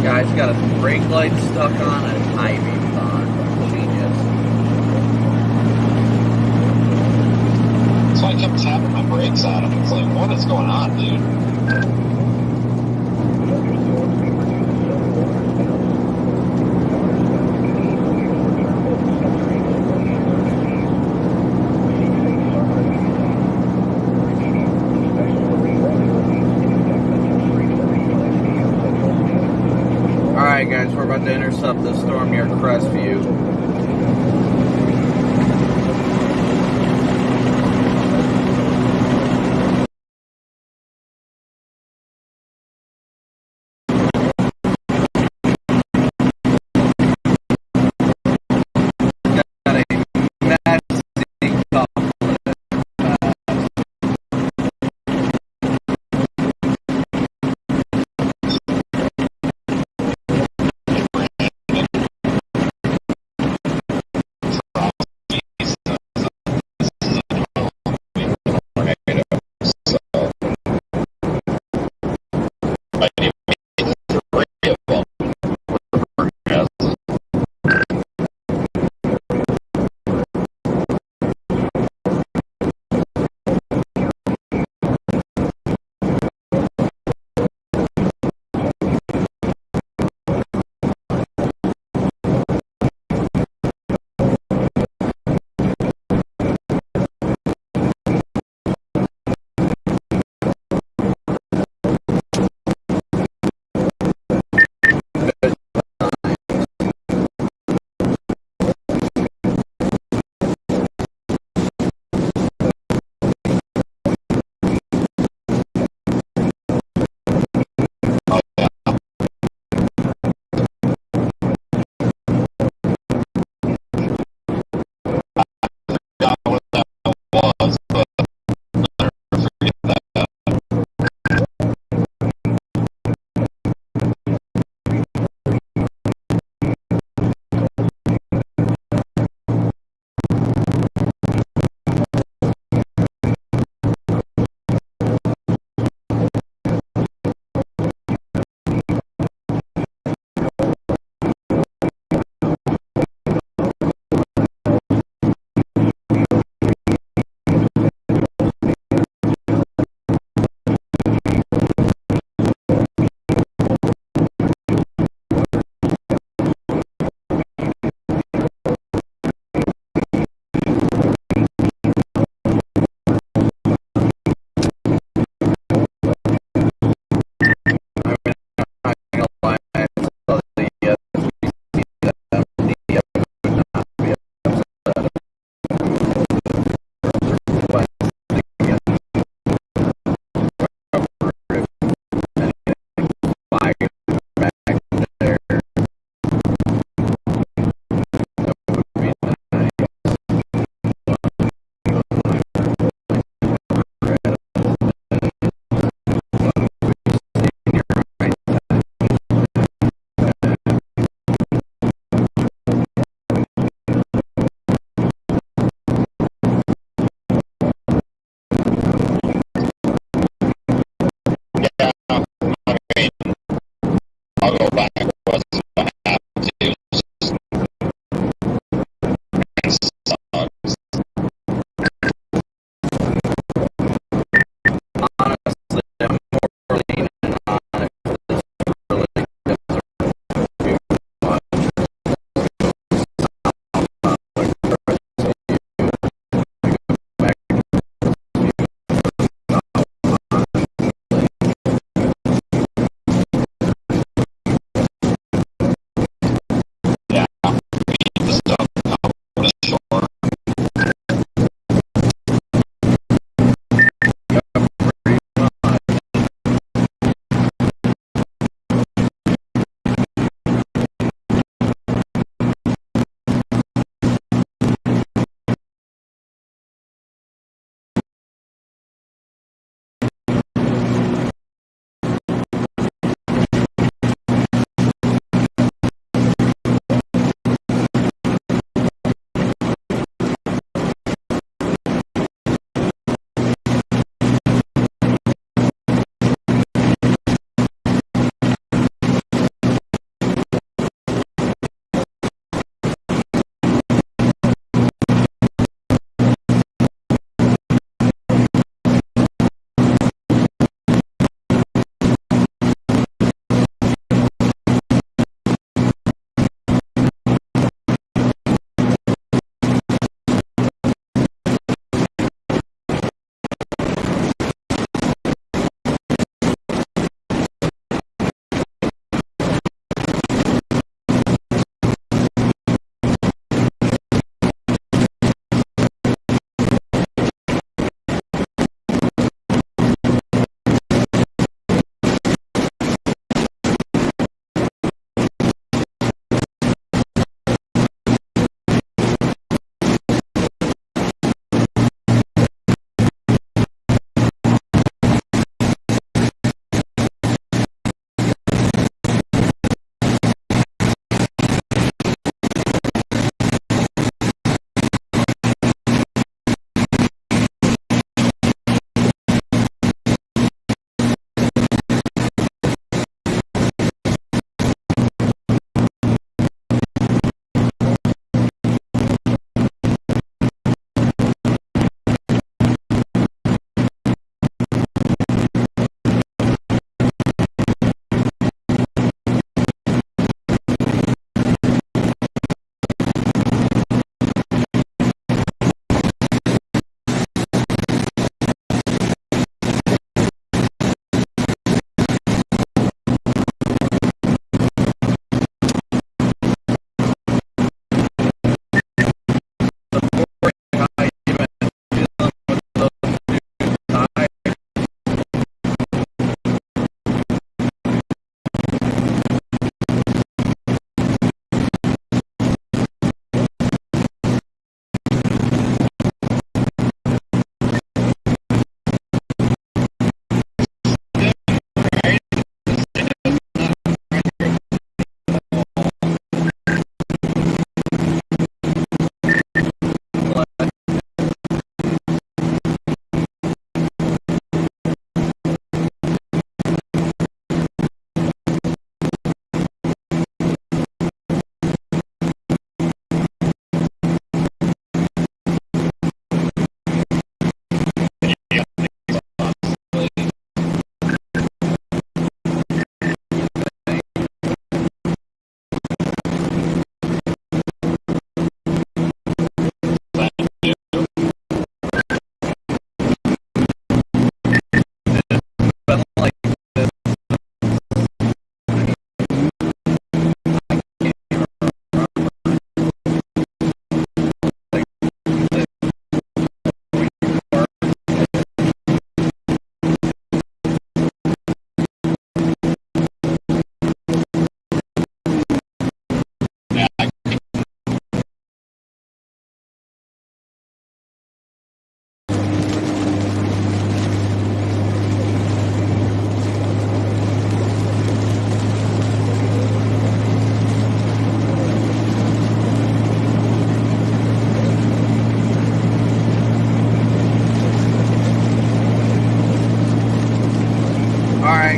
Guy's got a brake light stuck on and high beams on. Genius. So I kept tapping my brakes on him. It's like, what is going on, dude? Alright guys, we're about to intercept the storm near Crestview.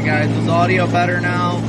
Alright guys, is audio better now?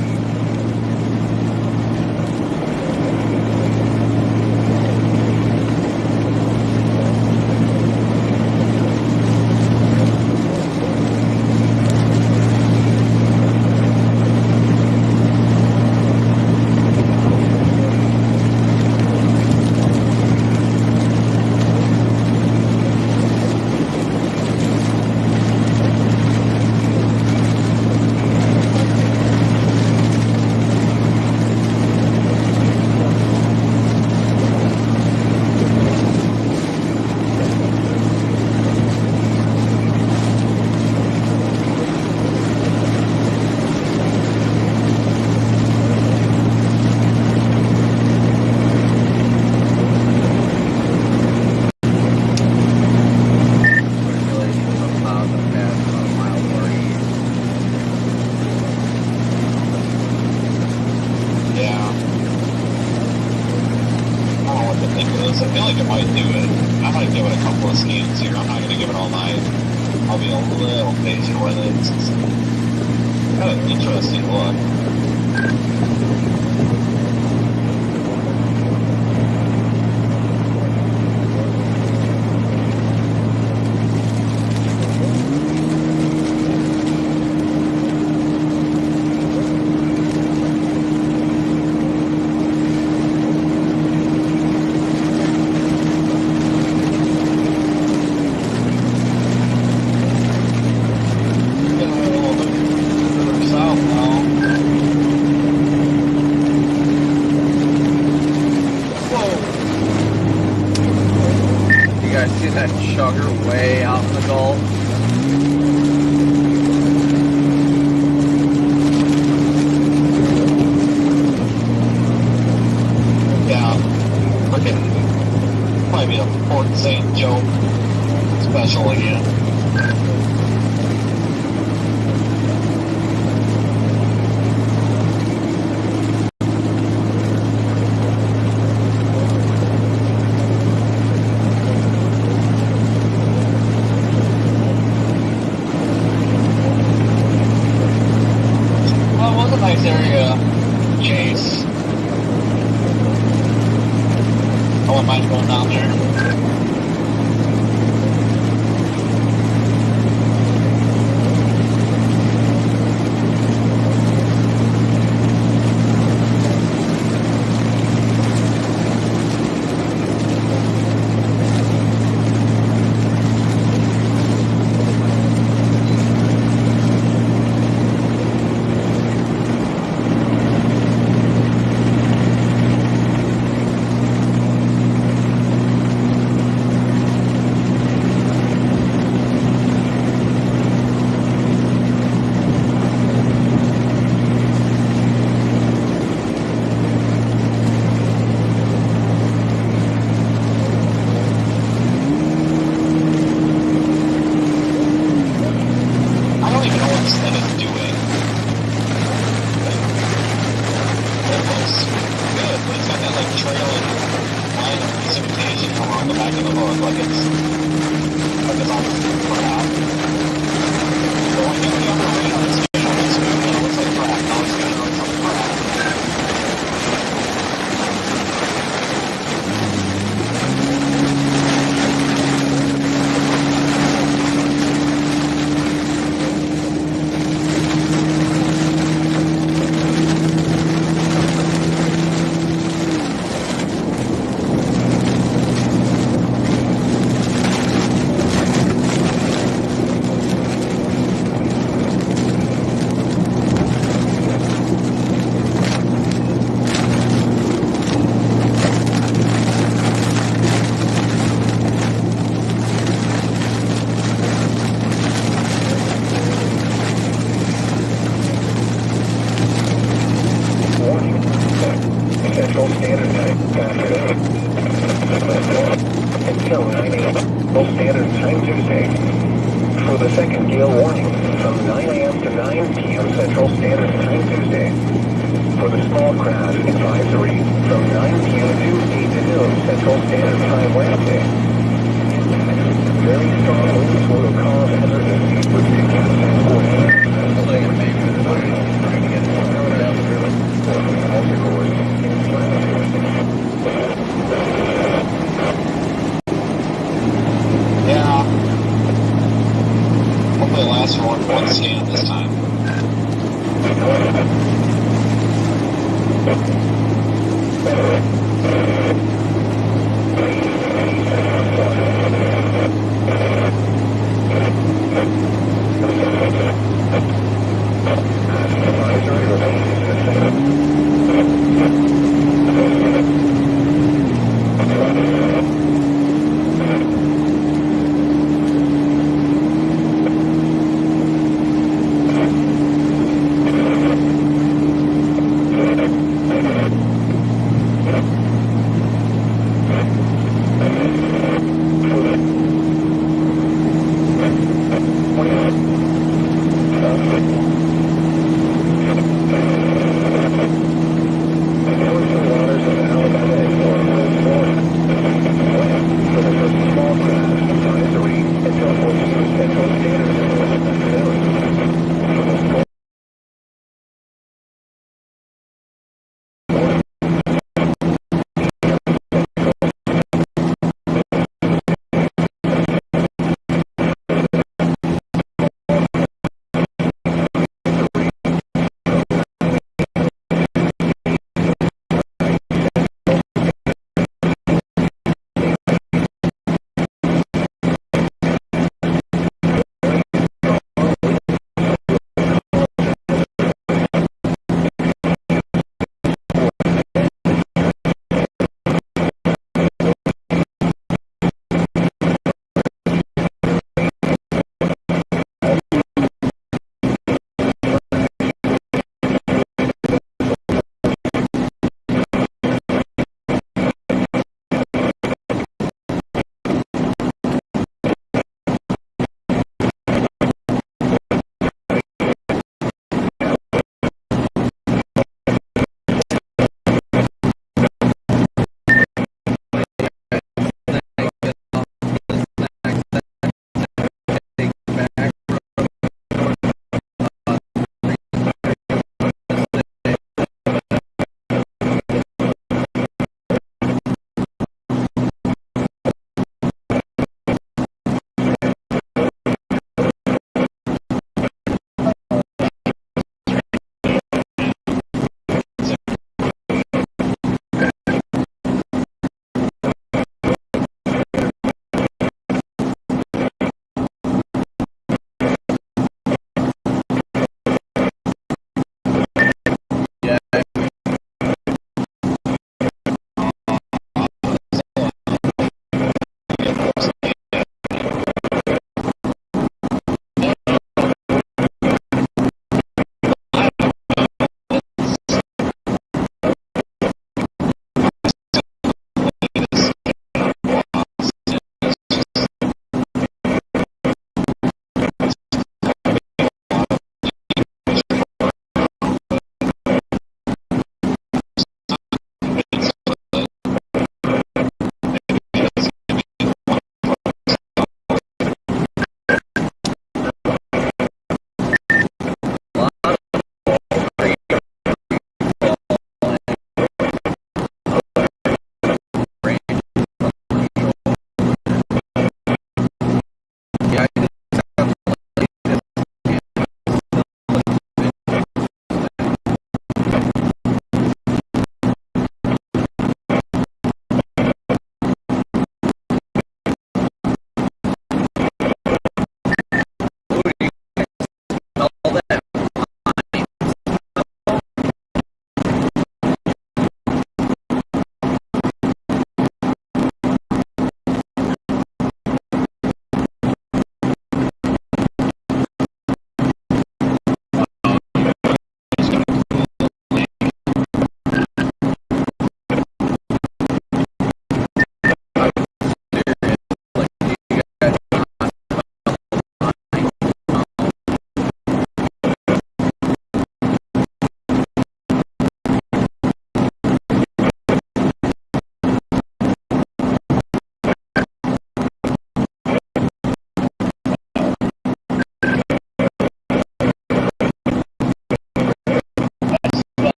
Hopefully it lasts for one scan this time.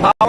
How